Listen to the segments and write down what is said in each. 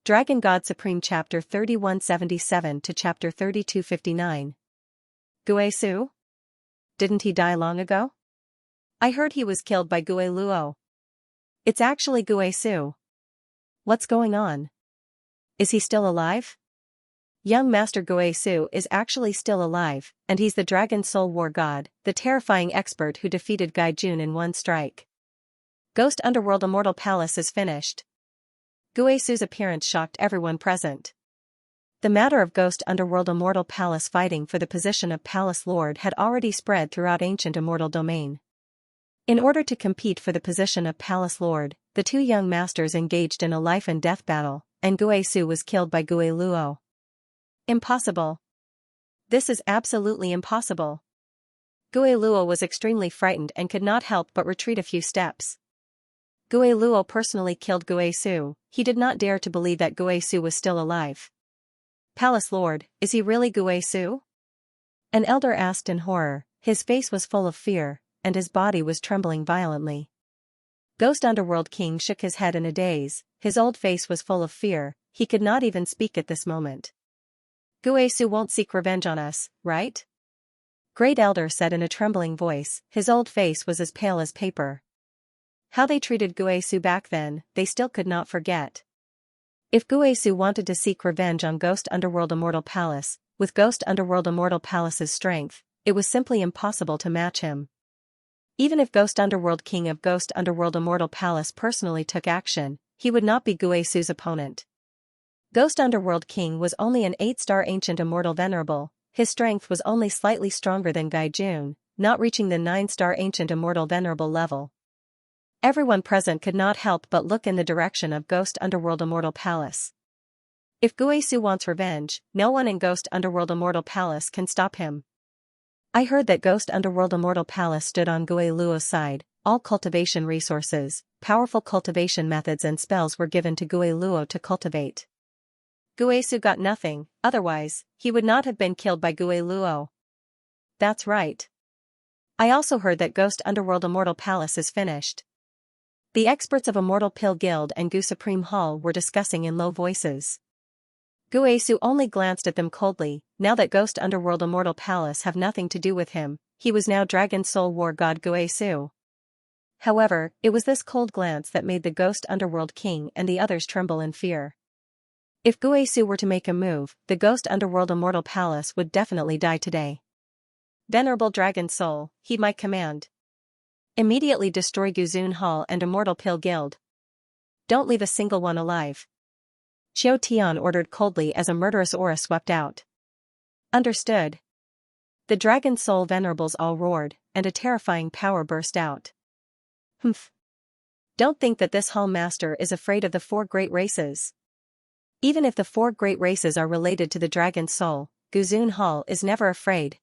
Dragon God Supreme Chapter 3177 to Chapter 3259. Guisu? Didn't he die long ago? I heard he was killed by Gui Luo. It's actually Guisu. What's going on? Is he still alive? Young Master Guisu is actually still alive, and he's the Dragon Soul War God, the terrifying expert who defeated Gaijun in one strike. Ghost Underworld Immortal Palace is finished. Guisu's appearance shocked everyone present. The matter of Ghost Underworld Immortal Palace fighting for the position of Palace Lord had already spread throughout ancient Immortal Domain. In order to compete for the position of Palace Lord, the two young masters engaged in a life-and-death battle, and Guisu was killed by Gui Luo. Impossible. This is absolutely impossible. Gui Luo was extremely frightened and could not help but retreat a few steps. Gui Luo personally killed Guisu. He did not dare to believe that Guisu was still alive. Palace Lord, is he really Guisu? An elder asked in horror. His face was full of fear, and his body was trembling violently. Ghost Underworld King shook his head in a daze. His old face was full of fear. He could not even speak at this moment. Guisu won't seek revenge on us, right? Great Elder said in a trembling voice. His old face was as pale as paper. How they treated Guisu back then, they still could not forget. If Guisu wanted to seek revenge on Ghost Underworld Immortal Palace, with Ghost Underworld Immortal Palace's strength, it was simply impossible to match him. Even if Ghost Underworld King of Ghost Underworld Immortal Palace personally took action, he would not be Guisu's opponent. Ghost Underworld King was only an 8-star Ancient Immortal Venerable. His strength was only slightly stronger than Gaijun, not reaching the 9-star Ancient Immortal Venerable level. Everyone present could not help but look in the direction of Ghost Underworld Immortal Palace. If Guisu wants revenge, no one in Ghost Underworld Immortal Palace can stop him. I heard that Ghost Underworld Immortal Palace stood on Gui Luo's side. All cultivation resources, powerful cultivation methods and spells were given to Gui Luo to cultivate. Guisu got nothing, otherwise, he would not have been killed by Gui Luo. That's right. I also heard that Ghost Underworld Immortal Palace is finished. The experts of Immortal Pill Guild and Gu Supreme Hall were discussing in low voices. Guisu only glanced at them coldly. Now that Ghost Underworld Immortal Palace have nothing to do with him, he was now Dragon Soul War God Guisu. However, it was this cold glance that made the Ghost Underworld King and the others tremble in fear. If Guisu were to make a move, the Ghost Underworld Immortal Palace would definitely die today. Venerable Dragon Soul, heed my command. Immediately destroy Guzun Hall and Immortal Pill Guild. Don't leave a single one alive. Qiu Tian ordered coldly as a murderous aura swept out. Understood. The Dragon Soul Venerables all roared, and a terrifying power burst out. Humph. Don't think that this Hall Master is afraid of the 4 great races. Even if the 4 great races are related to the Dragon Soul, Guzun Hall is never afraid.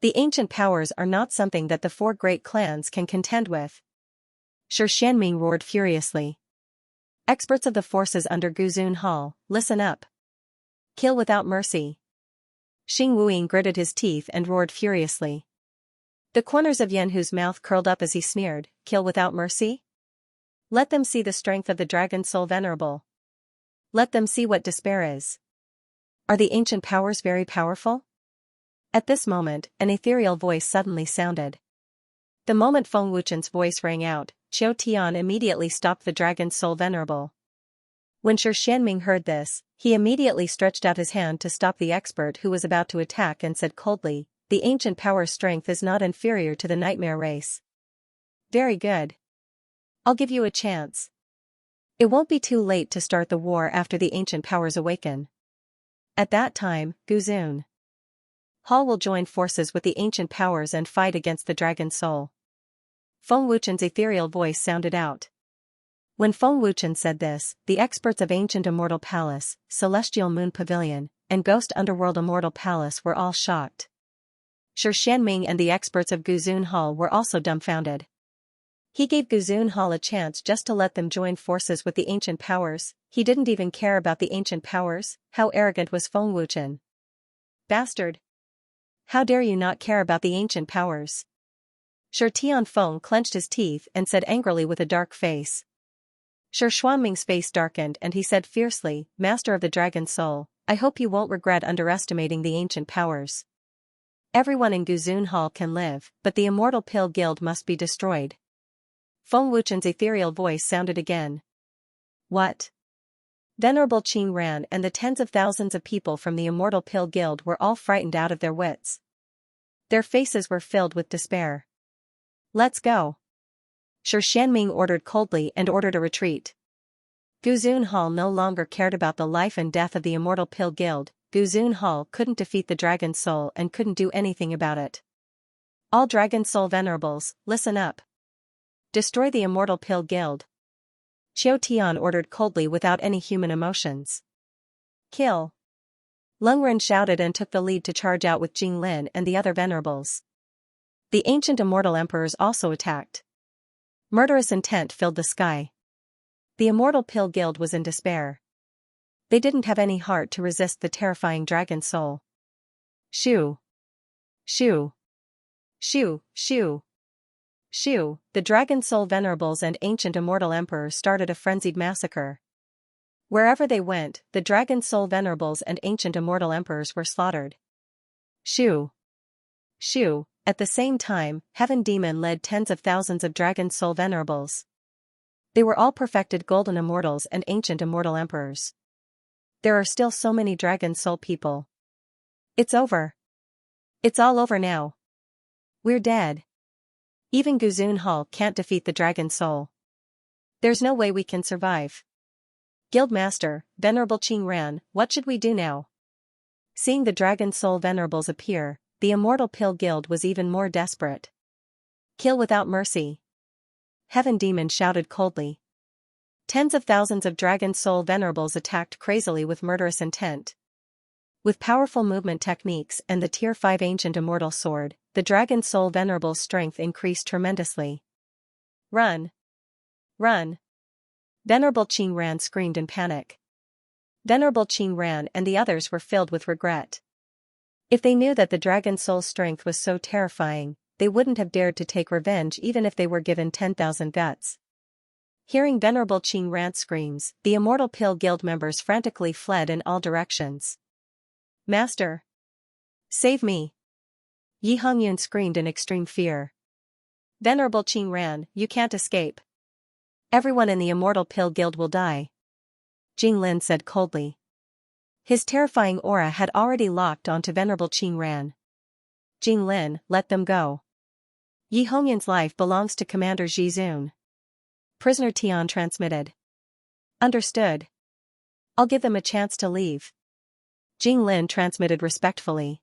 The ancient powers are not something that the 4 great clans can contend with. Xianxia roared furiously. Experts of the forces under Guzun Hall, listen up. Kill without mercy. Xing Wuying gritted his teeth and roared furiously. The corners of Yanhu's mouth curled up as he sneered, kill without mercy? Let them see the strength of the Dragon Soul Venerable. Let them see what despair is. Are the ancient powers very powerful? At this moment, an ethereal voice suddenly sounded. The moment Feng Wuchen's voice rang out, Qiu Tian immediately stopped the Dragon Soul Venerable. When Xianxia heard this, he immediately stretched out his hand to stop the expert who was about to attack and said coldly, the ancient power's strength is not inferior to the Nightmare race. Very good. I'll give you a chance. It won't be too late to start the war after the ancient powers awaken. At that time, Guzun Hall will join forces with the ancient powers and fight against the Dragon Soul. Feng Wuchen's ethereal voice sounded out. When Feng Wuchen said this, the experts of Ancient Immortal Palace, Celestial Moon Pavilion, and Ghost Underworld Immortal Palace were all shocked. Xianxia and the experts of Guzun Hall were also dumbfounded. He gave Guzun Hall a chance just to let them join forces with the ancient powers. He didn't even care about the ancient powers. How arrogant was Feng Wuchen? Bastard! How dare you not care about the ancient powers? Shi Tianfeng clenched his teeth and said angrily with a dark face. Shi Xuanming's face darkened and he said fiercely, Master of the Dragon Soul, I hope you won't regret underestimating the ancient powers. Everyone in Guzun Hall can live, but the Immortal Pill Guild must be destroyed. Feng Wuchen's ethereal voice sounded again. What? Venerable Qing Ran and the tens of thousands of people from the Immortal Pill Guild were all frightened out of their wits. Their faces were filled with despair. Let's go. Shi Xianming ordered coldly and ordered a retreat. Guzun Hall no longer cared about the life and death of the Immortal Pill Guild. Guzun Hall couldn't defeat the Dragon Soul and couldn't do anything about it. All Dragon Soul venerables, listen up. Destroy the Immortal Pill Guild. Qiu Tian ordered coldly without any human emotions. Kill. Lung Ren shouted and took the lead to charge out with Jing Lin and the other venerables. The ancient immortal emperors also attacked. Murderous intent filled the sky. The Immortal Pill Guild was in despair. They didn't have any heart to resist the terrifying Dragon Soul. Shoo! Shoo! Shoo! Shoo! Shoo! The Dragon Soul venerables and ancient immortal emperors started a frenzied massacre. Wherever they went, the Dragon Soul venerables and ancient immortal emperors were slaughtered. Shoo! Shoo! At the same time, Heaven Demon led tens of thousands of Dragon Soul venerables. They were all perfected golden immortals and ancient immortal emperors. There are still so many Dragon Soul people. It's over. It's all over now. We're dead. Even Guzun Hall can't defeat the Dragon Soul. There's no way we can survive. Guildmaster, Venerable Qing Ran, what should we do now? Seeing the Dragon Soul venerables appear, the Immortal Pill Guild was even more desperate. Kill without mercy. Heaven Demon shouted coldly. Tens of thousands of Dragon Soul venerables attacked crazily with murderous intent. With powerful movement techniques and the Tier 5 Ancient Immortal Sword, the Dragon Soul venerable's strength increased tremendously. Run! Run! Venerable Qing Ran screamed in panic. Venerable Qing Ran and the others were filled with regret. If they knew that the Dragon Soul's strength was so terrifying, they wouldn't have dared to take revenge even if they were given 10,000 guts. Hearing Venerable Qing Ran's screams, the Immortal Pill Guild members frantically fled in all directions. Master! Save me! Yi Hongyun screamed in extreme fear. Venerable Qing Ran, you can't escape. Everyone in the Immortal Pill Guild will die. Jing Lin said coldly. His terrifying aura had already locked onto Venerable Qing Ran. Jing Lin, let them go. Yi Hongyun's life belongs to Commander Ji Zun. Prisoner Tian transmitted. Understood. I'll give them a chance to leave. Jing Lin transmitted respectfully.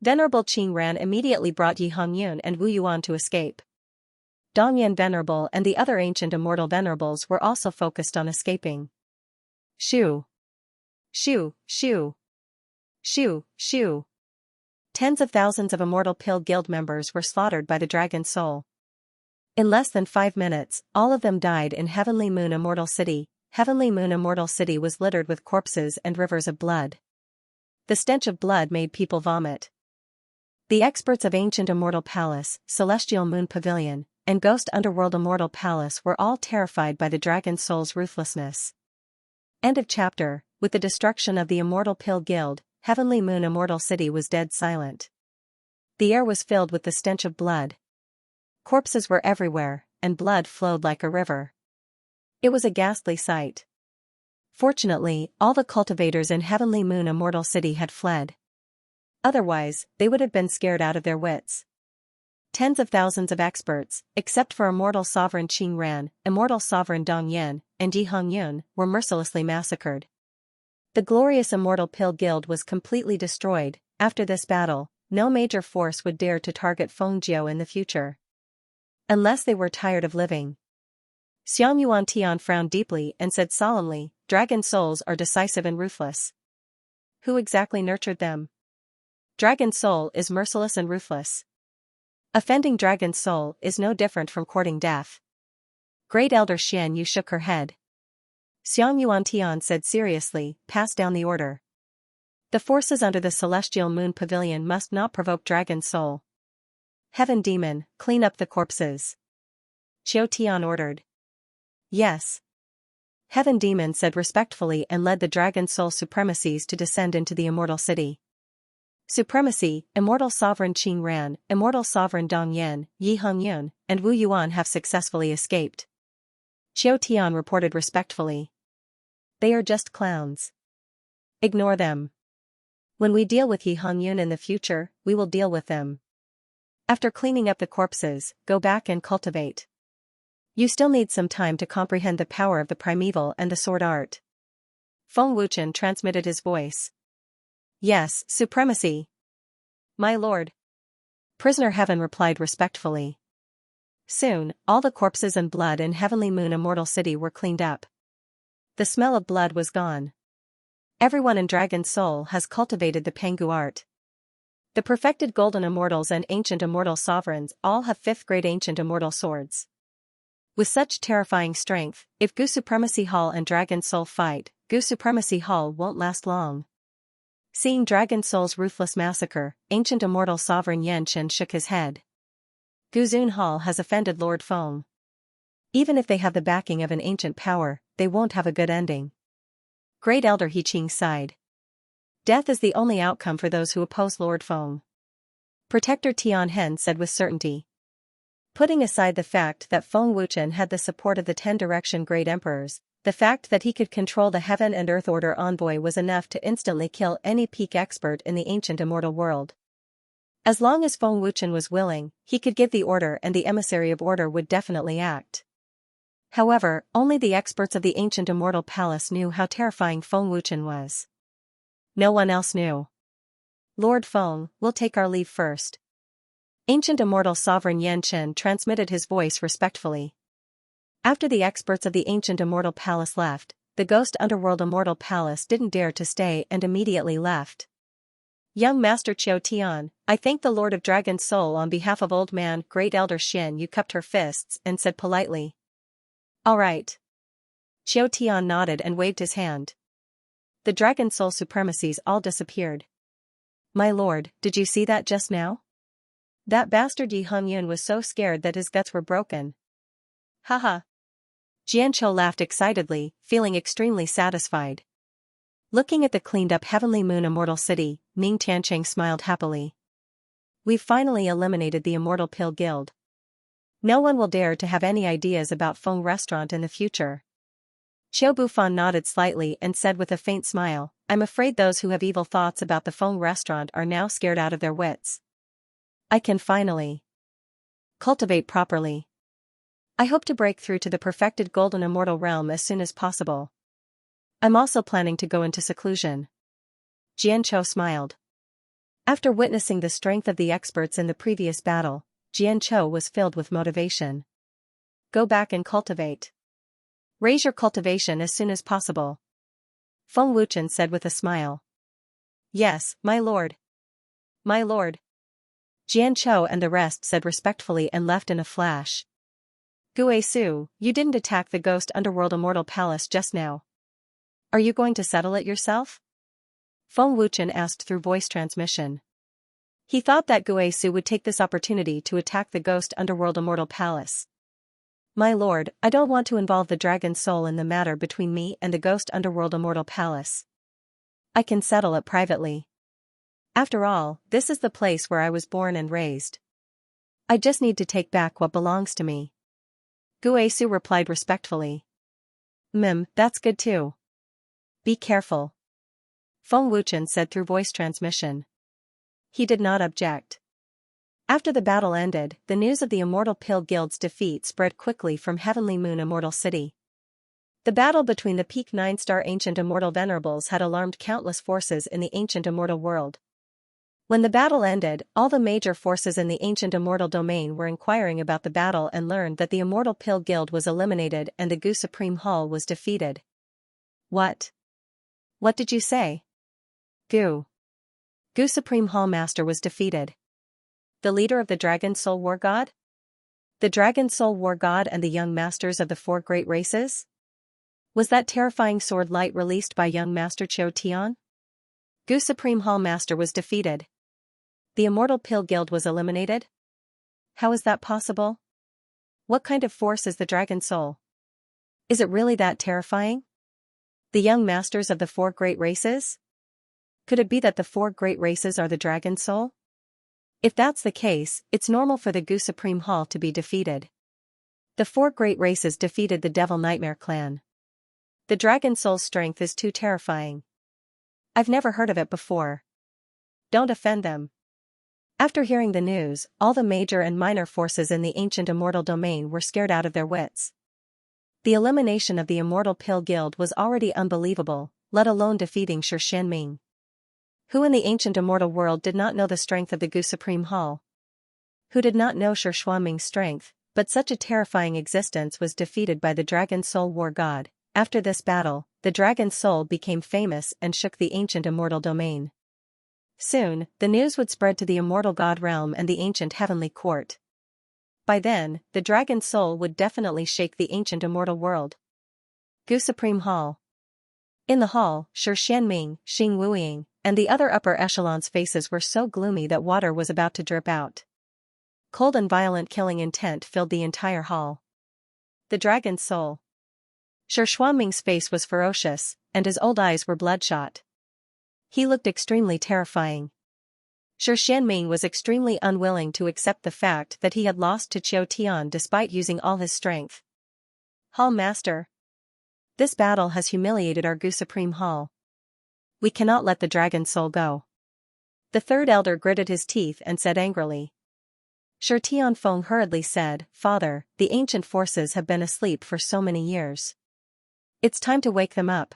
Venerable Qing Ran immediately brought Yi Hongyun and Wu Yuan to escape. Dongyan Venerable and the other ancient immortal venerables were also focused on escaping. Shoo! Shoo! Shoo! Shoo! Shoo! Tens of thousands of Immortal Pill Guild members were slaughtered by the Dragon Soul. In less than 5 minutes, all of them died in Heavenly Moon Immortal City. Heavenly Moon Immortal City was littered with corpses and rivers of blood. The stench of blood made people vomit. The experts of Ancient Immortal Palace, Celestial Moon Pavilion, and Ghost Underworld Immortal Palace were all terrified by the Dragon Soul's ruthlessness. End of chapter. With the destruction of the Immortal Pill Guild, Heavenly Moon Immortal City was dead silent. The air was filled with the stench of blood. Corpses were everywhere, and blood flowed like a river. It was a ghastly sight. Fortunately, all the cultivators in Heavenly Moon Immortal City had fled. Otherwise, they would have been scared out of their wits. Tens of thousands of experts, except for Immortal Sovereign Qing Ran, Immortal Sovereign Dong Yen, and Yi Hongyun, were mercilessly massacred. The glorious Immortal Pill Guild was completely destroyed. After this battle, no major force would dare to target Fengjiu in the future. Unless they were tired of living. Xiang Yuan Tian frowned deeply and said solemnly, Dragon Souls are decisive and ruthless. Who exactly nurtured them? Dragon Soul is merciless and ruthless. Offending Dragon Soul is no different from courting death. Great Elder Xian Yu shook her head. Xiang Yuan Tian said seriously, pass down the order. The forces under the Celestial Moon Pavilion must not provoke Dragon Soul. Heaven Demon, clean up the corpses. Qiu Tian ordered. Yes. Heaven Demon said respectfully and led the Dragon Soul Supremacies to descend into the Immortal City. Supremacy, Immortal Sovereign Qing Ran, Immortal Sovereign Dong Yen, Yi Hongyun, and Wu Yuan have successfully escaped. Xiao Tian reported respectfully. They are just clowns. Ignore them. When we deal with Yi Hongyun in the future, we will deal with them. After cleaning up the corpses, go back and cultivate. You still need some time to comprehend the power of the primeval and the sword art. Feng Wuchen transmitted his voice. Yes, Supremacy. My lord. Prisoner Heaven replied respectfully. Soon, all the corpses and blood in Heavenly Moon Immortal City were cleaned up. The smell of blood was gone. Everyone in Dragon Soul has cultivated the Pengu art. The perfected Golden Immortals and Ancient Immortal Sovereigns all have 5th grade Ancient Immortal Swords. With such terrifying strength, if Gu Supremacy Hall and Dragon Soul fight, Gu Supremacy Hall won't last long. Seeing Dragon Soul's ruthless massacre, Ancient Immortal Sovereign Yanshen shook his head. Gu Zun Hall has offended Lord Feng. Even if they have the backing of an ancient power, they won't have a good ending. Great Elder He Qing sighed. Death is the only outcome for those who oppose Lord Feng. Protector Tian Hen said with certainty. Putting aside the fact that Feng Wuchen had the support of the 10 Direction Great Emperors, the fact that he could control the Heaven and Earth Order envoy was enough to instantly kill any peak expert in the ancient immortal world. As long as Feng Wuchen was willing, he could give the order and the emissary of order would definitely act. However, only the experts of the ancient immortal palace knew how terrifying Feng Wuchen was. No one else knew. Lord Feng, we'll take our leave first. Ancient Immortal Sovereign Yanshen transmitted his voice respectfully. After the experts of the Ancient Immortal Palace left, the Ghost Underworld Immortal Palace didn't dare to stay and immediately left. Young Master Xiao Tian, I thank the Lord of Dragon Soul on behalf of Old Man Great Elder Xin. You cupped her fists and said politely. All right. Xiao Tian nodded and waved his hand. The Dragon Soul Supremacies all disappeared. My lord, did you see that just now? That bastard Yi Hongyun was so scared that his guts were broken. Haha. Jianqiu laughed excitedly, feeling extremely satisfied. Looking at the cleaned-up Heavenly Moon Immortal City, Ming Tiancheng smiled happily. We've finally eliminated the Immortal Pill Guild. No one will dare to have any ideas about Feng Restaurant in the future. Qiu Bufan nodded slightly and said with a faint smile, I'm afraid those who have evil thoughts about the Feng Restaurant are now scared out of their wits. I can finally cultivate properly. I hope to break through to the perfected Golden Immortal Realm as soon as possible. I'm also planning to go into seclusion. Jianqiu smiled. After witnessing the strength of the experts in the previous battle, Jianqiu was filled with motivation. Go back and cultivate. Raise your cultivation as soon as possible. Feng Wuchen said with a smile. Yes, my lord. My lord. Jianqiu and the rest said respectfully and left in a flash. Gue Su, you didn't attack the Ghost Underworld Immortal Palace just now. Are you going to settle it yourself? Feng Wuchen asked through voice transmission. He thought that Gue Su would take this opportunity to attack the Ghost Underworld Immortal Palace. My lord, I don't want to involve the Dragon Soul in the matter between me and the Ghost Underworld Immortal Palace. I can settle it privately. After all, this is the place where I was born and raised. I just need to take back what belongs to me. Gue Su replied respectfully. That's good too. Be careful. Feng Wuchen said through voice transmission. He did not object. After the battle ended, the news of the Immortal Pill Guild's defeat spread quickly from Heavenly Moon Immortal City. The battle between the peak 9-star Ancient Immortal Venerables had alarmed countless forces in the Ancient Immortal world. When the battle ended, all the major forces in the Ancient Immortal domain were inquiring about the battle and learned that the Immortal Pill Guild was eliminated and the Gu Supreme Hall was defeated. What? What did you say? Gu Supreme Hall Master was defeated. The leader of the Dragon Soul War God? The Dragon Soul War God and the young masters of the 4 great races? Was that terrifying sword light released by young Master Qiu Tian? Gu Supreme Hall Master was defeated. The Immortal Pill Guild was eliminated? How is that possible? What kind of force is the Dragon Soul? Is it really that terrifying? The young masters of the four great races? Could it be that the four great races are the dragon soul? If that's the case, it's normal for the Gu Supreme Hall to be defeated. The four great races defeated the Devil Nightmare clan. The dragon soul's strength is too terrifying. I've never heard of it before. Don't offend them. After hearing the news, all the major and minor forces in the ancient immortal domain were scared out of their wits. The elimination of the Immortal Pill Guild was already unbelievable, let alone defeating Xianxia. Who in the ancient immortal world did not know the strength of the Gu Supreme Hall? Who did not know Xianxia's strength, but such a terrifying existence was defeated by the Dragon Soul War God. After this battle, the Dragon Soul became famous and shook the ancient immortal domain. Soon, the news would spread to the immortal God realm and the ancient heavenly court. By then, the Dragon Soul would definitely shake the ancient immortal world. Gu Supreme Hall. In the hall, Xianxia, Xing Wuying, and the other upper echelons' faces were so gloomy that water was about to drip out. Cold and violent killing intent filled the entire hall. The Dragon Soul. Xianxia's face was ferocious, and his old eyes were bloodshot. He looked extremely terrifying. Xianxia was extremely unwilling to accept the fact that he had lost to Qiu Tian despite using all his strength. Hall Master. This battle has humiliated our Gu Supreme Hall. We cannot let the Dragon Soul go. The third elder gritted his teeth and said angrily. Shi Tianfeng hurriedly said, Father, the ancient forces have been asleep for so many years. It's time to wake them up.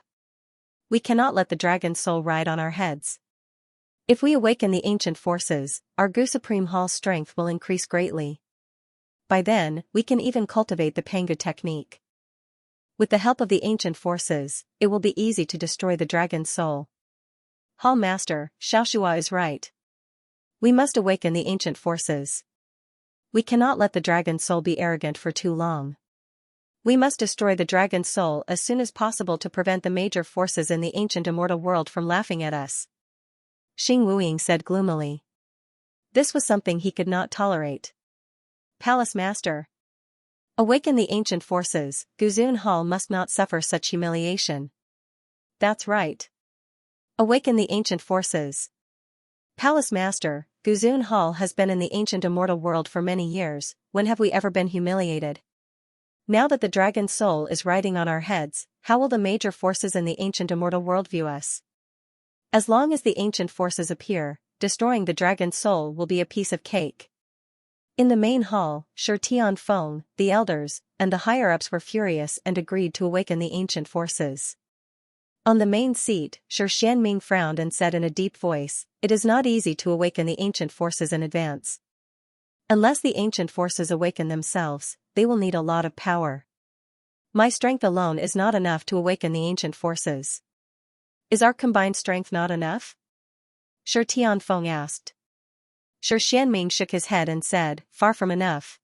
We cannot let the Dragon Soul ride on our heads. If we awaken the ancient forces, our Gu Supreme Hall's strength will increase greatly. By then, we can even cultivate the Pangu technique. With the help of the ancient forces, it will be easy to destroy the Dragon Soul. Hall Master, Xiaoshua is right. We must awaken the ancient forces. We cannot let the Dragon Soul be arrogant for too long. We must destroy the Dragon Soul as soon as possible to prevent the major forces in the ancient immortal world from laughing at us. Xing Wuying said gloomily. This was something he could not tolerate. Palace Master. Awaken the ancient forces, Guzun Hall must not suffer such humiliation. That's right. Awaken the ancient forces. Palace Master, Guzun Hall has been in the ancient immortal world for many years, when have we ever been humiliated? Now that the Dragon Soul is riding on our heads, how will the major forces in the ancient immortal world view us? As long as the ancient forces appear, destroying the Dragon Soul will be a piece of cake. In the main hall, Shi Tianfeng, the elders, and the higher-ups were furious and agreed to awaken the ancient forces. On the main seat, Xianxia frowned and said in a deep voice, It is not easy to awaken the ancient forces in advance. Unless the ancient forces awaken themselves, they will need a lot of power. My strength alone is not enough to awaken the ancient forces. Is our combined strength not enough? Shi Tianfeng asked. Xianxia shook his head and said, Far from enough.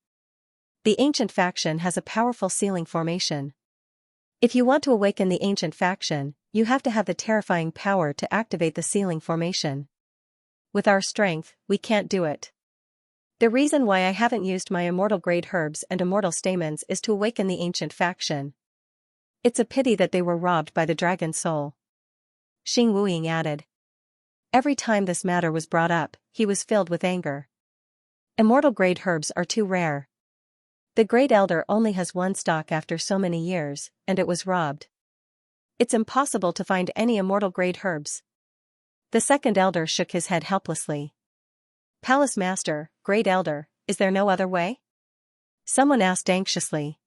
The ancient faction has a powerful sealing formation. If you want to awaken the ancient faction, you have to have the terrifying power to activate the sealing formation. With our strength, we can't do it. The reason why I haven't used my immortal grade herbs and immortal stamens is to awaken the ancient faction. It's a pity that they were robbed by the Dragon Soul. Xing Wuying added. Every time this matter was brought up, he was filled with anger. Immortal grade herbs are too rare. The Great Elder only has one stock after so many years, and it was robbed. It's impossible to find any immortal grade herbs. The second elder shook his head helplessly. Palace Master, Great Elder, is there no other way? Someone asked anxiously.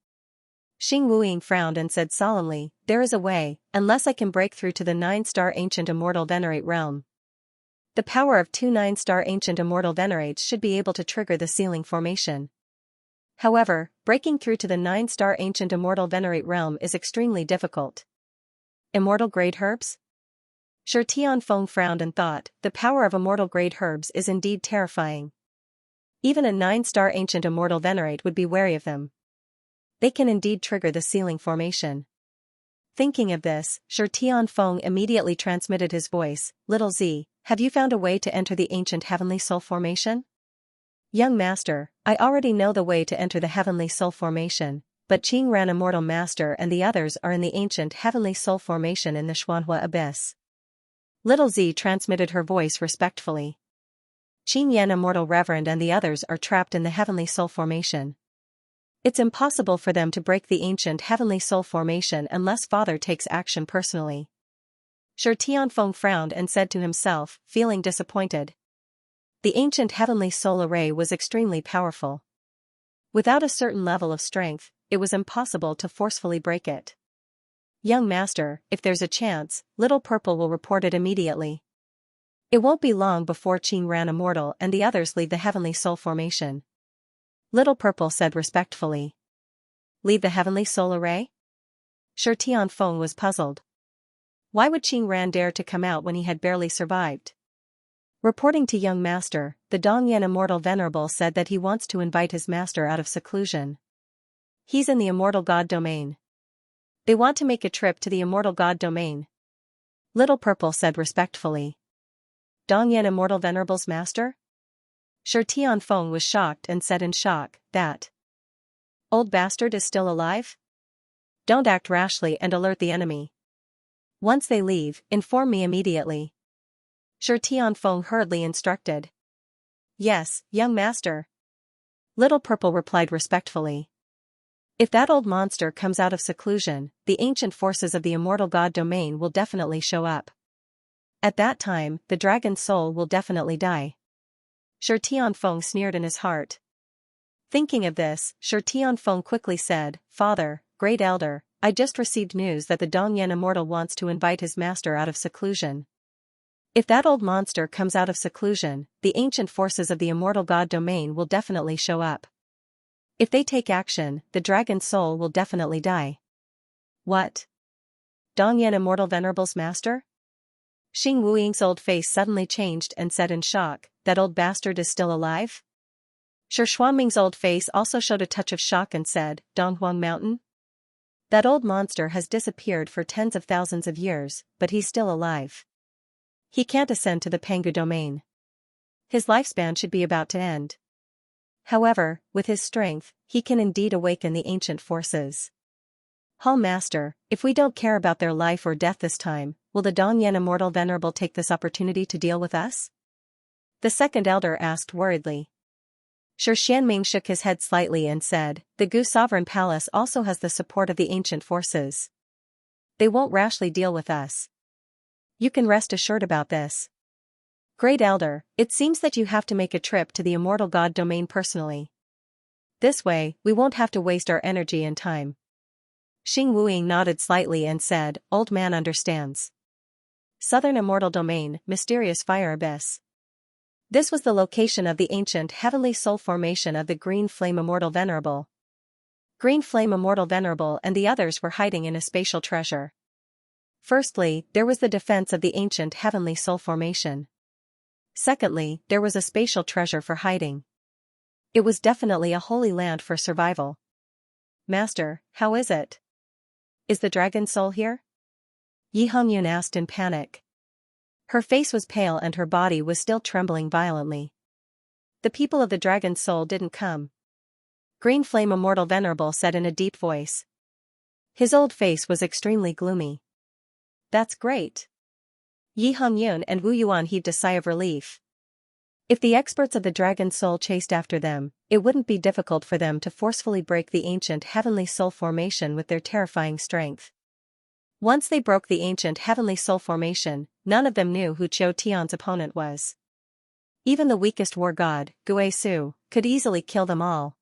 Xing Wuying frowned and said solemnly, There is a way, unless I can break through to the 9-star ancient immortal venerate realm. The power of 2 9-star ancient immortal venerates should be able to trigger the sealing formation. However, breaking through to the 9-star ancient immortal venerate realm is extremely difficult. Immortal grade herbs? Shi Tianfeng frowned and thought, the power of immortal grade herbs is indeed terrifying. Even a 9-star ancient immortal venerate would be wary of them. They can indeed trigger the sealing formation. Thinking of this, Shi Tianfeng immediately transmitted his voice, Little Z, have you found a way to enter the ancient heavenly soul formation? Young Master, I already know the way to enter the heavenly soul formation, But Qingran Immortal Master and the others are in the ancient Heavenly Soul Formation in the Xuanhua Abyss. Little Z transmitted her voice respectfully. Qingyan Immortal Reverend and the others are trapped in the Heavenly Soul Formation. It's impossible for them to break the ancient Heavenly Soul Formation unless Father takes action personally. Shi Tianfeng frowned and said to himself, feeling disappointed. The ancient Heavenly Soul Array was extremely powerful. Without a certain level of strength, it was impossible to forcefully break it. Young Master, if there's a chance, Little Purple will report it immediately. It won't be long before Qingran Immortal and the others leave the Heavenly Soul Formation. Little Purple said respectfully. Leave the Heavenly Soul Array? Shi Tianfeng was puzzled. Why would Qingran dare to come out when he had barely survived? Reporting to Young Master, the Dongyan Immortal Venerable said that he wants to invite his master out of seclusion. He's in the Immortal God Domain. They want to make a trip to the Immortal God Domain. Little Purple said respectfully. Dongyan Immortal Venerable's master? Shi Tianfeng was shocked and said in shock, that old bastard is still alive? Don't act rashly and alert the enemy. Once they leave, inform me immediately. Shi Tianfeng hurriedly instructed. Yes, young master. Little Purple replied respectfully. If that old monster comes out of seclusion, the ancient forces of the Immortal God Domain will definitely show up. At that time, the dragon's soul will definitely die. Shi Tianfeng sneered in his heart. Thinking of this, Shi Tianfeng quickly said, Father, Great Elder, I just received news that the Dongyan Immortal wants to invite his master out of seclusion. If that old monster comes out of seclusion, the ancient forces of the Immortal God Domain will definitely show up. If they take action, the dragon's soul will definitely die. What? Dongyan Immortal Venerable's master? Xing Wuying's old face suddenly changed and said in shock, that old bastard is still alive? Shi Xuanming's old face also showed a touch of shock and said, Donghuang Mountain? That old monster has disappeared for tens of thousands of years, but he's still alive. He can't ascend to the Pangu domain. His lifespan should be about to end. However, with his strength, he can indeed awaken the ancient forces. Hall Master, if we don't care about their life or death this time, will the Dongyan Immortal Venerable take this opportunity to deal with us? The second elder asked worriedly. Shi Xianming shook his head slightly and said, the Gu Sovereign Palace also has the support of the ancient forces. They won't rashly deal with us. You can rest assured about this. Great Elder, it seems that you have to make a trip to the Immortal God Domain personally. This way, we won't have to waste our energy and time. Xing Wuying nodded slightly and said, Old man understands. Southern Immortal Domain, Mysterious Fire Abyss. This was the location of the ancient Heavenly Soul Formation of the Green Flame Immortal Venerable. Green Flame Immortal Venerable and the others were hiding in a spatial treasure. Firstly, there was the defense of the ancient Heavenly Soul Formation. Secondly, there was a spatial treasure for hiding. It was definitely a holy land for survival. Master, how is it? Is the dragon soul here? Yi Hongyun asked in panic. Her face was pale and her body was still trembling violently. The people of the dragon's soul didn't come. Green Flame Immortal Venerable said in a deep voice. His old face was extremely gloomy. That's great. Yi Hongyun and Wu Yuan heaved a sigh of relief. If the experts of the dragon's soul chased after them, it wouldn't be difficult for them to forcefully break the ancient Heavenly Soul Formation with their terrifying strength. Once they broke the ancient Heavenly Soul Formation, none of them knew who Qiu Tian's opponent was. Even the weakest war god, Gue Su, could easily kill them all.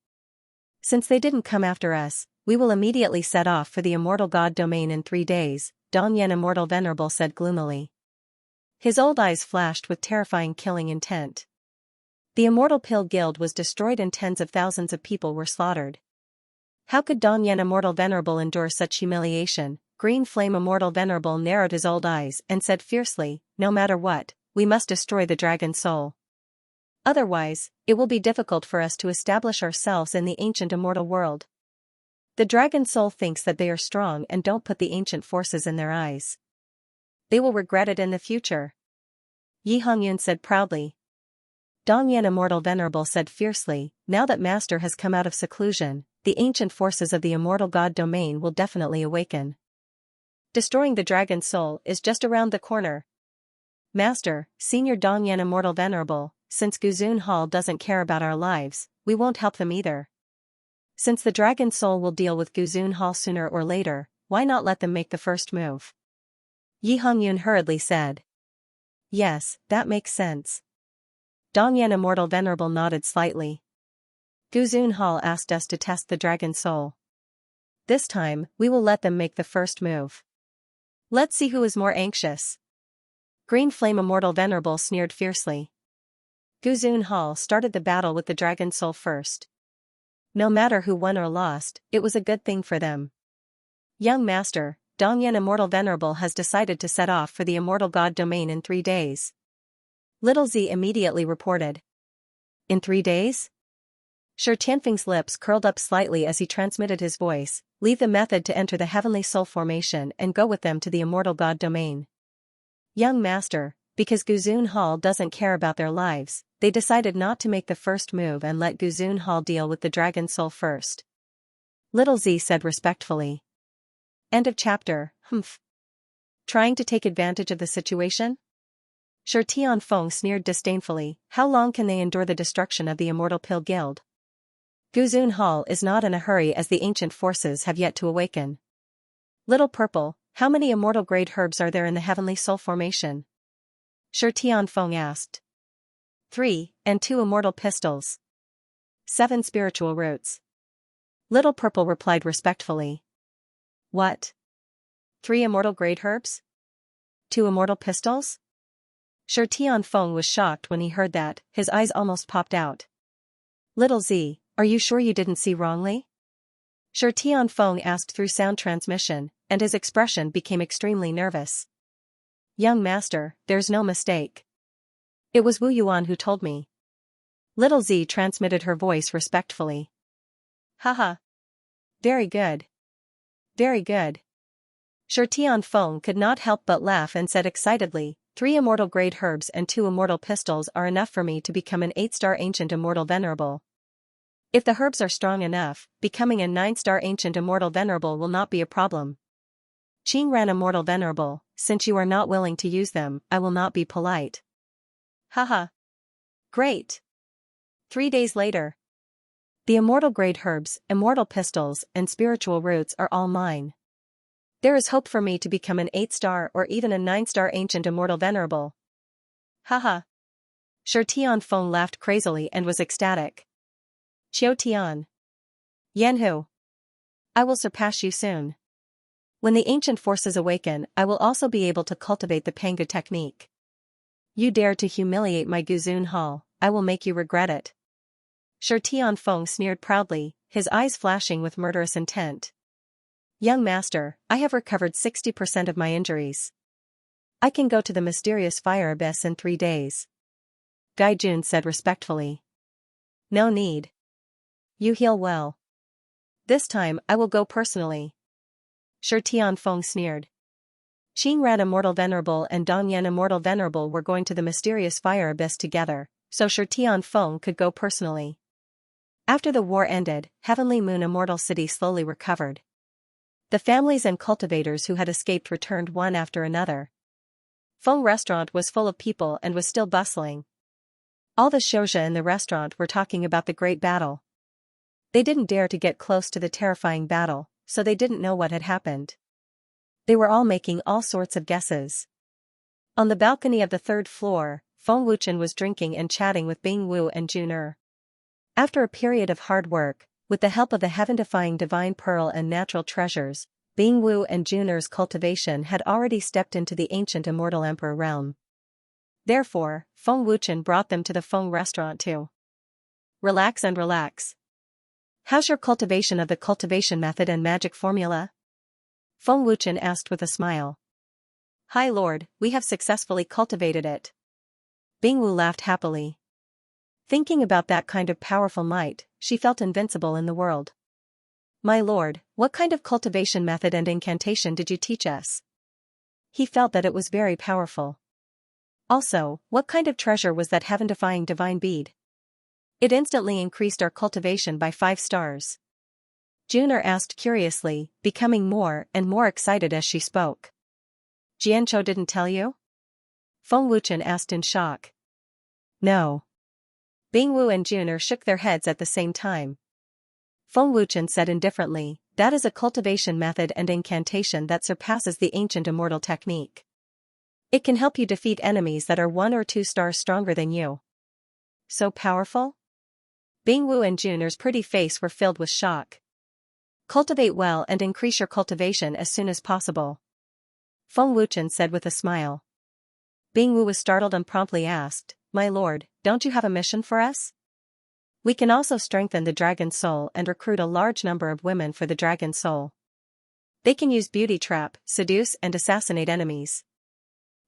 Since they didn't come after us, we will immediately set off for the Immortal God Domain in 3 days, Dongyan Immortal Venerable said gloomily. His old eyes flashed with terrifying killing intent. The Immortal Pill Guild was destroyed and tens of thousands of people were slaughtered. How could Dongyan Immortal Venerable endure such humiliation? Green Flame Immortal Venerable narrowed his old eyes and said fiercely, no matter what, we must destroy the dragon's soul. Otherwise, it will be difficult for us to establish ourselves in the ancient immortal world. The dragon soul thinks that they are strong and don't put the ancient forces in their eyes. They will regret it in the future. Yi Hongyun said proudly. Dongyan Immortal Venerable said fiercely, now that Master has come out of seclusion, the ancient forces of the immortal god domain will definitely awaken. Destroying the dragon's soul is just around the corner. Master, Senior Dongyan Immortal Venerable, since Guzun Hall doesn't care about our lives, we won't help them either. Since the dragon's soul will deal with Guzun Hall sooner or later, why not let them make the first move? Yi Hongyun hurriedly said. Yes, that makes sense. Dongyan Immortal Venerable nodded slightly. Guzun Hall asked us to test the dragon's soul. This time, we will let them make the first move. Let's see who is more anxious. Green Flame Immortal Venerable sneered fiercely. Guzun Hall started the battle with the dragon's soul first. No matter who won or lost, it was a good thing for them. Young Master, Dongyan Immortal Venerable has decided to set off for the immortal god domain in 3 days. Little Z immediately reported. In 3 days? Shi Tianfeng's lips curled up slightly as he transmitted his voice, leave the method to enter the heavenly soul formation and go with them to the immortal god domain. Young Master, because Guzun Hall doesn't care about their lives, they decided not to make the first move and let Guzun Hall deal with the dragon soul first. Little Z said respectfully. End of chapter. Trying to take advantage of the situation? Shi Tianfeng sneered disdainfully, how long can they endure the destruction of the Immortal Pill Guild? Guzun Hall is not in a hurry as the ancient forces have yet to awaken. Little Purple, how many immortal grade herbs are there in the heavenly soul formation? Shi Tianfeng asked. 3, and 2 immortal pistols. 7 spiritual roots. Little Purple replied respectfully. What? 3 immortal grade herbs? 2 immortal pistols? Shi Tianfeng was shocked when he heard that, his eyes almost popped out. Little Z, are you sure you didn't see wrongly? Shi Tianfeng asked through sound transmission, and his expression became extremely nervous. Young Master, there's no mistake. It was Wu Yuan who told me. Little Z transmitted her voice respectfully. Haha. Very good. Very good. Shi Tianfeng could not help but laugh and said excitedly, 3 immortal grade herbs and 2 immortal pistols are enough for me to become an 8-star ancient immortal venerable. If the herbs are strong enough, becoming a 9-star ancient immortal venerable will not be a problem. Qingran Immortal Venerable, since you are not willing to use them, I will not be polite. Haha. Great. 3 days later. The immortal grade herbs, immortal pistols, and spiritual roots are all mine. There is hope for me to become an 8-star or even a 9-star ancient immortal venerable. Haha. Shi Tianfeng laughed crazily and was ecstatic. Qiu Tian. Yanhu. I will surpass you soon. When the ancient forces awaken, I will also be able to cultivate the Panga technique. You dare to humiliate my Guzun Hall, I will make you regret it. Shi Tianfeng sneered proudly, his eyes flashing with murderous intent. Young Master, I have recovered 60% of my injuries. I can go to the mysterious fire abyss in 3 days. Gaijun said respectfully. No need. You heal well. This time I will go personally. Shi Tianfeng sneered. Qingran Immortal Venerable and Dongyan Immortal Venerable were going to the mysterious fire abyss together, so Shi Tianfeng could go personally. After the war ended, Heavenly Moon Immortal City slowly recovered. The families and cultivators who had escaped returned one after another. Feng Restaurant was full of people and was still bustling. All the Xianxia in the restaurant were talking about the great battle. They didn't dare to get close to the terrifying battle, so they didn't know what had happened. They were all making all sorts of guesses. On the balcony of the 3rd floor, Feng Wuchen was drinking and chatting with Bing Wu and Jun Er. After a period of hard work, with the help of the heaven-defying divine pearl and natural treasures, Bing Wu and Jun Er's cultivation had already stepped into the ancient immortal emperor realm. Therefore, Feng Wuchen brought them to the Feng restaurant too. Relax and relax. How's your cultivation of the cultivation method and magic formula? Feng Wuchen asked with a smile. Hi Lord, we have successfully cultivated it. Bing Wu laughed happily. Thinking about that kind of powerful might, she felt invincible in the world. My lord, what kind of cultivation method and incantation did you teach us? He felt that it was very powerful. Also, what kind of treasure was that heaven-defying divine bead? It instantly increased our cultivation by 5 stars. Juner asked curiously, becoming more and more excited as she spoke. Xianxia didn't tell you? Feng Wuchen asked in shock. No. Bingwu and Juner shook their heads at the same time. Feng Wuchen said indifferently, that is a cultivation method and incantation that surpasses the ancient immortal technique. It can help you defeat enemies that are 1 or 2 stars stronger than you. So powerful? Bingwu and Juner's pretty face were filled with shock. Cultivate well and increase your cultivation as soon as possible. Feng Wuchen said with a smile. Bingwu was startled and promptly asked, My lord, don't you have a mission for us? We can also strengthen the dragon soul and recruit a large number of women for the dragon soul. They can use beauty trap, seduce and assassinate enemies.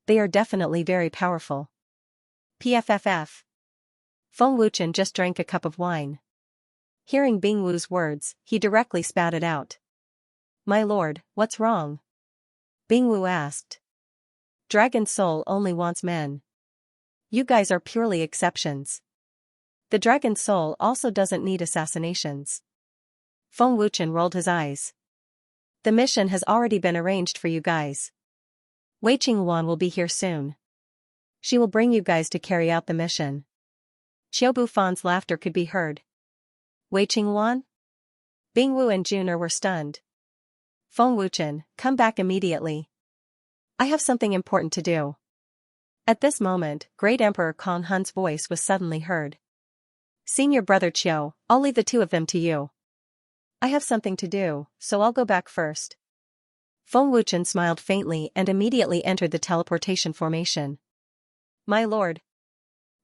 They are definitely very powerful. PFFF. Feng Wuchen just drank a cup of wine. Hearing Bingwu's words, he directly spat it out. My lord, what's wrong? Bingwu asked. Dragon soul only wants men. You guys are purely exceptions. The dragon soul also doesn't need assassinations. Feng Wuchen rolled his eyes. The mission has already been arranged for you guys. Wei Qingwan will be here soon. She will bring you guys to carry out the mission. Qiu Bufan's laughter could be heard. Wei Qingwan? Bingwu and Juner were stunned. Feng Wuchen, come back immediately. I have something important to do. At this moment, Great Emperor Kong Hun's voice was suddenly heard. Senior brother Qiu, I'll leave the 2 of them to you. I have something to do, so I'll go back first. Feng Wuchen smiled faintly and immediately entered the teleportation formation. My lord.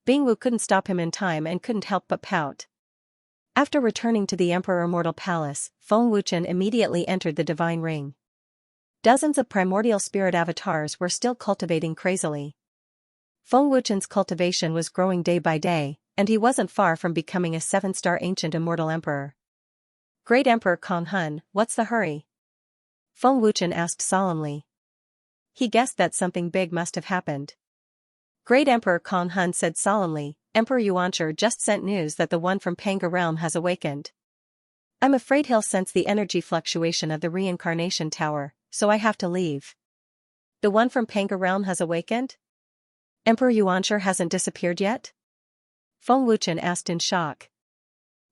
Bingwu couldn't stop him in time and couldn't help but pout. After returning to the Emperor Immortal Palace, Feng Wuchen immediately entered the Divine Ring. Dozens of primordial spirit avatars were still cultivating crazily. Feng Wuchen's cultivation was growing day by day, and he wasn't far from becoming a 7-star ancient immortal emperor. Great Emperor Kong Hun, what's the hurry? Feng Wuchen asked solemnly. He guessed that something big must have happened. Great Emperor Kong Hun said solemnly, Emperor Yuancher just sent news that the one from Panga Realm has awakened. I'm afraid he'll sense the energy fluctuation of the reincarnation tower, so I have to leave. The one from Panga Realm has awakened? Emperor Yuancher hasn't disappeared yet? Feng Wuchen asked in shock.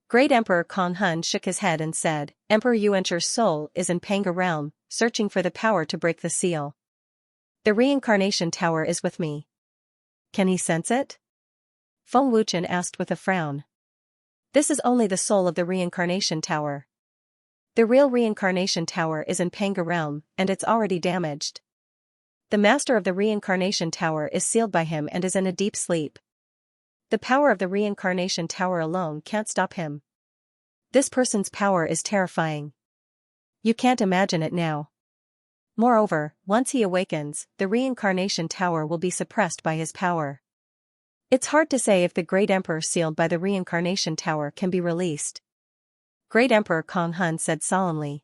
Great Emperor Kong Hun shook his head and said, Emperor Yuancher's soul is in Panga Realm, searching for the power to break the seal. The reincarnation tower is with me. Can he sense it? Feng Wuchen asked with a frown. This is only the soul of the reincarnation tower. The real reincarnation tower is in Panga Realm, and it's already damaged. The master of the reincarnation tower is sealed by him and is in a deep sleep. The power of the reincarnation tower alone can't stop him. This person's power is terrifying. You can't imagine it now. Moreover, once he awakens, the reincarnation tower will be suppressed by his power. It's hard to say if the Great Emperor sealed by the reincarnation tower can be released. Great Emperor Kong Hun said solemnly.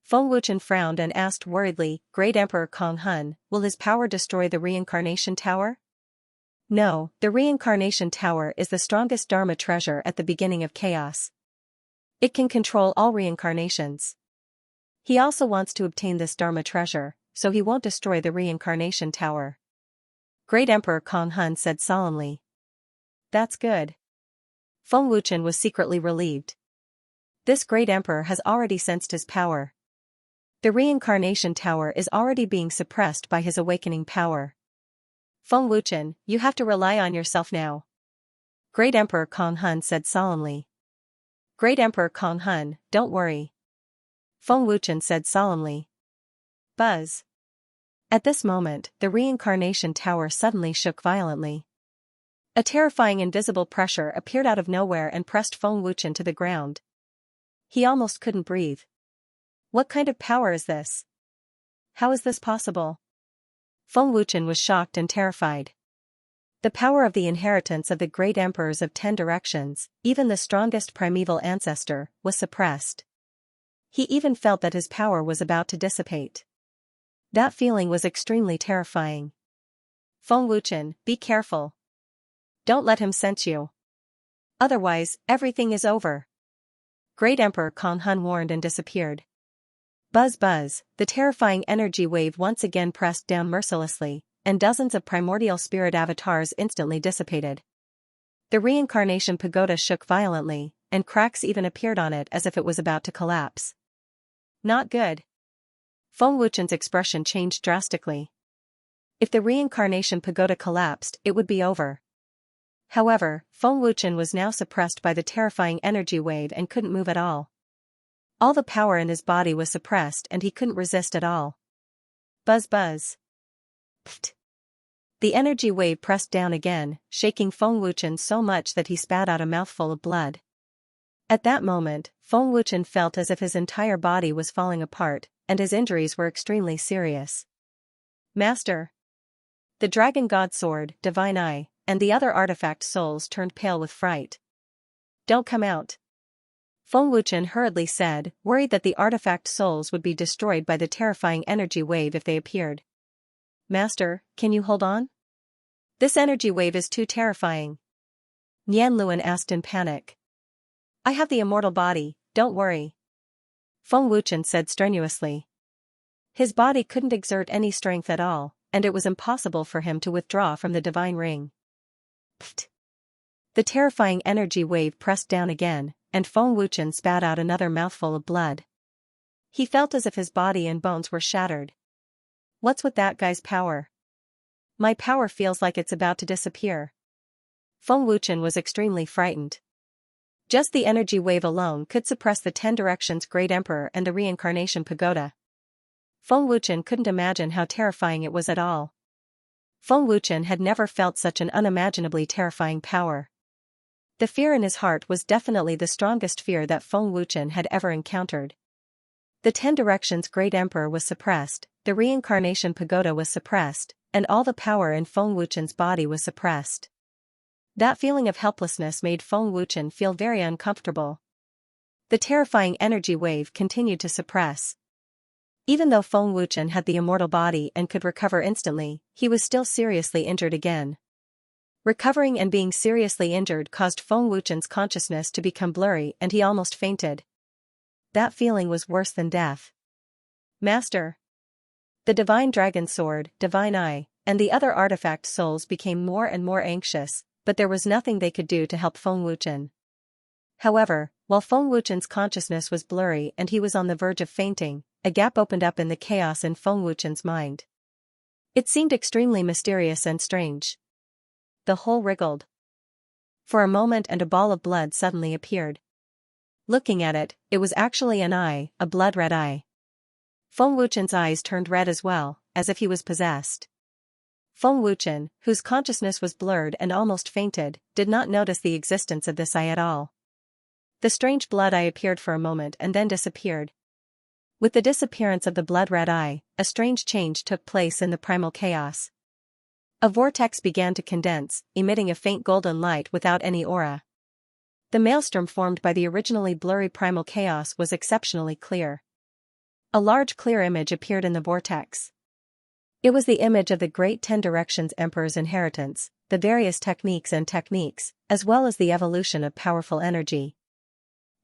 Feng Wuchen frowned and asked worriedly, Great Emperor Kong Hun, will his power destroy the reincarnation tower? No, the reincarnation tower is the strongest Dharma treasure at the beginning of chaos. It can control all reincarnations. He also wants to obtain this Dharma treasure, so he won't destroy the reincarnation tower. Great Emperor Kong Hun said solemnly. That's good. Feng Wuchen was secretly relieved. This Great Emperor has already sensed his power. The reincarnation tower is already being suppressed by his awakening power. Feng Wuchen, you have to rely on yourself now. Great Emperor Kong Hun said solemnly. Great Emperor Kong Hun, don't worry. Feng Wuchen said solemnly. Buzz. At this moment, the reincarnation tower suddenly shook violently. A terrifying invisible pressure appeared out of nowhere and pressed Feng Wuchen to the ground. He almost couldn't breathe. What kind of power is this? How is this possible? Feng Wuchen was shocked and terrified. The power of the inheritance of the great emperors of 10 directions, even the strongest primeval ancestor, was suppressed. He even felt that his power was about to dissipate. That feeling was extremely terrifying. Feng Wuchen, be careful. Don't let him sense you. Otherwise, everything is over. Great Emperor Kong Hun warned and disappeared. Buzz buzz, the terrifying energy wave once again pressed down mercilessly, and dozens of primordial spirit avatars instantly dissipated. The reincarnation pagoda shook violently, and cracks even appeared on it as if it was about to collapse. Not good. Feng Wuchen's expression changed drastically. If the reincarnation pagoda collapsed, it would be over. However, Feng Wuchen was now suppressed by the terrifying energy wave and couldn't move at all. All the power in his body was suppressed and he couldn't resist at all. Buzz buzz. Pfft. The energy wave pressed down again, shaking Feng Wuchen so much that he spat out a mouthful of blood. At that moment, Feng Wuchen felt as if his entire body was falling apart, and his injuries were extremely serious. Master. The Dragon God Sword, Divine Eye, and the other artifact souls turned pale with fright. Don't come out. Feng Wuchen hurriedly said, worried that the artifact souls would be destroyed by the terrifying energy wave if they appeared. Master, can you hold on? This energy wave is too terrifying. Nian Luan asked in panic. I have the immortal body, don't worry. Feng Wuchen said strenuously. His body couldn't exert any strength at all, and it was impossible for him to withdraw from the divine ring. Pfft. The terrifying energy wave pressed down again, and Feng Wuchen spat out another mouthful of blood. He felt as if his body and bones were shattered. What's with that guy's power? My power feels like it's about to disappear. Feng Wuchen was extremely frightened. Just the energy wave alone could suppress the 10 Directions Great Emperor and the Reincarnation Pagoda. Feng Wuchen couldn't imagine how terrifying it was at all. Feng Wuchen had never felt such an unimaginably terrifying power. The fear in his heart was definitely the strongest fear that Feng Wuchen had ever encountered. The 10 Directions Great Emperor was suppressed, the Reincarnation Pagoda was suppressed, and all the power in Feng Wuchen's body was suppressed. That feeling of helplessness made Feng Wuchen feel very uncomfortable. The terrifying energy wave continued to suppress. Even though Feng Wuchen had the immortal body and could recover instantly, he was still seriously injured again. Recovering and being seriously injured caused Feng Wuchen's consciousness to become blurry and he almost fainted. That feeling was worse than death. Master. The Divine Dragon Sword, Divine Eye, and the other artifact souls became more and more anxious, but there was nothing they could do to help Feng Wuchen. However, while Feng Wuchen's consciousness was blurry and he was on the verge of fainting, a gap opened up in the chaos in Feng Wuchen's mind. It seemed extremely mysterious and strange. The hole wriggled. For a moment and a ball of blood suddenly appeared. Looking at it, it was actually an eye, a blood-red eye. Feng Wuchen's eyes turned red as well, as if he was possessed. Feng Wuchen, whose consciousness was blurred and almost fainted, did not notice the existence of this eye at all. The strange blood eye appeared for a moment and then disappeared. With the disappearance of the blood-red eye, a strange change took place in the primal chaos. A vortex began to condense, emitting a faint golden light without any aura. The maelstrom formed by the originally blurry primal chaos was exceptionally clear. A large clear image appeared in the vortex. It was the image of the Great 10 Directions Emperor's inheritance, the various techniques, as well as the evolution of powerful energy.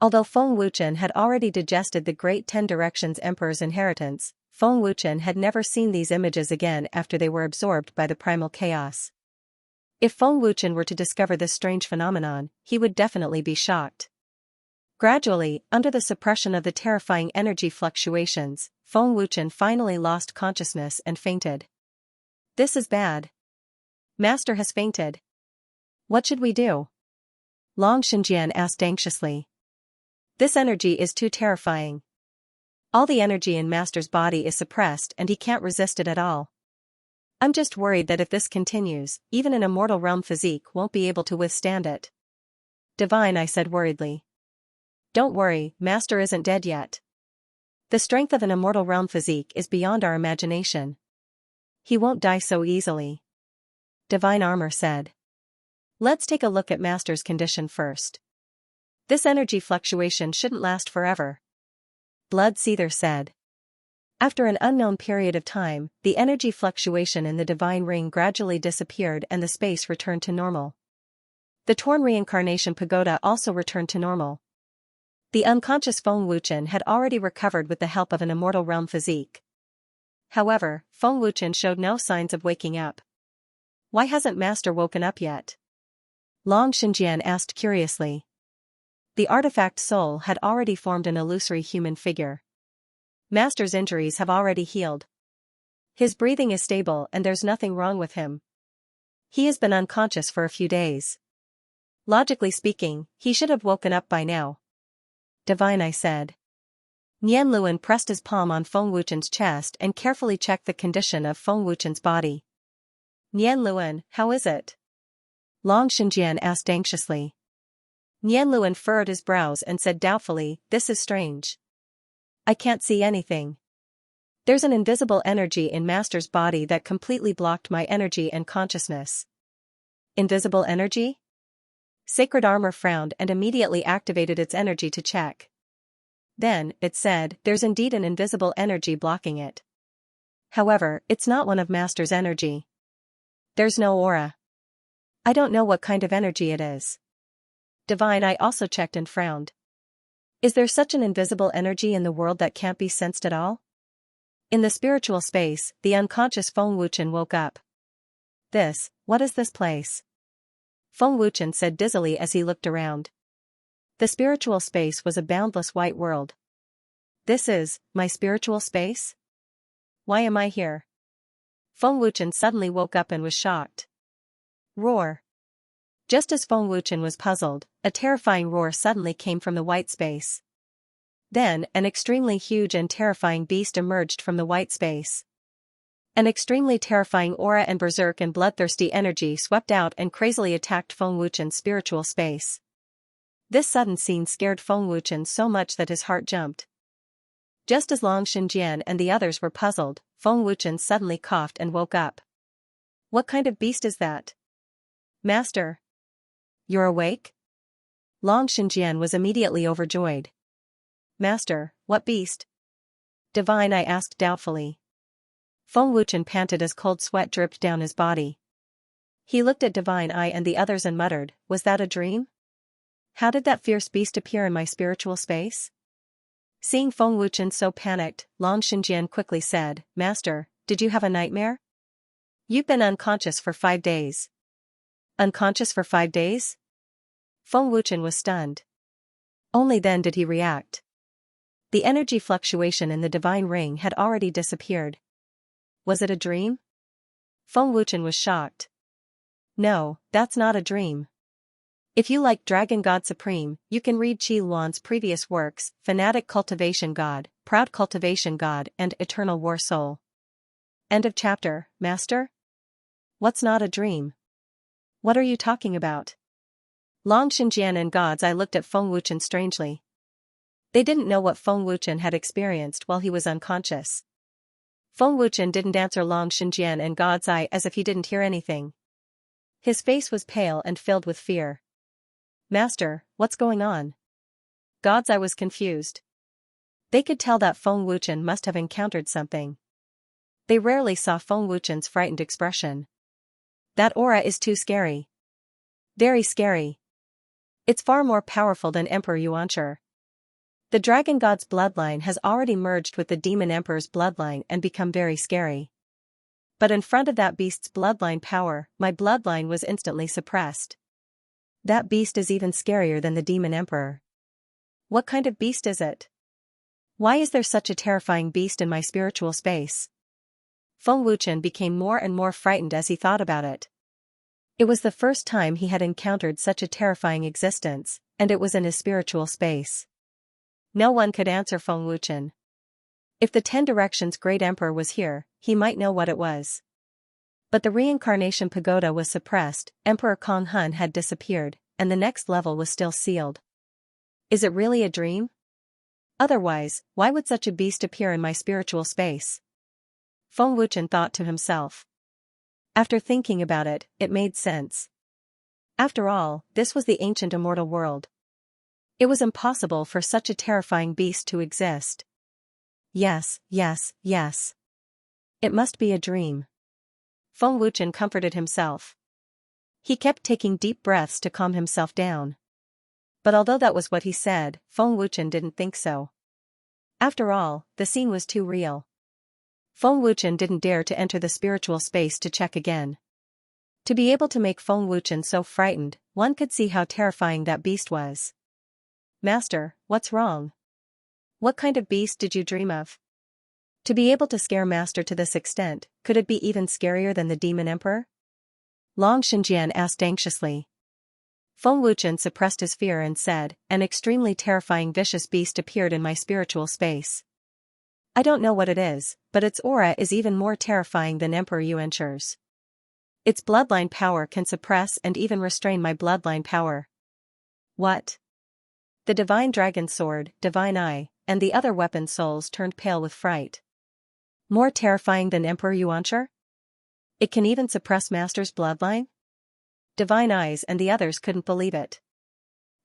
Although Feng Wuchen had already digested the Great 10 Directions Emperor's inheritance, Feng Wuchen had never seen these images again after they were absorbed by the primal chaos. If Feng Wuchen were to discover this strange phenomenon, he would definitely be shocked. Gradually, under the suppression of the terrifying energy fluctuations, Feng Wuchen finally lost consciousness and fainted. This is bad. Master has fainted. What should we do? Long Xinjian asked anxiously. This energy is too terrifying. All the energy in Master's body is suppressed and he can't resist it at all. I'm just worried that if this continues, even an immortal realm physique won't be able to withstand it. Divine, I said worriedly. Don't worry, Master isn't dead yet. The strength of an immortal realm physique is beyond our imagination. He won't die so easily. Divine Armor said. Let's take a look at Master's condition first. This energy fluctuation shouldn't last forever. Blood Seether said. After an unknown period of time, the energy fluctuation in the divine ring gradually disappeared and the space returned to normal. The torn reincarnation pagoda also returned to normal. The unconscious Feng Wuchen had already recovered with the help of an immortal realm physique. However, Feng Wuchen showed no signs of waking up. Why hasn't Master woken up yet? Long Xinjian asked curiously. The artifact soul had already formed an illusory human figure. Master's injuries have already healed. His breathing is stable and there's nothing wrong with him. He has been unconscious for a few days. Logically speaking, he should have woken up by now. Divine, I said. Nian Luan pressed his palm on Feng Wuchen's chest and carefully checked the condition of Feng Wuchen's body. Nian Luan, how is it? Long Xinjian asked anxiously. Nian Luan furrowed his brows and said doubtfully, this is strange. I can't see anything. There's an invisible energy in Master's body that completely blocked my energy and consciousness. Invisible energy? Sacred Armor frowned and immediately activated its energy to check. Then, it said, there's indeed an invisible energy blocking it. However, it's not one of Master's energy. There's no aura. I don't know what kind of energy it is. Divine, I also checked and frowned. Is there such an invisible energy in the world that can't be sensed at all? In the spiritual space, the unconscious Feng Wuchen woke up. What is this place? Feng Wuchen said dizzily as he looked around. The spiritual space was a boundless white world. This is my spiritual space? Why am I here? Feng Wuchen suddenly woke up and was shocked. Roar. Just as Feng Wuchen was puzzled, a terrifying roar suddenly came from the white space. Then, an extremely huge and terrifying beast emerged from the white space. An extremely terrifying aura and berserk and bloodthirsty energy swept out and crazily attacked Feng Wuchen's spiritual space. This sudden scene scared Feng Wuchen so much that his heart jumped. Just as Long Xinjian and the others were puzzled, Feng Wuchen suddenly coughed and woke up. What kind of beast is that? Master. You're awake? Long Xinjian was immediately overjoyed. Master, what beast? Divine, I asked doubtfully. Feng Wuchen panted as cold sweat dripped down his body. He looked at Divine Eye and the others and muttered, was that a dream? How did that fierce beast appear in my spiritual space? Seeing Feng Wuchen so panicked, Long Xinjian quickly said, Master, did you have a nightmare? You've been unconscious for 5 days. Unconscious for 5 days? Feng Wuchen was stunned. Only then did he react. The energy fluctuation in the divine ring had already disappeared. Was it a dream? Feng Wuchen was shocked. No, that's not a dream. If you like Dragon God Supreme, you can read Qi Luan's previous works, Fanatic Cultivation God, Proud Cultivation God and Eternal War Soul. End of chapter, Master? What's not a dream? What are you talking about? Long Xinjian and God's Eye looked at Feng Wuchen strangely. They didn't know what Feng Wuchen had experienced while he was unconscious. Feng Wuchen didn't answer Long Xinjian and God's Eye as if he didn't hear anything. His face was pale and filled with fear. Master, what's going on? God's Eye was confused. They could tell that Feng Wuchen must have encountered something. They rarely saw Feng Wuchen's frightened expression. That aura is too scary. Very scary. It's far more powerful than Emperor Xianxia. The Dragon God's bloodline has already merged with the Demon Emperor's bloodline and become very scary. But in front of that beast's bloodline power, my bloodline was instantly suppressed. That beast is even scarier than the Demon Emperor. What kind of beast is it? Why is there such a terrifying beast in my spiritual space? Feng Wuchen became more and more frightened as he thought about it. It was the first time he had encountered such a terrifying existence, and it was in his spiritual space. No one could answer Feng Wuchen. If the 10 Directions Great Emperor was here, he might know what it was. But the reincarnation pagoda was suppressed, Emperor Kong Hun had disappeared, and the next level was still sealed. Is it really a dream? Otherwise, why would such a beast appear in my spiritual space? Feng Wuchen thought to himself. After thinking about it, it made sense. After all, this was the ancient immortal world. It was impossible for such a terrifying beast to exist. Yes, yes, yes. It must be a dream. Feng Wuchen comforted himself. He kept taking deep breaths to calm himself down. But although that was what he said, Feng Wuchen didn't think so. After all, the scene was too real. Feng Wuchen didn't dare to enter the spiritual space to check again. To be able to make Feng Wuchen so frightened, one could see how terrifying that beast was. Master, what's wrong? What kind of beast did you dream of? To be able to scare Master to this extent, could it be even scarier than the Demon Emperor? Long Xianxia asked anxiously. Feng Wuchen suppressed his fear and said, an extremely terrifying vicious beast appeared in my spiritual space. I don't know what it is, but its aura is even more terrifying than Emperor Yuanqi's. Its bloodline power can suppress and even restrain my bloodline power. What? The divine dragon sword, divine eye, and the other weapon souls turned pale with fright. More terrifying than Emperor Yuanqi? It can even suppress Master's bloodline? Divine eyes and the others couldn't believe it.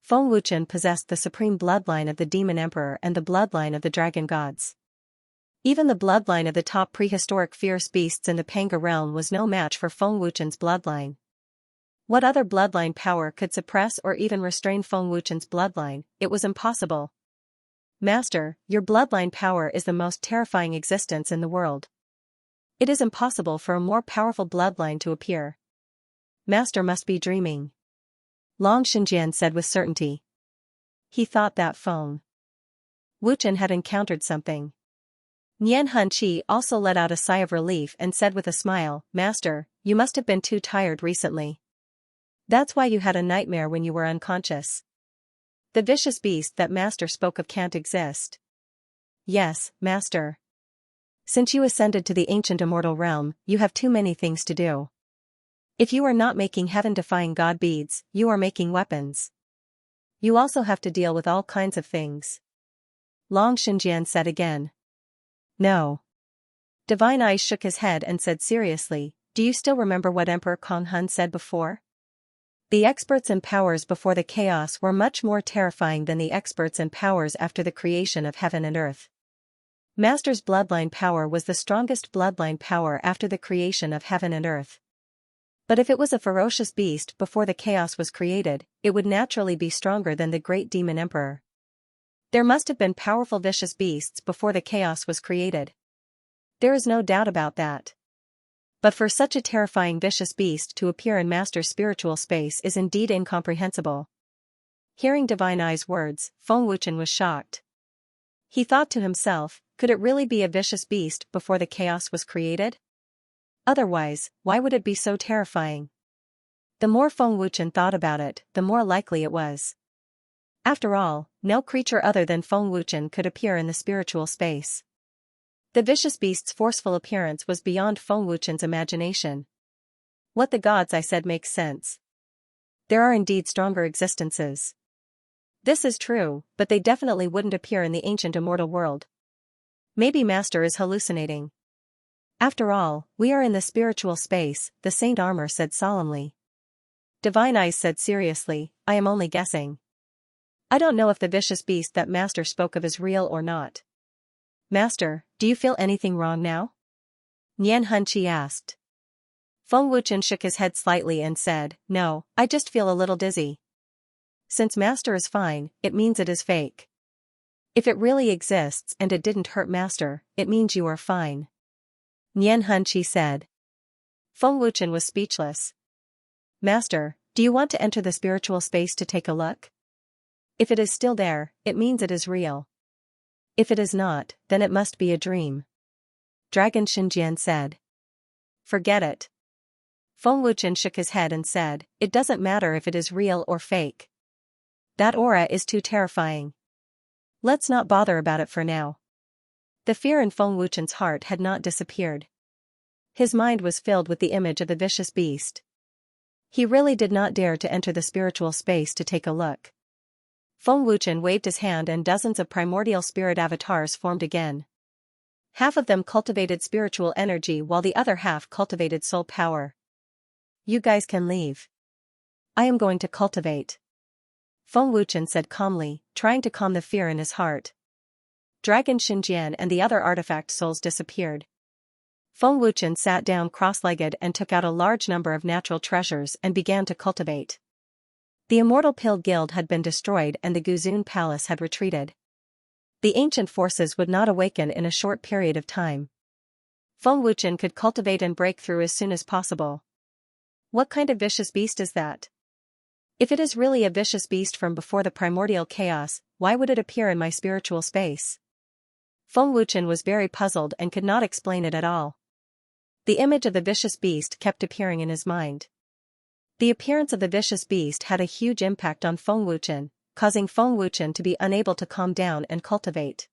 Feng Wuchen possessed the supreme bloodline of the Demon Emperor and the bloodline of the Dragon Gods. Even the bloodline of the top prehistoric fierce beasts in the Panga realm was no match for Feng Wuchen's bloodline. What other bloodline power could suppress or even restrain Feng Wuchen's bloodline? It was impossible. Master, your bloodline power is the most terrifying existence in the world. It is impossible for a more powerful bloodline to appear. Master must be dreaming. Long Xianxia said with certainty. He thought that Feng Wuchen had encountered something. Nian Hunqi also let out a sigh of relief and said with a smile, Master, you must have been too tired recently. That's why you had a nightmare when you were unconscious. The vicious beast that Master spoke of can't exist. Yes, Master. Since you ascended to the ancient immortal realm, you have too many things to do. If you are not making heaven-defying god beads, you are making weapons. You also have to deal with all kinds of things. Long Xianxia said again. No. Divine Eyes shook his head and said seriously, do you still remember what Emperor Kong Hun said before? The experts and powers before the chaos were much more terrifying than the experts and powers after the creation of heaven and earth. Master's bloodline power was the strongest bloodline power after the creation of heaven and earth. But if it was a ferocious beast before the chaos was created, it would naturally be stronger than the great demon emperor. There must have been powerful vicious beasts before the chaos was created. There is no doubt about that. But for such a terrifying vicious beast to appear in Master's spiritual space is indeed incomprehensible. Hearing Divine Eye's words, Feng Wuchen was shocked. He thought to himself, could it really be a vicious beast before the chaos was created? Otherwise, why would it be so terrifying? The more Feng Wuchen thought about it, the more likely it was. After all, no creature other than Feng Wuchen could appear in the spiritual space. The vicious beast's forceful appearance was beyond Feng Wuchen's imagination. What the gods I said makes sense. There are indeed stronger existences. This is true, but they definitely wouldn't appear in the ancient immortal world. Maybe Master is hallucinating. After all, we are in the spiritual space, the Saint Armor said solemnly. Divine Eyes said seriously, I am only guessing. I don't know if the vicious beast that Master spoke of is real or not. Master, do you feel anything wrong now? Nian Hunqi asked. Feng Wuchen shook his head slightly and said, no, I just feel a little dizzy. Since Master is fine, it means it is fake. If it really exists and it didn't hurt Master, it means you are fine. Nian Hunqi said. Feng Wuchen was speechless. Master, do you want to enter the spiritual space to take a look? If it is still there, it means it is real. If it is not, then it must be a dream. Dragon Xinjian said. Forget it. Feng Wuchen shook his head and said, it doesn't matter if it is real or fake. That aura is too terrifying. Let's not bother about it for now. The fear in Feng Wuchen's heart had not disappeared. His mind was filled with the image of the vicious beast. He really did not dare to enter the spiritual space to take a look. Feng Wuchen waved his hand and dozens of primordial spirit avatars formed again. Half of them cultivated spiritual energy while the other half cultivated soul power. You guys can leave. I am going to cultivate. Feng Wuchen said calmly, trying to calm the fear in his heart. Dragon Xinjian and the other artifact souls disappeared. Feng Wuchen sat down cross-legged and took out a large number of natural treasures and began to cultivate. The Immortal Pill Guild had been destroyed and the Guzun Palace had retreated. The ancient forces would not awaken in a short period of time. Feng Wuchen could cultivate and break through as soon as possible. What kind of vicious beast is that? If it is really a vicious beast from before the primordial chaos, why would it appear in my spiritual space? Feng Wuchen was very puzzled and could not explain it at all. The image of the vicious beast kept appearing in his mind. The appearance of the vicious beast had a huge impact on Feng Wuchen, causing Feng Wuchen to be unable to calm down and cultivate.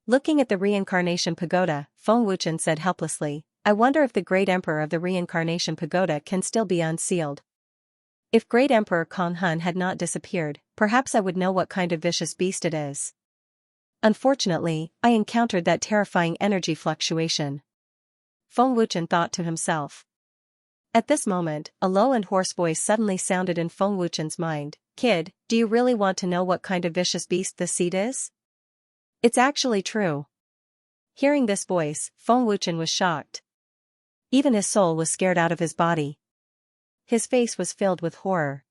Looking at the reincarnation pagoda, Feng Wuchen said helplessly, I wonder if the great emperor of the reincarnation pagoda can still be unsealed. If great emperor Kong Hun had not disappeared, perhaps I would know what kind of vicious beast it is. Unfortunately, I encountered that terrifying energy fluctuation. Feng Wuchen thought to himself. At this moment, a low and hoarse voice suddenly sounded in Feng Wuchen's mind. Kid, do you really want to know what kind of vicious beast this seed is? It's actually true. Hearing this voice, Feng Wuchen was shocked. Even his soul was scared out of his body. His face was filled with horror.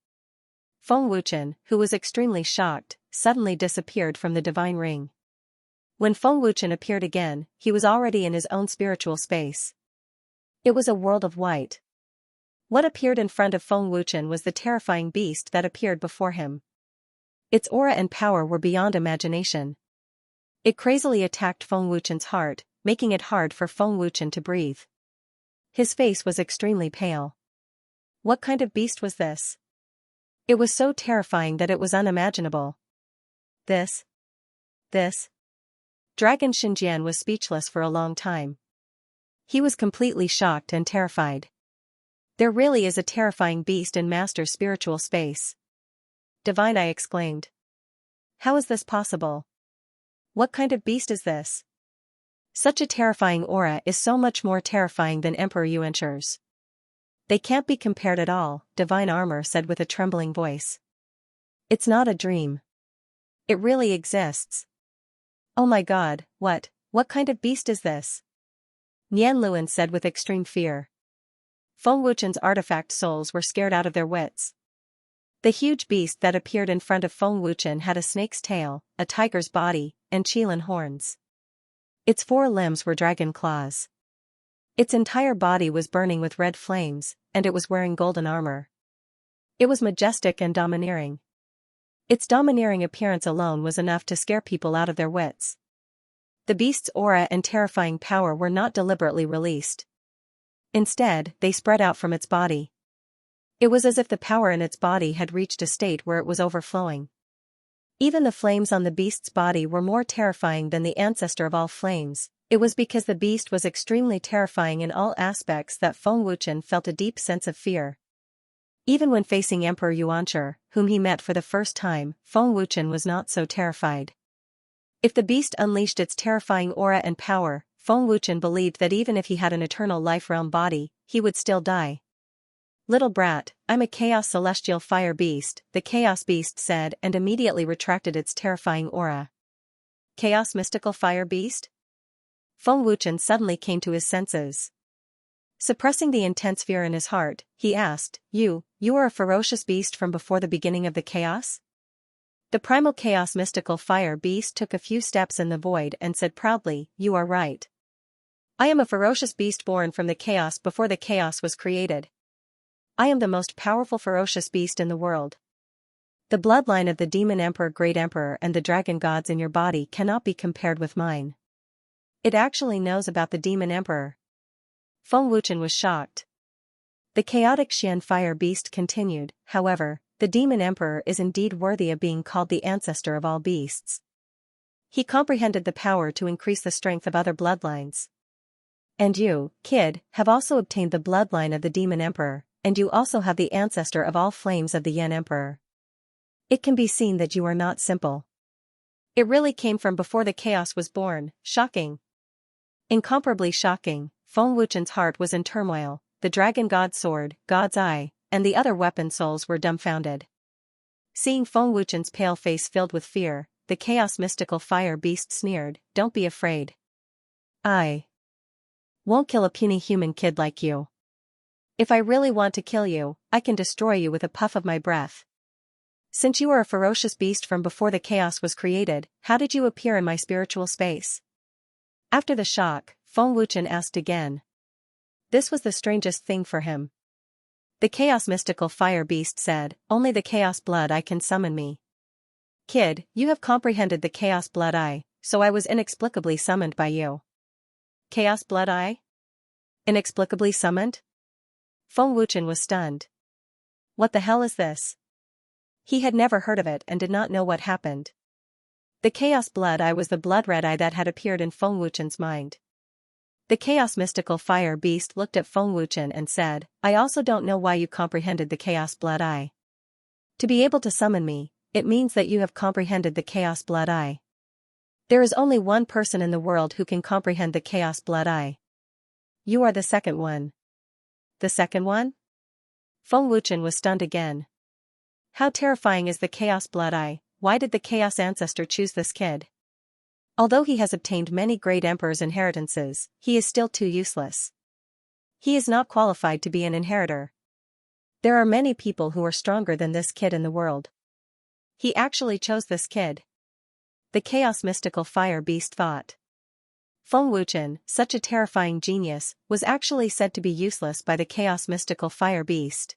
Feng Wuchen, who was extremely shocked, suddenly disappeared from the divine ring. When Feng Wuchen appeared again, he was already in his own spiritual space. It was a world of white. What appeared in front of Feng Wuchen was the terrifying beast that appeared before him. Its aura and power were beyond imagination. It crazily attacked Feng Wuchen's heart, making it hard for Feng Wuchen to breathe. His face was extremely pale. What kind of beast was this? It was so terrifying that it was unimaginable. This. Dragon Xinjian was speechless for a long time. He was completely shocked and terrified. There really is a terrifying beast in Master's spiritual space. Divine, I exclaimed. How is this possible? What kind of beast is this? Such a terrifying aura is so much more terrifying than Emperor Yuancher's. They can't be compared at all, Divine Armor said with a trembling voice. It's not a dream. It really exists. Oh my god, what kind of beast is this? Nian Luan said with extreme fear. Feng Wuchen's artifact souls were scared out of their wits. The huge beast that appeared in front of Feng Wuchen had a snake's tail, a tiger's body, and qilin horns. Its 4 limbs were dragon claws. Its entire body was burning with red flames, and it was wearing golden armor. It was majestic and domineering. Its domineering appearance alone was enough to scare people out of their wits. The beast's aura and terrifying power were not deliberately released. Instead, they spread out from its body. It was as if the power in its body had reached a state where it was overflowing. Even the flames on the beast's body were more terrifying than the ancestor of all flames. It was because the beast was extremely terrifying in all aspects that Feng Wuchen felt a deep sense of fear. Even when facing Emperor Yuancher, whom he met for the first time, Feng Wuchen was not so terrified. If the beast unleashed its terrifying aura and power, Feng Wuchen believed that even if he had an eternal life realm body, he would still die. Little brat, I'm a chaos celestial fire beast, the chaos beast said and immediately retracted its terrifying aura. Chaos mystical fire beast? Feng Wuchen suddenly came to his senses. Suppressing the intense fear in his heart, he asked, You are a ferocious beast from before the beginning of the chaos? The primal chaos mystical fire beast took a few steps in the void and said proudly, You are right. I am a ferocious beast born from the chaos before the chaos was created. I am the most powerful ferocious beast in the world. The bloodline of the demon emperor, great emperor and the dragon gods in your body cannot be compared with mine. It actually knows about the demon emperor. Feng Wuchen was shocked. The chaotic Xian fire beast continued, however, the demon emperor is indeed worthy of being called the ancestor of all beasts. He comprehended the power to increase the strength of other bloodlines. And you, kid, have also obtained the bloodline of the demon emperor, and you also have the ancestor of all flames of the Yan emperor. It can be seen that you are not simple. It really came from before the chaos was born, shocking. Incomparably shocking. Feng Wuchen's heart was in turmoil, the dragon god's sword, God's eye, and the other weapon souls were dumbfounded. Seeing Feng Wuchen's pale face filled with fear, the chaos mystical fire beast sneered, "Don't be afraid. I won't kill a puny human kid like you. If I really want to kill you, I can destroy you with a puff of my breath. Since you are a ferocious beast from before the chaos was created, how did you appear in my spiritual space?" After the shock, Feng Wuchen asked again. This was the strangest thing for him. The chaos mystical fire beast said, "Only the chaos blood I can summon me. Kid, you have comprehended the chaos blood I, so I was inexplicably summoned by you." Chaos blood I? Inexplicably summoned? Feng Wuchen was stunned. What the hell is this? He had never heard of it and did not know what happened. The chaos blood I was the blood red eye that had appeared in Feng Wuchen's mind. The chaos mystical fire beast looked at Feng Wuchen and said, "I also don't know why you comprehended the chaos blood eye. To be able to summon me, it means that you have comprehended the chaos blood eye. There is only one person in the world who can comprehend the chaos blood eye. You are the second one." The second one? Feng Wuchen was stunned again. How terrifying is the chaos blood eye? Why did the chaos ancestor choose this kid? Although he has obtained many great emperors' inheritances, he is still too useless. He is not qualified to be an inheritor. There are many people who are stronger than this kid in the world. He actually chose this kid. The chaos mystical fire beast thought. Feng Wuchen, such a terrifying genius, was actually said to be useless by the chaos mystical fire beast.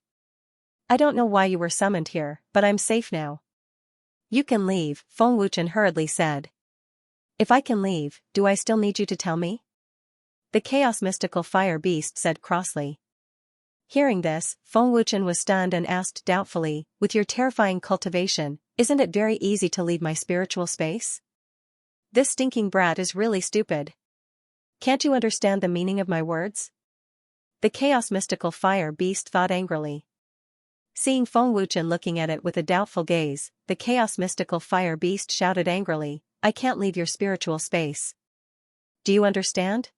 "I don't know why you were summoned here, but I'm safe now. You can leave," Feng Wuchen hurriedly said. "If I can leave, do I still need you to tell me?" The chaos mystical fire beast said crossly. Hearing this, Feng Wuchen was stunned and asked doubtfully, "With your terrifying cultivation, isn't it very easy to leave my spiritual space? This stinking brat is really stupid. Can't you understand the meaning of my words?" The chaos mystical fire beast thought angrily. Seeing Feng Wuchen looking at it with a doubtful gaze, the chaos mystical fire beast shouted angrily, "I can't leave your spiritual space. Do you understand?"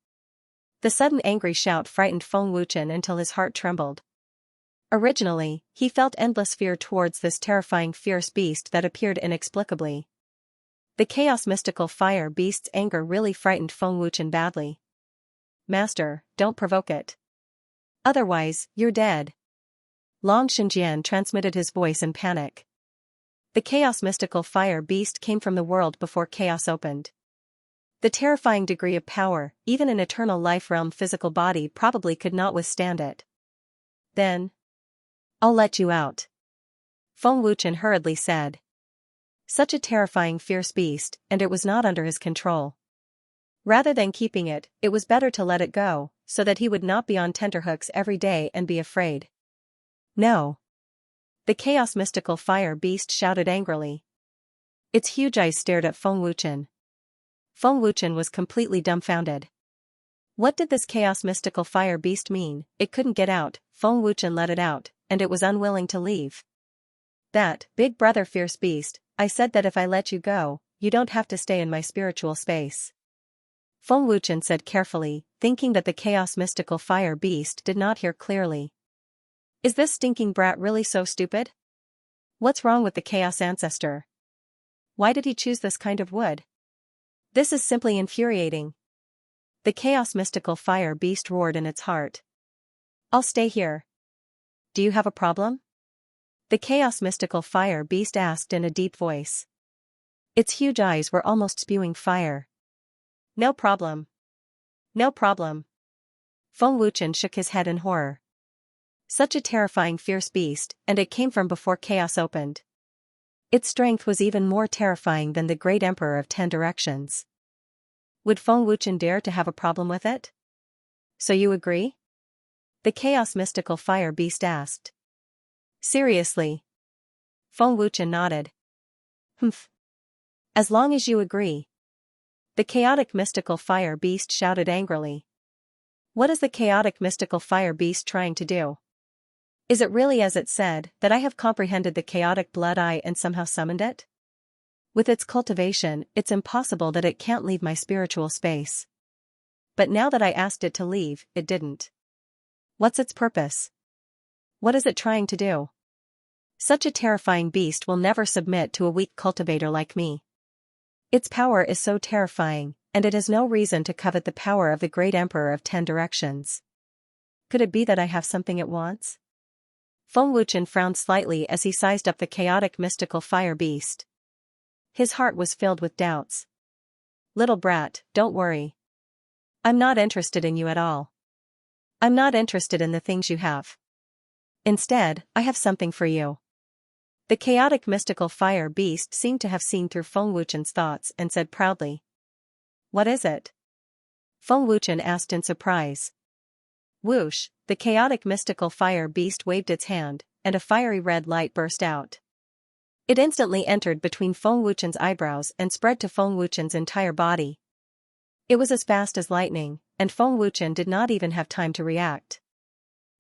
The sudden angry shout frightened Feng Wuchen until his heart trembled. Originally, he felt endless fear towards this terrifying fierce beast that appeared inexplicably. The chaos mystical fire beast's anger really frightened Feng Wuchen badly. "Master, don't provoke it. Otherwise, you're dead." Long Xinjian transmitted his voice in panic. The chaos mystical fire beast came from the world before chaos opened. The terrifying degree of power, even an eternal life realm physical body probably could not withstand it. "Then I'll let you out," Feng Wuchen hurriedly said. Such a terrifying fierce beast, and it was not under his control. Rather than keeping it, it was better to let it go, so that he would not be on tenterhooks every day and be afraid. "No." The chaos mystical fire beast shouted angrily. Its huge eyes stared at Feng Wuchen. Feng Wuchen was completely dumbfounded. What did this chaos mystical fire beast mean? It couldn't get out, Feng Wuchen let it out, and it was unwilling to leave. "That, big brother fierce beast, I said that if I let you go, you don't have to stay in my spiritual space," Feng Wuchen said carefully, thinking that the chaos mystical fire beast did not hear clearly. Is this stinking brat really so stupid? What's wrong with the chaos ancestor? Why did he choose this kind of wood? This is simply infuriating. The chaos mystical fire beast roared in its heart. "I'll stay here. Do you have a problem?" The chaos mystical fire beast asked in a deep voice. Its huge eyes were almost spewing fire. "No problem. No problem." Feng Wuchen shook his head in horror. Such a terrifying fierce beast, and it came from before chaos opened. Its strength was even more terrifying than the great emperor of 10 directions. Would Feng Wuchen dare to have a problem with it? "So you agree?" The chaos mystical fire beast asked. "Seriously?" Feng Wuchen nodded. "Humph. As long as you agree." The chaotic mystical fire beast shouted angrily. What is the chaotic mystical fire beast trying to do? Is it really as it said, that I have comprehended the chaotic blood eye and somehow summoned it? With its cultivation, it's impossible that it can't leave my spiritual space. But now that I asked it to leave, it didn't. What's its purpose? What is it trying to do? Such a terrifying beast will never submit to a weak cultivator like me. Its power is so terrifying, and it has no reason to covet the power of the great Emperor of 10 Directions. Could it be that I have something it wants? Feng Wuchen frowned slightly as he sized up the chaotic mystical fire beast. His heart was filled with doubts. Little brat, don't worry. I'm not interested in you at all. I'm not interested in the things you have. Instead, I have something for you. The chaotic mystical fire beast seemed to have seen through Feng Wuchen's thoughts and said proudly. What is it? Feng Wuchen asked in surprise. Whoosh, the chaotic mystical fire beast waved its hand, and a fiery red light burst out. It instantly entered between Feng Wuchen's eyebrows and spread to Feng Wuchen's entire body. It was as fast as lightning, and Feng Wuchen did not even have time to react.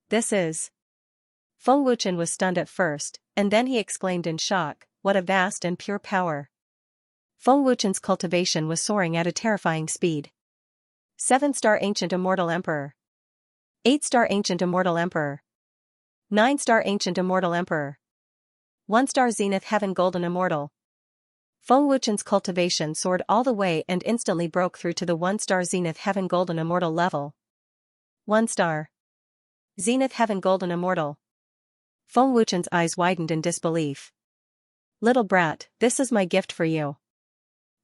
This is... Feng Wuchen was stunned at first, and then he exclaimed in shock, what a vast and pure power. Feng Wuchen's cultivation was soaring at a terrifying speed. 7-star Ancient Immortal Emperor. 8-star Ancient Immortal Emperor. 9-star Ancient Immortal Emperor. 1-star Zenith Heaven Golden Immortal. Feng Wuchen's cultivation soared all the way and instantly broke through to the 1-star Zenith Heaven Golden Immortal level. 1-star. Zenith Heaven Golden Immortal. Feng Wuchen's eyes widened in disbelief. Little brat, this is my gift for you.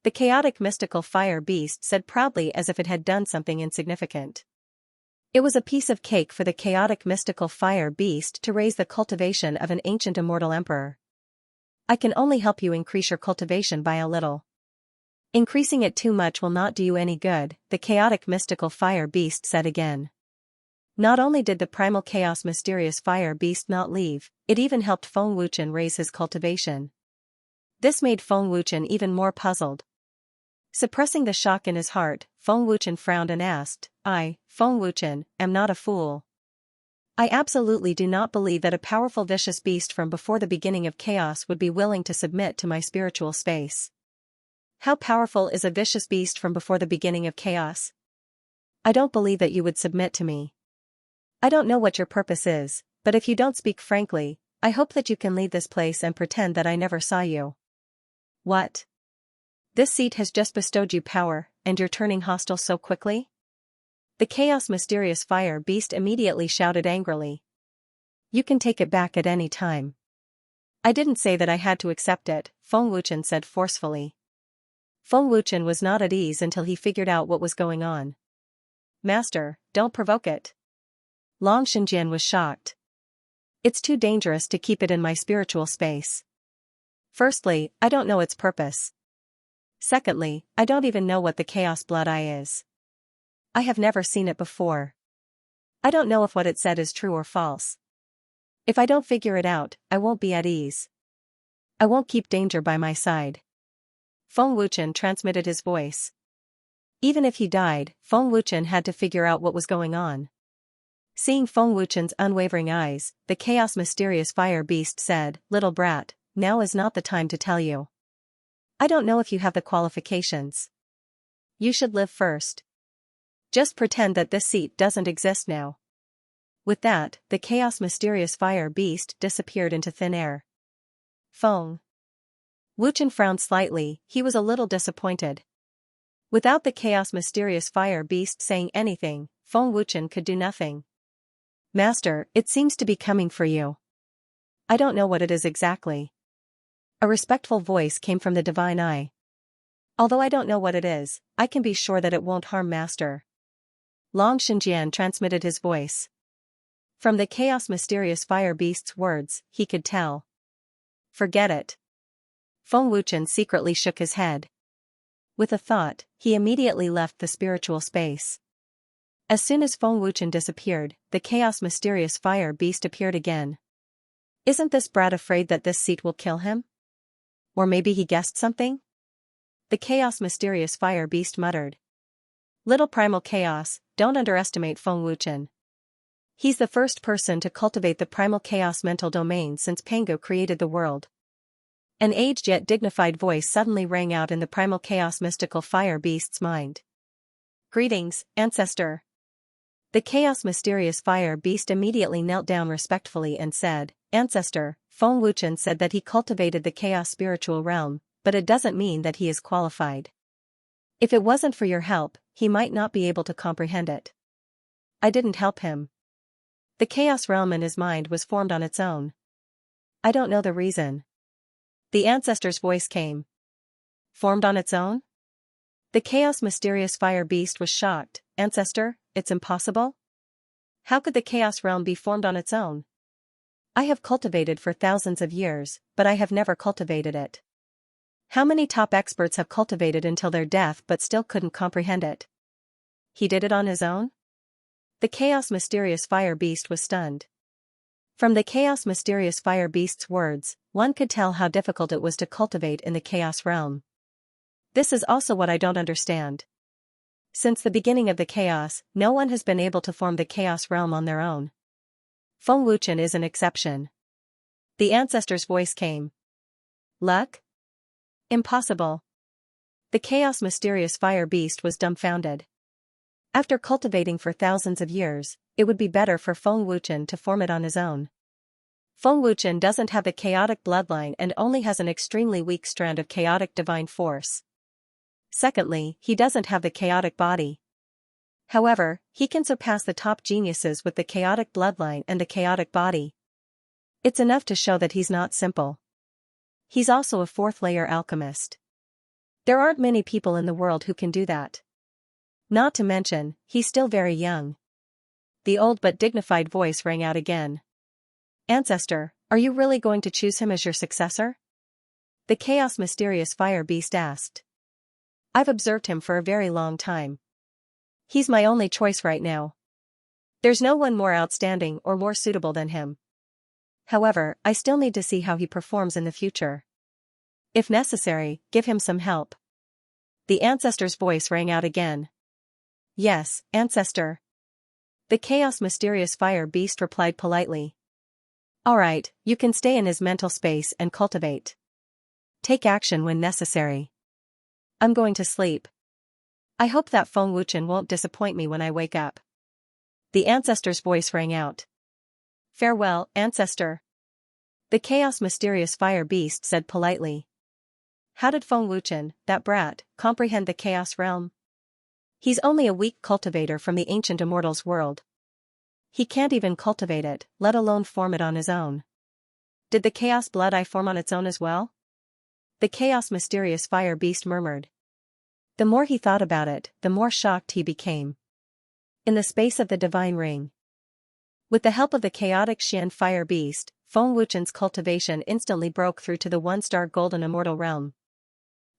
The chaotic mystical fire beast said proudly as if it had done something insignificant. It was a piece of cake for the chaotic mystical fire beast to raise the cultivation of an ancient immortal emperor. I can only help you increase your cultivation by a little. Increasing it too much will not do you any good, the chaotic mystical fire beast said again. Not only did the primal chaos mysterious fire beast not leave, it even helped Feng Wuchen raise his cultivation. This made Feng Wuchen even more puzzled. Suppressing the shock in his heart, Feng Wuchen frowned and asked, I, Feng Wuchen, am not a fool. I absolutely do not believe that a powerful vicious beast from before the beginning of chaos would be willing to submit to my spiritual space. How powerful is a vicious beast from before the beginning of chaos? I don't believe that you would submit to me. I don't know what your purpose is, but if you don't speak frankly, I hope that you can leave this place and pretend that I never saw you. What? This seat has just bestowed you power, and you're turning hostile so quickly? The chaos mysterious fire beast immediately shouted angrily. You can take it back at any time. I didn't say that I had to accept it, Feng Wuchen said forcefully. Feng Wuchen was not at ease until he figured out what was going on. Master, don't provoke it. Long Xinjian was shocked. It's too dangerous to keep it in my spiritual space. Firstly, I don't know its purpose. Secondly, I don't even know what the Chaos Blood Eye is. I have never seen it before. I don't know if what it said is true or false. If I don't figure it out, I won't be at ease. I won't keep danger by my side. Feng Wuchen transmitted his voice. Even if he died, Feng Wuchen had to figure out what was going on. Seeing Feng Wuchen's unwavering eyes, the chaos mysterious fire beast said, Little brat, now is not the time to tell you. I don't know if you have the qualifications. You should live first. Just pretend that this seat doesn't exist now. With that, the chaos mysterious fire beast disappeared into thin air. Feng Wuchen frowned slightly, he was a little disappointed. Without the chaos mysterious fire beast saying anything, Feng Wuchen could do nothing. Master, it seems to be coming for you. I don't know what it is exactly. A respectful voice came from the divine eye. Although I don't know what it is, I can be sure that it won't harm Master. Long Xinjian transmitted his voice. From the chaos mysterious fire beast's words, he could tell. Forget it. Feng Wuchen secretly shook his head. With a thought, he immediately left the spiritual space. As soon as Feng Wuchen disappeared, the chaos mysterious fire beast appeared again. Isn't this brat afraid that this seat will kill him? Or maybe he guessed something? The chaos mysterious fire beast muttered. Little primal chaos, don't underestimate Feng Wuchen. He's the first person to cultivate the primal chaos mental domain since Pango created the world. An aged yet dignified voice suddenly rang out in the primal chaos mystical fire beast's mind. Greetings, ancestor. The chaos mysterious fire beast immediately knelt down respectfully and said, Ancestor, Feng Wuchen said that he cultivated the chaos spiritual realm, but it doesn't mean that he is qualified. If it wasn't for your help, he might not be able to comprehend it. I didn't help him. The chaos realm in his mind was formed on its own. I don't know the reason. The ancestor's voice came. Formed on its own? The chaos mysterious fire beast was shocked. Ancestor, it's impossible? How could the chaos realm be formed on its own? I have cultivated for thousands of years, but I have never cultivated it. How many top experts have cultivated until their death but still couldn't comprehend it? He did it on his own? The chaos mysterious fire beast was stunned. From the chaos mysterious fire beast's words, one could tell how difficult it was to cultivate in the chaos realm. This is also what I don't understand. Since the beginning of the chaos, no one has been able to form the chaos realm on their own. Feng Wuchen is an exception. The ancestor's voice came. Luck? Impossible. The chaos mysterious fire beast was dumbfounded. After cultivating for thousands of years, it would be better for Feng Wuchen to form it on his own. Feng Wuchen doesn't have the chaotic bloodline and only has an extremely weak strand of chaotic divine force. Secondly, he doesn't have the chaotic body. However, he can surpass the top geniuses with the chaotic bloodline and the chaotic body. It's enough to show that he's not simple. He's also a fourth-layer alchemist. There aren't many people in the world who can do that. Not to mention, he's still very young. The old but dignified voice rang out again. Ancestor, are you really going to choose him as your successor? The chaos mysterious fire beast asked. I've observed him for a very long time. He's my only choice right now. There's no one more outstanding or more suitable than him. However, I still need to see how he performs in the future. If necessary, give him some help. The ancestor's voice rang out again. Yes, ancestor. The chaos mysterious fire beast replied politely. Alright, you can stay in his mental space and cultivate. Take action when necessary. I'm going to sleep. I hope that Feng Wuchen won't disappoint me when I wake up. The ancestor's voice rang out. Farewell, ancestor. The chaos mysterious fire beast said politely. How did Feng Wuchen, that brat, comprehend the chaos realm? He's only a weak cultivator from the ancient immortals world. He can't even cultivate it, let alone form it on his own. Did the chaos blood eye form on its own as well? The chaos mysterious fire beast murmured. The more he thought about it, the more shocked he became. In the space of the divine ring. With the help of the chaotic Xian fire beast, Feng Wuchen's cultivation instantly broke through to the one-star golden immortal realm.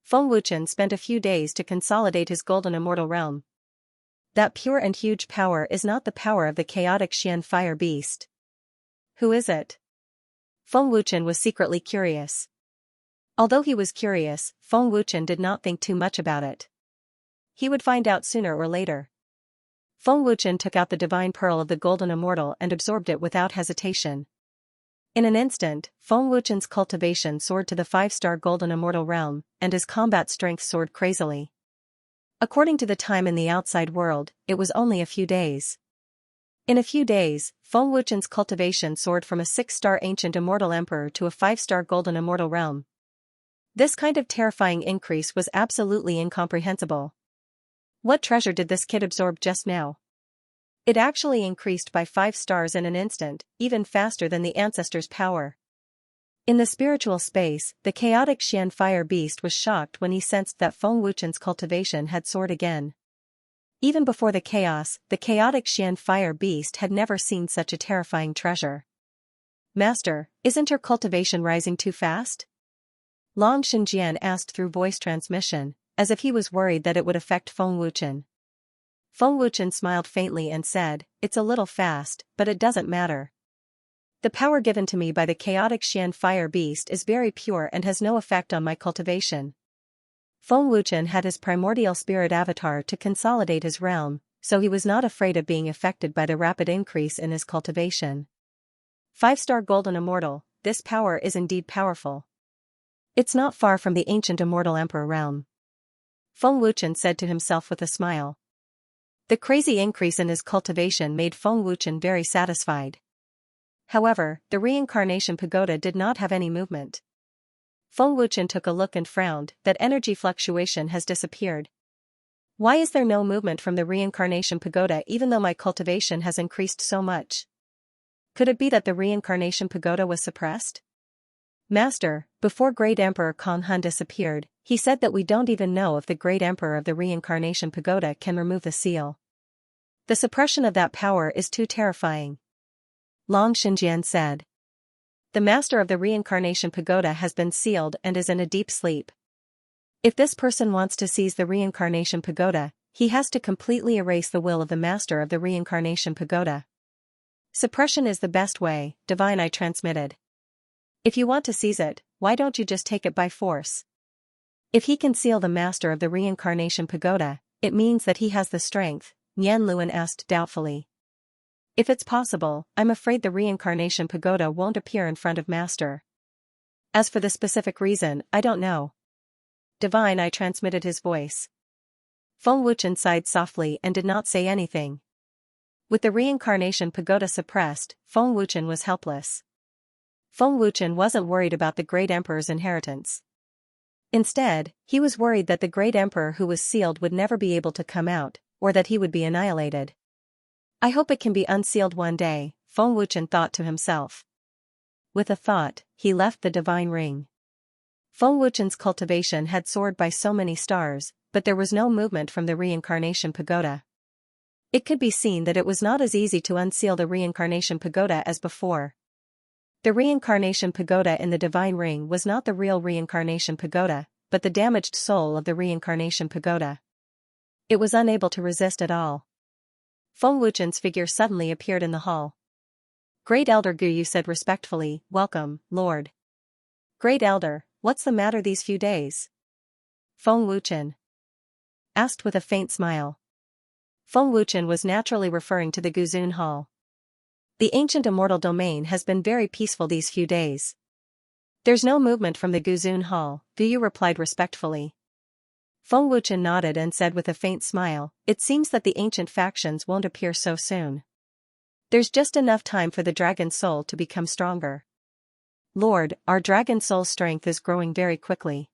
Feng Wuchen spent a few days to consolidate his golden immortal realm. That pure and huge power is not the power of the chaotic Xian fire beast. Who is it? Feng Wuchen was secretly curious. Although he was curious, Feng Wuchen did not think too much about it. He would find out sooner or later. Feng Wuchen took out the divine pearl of the golden immortal and absorbed it without hesitation. In an instant, Feng Wuchen's cultivation soared to the 5-star golden immortal realm, and his combat strength soared crazily. According to the time in the outside world, it was only a few days. In a few days, Feng Wuchen's cultivation soared from a 6-star ancient immortal emperor to a 5-star golden immortal realm. This kind of terrifying increase was absolutely incomprehensible. What treasure did this kid absorb just now? It actually increased by 5 stars in an instant, even faster than the ancestor's power. In the spiritual space, the chaotic Xian fire beast was shocked when he sensed that Feng Wuchen's cultivation had soared again. Even before the chaos, the chaotic Xian fire beast had never seen such a terrifying treasure. Master, isn't your cultivation rising too fast? Long Xinjian asked through voice transmission, as if he was worried that it would affect Feng Wuchen. Feng Wuchen smiled faintly and said, It's a little fast, but it doesn't matter. The power given to me by the chaotic Xian fire beast is very pure and has no effect on my cultivation. Feng Wuchen had his primordial spirit avatar to consolidate his realm, so he was not afraid of being affected by the rapid increase in his cultivation. 5-star golden immortal, this power is indeed powerful. It's not far from the ancient immortal emperor realm. Feng Wuchen said to himself with a smile. The crazy increase in his cultivation made Feng Wuchen very satisfied. However, the reincarnation pagoda did not have any movement. Feng Wuchen took a look and frowned. That energy fluctuation has disappeared. Why is there no movement from the reincarnation pagoda even though my cultivation has increased so much? Could it be that the reincarnation pagoda was suppressed? Master, before Great Emperor Kong Hun disappeared, he said that we don't even know if the Great Emperor of the reincarnation pagoda can remove the seal. The suppression of that power is too terrifying. Long Xinjian said. The master of the reincarnation pagoda has been sealed and is in a deep sleep. If this person wants to seize the reincarnation pagoda, he has to completely erase the will of the master of the reincarnation pagoda. Suppression is the best way, Divine I transmitted. If you want to seize it, why don't you just take it by force? If he can seal the master of the reincarnation pagoda, it means that he has the strength, Nian Luan asked doubtfully. If it's possible, I'm afraid the reincarnation pagoda won't appear in front of master. As for the specific reason, I don't know. Divine I transmitted his voice. Feng Wuchen sighed softly and did not say anything. With the reincarnation pagoda suppressed, Feng Wuchen was helpless. Feng Wuchen wasn't worried about the Great Emperor's inheritance. Instead, he was worried that the Great Emperor who was sealed would never be able to come out, or that he would be annihilated. I hope it can be unsealed one day, Feng Wuchen thought to himself. With a thought, he left the divine ring. Feng Wuchen's cultivation had soared by so many stars, but there was no movement from the reincarnation pagoda. It could be seen that it was not as easy to unseal the reincarnation pagoda as before. The reincarnation pagoda in the divine ring was not the real reincarnation pagoda, but the damaged soul of the reincarnation pagoda. It was unable to resist at all. Feng Wuchen's figure suddenly appeared in the hall. Great Elder Guyu said respectfully, "Welcome, Lord." Great Elder, what's the matter these few days? Feng Wuchen asked with a faint smile. Feng Wuchen was naturally referring to the Guzun Hall. The ancient immortal domain has been very peaceful these few days. There's no movement from the Guzun Hall, Guyu replied respectfully. Feng Wuchen nodded and said with a faint smile, it seems that the ancient factions won't appear so soon. There's just enough time for the dragon soul to become stronger. Lord, our dragon soul's strength is growing very quickly.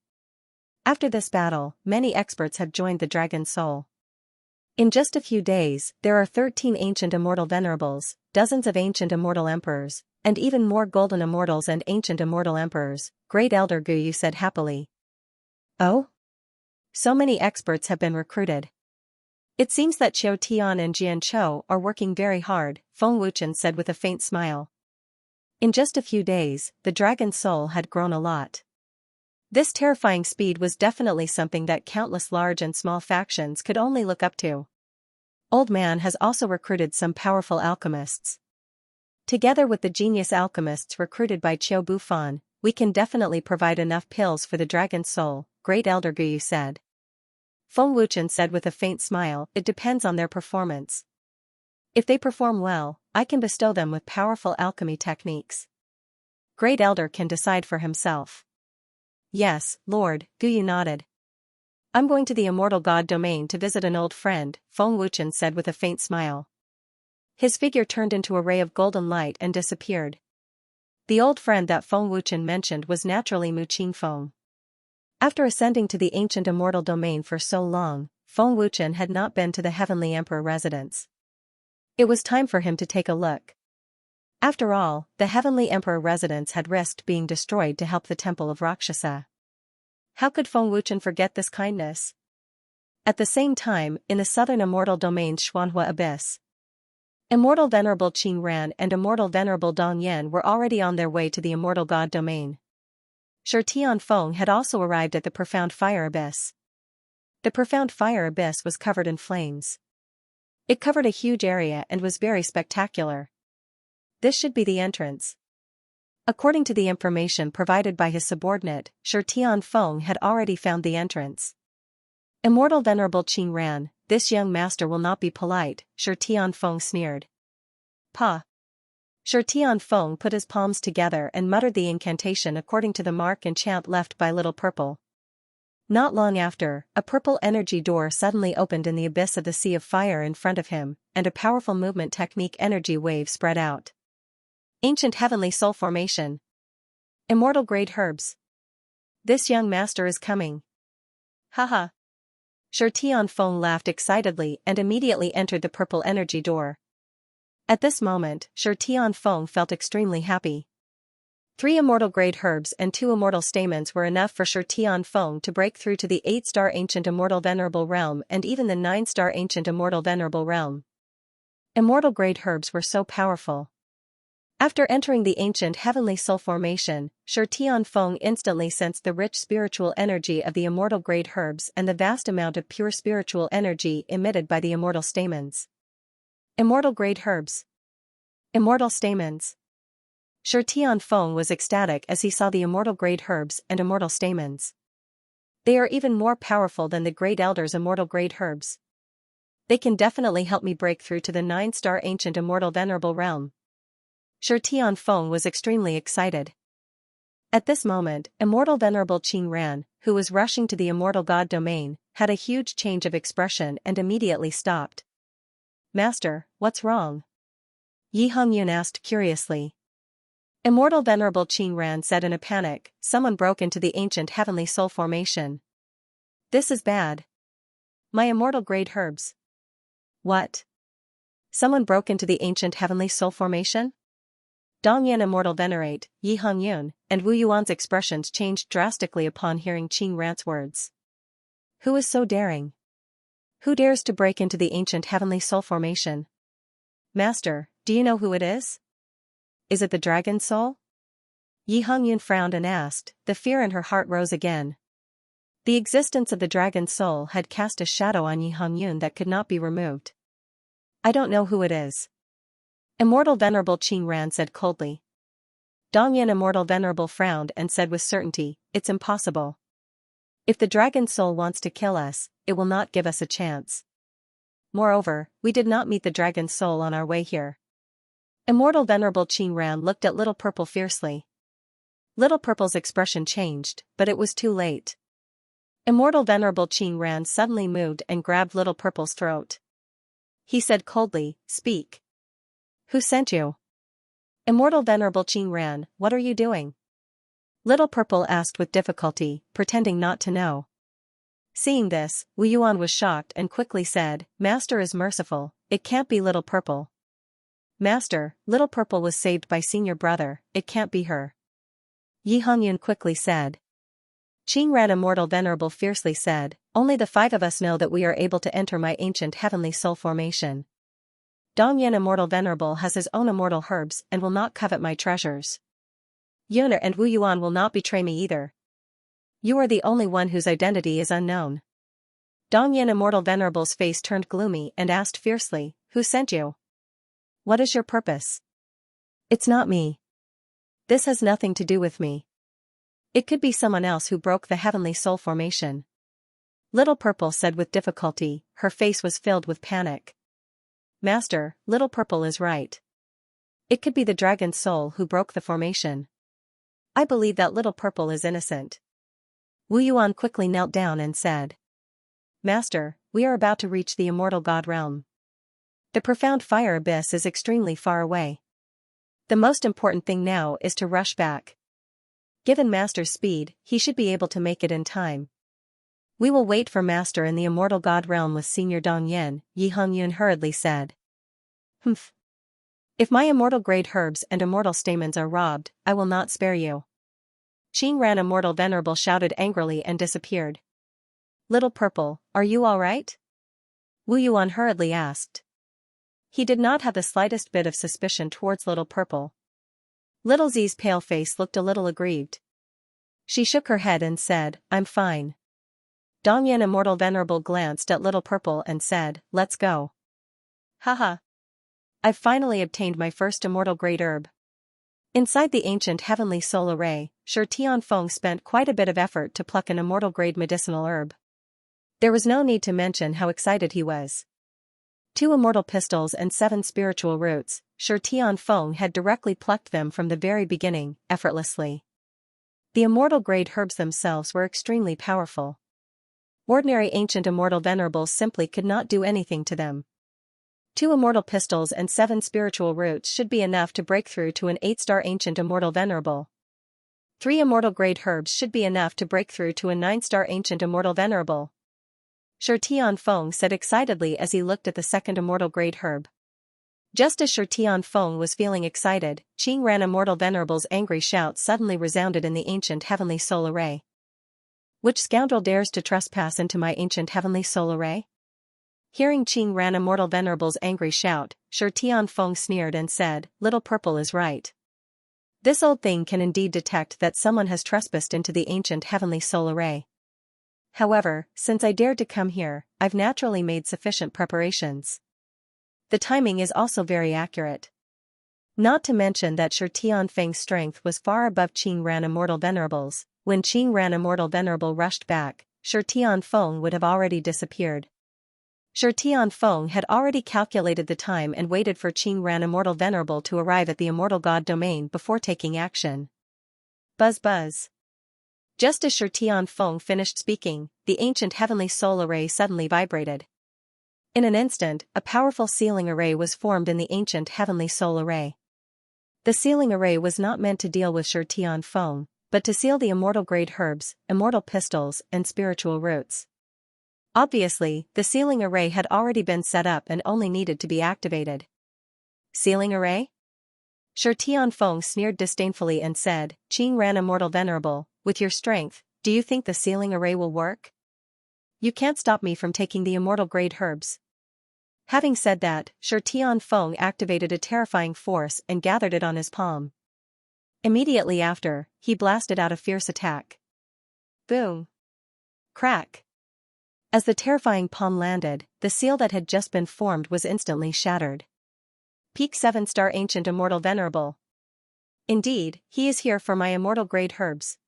After this battle, many experts have joined the dragon soul. In just a few days, there are 13 ancient immortal venerables, dozens of ancient immortal emperors, and even more golden immortals and ancient immortal emperors, Great Elder Guyu said happily. Oh? So many experts have been recruited. It seems that Qiu Tian and Jian Chou are working very hard, Feng Wuchen said with a faint smile. In just a few days, the dragon soul had grown a lot. This terrifying speed was definitely something that countless large and small factions could only look up to. Old Man has also recruited some powerful alchemists. Together with the genius alchemists recruited by Qiu Bufan, we can definitely provide enough pills for the dragon soul, Great Elder Guyu said. Feng Wuchen said with a faint smile, it depends on their performance. If they perform well, I can bestow them with powerful alchemy techniques. Great Elder can decide for himself. Yes, Lord, Guyu nodded. I'm going to the immortal god domain to visit an old friend, Feng Wuchen said with a faint smile. His figure turned into a ray of golden light and disappeared. The old friend that Feng Wuchen mentioned was naturally Mu Qingfeng. After ascending to the ancient immortal domain for so long, Feng Wuchen had not been to the Heavenly Emperor residence. It was time for him to take a look. After all, the Heavenly Emperor residence had risked being destroyed to help the Temple of Rakshasa. How could Feng Wuchen forget this kindness? At the same time, in the southern immortal domain's Xuanhua Abyss, Immortal Venerable Qin Ran and Immortal Venerable Dong Yan were already on their way to the immortal god domain. Shi Tianfeng had also arrived at the Profound Fire Abyss. The Profound Fire Abyss was covered in flames. It covered a huge area and was very spectacular. This should be the entrance. According to the information provided by his subordinate, Shi Tianfeng had already found the entrance. Immortal Venerable Qin Ran, this young master will not be polite, Shi Tianfeng sneered. Pa. Shi Tianfeng put his palms together and muttered the incantation according to the mark and chant left by Little Purple. Not long after, a purple energy door suddenly opened in the abyss of the Sea of Fire in front of him, and a powerful movement technique energy wave spread out. Ancient Heavenly Soul Formation. Immortal Grade Herbs. This young master is coming. Haha. Shi Tianfeng laughed excitedly and immediately entered the purple energy door. At this moment, Shi Tianfeng felt extremely happy. 3 immortal grade herbs and 2 immortal stamens were enough for Shi Tianfeng to break through to the 8-star ancient immortal venerable realm and even the 9-star ancient immortal venerable realm. Immortal grade herbs were so powerful. After entering the ancient heavenly soul formation, Shi Tianfeng instantly sensed the rich spiritual energy of the immortal grade herbs and the vast amount of pure spiritual energy emitted by the immortal stamens. Immortal grade herbs. Immortal stamens. Shi Tianfeng was ecstatic as he saw the immortal grade herbs and immortal stamens. They are even more powerful than the great elders' immortal grade herbs. They can definitely help me break through to the 9-star ancient immortal venerable realm. Shi Tianfeng was extremely excited. At this moment, immortal venerable Qing Ran, who was rushing to the immortal god domain, had a huge change of expression and immediately stopped. Master, what's wrong? Yi Hongyun asked curiously. Immortal venerable Qing Ran said in a panic, someone broke into the ancient heavenly soul formation. This is bad. My immortal grade herbs. What? Someone broke into the ancient heavenly soul formation? Dongyan Immortal Venerate, Yi Hongyun, and Wu Yuan's expressions changed drastically upon hearing Qing Ran's words. Who is so daring? Who dares to break into the ancient heavenly soul formation? Master, do you know who it is? Is it the dragon soul? Yi Hongyun frowned and asked, the fear in her heart rose again. The existence of the dragon soul had cast a shadow on Yi Hongyun that could not be removed. I don't know who it is. Immortal Venerable Qing Ran said coldly. Dongyan Immortal Venerable frowned and said with certainty, it's impossible. If the dragon soul wants to kill us, it will not give us a chance. Moreover, we did not meet the dragon soul on our way here. Immortal Venerable Qing Ran looked at Little Purple fiercely. Little Purple's expression changed, but it was too late. Immortal Venerable Qing Ran suddenly moved and grabbed Little Purple's throat. He said coldly, speak. Who sent you? Immortal Venerable Qing Ran, what are you doing? Little Purple asked with difficulty, pretending not to know. Seeing this, Wu Yuan was shocked and quickly said, Master is merciful, it can't be Little Purple. Master, Little Purple was saved by senior brother, it can't be her. Yi Hongyun quickly said. Qing Ran Immortal Venerable fiercely said, only the 5 of us know that we are able to enter my ancient heavenly soul formation. Dongyan Immortal Venerable has his own immortal herbs and will not covet my treasures. Yuna and Wu Yuan will not betray me either. You are the only one whose identity is unknown. Dongyan Immortal Venerable's face turned gloomy and asked fiercely, who sent you? What is your purpose? It's not me. This has nothing to do with me. It could be someone else who broke the heavenly soul formation. Little Purple said with difficulty, her face was filled with panic. Master, Little Purple is right. It could be the dragon soul who broke the formation. I believe that Little Purple is innocent. Wu Yuan quickly knelt down and said. Master, we are about to reach the immortal god realm. The profound fire abyss is extremely far away. The most important thing now is to rush back. Given Master's speed, he should be able to make it in time. We will wait for Master in the immortal god realm with Senior Dongyan, Yi Hongyun hurriedly said. Humph. If my immortal grade herbs and immortal stamens are robbed, I will not spare you. Qing Ran Immortal Venerable shouted angrily and disappeared. Little Purple, are you all right? Wu Yuan hurriedly asked. He did not have the slightest bit of suspicion towards Little Purple. Little Z's pale face looked a little aggrieved. She shook her head and said, I'm fine. Dongyan Immortal Venerable glanced at Little Purple and said, let's go. Haha. I've finally obtained my first immortal grade herb. Inside the ancient heavenly soul array, Shi Tianfeng spent quite a bit of effort to pluck an immortal grade medicinal herb. There was no need to mention how excited he was. 2 immortal pistils and 7 spiritual roots, Shi Tianfeng had directly plucked them from the very beginning, effortlessly. The immortal grade herbs themselves were extremely powerful. Ordinary ancient immortal venerables simply could not do anything to them. 2 immortal pistils and 7 spiritual roots should be enough to break through to an 8-star ancient immortal venerable. 3 immortal grade herbs should be enough to break through to a 9-star ancient immortal venerable. Shi Tianfeng said excitedly as he looked at the second immortal grade herb. Just as Shi Tianfeng was feeling excited, Qing Ran Immortal Venerable's angry shout suddenly resounded in the ancient heavenly soul array. Which scoundrel dares to trespass into my ancient heavenly soul array? Hearing Qing Ran Immortal Venerable's angry shout, Shi Tianfeng sneered and said, "Little Purple is right. This old thing can indeed detect that someone has trespassed into the ancient heavenly soul array. However, since I dared to come here, I've naturally made sufficient preparations. The timing is also very accurate. Not to mention that Shi Tianfeng's strength was far above Qing Ran Immortal Venerable's. When Qing Ran Immortal Venerable rushed back, Shi Tianfeng would have already disappeared. Shi Tianfeng had already calculated the time and waited for Qing Ran Immortal Venerable to arrive at the Immortal God domain before taking action. Buzz buzz. Just as Shi Tianfeng finished speaking, the ancient heavenly soul array suddenly vibrated. In an instant, a powerful sealing array was formed in the ancient heavenly soul array. The sealing array was not meant to deal with Shi Tianfeng, but to seal the immortal grade herbs, immortal pistils, and spiritual roots. Obviously, the sealing array had already been set up and only needed to be activated. Sealing array? Shi Tianfeng sneered disdainfully and said, "Qing Ran Immortal Venerable, with your strength, do you think the sealing array will work? You can't stop me from taking the immortal grade herbs." Having said that, Shi Tianfeng activated a terrifying force and gathered it on his palm. Immediately after, he blasted out a fierce attack. Boom! Crack! As the terrifying palm landed, the seal that had just been formed was instantly shattered. Peak 7-star Ancient Immortal Venerable. Indeed, he is here for my immortal grade herbs.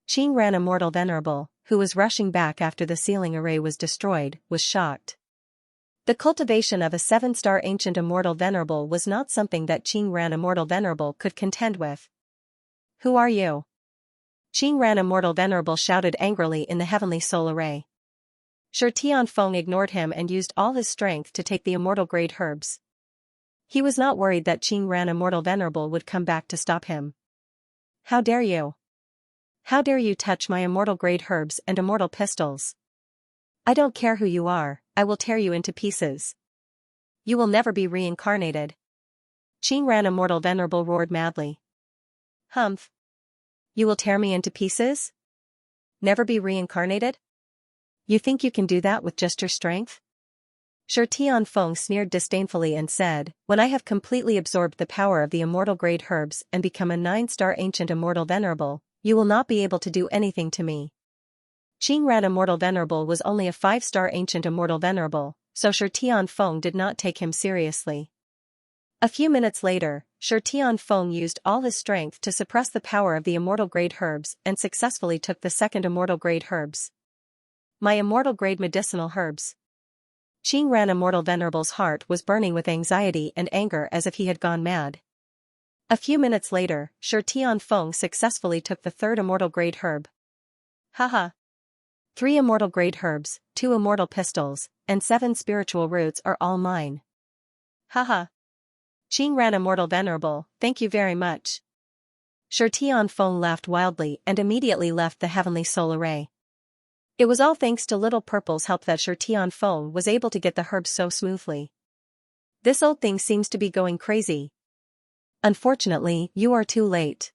Qing Ran Immortal Venerable, who was rushing back after the sealing array was destroyed, was shocked. The cultivation of a 7-star Ancient Immortal Venerable was not something that Qing Ran Immortal Venerable could contend with. Who are you? Qing Ran Immortal Venerable shouted angrily in the heavenly soul array. Shi Tianfeng ignored him and used all his strength to take the immortal grade herbs. He was not worried that Qing Ran Immortal Venerable would come back to stop him. How dare you? How dare you touch my immortal grade herbs and immortal pistols? I don't care who you are, I will tear you into pieces. You will never be reincarnated. Qing Ran Immortal Venerable roared madly. Humph. You will tear me into pieces? Never be reincarnated? You think you can do that with just your strength? Shi Tianfeng sneered disdainfully and said, "When I have completely absorbed the power of the immortal grade herbs and become a 9-star Ancient Immortal Venerable, you will not be able to do anything to me." Qing Ran Immortal Venerable was only a 5-star Ancient Immortal Venerable, so Shi Tianfeng did not take him seriously. A few minutes later, Shi Tianfeng used all his strength to suppress the power of the immortal grade herbs and successfully took the second immortal grade herbs. My immortal grade medicinal herbs. Qing Ran Immortal Venerable's heart was burning with anxiety and anger as if he had gone mad. A few minutes later, Shi Tianfeng successfully took the third immortal grade herb. Haha. 3 immortal grade herbs, 2 immortal pistols, and 7 spiritual roots are all mine. Haha. Qing Ran Immortal Venerable, thank you very much. Shi Tianfeng laughed wildly and immediately left the heavenly soul array. It was all thanks to Little Purple's help that Shi Tianfeng was able to get the herbs so smoothly. This old thing seems to be going crazy. Unfortunately, you are too late.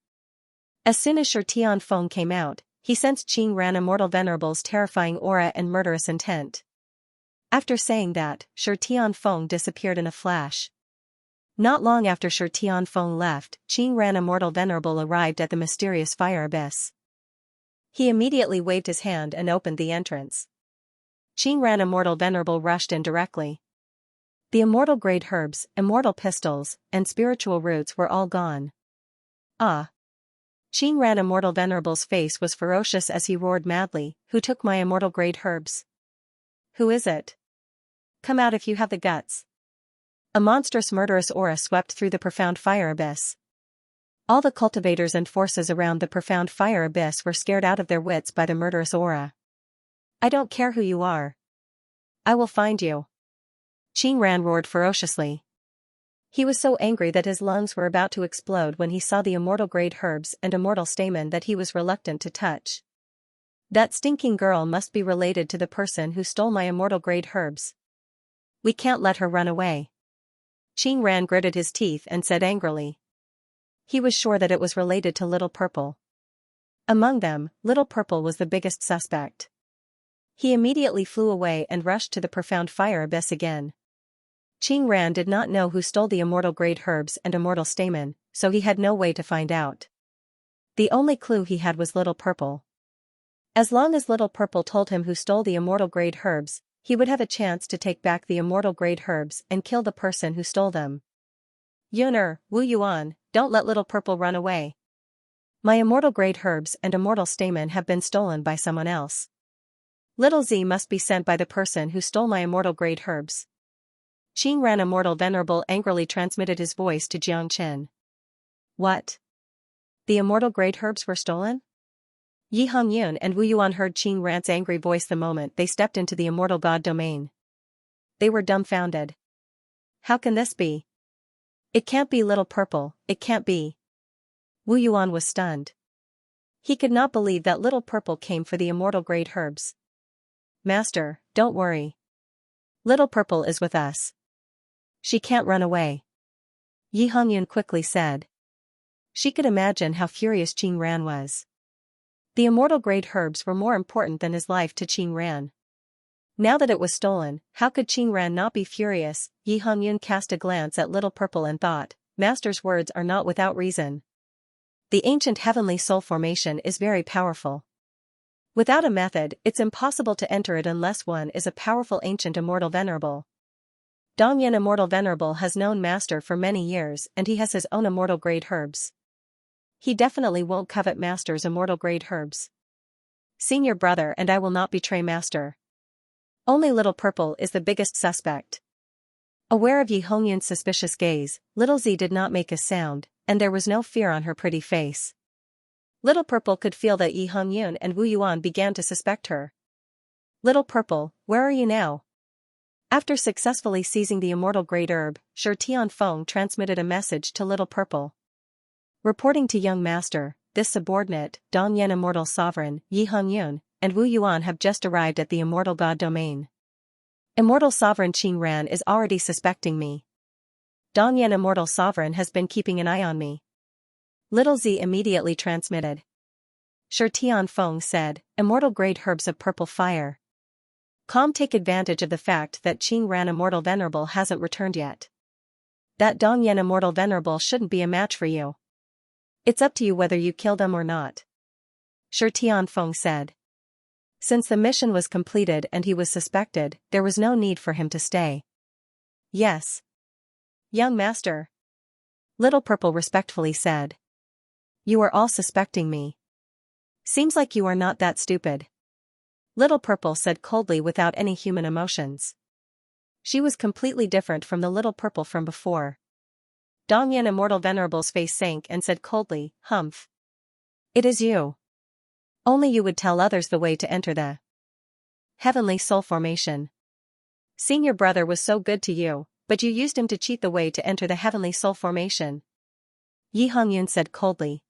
As soon as Shi Tianfeng came out, he sensed Qing Ran Immortal Venerable's terrifying aura and murderous intent. After saying that, Shi Tianfeng disappeared in a flash. Not long after Shi Tianfeng left, Qing Ran Immortal Venerable arrived at the mysterious fire abyss. He immediately waved his hand and opened the entrance. Qing Ran Immortal Venerable rushed in directly. The immortal grade herbs, immortal pistols, and spiritual roots were all gone. Ah! Qing Ran Immortal Venerable's face was ferocious as he roared madly, "Who took my immortal grade herbs? Who is it? Come out if you have the guts." A monstrous murderous aura swept through the profound fire abyss. All the cultivators and forces around the profound fire abyss were scared out of their wits by the murderous aura. "I don't care who you are. I will find you." Qing Ran roared ferociously. He was so angry that his lungs were about to explode when he saw the immortal grade herbs and immortal stamen that he was reluctant to touch. That stinking girl must be related to the person who stole my immortal grade herbs. We can't let her run away. Qing Ran gritted his teeth and said angrily. He was sure that it was related to Little Purple. Among them, Little Purple was the biggest suspect. He immediately flew away and rushed to the profound fire abyss again. Qing Ran did not know who stole the immortal grade herbs and immortal stamen, so he had no way to find out. The only clue he had was Little Purple. As long as Little Purple told him who stole the immortal grade herbs, he would have a chance to take back the immortal grade herbs and kill the person who stole them. Yuner, Wu Yuan, don't let Little Purple run away. My immortal grade herbs and immortal stamen have been stolen by someone else. Little Z must be sent by the person who stole my immortal grade herbs. Qing Ran Immortal Venerable angrily transmitted his voice to Jiang Chen. What? The immortal grade herbs were stolen? Yi Hongyun and Wu Yuan heard Qing Ran's angry voice the moment they stepped into the immortal god domain. They were dumbfounded. How can this be? It can't be Little Purple, it can't be. Wu Yuan was stunned. He could not believe that Little Purple came for the immortal grade herbs. Master, don't worry. Little Purple is with us. She can't run away. Yi Hongyun quickly said. She could imagine how furious Qing Ran was. The immortal grade herbs were more important than his life to Qing Ran. Now that it was stolen, how could Qing Ran not be furious? Yi Hongyun cast a glance at Little Purple and thought, Master's words are not without reason. The ancient heavenly soul formation is very powerful. Without a method, it's impossible to enter it unless one is a powerful ancient immortal venerable. Dongyan Immortal Venerable has known Master for many years and he has his own immortal grade herbs. He definitely won't covet Master's immortal grade herbs. Senior brother and I will not betray Master. Only Little Purple is the biggest suspect. Aware of Yi Hongyun's suspicious gaze, Little Z did not make a sound, and there was no fear on her pretty face. Little Purple could feel that Yi Hongyun and Wu Yuan began to suspect her. Little Purple, where are you now? After successfully seizing the immortal grade herb, Shi Tianfeng transmitted a message to Little Purple. Reporting to young Master, this subordinate, Dongyan Immortal Sovereign, Yi Hongyun, and Wu Yuan have just arrived at the immortal god domain. Immortal Sovereign Qing Ran is already suspecting me. Dongyan Immortal Sovereign has been keeping an eye on me. Little Z immediately transmitted. Shi Tianfeng said, immortal grade herbs of purple fire. Calm, take advantage of the fact that Qing Ran Immortal Venerable hasn't returned yet. That Dongyan Immortal Venerable shouldn't be a match for you. It's up to you whether you kill them or not. Shi Tianfeng said. Since the mission was completed and he was suspected, there was no need for him to stay. Yes. Young Master. Little Purple respectfully said. You are all suspecting me. Seems like you are not that stupid. Little Purple said coldly without any human emotions. She was completely different from the Little Purple from before. Dongyan Immortal Venerable's face sank and said coldly, Humph. It is you. Only you would tell others the way to enter the heavenly soul formation. Senior brother was so good to you, but you used him to cheat the way to enter the heavenly soul formation. Yi Hongyun said coldly.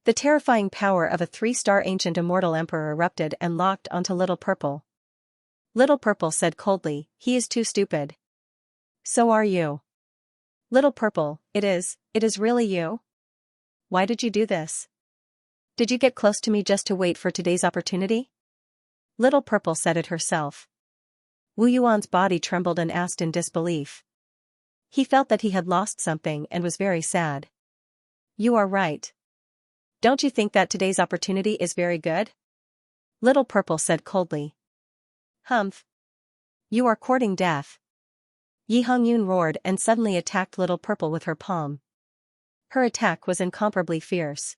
The terrifying power of a 3-star ancient immortal emperor erupted and locked onto Little Purple. Little Purple said coldly, he is too stupid. So are you. Little Purple, it is really you? Why did you do this? Did you get close to me just to wait for today's opportunity? Little Purple said it herself. Wu Yuan's body trembled and asked in disbelief. He felt that he had lost something and was very sad. You are right. Don't you think that today's opportunity is very good? Little Purple said coldly. Humph. You are courting death. Yi Hongyun roared and suddenly attacked Little Purple with her palm. Her attack was incomparably fierce.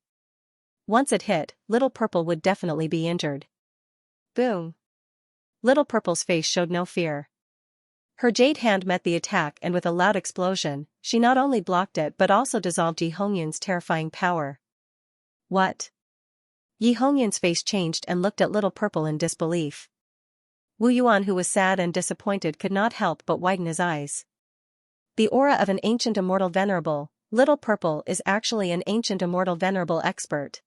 Once it hit, Little Purple would definitely be injured. Boom. Little Purple's face showed no fear. Her jade hand met the attack and with a loud explosion, she not only blocked it but also dissolved Yi Hongyun's terrifying power. What? Yi Hongyun's face changed and looked at Little Purple in disbelief. Wu Yuan, who was sad and disappointed, could not help but widen his eyes. The aura of an ancient immortal venerable. Little Purple is actually an ancient immortal venerable expert.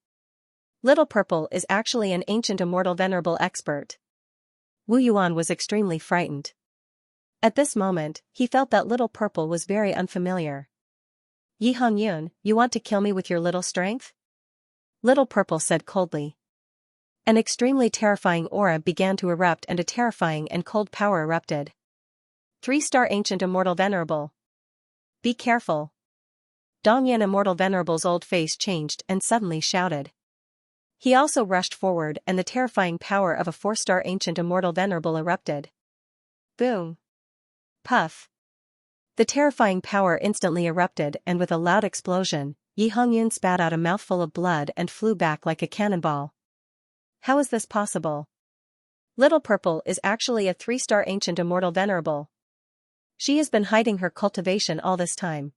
Little Purple is actually an ancient immortal venerable expert. Wu Yuan was extremely frightened. At this moment, he felt that Little Purple was very unfamiliar. Yi Hongyun, you want to kill me with your little strength? Little Purple said coldly. An extremely terrifying aura began to erupt and a terrifying and cold power erupted. 3-star ancient immortal venerable. Be careful. Dongyan immortal venerable's old face changed and suddenly shouted. He also rushed forward and the terrifying power of a 4-star ancient immortal venerable erupted. Boom. Puff. The terrifying power instantly erupted and with a loud explosion, Yi Hongyun spat out a mouthful of blood and flew back like a cannonball. How is this possible? Little Purple is actually a 3-star ancient immortal venerable. She has been hiding her cultivation all this time.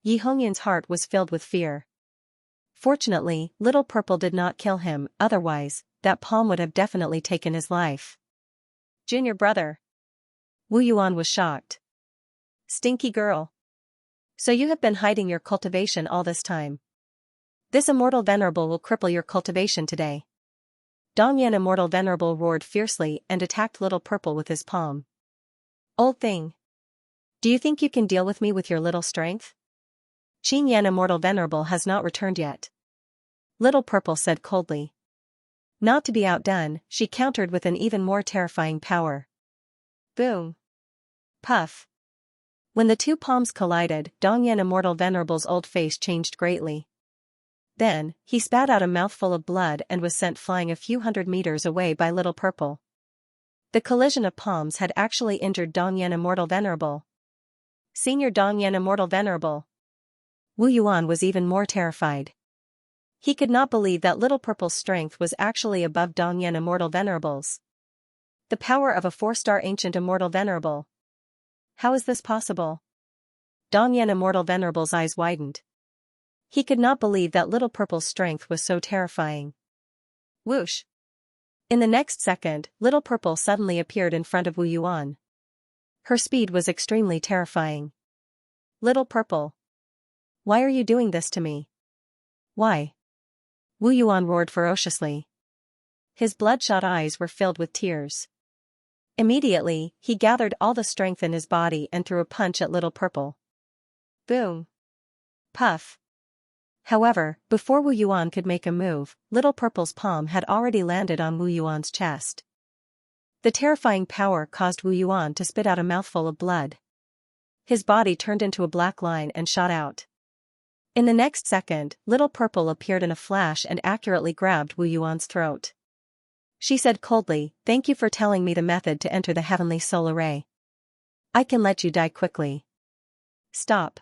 Yi Hongyun's heart was filled with fear. Fortunately, Little Purple did not kill him, otherwise, that palm would have definitely taken his life. Junior brother. Wu Yuan was shocked. Stinky girl. So you have been hiding your cultivation all this time. This immortal venerable will cripple your cultivation today. Dongyan immortal venerable roared fiercely and attacked Little Purple with his palm. Old thing. Do you think you can deal with me with your little strength? Qingyan immortal venerable has not returned yet. Little Purple said coldly. Not to be outdone, she countered with an even more terrifying power. Boom. Puff. When the two palms collided, Dongyan immortal venerable's old face changed greatly. Then, he spat out a mouthful of blood and was sent flying a few hundred meters away by Little Purple. The collision of palms had actually injured Dongyan immortal venerable. Senior Dongyan immortal venerable. Wu Yuan was even more terrified. He could not believe that Little Purple's strength was actually above Dongyan immortal venerable's. The power of a 4-star ancient immortal venerable. How is this possible? Dongyan immortal venerable's eyes widened. He could not believe that Little Purple's strength was so terrifying. Whoosh! In the next second, Little Purple suddenly appeared in front of Wu Yuan. Her speed was extremely terrifying. Little Purple. Why are you doing this to me? Why? Wu Yuan roared ferociously. His bloodshot eyes were filled with tears. Immediately, he gathered all the strength in his body and threw a punch at Little Purple. Boom. Puff. However, before Wu Yuan could make a move, Little Purple's palm had already landed on Wu Yuan's chest. The terrifying power caused Wu Yuan to spit out a mouthful of blood. His body turned into a black line and shot out. In the next second, Little Purple appeared in a flash and accurately grabbed Wu Yuan's throat. She said coldly, "Thank you for telling me the method to enter the heavenly soul array. I can let you die quickly." Stop.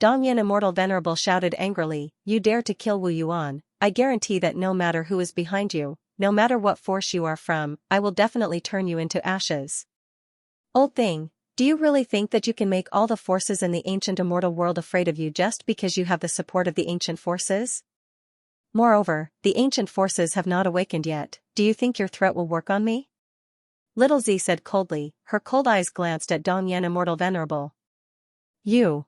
Dongyan immortal venerable shouted angrily, "You dare to kill Wu Yuan, I guarantee that no matter who is behind you, no matter what force you are from, I will definitely turn you into ashes. Old thing, do you really think that you can make all the forces in the ancient immortal world afraid of you just because you have the support of the ancient forces? Moreover, the ancient forces have not awakened yet, do you think your threat will work on me?" Little Z said coldly, her cold eyes glanced at Dongyan immortal venerable. You.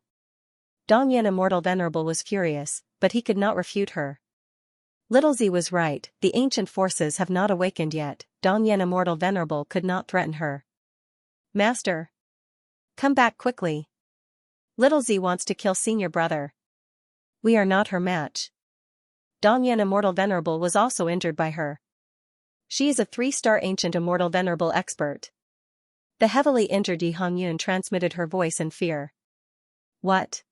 Dongyan immortal venerable was furious, but he could not refute her. Little Z was right, the ancient forces have not awakened yet, Dongyan immortal venerable could not threaten her. Master. Come back quickly. Little Z wants to kill senior brother. We are not her match. Dongyan immortal venerable was also injured by her. She is a 3-star ancient immortal venerable expert. The heavily injured Yi Hongyun transmitted her voice in fear. What?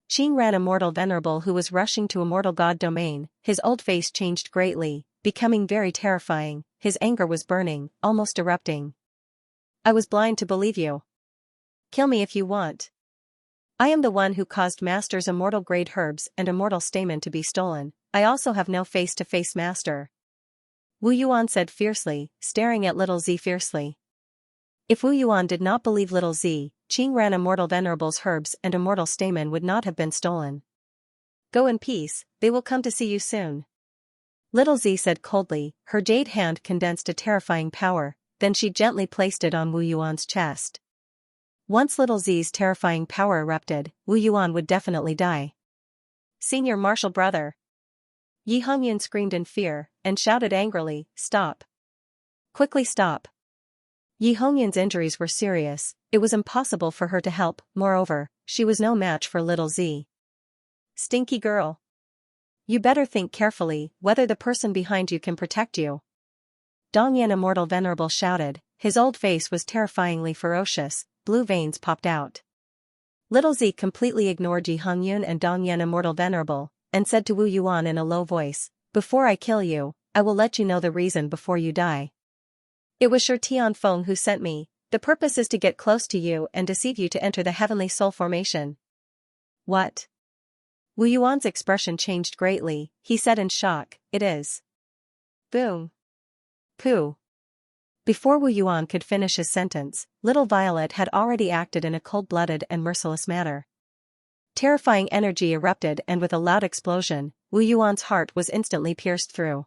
Qingran immortal venerable who was rushing to immortal god domain, his old face changed greatly, becoming very terrifying, his anger was burning, almost erupting. I was blind to believe you. Kill me if you want. I am the one who caused Master's immortal grade herbs and immortal stamen to be stolen, I also have no face-to-face master. Wu Yuan said fiercely, staring at Little Z fiercely. If Wu Yuan did not believe Little Z, Qingran immortal venerable's herbs and immortal stamen would not have been stolen. Go in peace, they will come to see you soon. Little Z said coldly, her jade hand condensed a terrifying power, then she gently placed it on Wu Yuan's chest. Once Little Z's terrifying power erupted, Wu Yuan would definitely die. Senior Martial Brother! Yi Hongyun screamed in fear, and shouted angrily, "Stop! Quickly stop!" Yi Hongyun's injuries were serious, it was impossible for her to help, moreover, she was no match for Little Z. Stinky girl! You better think carefully whether the person behind you can protect you. Dongyan Immortal Venerable shouted, his old face was terrifyingly ferocious, blue veins popped out. Little Z completely ignored Yi Hongyun and Dongyan Immortal Venerable, and said to Wu Yuan in a low voice, "Before I kill you, I will let you know the reason before you die. It was Shi Tianfeng who sent me, the purpose is to get close to you and deceive you to enter the heavenly soul formation." What? Wu Yuan's expression changed greatly, he said in shock, "It is." Boom. Pooh. Before Wu Yuan could finish his sentence, Little Violet had already acted in a cold-blooded and merciless manner. Terrifying energy erupted and with a loud explosion, Wu Yuan's heart was instantly pierced through.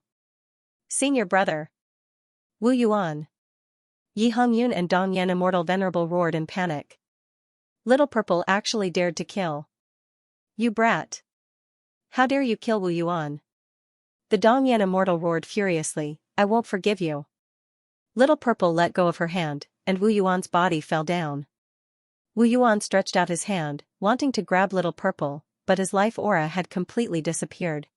Senior brother! Wu Yuan! Yi Hongyun and Dongyan Immortal Venerable roared in panic. Little Purple actually dared to kill. You brat! How dare you kill Wu Yuan? The Dongyan Immortal roared furiously, I won't forgive you. Little Purple let go of her hand, and Wu Yuan's body fell down. Wu Yuan stretched out his hand, wanting to grab Little Purple, but his life aura had completely disappeared.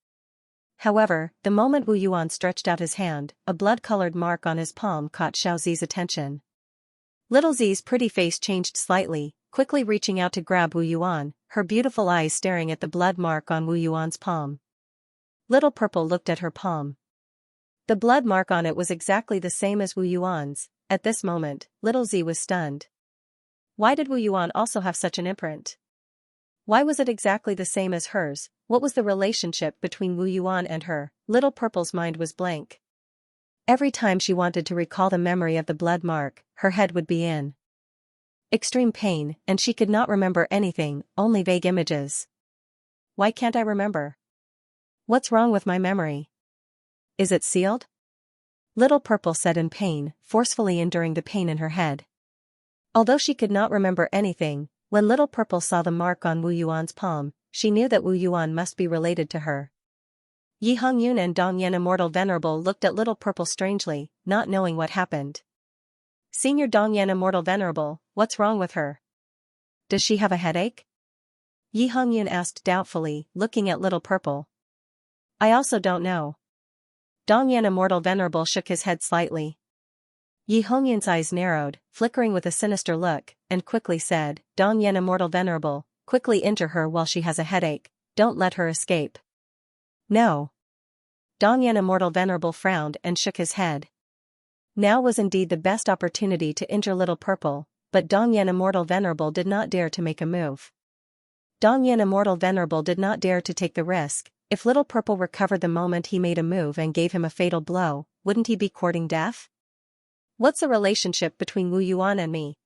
However, the moment Wu Yuan stretched out his hand, a blood-colored mark on his palm caught Xiao Zi's attention. Little Z's pretty face changed slightly, quickly reaching out to grab Wu Yuan, her beautiful eyes staring at the blood mark on Wu Yuan's palm. Little Purple looked at her palm. The blood mark on it was exactly the same as Wu Yuan's. At this moment, Little Z was stunned. Why did Wu Yuan also have such an imprint? Why was it exactly the same as hers? What was the relationship between Wu Yuan and her? Little Purple's mind was blank. Every time she wanted to recall the memory of the blood mark, her head would be in extreme pain, and she could not remember anything, only vague images. Why can't I remember? What's wrong with my memory? Is it sealed? Little Purple said in pain, forcefully enduring the pain in her head. Although she could not remember anything, when Little Purple saw the mark on Wu Yuan's palm, she knew that Wu Yuan must be related to her. Yi Hongyun and Dongyan Immortal Venerable looked at Little Purple strangely, not knowing what happened. Senior Dongyan Immortal Venerable, what's wrong with her? Does she have a headache? Yi Hongyun asked doubtfully, looking at Little Purple. I also don't know. Dongyan Immortal Venerable shook his head slightly. Yi Hongyun's eyes narrowed, flickering with a sinister look, and quickly said, Dongyan Immortal Venerable, quickly injure her while she has a headache, don't let her escape. No. Dongyan Immortal Venerable frowned and shook his head. Now was indeed the best opportunity to injure Little Purple, but Dongyan Immortal Venerable did not dare to make a move. Dongyan Immortal Venerable did not dare to take the risk. If Little Purple recovered the moment he made a move and gave him a fatal blow, wouldn't he be courting death? What's the relationship between Wu Yuan and me?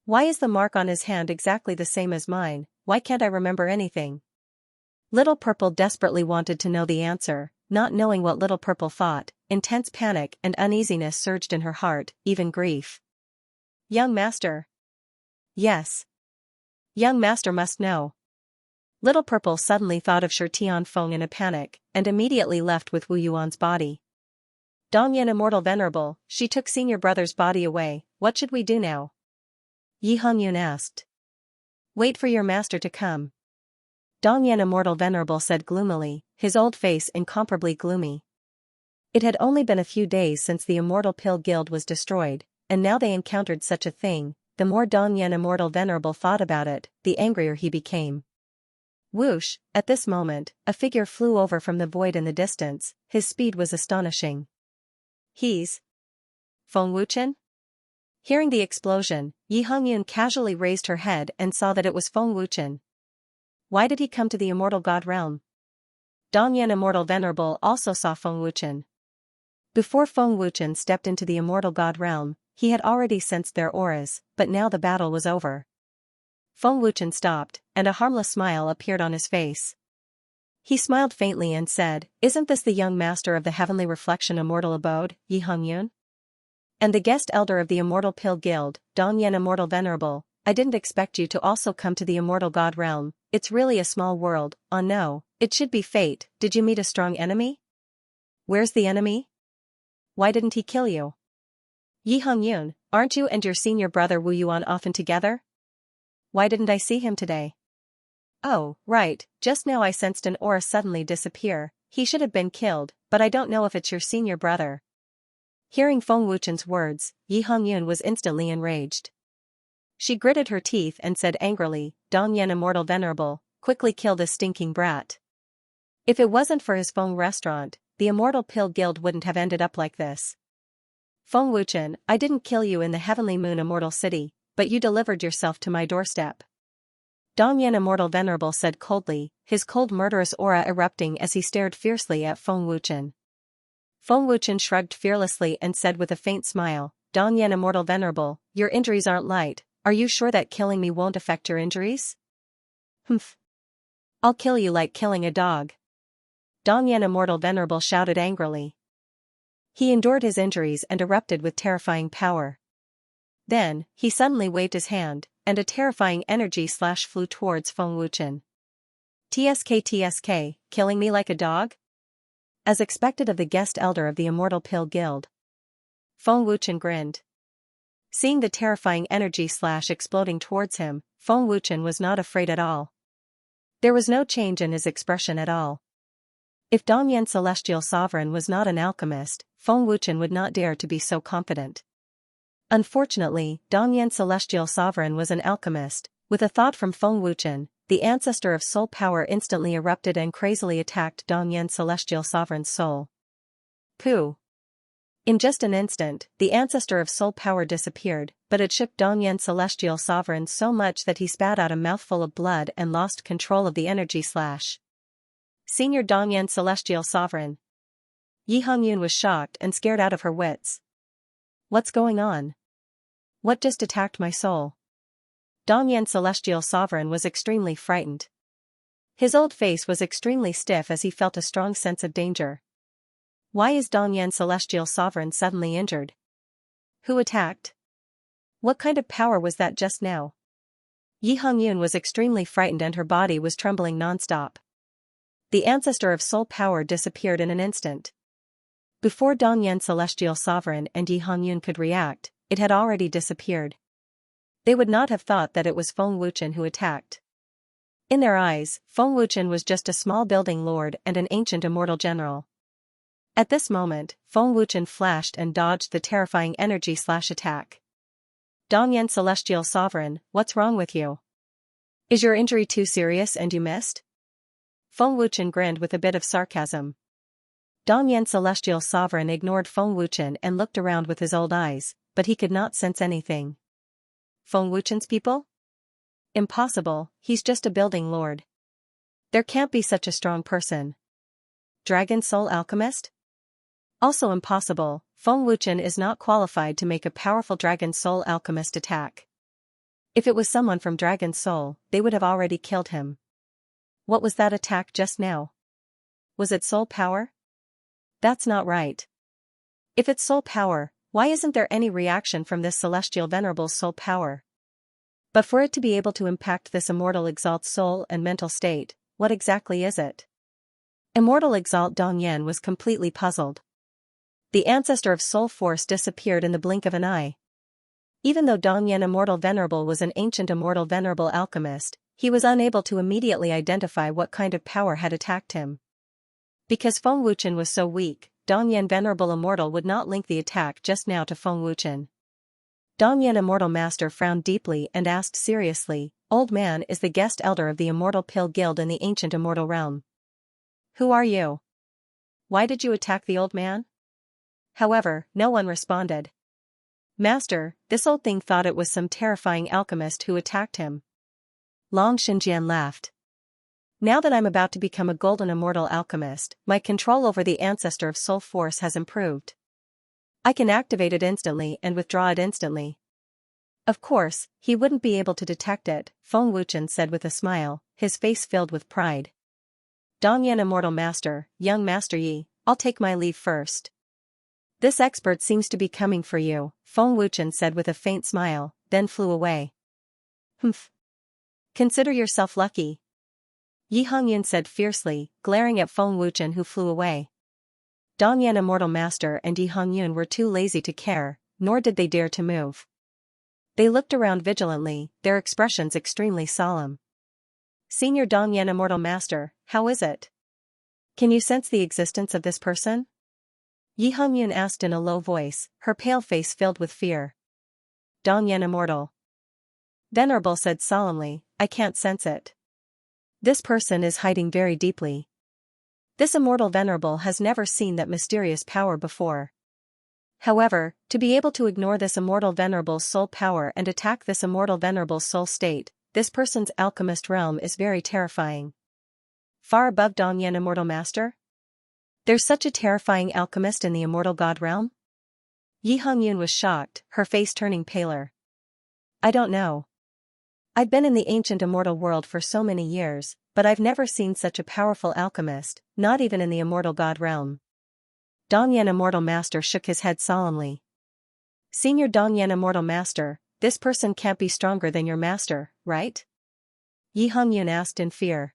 Why is the mark on his hand exactly the same as mine? Why can't I remember anything? Little Purple desperately wanted to know the answer, not knowing what Little Purple thought. Intense panic and uneasiness surged in her heart, even grief. Young Master. Yes. Young Master must know. Little Purple suddenly thought of Shi Tianfeng in a panic, and immediately left with Wu Yuan's body. Dongyan Immortal Venerable, she took Senior Brother's body away, what should we do now? Yi Hongyun asked. Wait for your master to come. Dongyan Immortal Venerable said gloomily, his old face incomparably gloomy. It had only been a few days since the Immortal Pill Guild was destroyed, and now they encountered such a thing. The more Dongyan Immortal Venerable thought about it, the angrier he became. Whoosh, at this moment, a figure flew over from the void in the distance, his speed was astonishing. He's Feng Wuchen? Hearing the explosion, Yi Hongyun casually raised her head and saw that it was Feng Wuchen. Why did he come to the Immortal God realm? Dongyan Immortal Venerable also saw Feng Wuchen. Before Feng Wuchen stepped into the Immortal God realm, he had already sensed their auras, but now the battle was over. Feng Wuchen stopped, and a harmless smile appeared on his face. He smiled faintly and said, Isn't this the young master of the Heavenly Reflection Immortal Abode, Yi Hongyun? And the guest elder of the Immortal Pill Guild, Dongyan Immortal Venerable, I didn't expect you to also come to the immortal god realm. It's really a small world. Oh no, it should be fate. Did you meet a strong enemy? Where's the enemy? Why didn't he kill you? Yi Hongyun, aren't you and your senior brother Wu Yuan often together? Why didn't I see him today? Oh, right, just now I sensed an aura suddenly disappear. He should have been killed, but I don't know if it's your senior brother. Hearing Feng Wuchen's words, Yi Hongyun was instantly enraged. She gritted her teeth and said angrily, Dongyan Immortal Venerable, quickly kill this stinking brat. If it wasn't for his Feng restaurant, the Immortal Pill Guild wouldn't have ended up like this. Feng Wuchen, I didn't kill you in the Heavenly Moon Immortal City, but you delivered yourself to my doorstep. Dongyan Immortal Venerable said coldly, his cold murderous aura erupting as he stared fiercely at Feng Wuchen. Feng Wuchen shrugged fearlessly and said with a faint smile, Dongyan Immortal Venerable, your injuries aren't light. Are you sure that killing me won't affect your injuries? Humph. I'll kill you like killing a dog. Dongyan Immortal Venerable shouted angrily. He endured his injuries and erupted with terrifying power. Then, he suddenly waved his hand, and a terrifying energy slash flew towards Feng Wuchen. TSK, killing me like a dog? As expected of the guest elder of the Immortal Pill Guild. Feng Wuchen grinned. Seeing the terrifying energy slash exploding towards him, Feng Wuchen was not afraid at all. There was no change in his expression at all. If Dongyan Celestial Sovereign was not an alchemist, Feng Wuchen would not dare to be so confident. Unfortunately, Dongyan Celestial Sovereign was an alchemist. With a thought from Feng Wuchen, the ancestor of soul power instantly erupted and crazily attacked Dongyan Celestial Sovereign's soul. Pooh! In just an instant, the ancestor of soul power disappeared, but it shook Dongyan Celestial Sovereign so much that he spat out a mouthful of blood and lost control of the energy slash. Senior Dongyan Celestial Sovereign. Yi Hongyun was shocked and scared out of her wits. What's going on? What just attacked my soul? Dongyan Celestial Sovereign was extremely frightened. His old face was extremely stiff as he felt a strong sense of danger. Why is Dongyan Celestial Sovereign suddenly injured? Who attacked? What kind of power was that just now? Yi Hongyun was extremely frightened and her body was trembling non-stop. The ancestor of soul power disappeared in an instant. Before Dongyan Celestial Sovereign and Yi Hongyun could react, it had already disappeared. They would not have thought that it was Feng Wuchen who attacked. In their eyes, Feng Wuchen was just a small building lord and an ancient immortal general. At this moment, Feng Wuchen flashed and dodged the terrifying energy slash attack. Dongyan Celestial Sovereign, what's wrong with you? Is your injury too serious and you missed? Feng Wuchen grinned with a bit of sarcasm. Dongyan Celestial Sovereign ignored Feng Wuchen and looked around with his old eyes, but he could not sense anything. Feng Wuchen's people? Impossible, he's just a building lord. There can't be such a strong person. Dragon Soul Alchemist? Also impossible, Feng Wuchen is not qualified to make a powerful Dragon Soul Alchemist attack. If it was someone from Dragon Soul, they would have already killed him. What was that attack just now? Was it soul power? That's not right. If it's soul power, why isn't there any reaction from this celestial venerable's soul power? But for it to be able to impact this immortal Exalt soul and mental state, what exactly is it? Immortal Exalt Dongyan was completely puzzled. The ancestor of soul force disappeared in the blink of an eye. Even though Dongyan Immortal Venerable was an ancient immortal venerable alchemist, he was unable to immediately identify what kind of power had attacked him. Because Feng Wuchen was so weak, Dongyan Venerable Immortal would not link the attack just now to Feng Wuchen. Dongyan Immortal Master frowned deeply and asked seriously, Old Man is the guest elder of the Immortal Pill Guild in the ancient immortal realm. Who are you? Why did you attack the old man? However, no one responded. Master, this old thing thought it was some terrifying alchemist who attacked him. Long Xinjian laughed. Now that I'm about to become a golden immortal alchemist, my control over the ancestor of soul force has improved. I can activate it instantly and withdraw it instantly. Of course, he wouldn't be able to detect it, Feng Wuchen said with a smile, his face filled with pride. Dongyan Immortal Master, young Master Yi, I'll take my leave first. This expert seems to be coming for you, Feng Wuchen said with a faint smile, then flew away. Humph. Consider yourself lucky. Yi Hongyun said fiercely, glaring at Feng Wuchen who flew away. Dongyan Immortal Master and Yi Hongyun were too lazy to care, nor did they dare to move. They looked around vigilantly, their expressions extremely solemn. Senior Dongyan Immortal Master, how is it? Can you sense the existence of this person? Yi Hongyun asked in a low voice, her pale face filled with fear. Dongyan Immortal. Venerable said solemnly, I can't sense it. This person is hiding very deeply. This immortal venerable has never seen that mysterious power before. However, to be able to ignore this immortal venerable's soul power and attack this immortal venerable's soul state, this person's alchemist realm is very terrifying. Far above Dongyan Immortal Master? There's such a terrifying alchemist in the immortal god realm? Yi Hongyun was shocked, her face turning paler. I don't know. I've been in the ancient immortal world for so many years, but I've never seen such a powerful alchemist, not even in the immortal god realm. Dongyan Immortal Master shook his head solemnly. Senior Dongyan Immortal Master, this person can't be stronger than your master, right? Yi Hongyun asked in fear.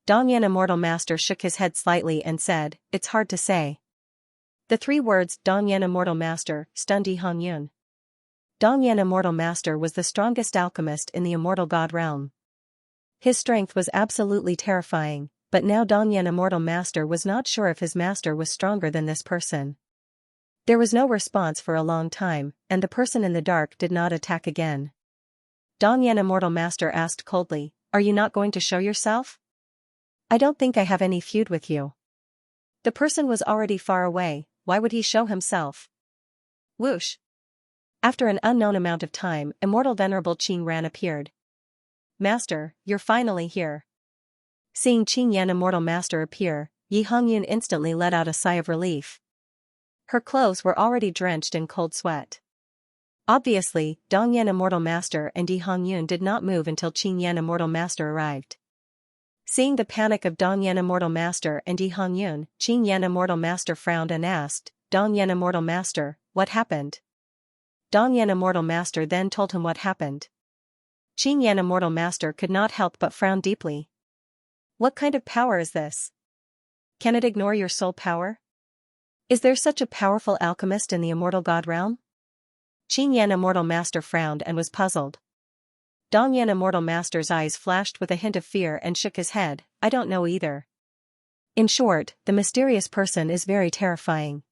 Dongyan Immortal Master shook his head slightly and said, it's hard to say. The three words, Dongyan Immortal Master, stunned Yi Hongyun. Dongyan Immortal Master was the strongest alchemist in the immortal god realm. His strength was absolutely terrifying, but now Dongyan Immortal Master was not sure if his master was stronger than this person. There was no response for a long time, and the person in the dark did not attack again. Dongyan Immortal Master asked coldly, are you not going to show yourself? I don't think I have any feud with you. The person was already far away, why would he show himself? Whoosh. After an unknown amount of time, Immortal Venerable Qing Ran appeared. Master, you're finally here. Seeing Qing Yan Immortal Master appear, Yi Hongyun instantly let out a sigh of relief. Her clothes were already drenched in cold sweat. Obviously, Dongyan Immortal Master and Yi Hongyun did not move until Qing Yan Immortal Master arrived. Seeing the panic of Dongyan Immortal Master and Yi Hongyun, Qing Yan Immortal Master frowned and asked, Dongyan Immortal Master, what happened? Dongyan Immortal Master then told him what happened. Qing Yan Immortal Master could not help but frown deeply. What kind of power is this? Can it ignore your soul power? Is there such a powerful alchemist in the immortal god realm? Qing Yan Immortal Master frowned and was puzzled. Dongyan Immortal Master's eyes flashed with a hint of fear and shook his head, I don't know either. In short, the mysterious person is very terrifying.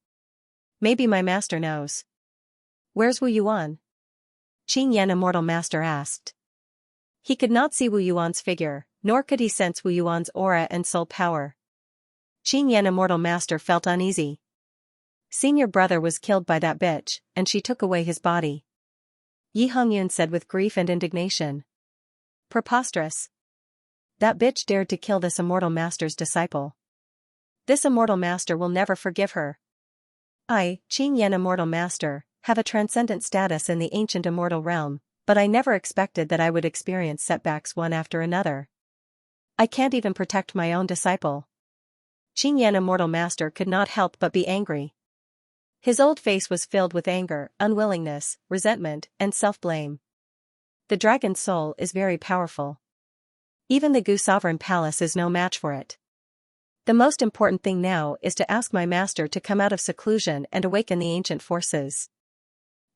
Maybe my master knows. Where's Wu Yuan? Qing Yan Immortal Master asked. He could not see Wu Yuan's figure, nor could he sense Wu Yuan's aura and soul power. Qing Yan Immortal Master felt uneasy. Senior brother was killed by that bitch, and she took away his body. Yi Hongyun said with grief and indignation. Preposterous. That bitch dared to kill this immortal master's disciple. This immortal master will never forgive her. I, Qing Yan Immortal Master, have a transcendent status in the ancient immortal realm, but I never expected that I would experience setbacks one after another. I can't even protect my own disciple. Qing Yan Immortal Master could not help but be angry. His old face was filled with anger, unwillingness, resentment, and self-blame. The dragon soul is very powerful. Even the Gu Sovereign Palace is no match for it. The most important thing now is to ask my master to come out of seclusion and awaken the ancient forces.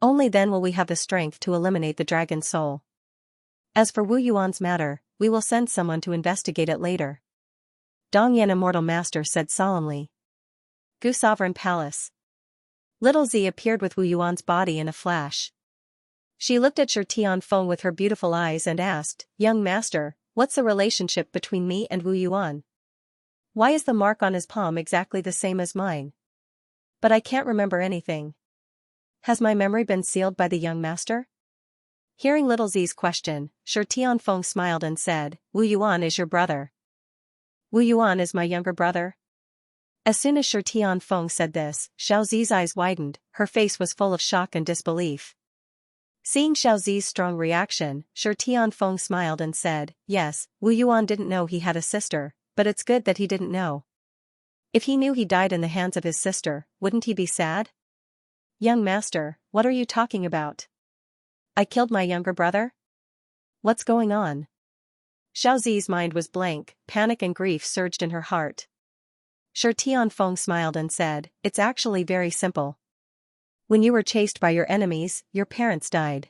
Only then will we have the strength to eliminate the dragon soul. As for Wu Yuan's matter, we will send someone to investigate it later. Dongyan Immortal Master said solemnly. Gu Sovereign Palace. Little Z appeared with Wu Yuan's body in a flash. She looked at Shi Tianfeng with her beautiful eyes and asked, Young master, what's the relationship between me and Wu Yuan? Why is the mark on his palm exactly the same as mine? But I can't remember anything. Has my memory been sealed by the young master? Hearing Little Z's question, Shi Tianfeng smiled and said, Wu Yuan is your brother. Wu Yuan is my younger brother? As soon as Shi Tianfeng said this, Xiao Zi's eyes widened, her face was full of shock and disbelief. Seeing Xiao Zi's strong reaction, Shi Tianfeng smiled and said, Yes, Wu Yuan didn't know he had a sister, but it's good that he didn't know. If he knew he died in the hands of his sister, wouldn't he be sad? Young master, what are you talking about? I killed my younger brother? What's going on? Xiaozi's mind was blank, panic and grief surged in her heart. Shi Tianfeng smiled and said, "It's actually very simple. When you were chased by your enemies, your parents died.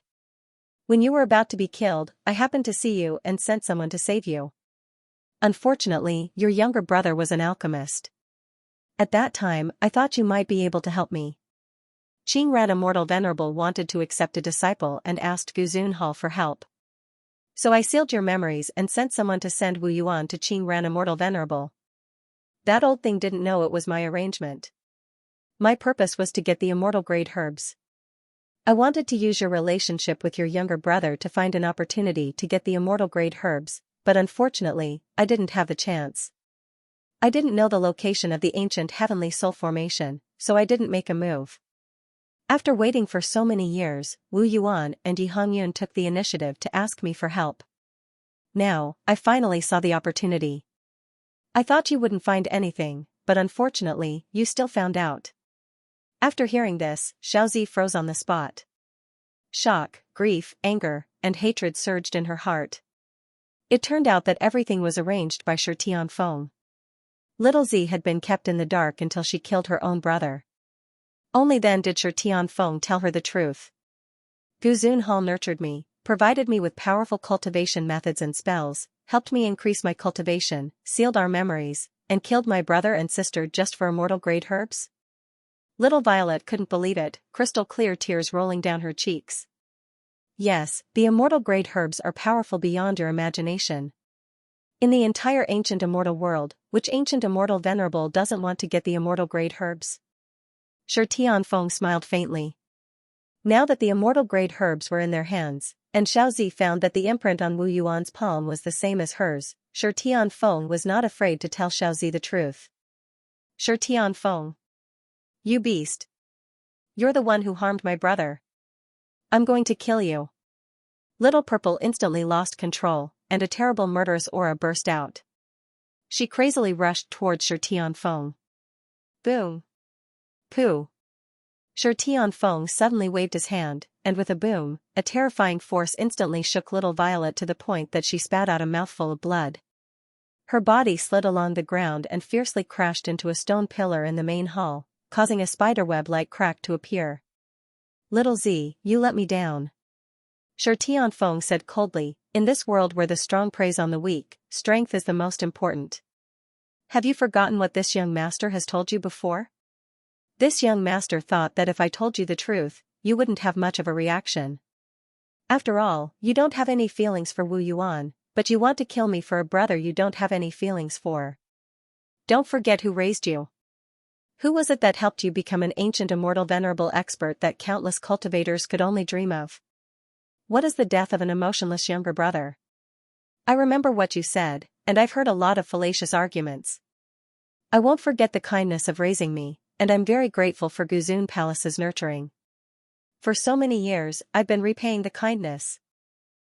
When you were about to be killed, I happened to see you and sent someone to save you. Unfortunately, your younger brother was an alchemist. At that time, I thought you might be able to help me." Qingran Immortal Venerable wanted to accept a disciple and asked Guzun Hall for help. "So I sealed your memories and sent someone to send Wu Yuan to Qingran Immortal Venerable. That old thing didn't know it was my arrangement. My purpose was to get the immortal grade herbs. I wanted to use your relationship with your younger brother to find an opportunity to get the immortal grade herbs, but unfortunately, I didn't have the chance. I didn't know the location of the ancient heavenly soul formation, so I didn't make a move. After waiting for so many years, Wu Yuan and Yi Hongyun took the initiative to ask me for help. Now, I finally saw the opportunity. I thought you wouldn't find anything, but unfortunately, you still found out." After hearing this, Xiaozi froze on the spot. Shock, grief, anger, and hatred surged in her heart. It turned out that everything was arranged by Shi Tianfeng. Little Z had been kept in the dark until she killed her own brother. Only then did Shi Tianfeng tell her the truth. Guzun Hall nurtured me, provided me with powerful cultivation methods and spells, helped me increase my cultivation, sealed our memories, and killed my brother and sister just for immortal grade herbs? Little Violet couldn't believe it, crystal clear tears rolling down her cheeks. Yes, the immortal grade herbs are powerful beyond your imagination. In the entire ancient immortal world, which ancient immortal venerable doesn't want to get the immortal grade herbs? Shi Tianfeng smiled faintly. Now that the immortal grade herbs were in their hands, and Xiaozi found that the imprint on Wu Yuan's palm was the same as hers, Shi Tianfeng was not afraid to tell Xiaozi the truth. "Shi Tianfeng. You beast. You're the one who harmed my brother. I'm going to kill you." Little Purple instantly lost control, and a terrible murderous aura burst out. She crazily rushed towards Shi Tianfeng. Boom. Pooh. Shi Tianfeng suddenly waved his hand, and with a boom, a terrifying force instantly shook little Violet to the point that she spat out a mouthful of blood. Her body slid along the ground and fiercely crashed into a stone pillar in the main hall, causing a spiderweb-like crack to appear. "Little Z, you let me down." Shi Tianfeng said coldly, "In this world where the strong preys on the weak, strength is the most important. Have you forgotten what this young master has told you before? This young master thought that if I told you the truth, you wouldn't have much of a reaction. After all, you don't have any feelings for Wu Yuan, but you want to kill me for a brother you don't have any feelings for. Don't forget who raised you. Who was it that helped you become an ancient immortal venerable expert that countless cultivators could only dream of? What is the death of an emotionless younger brother? I remember what you said, and I've heard a lot of fallacious arguments. I won't forget the kindness of raising me, and I'm very grateful for Guzun Palace's nurturing. For so many years, I've been repaying the kindness.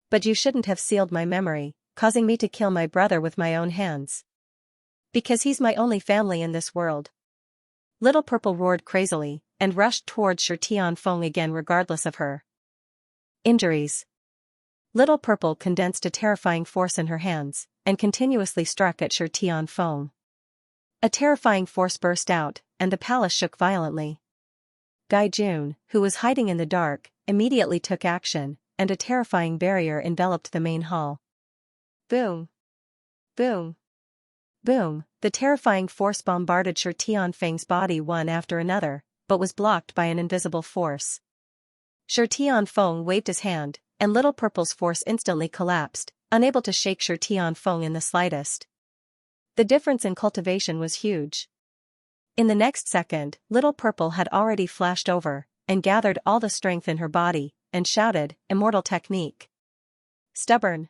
But you shouldn't have sealed my memory, causing me to kill my brother with my own hands. Because he's my only family in this world." Little Purple roared crazily, and rushed towards Shi Tianfeng again regardless of her injuries. Little Purple condensed a terrifying force in her hands, and continuously struck at Shi Tianfeng. A terrifying force burst out, and the palace shook violently. Gai Jun, who was hiding in the dark, immediately took action, and a terrifying barrier enveloped the main hall. Boom! Boom! Boom! The terrifying force bombarded Shi Tianfeng's body one after another, but was blocked by an invisible force. Shi Tianfeng waved his hand, and Little Purple's force instantly collapsed, unable to shake Shi Tianfeng in the slightest. The difference in cultivation was huge. In the next second, Little Purple had already flashed over, and gathered all the strength in her body, and shouted, "Immortal technique." Stubborn.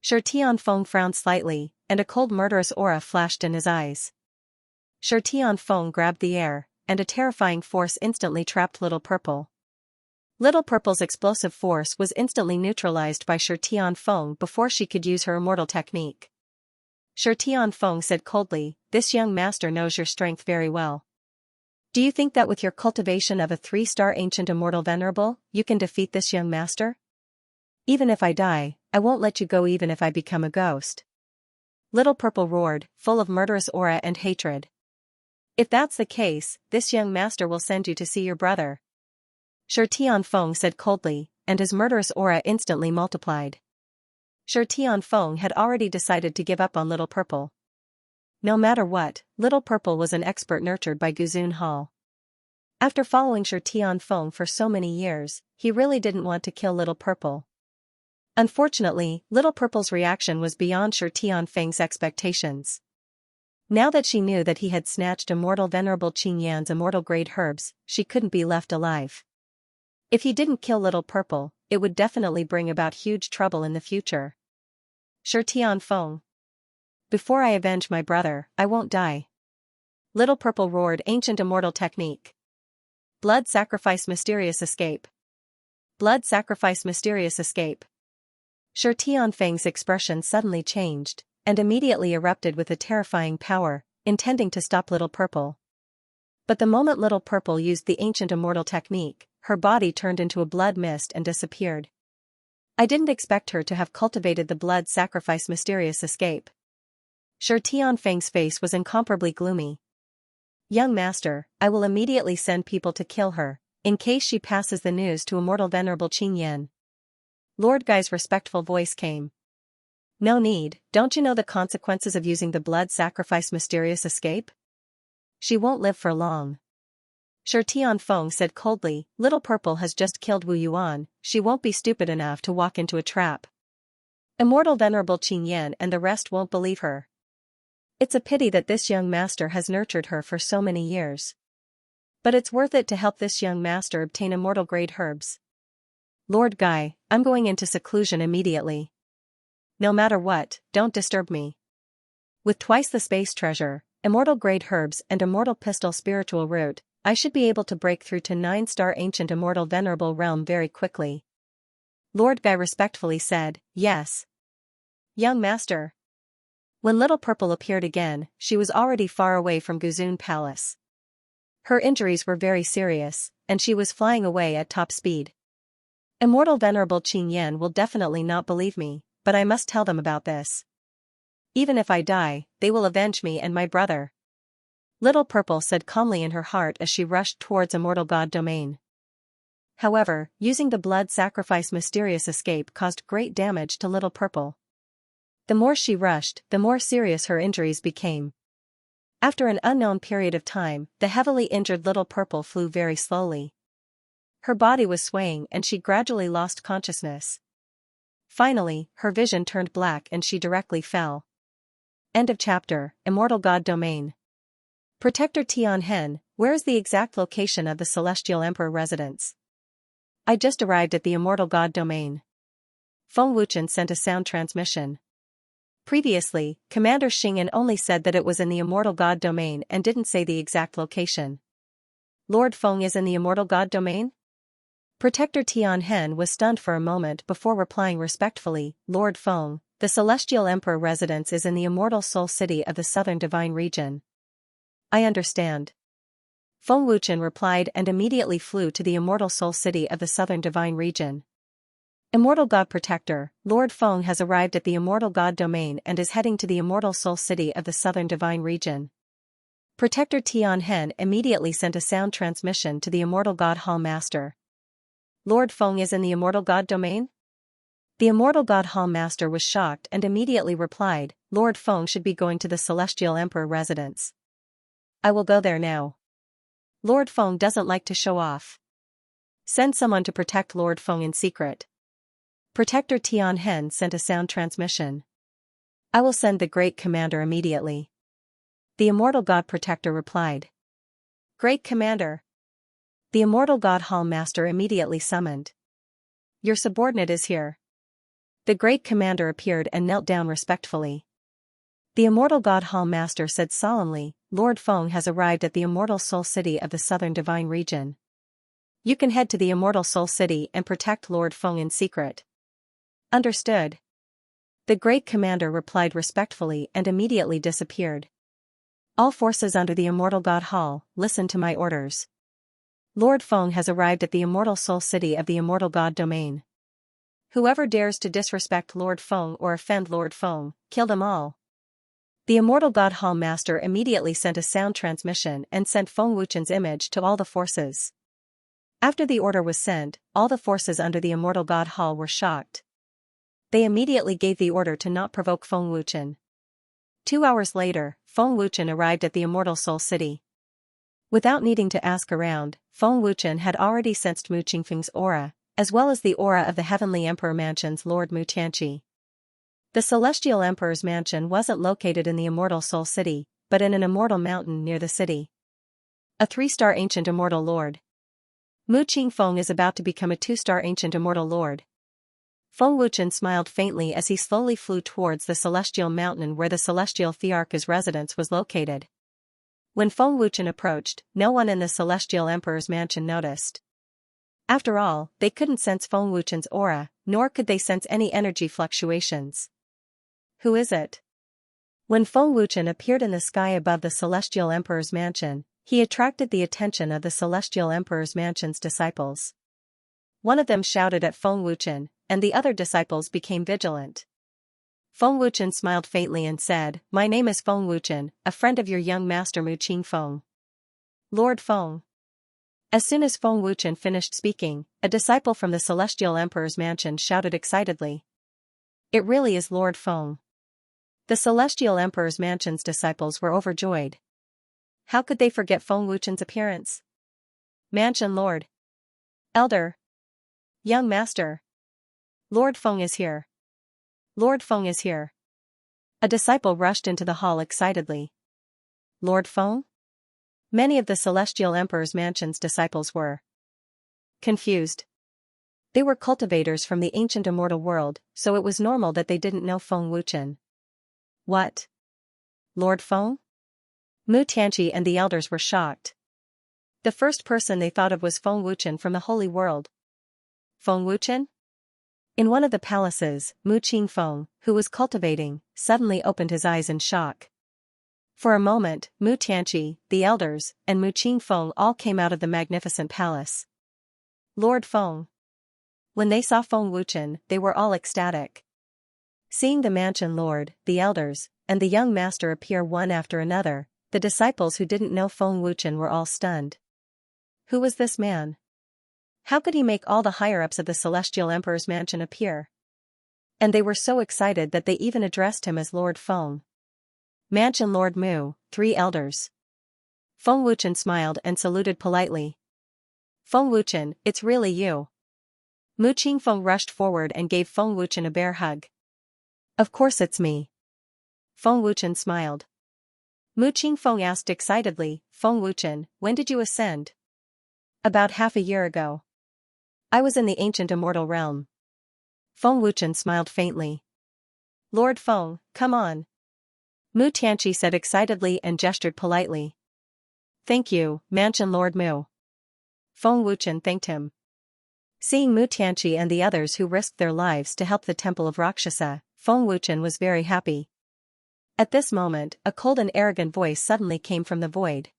Shi Tianfeng frowned slightly, and a cold murderous aura flashed in his eyes. Shi Tianfeng grabbed the air, and a terrifying force instantly trapped Little Purple. Little Purple's explosive force was instantly neutralized by Shi Tianfeng before she could use her immortal technique. Shi Tianfeng said coldly, "This young master knows your strength very well. Do you think that with your cultivation of a 3-star ancient immortal venerable, you can defeat this young master? Even if I die, I won't let you go even if I become a ghost. Little Purple roared, full of murderous aura and hatred. If that's the case, this young master will send you to see your brother. Shi Tianfeng said coldly, and his murderous aura instantly multiplied. Shi Tianfeng had already decided to give up on Little Purple. No matter what, Little Purple was an expert nurtured by Guzun Hall. After following Shi Tianfeng for so many years, he really didn't want to kill Little Purple. Unfortunately, Little Purple's reaction was beyond Shi Tianfeng's expectations. Now that she knew that he had snatched immortal Venerable Qin Yan's immortal-grade herbs, she couldn't be left alive. If he didn't kill Little Purple, it would definitely bring about huge trouble in the future. Shi Tianfeng. Before I avenge my brother, I won't die. Little Purple roared, ancient immortal technique. Blood sacrifice, mysterious escape. Blood sacrifice, mysterious escape. Shi Tianfeng's expression suddenly changed, and immediately erupted with a terrifying power, intending to stop Little Purple. But the moment Little Purple used the ancient immortal technique, her body turned into a blood mist and disappeared. I didn't expect her to have cultivated the blood sacrifice, mysterious escape. Shi Tianfeng's face was incomparably gloomy. Young master, I will immediately send people to kill her, in case she passes the news to immortal Venerable Qin Yan. Lord Gai's respectful voice came. No need, don't you know the consequences of using the blood sacrifice, mysterious escape? She won't live for long. Shi Tianfeng said coldly, Little Purple has just killed Wu Yuan, she won't be stupid enough to walk into a trap. Immortal Venerable Qin Yan and the rest won't believe her. It's a pity that this young master has nurtured her for so many years. But it's worth it to help this young master obtain immortal-grade herbs. Lord Gai, I'm going into seclusion immediately. No matter what, don't disturb me. With twice the space treasure, immortal-grade herbs and immortal pistol spiritual root, I should be able to break through to 9-star ancient immortal venerable realm very quickly. Lord Gai respectfully said, yes. Young master. When Little Purple appeared again, she was already far away from Guzun Palace. Her injuries were very serious, and she was flying away at top speed. Immortal Venerable Qin Yan will definitely not believe me, but I must tell them about this. Even if I die, they will avenge me and my brother. Little Purple said calmly in her heart as she rushed towards Immortal God Domain. However, using the blood sacrifice mysterious escape caused great damage to Little Purple. The more she rushed, the more serious her injuries became. After an unknown period of time, the heavily injured Little Purple flew very slowly. Her body was swaying and she gradually lost consciousness. Finally, her vision turned black and she directly fell. End of chapter. Immortal God Domain. Protector Tianhen, where is the exact location of the Celestial Emperor residence? I just arrived at the Immortal God Domain. Feng Wuchen sent a sound transmission. Previously, Commander Xing'an only said that it was in the Immortal God Domain and didn't say the exact location. Lord Feng is in the Immortal God Domain? Protector Tianhen was stunned for a moment before replying respectfully, Lord Feng, the Celestial Emperor residence is in the Immortal Soul City of the Southern Divine Region. I understand. Feng Wuchen replied and immediately flew to the Immortal Soul City of the Southern Divine Region. Immortal God Protector, Lord Feng has arrived at the Immortal God Domain and is heading to the Immortal Soul City of the Southern Divine Region. Protector Tianhen immediately sent a sound transmission to the Immortal God Hall Master. Lord Feng is in the Immortal God Domain? The Immortal God Hall Master was shocked and immediately replied, Lord Feng should be going to the Celestial Emperor residence. I will go there now. Lord Feng doesn't like to show off. Send someone to protect Lord Feng in secret. Protector Tianhen sent a sound transmission. I will send the Great Commander immediately. The Immortal God Protector replied. Great Commander. The Immortal God Hall Master immediately summoned. Your subordinate is here. The Great Commander appeared and knelt down respectfully. The Immortal God Hall Master said solemnly, Lord Feng has arrived at the Immortal Soul City of the Southern Divine Region. You can head to the Immortal Soul City and protect Lord Feng in secret. Understood. The Great Commander replied respectfully and immediately disappeared. All forces under the Immortal God Hall, listen to my orders. Lord Feng has arrived at the Immortal Soul City of the Immortal God Domain. Whoever dares to disrespect Lord Feng or offend Lord Feng, kill them all. The immortal God Hall Master immediately sent a sound transmission and sent Feng Wuchen's image to all the forces. After the order was sent, all the forces under the immortal God Hall were shocked. They immediately gave the order to not provoke Feng Wuchen. 2 hours later, Feng Wuchen arrived at the immortal Soul City. Without needing to ask around, Feng Wuchen had already sensed Mu Qingfeng's aura, as well as the aura of the Heavenly Emperor Mansion's Lord Mu Tianqi. The Celestial Emperor's mansion wasn't located in the immortal Soul City, but in an immortal mountain near the city. A 3-star ancient immortal lord. Mu Qingfeng is about to become a 2-star ancient immortal lord. Feng Wuchen smiled faintly as he slowly flew towards the celestial mountain where the celestial Thearch's residence was located. When Feng Wuchen approached, no one in the celestial emperor's mansion noticed. After all, they couldn't sense Feng Wuchen's aura, nor could they sense any energy fluctuations. Who is it? When Feng Wuchen appeared in the sky above the celestial emperor's mansion, he attracted the attention of the celestial emperor's mansion's disciples. One of them shouted at Feng Wuchen, and the other disciples became vigilant. Feng Wuchen smiled faintly and said, "My name is Feng Wuchen, a friend of your young master Mu Qingfeng." Lord Feng. As soon as Feng Wuchen finished speaking, a disciple from the celestial emperor's mansion shouted excitedly. It really is Lord Feng. The celestial emperor's mansion's disciples were overjoyed. How could they forget Feng Wuchen's appearance? Mansion Lord. Elder. Young Master. Lord Feng is here. Lord Feng is here. A disciple rushed into the hall excitedly. Lord Feng? Many of the Celestial Emperor's mansion's disciples were confused. They were cultivators from the ancient immortal world, so it was normal that they didn't know Feng Wuchen. What? Lord Feng? Mu Tianqi and the elders were shocked. The first person they thought of was Feng Wuchen from the Holy World. Feng Wuchen? In one of the palaces, Mu Qingfeng, who was cultivating, suddenly opened his eyes in shock. For a moment, Mu Tianqi, the elders, and Mu Qingfeng all came out of the magnificent palace. Lord Feng. When they saw Feng Wuchen, they were all ecstatic. Seeing the mansion lord, the elders, and the young master appear one after another, the disciples who didn't know Feng Wuchen were all stunned. Who was this man? How could he make all the higher-ups of the Celestial Emperor's mansion appear? And they were so excited that they even addressed him as Lord Feng. Mansion Lord Mu, 3 elders. Feng Wuchen smiled and saluted politely. Feng Wuchen, it's really you. Mu Qingfeng rushed forward and gave Feng Wuchen a bear hug. Of course it's me. Feng Wuchen smiled. Mu Qingfeng asked excitedly, Feng Wuchen, when did you ascend? About half a year ago. I was in the ancient immortal realm. Feng Wuchen smiled faintly. Lord Feng, come on. Mu Tianqi said excitedly and gestured politely. Thank you, Mansion Lord Mu. Feng Wuchen thanked him. Seeing Mu Tianqi and the others who risked their lives to help the Temple of Rakshasa, Feng Wuchen was very happy. At this moment, a cold and arrogant voice suddenly came from the void.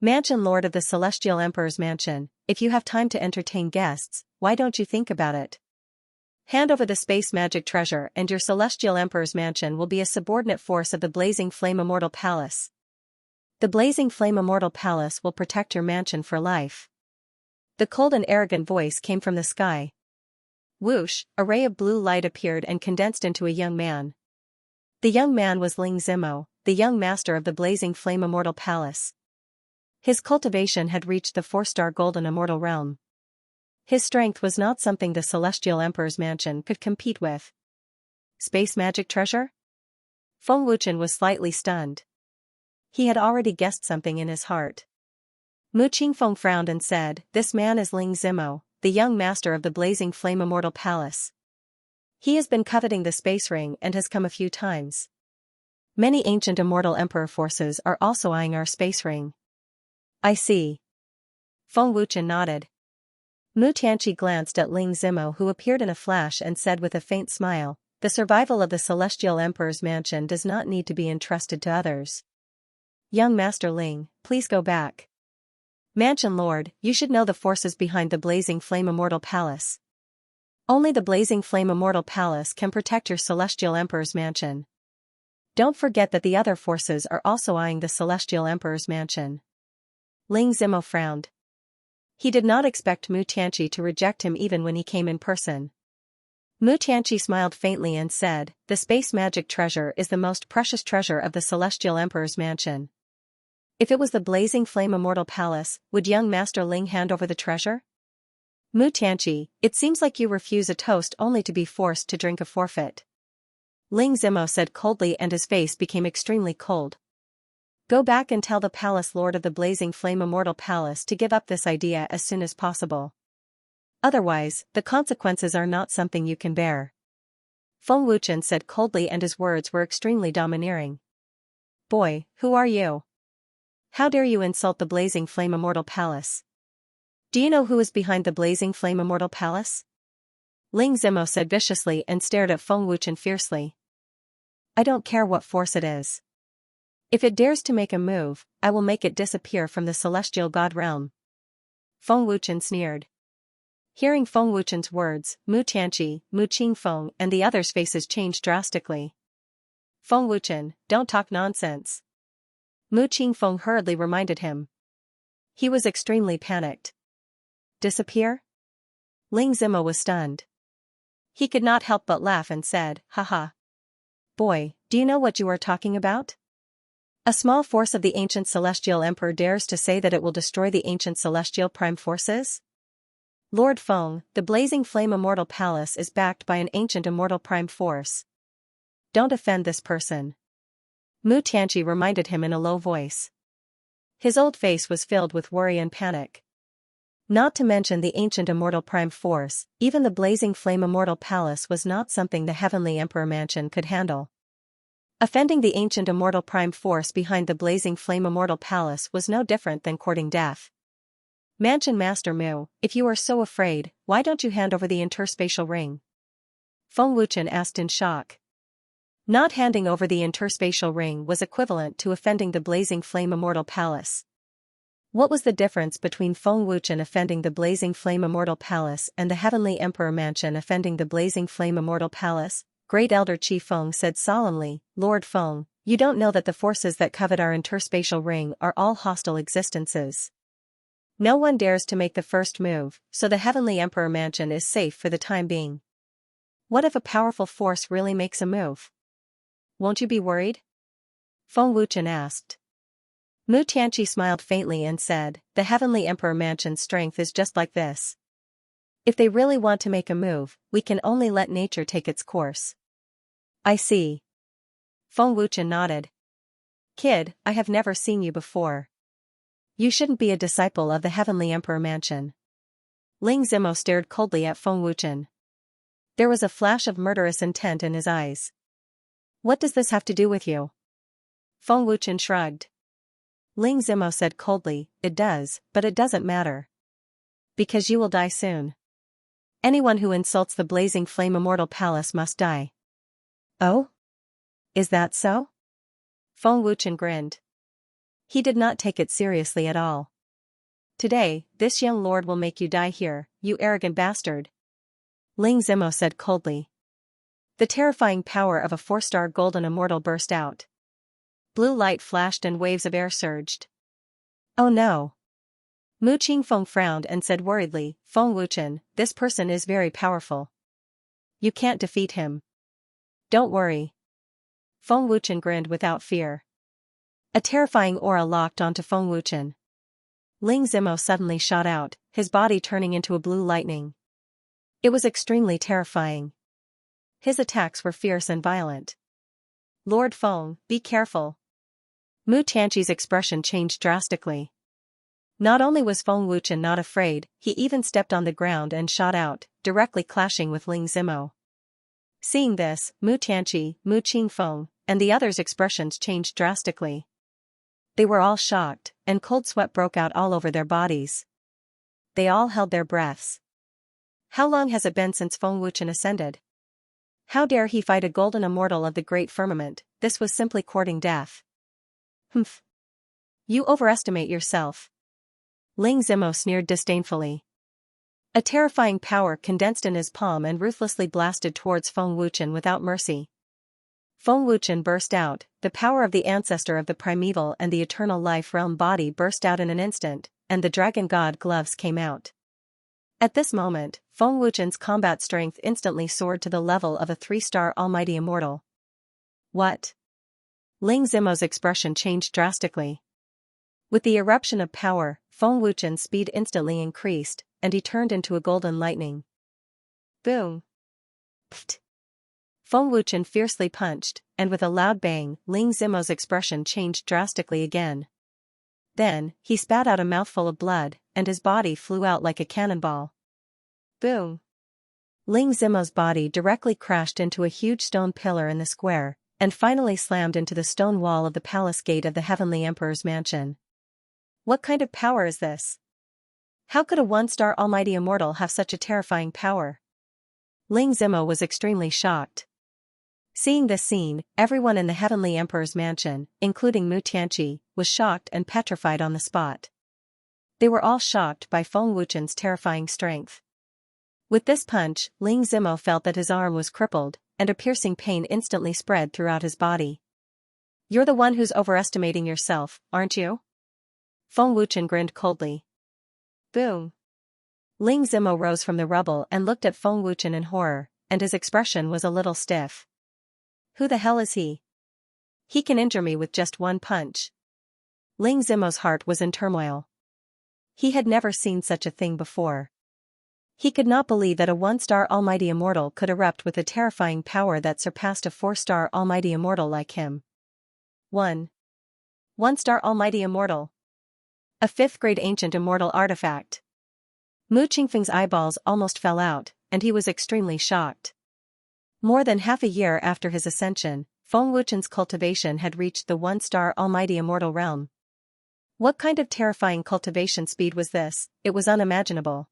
Mansion Lord of the Celestial Emperor's Mansion, if you have time to entertain guests, why don't you think about it? Hand over the space magic treasure and your Celestial Emperor's Mansion will be a subordinate force of the Blazing Flame Immortal Palace. The Blazing Flame Immortal Palace will protect your mansion for life. The cold and arrogant voice came from the sky. Whoosh, a ray of blue light appeared and condensed into a young man. The young man was Ling Zimo, the young master of the Blazing Flame Immortal Palace. His cultivation had reached the 4-star golden immortal realm. His strength was not something the Celestial Emperor's Mansion could compete with. Space magic treasure? Feng Wuchen was slightly stunned. He had already guessed something in his heart. Mu Qingfeng frowned and said, this man is Ling Zimo, the young master of the Blazing Flame Immortal Palace. He has been coveting the space ring and has come a few times. Many ancient immortal emperor forces are also eyeing our space ring. I see. Feng Wuchen nodded. Mu Tianqi glanced at Ling Zimo, who appeared in a flash, and said with a faint smile, the survival of the Celestial Emperor's Mansion does not need to be entrusted to others. Young Master Ling, please go back. Mansion Lord, you should know the forces behind the Blazing Flame Immortal Palace. Only the blazing flame immortal palace can protect your celestial emperor's mansion. Don't forget that the other forces are also eyeing the celestial emperor's mansion. Ling Zimo frowned. He did not expect Mu Tianqi to reject him even when he came in person. Mu Tianqi smiled faintly and said, "The space magic treasure is the most precious treasure of the celestial emperor's mansion. If it was the blazing flame immortal palace, would young Master Ling hand over the treasure?" Mu Tianqi, it seems like you refuse a toast only to be forced to drink a forfeit. Ling Zimo said coldly, and his face became extremely cold. Go back and tell the palace lord of the blazing flame immortal palace to give up this idea as soon as possible. Otherwise, the consequences are not something you can bear. Feng Wuchen said coldly, and his words were extremely domineering. Boy, who are you? How dare you insult the blazing flame immortal palace? Do you know who is behind the blazing flame immortal palace? Ling Zimo said viciously and stared at Feng Wuchen fiercely. I don't care what force it is. If it dares to make a move, I will make it disappear from the celestial god realm. Feng Wuchen sneered. Hearing Feng Wuchen's words, Mu Tianqi, Mu Qingfeng and the others' faces changed drastically. Feng Wuchen, don't talk nonsense. Mu Qingfeng hurriedly reminded him. He was extremely panicked. Disappear? Ling Zimo was stunned. He could not help but laugh and said, haha. Boy, do you know what you are talking about? A small force of the ancient celestial emperor dares to say that it will destroy the ancient celestial prime forces? Lord Feng, the blazing flame immortal palace is backed by an ancient immortal prime force. Don't offend this person. Mu Tianqi reminded him in a low voice. His old face was filled with worry and panic. Not to mention the ancient immortal prime force, even the blazing flame immortal palace was not something the heavenly emperor mansion could handle. Offending the ancient immortal prime force behind the blazing flame immortal palace was no different than courting death. Mansion Master Mu, if you are so afraid, why don't you hand over the interspatial ring? Feng Wuchen asked in shock. Not handing over the interspatial ring was equivalent to offending the blazing flame immortal palace. What was the difference between Feng Wuchen offending the blazing flame immortal palace and the heavenly emperor mansion offending the blazing flame immortal palace? Great Elder Qi Feng said solemnly, Lord Feng, you don't know that the forces that covet our interspatial ring are all hostile existences. No one dares to make the first move, so the heavenly emperor mansion is safe for the time being. What if a powerful force really makes a move? Won't you be worried? Feng Wuchen asked. Mu Tianqi smiled faintly and said, the heavenly emperor mansion's strength is just like this. If they really want to make a move, we can only let nature take its course. I see. Feng Wuchen nodded. Kid, I have never seen you before. You shouldn't be a disciple of the heavenly emperor mansion. Ling Zimo stared coldly at Feng Wuchen. There was a flash of murderous intent in his eyes. What does this have to do with you? Feng Wuchen shrugged. Ling Zimo said coldly, it does, but it doesn't matter. Because you will die soon. Anyone who insults the blazing flame immortal palace must die. Oh? Is that so? Feng Wuchen grinned. He did not take it seriously at all. Today, this young lord will make you die here, you arrogant bastard. Ling Zimo said coldly. The terrifying power of a 4-star golden immortal burst out. Blue light flashed and waves of air surged. Oh no. Mu Qingfeng frowned and said worriedly, Feng Wuchen, this person is very powerful. You can't defeat him. Don't worry. Feng Wuchen grinned without fear. A terrifying aura locked onto Feng Wuchen. Ling Zimo suddenly shot out, his body turning into a blue lightning. It was extremely terrifying. His attacks were fierce and violent. Lord Feng, be careful. Mu Tianqi's expression changed drastically. Not only was Feng Wuchen not afraid, he even stepped on the ground and shot out, directly clashing with Ling Zimo. Seeing this, Mu Tianqi, Mu Qingfeng, and the others' expressions changed drastically. They were all shocked, and cold sweat broke out all over their bodies. They all held their breaths. How long has it been since Feng Wuchen ascended? How dare he fight a golden immortal of the great firmament? This was simply courting death. Humph. You overestimate yourself. Ling Zimo sneered disdainfully. A terrifying power condensed in his palm and ruthlessly blasted towards Feng Wuchen without mercy. Feng Wuchen burst out, the power of the ancestor of the primeval and the eternal life realm body burst out in an instant, and the dragon god gloves came out. At this moment, Feng Wuchen's combat strength instantly soared to the level of a 3-star almighty immortal. What? Ling Zimo's expression changed drastically. With the eruption of power, Feng Wuchen's speed instantly increased, and he turned into a golden lightning. Boom! Pfft! Feng Wuchen fiercely punched, and with a loud bang, Ling Zimo's expression changed drastically again. Then, he spat out a mouthful of blood, and his body flew out like a cannonball. Boom! Ling Zimo's body directly crashed into a huge stone pillar in the square, and finally slammed into the stone wall of the palace gate of the Heavenly Emperor's mansion. What kind of power is this? How could a 1-star almighty immortal have such a terrifying power? Ling Zimo was extremely shocked. Seeing this scene, everyone in the Heavenly Emperor's mansion, including Mu Tianqi, was shocked and petrified on the spot. They were all shocked by Feng Wuchen's terrifying strength. With this punch, Ling Zimo felt that his arm was crippled, and a piercing pain instantly spread throughout his body. You're the one who's overestimating yourself, aren't you? Feng Wuchen grinned coldly. Boom! Ling Zimo rose from the rubble and looked at Feng Wuchen in horror, and his expression was a little stiff. Who the hell is he? He can injure me with just one punch. Ling Zimo's heart was in turmoil. He had never seen such a thing before. He could not believe that a 1-star almighty immortal could erupt with a terrifying power that surpassed a 4-star almighty immortal like him. 1-star almighty immortal. A 5th-grade ancient immortal artifact. Mu Qingfeng's eyeballs almost fell out, and he was extremely shocked. More than half a year after his ascension, Feng Wuchen's cultivation had reached the 1-star almighty immortal realm. What kind of terrifying cultivation speed was this? It was unimaginable.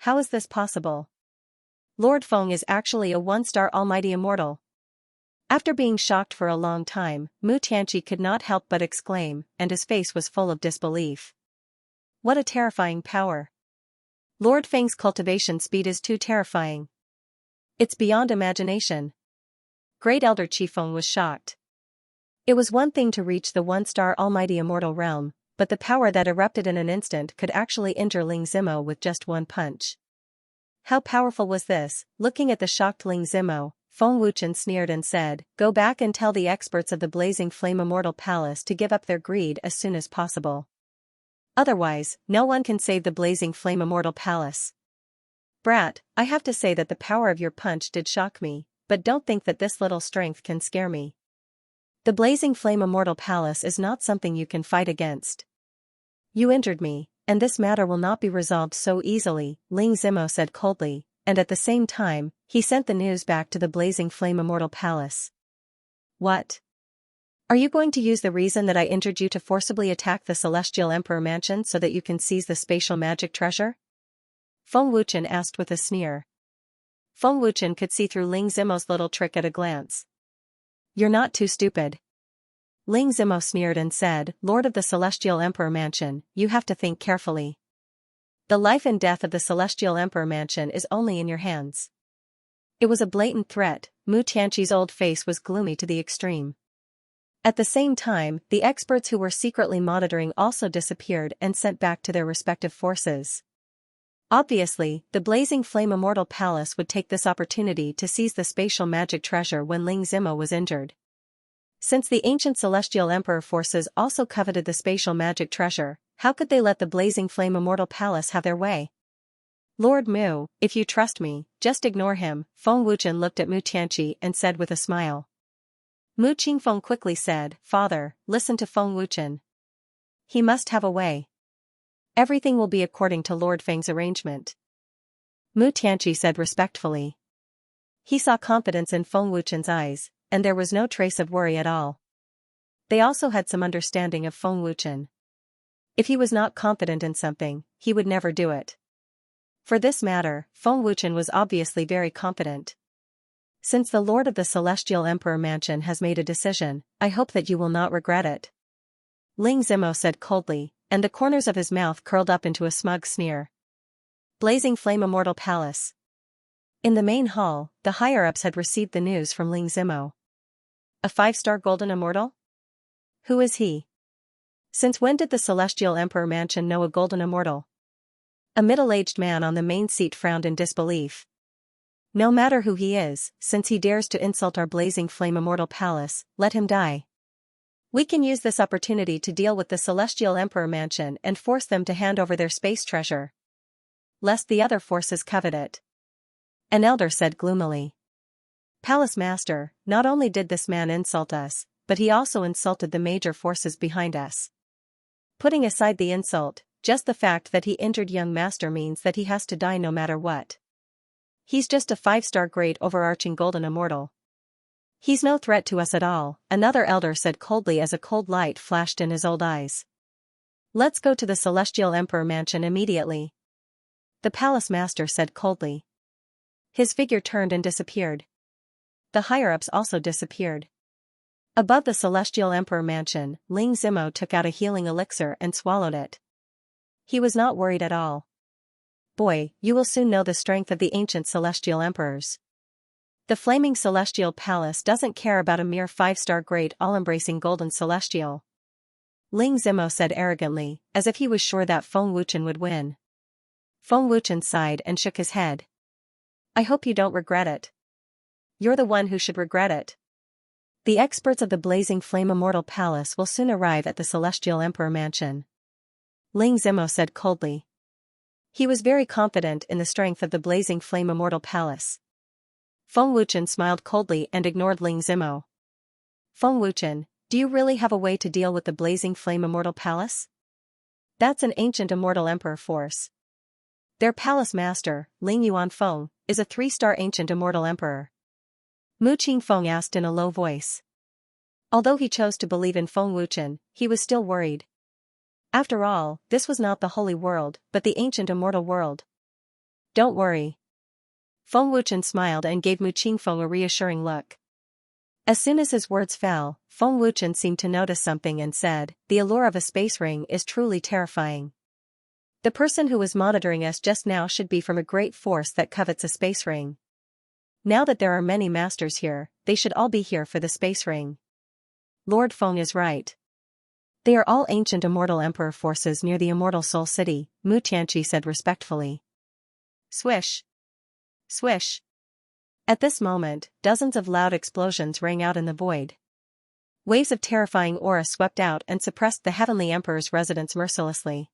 How is this possible? Lord Feng is actually a 1-star almighty immortal. After being shocked for a long time, Mu Tianqi could not help but exclaim, and his face was full of disbelief. What a terrifying power! Lord Feng's cultivation speed is too terrifying. It's beyond imagination. Great Elder Qifeng was shocked. It was one thing to reach the 1-star almighty immortal realm, but the power that erupted in an instant could actually injure Ling Zimo with just one punch. How powerful was this? Looking at the shocked Ling Zimo, Feng Wuchen sneered and said, "Go back and tell the experts of the Blazing Flame Immortal Palace to give up their greed as soon as possible. Otherwise, no one can save the Blazing Flame Immortal Palace." Brat, I have to say that the power of your punch did shock me, but don't think that this little strength can scare me. The Blazing Flame Immortal Palace is not something you can fight against. You injured me, and this matter will not be resolved so easily, Ling Zimo said coldly, and at the same time, he sent the news back to the Blazing Flame Immortal Palace. What? Are you going to use the reason that I injured you to forcibly attack the Celestial Emperor Mansion so that you can seize the spatial magic treasure? Feng Wuchen asked with a sneer. Feng Wuchen could see through Ling Zimo's little trick at a glance. You're not too stupid. Ling Zimo sneered and said, Lord of the Celestial Emperor Mansion, you have to think carefully. The life and death of the Celestial Emperor Mansion is only in your hands. It was a blatant threat. Mu Tianqi's old face was gloomy to the extreme. At the same time, the experts who were secretly monitoring also disappeared and sent back to their respective forces. Obviously, the Blazing Flame Immortal Palace would take this opportunity to seize the spatial magic treasure when Ling Zimo was injured. Since the ancient Celestial Emperor forces also coveted the spatial magic treasure, how could they let the Blazing Flame Immortal Palace have their way? Lord Mu, if you trust me, just ignore him, Feng Wuchen looked at Mu Tianqi and said with a smile. Mu Qingfeng quickly said, Father, listen to Feng Wuchen. He must have a way. Everything will be according to Lord Feng's arrangement. Mu Tianqi said respectfully. He saw confidence in Feng Wuchen's eyes, and there was no trace of worry at all. They also had some understanding of Feng Wuchen. If he was not confident in something, he would never do it. For this matter, Feng Wuchen was obviously very confident. Since the Lord of the Celestial Emperor Mansion has made a decision, I hope that you will not regret it. Ling Zimo said coldly, and the corners of his mouth curled up into a smug sneer. Blazing Flame Immortal Palace. In the main hall, the higher-ups had received the news from Ling Zimo. A 5-star golden immortal? Who is he? Since when did the Celestial Emperor Mansion know a golden immortal? A middle-aged man on the main seat frowned in disbelief. No matter who he is, since he dares to insult our Blazing Flame Immortal Palace, let him die. We can use this opportunity to deal with the Celestial Emperor Mansion and force them to hand over their space treasure, lest the other forces covet it. An elder said gloomily. Palace Master, not only did this man insult us, but he also insulted the major forces behind us. Putting aside the insult, just the fact that he injured young master means that he has to die no matter what. He's just a 5-star great overarching golden immortal. He's no threat to us at all, another elder said coldly as a cold light flashed in his old eyes. Let's go to the Celestial Emperor Mansion immediately. The Palace Master said coldly. His figure turned and disappeared. The higher-ups also disappeared. Above the Celestial Emperor Mansion, Ling Zimo took out a healing elixir and swallowed it. He was not worried at all. Boy, you will soon know the strength of the ancient Celestial Emperors. The Flaming Celestial Palace doesn't care about a mere 5-star great all-embracing golden celestial. Ling Zimo said arrogantly, as if he was sure that Feng Wuchen would win. Feng Wuchen sighed and shook his head. I hope you don't regret it. You're the one who should regret it. The experts of the Blazing Flame Immortal Palace will soon arrive at the Celestial Emperor Mansion. Ling Zimo said coldly. He was very confident in the strength of the Blazing Flame Immortal Palace. Feng Wuchen smiled coldly and ignored Ling Zimo. Feng Wuchen, do you really have a way to deal with the Blazing Flame Immortal Palace? That's an ancient immortal emperor force. Their palace master, Ling Yuanfeng, is a 3-star ancient immortal emperor. Mu Qingfeng asked in a low voice. Although he chose to believe in Feng Wuchen, he was still worried. After all, this was not the holy world, but the ancient immortal world. Don't worry. Feng Wuchen smiled and gave Mu Qingfeng a reassuring look. As soon as his words fell, Feng Wuchen seemed to notice something and said, the allure of a space ring is truly terrifying. The person who was monitoring us just now should be from a great force that covets a space ring. Now that there are many masters here, they should all be here for the space ring. Lord Feng is right. They are all ancient immortal emperor forces near the immortal Soul City, Mu Tianqi said respectfully. Swish. Swish. At this moment, dozens of loud explosions rang out in the void. Waves of terrifying aura swept out and suppressed the Heavenly Emperor's residence mercilessly.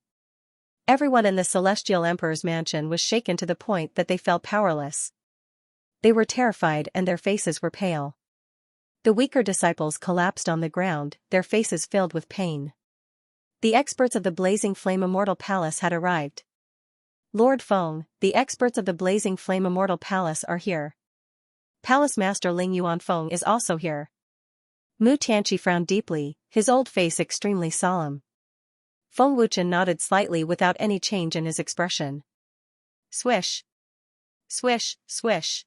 Everyone in the Celestial Emperor's mansion was shaken to the point that they felt powerless. They were terrified and their faces were pale. The weaker disciples collapsed on the ground, their faces filled with pain. The experts of the Blazing Flame Immortal Palace had arrived. Lord Feng, the experts of the Blazing Flame Immortal Palace are here. Palace Master Ling Yuanfeng is also here. Mu Tianqi frowned deeply, his old face extremely solemn. Feng Wuchen nodded slightly without any change in his expression. Swish. Swish, swish.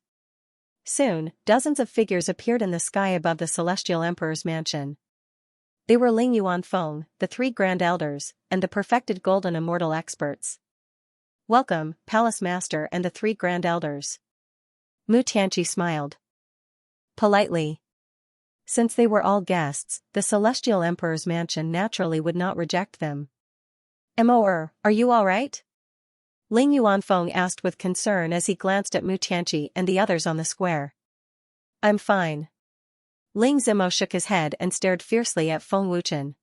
Soon, dozens of figures appeared in the sky above the Celestial Emperor's mansion. They were Ling Yuanfeng, the 3 Grand Elders, and the perfected golden immortal experts. Welcome, Palace Master and the 3 Grand Elders. Mu Tianqi smiled politely. Since they were all guests, the Celestial Emperor's mansion naturally would not reject them. Emperor, are you all right? Ling Yuanfeng asked with concern as he glanced at Mu Tianqi and the others on the square. I'm fine. Ling Zimo shook his head and stared fiercely at Feng Wuchen.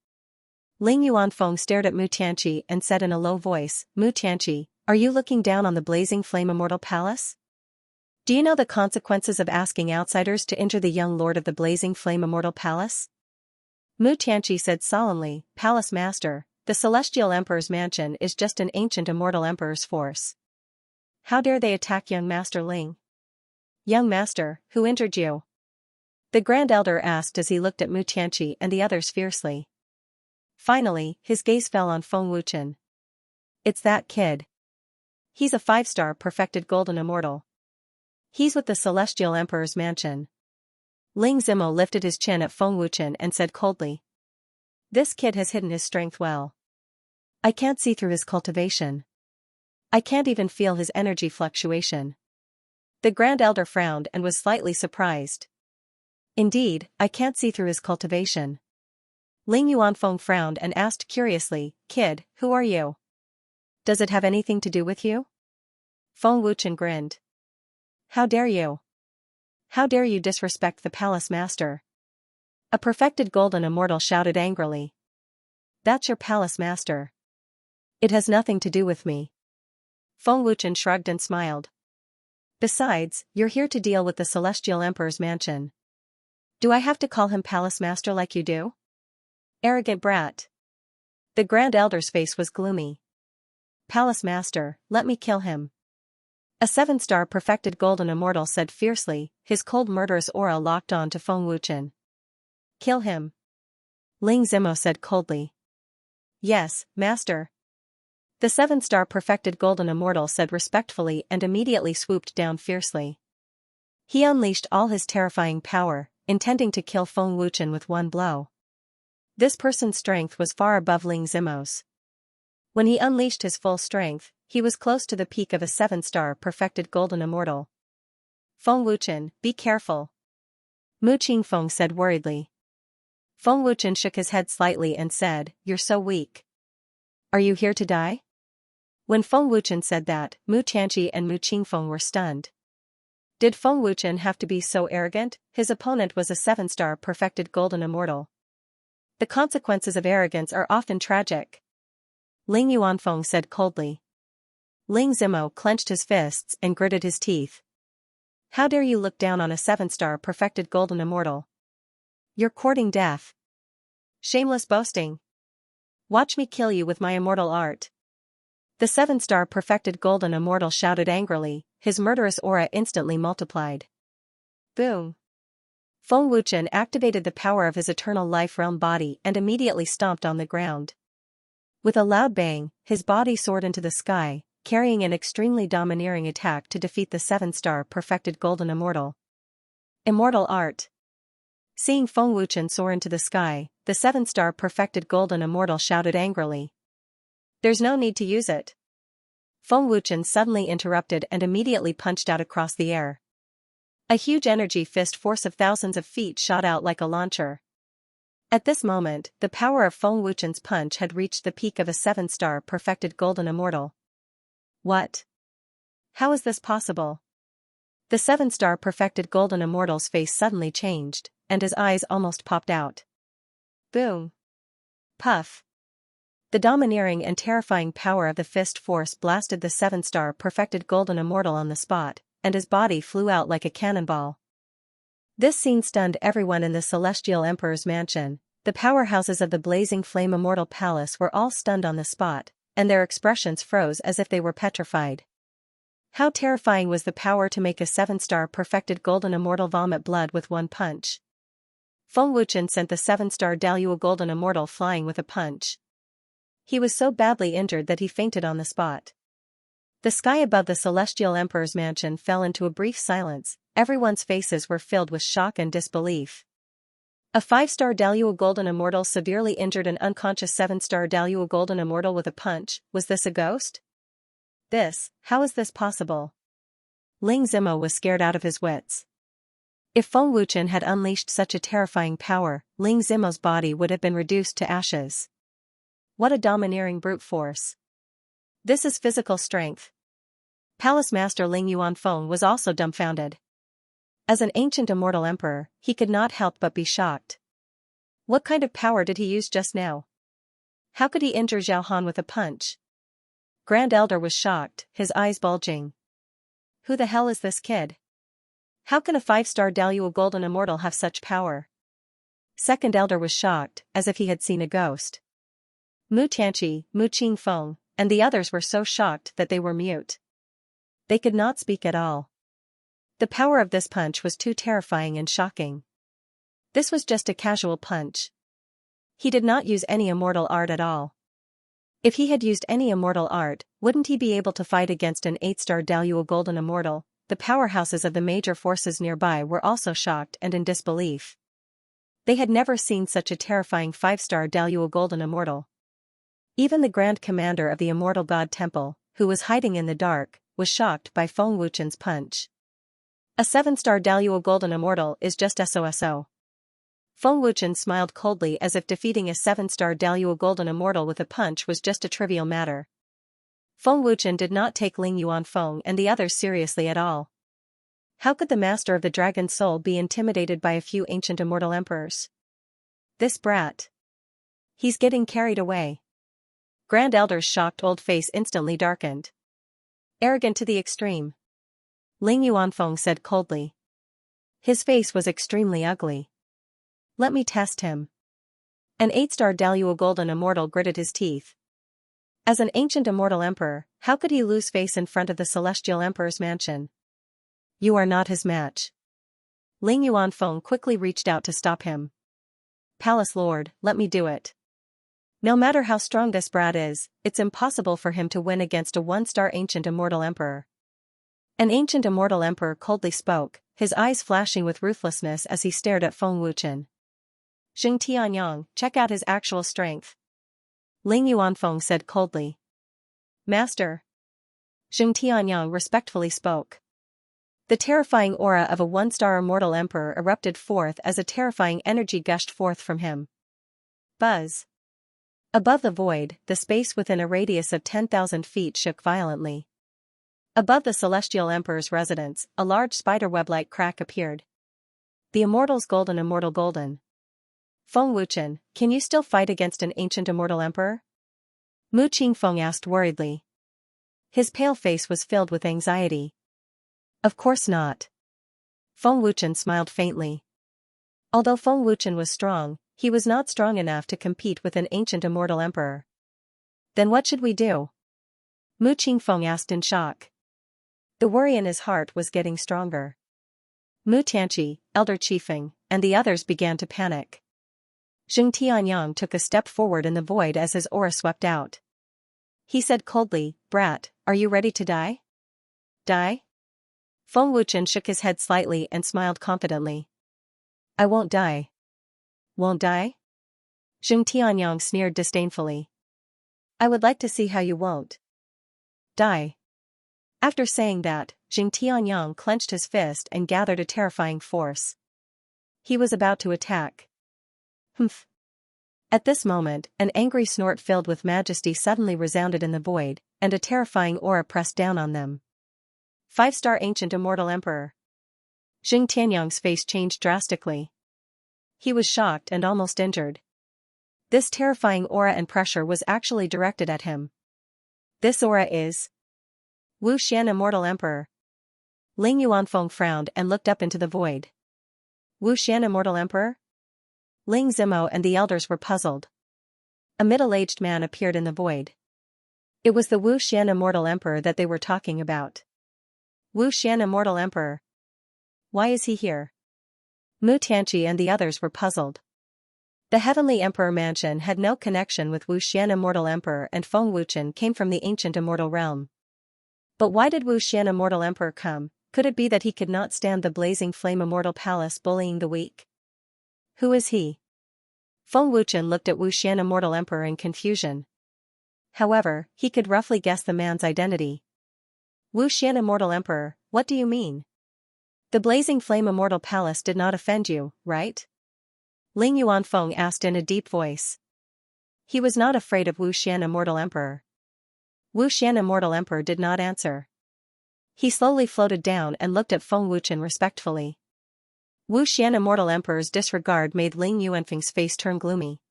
Ling Yuanfeng stared at Mu Tianqi and said in a low voice, Mu Tianqi, are you looking down on the Blazing Flame Immortal Palace? Do you know the consequences of asking outsiders to enter the young lord of the Blazing Flame Immortal Palace? Mu Tianqi said solemnly, Palace Master, the Celestial Emperor's mansion is just an ancient immortal emperor's force. How dare they attack young Master Ling? Young Master, who injured you? The Grand Elder asked as he looked at Mu Tianqi and the others fiercely. Finally, his gaze fell on Feng Wuchen. It's that kid. He's a 5-star perfected golden immortal. He's with the Celestial Emperor's mansion. Ling Zimo lifted his chin at Feng Wuchen and said coldly. This kid has hidden his strength well. I can't see through his cultivation. I can't even feel his energy fluctuation. The Grand Elder frowned and was slightly surprised. Indeed, I can't see through his cultivation. Ling Yuanfeng frowned and asked curiously, Kid, who are you? Does it have anything to do with you? Feng Wuchen grinned. How dare you? How dare you disrespect the palace master? A perfected golden immortal shouted angrily. That's your palace master. It has nothing to do with me. Feng Wuchen shrugged and smiled. Besides, you're here to deal with the Celestial Emperor's mansion. Do I have to call him palace master like you do? Arrogant brat. The Grand Elder's face was gloomy. Palace master, let me kill him. A 7-star perfected golden immortal said fiercely, his cold murderous aura locked on to Feng Wuchen. Kill him. Ling Zimo said coldly. Yes, master. The 7-star perfected golden immortal said respectfully and immediately swooped down fiercely. He unleashed all his terrifying power, intending to kill Feng Wuchen with one blow. This person's strength was far above Ling Zimo's. When he unleashed his full strength, he was close to the peak of a 7-star perfected golden immortal. Feng Wuchen, be careful. Mu Qingfeng said worriedly. Feng Wuchen shook his head slightly and said, You're so weak. Are you here to die? When Feng Wuchen said that, Mu Xianxia and Mu Qingfeng were stunned. Did Feng Wuchen have to be so arrogant? His opponent was a 7-star perfected golden immortal. The consequences of arrogance are often tragic. Ling Yuanfeng said coldly. Ling Zimo clenched his fists and gritted his teeth. How dare you look down on a 7-star perfected golden immortal? You're courting death. Shameless boasting. Watch me kill you with my immortal art. The 7-star perfected golden immortal shouted angrily, his murderous aura instantly multiplied. Boom. Feng Wuchen activated the power of his eternal life realm body and immediately stomped on the ground. With a loud bang, his body soared into the sky, carrying an extremely domineering attack to defeat the 7-star perfected golden immortal. Immortal art. Seeing Feng Wuchen soar into the sky, the 7-star perfected golden immortal shouted angrily. There's no need to use it. Feng Wuchen suddenly interrupted and immediately punched out across the air. A huge energy fist force of thousands of feet shot out like a launcher. At this moment, the power of Feng Wuchen's punch had reached the peak of a 7-star perfected golden immortal. What? How is this possible? The 7-star perfected golden immortal's face suddenly changed, and his eyes almost popped out. Boom. Puff. The domineering and terrifying power of the fist force blasted the 7-star perfected golden immortal on the spot, and his body flew out like a cannonball. This scene stunned everyone in the Celestial Emperor's mansion. The powerhouses of the blazing flame immortal palace were all stunned on the spot, and their expressions froze as if they were petrified. How terrifying was the power to make a 7-star perfected golden immortal vomit blood with one punch. Feng Wuchen sent the 7-star Daluo golden immortal flying with a punch. He was so badly injured that he fainted on the spot. The sky above the Celestial Emperor's mansion fell into a brief silence. Everyone's faces were filled with shock and disbelief. A 5-star Daluo golden immortal severely injured an unconscious 7-star Daluo golden immortal with a punch. Was this a ghost? How is this possible? Ling Zimo was scared out of his wits. If Feng Wuchen had unleashed such a terrifying power, Ling Zimo's body would have been reduced to ashes. What a domineering brute force. This is physical strength. Palace Master Ling Yuanfeng was also dumbfounded. As an ancient immortal emperor, he could not help but be shocked. What kind of power did he use just now? How could he injure Zhao Han with a punch? Grand Elder was shocked, his eyes bulging. Who the hell is this kid? How can a 5-star Daluo golden immortal have such power? Second Elder was shocked, as if he had seen a ghost. Mu Tianqi, Mu Qingfeng, and the others were so shocked that they were mute. They could not speak at all. The power of this punch was too terrifying and shocking. This was just a casual punch. He did not use any immortal art at all. If he had used any immortal art, wouldn't he be able to fight against an 8-star Daluo golden immortal? The powerhouses of the major forces nearby were also shocked and in disbelief. They had never seen such a terrifying 5-star Daluo golden immortal. Even the Grand Commander of the Immortal God Temple, who was hiding in the dark, was shocked by Feng Wuchen's punch. A 7-star Daluo Golden Immortal is just SOSO. Feng Wuchen smiled coldly as if defeating a 7-star Daluo Golden Immortal with a punch was just a trivial matter. Feng Wuchen did not take Ling Yuanfeng and the others seriously at all. How could the master of the Dragon Soul be intimidated by a few ancient immortal emperors? This brat. He's getting carried away. Grand Elder's shocked old face instantly darkened. Arrogant to the extreme. Ling Yuanfeng said coldly. His face was extremely ugly. Let me test him. An 8-star Daluo Golden Immortal gritted his teeth. As an ancient immortal emperor, how could he lose face in front of the Celestial Emperor's mansion? You are not his match. Ling Yuanfeng quickly reached out to stop him. Palace Lord, let me do it. No matter how strong this brat is, it's impossible for him to win against a 1-star ancient immortal emperor. An ancient immortal emperor coldly spoke, his eyes flashing with ruthlessness as he stared at Feng Wuchen. Xing Tianyang, check out his actual strength. Ling Yuanfeng said coldly. Master. Xing Tianyang respectfully spoke. The terrifying aura of a 1-star immortal emperor erupted forth as a terrifying energy gushed forth from him. Buzz. Above the void, the space within a radius of 10,000 feet shook violently. Above the Celestial Emperor's residence, a large spiderweb-like crack appeared. The Immortal's Golden Immortal Golden. Feng Wuchen, can you still fight against an ancient immortal emperor? Mu Qingfeng asked worriedly. His pale face was filled with anxiety. Of course not. Feng Wuchen smiled faintly. Although Feng Wuchen was strong, he was not strong enough to compete with an ancient immortal emperor. Then what should we do? Mu Qingfeng asked in shock. The worry in his heart was getting stronger. Mu Tianqi, Elder Chiefeng, and the others began to panic. Xing Tianyang took a step forward in the void as his aura swept out. He said coldly, Brat, are you ready to die? Die? Feng Wuchen shook his head slightly and smiled confidently. I won't die. Won't die? Xing Tianyang sneered disdainfully. I would like to see how you won't die. After saying that, Xing Tianyang clenched his fist and gathered a terrifying force. He was about to attack. Humph. At this moment, an angry snort filled with majesty suddenly resounded in the void, and a terrifying aura pressed down on them. 5-star ancient immortal emperor. Xing Tianyang's face changed drastically. He was shocked and almost injured. This terrifying aura and pressure was actually directed at him. This aura is Wu Xian Immortal Emperor. Ling Yuanfeng frowned and looked up into the void. Wu Xian Immortal Emperor? Ling Zimo and the elders were puzzled. A middle-aged man appeared in the void. It was the Wu Xian Immortal Emperor that they were talking about. Wu Xian Immortal Emperor. Why is he here? Mu Tianqi and the others were puzzled. The Heavenly Emperor Mansion had no connection with Wu Xian Immortal Emperor, and Feng Wuchen came from the ancient immortal realm. But why did Wu Xian Immortal Emperor come? Could it be that he could not stand the blazing flame immortal palace bullying the weak? Who is he? Feng Wuchen looked at Wu Xian Immortal Emperor in confusion. However, he could roughly guess the man's identity. Wu Xian Immortal Emperor, what do you mean? The blazing flame immortal palace did not offend you, right? Ling Yuanfeng asked in a deep voice. He was not afraid of Wu Xian Immortal Emperor. Wu Xian Immortal Emperor did not answer. He slowly floated down and looked at Feng Wuchen respectfully. Wu Xian Immortal Emperor's disregard made Ling Yuanfeng's face turn gloomy.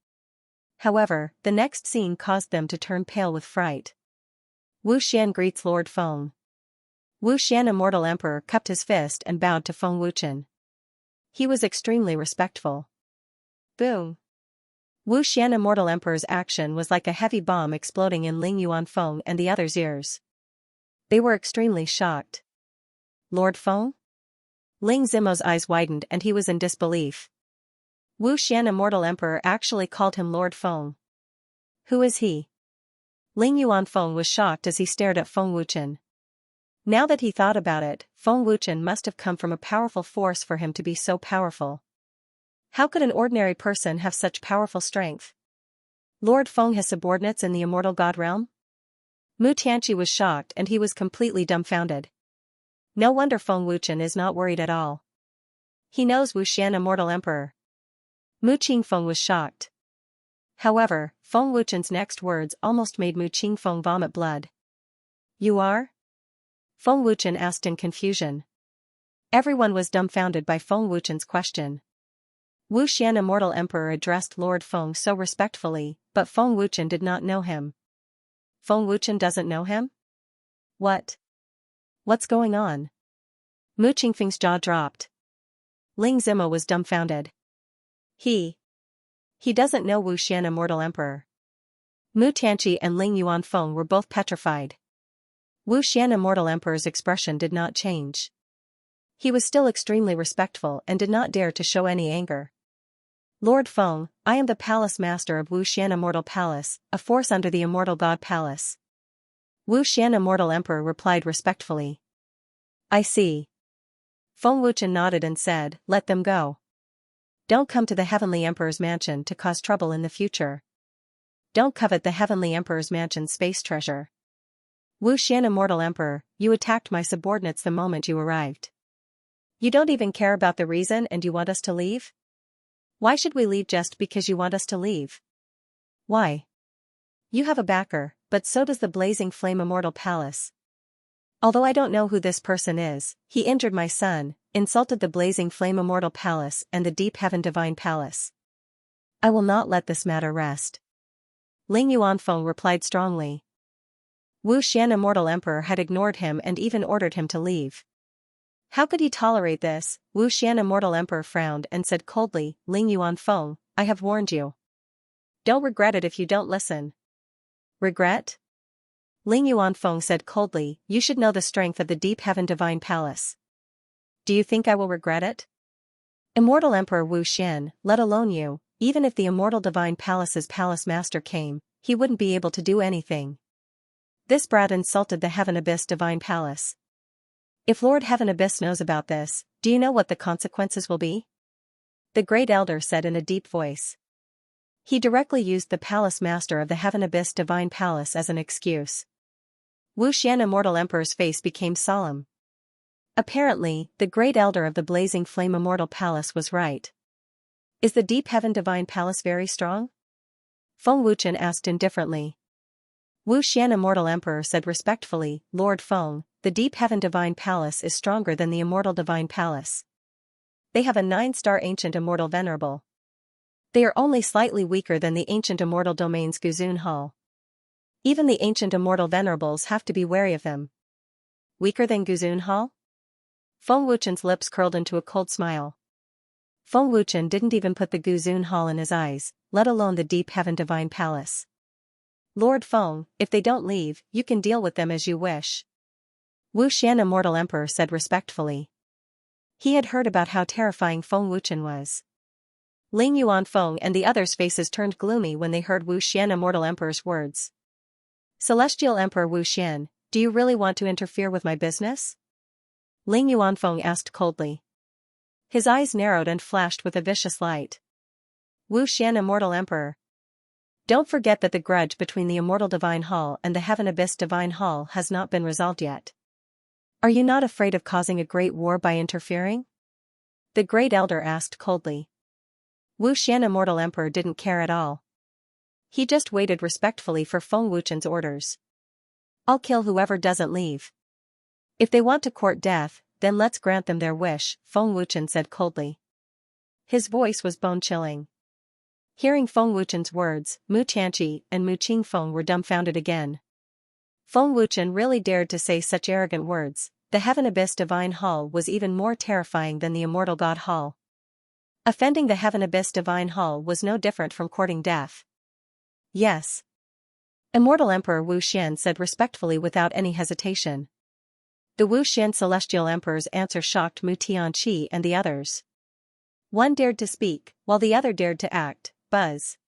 However, the next scene caused them to turn pale with fright. Wu Xian greets Lord Feng. Wu Xian Immortal Emperor cupped his fist and bowed to Feng Wuchen. He was extremely respectful. Boom. Wu Xian Immortal Emperor's action was like a heavy bomb exploding in Ling Yuanfeng and the others' ears. They were extremely shocked. Lord Feng? Ling Zimo's eyes widened and he was in disbelief. Wu Xian Immortal Emperor actually called him Lord Feng. Who is he? Ling Yuanfeng was shocked as he stared at Feng Wuchen. Now that he thought about it, Feng Wuchen must have come from a powerful force for him to be so powerful. How could an ordinary person have such powerful strength? Lord Feng has subordinates in the immortal god realm? Mu Tianqi was shocked and he was completely dumbfounded. No wonder Feng Wuchen is not worried at all. He knows Wu Xian, Immortal Emperor. Mu Qingfeng was shocked. However, Feng Wuchen's next words almost made Mu Qingfeng vomit blood. You are? Feng Wuchen asked in confusion. Everyone was dumbfounded by Feng Wuchen's question. Wu Xian, Immortal Emperor, addressed Lord Feng so respectfully, but Feng Wuchen did not know him. Feng Wuchen doesn't know him? What? What's going on? Mu Qingfeng's jaw dropped. Ling Zima was dumbfounded. He doesn't know Wu Xian, Immortal Emperor. Mu Tianqi and Ling Yuanfeng were both petrified. Wu Xian, Immortal Emperor's expression did not change. He was still extremely respectful and did not dare to show any anger. Lord Feng, I am the Palace Master of Wu Xian, Immortal Palace, a force under the Immortal God Palace. Wu Xian, Immortal Emperor, replied respectfully. I see. Feng Wuchen nodded and said, let them go. Don't come to the Heavenly Emperor's mansion to cause trouble in the future. Don't covet the Heavenly Emperor's mansion's space treasure. Wu Xian, Immortal Emperor, you attacked my subordinates the moment you arrived. You don't even care about the reason and you want us to leave? Why should we leave just because you want us to leave? Why? You have a backer, but so does the Blazing Flame Immortal Palace. Although I don't know who this person is, he injured my son, insulted the Blazing Flame Immortal Palace and the Deep Heaven Divine Palace. I will not let this matter rest. Ling Yuanfeng replied strongly. Wu Xian, Immortal Emperor, had ignored him and even ordered him to leave. How could he tolerate this? Wu Xian, Immortal Emperor, frowned and said coldly, Ling Yuanfeng, I have warned you. Don't regret it if you don't listen. Regret? Ling Yuanfeng said coldly, you should know the strength of the Deep Heaven Divine Palace. Do you think I will regret it? Immortal Emperor Wu Xian, let alone you, even if the Immortal Divine Palace's Palace Master came, he wouldn't be able to do anything. This brat insulted the Heaven Abyss Divine Palace. If Lord Heaven Abyss knows about this, do you know what the consequences will be? The Great Elder said in a deep voice. He directly used the Palace Master of the Heaven Abyss Divine Palace as an excuse. Wu Xian, Immortal Emperor's face became solemn. Apparently, the Great Elder of the Blazing Flame Immortal Palace was right. Is the Deep Heaven Divine Palace very strong? Feng Wuchen asked indifferently. Wu Xian, Immortal Emperor, said respectfully, Lord Feng, the Deep Heaven Divine Palace is stronger than the Immortal Divine Palace. They have a 9-star Ancient Immortal Venerable. They are only slightly weaker than the Ancient Immortal Domain's Guzun Hall. Even the Ancient Immortal Venerables have to be wary of them. Weaker than Guzun Hall? Feng Wuchen's lips curled into a cold smile. Feng Wuchen didn't even put the Guzun Hall in his eyes, let alone the Deep Heaven Divine Palace. Lord Feng, if they don't leave, you can deal with them as you wish. Wu Xian, Immortal Emperor, said respectfully. He had heard about how terrifying Feng Wuchen was. Ling Yuanfeng and the others' faces turned gloomy when they heard Wu Xian, Immortal Emperor's words. Celestial Emperor Wu Xian, do you really want to interfere with my business? Ling Yuanfeng asked coldly. His eyes narrowed and flashed with a vicious light. Wu Xian, Immortal Emperor. Don't forget that the grudge between the Immortal Divine Hall and the Heaven Abyss Divine Hall has not been resolved yet. Are you not afraid of causing a great war by interfering? The Great Elder asked coldly. Wu Xian, Immortal Emperor, didn't care at all. He just waited respectfully for Feng Wuchen's orders. I'll kill whoever doesn't leave. If they want to court death, then let's grant them their wish, Feng Wuchen said coldly. His voice was bone-chilling. Hearing Feng Wuchen's words, Mu Tianqi and Mu Qingfeng were dumbfounded again. Feng Wuchen really dared to say such arrogant words. The Heaven Abyss Divine Hall was even more terrifying than the Immortal God Hall. Offending the Heaven Abyss Divine Hall was no different from courting death. Yes. Immortal Emperor Wu Xian said respectfully without any hesitation. The Wu Xian Celestial Emperor's answer shocked Mu Tianqi and the others. One dared to speak, while the other dared to act. Buzz.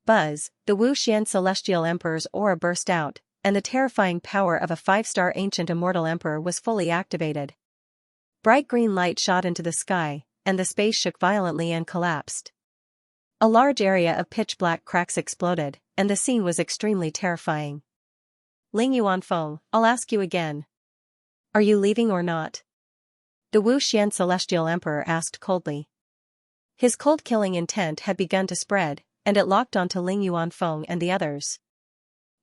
Buzz, the Wu Xian Celestial Emperor's aura burst out, and the terrifying power of a 5-star Ancient Immortal Emperor was fully activated. Bright green light shot into the sky, and the space shook violently and collapsed. A large area of pitch-black cracks exploded, and the scene was extremely terrifying. Ling Yuanfeng, I'll ask you again. Are you leaving or not? The Wu Xian Celestial Emperor asked coldly. His cold-killing intent had begun to spread, and it locked onto Ling Yuanfeng and the others.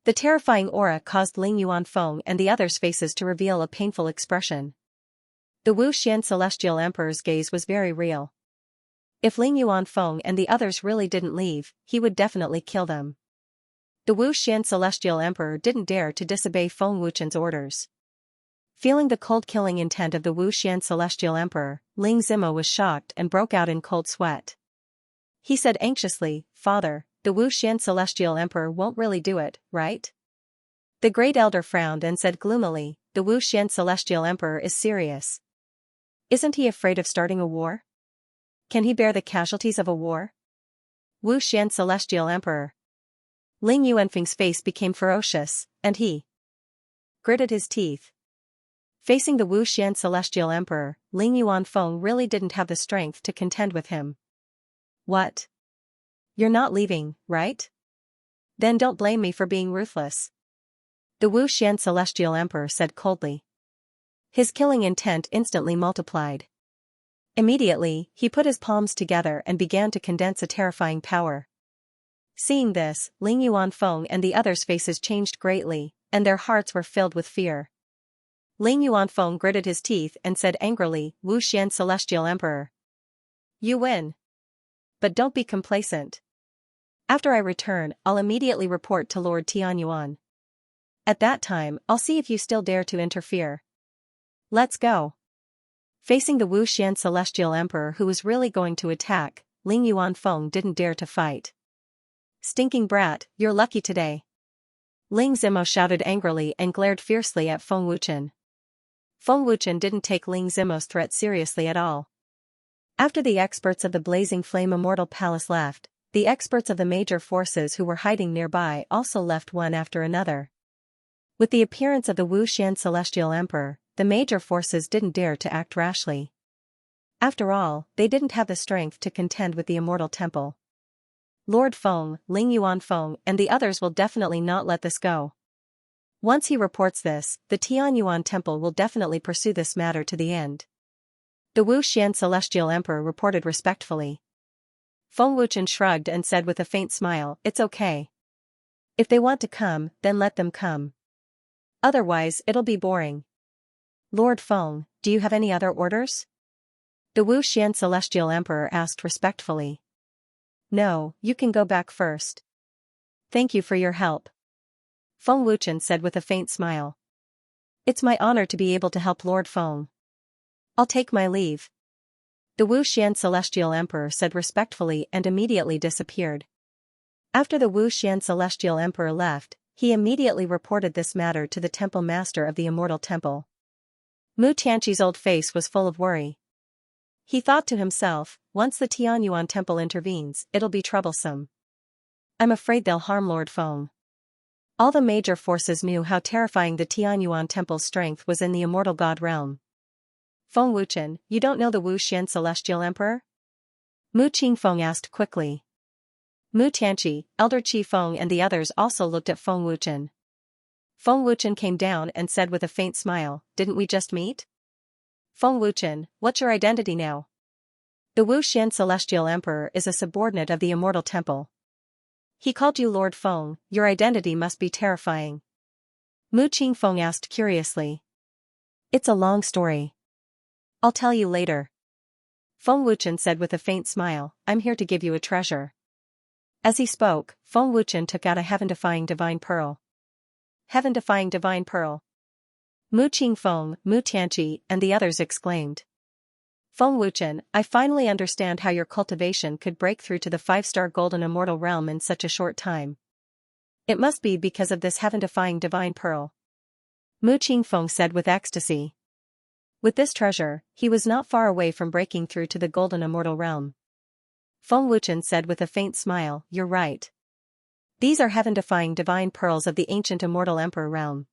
The terrifying aura caused Ling Yuanfeng and the others' faces to reveal a painful expression. The Wu Xian Celestial Emperor's gaze was very real. If Ling Yuanfeng and the others really didn't leave, he would definitely kill them. The Wu Xian Celestial Emperor didn't dare to disobey Feng Wuchen's orders. Feeling the cold-killing intent of the Wu Xian Celestial Emperor, Ling Zimo was shocked and broke out in cold sweat. He said anxiously, "Father, the Wu Xian Celestial Emperor won't really do it, right?" The Great Elder frowned and said gloomily, "The Wu Xian Celestial Emperor is serious. Isn't he afraid of starting a war? Can he bear the casualties of a war?" Wu Xian Celestial Emperor. Ling Yuanfeng's face became ferocious, and he gritted his teeth. Facing the Wu Xian Celestial Emperor, Ling Yuanfeng really didn't have the strength to contend with him. "What? You're not leaving, right? Then don't blame me for being ruthless," the Wu Xian Celestial Emperor said coldly. His killing intent instantly multiplied. Immediately, he put his palms together and began to condense a terrifying power. Seeing this, Ling Yuanfeng and the others' faces changed greatly, and their hearts were filled with fear. Ling Yuanfeng gritted his teeth and said angrily, "Wu Xian Celestial Emperor. You win. But don't be complacent. After I return, I'll immediately report to Lord Tianyuan. At that time, I'll see if you still dare to interfere. Let's go." Facing the Wu Xian Celestial Emperor who was really going to attack, Ling Yuanfeng didn't dare to fight. "Stinking brat, you're lucky today." Ling Zimo shouted angrily and glared fiercely at Feng Wuchen. Feng Wuchen didn't take Ling Zimo's threat seriously at all. After the experts of the Blazing Flame Immortal Palace left, the experts of the major forces who were hiding nearby also left one after another. With the appearance of the Wu Xian Celestial Emperor, the major forces didn't dare to act rashly. After all, they didn't have the strength to contend with the Immortal Temple. Lord Feng, Ling Yuanfeng, and the others will definitely not let this go. Once he reports this, the Tianyuan Temple will definitely pursue this matter to the end. The Wu Xian Celestial Emperor reported respectfully. Feng Wuchen shrugged and said with a faint smile, "It's okay. If they want to come, then let them come. Otherwise, it'll be boring." "Lord Feng, do you have any other orders?" the Wu Xian Celestial Emperor asked respectfully. "No, you can go back first. Thank you for your help," Feng Wuchen said with a faint smile. "It's my honor to be able to help Lord Feng. I'll take my leave," the Wu Xian Celestial Emperor said respectfully and immediately disappeared. After the Wu Xian Celestial Emperor left, he immediately reported this matter to the Temple Master of the Immortal Temple. Mu Tianqi's old face was full of worry. He thought to himself, once the Tianyuan Temple intervenes, it'll be troublesome. "I'm afraid they'll harm Lord Feng." All the major forces knew how terrifying the Tianyuan Temple's strength was in the Immortal God realm. "Feng Wuchen, you don't know the Wu Xian Celestial Emperor?" Mu Qingfeng asked quickly. Mu Tianqi, Elder Qi Feng and the others also looked at Feng Wuchen. Feng Wuchen came down and said with a faint smile, "Didn't we just meet?" "Feng Wuchen, what's your identity now?" "The Wu Xian Celestial Emperor is a subordinate of the Immortal Temple. He called you Lord Feng, your identity must be terrifying." Mu Qingfeng asked curiously. "It's a long story. I'll tell you later." Feng Wuchen said with a faint smile, "I'm here to give you a treasure." As he spoke, Feng Wuchen took out a heaven-defying divine pearl. "Heaven-defying divine pearl." Mu Qingfeng, Mu Tianqi, and the others exclaimed. "Feng Wuchen, I finally understand how your cultivation could break through to the 5-star golden immortal realm in such a short time. It must be because of this heaven-defying divine pearl," Mu Qingfeng said with ecstasy. With this treasure, he was not far away from breaking through to the golden immortal realm. Feng Wuchen said with a faint smile, "You're right. These are heaven-defying divine pearls of the ancient immortal emperor realm.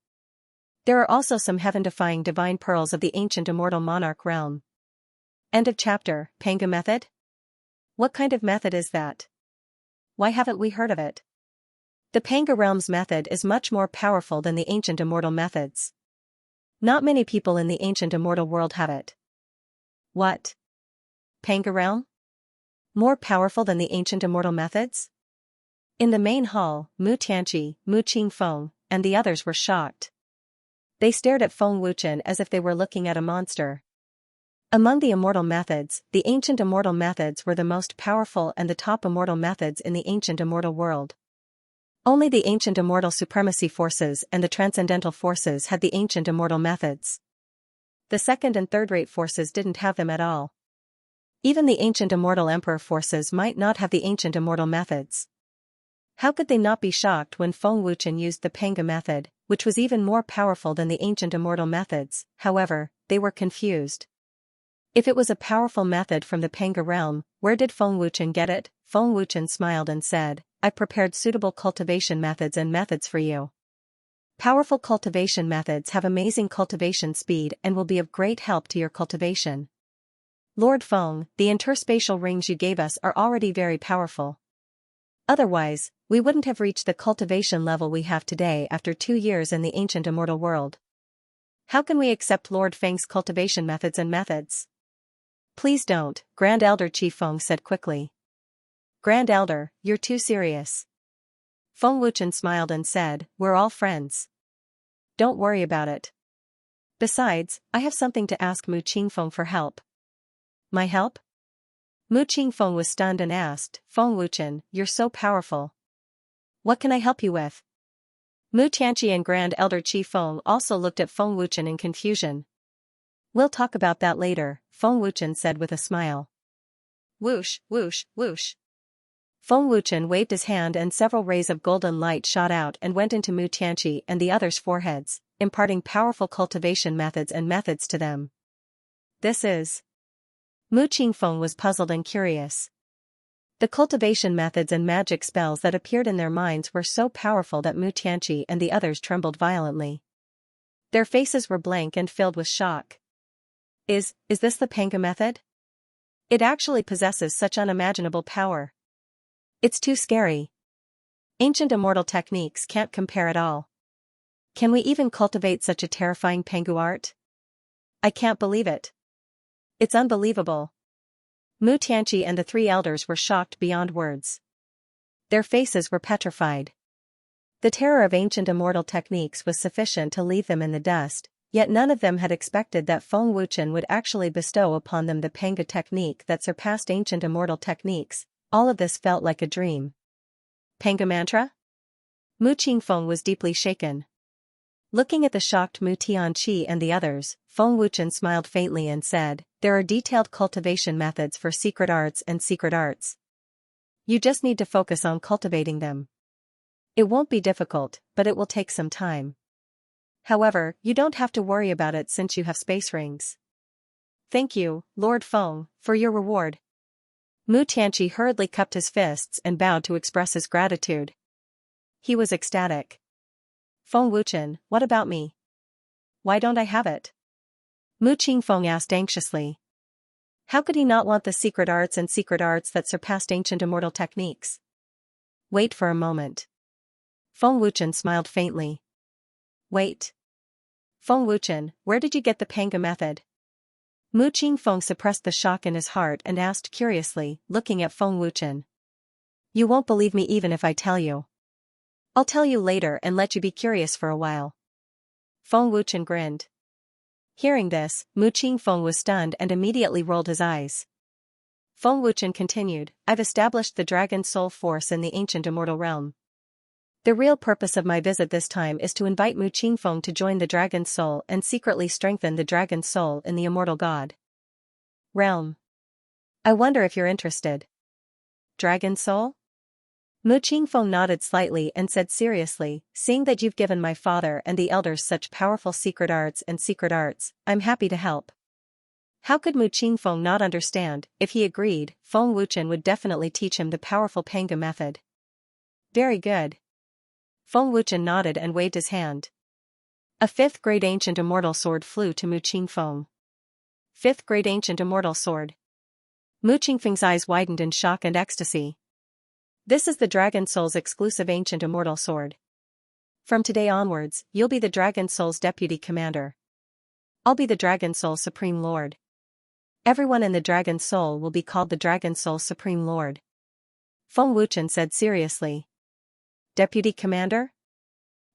There are also some heaven-defying divine pearls of the ancient immortal monarch realm." End of chapter. Panga method? What kind of method is that? Why haven't we heard of it? The Panga Realm's method is much more powerful than the ancient immortal methods. Not many people in the ancient immortal world have it. What? Panga Realm? More powerful than the ancient immortal methods? In the main hall, Mu Tianqi, Mu Qingfeng, and the others were shocked. They stared at Feng Wuchen as if they were looking at a monster. Among the immortal methods, the ancient immortal methods were the most powerful and the top immortal methods in the ancient immortal world. Only the ancient immortal supremacy forces and the transcendental forces had the ancient immortal methods. The second and third-rate forces didn't have them at all. Even the ancient immortal emperor forces might not have the ancient immortal methods. How could they not be shocked when Feng Wuchen used the Panga method, which was even more powerful than the ancient immortal methods? However, they were confused. If it was a powerful method from the Panga realm, where did Feng Wuchen get it? Feng Wuchen smiled and said, "I've prepared suitable cultivation methods and methods for you. Powerful cultivation methods have amazing cultivation speed and will be of great help to your cultivation. Lord Feng, the interspatial rings you gave us are already very powerful. Otherwise, we wouldn't have reached the cultivation level we have today after 2 years in the ancient immortal world. How can we accept Lord Feng's cultivation methods and methods?" "Please don't," Grand Elder Qi Feng said quickly. "Grand Elder, you're too serious." Feng Wuchen smiled and said, "We're all friends. Don't worry about it. Besides, I have something to ask Mu Qingfeng for help." "My help?" Mu Qingfeng was stunned and asked, "Feng Wuchen, you're so powerful. What can I help you with?" Mu Tianqi and Grand Elder Qi Feng also looked at Feng Wuchen in confusion. "We'll talk about that later," Feng Wuchen said with a smile. Whoosh, whoosh, whoosh. Feng Wuchen waved his hand and several rays of golden light shot out and went into Mu Tianqi and the others' foreheads, imparting powerful cultivation methods and methods to them. "This is..." Mu Qingfeng was puzzled and curious. The cultivation methods and magic spells that appeared in their minds were so powerful that Mu Tianqi and the others trembled violently. Their faces were blank and filled with shock. Is this the Panga method? It actually possesses such unimaginable power. It's too scary. Ancient immortal techniques can't compare at all. Can we even cultivate such a terrifying Pangu art? I can't believe it. It's unbelievable." Mu Tianqi and the 3 elders were shocked beyond words. Their faces were petrified. The terror of ancient immortal techniques was sufficient to leave them in the dust, yet none of them had expected that Feng Wuchen would actually bestow upon them the Panga technique that surpassed ancient immortal techniques. All of this felt like a dream. Panga mantra? Mu Qingfeng was deeply shaken. Looking at the shocked Mu Tianqi and the others, Feng Wuchen smiled faintly and said, "There are detailed cultivation methods for secret arts and secret arts. You just need to focus on cultivating them. It won't be difficult, but it will take some time. However, you don't have to worry about it since you have space rings." "Thank you, Lord Feng, for your reward." Mu Tianqi hurriedly cupped his fists and bowed to express his gratitude. He was ecstatic. "Feng Wuchen, what about me? Why don't I have it?" Mu Qingfeng asked anxiously. How could he not want the secret arts and secret arts that surpassed ancient immortal techniques? "Wait for a moment." Feng Wuchen smiled faintly. "Wait. Feng Wuchen, where did you get the Panga method?" Mu Qingfeng suppressed the shock in his heart and asked curiously, looking at Feng Wuchen. "You won't believe me even if I tell you." "I'll tell you later and let you be curious for a while." Feng Wuchen grinned. Hearing this, Mu Qingfeng was stunned and immediately rolled his eyes. Feng Wuchen continued, "I've established the Dragon Soul Force in the ancient immortal realm. The real purpose of my visit this time is to invite Mu Qingfeng to join the Dragon Soul and secretly strengthen the Dragon Soul in the immortal god realm. I wonder if you're interested." "Dragon Soul?" Mu Qingfeng nodded slightly and said seriously, "Seeing that you've given my father and the elders such powerful secret arts, I'm happy to help." How could Mu Qingfeng not understand? If he agreed, Feng Wuchen would definitely teach him the powerful Panga method. "Very good." Feng Wuchen nodded and waved his hand. A 5th-grade ancient immortal sword flew to Mu Qingfeng. 5th-grade ancient immortal sword. Mu Qingfeng's eyes widened in shock and ecstasy. This is the Dragon Soul's exclusive ancient immortal sword. From today onwards, you'll be the Dragon Soul's deputy commander. I'll be the Dragon Soul's supreme lord. Everyone in the Dragon Soul will be called the Dragon Soul's supreme lord. Feng Wuchen said seriously. Deputy commander?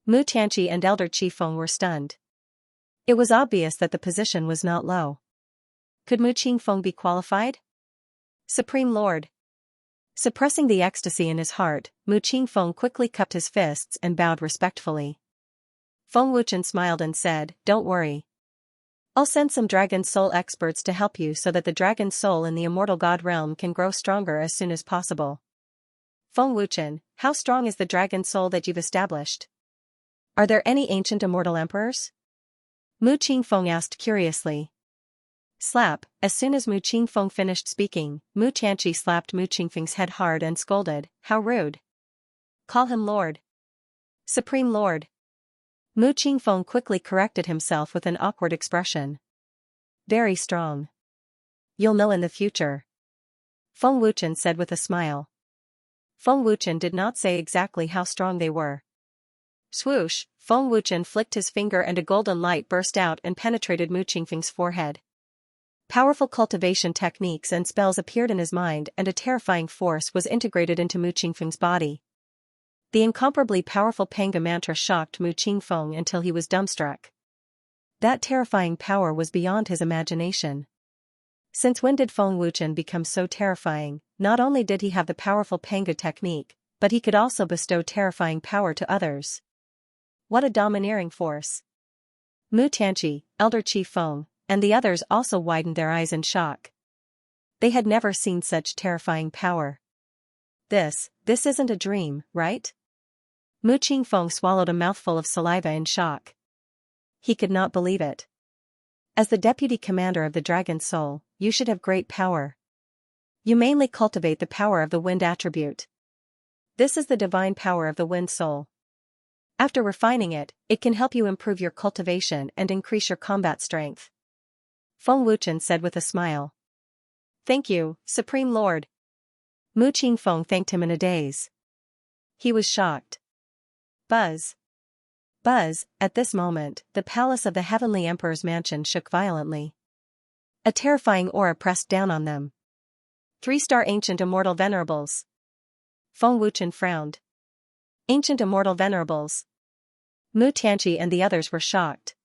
Mu Tianqi and Elder Chief Feng were stunned. It was obvious that the position was not low. Could Mu Qingfeng be qualified? Supreme Lord. Suppressing the ecstasy in his heart, Mu Qingfeng quickly cupped his fists and bowed respectfully. Feng Wuchen smiled and said, "Don't worry. I'll send some Dragon Soul experts to help you so that the Dragon Soul in the Immortal God realm can grow stronger as soon as possible." Feng Wuchen, how strong is the Dragon Soul that you've established? Are there any ancient immortal emperors? Mu Qingfeng asked curiously. Slap. As soon as Mu Qingfeng finished speaking, Mu Tianqi slapped Mu Qingfeng's head hard and scolded, "How rude. Call him Lord. Supreme Lord." Mu Qingfeng quickly corrected himself with an awkward expression. Very strong. You'll know in the future. Feng Wuchen said with a smile. Feng Wuchen did not say exactly how strong they were. Swoosh, Feng Wuchen flicked his finger and a golden light burst out and penetrated Mu Qingfeng's forehead. Powerful cultivation techniques and spells appeared in his mind and a terrifying force was integrated into Mu Qingfeng's body. The incomparably powerful Panga mantra shocked Mu Qingfeng until he was dumbstruck. That terrifying power was beyond his imagination. Since when did Feng Wuchen become so terrifying? Not only did he have the powerful Panga technique, but he could also bestow terrifying power to others. What a domineering force! Mu Tianqi, Elder Chief Feng, and the others also widened their eyes in shock. They had never seen such terrifying power. This isn't a dream, right? Mu Qingfeng swallowed a mouthful of saliva in shock. He could not believe it. As the deputy commander of the Dragon Soul, you should have great power. You mainly cultivate the power of the wind attribute. This is the divine power of the wind soul. After refining it, it can help you improve your cultivation and increase your combat strength. Feng Wuchen said with a smile. Thank you, Supreme Lord. Mu Qingfeng thanked him in a daze. He was shocked. Buzz. Buzz, at this moment, the palace of the Heavenly Emperor's mansion shook violently. A terrifying aura pressed down on them. 3-star Ancient Immortal Venerables. Feng Wuchen frowned. Ancient Immortal Venerables. Mu Tianqi and the others were shocked.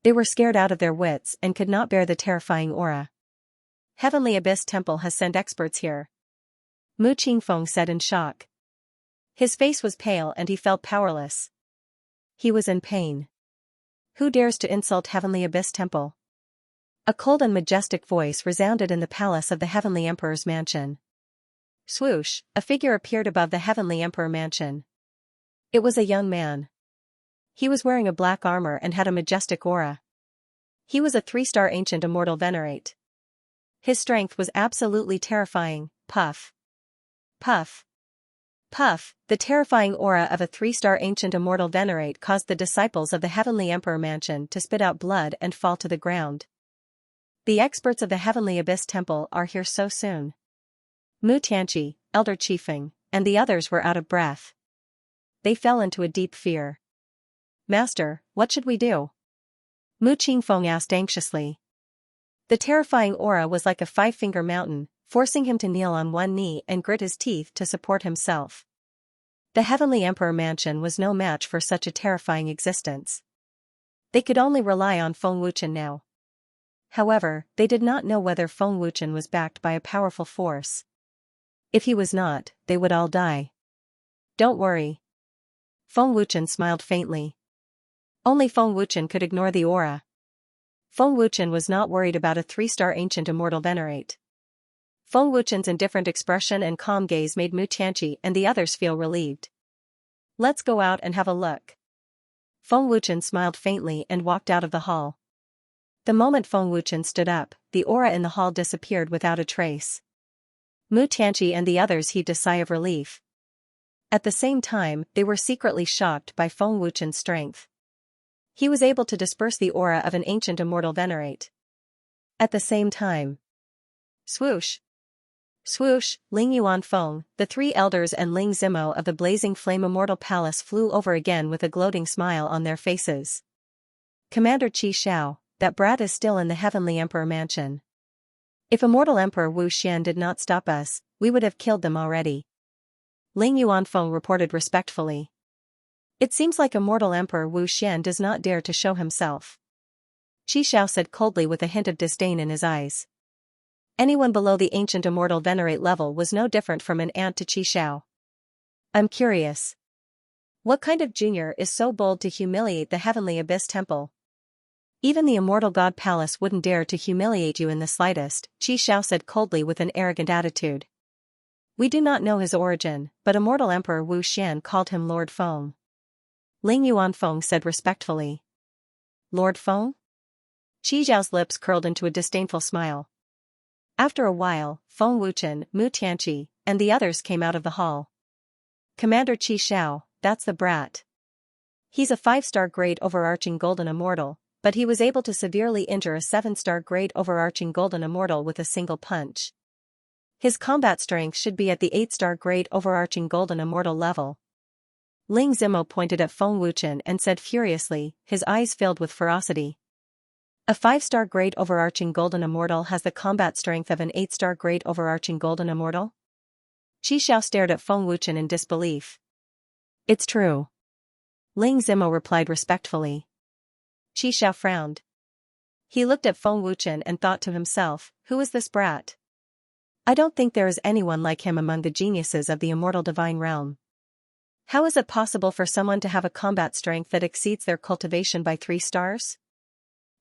They were scared out of their wits and could not bear the terrifying aura. Heavenly Abyss Temple has sent experts here. Mu Qingfeng said in shock. His face was pale and he felt powerless. He was in pain. Who dares to insult Heavenly Abyss Temple? A cold and majestic voice resounded in the palace of the Heavenly Emperor's mansion. Swoosh, a figure appeared above the Heavenly Emperor mansion. It was a young man. He was wearing a black armor and had a majestic aura. He was a 3-star Ancient Immortal Venerate. His strength was absolutely terrifying. Puff. Puff. Puff, the terrifying aura of a 3-star Ancient Immortal Venerate caused the disciples of the Heavenly Emperor mansion to spit out blood and fall to the ground. The experts of the Heavenly Abyss Temple are here so soon. Mu Tianqi, Elder Chiefeng, and the others were out of breath. They fell into a deep fear. Master, what should we do? Mu Qingfeng asked anxiously. The terrifying aura was like a 5-finger mountain, forcing him to kneel on one knee and grit his teeth to support himself. The Heavenly Emperor mansion was no match for such a terrifying existence. They could only rely on Feng Wuchen now. However, they did not know whether Feng Wuchen was backed by a powerful force. If he was not, they would all die. Don't worry. Feng Wuchen smiled faintly. Only Feng Wuchen could ignore the aura. Feng Wuchen was not worried about a 3-star Ancient Immortal Venerate. Feng Wuchen's indifferent expression and calm gaze made Mu Tianqi and the others feel relieved. Let's go out and have a look. Feng Wuchen smiled faintly and walked out of the hall. The moment Feng Wuchen stood up, the aura in the hall disappeared without a trace. Mu Tianqi and the others heaved a sigh of relief. At the same time, they were secretly shocked by Feng Wuchen's strength. He was able to disperse the aura of an Ancient Immortal Venerate. At the same time. Swoosh! Swoosh, Ling Yuanfeng, the three elders and Ling Zimo of the blazing flame immortal palace flew over again with a gloating smile on their faces. Commander Qi Xiao, that brat is still in the Heavenly Emperor mansion. If Immortal Emperor Wu Xian did not stop us, we would have killed them already. Ling Yuanfeng reported respectfully. It seems like Immortal Emperor Wu Xian does not dare to show himself. Qi Xiao said coldly with a hint of disdain in his eyes. Anyone below the ancient immortal venerate level was no different from an ant to Qi Xiao. I'm curious. What kind of junior is so bold to humiliate the Heavenly Abyss Temple? Even the immortal god palace wouldn't dare to humiliate you in the slightest, Qi Xiao said coldly with an arrogant attitude. We do not know his origin, but Immortal Emperor Wu Xian called him Lord Feng. Ling Yuanfeng said respectfully. Lord Feng? Qi Xiao's lips curled into a disdainful smile. After a while, Feng Wuchen, Mu Tianqi, and the others came out of the hall. Commander Qi Xiao, that's the brat. He's a 5-star grade overarching golden immortal, but he was able to severely injure a 7-star grade overarching golden immortal with a single punch. His combat strength should be at the 8-star grade overarching golden immortal level. Ling Zimo pointed at Feng Wuchen and said furiously, his eyes filled with ferocity. A 5-star grade overarching golden immortal has the combat strength of an 8-star grade overarching golden immortal? Qi Xiao stared at Feng Wuchen in disbelief. It's true. Ling Zimo replied respectfully. Qi Xiao frowned. He looked at Feng Wuchen and thought to himself, who is this brat? I don't think there is anyone like him among the geniuses of the immortal divine realm. How is it possible for someone to have a combat strength that exceeds their cultivation by 3 stars?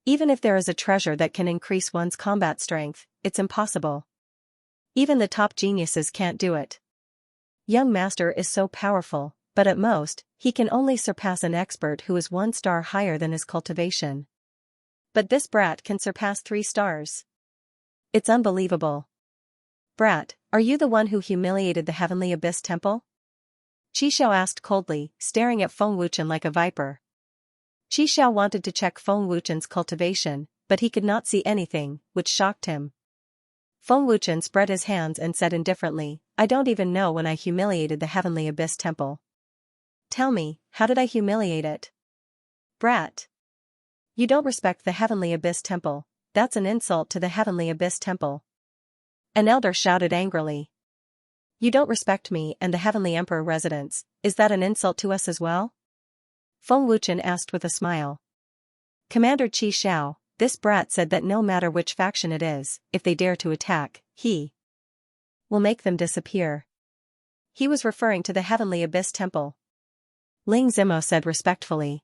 Even if there is a treasure that can increase one's combat strength, it's impossible. Even the top geniuses can't do it. Young Master is so powerful, but at most, he can only surpass an expert who is 1 star higher than his cultivation. But this brat can surpass 3 stars. It's unbelievable. Brat, are you the one who humiliated the Heavenly Abyss Temple? Qi Xiao asked coldly, staring at Feng Wuchen like a viper. Qi Xiao wanted to check Feng Wuchen's cultivation, but he could not see anything, which shocked him. Feng Wuchen spread his hands and said indifferently, I don't even know when I humiliated the Heavenly Abyss Temple. Tell me, how did I humiliate it? Brat. You don't respect the Heavenly Abyss Temple, that's an insult to the Heavenly Abyss Temple. An elder shouted angrily. You don't respect me and the Heavenly Emperor residence, is that an insult to us as well? Feng Wuchen asked with a smile. Commander Qi Xiao, this brat said that no matter which faction it is, if they dare to attack, he will make them disappear. He was referring to the Heavenly Abyss Temple. Ling Zimo said respectfully.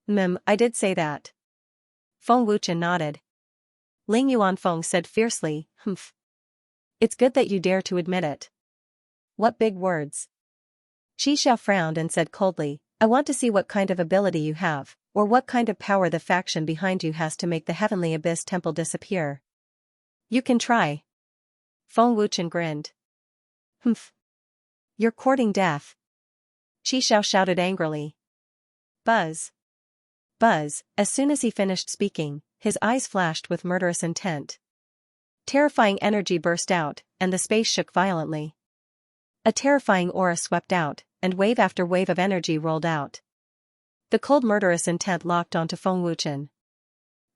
I did say that. Feng Wuchen nodded. Ling Yuanfeng said fiercely, humph. It's good that you dare to admit it. What big words. Qi Xiao frowned and said coldly, I want to see what kind of ability you have, or what kind of power the faction behind you has to make the Heavenly Abyss Temple disappear. You can try. Feng Wuchen grinned. Humph. You're courting death. Qi Xiao shouted angrily. Buzz. Buzz, as soon as he finished speaking, his eyes flashed with murderous intent. Terrifying energy burst out, and the space shook violently. A terrifying aura swept out, and wave after wave of energy rolled out. The cold murderous intent locked onto Feng Wuchen.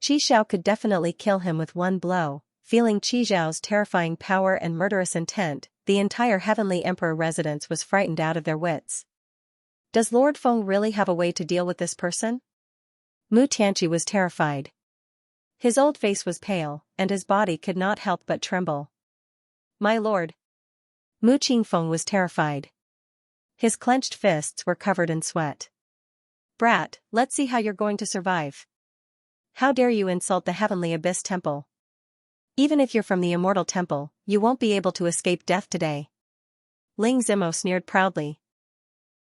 Qi Xiao could definitely kill him with one blow. Feeling Qi Xiao's terrifying power and murderous intent, the entire Heavenly Emperor residence was frightened out of their wits. Does Lord Feng really have a way to deal with this person? Mu Tianqi was terrified. His old face was pale, and his body could not help but tremble. My lord. Mu Qingfeng was terrified. His clenched fists were covered in sweat. Brat, let's see how you're going to survive. How dare you insult the Heavenly Abyss Temple? Even if you're from the Immortal Temple, you won't be able to escape death today. Ling Zimo sneered proudly.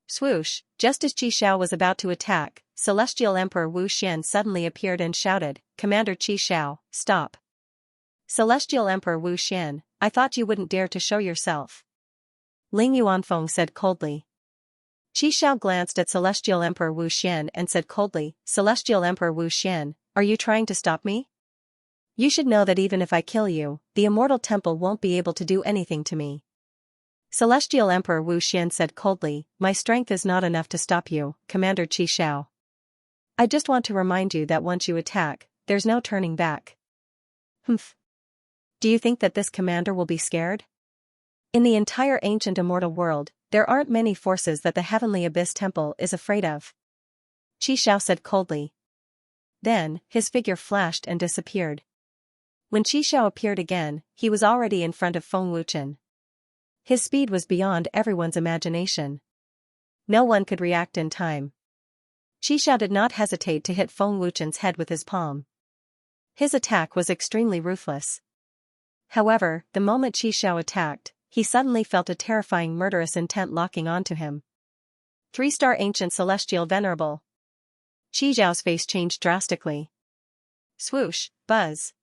Swoosh, just as Qi Xiao was about to attack, Celestial Emperor Wu Xian suddenly appeared and shouted, Commander Qi Xiao, stop. Celestial Emperor Wu Xian, I thought you wouldn't dare to show yourself. Ling Yuanfeng said coldly. Qi Xiao glanced at Celestial Emperor Wu Xian and said coldly, Celestial Emperor Wu Xian, are you trying to stop me? You should know that even if I kill you, the immortal temple won't be able to do anything to me. Celestial Emperor Wu Xian said coldly, my strength is not enough to stop you, Commander Qi Xiao. I just want to remind you that once you attack, there's no turning back. Humph. Do you think that this commander will be scared? In the entire ancient immortal world, there aren't many forces that the Heavenly Abyss Temple is afraid of. Qi Xiao said coldly. Then, his figure flashed and disappeared. When Qi Xiao appeared again, he was already in front of Feng Wuchen. His speed was beyond everyone's imagination. No one could react in time. Qi Xiao did not hesitate to hit Feng Wuchen's head with his palm. His attack was extremely ruthless. However, the moment Qi Xiao attacked, he suddenly felt a terrifying murderous intent locking onto him. 3-star Ancient Celestial Venerable. Qi Xiao's face changed drastically. Swoosh, buzz.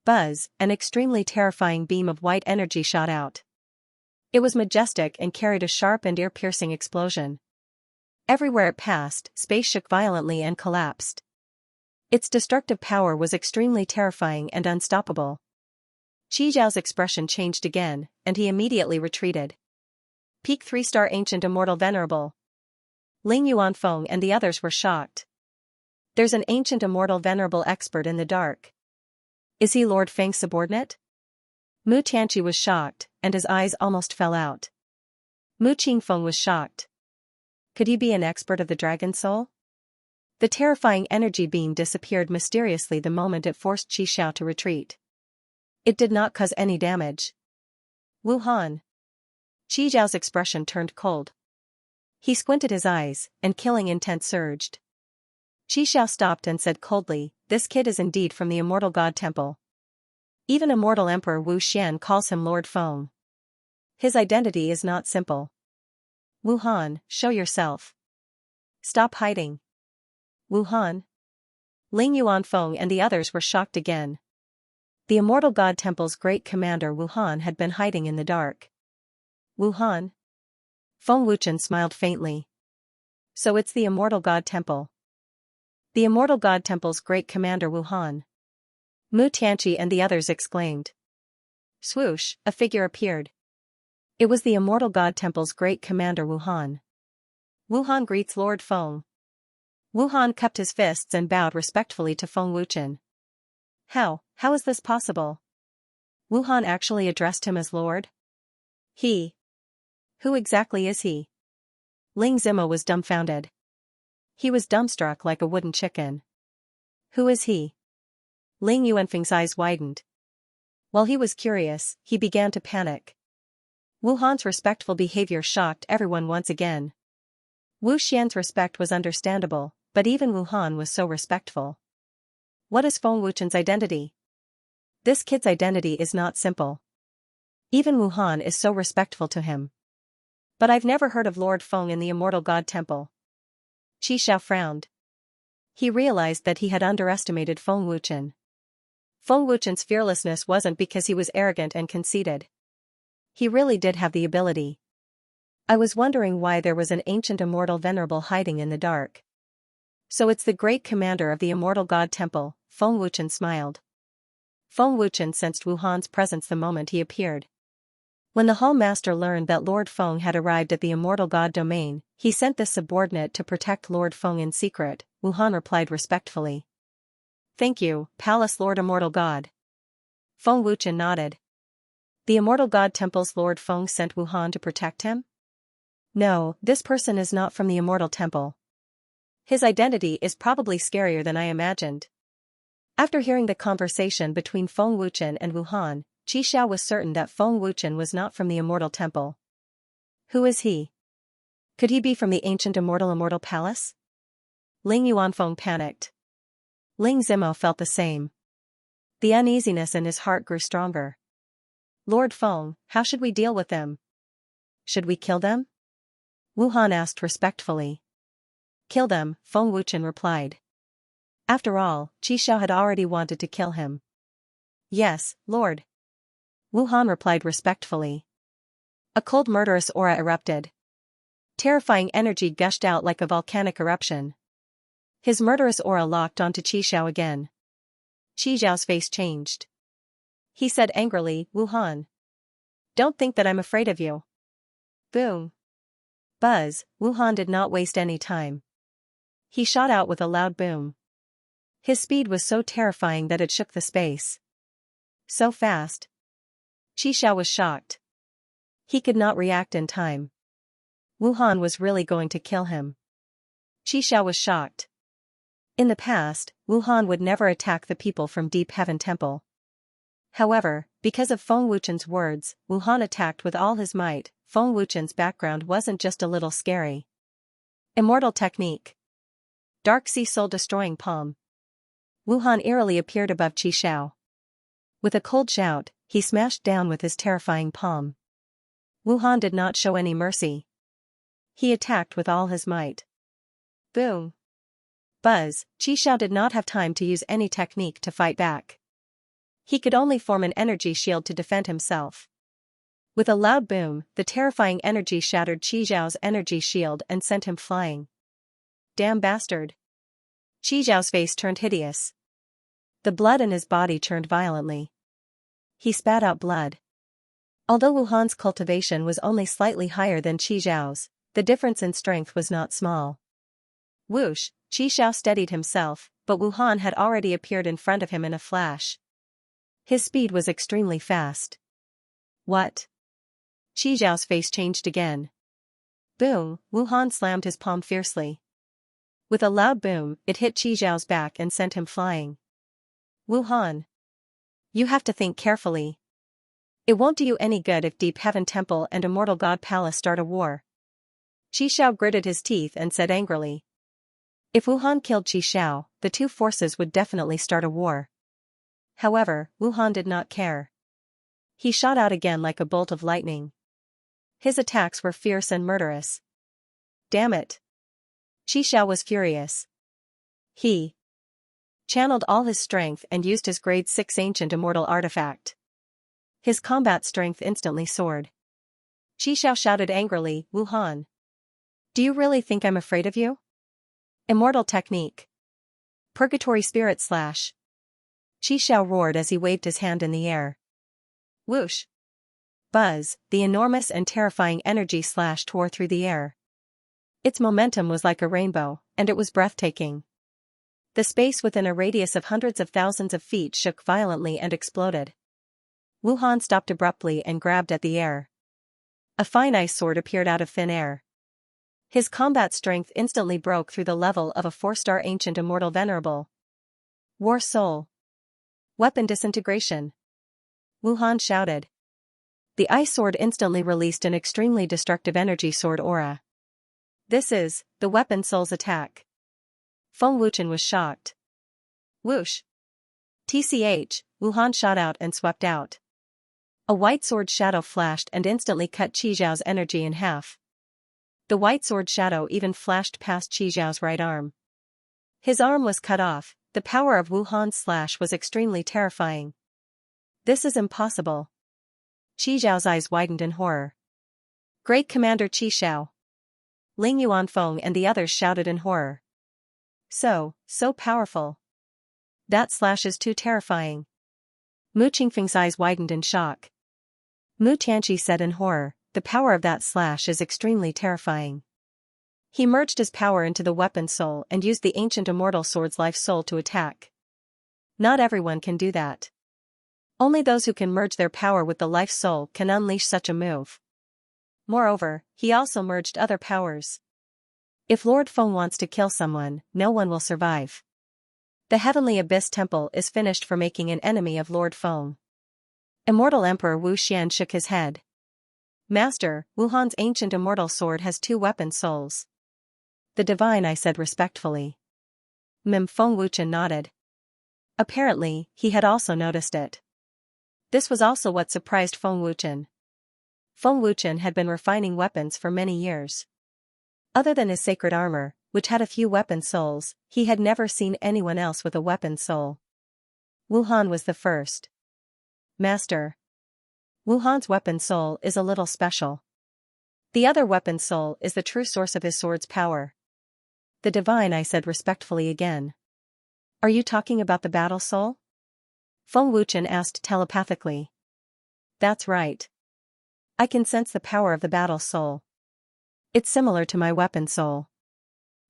Buzz, an extremely terrifying beam of white energy shot out. It was majestic and carried a sharp and ear-piercing explosion. Everywhere it passed, space shook violently and collapsed. Its destructive power was extremely terrifying and unstoppable. Qi Xiao's expression changed again, and he immediately retreated. Peak 3-star Ancient Immortal Venerable. Ling Yuanfeng and the others were shocked. There's an Ancient Immortal Venerable expert in the dark. Is he Lord Feng's subordinate? Mu Tianqi was shocked, and his eyes almost fell out. Mu Qingfeng was shocked. Could he be an expert of the Dragon Soul? The terrifying energy beam disappeared mysteriously the moment it forced Qi Xiao to retreat. It did not cause any damage. Wu Han. Qi Xiao's expression turned cold. He squinted his eyes, and killing intent surged. Qi Xiao stopped and said coldly, this kid is indeed from the Immortal God Temple. Even Immortal Emperor Wu Xian calls him Lord Feng. His identity is not simple. Wu Han, show yourself. Stop hiding. Wu Han. Ling Yuanfeng and the others were shocked again. The Immortal God Temple's great commander Wu Han had been hiding in the dark. Wu Han? Feng Wuchen smiled faintly. So it's the Immortal God Temple. The Immortal God Temple's great commander Wu Han. Mu Tianqi and the others exclaimed. Swoosh, a figure appeared. It was the Immortal God Temple's great commander Wu Han. Wu Han greets Lord Feng. Wu Han cupped his fists and bowed respectfully to Feng Wuchen. How is this possible? Wu Han actually addressed him as Lord? He. Who exactly is he? Ling Zimo was dumbfounded. He was dumbstruck like a wooden chicken. Who is he? Ling Yuanfeng's eyes widened. While he was curious, he began to panic. Wu Han's respectful behavior shocked everyone once again. Wu Xian's respect was understandable, but even Wu Han was so respectful. What is Feng Wuchen's identity? This kid's identity is not simple. Even Wu Han is so respectful to him. But I've never heard of Lord Feng in the Immortal God Temple. Qi Xiao frowned. He realized that he had underestimated Feng Wuchen. Feng Wuchen's fearlessness wasn't because he was arrogant and conceited. He really did have the ability. I was wondering why there was an ancient immortal venerable hiding in the dark. So it's the great commander of the Immortal God Temple, Feng Wuchen smiled. Feng Wuchen sensed Wu Han's presence the moment he appeared. When the Hall Master learned that Lord Feng had arrived at the Immortal God domain, he sent this subordinate to protect Lord Feng in secret. Wu Han replied respectfully. Thank you, Palace Lord Immortal God. Feng Wuchen nodded. The Immortal God Temple's Lord Feng sent Wu Han to protect him? No, this person is not from the Immortal Temple. His identity is probably scarier than I imagined. After hearing the conversation between Feng Wuchen and Wu Han, Qi Xiao was certain that Feng Wuchen was not from the Immortal Temple. Who is he? Could he be from the ancient Immortal Palace? Ling Yuanfeng panicked. Ling Zimo felt the same. The uneasiness in his heart grew stronger. Lord Feng, how should we deal with them? Should we kill them? Wu Han asked respectfully. Kill them, Feng Wuchen replied. After all, Qi Xiao had already wanted to kill him. Yes, Lord. Wu Han replied respectfully. A cold murderous aura erupted. Terrifying energy gushed out like a volcanic eruption. His murderous aura locked onto Qi Xiao again. Qi Zhao's face changed. He said angrily, Wuhan. Don't think that I'm afraid of you. Boom. Buzz, Wuhan did not waste any time. He shot out with a loud boom. His speed was so terrifying that it shook the space. So fast. Qi Xiao was shocked. He could not react in time. Wuhan was really going to kill him. Qi Xiao was shocked. In the past, Wuhan would never attack the people from Deep Heaven Temple. However, because of Feng Wuchen's words, Wuhan attacked with all his might. Feng Wuchen's background wasn't just a little scary. Immortal technique. Dark Sea soul-destroying palm. Wuhan eerily appeared above Qi Xiao. With a cold shout, he smashed down with his terrifying palm. Wuhan did not show any mercy. He attacked with all his might. Boom. Buzz, Qi Xiao did not have time to use any technique to fight back. He could only form an energy shield to defend himself. With a loud boom, the terrifying energy shattered Qi Zhao's energy shield and sent him flying. Damn bastard. Qi Zhao's face turned hideous. The blood in his body churned violently. He spat out blood. Although Wuhan's cultivation was only slightly higher than Qi Zhao's, the difference in strength was not small. Whoosh, Qi Xiao steadied himself, but Wuhan had already appeared in front of him in a flash. His speed was extremely fast. What? Qi Zhao's face changed again. Boom, Wuhan slammed his palm fiercely. With a loud boom, it hit Qi Zhao's back and sent him flying. Wuhan. You have to think carefully. It won't do you any good if Deep Heaven Temple and Immortal God Palace start a war. Qi Xiao gritted his teeth and said angrily. If Wuhan killed Qi Xiao, the two forces would definitely start a war. However, Wuhan did not care. He shot out again like a bolt of lightning. His attacks were fierce and murderous. Damn it. Qi Xiao was furious. He channeled all his strength and used his grade 6 ancient immortal artifact. His combat strength instantly soared. Qi Xiao shouted angrily, Wuhan. Do you really think I'm afraid of you? Immortal technique. Purgatory spirit slash. Qi Xiao roared as he waved his hand in the air. Whoosh. Buzz, the enormous and terrifying energy slash tore through the air. Its momentum was like a rainbow, and it was breathtaking. The space within a radius of hundreds of thousands of feet shook violently and exploded. Wuhan stopped abruptly and grabbed at the air. A fine ice sword appeared out of thin air. His combat strength instantly broke through the level of a 4-star ancient immortal venerable. War Soul. Weapon disintegration. Wuhan shouted. The ice sword instantly released an extremely destructive energy sword aura. This is the weapon soul's attack. Feng Wuchen was shocked. Whoosh. TCH, Wuhan shot out and swept out. A white sword shadow flashed and instantly cut Qi Zhao's energy in half. The white sword shadow even flashed past Qi Zhao's right arm. His arm was cut off. The power of Wuhan's slash was extremely terrifying. This is impossible. Qi Zhao's eyes widened in horror. Great Commander Qi Xiao. Ling Yuanfeng and the others shouted in horror. So powerful. That slash is too terrifying. Mu Qingfeng's eyes widened in shock. Mu Tianqi said in horror, the power of that slash is extremely terrifying. He merged his power into the weapon soul and used the ancient immortal sword's life soul to attack. Not everyone can do that. Only those who can merge their power with the life soul can unleash such a move. Moreover, he also merged other powers. If Lord Feng wants to kill someone, no one will survive. The Heavenly Abyss Temple is finished for making an enemy of Lord Feng. Immortal Emperor Wu Xian shook his head. Master, Wuhan's ancient immortal sword has 2 weapon souls. The divine, I said respectfully. Feng Wuchen nodded. Apparently, he had also noticed it. This was also what surprised Feng Wuchen. Feng Wuchen had been refining weapons for many years. Other than his sacred armor, which had a few weapon souls, he had never seen anyone else with a weapon soul. Wuhan was the first. Master. Wuhan's weapon soul is a little special. The other weapon soul is the true source of his sword's power. The divine, I said respectfully again. Are you talking about the battle soul? Feng Wuchen asked telepathically. That's right. I can sense the power of the battle soul. It's similar to my weapon soul.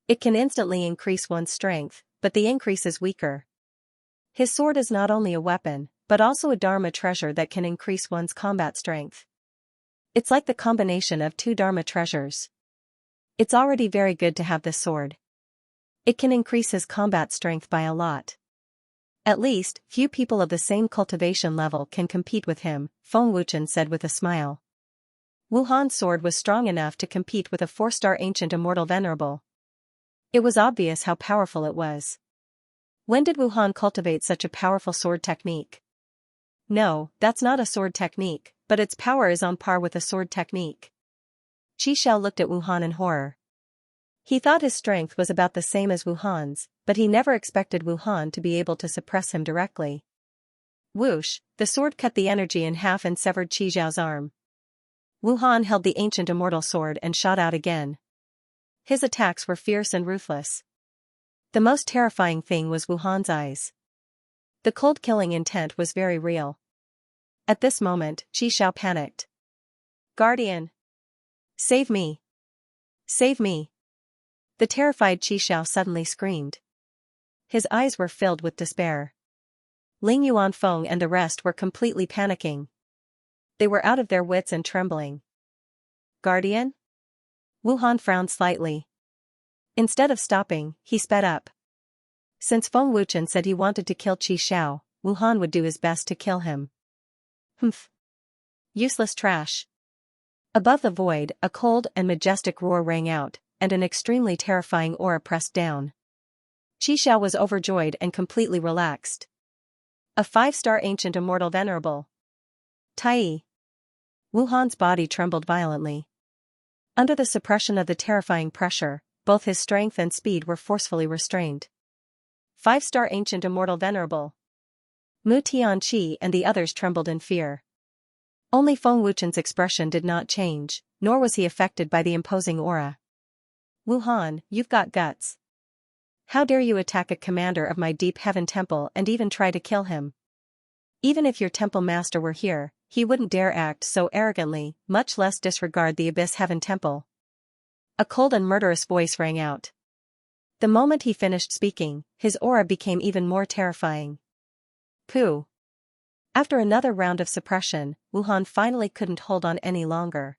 It can instantly increase one's strength, but the increase is weaker. His sword is not only a weapon, but also a Dharma treasure that can increase one's combat strength. It's like the combination of two Dharma treasures. It's already very good to have this sword. It can increase his combat strength by a lot. At least, few people of the same cultivation level can compete with him, Feng Wuchen said with a smile. Wuhan's sword was strong enough to compete with a 4-star ancient immortal venerable. It was obvious how powerful it was. When did Wuhan cultivate such a powerful sword technique? No, that's not a sword technique, but its power is on par with a sword technique. Qi Xiao looked at Wuhan in horror. He thought his strength was about the same as Wuhan's, but he never expected Wuhan to be able to suppress him directly. Whoosh, the sword cut the energy in half and severed Qi Xiao's arm. Wuhan held the ancient immortal sword and shot out again. His attacks were fierce and ruthless. The most terrifying thing was Wuhan's eyes. The cold killing intent was very real. At this moment, Qi Xiao panicked. Guardian! Save me! Save me! The terrified Qi Xiao suddenly screamed. His eyes were filled with despair. Ling Yuanfeng and the rest were completely panicking. They were out of their wits and trembling. Guardian? Wuhan frowned slightly. Instead of stopping, he sped up. Since Feng Wuchen said he wanted to kill Qi Xiao, Wuhan would do his best to kill him. Humph. Useless trash. Above the void, a cold and majestic roar rang out, and an extremely terrifying aura pressed down. Qi Xiao was overjoyed and completely relaxed. A 5-star ancient immortal venerable. Tai. Wuhan's body trembled violently. Under the suppression of the terrifying pressure, both his strength and speed were forcefully restrained. 5-star ancient immortal venerable. Mu Tianqi and the others trembled in fear. Only Feng Wuchen's expression did not change, nor was he affected by the imposing aura. Wuhan, you've got guts. How dare you attack a commander of my Deep Heaven Temple and even try to kill him? Even if your temple master were here, he wouldn't dare act so arrogantly, much less disregard the Abyss Heaven Temple. A cold and murderous voice rang out. The moment he finished speaking, his aura became even more terrifying. Pooh. After another round of suppression, Wuhan finally couldn't hold on any longer.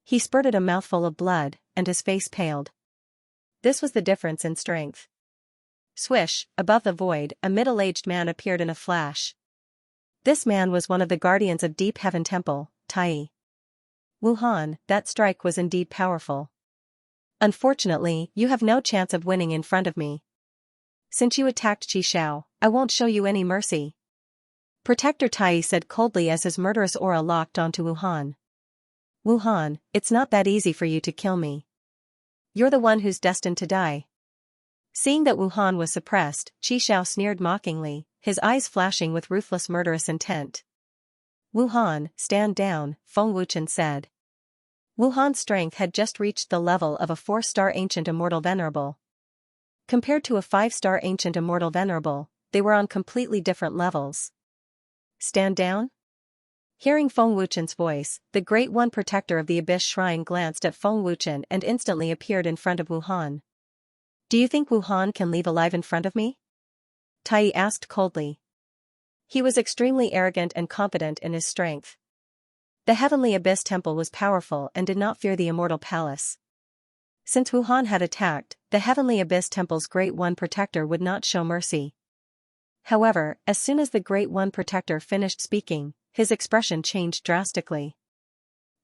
He spurted a mouthful of blood, and his face paled. This was the difference in strength. Swish, above the void, a middle-aged man appeared in a flash. This man was one of the guardians of Deep Heaven Temple, Tai. Wuhan, that strike was indeed powerful. Unfortunately, you have no chance of winning in front of me. Since you attacked Qi Xiao, I won't show you any mercy. Protector Tai said coldly as his murderous aura locked onto Wuhan. Wuhan, it's not that easy for you to kill me. You're the one who's destined to die. Seeing that Wuhan was suppressed, Qi Xiao sneered mockingly, his eyes flashing with ruthless murderous intent. Wuhan, stand down, Feng Wuchen said. Wuhan's strength had just reached the level of a 4-star ancient immortal venerable. Compared to a 5-star ancient immortal venerable, they were on completely different levels. Stand down? Hearing Feng Wuchen's voice, the Great One Protector of the Abyss Shrine glanced at Feng Wuchen and instantly appeared in front of Wuhan. Do you think Wuhan can leave alive in front of me? Tai asked coldly. He was extremely arrogant and confident in his strength. The Heavenly Abyss Temple was powerful and did not fear the Immortal Palace. Since Wuhan had attacked, the Heavenly Abyss Temple's Great One Protector would not show mercy. However, as soon as the Great One Protector finished speaking, his expression changed drastically.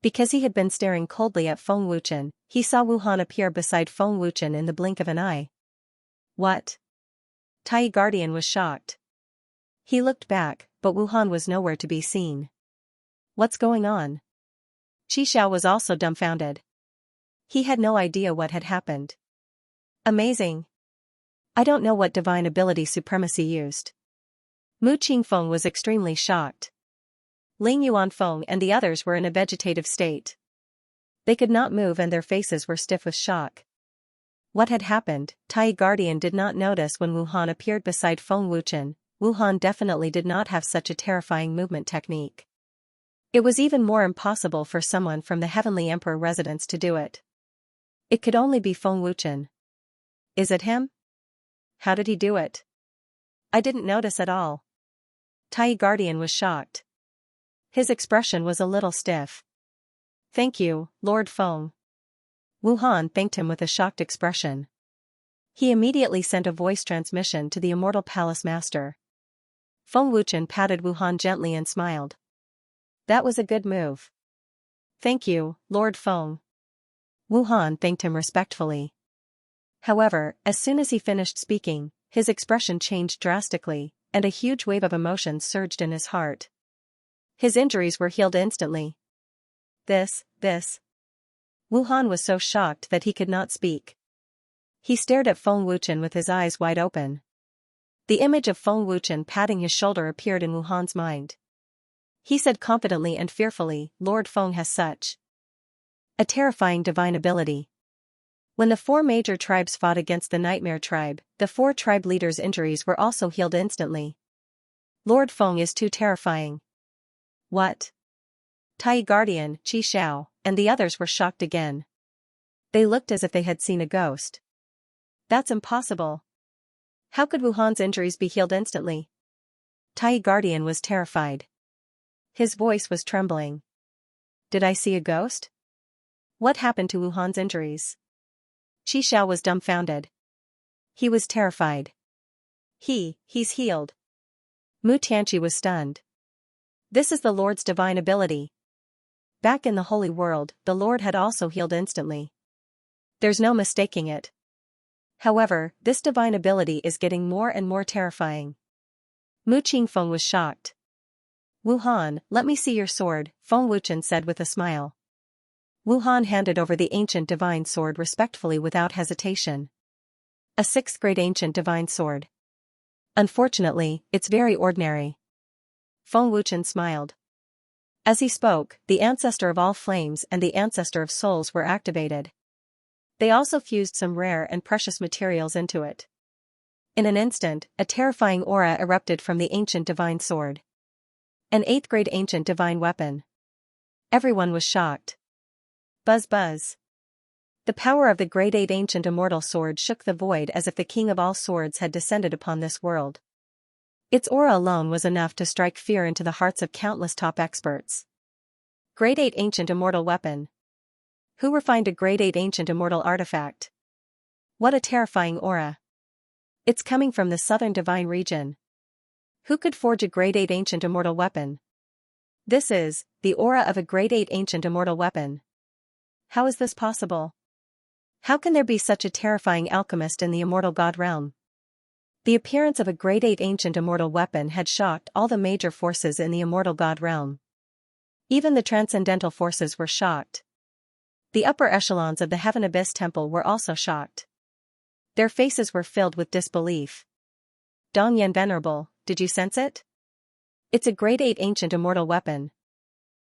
Because he had been staring coldly at Feng Wuchen, he saw Wuhan appear beside Feng Wuchen in the blink of an eye. What? Tai Guardian was shocked. He looked back, but Wuhan was nowhere to be seen. What's going on? Qi Xiao was also dumbfounded. He had no idea what had happened. Amazing. I don't know what divine ability supremacy used. Mu Qingfeng was extremely shocked. Ling Yuanfeng and the others were in a vegetative state. They could not move and their faces were stiff with shock. What had happened, Tai Guardian did not notice when Wuhan appeared beside Feng Wuchen, Wuhan definitely did not have such a terrifying movement technique. It was even more impossible for someone from the Heavenly Emperor residence to do it. It could only be Feng Wuchen. Is it him? How did he do it? I didn't notice at all. Tai Guardian was shocked. His expression was a little stiff. Thank you, Lord Feng. Wuhan thanked him with a shocked expression. He immediately sent a voice transmission to the Immortal Palace Master. Feng Wuchen patted Wuhan gently and smiled. That was a good move. Thank you, Lord Feng. Wuhan thanked him respectfully. However, as soon as he finished speaking, his expression changed drastically, and a huge wave of emotion surged in his heart. His injuries were healed instantly. This. Wuhan was so shocked that he could not speak. He stared at Feng Wuchen with his eyes wide open. The image of Feng Wuchen patting his shoulder appeared in Wuhan's mind. He said confidently and fearfully, Lord Feng has such a terrifying divine ability. When the 4 major tribes fought against the Nightmare tribe, the 4 tribe leaders' injuries were also healed instantly. Lord Feng is too terrifying. What? Tai Guardian, Qi Xiao, and the others were shocked again. They looked as if they had seen a ghost. That's impossible. How could Wuhan's injuries be healed instantly? Tai Guardian was terrified. His voice was trembling. Did I see a ghost? What happened to Wuhan's injuries? Qi Xiao was dumbfounded. He was terrified. He's healed. Mu Tianqi was stunned. This is the Lord's divine ability. Back in the Holy World, the Lord had also healed instantly. There's no mistaking it. However, this divine ability is getting more and more terrifying. Mu Qingfeng was shocked. Wuhan, let me see your sword, Feng Wuchen said with a smile. Wuhan handed over the ancient divine sword respectfully without hesitation. A 6th grade ancient divine sword. Unfortunately, it's very ordinary. Feng Wuchen smiled. As he spoke, the ancestor of all flames and the ancestor of souls were activated. They also fused some rare and precious materials into it. In an instant, a terrifying aura erupted from the ancient divine sword. An 8th grade ancient divine weapon. Everyone was shocked. Buzz buzz. The power of the grade 8 ancient immortal sword shook the void as if the king of all swords had descended upon this world. Its aura alone was enough to strike fear into the hearts of countless top experts. Grade 8 ancient immortal weapon. Who refined a grade 8 ancient immortal artifact? What a terrifying aura. It's coming from the southern divine region. Who could forge a grade 8 ancient immortal weapon? This is the aura of a grade 8 ancient immortal weapon. How is this possible? How can there be such a terrifying alchemist in the immortal god realm? The appearance of a grade 8 ancient immortal weapon had shocked all the major forces in the immortal god realm. Even the transcendental forces were shocked. The upper echelons of the Heaven Abyss Temple were also shocked. Their faces were filled with disbelief. Dongyan Venerable, did you sense it? It's a grade 8 ancient immortal weapon.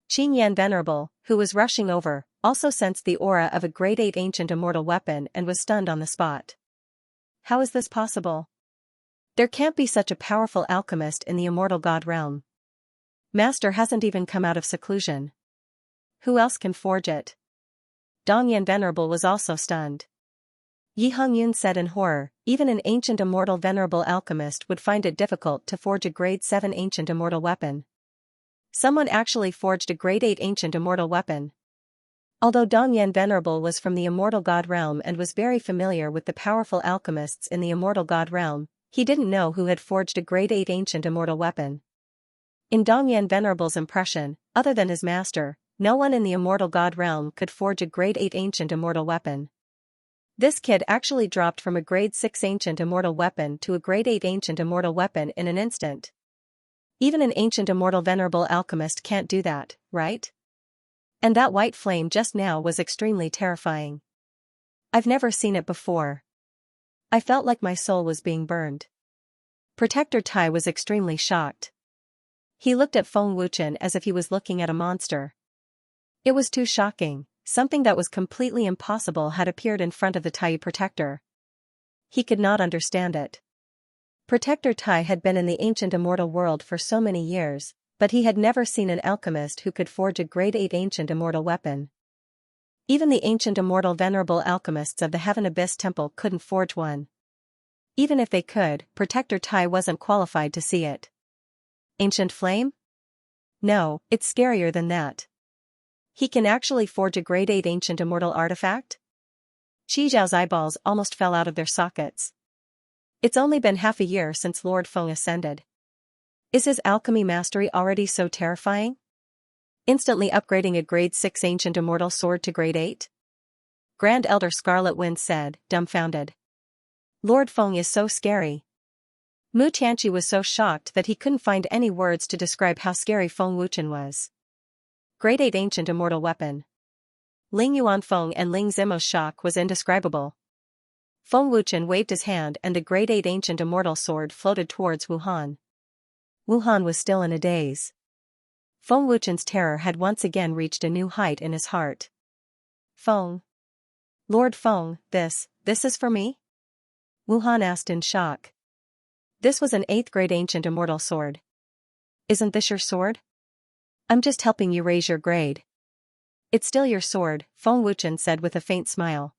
Qingyan Venerable, who was rushing over, also sensed the aura of a grade 8 ancient immortal weapon and was stunned on the spot. How is this possible? There can't be such a powerful alchemist in the immortal god realm. Master hasn't even come out of seclusion. Who else can forge it? Dongyan Venerable was also stunned. Yi Hongyun said in horror, even an ancient immortal venerable alchemist would find it difficult to forge a grade 7 ancient immortal weapon. Someone actually forged a grade 8 ancient immortal weapon. Although Dongyan Venerable was from the immortal god realm and was very familiar with the powerful alchemists in the immortal god realm, he didn't know who had forged a grade 8 ancient immortal weapon. In Dongyan Venerable's impression, other than his master, no one in the immortal god realm could forge a grade 8 ancient immortal weapon. This kid actually dropped from a grade 6 ancient immortal weapon to a grade 8 ancient immortal weapon in an instant. Even an ancient immortal venerable alchemist can't do that, right? And that white flame just now was extremely terrifying. I've never seen it before. I felt like my soul was being burned. Protector Tai was extremely shocked. He looked at Feng Wuchen as if he was looking at a monster. It was too shocking. Something that was completely impossible had appeared in front of the Tai Protector. He could not understand it. Protector Tai had been in the ancient immortal world for so many years, but he had never seen an alchemist who could forge a grade 8 ancient immortal weapon. Even the ancient immortal venerable alchemists of the Heaven Abyss Temple couldn't forge one. Even if they could, Protector Tai wasn't qualified to see it. Ancient flame? No, it's scarier than that. He can actually forge a grade 8 ancient immortal artifact? Qi Zhao's eyeballs almost fell out of their sockets. It's only been half a year since Lord Feng ascended. Is his alchemy mastery already so terrifying? Instantly upgrading a grade 6 ancient immortal sword to grade 8? Grand Elder Scarlet Wind said, dumbfounded. Lord Feng is so scary. Mu Tianqi was so shocked that he couldn't find any words to describe how scary Feng Wuchen was. Grade 8 ancient immortal weapon. Ling Yuanfeng and Ling Zimo's shock was indescribable. Feng Wuchen waved his hand and the grade 8 ancient immortal sword floated towards Wuhan. Wuhan was still in a daze. Feng Wuchen's terror had once again reached a new height in his heart. Feng. Lord Feng, this is for me? Wuhan asked in shock. This was an 8th grade ancient immortal sword. Isn't this your sword? I'm just helping you raise your grade. It's still your sword, Feng Wuchen said with a faint smile.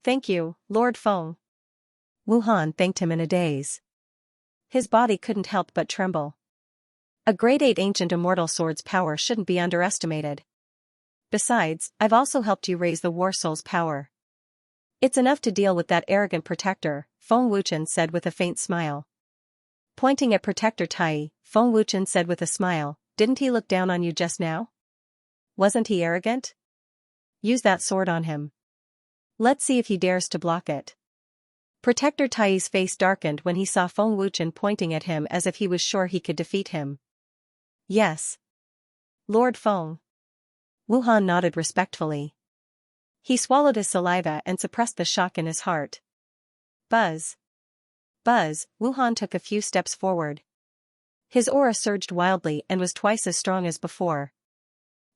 Thank you, Lord Feng. Wuhan thanked him in a daze. His body couldn't help but tremble. A grade 8 ancient immortal sword's power shouldn't be underestimated. Besides, I've also helped you raise the War Soul's power. It's enough to deal with that arrogant protector, Feng Wuchen said with a faint smile. Pointing at Protector Tai, Feng Wuchen said with a smile, didn't he look down on you just now? Wasn't he arrogant? Use that sword on him. Let's see if he dares to block it. Protector Tai's face darkened when he saw Feng Wuchen pointing at him as if he was sure he could defeat him. Yes. Lord Feng. Wuhan nodded respectfully. He swallowed his saliva and suppressed the shock in his heart. Buzz. Buzz, Wuhan took a few steps forward. His aura surged wildly and was twice as strong as before.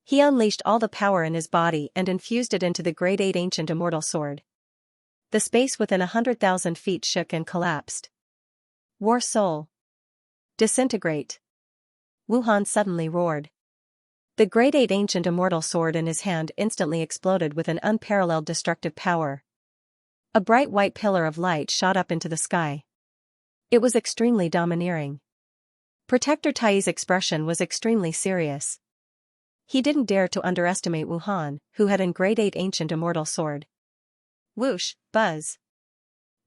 He unleashed all the power in his body and infused it into the grade 8 ancient immortal sword. The space within 100,000 feet shook and collapsed. War Soul. Disintegrate. Wuhan suddenly roared. The grade 8 ancient immortal sword in his hand instantly exploded with an unparalleled destructive power. A bright white pillar of light shot up into the sky. It was extremely domineering. Protector Tai's expression was extremely serious. He didn't dare to underestimate Wuhan, who had a grade 8 ancient immortal sword. Whoosh, buzz.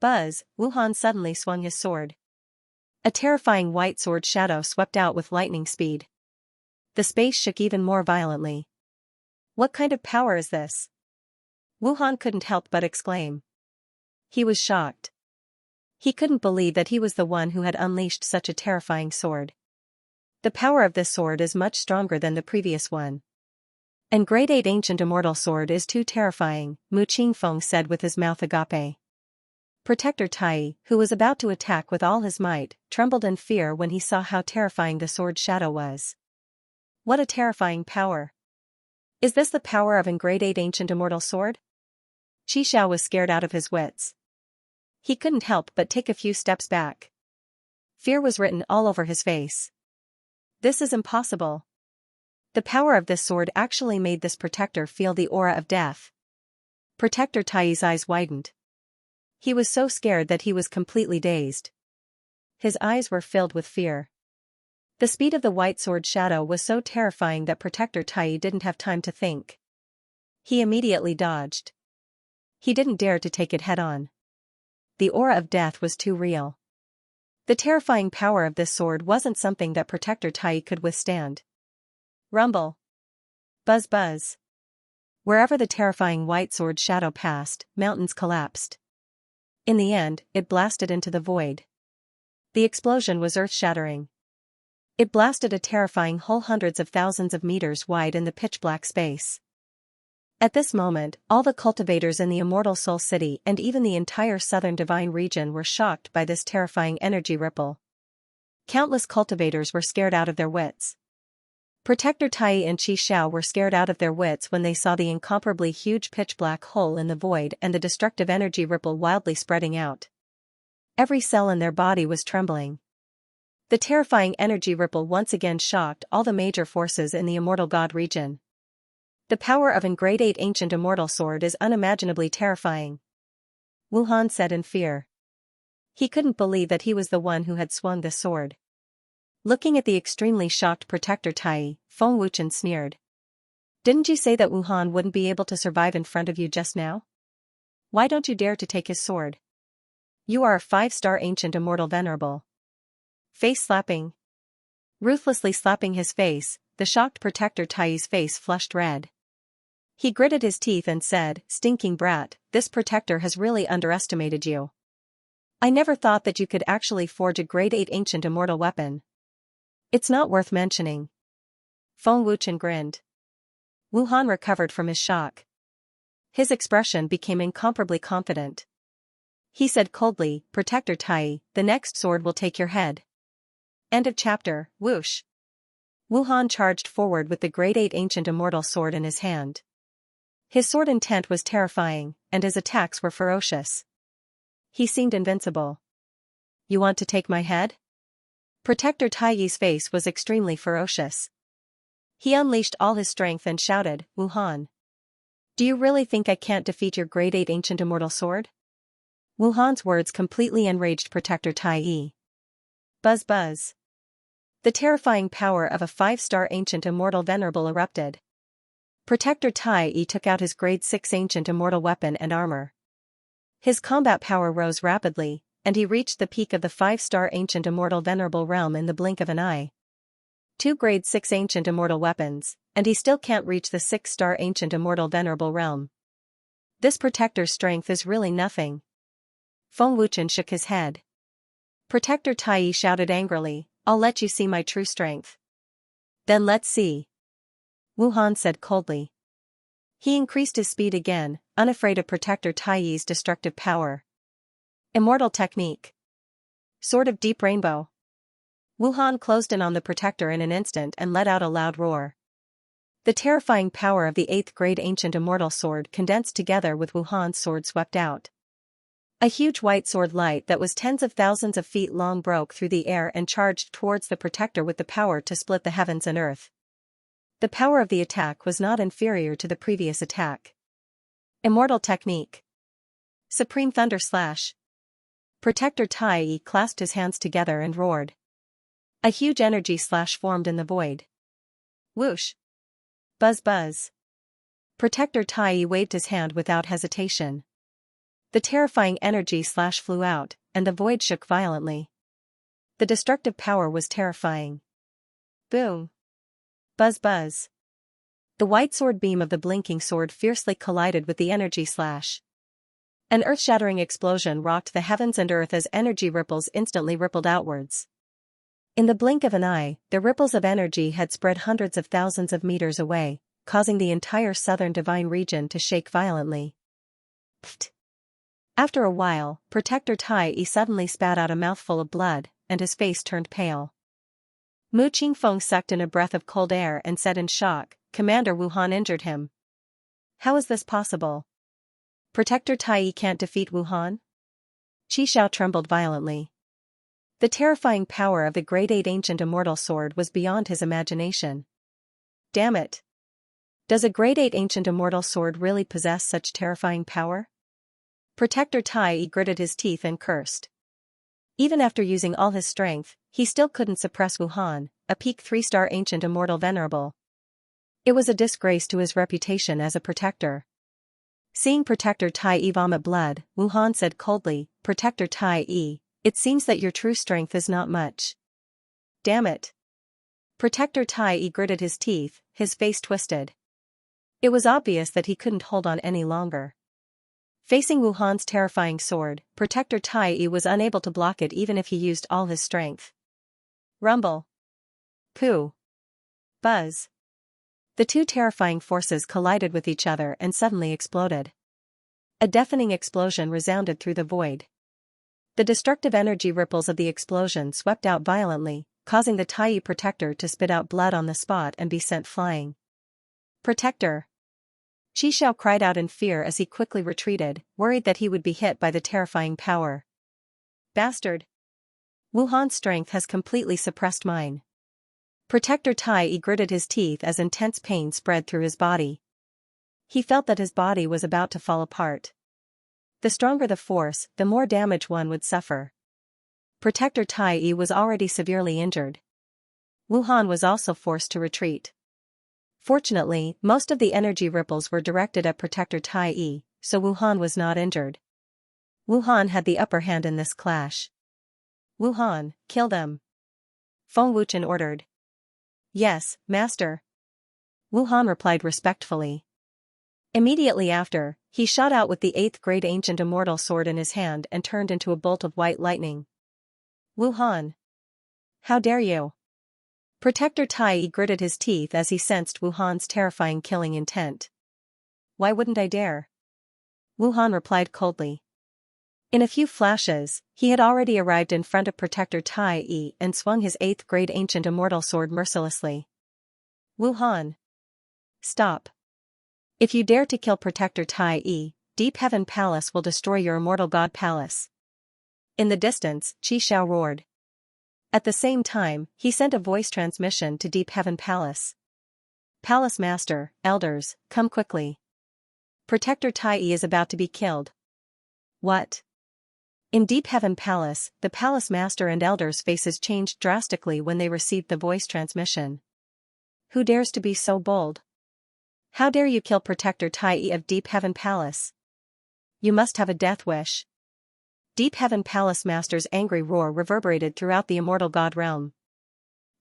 Buzz, Wuhan suddenly swung his sword. A terrifying white sword shadow swept out with lightning speed. The space shook even more violently. What kind of power is this? Wuhan couldn't help but exclaim. He was shocked. He couldn't believe that he was the one who had unleashed such a terrifying sword. The power of this sword is much stronger than the previous one. And grade 8 ancient immortal sword is too terrifying, Mu Qingfeng said with his mouth agape. Protector Tai, who was about to attack with all his might, trembled in fear when he saw how terrifying the sword shadow was. What a terrifying power. Is this the power of a grade 8 ancient immortal sword? Qi Xiao was scared out of his wits. He couldn't help but take a few steps back. Fear was written all over his face. This is impossible. The power of this sword actually made this protector feel the aura of death. Protector Tai's eyes widened. He was so scared that he was completely dazed. His eyes were filled with fear. The speed of the white sword shadow was so terrifying that Protector Tai didn't have time to think. He immediately dodged. He didn't dare to take it head-on. The aura of death was too real. The terrifying power of this sword wasn't something that Protector Tai could withstand. Rumble. Buzz buzz. Wherever the terrifying white sword shadow passed, mountains collapsed. In the end, it blasted into the void. The explosion was earth-shattering. It blasted a terrifying hole hundreds of thousands of meters wide in the pitch-black space. At this moment, all the cultivators in the Immortal Soul City and even the entire southern divine region were shocked by this terrifying energy ripple. Countless cultivators were scared out of their wits. Protector Tai and Qi Xiao were scared out of their wits when they saw the incomparably huge pitch-black hole in the void and the destructive energy ripple wildly spreading out. Every cell in their body was trembling. The terrifying energy ripple once again shocked all the major forces in the immortal god region. The power of an Grade 8 ancient immortal sword is unimaginably terrifying, Wuhan said in fear. He couldn't believe that he was the one who had swung the sword. Looking at the extremely shocked Protector Tai, Feng Wuchen sneered. Didn't you say that Wuhan wouldn't be able to survive in front of you just now? Why don't you dare to take his sword? You are a 5-star ancient immortal venerable. Face slapping. Ruthlessly slapping his face, the shocked Protector Tai's face flushed red. He gritted his teeth and said, "Stinking brat, this protector has really underestimated you. I never thought that you could actually forge a Grade 8 ancient immortal weapon. It's not worth mentioning." Feng Wuchen grinned. Wuhan recovered from his shock. His expression became incomparably confident. He said coldly, "Protector Tai, the next sword will take your head." End of chapter. Whoosh. Wuhan charged forward with the Grade 8 ancient immortal sword in his hand. His sword intent was terrifying, and his attacks were ferocious. He seemed invincible. You want to take my head? Protector Taiyi's face was extremely ferocious. He unleashed all his strength and shouted, "Wuhan! Do you really think I can't defeat your Grade 8 ancient immortal sword?" Wuhan's words completely enraged Protector Taiyi. Buzz buzz. The terrifying power of a 5-star ancient immortal venerable erupted. Protector Taiyi took out his Grade 6 ancient immortal weapon and armor. His combat power rose rapidly, and he reached the peak of the 5-star ancient immortal venerable realm in the blink of an eye. 2 Grade 6 ancient immortal weapons, and he still can't reach the 6-star ancient immortal venerable realm. This protector's strength is really nothing. Feng Wuchen shook his head. Protector Taiyi shouted angrily, "I'll let you see my true strength." Then let's see. Wuhan said coldly. He increased his speed again, unafraid of Protector Taiyi's destructive power. Immortal technique. Sword of Deep Rainbow. Wuhan closed in on the protector in an instant and let out a loud roar. The terrifying power of the 8th grade ancient immortal sword condensed together with Wuhan's sword swept out. A huge white sword light that was tens of thousands of feet long broke through the air and charged towards the protector with the power to split the heavens and earth. The power of the attack was not inferior to the previous attack. Immortal technique. Supreme Thunder Slash. Protector Taiyi clasped his hands together and roared. A huge energy slash formed in the void. Whoosh. Buzz buzz. Protector Taiyi waved his hand without hesitation. The terrifying energy slash flew out, and the void shook violently. The destructive power was terrifying. Boom. Buzz buzz. The white sword beam of the blinking sword fiercely collided with the energy slash. An earth-shattering explosion rocked the heavens and earth as energy ripples instantly rippled outwards. In the blink of an eye, the ripples of energy had spread hundreds of thousands of meters away, causing the entire southern divine region to shake violently. Pfft. After a while, Protector Taiyi suddenly spat out a mouthful of blood, and his face turned pale. Mu Qingfeng sucked in a breath of cold air and said in shock, "Commander Wuhan injured him. How is this possible? Protector Taiyi can't defeat Wuhan?" Qi Xiao trembled violently. The terrifying power of the Grade 8 ancient immortal sword was beyond his imagination. Damn it! Does a Grade 8 ancient immortal sword really possess such terrifying power? Protector Taiyi gritted his teeth and cursed. Even after using all his strength, he still couldn't suppress Wuhan, a peak 3-star ancient immortal venerable. It was a disgrace to his reputation as a protector. Seeing Protector Taiyi vomit blood, Wuhan said coldly, "Protector Taiyi, it seems that your true strength is not much." Damn it! Protector Taiyi gritted his teeth, his face twisted. It was obvious that he couldn't hold on any longer. Facing Wuhan's terrifying sword, Protector Taiyi was unable to block it even if he used all his strength. Rumble. Pooh. Buzz. The two terrifying forces collided with each other and suddenly exploded. A deafening explosion resounded through the void. The destructive energy ripples of the explosion swept out violently, causing the Taiyi protector to spit out blood on the spot and be sent flying. Protector. Qi Xiao cried out in fear as he quickly retreated, worried that he would be hit by the terrifying power. Bastard! Wuhan's strength has completely suppressed mine. Protector Tai gritted his teeth as intense pain spread through his body. He felt that his body was about to fall apart. The stronger the force, the more damage one would suffer. Protector Tai was already severely injured. Wuhan was also forced to retreat. Fortunately, most of the energy ripples were directed at Protector Tai, so Wuhan was not injured. Wuhan had the upper hand in this clash. Wuhan, kill them. Feng Wuchen ordered. Yes, master. Wuhan replied respectfully. Immediately after, he shot out with the 8th grade ancient immortal sword in his hand and turned into a bolt of white lightning. Wuhan! How dare you! Protector Tai gritted his teeth as he sensed Wuhan's terrifying killing intent. Why wouldn't I dare? Wuhan replied coldly. In a few flashes, he had already arrived in front of Protector Tai and swung his 8th grade ancient immortal sword mercilessly. Wuhan! Stop! If you dare to kill Protector Tai, Deep Heaven Palace will destroy your immortal god palace. In the distance, Xianxia roared. At the same time, he sent a voice transmission to Deep Heaven Palace. Palace Master, elders, come quickly. Protector Tai is about to be killed. What? In Deep Heaven Palace, the Palace Master and elders' faces changed drastically when they received the voice transmission. Who dares to be so bold? How dare you kill Protector Tai of Deep Heaven Palace? You must have a death wish. Deep Heaven Palace Master's angry roar reverberated throughout the immortal god realm.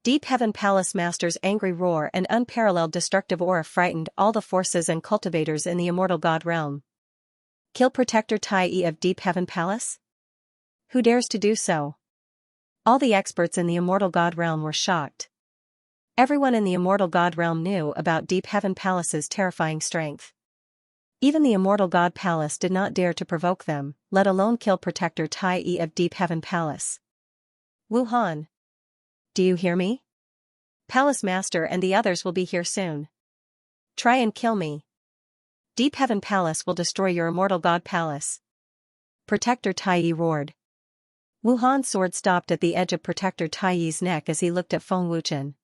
Deep Heaven Palace Master's angry roar and unparalleled destructive aura frightened all the forces and cultivators in the immortal god realm. Kill Protector Tai of Deep Heaven Palace? Who dares to do so? All the experts in the immortal god realm were shocked. Everyone in the immortal god realm knew about Deep Heaven Palace's terrifying strength. Even the immortal god palace did not dare to provoke them, let alone kill Protector Tai of Deep Heaven Palace. Wuhan! Do you hear me? Palace Master and the others will be here soon. Try and kill me. Deep Heaven Palace will destroy your immortal god palace. Protector Tai roared. Wuhan's sword stopped at the edge of Protector Tai's neck as he looked at Feng Wuchen.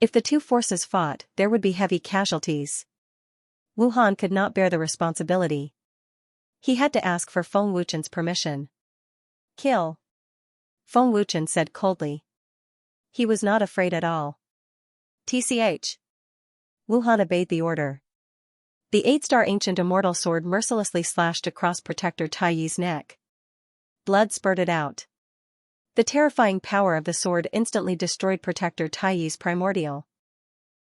If the two forces fought, there would be heavy casualties. Wuhan could not bear the responsibility. He had to ask for Feng Wuchen's permission. Kill. Feng Wuchen said coldly. He was not afraid at all. TCH. Wuhan obeyed the order. The 8-star ancient immortal sword mercilessly slashed across Protector Tai's neck. Blood spurted out. The terrifying power of the sword instantly destroyed Protector Tai's primordial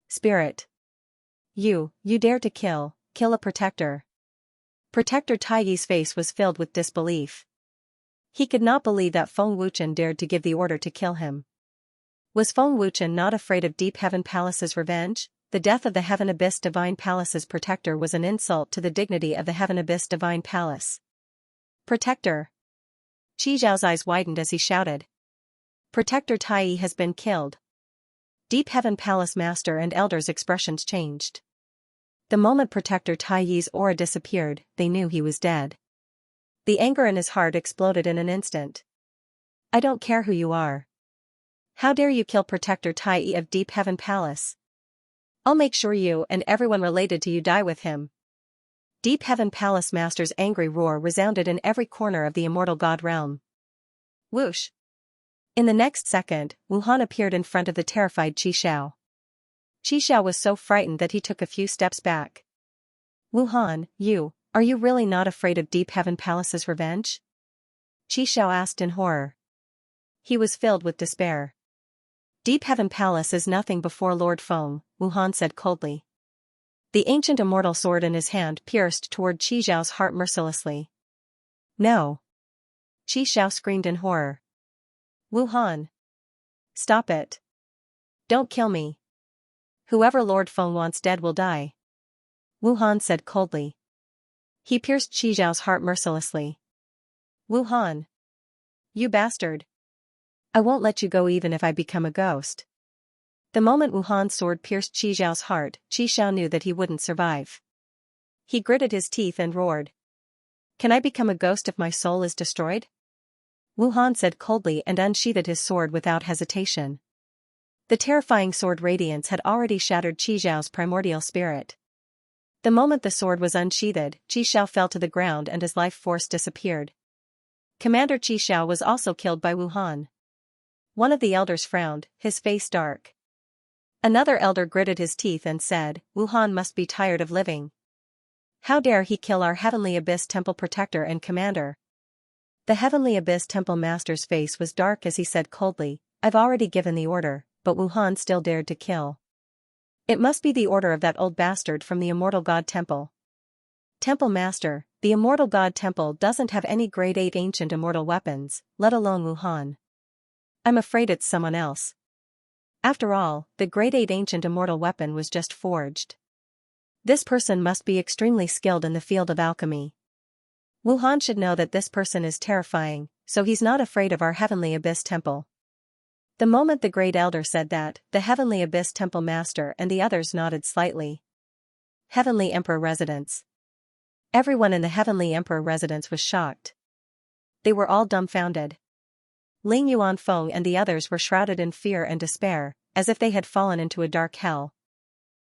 spirit. You dare to kill a protector. Protector Tai's face was filled with disbelief. He could not believe that Feng Wuchen dared to give the order to kill him. Was Feng Wuchen not afraid of Deep Heaven Palace's revenge? The death of the Heaven Abyss Divine Palace's protector was an insult to the dignity of the Heaven Abyss Divine Palace. Protector! Qi Zhao's eyes widened as he shouted. Protector Tai has been killed. Deep Heaven Palace Master and elders' expressions changed. The moment Protector Tai's aura disappeared, they knew he was dead. The anger in his heart exploded in an instant. I don't care who you are. How dare you kill Protector Tai of Deep Heaven Palace? I'll make sure you and everyone related to you die with him. Deep Heaven Palace Master's angry roar resounded in every corner of the immortal god realm. Whoosh! In the next second, Wuhan appeared in front of the terrified Xianxia. Xianxia was so frightened that he took a few steps back. Wuhan, are you really not afraid of Deep Heaven Palace's revenge? Xianxia asked in horror. He was filled with despair. Deep Heaven Palace is nothing before Lord Feng, Wuhan said coldly. The ancient immortal sword in his hand pierced toward Xiao's heart mercilessly. No! Xiao screamed in horror. Wuhan! Stop it! Don't kill me! Whoever Lord Feng wants dead will die. Wuhan said coldly. He pierced Xiao's heart mercilessly. Wuhan! You bastard! I won't let you go even if I become a ghost. The moment Wuhan's sword pierced Xiao's heart, Xiao knew that he wouldn't survive. He gritted his teeth and roared. Can I become a ghost if my soul is destroyed? Wu Han said coldly and unsheathed his sword without hesitation. The terrifying sword radiance had already shattered Qi Zhao's primordial spirit. The moment the sword was unsheathed, Qi Xiao fell to the ground and his life force disappeared. Commander Qi Xiao was also killed by Wu Han. One of the elders frowned, his face dark. Another elder gritted his teeth and said, Wu Han must be tired of living. How dare he kill our Heavenly Abyss Temple protector and commander? The Heavenly Abyss Temple master's face was dark as he said coldly, I've already given the order, but Wu Han still dared to kill. It must be the order of that old bastard from the Immortal God Temple. Temple Master, the Immortal God Temple doesn't have any grade 8 ancient immortal weapons, let alone Wu Han. I'm afraid it's someone else. After all, the grade 8 ancient immortal weapon was just forged. This person must be extremely skilled in the field of alchemy. Wu Han should know that this person is terrifying, so he's not afraid of our Heavenly Abyss Temple. The moment the Great Elder said that, the Heavenly Abyss Temple Master and the others nodded slightly. Heavenly Emperor Residence. Everyone in the Heavenly Emperor Residence was shocked. They were all dumbfounded. Ling Yuanfeng and the others were shrouded in fear and despair, as if they had fallen into a dark hell.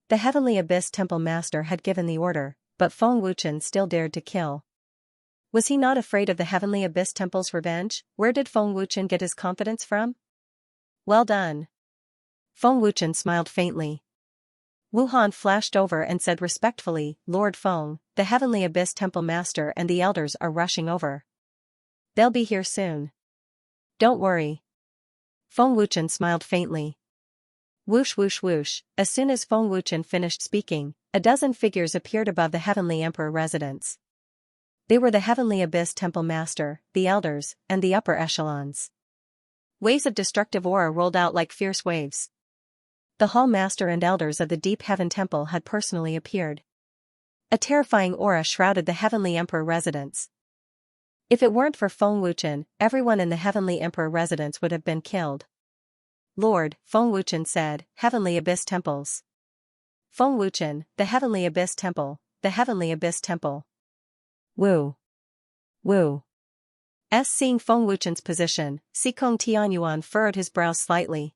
The Heavenly Abyss Temple Master had given the order, but Feng Wuchen still dared to kill. Was he not afraid of the Heavenly Abyss Temple's revenge? Where did Feng Wuchen get his confidence from? Well done. Feng Wuchen smiled faintly. Wu Han flashed over and said respectfully, Lord Feng, the Heavenly Abyss Temple Master and the elders are rushing over. They'll be here soon. Don't worry. Feng Wuchen smiled faintly. Whoosh whoosh whoosh, as soon as Feng Wuchen finished speaking, a dozen figures appeared above the Heavenly Emperor residence. They were the Heavenly Abyss Temple Master, the elders, and the upper echelons. Waves of destructive aura rolled out like fierce waves. The Hall Master and elders of the Deep Heaven Temple had personally appeared. A terrifying aura shrouded the Heavenly Emperor residence. If it weren't for Feng Wuchen, everyone in the Heavenly Emperor residence would have been killed. Lord, Feng Wuchen said, Heavenly Abyss Temples. Feng Wuchen, the Heavenly Abyss Temple, the Heavenly Abyss Temple. Woo. Woo. Seeing Feng Wuchen's position, Xikong Tianyuan furrowed his brows slightly.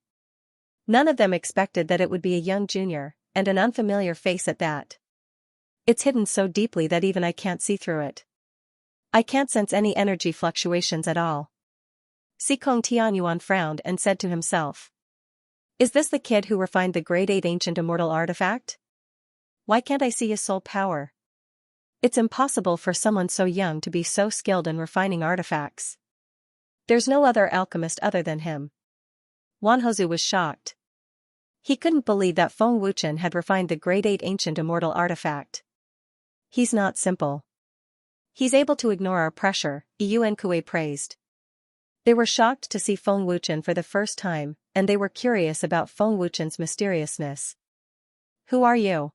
None of them expected that it would be a young junior, and an unfamiliar face at that. It's hidden so deeply that even I can't see through it. I can't sense any energy fluctuations at all. Xikong Tianyuan frowned and said to himself. Is this the kid who refined the grade 8 ancient immortal artifact? Why can't I see his soul power? It's impossible for someone so young to be so skilled in refining artifacts. There's no other alchemist other than him. Wanhozu was shocked. He couldn't believe that Feng Wuchen had refined the grade 8 ancient immortal artifact. He's not simple. He's able to ignore our pressure, Yuan Kuei praised. They were shocked to see Feng Wuchen for the first time, and they were curious about Feng Wuchen's mysteriousness. Who are you?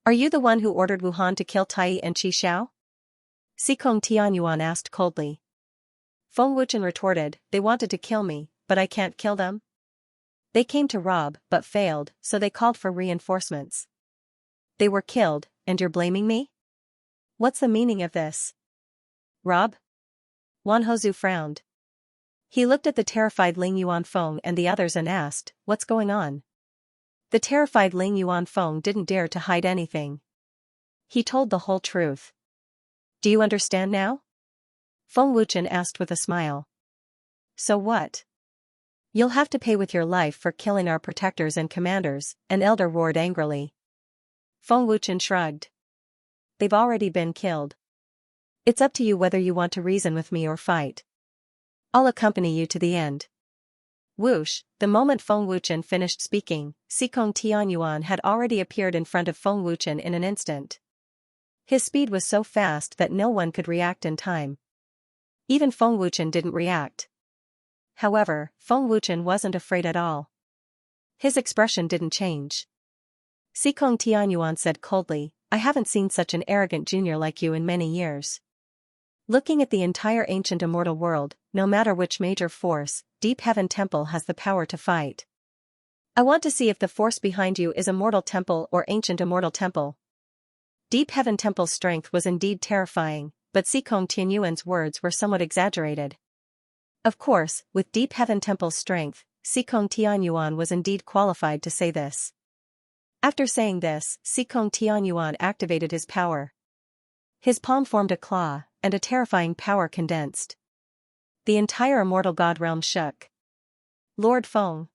Are you the one who ordered Wu Han to kill Tai and Qi Xiao? Xikong Tianyuan asked coldly. Feng Wuchen retorted, they wanted to kill me, but I can't kill them. They came to rob, but failed, so they called for reinforcements. They were killed, and you're blaming me? What's the meaning of this? Rob? Wanhozu frowned. He looked at the terrified Ling Yuanfeng and the others and asked, what's going on? The terrified Ling Yuanfeng didn't dare to hide anything. He told the whole truth. Do you understand now? Feng Wuchen asked with a smile. So what? You'll have to pay with your life for killing our protectors and commanders, an elder roared angrily. Feng Wuchen shrugged. They've already been killed. It's up to you whether you want to reason with me or fight. I'll accompany you to the end. Whoosh, the moment Feng Wuchen finished speaking, Xikong Tianyuan had already appeared in front of Feng Wuchen in an instant. His speed was so fast that no one could react in time. Even Feng Wuchen didn't react. However, Feng Wuchen wasn't afraid at all. His expression didn't change. Xikong Tianyuan said coldly, I haven't seen such an arrogant junior like you in many years. Looking at the entire ancient immortal world, no matter which major force, Deep Heaven Temple has the power to fight. I want to see if the force behind you is Immortal Temple or Ancient Immortal Temple. Deep Heaven Temple's strength was indeed terrifying, but Xikong Tianyuan's words were somewhat exaggerated. Of course, with Deep Heaven Temple's strength, Xikong Tianyuan was indeed qualified to say this. After saying this, Xikong Tianyuan activated his power. His palm formed a claw, and a terrifying power condensed. The entire immortal god realm shook. Lord Feng,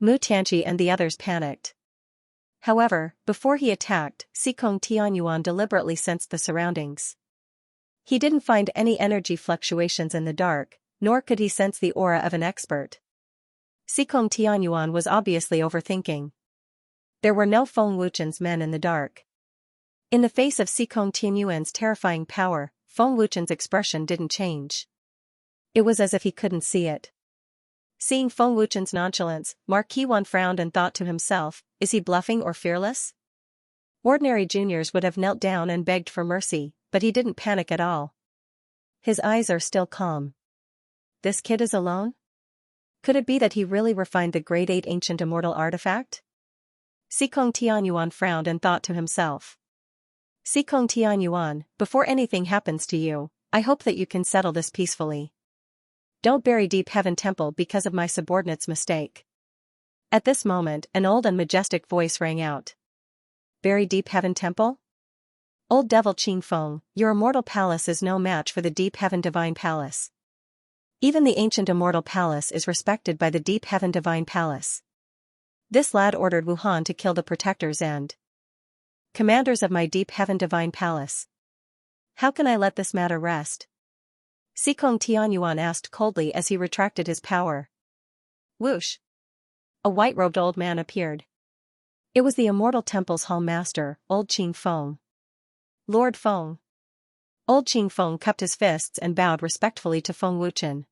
Mu Tianqi and the others panicked. However, before he attacked, Xikong Tianyuan deliberately sensed the surroundings. He didn't find any energy fluctuations in the dark, nor could he sense the aura of an expert. Xikong Tianyuan was obviously overthinking. There were no Feng Wuchen's men in the dark. In the face of Xikong Tianyuan's terrifying power, Feng Wuchen's expression didn't change. It was as if he couldn't see it. Seeing Feng Wuchen's nonchalance, Marquis Wan frowned and thought to himself, is he bluffing or fearless? Ordinary juniors would have knelt down and begged for mercy, but he didn't panic at all. His eyes are still calm. This kid is alone? Could it be that he really refined the Grade 8 ancient immortal artifact? Xikong Tianyuan frowned and thought to himself. Xikong Tianyuan, before anything happens to you, I hope that you can settle this peacefully. Don't bury Deep Heaven Temple because of my subordinate's mistake. At this moment, an old and majestic voice rang out. Bury Deep Heaven Temple? Old Devil Qing Feng, your immortal palace is no match for the Deep Heaven Divine Palace. Even the ancient immortal palace is respected by the Deep Heaven Divine Palace. This lad ordered Wuhan to kill the protectors and commanders of my Deep Heaven Divine Palace. How can I let this matter rest? Xikong Tianyuan asked coldly as he retracted his power. Whoosh! A white-robed old man appeared. It was the Immortal Temple's Hall Master, Old Qing Feng. Lord Feng. Old Qing Feng cupped his fists and bowed respectfully to Feng Wuchen.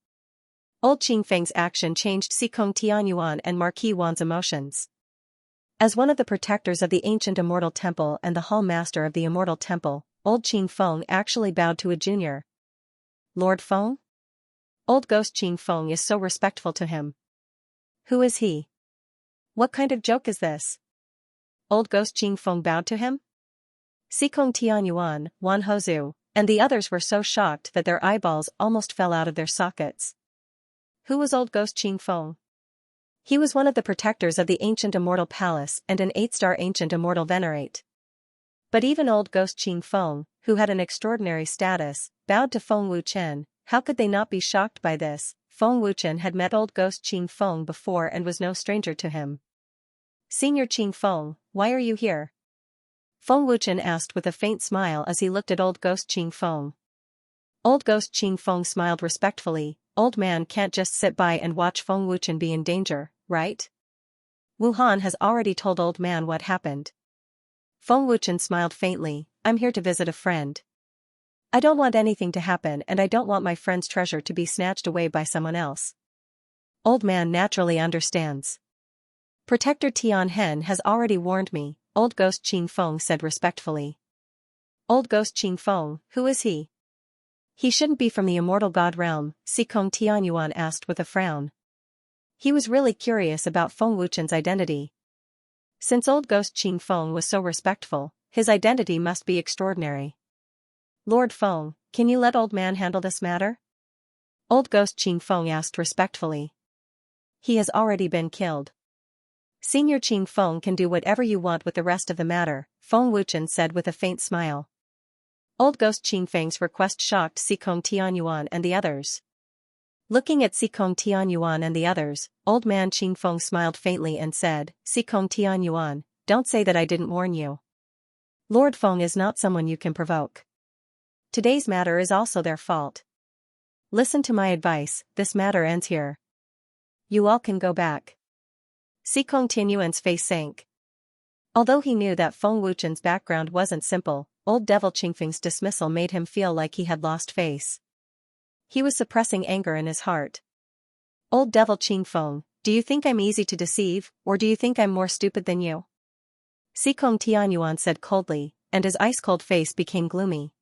Old Qing Feng's action changed Xikong Tianyuan and Marquis Wan's emotions. As one of the protectors of the ancient Immortal Temple and the Hall Master of the Immortal Temple, Old Qing Feng actually bowed to a junior. Lord Feng? Old Ghost Qing Feng is so respectful to him. Who is he? What kind of joke is this? Old Ghost Qing Feng bowed to him? Xikong Tianyuan, Wan Hozhu, and the others were so shocked that their eyeballs almost fell out of their sockets. Who was Old Ghost Qing Feng? He was one of the protectors of the ancient immortal palace and an 8-star ancient immortal venerate. But even Old Ghost Qing Feng, who had an extraordinary status, bowed to Feng Wuchen. How could they not be shocked by this? Feng Wuchen had met Old Ghost Qing Feng before and was no stranger to him. Senior Qing Feng, why are you here? Feng Wuchen asked with a faint smile as he looked at Old Ghost Qing Feng. Old Ghost Qing Feng smiled respectfully. Old man can't just sit by and watch Feng Wuchen be in danger, right? Wuhan has already told old man what happened. Feng Wuchen smiled faintly. I'm here to visit a friend. I don't want anything to happen and I don't want my friend's treasure to be snatched away by someone else. Old man naturally understands. Protector Tian Hen has already warned me, Old Ghost Qing Feng said respectfully. Old Ghost Qing Feng, who is he? He shouldn't be from the immortal god realm, Xikong Tianyuan asked with a frown. He was really curious about Feng Wuchen's identity. Since Old Ghost Qing Feng was so respectful, his identity must be extraordinary. Lord Feng, can you let old man handle this matter? Old Ghost Qing Feng asked respectfully. He has already been killed. Senior Qing Feng can do whatever you want with the rest of the matter, Feng Wuchen said with a faint smile. Old Ghost Qing Feng's request shocked Xikong Tianyuan and the others. Looking at Xikong Tianyuan and the others, Old Man Qing Feng smiled faintly and said, Xikong Tianyuan, don't say that I didn't warn you. Lord Feng is not someone you can provoke. Today's matter is also their fault. Listen to my advice, this matter ends here. You all can go back. Xikong Tianyuan's face sank. Although he knew that Feng Wuchen's background wasn't simple, Old Devil Qingfeng's dismissal made him feel like he had lost face. He was suppressing anger in his heart. Old Devil Qingfeng, do you think I'm easy to deceive, or do you think I'm more stupid than you? Xikong Tianyuan said coldly, and his ice-cold face became gloomy.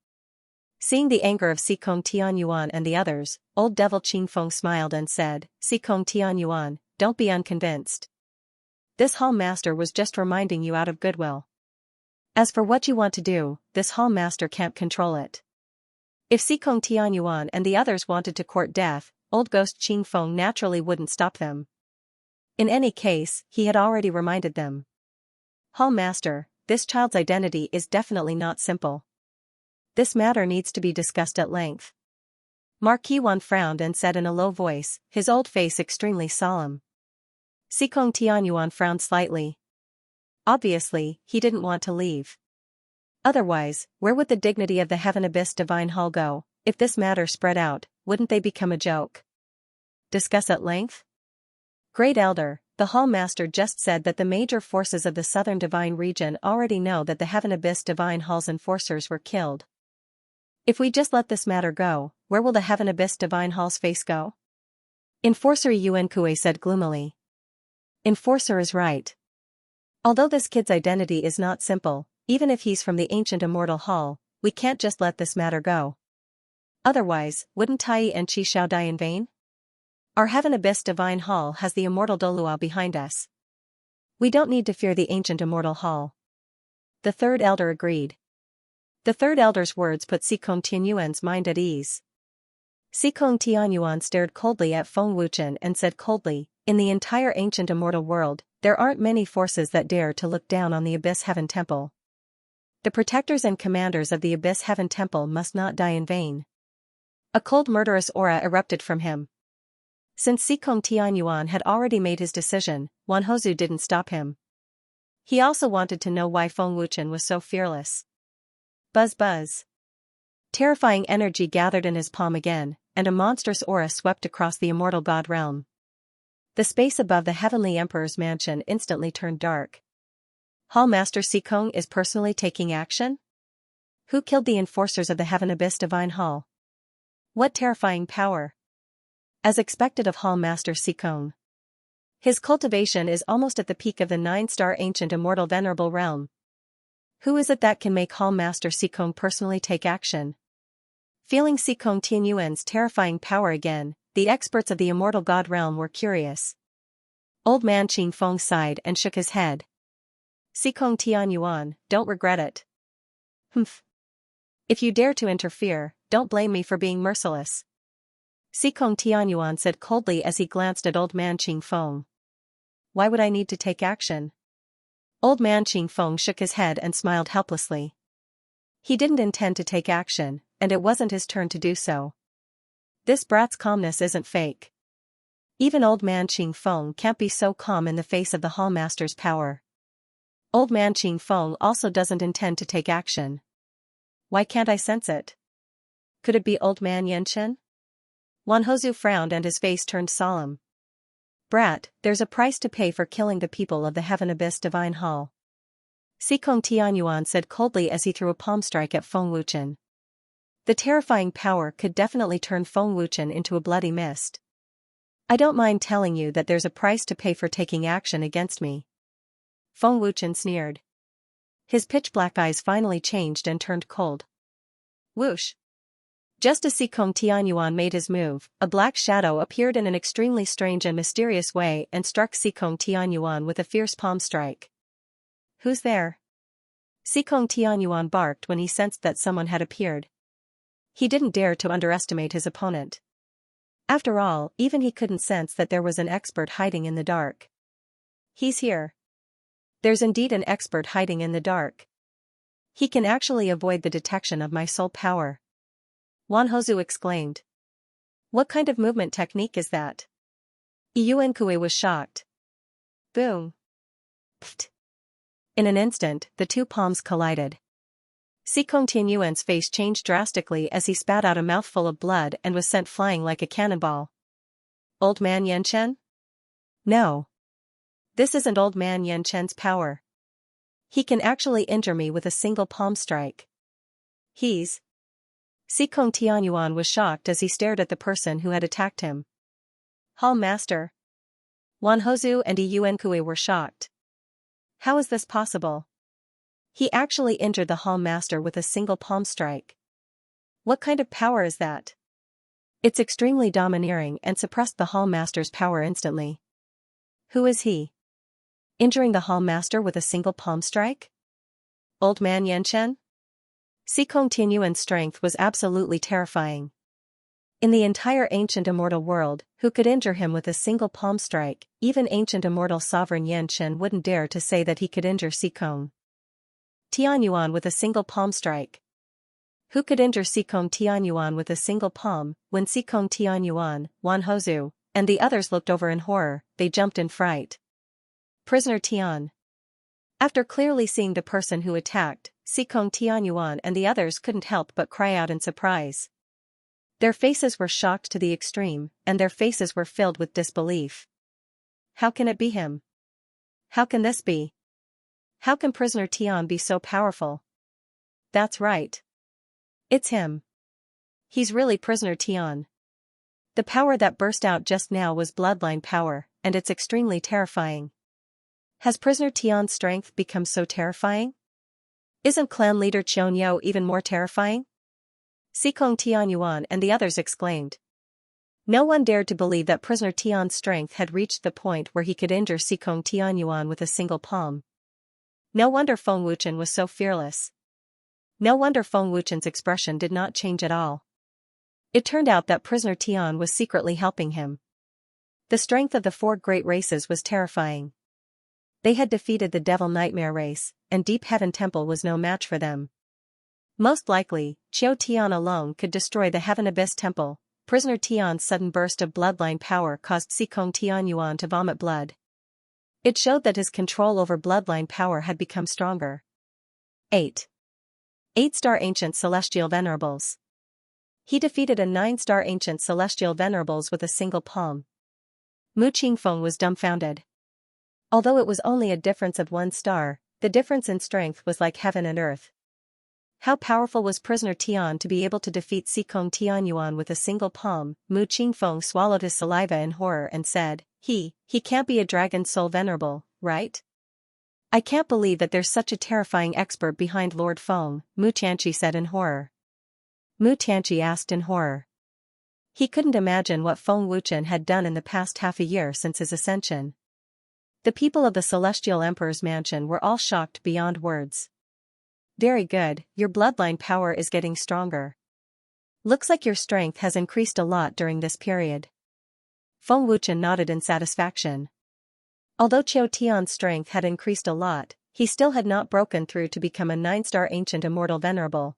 Seeing the anger of Xikong Tianyuan and the others, Old Devil Qingfeng smiled and said, Xikong Tianyuan, don't be unconvinced. This hall master was just reminding you out of goodwill. As for what you want to do, this hall master can't control it. If Xikong Tianyuan and the others wanted to court death, old ghost Qing Feng naturally wouldn't stop them. In any case, he had already reminded them. Hall Master, this child's identity is definitely not simple. This matter needs to be discussed at length. Marquis Wan frowned and said in a low voice, his old face extremely solemn. Xikong Tianyuan frowned slightly. Obviously, he didn't want to leave. Otherwise, where would the dignity of the Heaven Abyss Divine Hall go? If this matter spread out, wouldn't they become a joke? Discuss at length? Great Elder, the Hall Master just said that the major forces of the Southern Divine Region already know that the Heaven Abyss Divine Hall's enforcers were killed. If we just let this matter go, where will the Heaven Abyss Divine Hall's face go? Enforcer Yuan Kue said gloomily. Enforcer is right. Although this kid's identity is not simple, even if he's from the ancient Immortal Hall, we can't just let this matter go. Otherwise, wouldn't Tai and Qi Xiao die in vain? Our Heaven Abyss Divine Hall has the Immortal Doluo behind us. We don't need to fear the ancient Immortal Hall. The third elder agreed. The third elder's words put Xikong Tianyuan's mind at ease. Xikong Tianyuan stared coldly at Feng Wuchen and said coldly, in the entire ancient immortal world, there aren't many forces that dare to look down on the Abyss Heaven Temple. The protectors and commanders of the Abyss Heaven Temple must not die in vain. A cold murderous aura erupted from him. Since Xikong Tianyuan had already made his decision, Wan Hozhu didn't stop him. He also wanted to know why Feng Wuchen was so fearless. Buzz buzz. Terrifying energy gathered in his palm again, and a monstrous aura swept across the immortal god realm. The space above the Heavenly Emperor's mansion instantly turned dark. Hall Master Xikong is personally taking action? Who killed the enforcers of the Heaven Abyss Divine Hall? What terrifying power! As expected of Hall Master Xikong. His cultivation is almost at the peak of the 9-star ancient immortal venerable realm. Who is it that can make Hall Master Xikong personally take action? Feeling Xikong Tianyuan's terrifying power again, the experts of the immortal god realm were curious. Old man Qing Feng sighed and shook his head. Xikong Tianyuan, don't regret it. Humph. If you dare to interfere, don't blame me for being merciless. Xikong Tianyuan said coldly as he glanced at old man Qing Feng. Why would I need to take action? Old man Qing Feng shook his head and smiled helplessly. He didn't intend to take action, and it wasn't his turn to do so. This brat's calmness isn't fake. Even old man Qing Feng can't be so calm in the face of the Hall Master's power. Old man Qing Feng also doesn't intend to take action. Why can't I sense it? Could it be old man Yanchen? Wan Hozhu frowned and his face turned solemn. Brat, there's a price to pay for killing the people of the Heaven Abyss Divine Hall. Xikong Tianyuan said coldly as he threw a palm strike at Feng Wuchen. The terrifying power could definitely turn Feng Wuchen into a bloody mist. I don't mind telling you that there's a price to pay for taking action against me. Feng Wuchen sneered. His pitch-black eyes finally changed and turned cold. Whoosh! Just as Xikong Tianyuan made his move, a black shadow appeared in an extremely strange and mysterious way and struck Xikong Tianyuan with a fierce palm strike. Who's there? Xikong Tianyuan barked when he sensed that someone had appeared. He didn't dare to underestimate his opponent. After all, even he couldn't sense that there was an expert hiding in the dark. He's here. There's indeed an expert hiding in the dark. He can actually avoid the detection of my soul power. Wan Hozhu exclaimed. What kind of movement technique is that? Yuan Kue was shocked. Boom. Pfft. In an instant, the two palms collided. Xikong Tianyuan's face changed drastically as he spat out a mouthful of blood and was sent flying like a cannonball. Old man Yanchen? No. This isn't old man Yanchen's power. He can actually injure me with a single palm strike. He's... Xikong Tianyuan was shocked as he stared at the person who had attacked him. Hall Master. Wan Hozhu and Yuan Kue were shocked. How is this possible? He actually injured the Hall Master with a single palm strike. What kind of power is that? It's extremely domineering and suppressed the Hall Master's power instantly. Who is he? Injuring the Hall Master with a single palm strike? Old man Yanchen? Xikong Tianyuan's strength was absolutely terrifying. In the entire ancient immortal world, who could injure him with a single palm strike? Even ancient immortal sovereign Xianxia wouldn't dare to say that he could injure Xikong Tianyuan with a single palm strike. Who could injure Xikong Tianyuan with a single palm? When Xikong Tianyuan, Wan Hozu, and the others looked over in horror, they jumped in fright. Prisoner Tian. After clearly seeing the person who attacked, Xikong Tianyuan and the others couldn't help but cry out in surprise. Their faces were shocked to the extreme, and their faces were filled with disbelief. How can it be him? How can this be? How can Prisoner Tian be so powerful? That's right. It's him. He's really Prisoner Tian. The power that burst out just now was bloodline power, and it's extremely terrifying. Has Prisoner Tian's strength become so terrifying? Isn't clan leader Xianxia even more terrifying? Xikong Tianyuan and the others exclaimed. No one dared to believe that Prisoner Tian's strength had reached the point where he could injure Xikong Tianyuan with a single palm. No wonder Feng Wuchen was so fearless. No wonder Feng Wuchen's expression did not change at all. It turned out that Prisoner Tian was secretly helping him. The strength of the four great races was terrifying. They had defeated the Devil Nightmare race, and Deep Heaven Temple was no match for them. Most likely, Qiu Tian alone could destroy the Heaven Abyss Temple. Prisoner Tian's sudden burst of bloodline power caused Xikong Tianyuan to vomit blood. It showed that his control over bloodline power had become stronger. 8. 8-star Ancient Celestial Venerables. He defeated a 9-star Ancient Celestial Venerables with a single palm. Mu Qingfeng was dumbfounded. Although it was only a difference of 1 star, the difference in strength was like heaven and earth. How powerful was Prisoner Tian to be able to defeat Xikong Tianyuan with a single palm? Mu Qingfeng swallowed his saliva in horror and said, He can't be a dragon soul venerable, right? I can't believe that there's such a terrifying expert behind Lord Feng, Mu Tianqi said in horror. Mu Tianqi asked in horror. He couldn't imagine what Feng Wuchen had done in the past half a year since his ascension. The people of the Celestial Emperor's mansion were all shocked beyond words. Very good, your bloodline power is getting stronger. Looks like your strength has increased a lot during this period. Feng Wuchen nodded in satisfaction. Although Qiu Tian's strength had increased a lot, he still had not broken through to become a 9-star Ancient Immortal Venerable.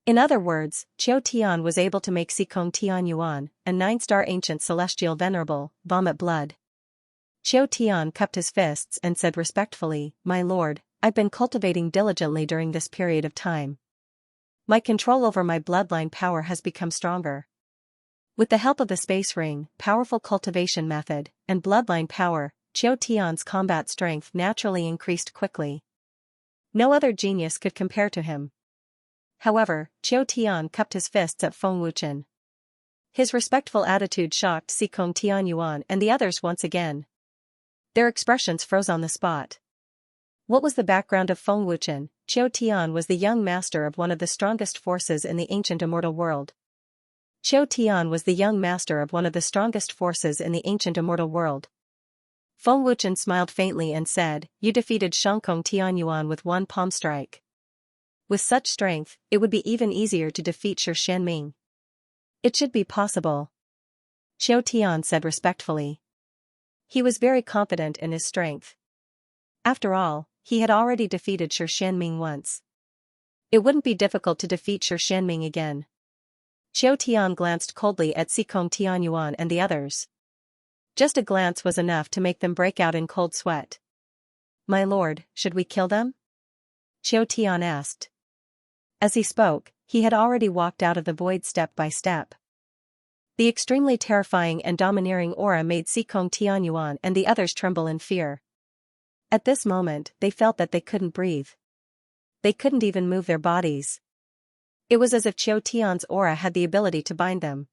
In other words, Qiu Tian was able to make Xikong Tianyuan, a 9-star Ancient Celestial Venerable, vomit blood. Qiu Tian cupped his fists and said respectfully, My lord, I've been cultivating diligently during this period of time. My control over my bloodline power has become stronger. With the help of the space ring, powerful cultivation method, and bloodline power, Qiu Tian's combat strength naturally increased quickly. No other genius could compare to him. However, Qiu Tian cupped his fists at Feng Wuchen. His respectful attitude shocked Xikong Tianyuan and the others once again. Their expressions froze on the spot. What was the background of Feng Wuchen? Qiu Tian was the young master of one of the strongest forces in the ancient immortal world. Qiu Tian was the young master of one of the strongest forces in the ancient immortal world. Feng Wuchen smiled faintly and said, You defeated Xianxia Tianyuan with 1 palm strike. With such strength, it would be even easier to defeat Shi Xianming. It should be possible. Qiu Tian said respectfully. He was very confident in his strength. After all, he had already defeated Shi Xianming once. It wouldn't be difficult to defeat Shi Xianming again. Qiu Tian glanced coldly at Xikong Tianyuan and the others. Just a glance was enough to make them break out in cold sweat. My lord, should we kill them? Qiu Tian asked. As he spoke, he had already walked out of the void step by step. The extremely terrifying and domineering aura made Xikong Tianyuan and the others tremble in fear. At this moment, they felt that they couldn't breathe. They couldn't even move their bodies. It was as if Qiu Tian's aura had the ability to bind them.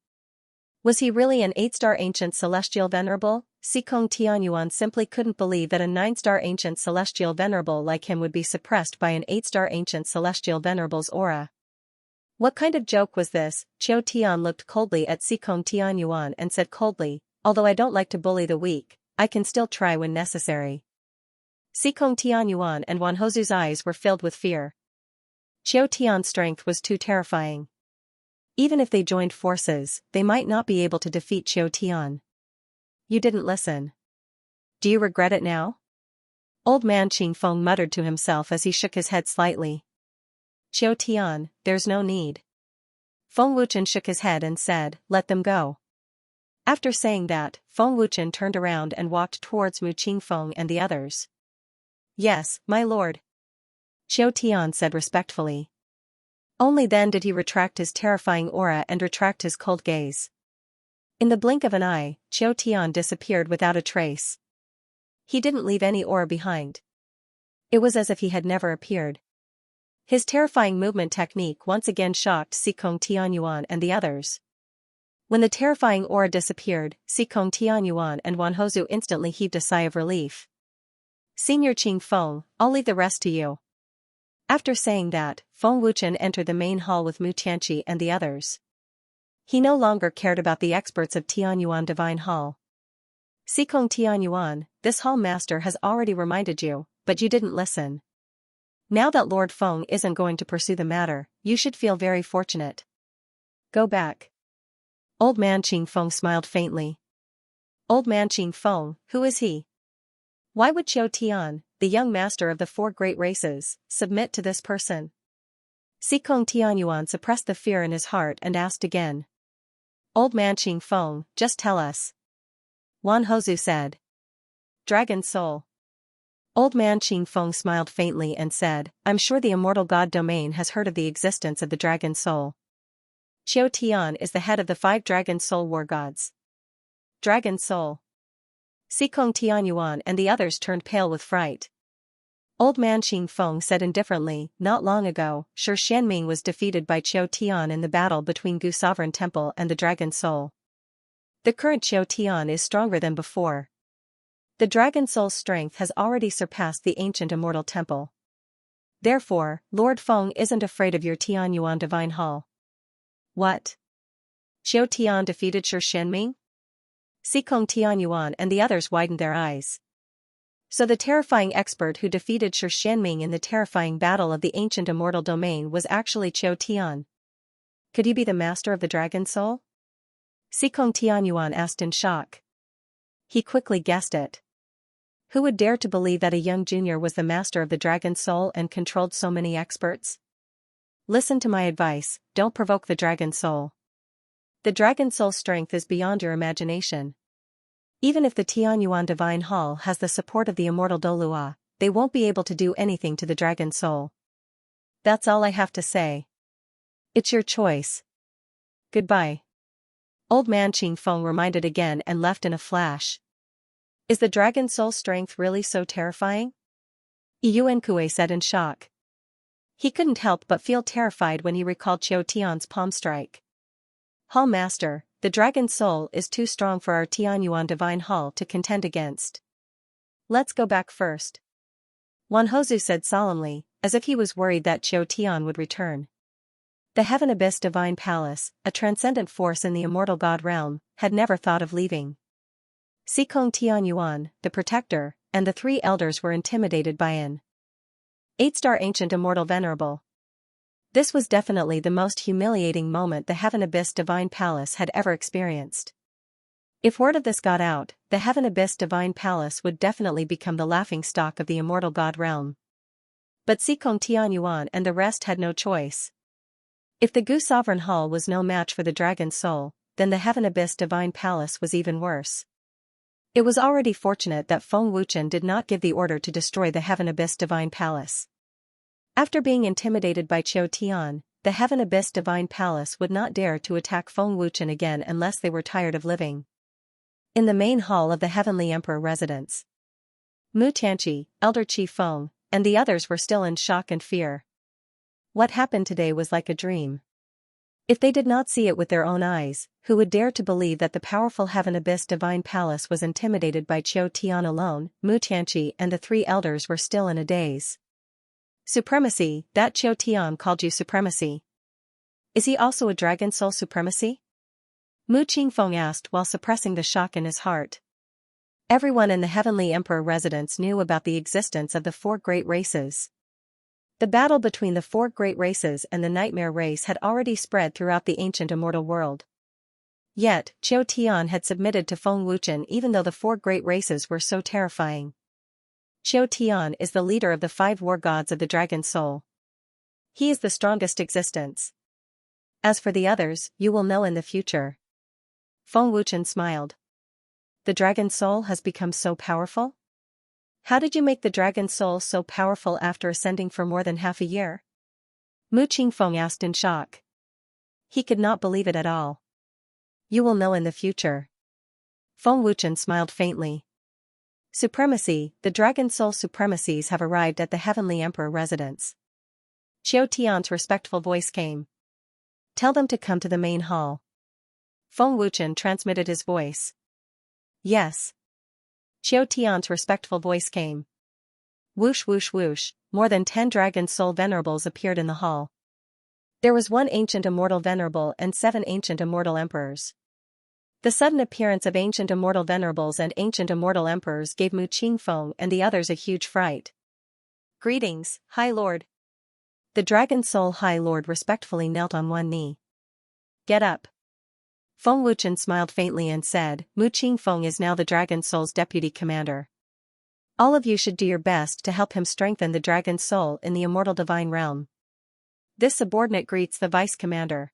Was he really an 8-star Ancient Celestial Venerable? Xikong Tianyuan simply couldn't believe that a 9-star Ancient Celestial Venerable like him would be suppressed by an 8-star Ancient Celestial Venerable's aura. What kind of joke was this? Qiu Tian looked coldly at Xikong Tianyuan and said coldly, Although I don't like to bully the weak, I can still try when necessary. Xikong Tianyuan and Wan Hozu's eyes were filled with fear. Qiu Tian's strength was too terrifying. Even if they joined forces, they might not be able to defeat Qiu Tian. You didn't listen. Do you regret it now? Old man Qing Feng muttered to himself as he shook his head slightly. Qiu Tian, there's no need. Feng Wuchen shook his head and said, let them go. After saying that, Feng Wuchen turned around and walked towards Mu Qingfeng and the others. Yes, my lord. Qiu Tian said respectfully. Only then did he retract his terrifying aura and retract his cold gaze. In the blink of an eye, Qiu Tian disappeared without a trace. He didn't leave any aura behind. It was as if he had never appeared. His terrifying movement technique once again shocked Xikong Tianyuan and the others. When the terrifying aura disappeared, Xikong Tianyuan and Wanhozhu instantly heaved a sigh of relief. Senior Qing Feng, I'll leave the rest to you. After saying that, Feng Wuchen entered the main hall with Mu Tianqi and the others. He no longer cared about the experts of Tianyuan Divine Hall. Xikong Tianyuan, this hall master has already reminded you, but you didn't listen. Now that Lord Feng isn't going to pursue the matter, you should feel very fortunate. Go back. Old man Qing Feng smiled faintly. Old man Qing Feng, who is he? Why would Qiu Tian, the young master of the four great races, submit to this person? Xikong Tianyuan suppressed the fear in his heart and asked again. Old man Qing Feng, just tell us. Wanhozhu said. Dragon Soul. Old man Qing Feng smiled faintly and said, I'm sure the immortal god domain has heard of the existence of the Dragon Soul. Qiu Tian is the head of the 5 Dragon Soul war gods. Dragon Soul. Xikong Tianyuan and the others turned pale with fright. Old man Qing Feng said indifferently, not long ago, Shi Xianming was defeated by Qiu Tian in the battle between Gu Sovereign Temple and the Dragon Soul. The current Qiu Tian is stronger than before. The Dragon Soul's strength has already surpassed the ancient Immortal Temple. Therefore, Lord Feng isn't afraid of your Tianyuan Divine Hall. What? Qiu Tian defeated Shi Xianming? Xikong Tianyuan and the others widened their eyes. So the terrifying expert who defeated Shi Xianming in the terrifying battle of the ancient immortal domain was actually Qiu Tian. Could he be the master of the Dragon Soul? Xikong Tianyuan asked in shock. He quickly guessed it. Who would dare to believe that a young junior was the master of the Dragon Soul and controlled so many experts? Listen to my advice, don't provoke the Dragon Soul. The Dragon Soul's strength is beyond your imagination. Even if the Tianyuan Divine Hall has the support of the immortal Dolua, they won't be able to do anything to the Dragon Soul. That's all I have to say. It's your choice. Goodbye. Old man Qing Feng reminded again and left in a flash. Is the Dragon Soul's strength really so terrifying? Yuan Kue said in shock. He couldn't help but feel terrified when he recalled Qiu Tian's palm strike. Hall Master, the Dragon Soul is too strong for our Tianyuan Divine Hall to contend against. Let's go back first. Wanhozhu said solemnly, as if he was worried that Qiu Tian would return. The Heaven Abyss Divine Palace, a transcendent force in the immortal god realm, had never thought of leaving. Xikong Tianyuan, the Protector, and the 3 elders were intimidated by an 8-star ancient immortal venerable. This was definitely the most humiliating moment the Heaven Abyss Divine Palace had ever experienced. If word of this got out, the Heaven Abyss Divine Palace would definitely become the laughingstock of the immortal god realm. But Xikong Tianyuan and the rest had no choice. If the Gu Sovereign Hall was no match for the Dragon Soul, then the Heaven Abyss Divine Palace was even worse. It was already fortunate that Feng Wuchen did not give the order to destroy the Heaven Abyss Divine Palace. After being intimidated by Qiu Tian, the Heaven Abyss Divine Palace would not dare to attack Feng Wuchen again unless they were tired of living. In the main hall of the Heavenly Emperor residence, Mu Tianqi, Elder Qi Feng, and the others were still in shock and fear. What happened today was like a dream. If they did not see it with their own eyes, who would dare to believe that the powerful Heaven Abyss Divine Palace was intimidated by Qiu Tian alone? Mu Tianqi and the 3 elders were still in a daze. Supremacy, that Qiu Tian called you supremacy. Is he also a Dragon Soul supremacy? Mu Qingfeng asked while suppressing the shock in his heart. Everyone in the Heavenly Emperor residence knew about the existence of the 4 great races. The battle between the four great races and the nightmare race had already spread throughout the ancient immortal world. Yet, Qiu Tian had submitted to Feng Wuchen even though the four great races were so terrifying. Qiu Tian is the leader of the five war gods of the dragon soul. He is the strongest existence. As for the others, you will know in the future. Feng Wuchen smiled. The dragon soul has become so powerful? How did you make the dragon soul so powerful after ascending for more than half a year? Mu Qingfeng asked in shock. He could not believe it at all. You will know in the future. Feng Wuchen smiled faintly. Supremacy, the dragon soul supremacies have arrived at the Heavenly Emperor residence. Qiu Tian's respectful voice came. Tell them to come to the main hall. Feng Wuchen transmitted his voice. Yes. Qiu Tian's respectful voice came. Whoosh whoosh whoosh, more than 10 dragon soul venerables appeared in the hall. There was one ancient immortal venerable and 7 ancient immortal emperors. The sudden appearance of ancient immortal venerables and ancient immortal emperors gave Mu Qingfeng and the others a huge fright. Greetings, High Lord. The Dragon Soul High Lord respectfully knelt on one knee. Get up. Feng Wuchen smiled faintly and said, Mu Qingfeng is now the Dragon Soul's deputy commander. All of you should do your best to help him strengthen the Dragon Soul in the immortal divine realm. This subordinate greets the vice commander.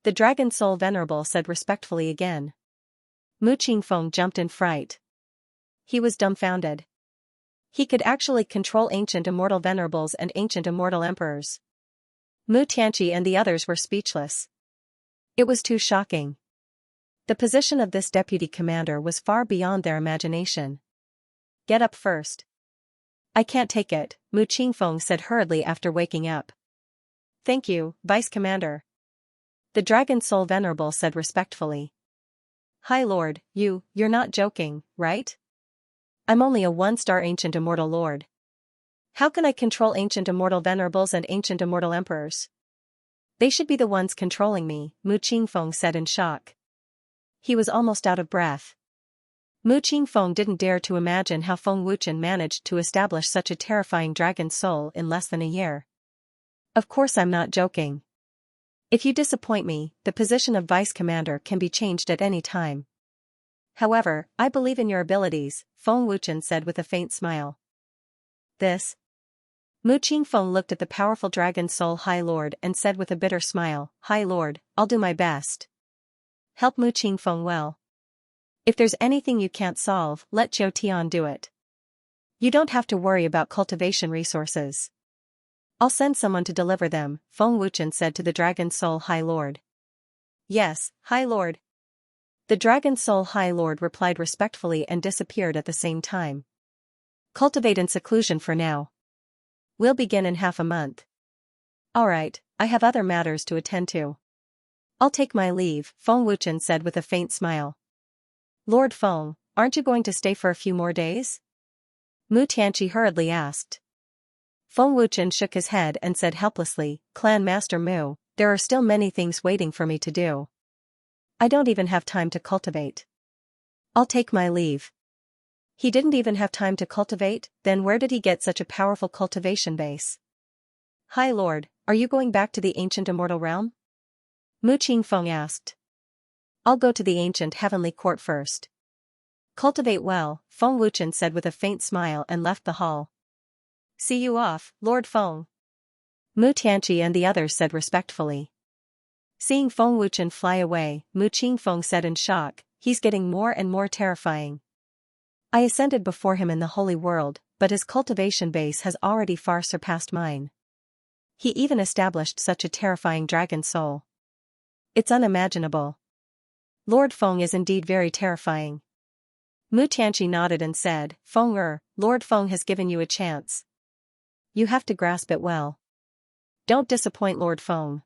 The Dragon Soul Venerable said respectfully again. Mu Qingfeng jumped in fright. He was dumbfounded. He could actually control ancient immortal venerables and ancient immortal emperors. Mu Tianqi and the others were speechless. It was too shocking. The position of this deputy commander was far beyond their imagination. Get up first. I can't take it, Mu Qingfeng said hurriedly after waking up. Thank you, Vice Commander. The Dragon Soul Venerable said respectfully. High Lord, you're not joking, right? I'm only a 1-star ancient immortal lord. How can I control ancient immortal venerables and ancient immortal emperors? They should be the ones controlling me, Mu Qingfeng said in shock. He was almost out of breath. Mu Qingfeng didn't dare to imagine how Feng Wuchen managed to establish such a terrifying dragon soul in less than a year. Of course I'm not joking. If you disappoint me, the position of vice commander can be changed at any time. However, I believe in your abilities, Feng Wuchen said with a faint smile. Mu Qingfeng looked at the powerful Dragon Soul High Lord and said with a bitter smile, High Lord, I'll do my best. Help Mu Qingfeng well. If there's anything you can't solve, let Qiu Tian do it. You don't have to worry about cultivation resources. I'll send someone to deliver them, Feng Wuchen said to the Dragon Soul High Lord. Yes, High Lord. The Dragon Soul High Lord replied respectfully and disappeared at the same time. Cultivate in seclusion for now. We'll begin in half a month. Alright, I have other matters to attend to. I'll take my leave, Feng Wuchen said with a faint smile. Lord Feng, aren't you going to stay for a few more days? Mu Tianqi hurriedly asked. Feng Wuchen shook his head and said helplessly, Clan Master Mu, there are still many things waiting for me to do. I don't even have time to cultivate. I'll take my leave. He didn't even have time to cultivate, then where did he get such a powerful cultivation base? High Lord, are you going back to the ancient immortal realm? Mu Qingfeng asked. I'll go to the ancient heavenly court first. Cultivate well, Feng Wuchen said with a faint smile and left the hall. See you off, Lord Feng. Mu Tianqi and the others said respectfully. Seeing Feng Wuchen fly away, Mu Qingfeng said in shock, he's getting more and more terrifying. I ascended before him in the holy world, but his cultivation base has already far surpassed mine. He even established such a terrifying dragon soul. It's unimaginable. Lord Feng is indeed very terrifying. Mu Tianqi nodded and said, Feng Lord Feng has given you a chance. You have to grasp it well. Don't disappoint Lord Feng.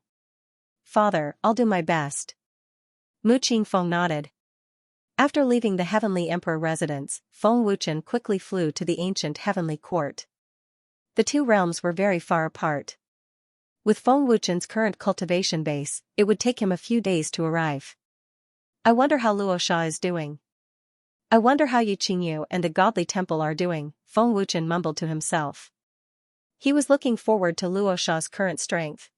Father, I'll do my best. Mu Qingfeng nodded. After leaving the Heavenly Emperor residence, Feng Wuchen quickly flew to the ancient Heavenly Court. The two realms were very far apart. With Feng Wuchen's current cultivation base, it would take him a few days to arrive. I wonder how Luo Sha is doing. I wonder how Yi Qingyu and the Godly Temple are doing, Feng Wuchen mumbled to himself. He was looking forward to Luo Sha's current strength.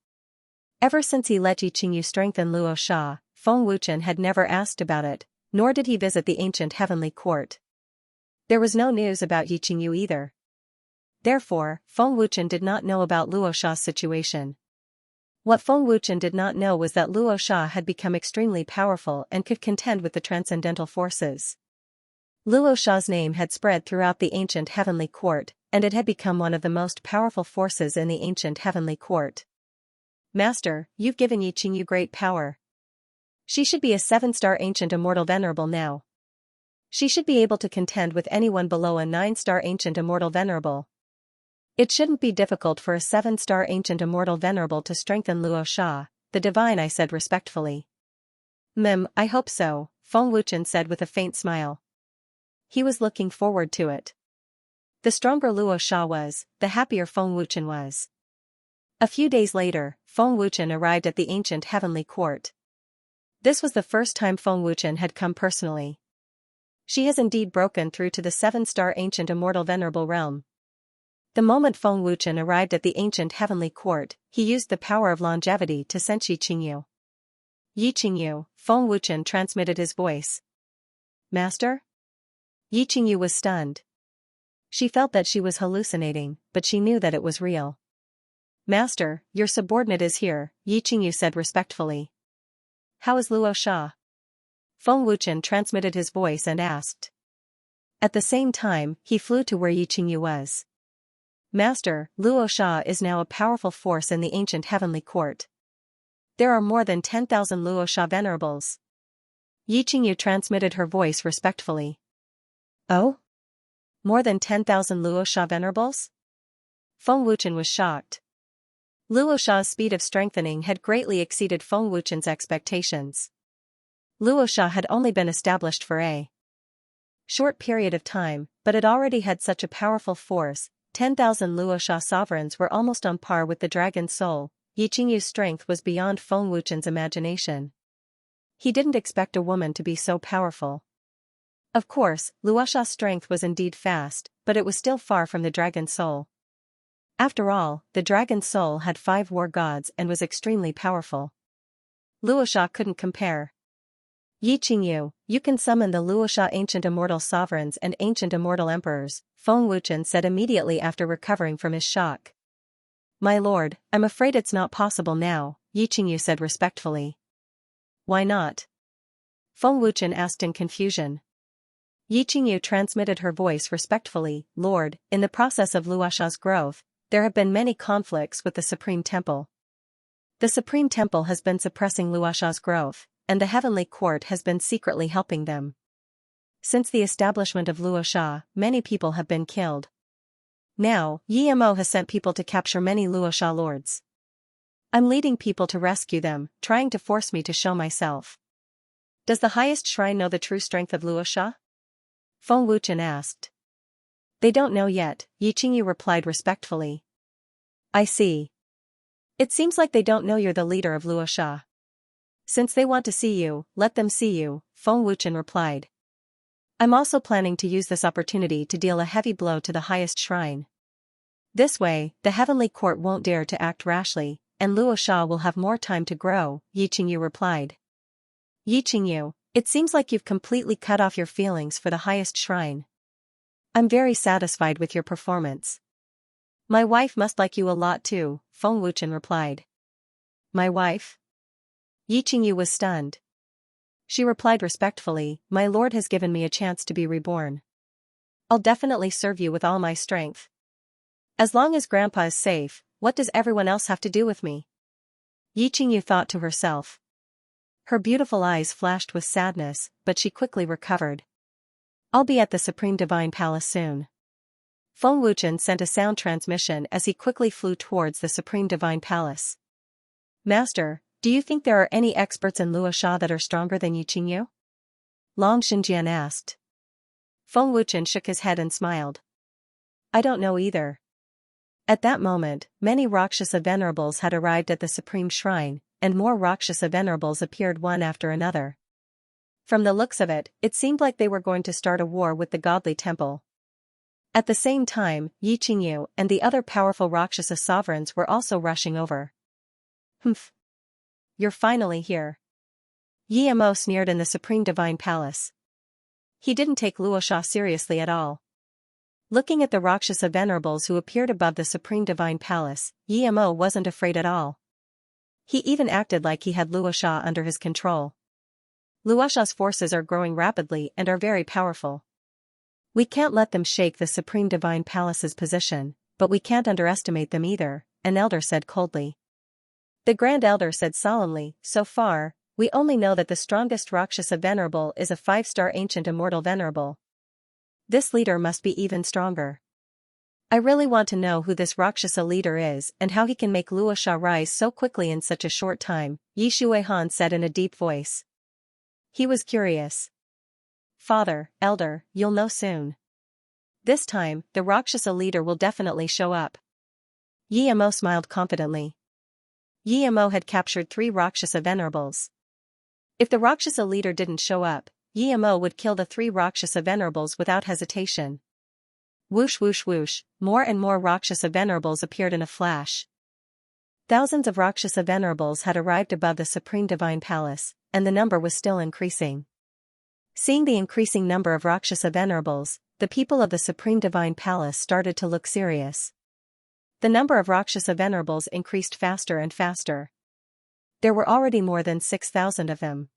Ever since he let Yi Qingyu strengthen Luo Sha, Feng Wuchen had never asked about it, nor did he visit the ancient heavenly court. There was no news about Yi Qingyu either. Therefore, Feng Wuchen did not know about Luo Sha's situation. What Feng Wuchen did not know was that Luo Sha had become extremely powerful and could contend with the transcendental forces. Luo Sha's name had spread throughout the ancient heavenly court, and it had become one of the most powerful forces in the ancient heavenly court. Master, you've given Yi Qingyu great power. She should be a 7-star ancient immortal venerable now. She should be able to contend with anyone below a 9-star ancient immortal venerable. It shouldn't be difficult for a 7-star ancient immortal venerable to strengthen Luo Sha, the divine, I said respectfully. I hope so, Feng Wuchen said with a faint smile. He was looking forward to it. The stronger Luo Sha was, the happier Feng Wuchen was. A few days later, Feng Wuchen arrived at the ancient heavenly court. This was the first time Feng Wuchen had come personally. She has indeed broken through to the 7-star ancient immortal venerable realm. The moment Feng Wuchen arrived at the ancient heavenly court, he used the power of longevity to sense Yi Qingyu. Yi Qingyu, Feng Wuchen transmitted his voice. Master? Yi Qingyu was stunned. She felt that she was hallucinating, but she knew that it was real. Master, your subordinate is here, Yi Qingyu said respectfully. How is Luo Sha? Feng Wuchen transmitted his voice and asked. At the same time, he flew to where Yi Qingyu was. Master, Luo Sha is now a powerful force in the ancient heavenly court. There are more than 10,000 Luo Sha venerables. Yi Qingyu transmitted her voice respectfully. Oh? More than 10,000 Luo Sha venerables? Feng Wuchen was shocked. Luo Sha's speed of strengthening had greatly exceeded Feng Wuchen's expectations. Luo Sha had only been established for a short period of time, but it already had such a powerful force. 10,000 Luo Sha sovereigns were almost on par with the dragon soul. Yi Qingyu's strength was beyond Feng Wuchen's imagination. He didn't expect a woman to be so powerful. Of course, Luo Sha's strength was indeed fast, but it was still far from the dragon soul. After all, the dragon soul had 5 war gods and was extremely powerful. Luo Sha couldn't compare. Yi Qingyu, you can summon the Luo Sha ancient immortal sovereigns and ancient immortal emperors, Feng Wuchen said immediately after recovering from his shock. My lord, I'm afraid it's not possible now, Yi Qingyu said respectfully. Why not? Feng Wuchen asked in confusion. Yi Qingyu transmitted her voice respectfully. Lord, in the process of Luo Sha's growth, there have been many conflicts with the Supreme Temple. The Supreme Temple has been suppressing Luo Sha's growth, and the Heavenly Court has been secretly helping them. Since the establishment of Luo Sha, many people have been killed. Now, Yi Mo has sent people to capture many Luo Sha lords. I'm leading people to rescue them, trying to force me to show myself. Does the highest shrine know the true strength of Luo Sha? Feng Wuchen asked. They don't know yet, Yi Qingyu replied respectfully. I see. It seems like they don't know you're the leader of Luo Sha. Since they want to see you, let them see you, Feng Wuchen replied. I'm also planning to use this opportunity to deal a heavy blow to the highest shrine. This way, the heavenly court won't dare to act rashly, and Luo Sha will have more time to grow, Yi Qingyu replied. Yi Qingyu, it seems like you've completely cut off your feelings for the highest shrine. I'm very satisfied with your performance. My wife must like you a lot too, Feng Wuchen replied. My wife? Yi Qingyu was stunned. She replied respectfully, my lord has given me a chance to be reborn. I'll definitely serve you with all my strength. As long as Grandpa is safe, what does everyone else have to do with me? Yi Qingyu thought to herself. Her beautiful eyes flashed with sadness, but she quickly recovered. I'll be at the Supreme Divine Palace soon. Feng Wuchen sent a sound transmission as he quickly flew towards the Supreme Divine Palace. Master, do you think there are any experts in Luo Sha that are stronger than Yi Qingyu? Long Xinjian asked. Feng Wuchen shook his head and smiled. I don't know either. At that moment, many Rakshasa venerables had arrived at the Supreme Shrine, and more Rakshasa venerables appeared one after another. From the looks of it, it seemed like they were going to start a war with the godly temple. At the same time, Yi Qingyu and the other powerful Rakshasa sovereigns were also rushing over. Humph. You're finally here. Yi Mo sneered in the Supreme Divine Palace. He didn't take Luosha seriously at all. Looking at the Rakshasa venerables who appeared above the Supreme Divine Palace, Yi Mo wasn't afraid at all. He even acted like he had Luosha under his control. Luosha's forces are growing rapidly and are very powerful. We can't let them shake the Supreme Divine Palace's position, but we can't underestimate them either, an elder said coldly. The Grand Elder said solemnly, so far, we only know that the strongest Rakshasa venerable is a 5-star ancient immortal venerable. This leader must be even stronger. I really want to know who this Rakshasa leader is and how he can make Luosha rise so quickly in such a short time, Yi Shuihan said in a deep voice. He was curious. Father, Elder, you'll know soon. This time, the Rakshasa leader will definitely show up. Yi Mo smiled confidently. Yi Mo had captured 3 Rakshasa venerables. If the Rakshasa leader didn't show up, Yi Mo would kill the 3 Rakshasa venerables without hesitation. Whoosh whoosh whoosh, more and more Rakshasa venerables appeared in a flash. Thousands of Rakshasa venerables had arrived above the Supreme Divine Palace, and the number was still increasing. Seeing the increasing number of Rakshasa venerables, the people of the Supreme Divine Palace started to look serious. The number of Rakshasa venerables increased faster and faster. There were already more than 6,000 of them.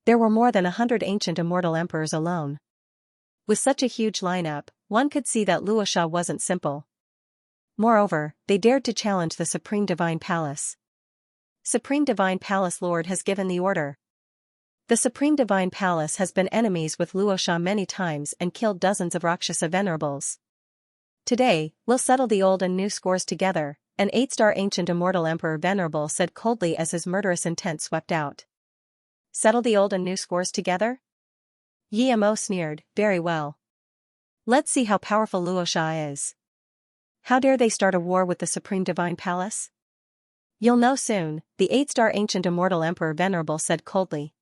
There were more than 100 ancient immortal emperors alone. With such a huge lineup, one could see that Luosha wasn't simple. Moreover, they dared to challenge the Supreme Divine Palace. Supreme Divine Palace Lord has given the order. The Supreme Divine Palace has been enemies with Luosha many times and killed dozens of Rakshasa venerables. Today, we'll settle the old and new scores together, an 8-star ancient immortal emperor venerable said coldly as his murderous intent swept out. Settle the old and new scores together? Yi Mo sneered, very well. Let's see how powerful Luosha is. How dare they start a war with the Supreme Divine Palace? You'll know soon, the 8-star ancient immortal emperor venerable said coldly.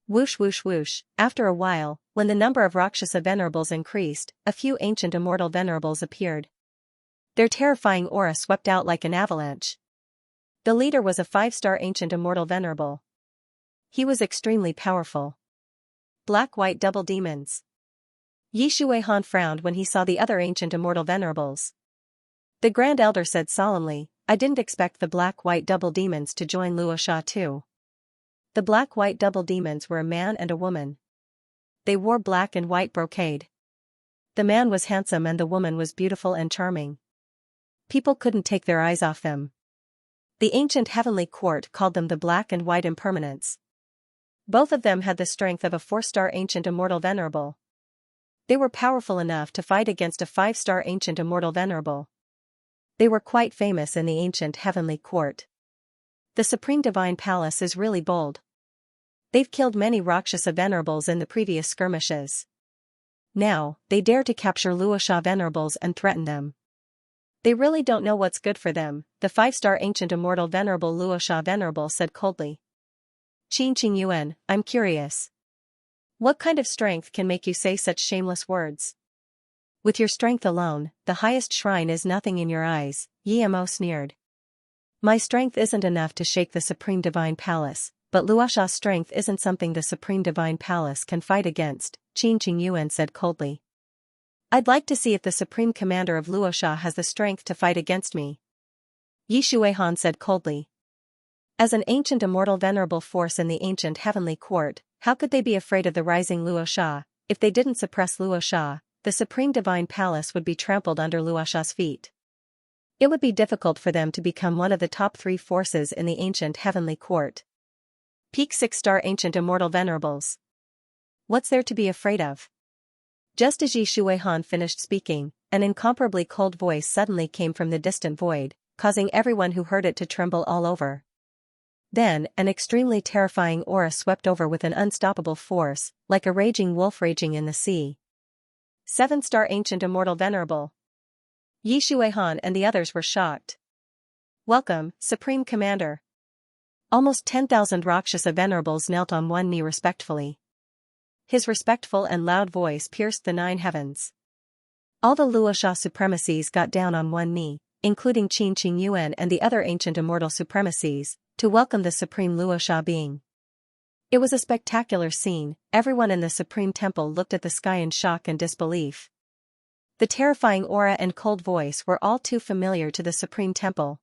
Whoosh whoosh whoosh, after a while, when the number of Rakshasa venerables increased, a few ancient immortal venerables appeared. Their terrifying aura swept out like an avalanche. The leader was a 5-star ancient immortal venerable. He was extremely powerful. Black-white double demons. Yi Shuihan frowned when he saw the other ancient immortal venerables. The Grand Elder said solemnly, I didn't expect the black-white double demons to join Luosha too. The black-white double demons were a man and a woman. They wore black and white brocade. The man was handsome and the woman was beautiful and charming. People couldn't take their eyes off them. The ancient heavenly court called them the black and white impermanents. Both of them had the strength of a 4-star ancient immortal venerable. They were powerful enough to fight against a 5-star ancient immortal venerable. They were quite famous in the ancient heavenly court. The Supreme Divine Palace is really bold. They've killed many Rakshasa venerables in the previous skirmishes. Now, they dare to capture Luosha venerables and threaten them. They really don't know what's good for them, the 5-star ancient immortal venerable Luosha venerable said coldly. Qing Yuan, I'm curious. What kind of strength can make you say such shameless words? With your strength alone, the highest shrine is nothing in your eyes, Yi Mo sneered. My strength isn't enough to shake the Supreme Divine Palace, but Luosha's strength isn't something the Supreme Divine Palace can fight against, Qing Yuan said coldly. I'd like to see if the Supreme Commander of Luosha has the strength to fight against me. Yi Shuihan said coldly. As an ancient immortal venerable force in the ancient heavenly court, how could they be afraid of the rising Luosha? If they didn't suppress Luosha, the Supreme Divine Palace would be trampled under Luosha's feet. It would be difficult for them to become one of the top 3 forces in the ancient heavenly court. Peak 6-star ancient immortal venerables. What's there to be afraid of? Just as Yi Shuihan finished speaking, an incomparably cold voice suddenly came from the distant void, causing everyone who heard it to tremble all over. Then, an extremely terrifying aura swept over with an unstoppable force, like a raging wolf raging in the sea. 7-star ancient immortal venerable. Yi Shuihan and the others were shocked. Welcome, Supreme Commander. Almost 10,000 Rakshasa venerables knelt on one knee respectfully. His respectful and loud voice pierced the 9 heavens. All the Luosha supremacies got down on one knee, including Qin Qingyuan and the other ancient immortal supremacies, to welcome the supreme Luosha being. It was a spectacular scene. Everyone in the supreme temple looked at the sky in shock and disbelief. The terrifying aura and cold voice were all too familiar to the supreme temple.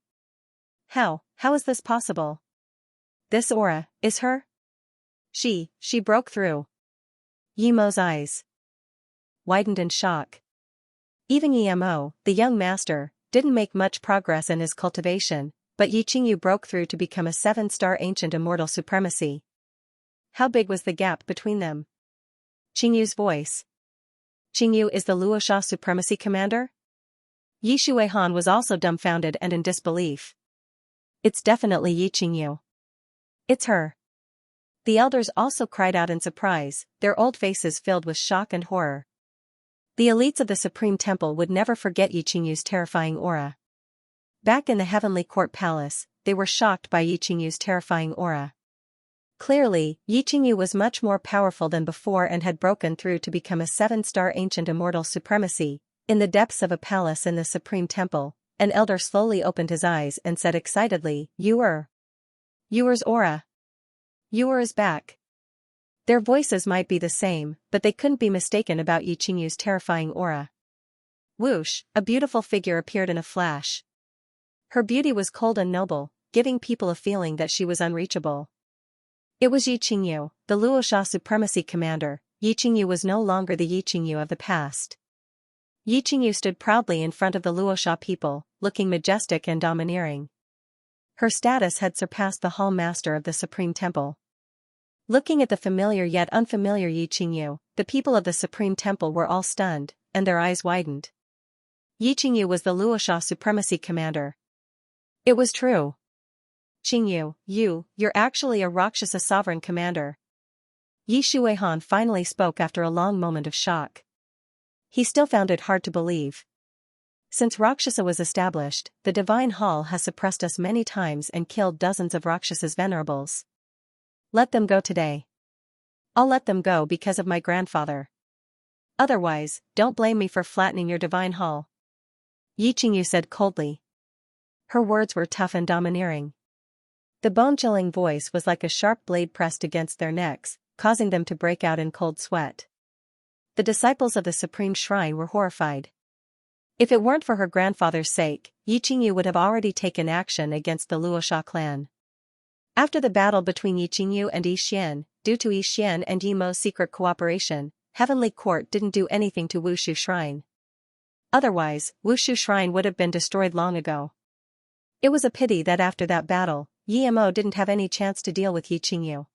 How is this possible? This aura, is her? She broke through. Yimo's eyes widened in shock. Even Yimo, the young master, didn't make much progress in his cultivation, but Yi Qingyu broke through to become a 7-star ancient immortal supremacy. How big was the gap between them? Qingyu's voice. Qingyu is the Luosha supremacy commander? Yi Shuihan was also dumbfounded and in disbelief. It's definitely Yi Qingyu. It's her. The elders also cried out in surprise, their old faces filled with shock and horror. The elites of the Supreme Temple would never forget Yi Qingyu's terrifying aura. Back in the Heavenly Court Palace, they were shocked by Yi Qingyu's terrifying aura. Clearly, Yi Qingyu was much more powerful than before and had broken through to become a 7-star ancient immortal supremacy. In the depths of a palace in the Supreme Temple, an elder slowly opened his eyes and said excitedly, Yuer's aura. Yuer is back. Their voices might be the same, but they couldn't be mistaken about Yi Qingyu's terrifying aura. Whoosh, a beautiful figure appeared in a flash. Her beauty was cold and noble, giving people a feeling that she was unreachable. It was Yi Qingyu, the Luosha supremacy commander. Yi Qingyu was no longer the Yi Qingyu of the past. Yi Qingyu stood proudly in front of the Luosha people, looking majestic and domineering. Her status had surpassed the Hall Master of the Supreme Temple. Looking at the familiar yet unfamiliar Yi Qingyu, the people of the Supreme Temple were all stunned, and their eyes widened. Yi Qingyu was the Luosha supremacy commander. It was true. Qingyu, you're actually a Rakshasa sovereign commander. Yi Shuihan finally spoke after a long moment of shock. He still found it hard to believe. Since Rakshasa was established, the Divine Hall has suppressed us many times and killed dozens of Rakshasas venerables. Let them go today. I'll let them go because of my grandfather. Otherwise, don't blame me for flattening your Divine Hall. Yi Qingyu said coldly. Her words were tough and domineering. The bone-chilling voice was like a sharp blade pressed against their necks, causing them to break out in cold sweat. The disciples of the Supreme Shrine were horrified. If it weren't for her grandfather's sake, Yi Qingyu would have already taken action against the Luosha clan. After the battle between Yi Qingyu and Yi Xian, due to Yi Xian and Yi Mo's secret cooperation, Heavenly Court didn't do anything to Wushu Shrine. Otherwise, Wushu Shrine would have been destroyed long ago. It was a pity that after that battle, Yi Mo didn't have any chance to deal with Yi Qingyu.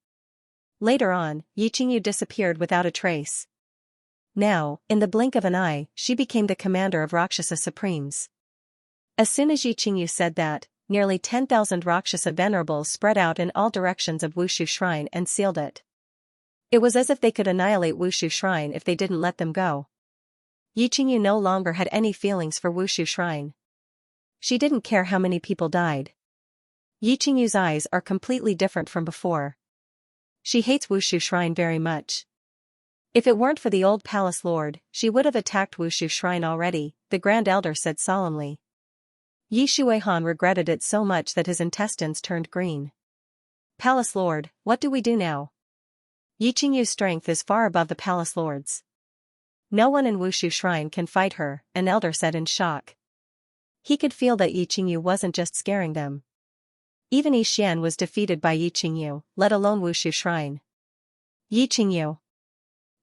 Later on, Yi Qingyu disappeared without a trace. Now, in the blink of an eye, she became the commander of Rakshasa Supremes. As soon as Yi Qingyu said that, nearly 10,000 Rakshasa venerables spread out in all directions of Wushu Shrine and sealed it. It was as if they could annihilate Wushu Shrine if they didn't let them go. Yi Qingyu no longer had any feelings for Wushu Shrine. She didn't care how many people died. Yi Qingyu's eyes are completely different from before. She hates Wushu Shrine very much. If it weren't for the old palace lord, she would have attacked Wushu Shrine already, the Grand Elder said solemnly. Yi Shuihan regretted it so much that his intestines turned green. Palace lord, what do we do now? Yi Qingyu's strength is far above the palace lord's. No one in Wushu Shrine can fight her, an elder said in shock. He could feel that Yi Qingyu wasn't just scaring them. Even Yi Xian was defeated by Yi Qingyu, let alone Wushu Shrine. Yi Qingyu.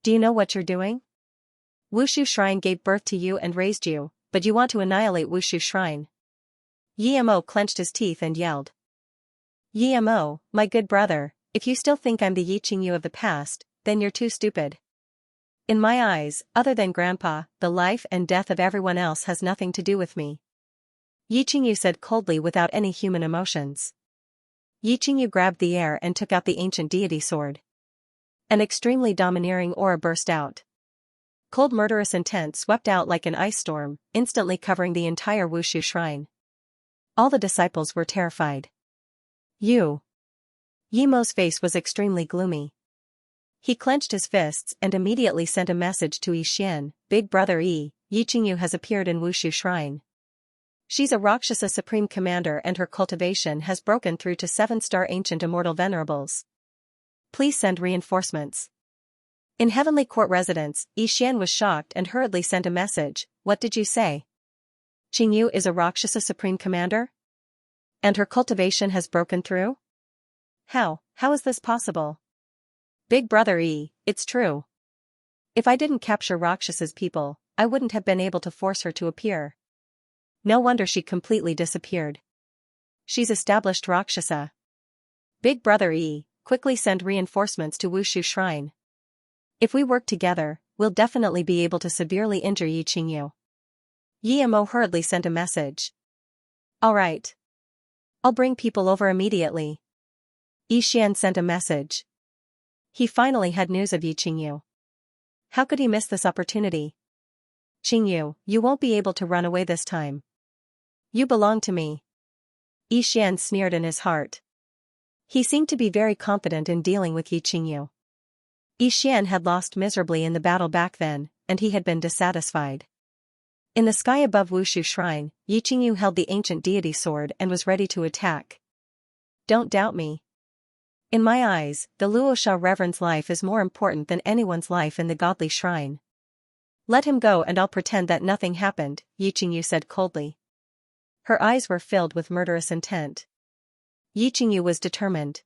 Do you know what you're doing? Wushu Shrine gave birth to you and raised you, but you want to annihilate Wushu Shrine. Yi Mo clenched his teeth and yelled. Yi Mo, my good brother, if you still think I'm the Yi Qingyu of the past, then you're too stupid. In my eyes, other than Grandpa, the life and death of everyone else has nothing to do with me. Yi Qingyu said coldly without any human emotions. Yi Qingyu grabbed the air and took out the ancient deity sword. An extremely domineering aura burst out. Cold murderous intent swept out like an ice storm, instantly covering the entire Wushu Shrine. All the disciples were terrified. Yi Mo's face was extremely gloomy. He clenched his fists and immediately sent a message to Yi Xian, Big Brother Yi Yi Qingyu has appeared in Wushu Shrine. She's a Rakshasa Supreme Commander and her cultivation has broken through to 7-star Ancient Immortal Venerables. Please send reinforcements. In Heavenly Court residence, Yi Xian was shocked and hurriedly sent a message. What did you say? Qingyu is a Rakshasa Supreme Commander? And her cultivation has broken through? How is this possible? Big brother Yi, it's true. If I didn't capture Rakshas's people, I wouldn't have been able to force her to appear. No wonder she completely disappeared. She's established Rakshasa. Big brother Yi, quickly send reinforcements to Wushu Shrine. If we work together, we'll definitely be able to severely injure Yi Qingyu. Yi Mo hurriedly sent a message. Alright. I'll bring people over immediately. Yi Xian sent a message. He finally had news of Yi Qingyu. How could he miss this opportunity? Qingyu, you won't be able to run away this time. You belong to me. Yi Xian sneered in his heart. He seemed to be very confident in dealing with Yi Qingyu. Yi Xian had lost miserably in the battle back then, and he had been dissatisfied. In the sky above Wushu Shrine, Yi Qingyu held the ancient deity sword and was ready to attack. Don't doubt me. In my eyes, the Luosha Reverend's life is more important than anyone's life in the godly shrine. Let him go and I'll pretend that nothing happened, Yi Qingyu said coldly. Her eyes were filled with murderous intent. Yi Qingyu was determined.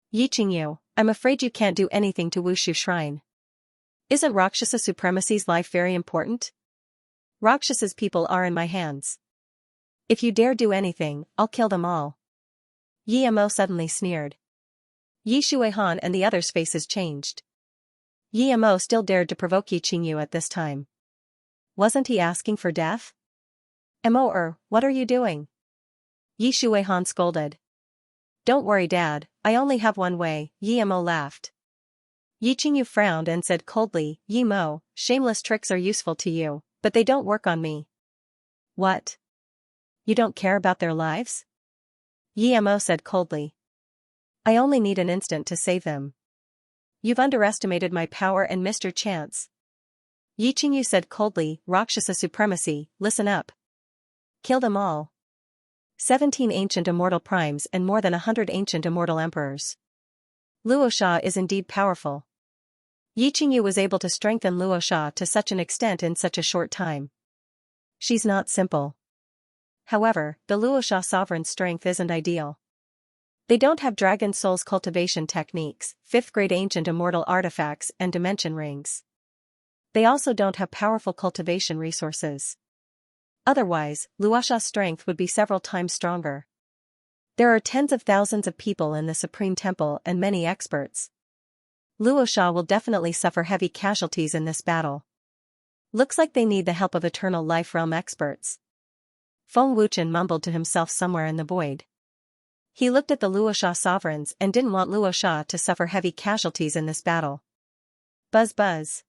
Yi Qingyu, I'm afraid you can't do anything to Wushu Shrine. Isn't Rakshasa supremacy's life very important? Rakshas's people are in my hands. If you dare do anything, I'll kill them all. Yi Mo suddenly sneered. Yi Shuihan and the others' faces changed. Yi Mo still dared to provoke Yi Qingyu at this time. Wasn't he asking for death? Mo, what are you doing? Yi Shuihan scolded. Don't worry Dad, I only have one way, Yi Mo laughed. Yi Qingyu frowned and said coldly, Yi Mo, shameless tricks are useful to you, but they don't work on me. What? You don't care about their lives? Yi Mo said coldly. I only need an instant to save them. You've underestimated my power and missed your chance. Yi Qingyu said coldly, Rakshasa supremacy, listen up. Kill them all. 17 ancient immortal primes and more than 100 ancient immortal emperors. Luosha is indeed powerful. Yi Qingyu was able to strengthen Luosha to such an extent in such a short time. She's not simple. However, the Luosha sovereign's strength isn't ideal. They don't have dragon souls cultivation techniques, 5th grade ancient immortal artifacts and dimension rings. They also don't have powerful cultivation resources. Otherwise, Luosha's strength would be several times stronger. There are tens of thousands of people in the Supreme Temple and many experts. Luosha will definitely suffer heavy casualties in this battle. Looks like they need the help of Eternal Life Realm experts. Feng Wuchen mumbled to himself somewhere in the void. He looked at the Luosha sovereigns and didn't want Luosha to suffer heavy casualties in this battle. Buzz buzz.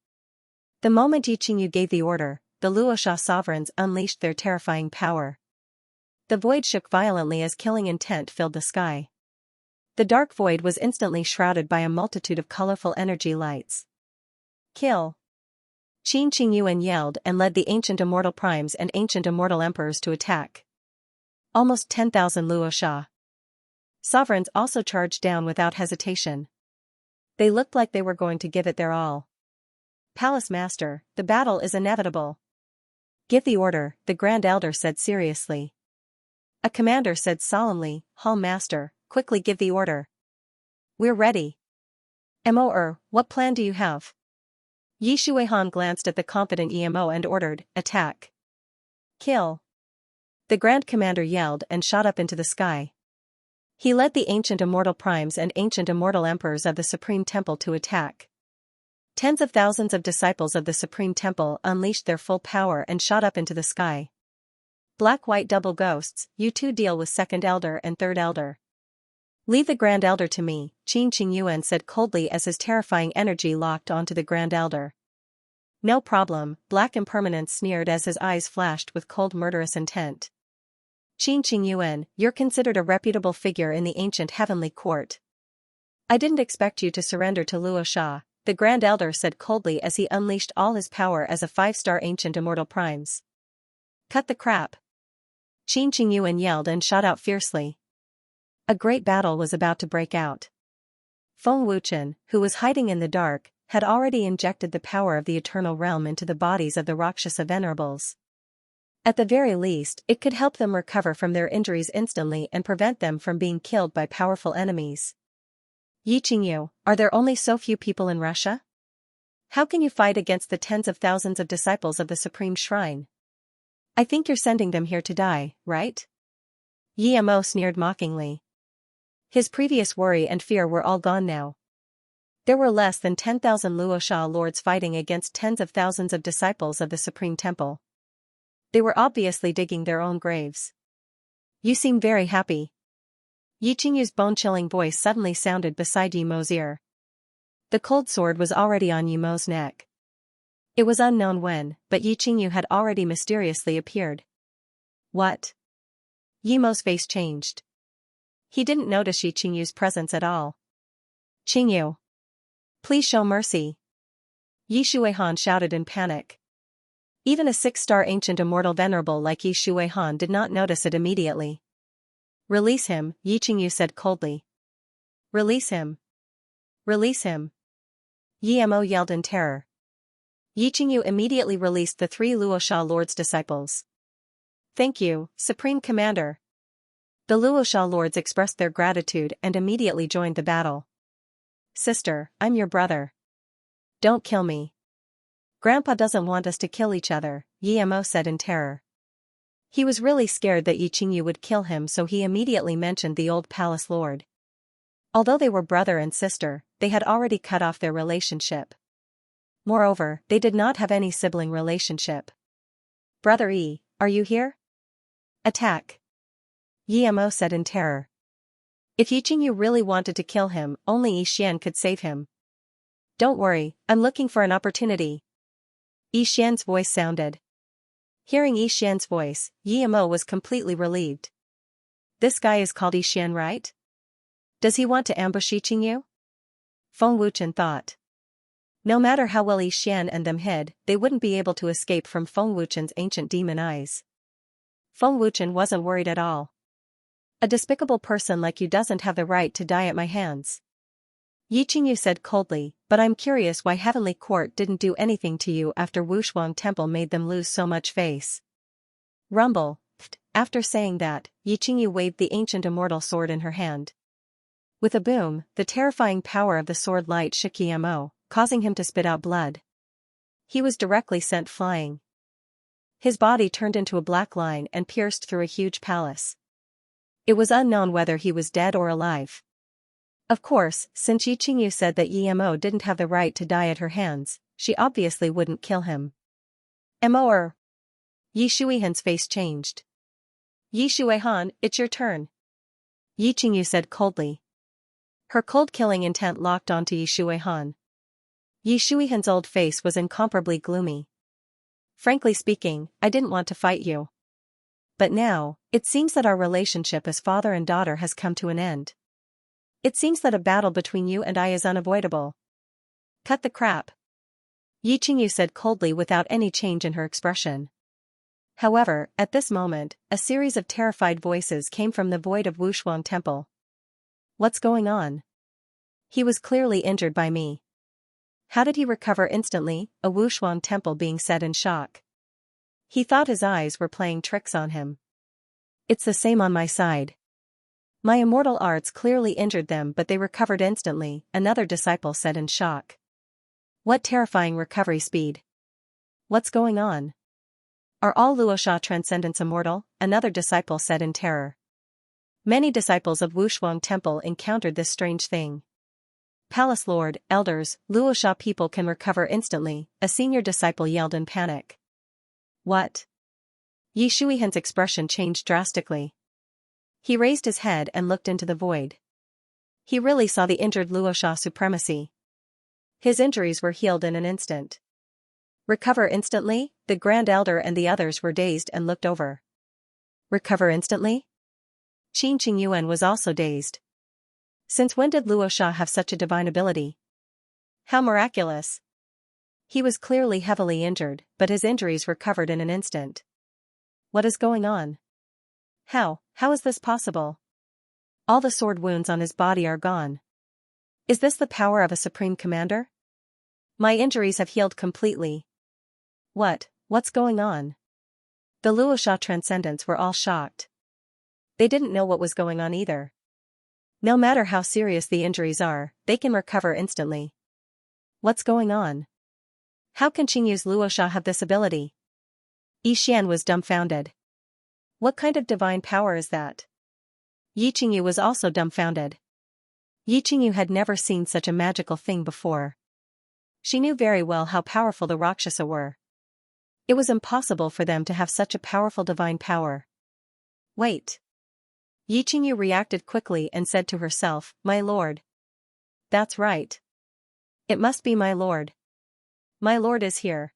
The moment Yi Qingyu gave the order, the Luosha sovereigns unleashed their terrifying power. The void shook violently as killing intent filled the sky. The dark void was instantly shrouded by a multitude of colorful energy lights. Kill! Qin Qingyuan yelled and led the ancient immortal primes and ancient immortal emperors to attack. Almost 10,000 Luosha sovereigns also charged down without hesitation. They looked like they were going to give it their all. Palace Master, the battle is inevitable. Give the order, the Grand Elder said seriously. A commander said solemnly, Hall Master, quickly give the order. We're ready. Mo, what plan do you have? Yi Shuihan glanced at the confident Mo and ordered, attack. Kill. The Grand Commander yelled and shot up into the sky. He led the ancient immortal primes and ancient immortal emperors of the Supreme Temple to attack. Tens of thousands of disciples of the Supreme Temple unleashed their full power and shot up into the sky. Black-white double ghosts, you two deal with Second Elder and Third Elder. Leave the Grand Elder to me, Qin Qingyuan said coldly as his terrifying energy locked onto the Grand Elder. No problem, Black Impermanence sneered as his eyes flashed with cold murderous intent. Qin Qingyuan, you're considered a reputable figure in the ancient heavenly court. I didn't expect you to surrender to Luosha, the Grand Elder said coldly as he unleashed all his power as a 5-star ancient immortal primes. Cut the crap! Xianxia Yuan yelled and shot out fiercely. A great battle was about to break out. Feng Wuchen, who was hiding in the dark, had already injected the power of the Eternal Realm into the bodies of the Rakshasa Venerables. At the very least, it could help them recover from their injuries instantly and prevent them from being killed by powerful enemies. Yi Qingyu, are there only so few people in Russia? How can you fight against the tens of thousands of disciples of the Supreme Shrine? I think you're sending them here to die, right? Yi Mo sneered mockingly. His previous worry and fear were all gone now. There were less than 10,000 Luosha lords fighting against tens of thousands of disciples of the Supreme Temple. They were obviously digging their own graves. You seem very happy. Yi Qingyu's bone-chilling voice suddenly sounded beside Yi Mo's ear. The cold sword was already on Yi Mo's neck. It was unknown when, but Yi Qingyu had already mysteriously appeared. What? Yi Mo's face changed. He didn't notice Yi Qingyu's presence at all. Qingyu! Please show mercy! Yi Shuihan shouted in panic. Even a 6-star ancient immortal venerable like Yi Shuihan did not notice it immediately. Release him, Yi Qingyu said coldly. Release him! Release him! Yi Mo yelled in terror. Yi Qingyu immediately released the 3 Luosha lords' disciples. Thank you, Supreme Commander. The Luosha lords expressed their gratitude and immediately joined the battle. Sister, I'm your brother. Don't kill me. Grandpa doesn't want us to kill each other, Yi Mo said in terror. He was really scared that Yi Qingyu would kill him, so he immediately mentioned the old palace lord. Although they were brother and sister, they had already cut off their relationship. Moreover, they did not have any sibling relationship. Brother Yi, are you here? Attack! Yi Mo said in terror. If Yi Qingyu really wanted to kill him, only Yi Xian could save him. Don't worry, I'm looking for an opportunity. Yi Xian's voice sounded. Hearing Yi Xian's voice, Yi Mo was completely relieved. This guy is called Yi Xian, right? Does he want to ambush Yi Qingyu? Feng Wuchen thought. No matter how well Yi Xian and them hid, they wouldn't be able to escape from Feng Wuchen's ancient demon eyes. Feng Wuchen wasn't worried at all. A despicable person like you doesn't have the right to die at my hands. Yi Qingyu said coldly, but I'm curious why Heavenly Court didn't do anything to you after Wushuang Temple made them lose so much face. Rumble. After saying that, Yi Qingyu waved the ancient immortal sword in her hand. With a boom, the terrifying power of the sword light shook Yi Mo, causing him to spit out blood. He was directly sent flying. His body turned into a black line and pierced through a huge palace. It was unknown whether he was dead or alive. Of course, since Yi Qingyu said that Yi Mo didn't have the right to die at her hands, she obviously wouldn't kill him. Mo. Yi Shuihan's face changed. Yi Shuihan, it's your turn. Yi Qingyu said coldly. Her cold-killing intent locked onto Yi Shuihan. Yi Shuihan's old face was incomparably gloomy. Frankly speaking, I didn't want to fight you. But now, it seems that our relationship as father and daughter has come to an end. It seems that a battle between you and I is unavoidable. Cut the crap. Yi Qingyu said coldly without any change in her expression. However, at this moment, a series of terrified voices came from the void of Wushuang Temple. What's going on? He was clearly injured by me. How did he recover instantly? A Wushuang Temple being said in shock. He thought his eyes were playing tricks on him. It's the same on my side. My immortal arts clearly injured them, but they recovered instantly, another disciple said in shock. What terrifying recovery speed. What's going on? Are all Luosha transcendents immortal? Another disciple said in terror. Many disciples of Wushuang Temple encountered this strange thing. Palace Lord, elders, Luosha people can recover instantly, a senior disciple yelled in panic. What? Yi Shuihan's expression changed drastically. He raised his head and looked into the void. He really saw the injured Luosha supremacy. His injuries were healed in an instant. Recover instantly? The Grand Elder and the others were dazed and looked over. Recover instantly? Xianxia Yuan was also dazed. Since when did Luosha have such a divine ability? How miraculous! He was clearly heavily injured, but his injuries recovered in an instant. What is going on? How is this possible? All the sword wounds on his body are gone. Is this the power of a supreme commander? My injuries have healed completely. What's going on? The Luosha Transcendents were all shocked. They didn't know what was going on either. No matter how serious the injuries are, they can recover instantly. What's going on? How can Qingyu's Luosha have this ability? Yi Xian was dumbfounded. What kind of divine power is that? Yi Qingyu was also dumbfounded. Yi Qingyu had never seen such a magical thing before. She knew very well how powerful the Rakshasa were. It was impossible for them to have such a powerful divine power. Wait. Yi Qingyu reacted quickly and said to herself, "My lord." That's right. It must be my lord. My lord is here.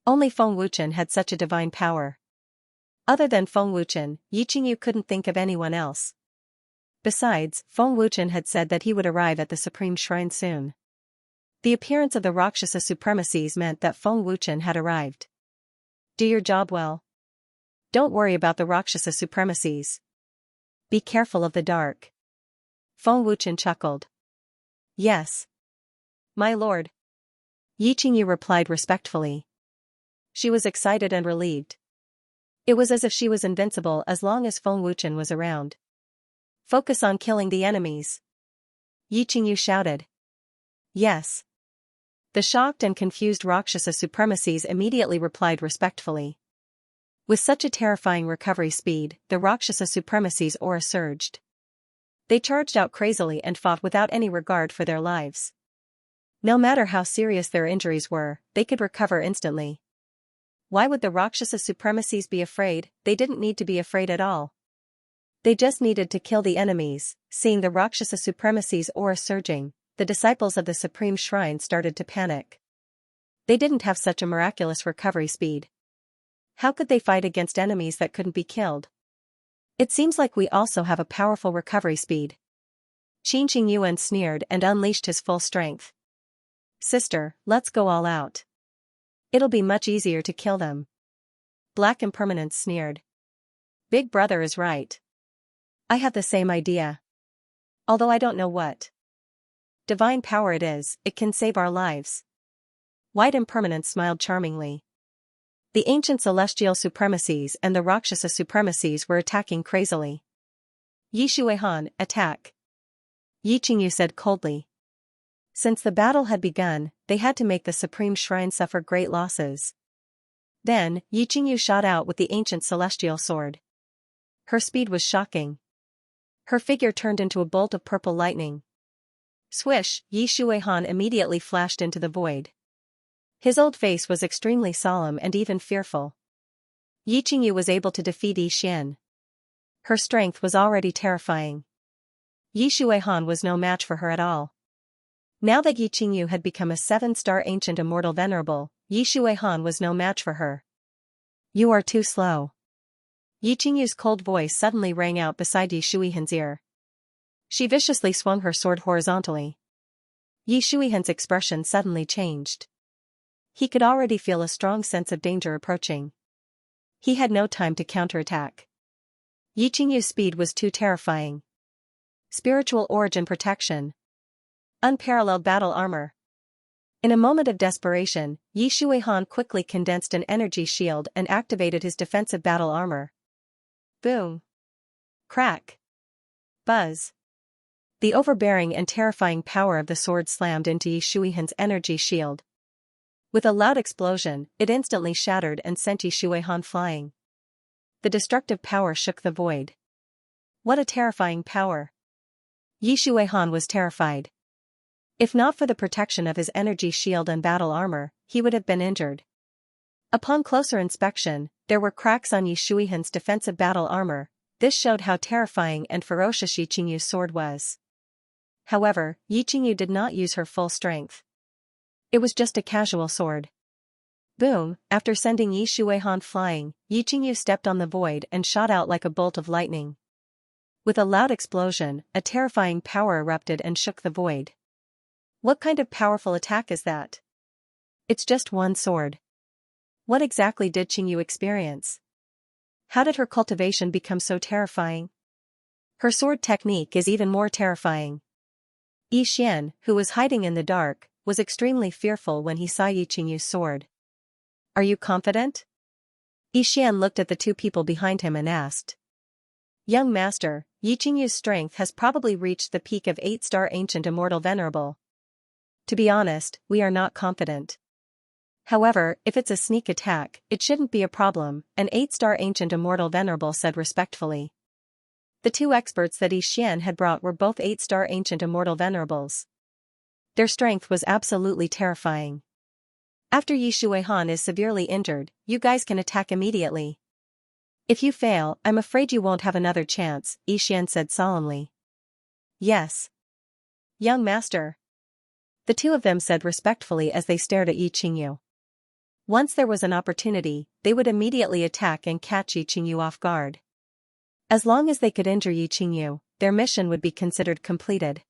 Only Feng Wuchen had such a divine power. Other than Feng Wuchen, Yi Qingyu couldn't think of anyone else. Besides, Feng Wuchen had said that he would arrive at the Supreme Shrine soon. The appearance of the Rakshasa supremacies meant that Feng Wuchen had arrived. Do your job well. Don't worry about the Rakshasa supremacies. Be careful of the dark. Feng Wuchen chuckled. Yes. My lord. Yi Qingyu replied respectfully. She was excited and relieved. It was as if she was invincible as long as Feng Wuchen was around. Focus on killing the enemies. Yi Qingyu shouted. Yes. The shocked and confused Rakshasa supremacies immediately replied respectfully. With such a terrifying recovery speed, the Rakshasa supremacies' aura surged. They charged out crazily and fought without any regard for their lives. No matter how serious their injuries were, they could recover instantly. Why would the Rakshasa supremacies be afraid? They didn't need to be afraid at all. They just needed to kill the enemies. Seeing the Rakshasa supremacies' aura surging, the disciples of the Supreme Shrine started to panic. They didn't have such a miraculous recovery speed. How could they fight against enemies that couldn't be killed? It seems like we also have a powerful recovery speed. Qin Qingyuan sneered and unleashed his full strength. Sister, let's go all out. It'll be much easier to kill them. Black Impermanence sneered. Big brother is right. I have the same idea. Although I don't know what divine power it is, it can save our lives. White Impermanence smiled charmingly. The ancient celestial supremacies and the Rakshasa supremacies were attacking crazily. Yi Shuihan, attack. Yi Qingyu said coldly. Since the battle had begun, they had to make the Supreme Shrine suffer great losses. Then, Yi Qingyu shot out with the ancient celestial sword. Her speed was shocking. Her figure turned into a bolt of purple lightning. Swish, Yi Shuihan immediately flashed into the void. His old face was extremely solemn and even fearful. Yi Qingyu was able to defeat Yi Xian. Her strength was already terrifying. Yi Shuihan was no match for her at all. Now that Yi Qingyu had become a 7-star ancient immortal venerable, Yi Shuihan was no match for her. You are too slow. Yi Qingyu's cold voice suddenly rang out beside Yi Shuihan's ear. She viciously swung her sword horizontally. Yi Shuihan's expression suddenly changed. He could already feel a strong sense of danger approaching. He had no time to counterattack. Yi Qingyu's speed was too terrifying. Spiritual origin protection. Unparalleled battle armor. In a moment of desperation, Yi Shuihan quickly condensed an energy shield and activated his defensive battle armor. Boom. Crack. Buzz. The overbearing and terrifying power of the sword slammed into Yi Shuihan's energy shield. With a loud explosion, it instantly shattered and sent Yi Shuihan flying. The destructive power shook the void. What a terrifying power. Yi Shuihan was terrified. If not for the protection of his energy shield and battle armor, he would have been injured. Upon closer inspection, there were cracks on Yi Shuihan's defensive battle armor. This showed how terrifying and ferocious Yi Qingyu's sword was. However, Yi Qingyu did not use her full strength. It was just a casual sword. Boom, after sending Yi Shuihan flying, Yi Qingyu stepped on the void and shot out like a bolt of lightning. With a loud explosion, a terrifying power erupted and shook the void. What kind of powerful attack is that? It's just one sword. What exactly did Qingyu experience? How did her cultivation become so terrifying? Her sword technique is even more terrifying. Yi Xian, who was hiding in the dark, was extremely fearful when he saw Yi Qingyu's sword. Are you confident? Yi Xian looked at the two people behind him and asked. Young master, Yi Qingyu's strength has probably reached the peak of 8-star Ancient Immortal Venerable. To be honest, we are not confident. However, if it's a sneak attack, it shouldn't be a problem, an 8-star Ancient Immortal Venerable said respectfully. The two experts that Yi Xian had brought were both 8-star Ancient Immortal Venerables. Their strength was absolutely terrifying. After Yi Shuihan is severely injured, you guys can attack immediately. If you fail, I'm afraid you won't have another chance, Yi Xian said solemnly. Yes. Young master. The two of them said respectfully as they stared at Yi Qingyu. Once there was an opportunity, they would immediately attack and catch Yi Qingyu off guard. As long as they could injure Yi Qingyu, their mission would be considered completed.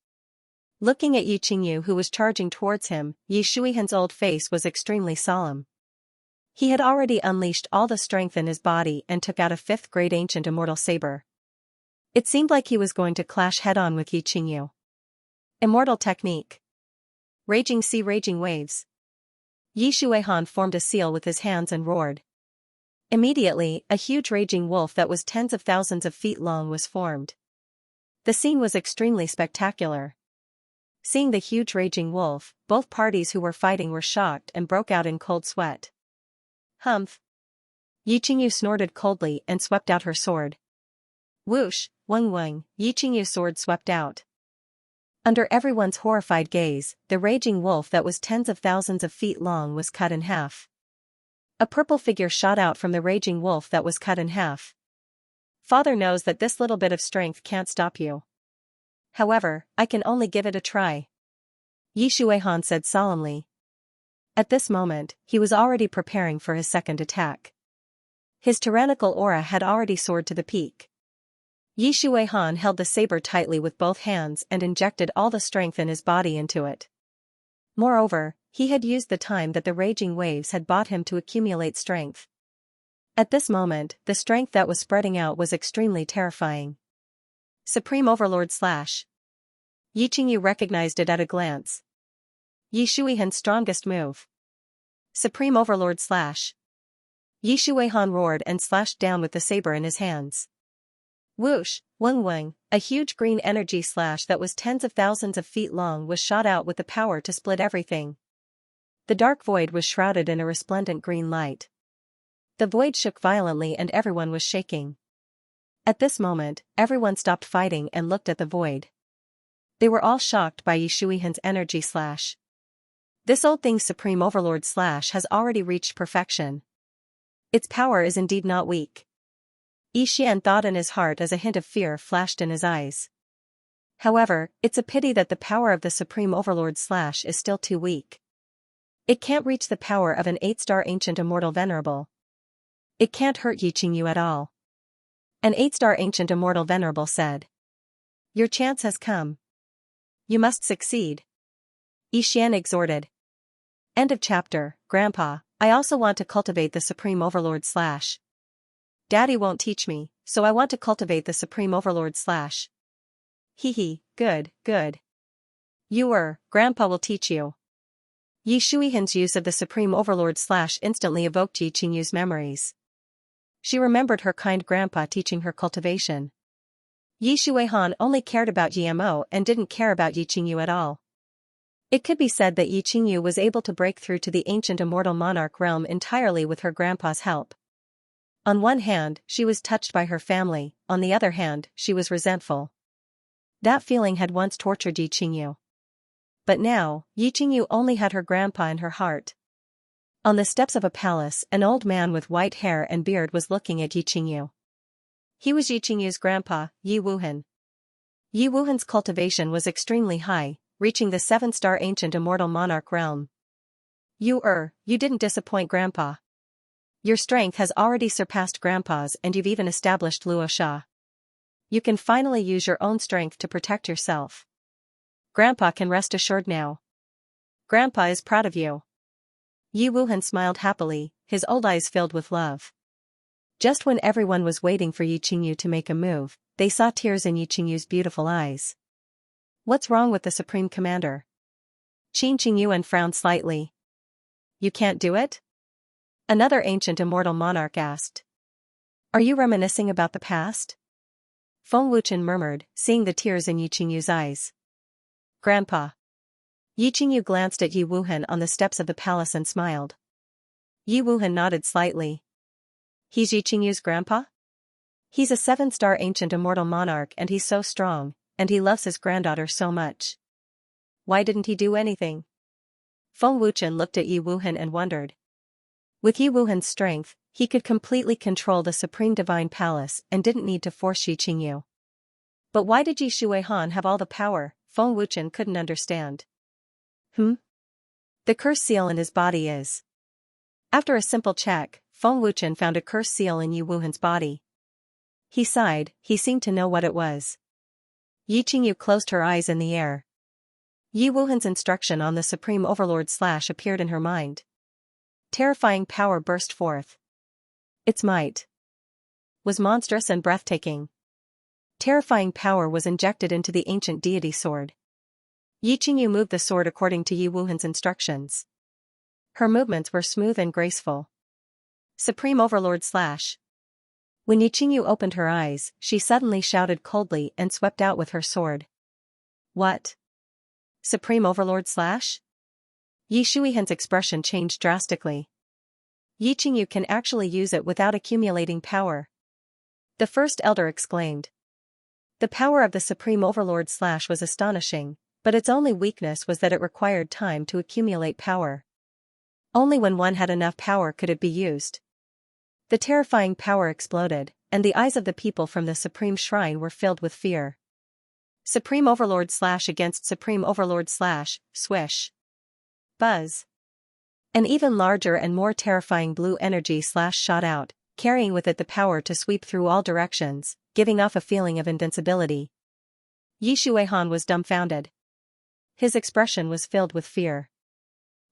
Looking at Yi Qingyu who was charging towards him, Yi Shuihan's old face was extremely solemn. He had already unleashed all the strength in his body and took out a 5th-grade ancient immortal saber. It seemed like he was going to clash head-on with Yi Qingyu. Immortal technique. Raging sea raging waves. Yi Shuihan formed a seal with his hands and roared. Immediately, a huge raging wolf that was tens of thousands of feet long was formed. The scene was extremely spectacular. Seeing the huge raging wolf, both parties who were fighting were shocked and broke out in cold sweat. Humph! Yi Qingyu snorted coldly and swept out her sword. Whoosh, wung wung, Yi Qingyu's sword swept out. Under everyone's horrified gaze, the raging wolf that was tens of thousands of feet long was cut in half. A purple figure shot out from the raging wolf that was cut in half. Father knows that this little bit of strength can't stop you. However, I can only give it a try. Yi Shuihan said solemnly. At this moment, he was already preparing for his second attack. His tyrannical aura had already soared to the peak. Yi Shuihan held the saber tightly with both hands and injected all the strength in his body into it. Moreover, he had used the time that the raging waves had bought him to accumulate strength. At this moment, the strength that was spreading out was extremely terrifying. Supreme Overlord Slash. Yi Qingyu recognized it at a glance. Yi Shuihan's strongest move. Supreme Overlord Slash. Yi Shuihan roared and slashed down with the saber in his hands. Whoosh, wung wung, a huge green energy slash that was tens of thousands of feet long was shot out with the power to split everything. The dark void was shrouded in a resplendent green light. The void shook violently and everyone was shaking. At this moment, everyone stopped fighting and looked at the void. They were all shocked by Yi Shuihan's energy slash. This old thing's Supreme Overlord Slash has already reached perfection. Its power is indeed not weak. Yi Xian thought in his heart as a hint of fear flashed in his eyes. However, it's a pity that the power of the Supreme Overlord Slash is still too weak. It can't reach the power of an 8-star Ancient Immortal Venerable. It can't hurt Yi Qingyu at all. An 8-star Ancient Immortal Venerable said. Your chance has come. You must succeed. Yi Xian exhorted. End of chapter. Grandpa, I also want to cultivate the Supreme Overlord Slash. Daddy won't teach me, so I want to cultivate the Supreme Overlord Slash. Hee, good, good. Grandpa will teach you. Yi Shuihan's use of the Supreme Overlord Slash instantly evoked Yi Qingyu's memories. She remembered her kind grandpa teaching her cultivation. Yi Shuihan only cared about Yi Mo and didn't care about Yi Qingyu at all. It could be said that Yi Qingyu was able to break through to the ancient immortal monarch realm entirely with her grandpa's help. On one hand, she was touched by her family, on the other hand, she was resentful. That feeling had once tortured Yi Qingyu. But now, Yi Qingyu only had her grandpa in her heart. On the steps of a palace, an old man with white hair and beard was looking at Yi Qingyu. He was Yi Qingyu's grandpa, Yi Wuhan. Yi Wuhan's cultivation was extremely high, reaching the 7-star ancient immortal monarch realm. You didn't disappoint grandpa. Your strength has already surpassed grandpa's and you've even established Luo Sha. You can finally use your own strength to protect yourself. Grandpa can rest assured now. Grandpa is proud of you. Yi Wuhan smiled happily, his old eyes filled with love. Just when everyone was waiting for Yi Qingyu to make a move, they saw tears in Yi Qingyu's beautiful eyes. What's wrong with the Supreme Commander? Qin Qingyuan frowned slightly. You can't do it? Another ancient immortal monarch asked. Are you reminiscing about the past? Feng Wuchen murmured, seeing the tears in Yi Qingyu's eyes. Grandpa. Yi Qingyu glanced at Yi Wuhan on the steps of the palace and smiled. Yi Wuhan nodded slightly. He's Yi Qingyu's grandpa? He's a 7-star ancient immortal monarch and he's so strong, and he loves his granddaughter so much. Why didn't he do anything? Feng Wuchen looked at Yi Wuhan and wondered. With Yi Wuhan's strength, he could completely control the Supreme Divine Palace and didn't need to force Yi Qingyu. But why did Yi Shuihan have all the power? Feng Wuchen couldn't understand. The curse seal in his body is. After a simple check, Feng Wuchen found a curse seal in Yi Wuhan's body. He sighed, he seemed to know what it was. Yi Qingyu closed her eyes in the air. Yi Wuhan's instruction on the Supreme Overlord / appeared in her mind. Terrifying power burst forth. Its might was monstrous and breathtaking. Terrifying power was injected into the ancient deity sword. Yi Qingyu moved the sword according to Yi Wuhan's instructions. Her movements were smooth and graceful. Supreme Overlord / When Yi Qingyu opened her eyes, she suddenly shouted coldly and swept out with her sword. What? Supreme Overlord / Yi Shuihan's expression changed drastically. Yi Qingyu can actually use it without accumulating power. The first elder exclaimed. The power of the Supreme Overlord / was astonishing, but its only weakness was that it required time to accumulate power. Only when one had enough power could it be used. The terrifying power exploded, and the eyes of the people from the Supreme Shrine were filled with fear. Supreme Overlord / against Supreme Overlord / swish. Buzz. An even larger and more terrifying blue energy / shot out, carrying with it the power to sweep through all directions, giving off a feeling of invincibility. Yi Shuihan was dumbfounded. His expression was filled with fear.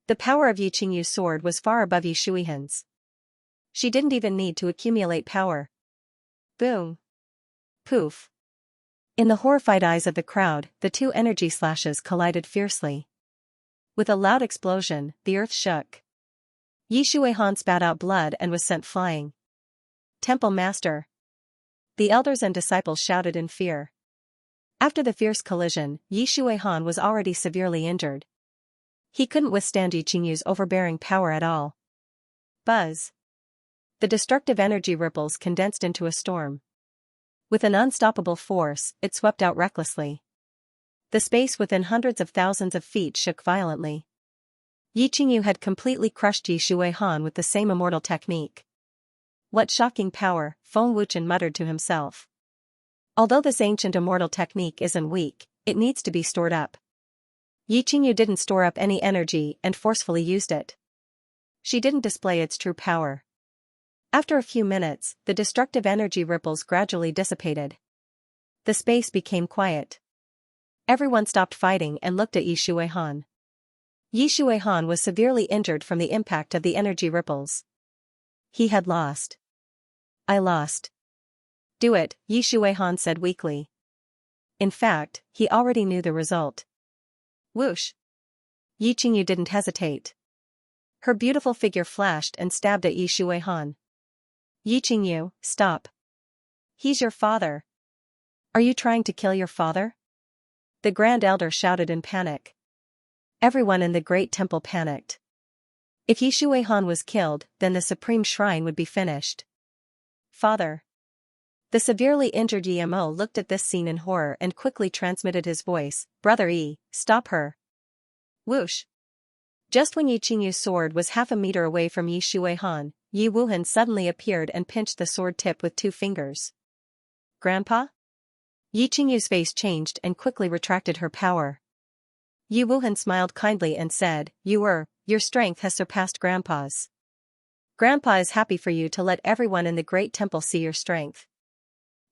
The power of Yi Qingyu's sword was far above Yi Shuihan's. She didn't even need to accumulate power. Boom. Poof. In the horrified eyes of the crowd, the two energy slashes collided fiercely. With a loud explosion, the earth shook. Yi Shuihan spat out blood and was sent flying. Temple Master. The elders and disciples shouted in fear. After the fierce collision, Yi Shuihan was already severely injured. He couldn't withstand Yi Qingyu's overbearing power at all. Buzz. The destructive energy ripples condensed into a storm. With an unstoppable force, it swept out recklessly. The space within hundreds of thousands of feet shook violently. Yi Qingyu had completely crushed Yi Shuihan with the same immortal technique. What shocking power, Feng Wuchen muttered to himself. Although this ancient immortal technique isn't weak, it needs to be stored up. Yi Qingyu didn't store up any energy and forcefully used it. She didn't display its true power. After a few minutes, the destructive energy ripples gradually dissipated. The space became quiet. Everyone stopped fighting and looked at Yi Shuihan. Yi Shuihan was severely injured from the impact of the energy ripples. He had lost. I lost. Do it, Yi Shuihan said weakly. In fact, he already knew the result. Whoosh. Yi Qingyu didn't hesitate. Her beautiful figure flashed and stabbed at Yi Shuihan. Yi Qingyu, stop. He's your father. Are you trying to kill your father? The Grand Elder shouted in panic. Everyone in the Great Temple panicked. If Yi Shuihan was killed, then the Supreme Shrine would be finished. Father. The severely injured Yi Mo looked at this scene in horror and quickly transmitted his voice, Brother Yi, stop her. Whoosh. Just when Yi Qingyu's sword was half a meter away from Yi Shuihan, Yi Wuhan suddenly appeared and pinched the sword tip with 2 fingers. Grandpa? Yi Qingyu's face changed and quickly retracted her power. Yi Wuhan smiled kindly and said, your strength has surpassed Grandpa's. Grandpa is happy for you to let everyone in the Great Temple see your strength.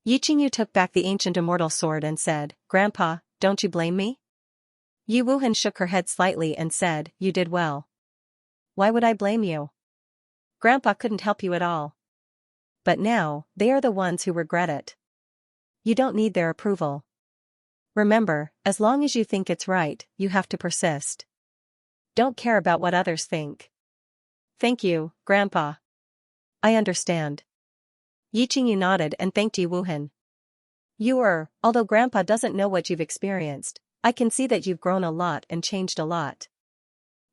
Yi Qingyu took back the ancient immortal sword and said, Grandpa, don't you blame me? Yi Wuhan shook her head slightly and said, "You did well. Why would I blame you? Grandpa couldn't help you at all. But now, they are the ones who regret it. You don't need their approval. Remember, as long as you think it's right, you have to persist. Don't care about what others think." "Thank you, Grandpa. I understand." Yi Qingyu nodded and thanked Yi Wuhan. Although Grandpa doesn't know what you've experienced, I can see that you've grown a lot and changed a lot.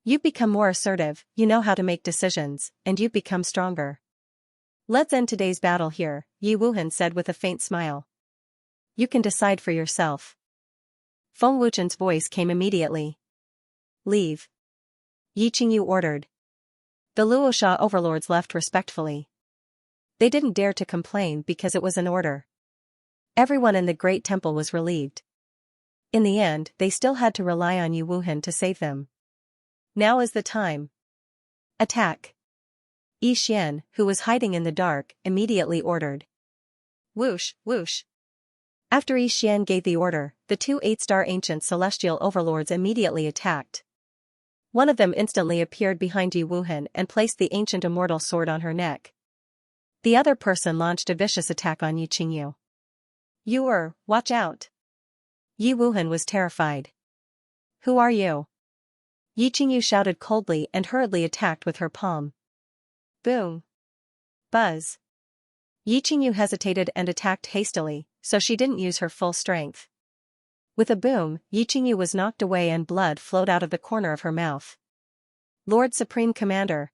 You've become more assertive, you know how to make decisions, and you've become stronger. Let's end today's battle here, Yi Wuhan said with a faint smile. You can decide for yourself. Feng Wuchen's voice came immediately. Leave. Yi Qingyu ordered. The Luosha overlords left respectfully. They didn't dare to complain because it was an order. Everyone in the great temple was relieved. In the end, they still had to rely on Yi Wuhan to save them. Now is the time. Attack. Yi Xian, who was hiding in the dark, immediately ordered. Whoosh, whoosh. After Yi Xian gave the order, the two 8-star ancient celestial overlords immediately attacked. One of them instantly appeared behind Yi Wuhan and placed the ancient immortal sword on her neck. The other person launched a vicious attack on Yi Qingyu. Watch out. Yi Wuhan was terrified. Who are you? Yi Qingyu shouted coldly and hurriedly attacked with her palm. Boom. Buzz. Yi Qingyu hesitated and attacked hastily, so she didn't use her full strength. With a boom, Yi Qingyu was knocked away and blood flowed out of the corner of her mouth. Lord Supreme Commander.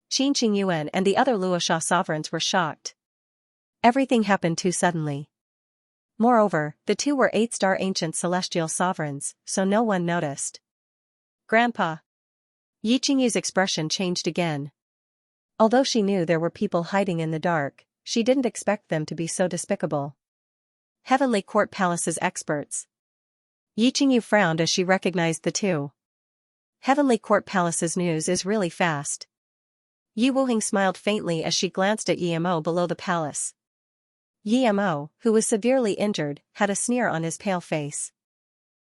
Qin Qingyuan and the other Luosha sovereigns were shocked. Everything happened too suddenly. Moreover, the two were 8-star ancient celestial sovereigns, so no one noticed. Grandpa. Yi Qingyu's expression changed again. Although she knew there were people hiding in the dark, she didn't expect them to be so despicable. Heavenly Court Palace's experts. Yi Qingyu frowned as she recognized the two. Heavenly Court Palace's news is really fast. Yi Wuhan smiled faintly as she glanced at Yi Mo below the palace. Yi Mo, who was severely injured, had a sneer on his pale face.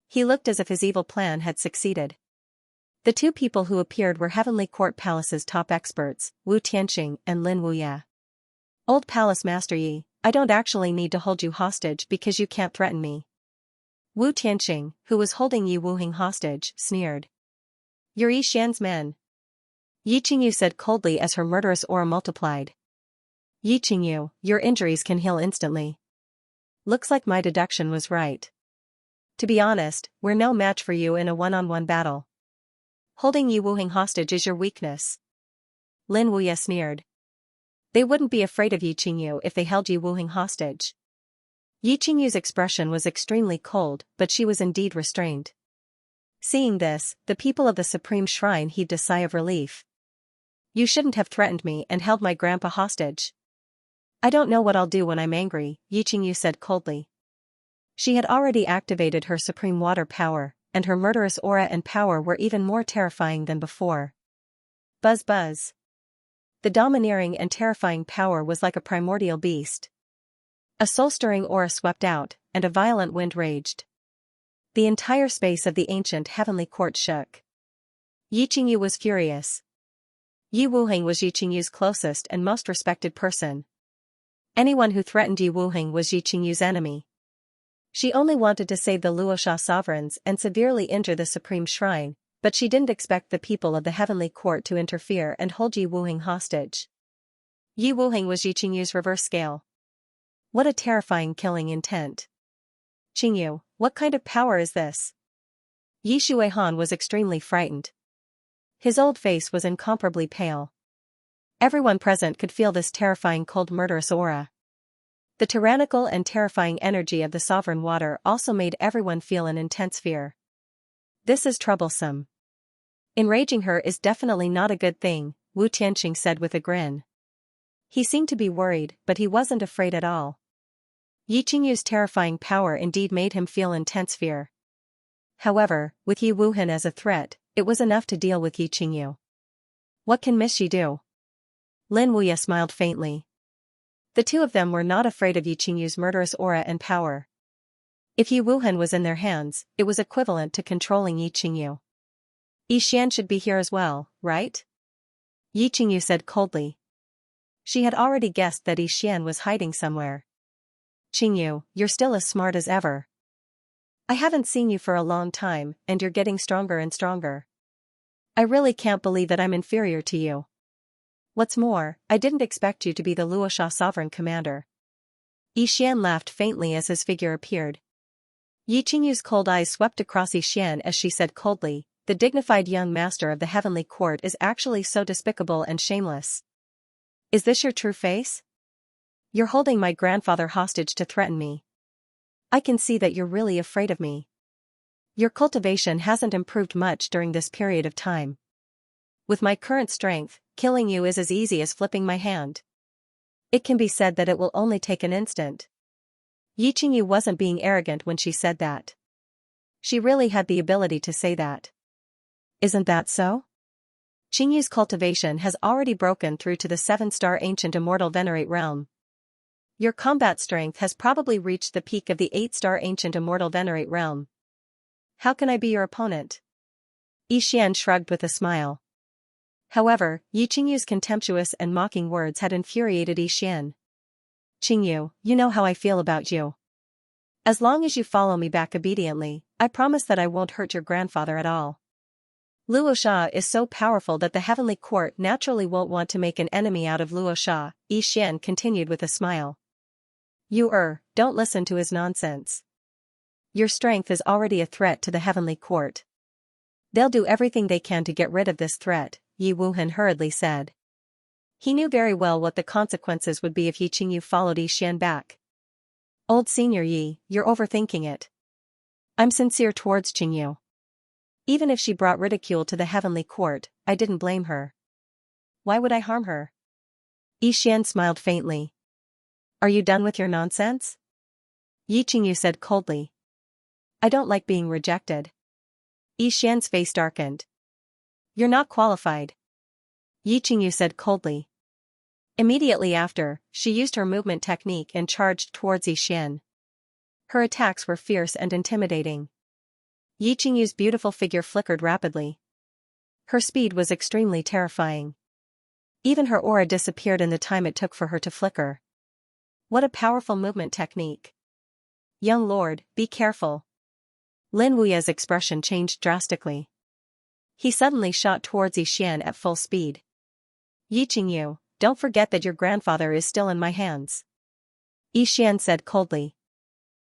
He looked as if his evil plan had succeeded. The two people who appeared were Heavenly Court Palace's top experts, Wu Tianxing and Lin Wuya. Old Palace Master Yi, I don't actually need to hold you hostage because you can't threaten me. Wu Tianxing, who was holding Yi Wuhan hostage, sneered. You're Yi Xian's men. Yi Qingyu said coldly as her murderous aura multiplied. Yi Qingyu, your injuries can heal instantly. Looks like my deduction was right. To be honest, we're no match for you in a one-on-one battle. Holding Yi Wuhan hostage is your weakness. Lin Wuya sneered. They wouldn't be afraid of Yi Qingyu if they held Yi Wuhan hostage. Yi Qingyu's expression was extremely cold, but she was indeed restrained. Seeing this, the people of the Supreme Shrine heaved a sigh of relief. You shouldn't have threatened me and held my grandpa hostage. I don't know what I'll do when I'm angry, Yi Qingyu said coldly. She had already activated her supreme water power, and her murderous aura and power were even more terrifying than before. Buzz buzz. The domineering and terrifying power was like a primordial beast. A soul-stirring aura swept out, and a violent wind raged. The entire space of the ancient heavenly court shook. Yi Qingyu was furious. Yi Wuhan was Yi Qingyu's closest and most respected person. Anyone who threatened Yi Wuhan was Yi Qingyu's enemy. She only wanted to save the Luosha sovereigns and severely injure the Supreme Shrine, but she didn't expect the people of the Heavenly Court to interfere and hold Yi Wuhan hostage. Yi Wuhan was Yi Qingyu's reverse scale. What a terrifying killing intent. Qingyu, what kind of power is this? Yi Shuihan was extremely frightened. His old face was incomparably pale. Everyone present could feel this terrifying cold murderous aura. The tyrannical and terrifying energy of the sovereign water also made everyone feel an intense fear. This is troublesome. Enraging her is definitely not a good thing, Wu Tianxing said with a grin. He seemed to be worried, but he wasn't afraid at all. Yi Qingyu's terrifying power indeed made him feel intense fear. However, with Yi Wuhan as a threat, it was enough to deal with Yi Qingyu. What can Miss Yi do? Lin Wuya smiled faintly. The two of them were not afraid of Yi Qingyu's murderous aura and power. If Yi Wuhan was in their hands, it was equivalent to controlling Yi Qingyu. Yi Xian should be here as well, right? Yi Qingyu said coldly. She had already guessed that Yi Xian was hiding somewhere. Qingyu, you're still as smart as ever. I haven't seen you for a long time, and you're getting stronger and stronger. I really can't believe that I'm inferior to you. What's more, I didn't expect you to be the Luosha sovereign commander. Yi Xian laughed faintly as his figure appeared. Yi Qingyu's cold eyes swept across Yi Xian as she said coldly, the dignified young master of the heavenly court is actually so despicable and shameless. Is this your true face? You're holding my grandfather hostage to threaten me. I can see that you're really afraid of me. Your cultivation hasn't improved much during this period of time. With my current strength, killing you is as easy as flipping my hand. It can be said that it will only take an instant. Yi Qingyu wasn't being arrogant when she said that. She really had the ability to say that. Isn't that so? Qingyu's cultivation has already broken through to the 7-star ancient immortal venerate realm. Your combat strength has probably reached the peak of the 8-star ancient immortal venerate realm. How can I be your opponent? Yi Xian shrugged with a smile. However, Yi Qingyu's contemptuous and mocking words had infuriated Yi Xian. Qingyu, you know how I feel about you. As long as you follow me back obediently, I promise that I won't hurt your grandfather at all. Luosha is so powerful that the heavenly court naturally won't want to make an enemy out of Luosha, Yi Xian continued with a smile. You don't listen to his nonsense. Your strength is already a threat to the heavenly court. They'll do everything they can to get rid of this threat, Yi Wuhan hurriedly said. He knew very well what the consequences would be if Yi Qingyu followed Yi Xian back. Old Senior Yi, you're overthinking it. I'm sincere towards Qingyu. Even if she brought ridicule to the heavenly court, I didn't blame her. Why would I harm her? Yi Xian smiled faintly. Are you done with your nonsense? Yi Qingyu said coldly. I don't like being rejected. Yi Xian's face darkened. You're not qualified. Yi Qingyu said coldly. Immediately after, she used her movement technique and charged towards Yi Xian. Her attacks were fierce and intimidating. Yi Qingyu's beautiful figure flickered rapidly. Her speed was extremely terrifying. Even her aura disappeared in the time it took for her to flicker. What a powerful movement technique. Young lord, be careful. Lin Wuya's expression changed drastically. He suddenly shot towards Yi Xian at full speed. Yi Qingyu, don't forget that your grandfather is still in my hands. Yi Xian said coldly.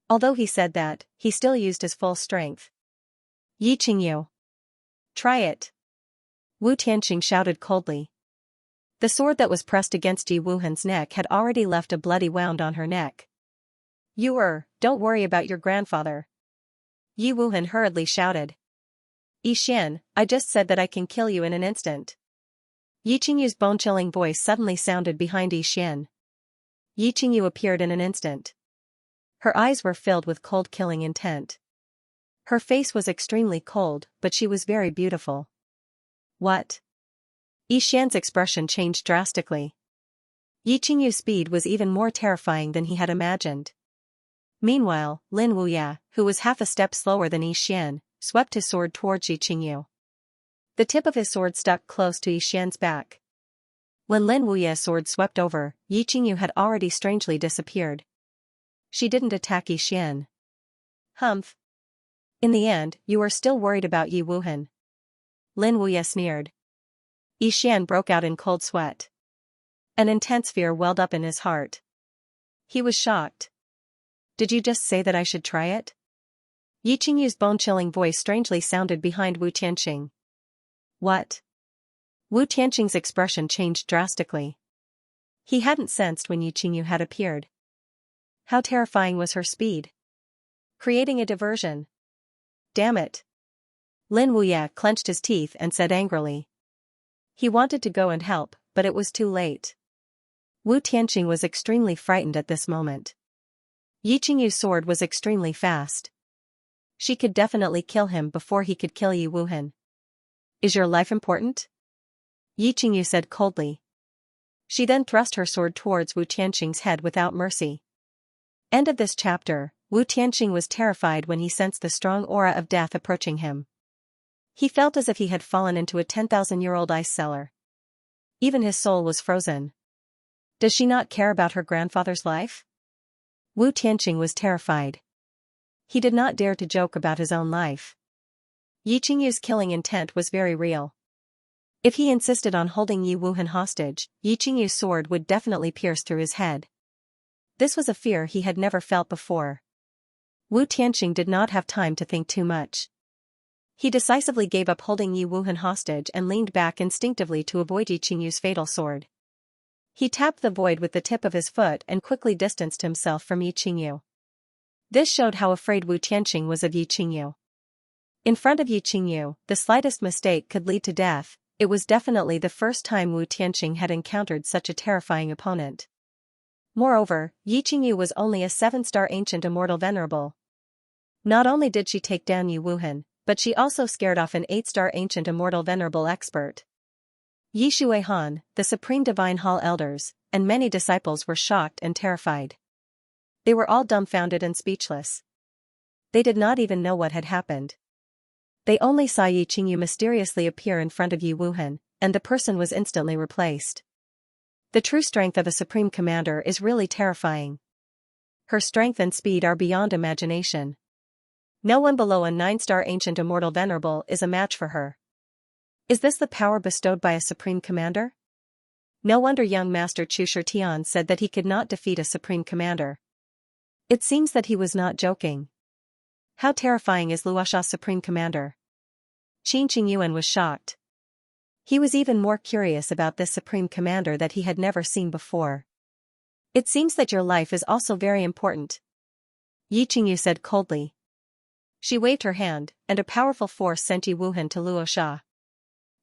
Although he said that, he still used his full strength. Yi Qingyu. Try it. Wu Tianqing shouted coldly. The sword that was pressed against Yi Wuhan's neck had already left a bloody wound on her neck. You don't worry about your grandfather. Yi Wuhan hurriedly shouted. Yi Xian, I just said that I can kill you in an instant. Yi Qingyu's bone-chilling voice suddenly sounded behind Yi Xian. Yi Qingyu appeared in an instant. Her eyes were filled with cold killing intent. Her face was extremely cold, but she was very beautiful. What? Yi Xian's expression changed drastically. Yi Qingyu's speed was even more terrifying than he had imagined. Meanwhile, Lin Wuya, who was half a step slower than Yi Xian, swept his sword towards Yi Qingyu. The tip of his sword stuck close to Yi Xian's back. When Lin Wuya's sword swept over, Yi Qingyu had already strangely disappeared. She didn't attack Yi Xian. Humph. In the end, you are still worried about Yi Wuhan. Lin Wuya sneered. Yi Xian broke out in cold sweat. An intense fear welled up in his heart. He was shocked. Did you just say that I should try it? Yi Qingyu's bone-chilling voice strangely sounded behind Wu Tianqing. What? Wu Tianqing's expression changed drastically. He hadn't sensed when Yi Qingyu had appeared. How terrifying was her speed? Creating a diversion. Damn it. Lin Wuya clenched his teeth and said angrily. He wanted to go and help, but it was too late. Wu Tianqing was extremely frightened at this moment. Yi Qingyu's sword was extremely fast. She could definitely kill him before he could kill Yi Wuhan. Is your life important? Yi Qingyu said coldly. She then thrust her sword towards Wu Tianqing's head without mercy. End of this chapter. Wu Tianqing was terrified when he sensed the strong aura of death approaching him. He felt as if he had fallen into a 10,000-year-old ice cellar. Even his soul was frozen. Does she not care about her grandfather's life? Wu Tianqing was terrified. He did not dare to joke about his own life. Yi Qingyu's killing intent was very real. If he insisted on holding Yi Wuhan hostage, Yi Qingyu's sword would definitely pierce through his head. This was a fear he had never felt before. Wu Tianqing did not have time to think too much. He decisively gave up holding Yi Wuhan hostage and leaned back instinctively to avoid Yi Qingyu's fatal sword. He tapped the void with the tip of his foot and quickly distanced himself from Yi Qingyu. This showed how afraid Wu Tianqing was of Yi Qingyu. In front of Yi Qingyu, the slightest mistake could lead to death. It was definitely the first time Wu Tianqing had encountered such a terrifying opponent. Moreover, Yi Qingyu was only a 7-star ancient immortal venerable. Not only did she take down Yi Wuhan, but she also scared off an 8-star ancient immortal venerable expert. Yi Shuihan, the Supreme Divine Hall elders, and many disciples were shocked and terrified. They were all dumbfounded and speechless. They did not even know what had happened. They only saw Yi Qingyu mysteriously appear in front of Yi Wuhan, and the person was instantly replaced. The true strength of a supreme commander is really terrifying. Her strength and speed are beyond imagination. No one below a 9-star ancient immortal venerable is a match for her. Is this the power bestowed by a supreme commander? No wonder young master Chu Shitian said that he could not defeat a supreme commander. It seems that he was not joking. How terrifying is Luosha's supreme commander? Qin Qingyuan was shocked. He was even more curious about this supreme commander that he had never seen before. It seems that your life is also very important, Yi Qingyu said coldly. She waved her hand, and a powerful force sent Yi Wuhan to Luosha.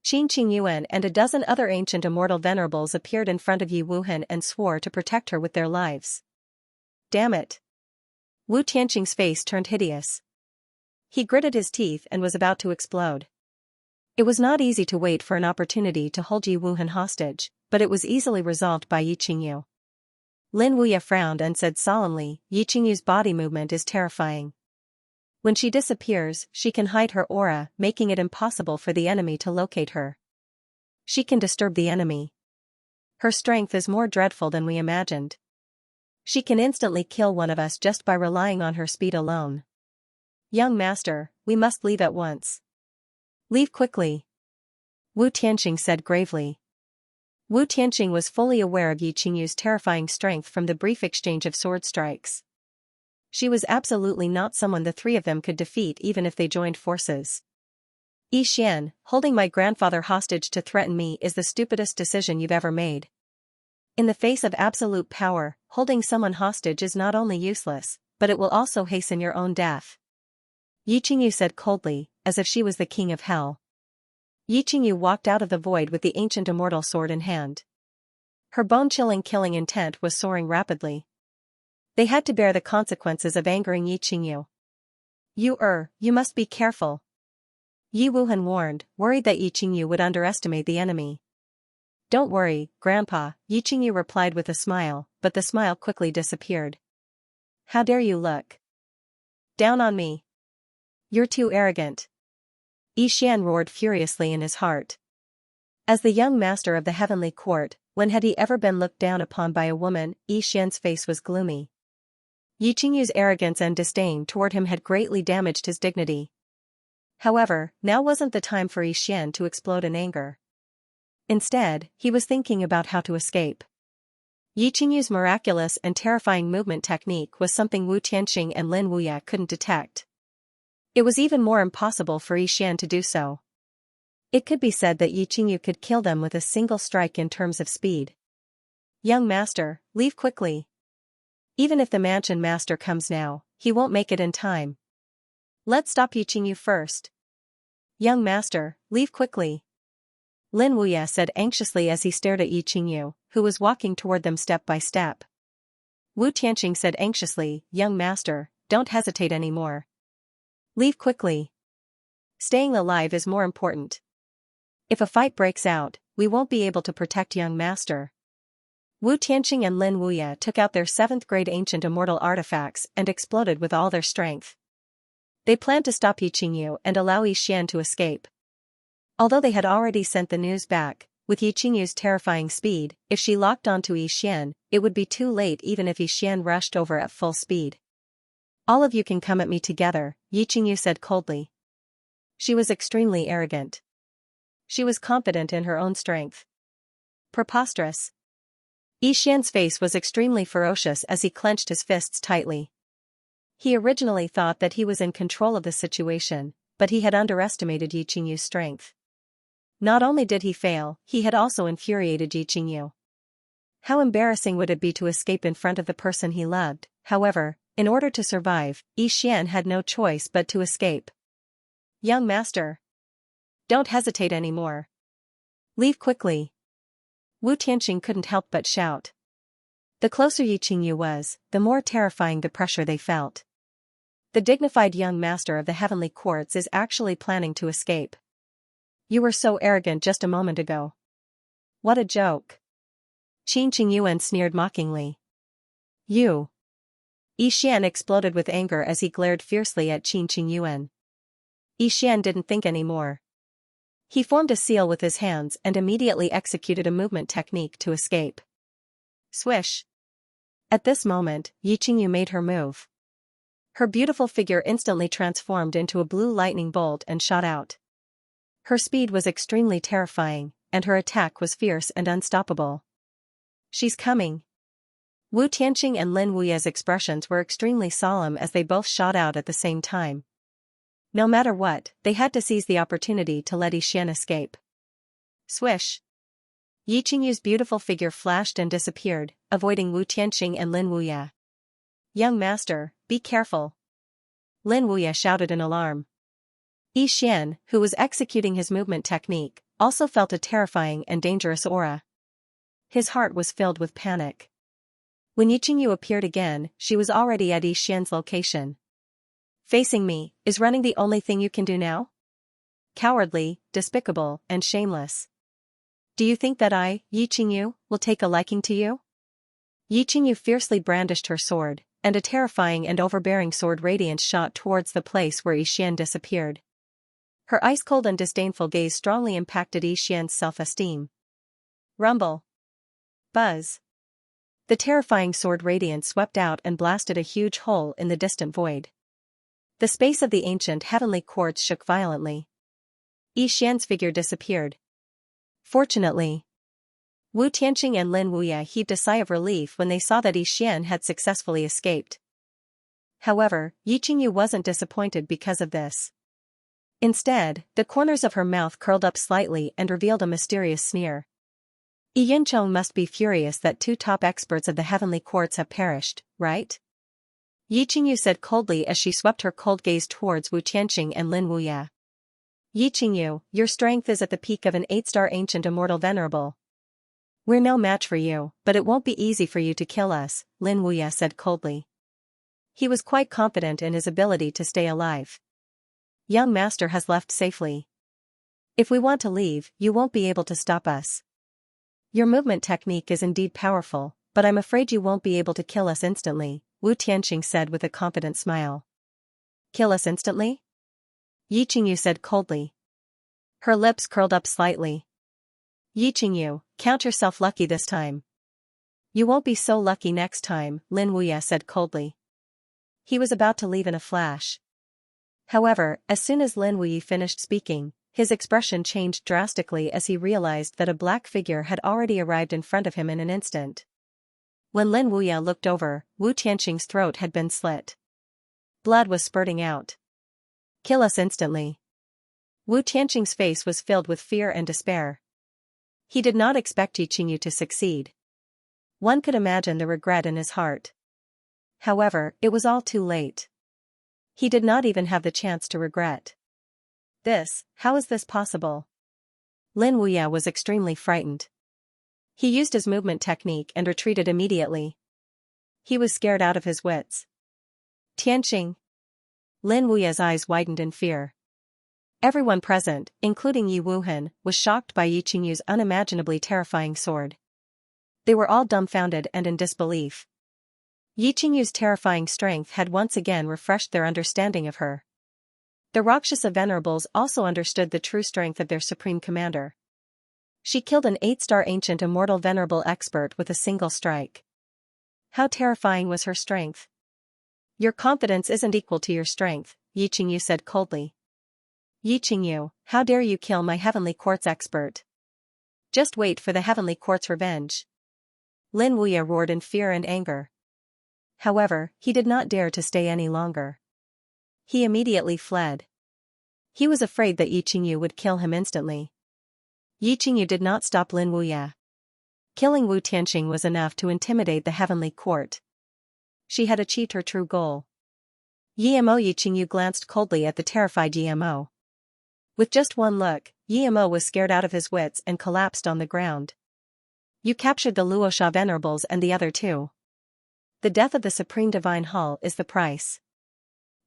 Qin Qingyuan and a dozen other ancient immortal venerables appeared in front of Yi Wuhan and swore to protect her with their lives. Damn it! Wu Tianqing's face turned hideous. He gritted his teeth and was about to explode. It was not easy to wait for an opportunity to hold Yi Wuhan hostage, but it was easily resolved by Yi Qingyu. Lin Wuya frowned and said solemnly, Yi Qingyu's body movement is terrifying. When she disappears, she can hide her aura, making it impossible for the enemy to locate her. She can disturb the enemy. Her strength is more dreadful than we imagined. She can instantly kill one of us just by relying on her speed alone. Young master, we must leave at once. Leave quickly, Wu Tianqing said gravely. Wu Tianqing was fully aware of Yi Qingyu's terrifying strength from the brief exchange of sword strikes. She was absolutely not someone the three of them could defeat even if they joined forces. Yi Xian, holding my grandfather hostage to threaten me is the stupidest decision you've ever made. In the face of absolute power, holding someone hostage is not only useless, but it will also hasten your own death. Yi Qingyu said coldly, as if she was the king of hell. Yi Qingyu walked out of the void with the ancient immortal sword in hand. Her bone-chilling killing intent was soaring rapidly. They had to bear the consequences of angering Yi Qingyu. You must be careful, Yi Wuhan warned, worried that Yi Qingyu would underestimate the enemy. Don't worry, Grandpa, Yi Qingyu replied with a smile, but the smile quickly disappeared. How dare you look down on me? You're too arrogant. Yi Xian roared furiously in his heart. As the young master of the heavenly court, when had he ever been looked down upon by a woman? Yi Xian's face was gloomy. Yi Qingyu's arrogance and disdain toward him had greatly damaged his dignity. However, now wasn't the time for Yi Xian to explode in anger. Instead, he was thinking about how to escape. Yi Qingyu's miraculous and terrifying movement technique was something Wu Tianqing and Lin Wuya couldn't detect. It was even more impossible for Yi Xian to do so. It could be said that Yi Qingyu could kill them with a single strike in terms of speed. Young master, leave quickly. Even if the mansion master comes now, he won't make it in time. Let's stop Yi Qingyu first. Young master, leave quickly, Lin Wuya said anxiously as he stared at Yi Qingyu, who was walking toward them step by step. Wu Tianqing said anxiously, young master, don't hesitate anymore. Leave quickly. Staying alive is more important. If a fight breaks out, we won't be able to protect young master. Wu Tianqing and Lin Wuya took out their 7th grade ancient immortal artifacts and exploded with all their strength. They planned to stop Yi Qingyu and allow Yi Xian to escape. Although they had already sent the news back, with Yi Qingyu's terrifying speed, if she locked onto Yi Xian, it would be too late even if Yi Xian rushed over at full speed. All of you can come at me together, Yi Qingyu said coldly. She was extremely arrogant. She was confident in her own strength. Preposterous. Yi Xian's face was extremely ferocious as he clenched his fists tightly. He originally thought that he was in control of the situation, but he had underestimated Yi Qingyu's strength. Not only did he fail, he had also infuriated Yi Qingyu. How embarrassing would it be to escape in front of the person he loved? However, in order to survive, Yi Xian had no choice but to escape. Young master. Don't hesitate anymore. Leave quickly. Wu Tianqing couldn't help but shout. The closer Yi Qingyu was, the more terrifying the pressure they felt. The dignified young master of the heavenly courts is actually planning to escape. You were so arrogant just a moment ago. What a joke. Qin Qingyuan sneered mockingly. You. Yi Xian exploded with anger as he glared fiercely at Qin Qingyuan. Yi Xian didn't think anymore. He formed a seal with his hands and immediately executed a movement technique to escape. Swish. At this moment, Yi Qingyu made her move. Her beautiful figure instantly transformed into a blue lightning bolt and shot out. Her speed was extremely terrifying, and her attack was fierce and unstoppable. She's coming. Wu Tianqing and Lin Wuya's expressions were extremely solemn as they both shot out at the same time. No matter what, they had to seize the opportunity to let Yi Xian escape. Swish. Yi Qingyu's beautiful figure flashed and disappeared, avoiding Wu Tianqing and Lin Wuya. Young master, be careful. Lin Wuya shouted in alarm. Yi Xian, who was executing his movement technique, also felt a terrifying and dangerous aura. His heart was filled with panic. When Yi Qingyu appeared again, she was already at Yi Xian's location. Facing me, is running the only thing you can do now? Cowardly, despicable, and shameless. Do you think that I, Yi Qingyu, will take a liking to you? Yi Qingyu fiercely brandished her sword, and a terrifying and overbearing sword radiance shot towards the place where Yi Xian disappeared. Her ice-cold and disdainful gaze strongly impacted Yi Xian's self-esteem. Rumble. Buzz. The terrifying sword radiance swept out and blasted a huge hole in the distant void. The space of the ancient heavenly courts shook violently. Yi Xian's figure disappeared. Fortunately, Wu Tianqing and Lin Wuya heaved a sigh of relief when they saw that Yi Xian had successfully escaped. However, Yi Qingyu wasn't disappointed because of this. Instead, the corners of her mouth curled up slightly and revealed a mysterious sneer. Yi Yincheng must be furious that 2 top experts of the heavenly courts have perished, right? Yi Qingyu said coldly as she swept her cold gaze towards Wu Tianqing and Lin Wuya. Yi Qingyu, your strength is at the peak of an 8-star ancient immortal venerable. We're no match for you, but it won't be easy for you to kill us, Lin Wuya said coldly. He was quite confident in his ability to stay alive. Young master has left safely. If we want to leave, you won't be able to stop us. Your movement technique is indeed powerful, but I'm afraid you won't be able to kill us instantly, Wu Tianqing said with a confident smile. Kill us instantly? Yi Qingyu said coldly. Her lips curled up slightly. Yi Qingyu, count yourself lucky this time. You won't be so lucky next time, Lin Wuya said coldly. He was about to leave in a flash. However, as soon as Lin Wuya finished speaking, his expression changed drastically as he realized that a black figure had already arrived in front of him in an instant. When Lin Wuya looked over, Wu Tianqing's throat had been slit. Blood was spurting out. Kill us instantly. Wu Tianqing's face was filled with fear and despair. He did not expect Yi Qingyu to succeed. One could imagine the regret in his heart. However, it was all too late. He did not even have the chance to regret. How is this possible? Lin Wuya was extremely frightened. He used his movement technique and retreated immediately. He was scared out of his wits. Tianqing. Lin Wuya's eyes widened in fear. Everyone present, including Yi Wuhan, was shocked by Yi Qingyu's unimaginably terrifying sword. They were all dumbfounded and in disbelief. Yi Qingyu's terrifying strength had once again refreshed their understanding of her. The Rakshasa venerables also understood the true strength of their supreme commander. She killed an 8-star ancient immortal venerable expert with a single strike. How terrifying was her strength? Your confidence isn't equal to your strength, Yi Qingyu said coldly. Yi Qingyu, how dare you kill my heavenly quartz expert? Just wait for the heavenly quartz revenge. Lin Wuya roared in fear and anger. However, he did not dare to stay any longer. He immediately fled. He was afraid that Yi Qingyu would kill him instantly. Yi Qingyu did not stop Lin Wuya. Killing Wu Tianxing was enough to intimidate the heavenly court. She had achieved her true goal. Yi Qingyu glanced coldly at the terrified Yi. With just one look, Yi was scared out of his wits and collapsed on the ground. You captured the Luosha venerables and the other two. The death of the Supreme Divine Hall is the price.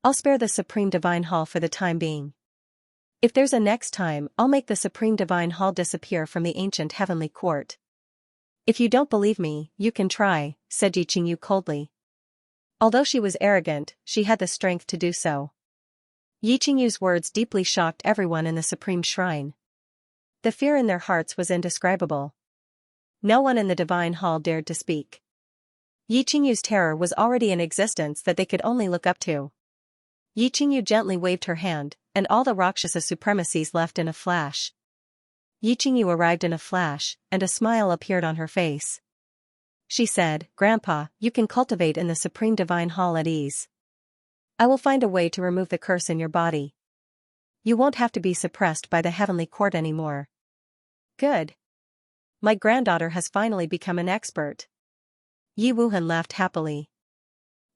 I'll spare the Supreme Divine Hall for the time being. If there's a next time, I'll make the Supreme Divine Hall disappear from the ancient heavenly court. If you don't believe me, you can try, said Yi Qingyu coldly. Although she was arrogant, she had the strength to do so. Yi Qingyu's words deeply shocked everyone in the Supreme Shrine. The fear in their hearts was indescribable. No one in the Divine Hall dared to speak. Yi Qingyu's terror was already in existence that they could only look up to. Yi Qingyu gently waved her hand, and all the Rakshasa supremacies left in a flash. Yi Qingyu arrived in a flash, and a smile appeared on her face. She said, Grandpa, you can cultivate in the Supreme Divine Hall at ease. I will find a way to remove the curse in your body. You won't have to be suppressed by the heavenly court anymore. Good. My granddaughter has finally become an expert. Yi Wuhan laughed happily.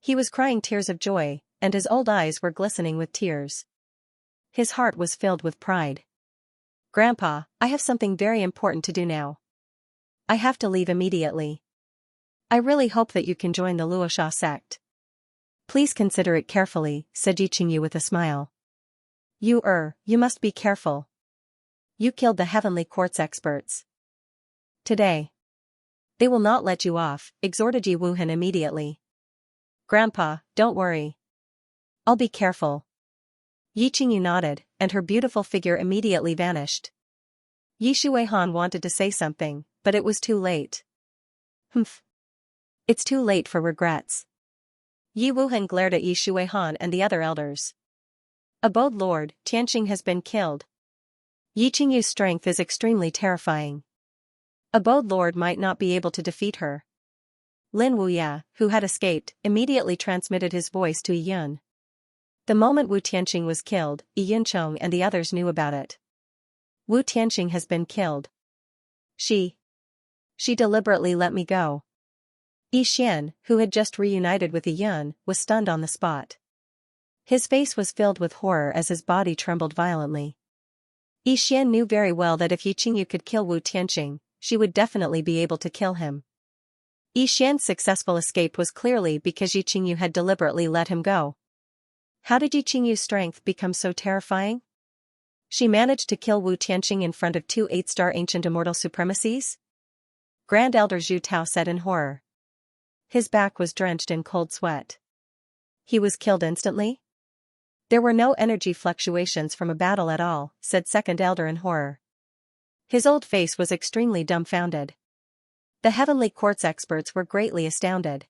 He was crying tears of joy, and his old eyes were glistening with tears. His heart was filled with pride. Grandpa, I have something very important to do now. I have to leave immediately. I really hope that you can join the Luosha sect. Please consider it carefully, said Yi Qingyu with a smile. You must be careful. You killed the heavenly quartz experts. Today. They will not let you off, exhorted Yi Wuhan immediately. Grandpa, don't worry. I'll be careful. Yi Qingyu nodded, and her beautiful figure immediately vanished. Yi Shuihan wanted to say something, but it was too late. Humph. It's too late for regrets. Yi Wuhan glared at Yi Shuihan and the other elders. Abode Lord, Tianxing has been killed. Yi Qingyu's strength is extremely terrifying. Abode Lord might not be able to defeat her. Lin Wuya, who had escaped, immediately transmitted his voice to Yun. The moment Wu Tianxing was killed, Yuncheng and the others knew about it. Wu Tianxing has been killed. She deliberately let me go. Yi Xian, who had just reunited with Yun, was stunned on the spot. His face was filled with horror as his body trembled violently. Yi Xian knew very well that if Yi Qingyu could kill Wu Tianxing, she would definitely be able to kill him. Yi Xian's successful escape was clearly because Yi Qingyu had deliberately let him go. How did Yi Qingyu's strength become so terrifying? She managed to kill Wu Tianxing in front of 2 8-star ancient immortal supremacies? Grand Elder Zhu Tao said in horror. His back was drenched in cold sweat. He was killed instantly? There were no energy fluctuations from a battle at all, said Second Elder in horror. His old face was extremely dumbfounded. The heavenly quartz experts were greatly astounded.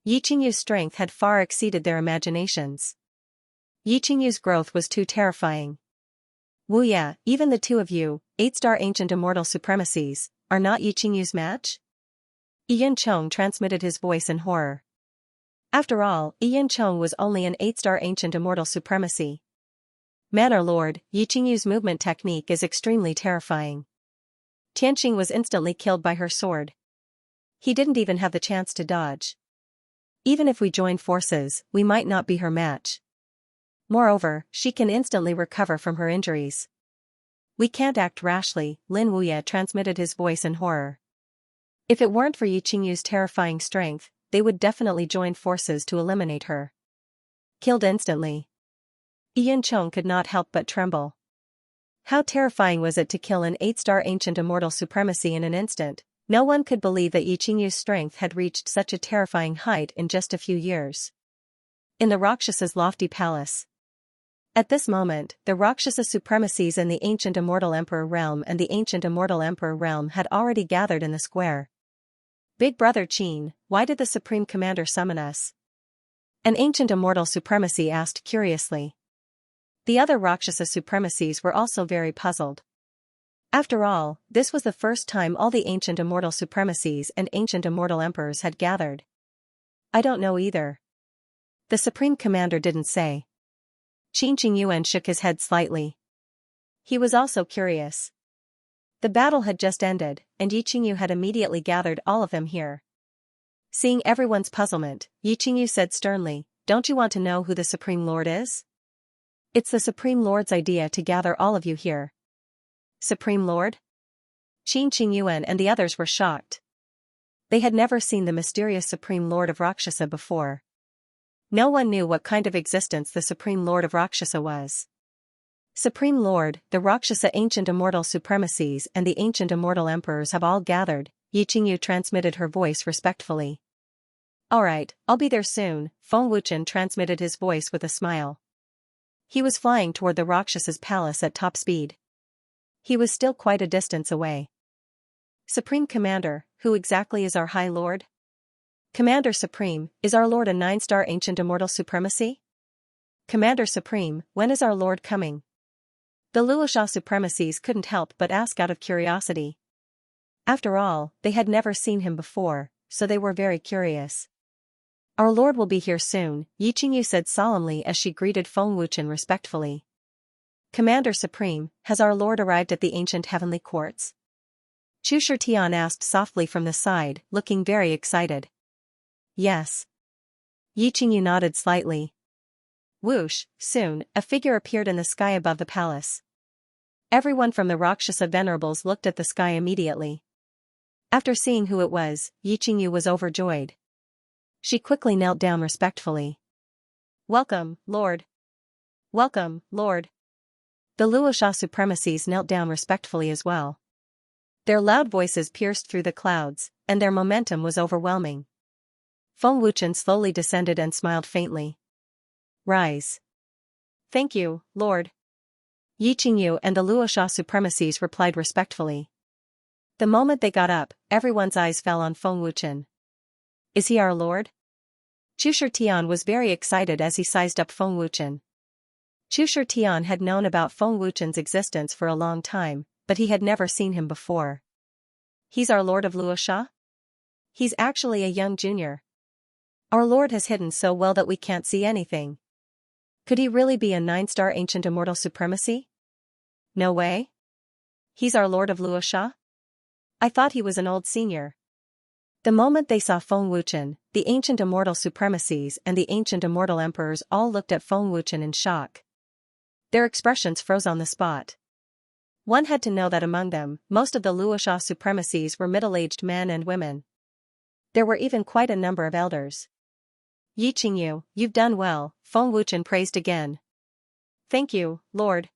Yi Qingyu's strength had far exceeded their imaginations. Yi Qingyu's growth was too terrifying. Wuya, even the two of you, 8-star ancient immortal supremacies, are not Yi Qingyu's match? Yuncheng transmitted his voice in horror. After all, Yuncheng was only an 8-star ancient immortal supremacy. Manor Lord, Yi Qingyu's movement technique is extremely terrifying. Tianxing was instantly killed by her sword. He didn't even have the chance to dodge. Even if we join forces, we might not be her match. Moreover, she can instantly recover from her injuries. We can't act rashly, Lin Wuya transmitted his voice in horror. If it weren't for Yi Qingyu's terrifying strength, they would definitely join forces to eliminate her. Killed instantly. Yuncheng could not help but tremble. How terrifying was it to kill an 8-star ancient immortal supremacy in an instant, No one could believe that Yiqingyu's strength had reached such a terrifying height in just a few years. In the Rakshasa's lofty palace. At this moment, the Rakshasa supremacies in the ancient Immortal Emperor realm and the ancient Immortal Emperor realm had already gathered in the square. Big Brother Qin, why did the Supreme Commander summon us? An ancient immortal supremacy asked curiously. The other Rakshasa supremacies were also very puzzled. After all, this was the first time all the ancient immortal supremacies and ancient immortal emperors had gathered. I don't know either. The Supreme Commander didn't say. Qin Qingyuan shook his head slightly. He was also curious. The battle had just ended, and Yiqingyu had immediately gathered all of them here. Seeing everyone's puzzlement, Yiqingyu said sternly, "Don't you want to know who the Supreme Lord is? It's the Supreme Lord's idea to gather all of you here." Supreme Lord? Qin Qingyuan and the others were shocked. They had never seen the mysterious Supreme Lord of Rakshasa before. No one knew what kind of existence the Supreme Lord of Rakshasa was. Supreme Lord, the Rakshasa ancient immortal supremacies and the ancient immortal emperors have all gathered, Yiqingyu transmitted her voice respectfully. Alright, I'll be there soon, Feng Wuchen transmitted his voice with a smile. He was flying toward the Rakshas's palace at top speed. He was still quite a distance away. Supreme Commander, who exactly is our High Lord? Commander Supreme, is our Lord a 9-star ancient immortal supremacy? Commander Supreme, when is our Lord coming? The Luosha supremacies couldn't help but ask out of curiosity. After all, they had never seen him before, so they were very curious. Our Lord will be here soon, Yiqingyu said solemnly as she greeted Feng Wuchen respectfully. Commander Supreme, has our Lord arrived at the ancient heavenly courts? Chu Shitian asked softly from the side, looking very excited. Yes. Yiqingyu nodded slightly. Whoosh, soon, a figure appeared in the sky above the palace. Everyone from the Rakshasa venerables looked at the sky immediately. After seeing who it was, Yiqingyu was overjoyed. She quickly knelt down respectfully. Welcome, Lord. Welcome, Lord. The Luosha supremacies knelt down respectfully as well. Their loud voices pierced through the clouds, and their momentum was overwhelming. Feng Wuchen slowly descended and smiled faintly. Rise. Thank you, Lord. Yiqingyu and the Luosha supremacies replied respectfully. The moment they got up, everyone's eyes fell on Feng Wuchen. Is he our Lord? Chu Shitian was very excited as he sized up Feng Wuchen. Chu Shitian had known about Feng Wuchen's existence for a long time, but he had never seen him before. He's our Lord of Luosha? He's actually a young junior. Our Lord has hidden so well that we can't see anything. Could he really be a 9-star ancient immortal supremacy? No way. He's our Lord of Luosha? I thought he was an old senior. The moment they saw Feng Wuchen, the ancient immortal supremacies and the ancient immortal emperors all looked at Feng Wuchen in shock. Their expressions froze on the spot. One had to know that among them, most of the Luosha supremacies were middle-aged men and women. There were even quite a number of elders. Yiqingyu, you've done well, Feng Wuchen praised again. Thank you, Lord.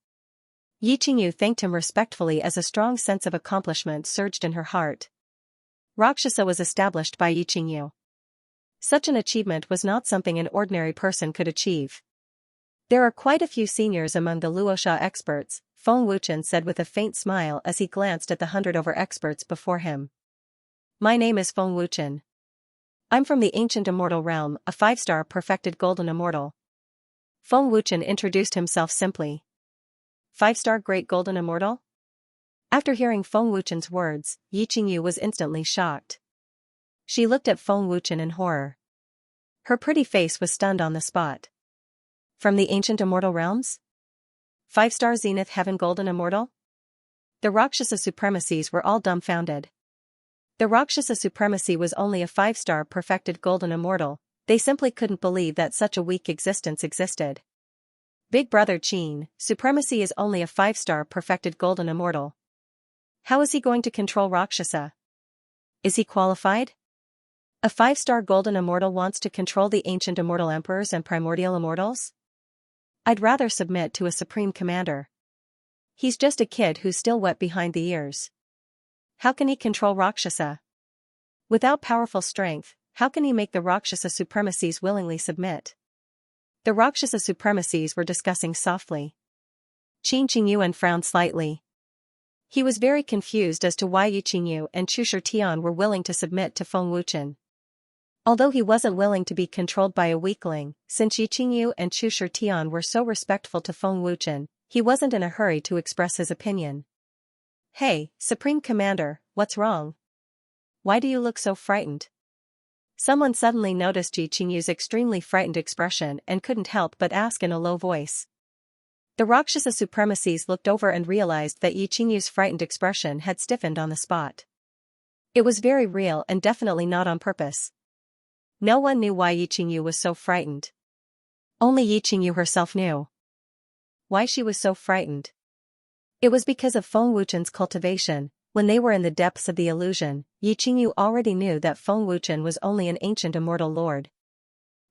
Yiqingyu thanked him respectfully as a strong sense of accomplishment surged in her heart. Rakshasa was established by Yiqingyu. Such an achievement was not something an ordinary person could achieve. There are quite a few seniors among the Luosha experts, Feng Wuchen said with a faint smile as he glanced at the 100 over experts before him. My name is Feng Wuchen. I'm from the ancient immortal realm, a 5-star perfected golden immortal. Feng Wuchen introduced himself simply. 5-star great golden immortal? After hearing Feng Wuchen's words, Yiqingyu was instantly shocked. She looked at Feng Wuchen in horror. Her pretty face was stunned on the spot. From the ancient immortal realms? 5-star zenith heaven golden immortal? The Rakshasa supremacies were all dumbfounded. The Rakshasa supremacy was only a 5-star perfected golden immortal, they simply couldn't believe that such a weak existence existed. Big Brother Qin, supremacy is only a 5-star perfected golden immortal. How is he going to control Rakshasa? Is he qualified? A 5-star golden immortal wants to control the ancient immortal emperors and primordial immortals? I'd rather submit to a supreme commander. He's just a kid who's still wet behind the ears. How can he control Rakshasa? Without powerful strength, how can he make the Rakshasa supremacies willingly submit? The Rakshasa supremacies were discussing softly. Qin Qingyuan frowned slightly. He was very confused as to why Yi Qingyu and Chu Shitian were willing to submit to Feng Wuchen. Although he wasn't willing to be controlled by a weakling, since Yi Qingyu and Chu Shitian were so respectful to Feng Wuchen, he wasn't in a hurry to express his opinion. "Hey, Supreme Commander, what's wrong? Why do you look so frightened?" Someone suddenly noticed Yi Qingyu's extremely frightened expression and couldn't help but ask in a low voice. The Rakshasa supremacies looked over and realized that Yi Qingyu's frightened expression had stiffened on the spot. It was very real and definitely not on purpose. No one knew why Yi Qingyu was so frightened. Only Yi Qingyu herself knew why she was so frightened. It was because of Feng Wuchen's cultivation. When they were in the depths of the illusion, Yi Qingyu already knew that Feng Wuchen was only an ancient immortal lord.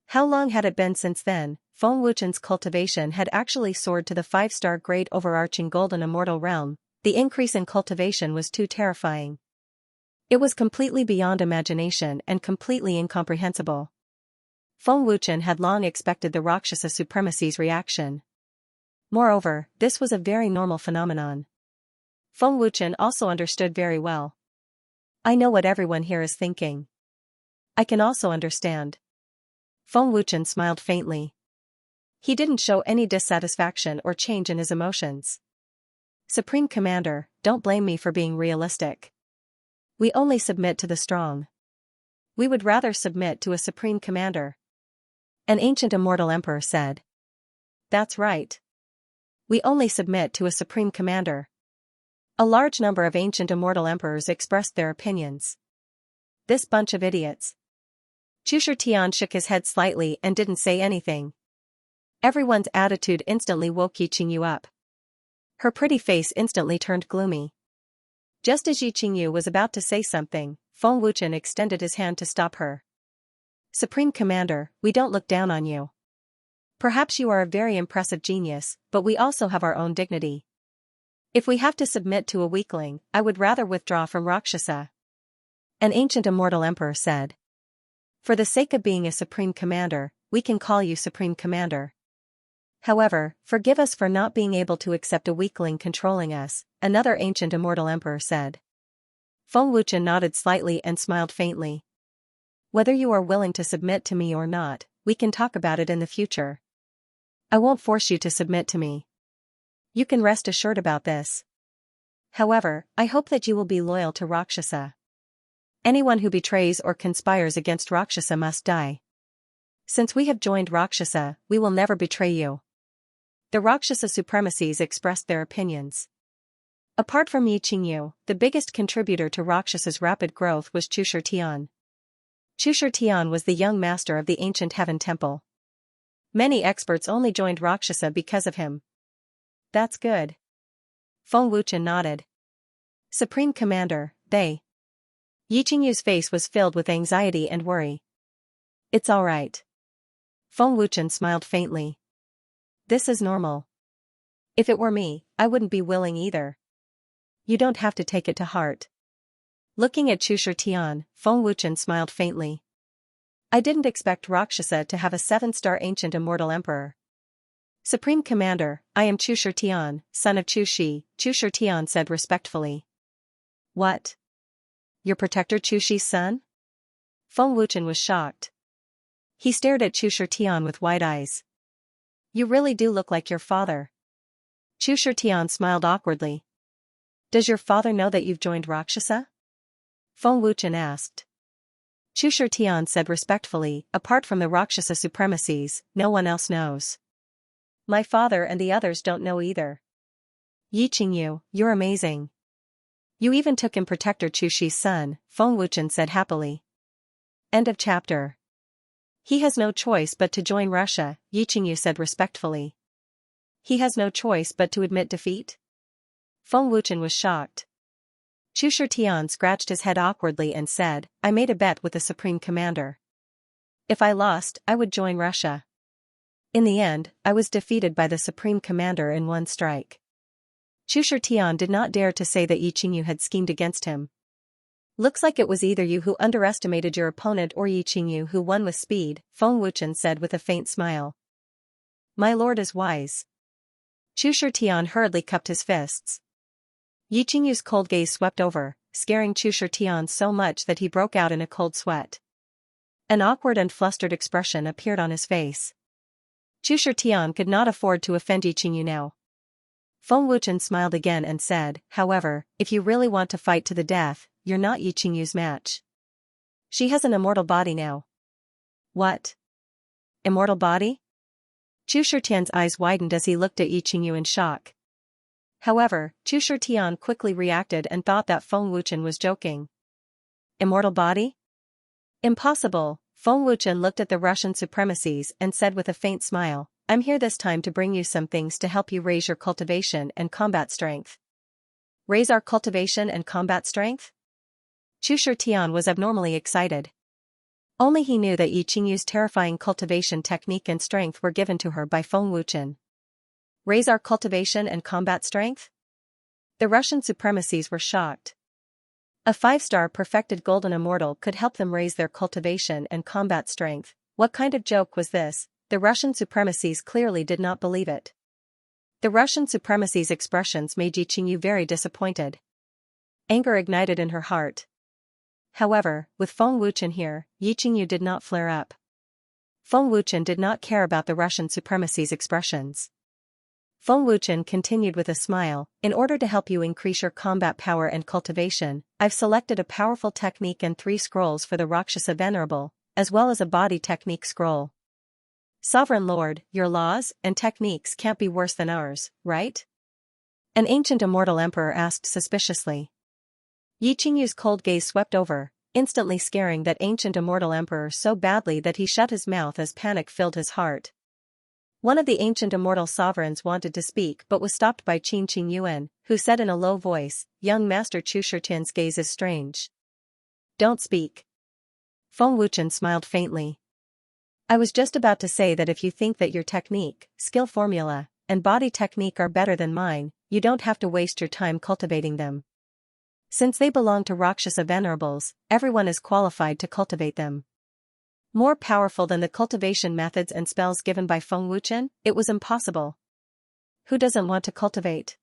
How long had it been since then? Feng Wuchen's cultivation had actually soared to the 5-star great overarching golden immortal realm. The increase in cultivation was too terrifying. It was completely beyond imagination and completely incomprehensible. Feng Wuchen had long expected the Rakshasa supremacy's reaction. Moreover, this was a very normal phenomenon. Feng Wuchen also understood very well. I know what everyone here is thinking. I can also understand. Feng Wuchen smiled faintly. He didn't show any dissatisfaction or change in his emotions. Supreme Commander, don't blame me for being realistic. We only submit to the strong. We would rather submit to a Supreme Commander. An ancient immortal emperor said. That's right. We only submit to a Supreme Commander. A large number of ancient immortal emperors expressed their opinions. This bunch of idiots. Chu Shitian shook his head slightly and didn't say anything. Everyone's attitude instantly woke Yi Qingyu up. Her pretty face instantly turned gloomy. Just as Yi Qingyu was about to say something, Feng Wuchen extended his hand to stop her. Supreme Commander, we don't look down on you. Perhaps you are a very impressive genius, but we also have our own dignity. If we have to submit to a weakling, I would rather withdraw from Rakshasa. An ancient immortal emperor said. For the sake of being a Supreme Commander, we can call you Supreme Commander. However, forgive us for not being able to accept a weakling controlling us, another ancient immortal emperor said. Feng Wuchen nodded slightly and smiled faintly. Whether you are willing to submit to me or not, we can talk about it in the future. I won't force you to submit to me. You can rest assured about this. However, I hope that you will be loyal to Rakshasa. Anyone who betrays or conspires against Rakshasa must die. Since we have joined Rakshasa, we will never betray you. The Rakshasa supremacies expressed their opinions. Apart from Yi Qingyu, the biggest contributor to Rakshasa's rapid growth was Chu Shitian. Chu Shitian was the young master of the ancient heaven temple. Many experts only joined Rakshasa because of him. That's good. Feng Wuchen nodded. Supreme Commander, they. Yi Qingyu's face was filled with anxiety and worry. It's all right. Feng Wuchen smiled faintly. This is normal. If it were me, I wouldn't be willing either. You don't have to take it to heart. Looking at Chu Shitian, Feng Wuchen smiled faintly. I didn't expect Rakshasa to have a 7-star ancient immortal emperor. Supreme Commander, I am Chu Shitian, son of Chu Shi, Chu Shitian said respectfully. What? Your protector Chu Shi's son? Feng Wuchen was shocked. He stared at Chu Shitian with wide eyes. You really do look like your father. Chu Shitian smiled awkwardly. Does your father know that you've joined Rakshasa? Feng Wuchen asked. Chu Shitian said respectfully, apart from the Rakshasa supremacies, no one else knows. My father and the others don't know either. Yi Qingyu, you're amazing. You even took in protector Chu Shi's son, Feng Wuchen said happily. End of chapter. He has no choice but to join Russia, Yi Qingyu said respectfully. He has no choice but to admit defeat? Feng Wuchen was shocked. Chu Shitian scratched his head awkwardly and said, I made a bet with the Supreme Commander. If I lost, I would join Russia. In the end, I was defeated by the Supreme Commander in one strike. Chu Shitian did not dare to say that Yi Qingyu had schemed against him. Looks like it was either you who underestimated your opponent or Yi Qingyu who won with speed, Feng Wuchen said with a faint smile. My lord is wise. Chu Shitian hurriedly cupped his fists. Yi Qingyu's cold gaze swept over, scaring Chu Shitian so much that he broke out in a cold sweat. An awkward and flustered expression appeared on his face. Chu Shitian could not afford to offend Yi Qingyu now. Feng Wuchen smiled again and said, however, if you really want to fight to the death, you're not Yi Qingyu's match. She has an immortal body now. What? Immortal body? Chu Shitian's eyes widened as he looked at Yi Qingyu in shock. However, Chu Shitian quickly reacted and thought that Feng Wuchen was joking. Immortal body? Impossible. Feng Wuchen looked at the Russian supremacies and said with a faint smile, I'm here this time to bring you some things to help you raise your cultivation and combat strength. Raise our cultivation and combat strength? Chu Shitian was abnormally excited. Only he knew that Yi Qingyu's terrifying cultivation technique and strength were given to her by Feng Wuchen. Raise our cultivation and combat strength? The Russian supremacies were shocked. A 5-star perfected golden immortal could help them raise their cultivation and combat strength. What kind of joke was this? The Russian supremacies clearly did not believe it. The Russian supremacies' expressions made Yi Qingyu very disappointed. Anger ignited in her heart. However, with Feng Wuchen here, Yi Qingyu did not flare up. Feng Wuchen did not care about the Russian supremacies' expressions. Feng Wuchen continued with a smile, in order to help you increase your combat power and cultivation, I've selected a powerful technique and 3 scrolls for the Rakshasa Venerable, as well as a body technique scroll. Sovereign Lord, your laws and techniques can't be worse than ours, right? An ancient immortal emperor asked suspiciously. Yi Qingyu's cold gaze swept over, instantly scaring that ancient immortal emperor so badly that he shut his mouth as panic filled his heart. One of the ancient immortal sovereigns wanted to speak but was stopped by Qin Qingyuan, who said in a low voice, Young Master Chu Shitian's gaze is strange. Don't speak. Feng Wuchen smiled faintly. I was just about to say that if you think that your technique, skill formula, and body technique are better than mine, you don't have to waste your time cultivating them. Since they belong to Rakshasa Venerables, everyone is qualified to cultivate them. More powerful than the cultivation methods and spells given by Feng Wuchen, it was impossible. Who doesn't want to cultivate?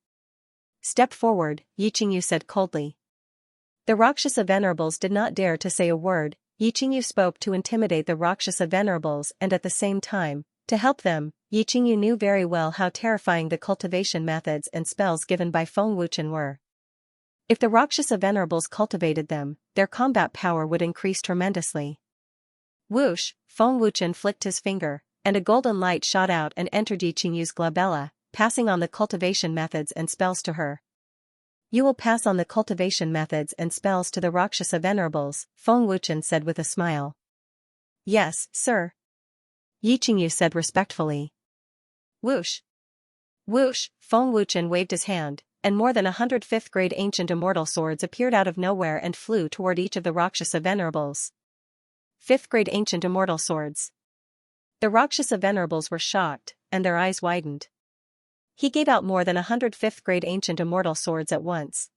Step forward, Yi Qingyu said coldly. The Rakshasa Venerables did not dare to say a word. Yi Qingyu spoke to intimidate the Rakshasa Venerables and at the same time, to help them. Yi Qingyu knew very well how terrifying the cultivation methods and spells given by Feng Wuchen were. If the Rakshasa Venerables cultivated them, their combat power would increase tremendously. Whoosh, Feng Wuchen flicked his finger, and a golden light shot out and entered Yi Qingyu's glabella, passing on the cultivation methods and spells to her. You will pass on the cultivation methods and spells to the Rakshasa Venerables, Feng Wuchen said with a smile. Yes, sir. Yi Qingyu said respectfully. Whoosh. Whoosh, Feng Wuchen waved his hand, and more than 100 5th-grade ancient immortal swords appeared out of nowhere and flew toward each of the Rakshasa Venerables. 5th-grade ancient immortal swords. The Rakshasa Venerables were shocked, and their eyes widened. He gave out more than 100 5th-grade ancient immortal swords at once.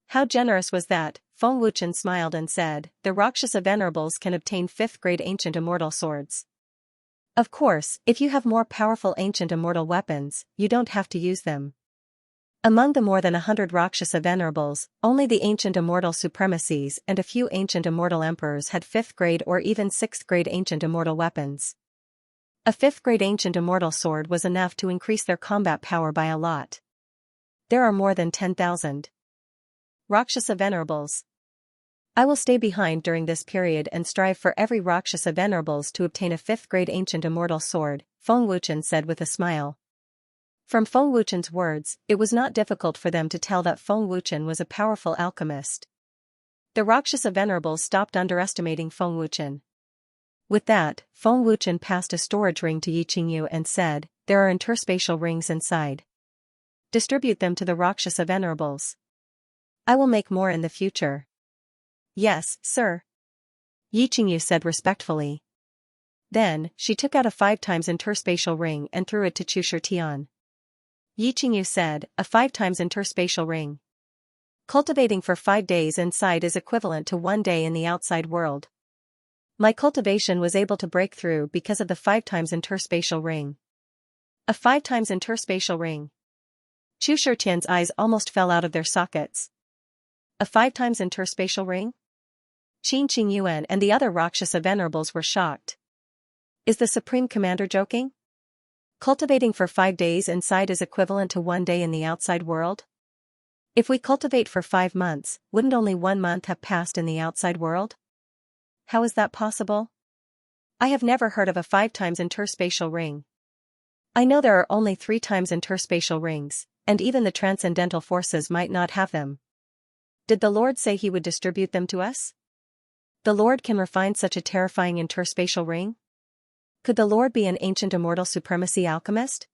How generous was that? Feng Wuchen smiled and said, the Rakshasa Venerables can obtain 5th-grade ancient immortal swords. Of course, if you have more powerful ancient immortal weapons, you don't have to use them. Among the more than 100 Rakshasa Venerables, only the ancient immortal supremacies and a few ancient immortal emperors had 5th-grade or even 6th-grade ancient immortal weapons. A 5th-grade ancient immortal sword was enough to increase their combat power by a lot. There are more than 10,000 Rakshasa Venerables. I will stay behind during this period and strive for every Rakshasa Venerables to obtain a 5th-grade ancient immortal sword, Feng Wuchen said with a smile. From Feng Wuchen's words, it was not difficult for them to tell that Feng Wuchen was a powerful alchemist. The Rakshasa Venerables stopped underestimating Feng Wuchen. With that, Feng Wuchen passed a storage ring to Yi Qingyu and said, there are interspatial rings inside. Distribute them to the Rakshasa Venerables. I will make more in the future. Yes, sir. Yi Qingyu said respectfully. Then, she took out a 5 times interspatial ring and threw it to Chu Shitian. Yi Qingyu said, a 5 times interspatial ring. Cultivating for 5 days inside is equivalent to 1 day in the outside world. My cultivation was able to break through because of the 5 times interspatial ring. A 5 times interspatial ring. Chu Shitian's eyes almost fell out of their sockets. A 5 times interspatial ring? Qin Qingyuan and the other Rakshasa venerables were shocked. Is the Supreme Commander joking? Cultivating for 5 days inside is equivalent to 1 day in the outside world? If we cultivate for 5 months, wouldn't only 1 month have passed in the outside world? How is that possible? I have never heard of a 5 times interspatial ring. I know there are only 3 times interspatial rings, and even the transcendental forces might not have them. Did the Lord say he would distribute them to us? The Lord can refine such a terrifying interspatial ring? Could the Lord be an ancient immortal supremacy alchemist?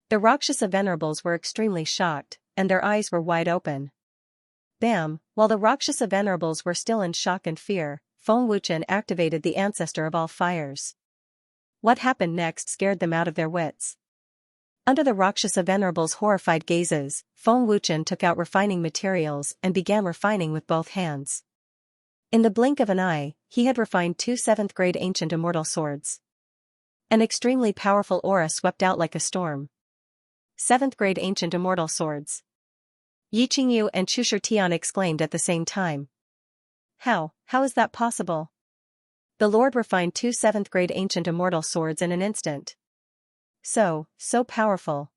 The Rakshasa venerables were extremely shocked, and their eyes were wide open. Bam! While the Rakshasa venerables were still in shock and fear, Feng Wuchen activated the ancestor of all fires. What happened next scared them out of their wits. Under the Rakshasa venerables' horrified gazes, Feng Wuchen took out refining materials and began refining with both hands. In the blink of an eye, he had refined 2 7th-grade ancient immortal swords. An extremely powerful aura swept out like a storm. 7th-grade ancient immortal swords. Yi Qingyu and Chu Shitian exclaimed at the same time. How is that possible? The Lord refined 2 7th-grade ancient immortal swords in an instant. So powerful.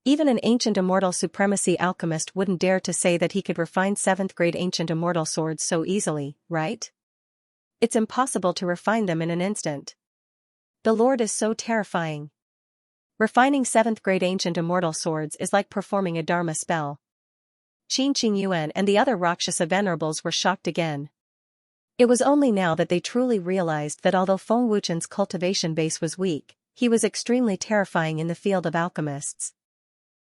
Even an ancient immortal supremacy alchemist wouldn't dare to say that he could refine 7th-grade ancient immortal swords so easily, right? It's impossible to refine them in an instant. The Lord is so terrifying. Refining 7th-grade ancient immortal swords is like performing a Dharma spell. Qin Qingyuan and the other Rakshasa venerables were shocked again. It was only now that they truly realized that although Feng Wuchen's cultivation base was weak, he was extremely terrifying in the field of alchemists.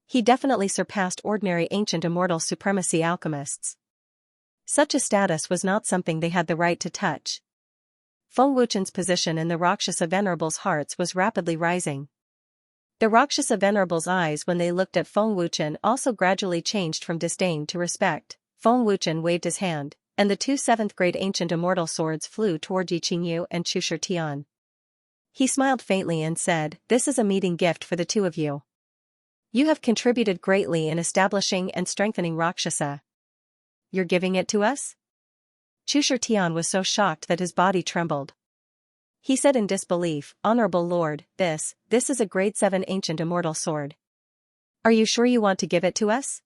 He definitely surpassed ordinary ancient immortal supremacy alchemists. Such a status was not something they had the right to touch. Feng Wuchen's position in the Rakshasa venerables' hearts was rapidly rising. The Rakshasa venerables' eyes when they looked at Feng Wuchen also gradually changed from disdain to respect. Feng Wuchen waved his hand, and the 2 7th-grade ancient immortal swords flew toward Yi Qingyu and Chu Shitian. He smiled faintly and said, "This is a meeting gift for the 2 of you. You have contributed greatly in establishing and strengthening Rakshasa. You're giving it to us?" Chu Shitian was so shocked that his body trembled. He said in disbelief, "Honorable Lord, this is a grade 7 ancient immortal sword. Are you sure you want to give it to us?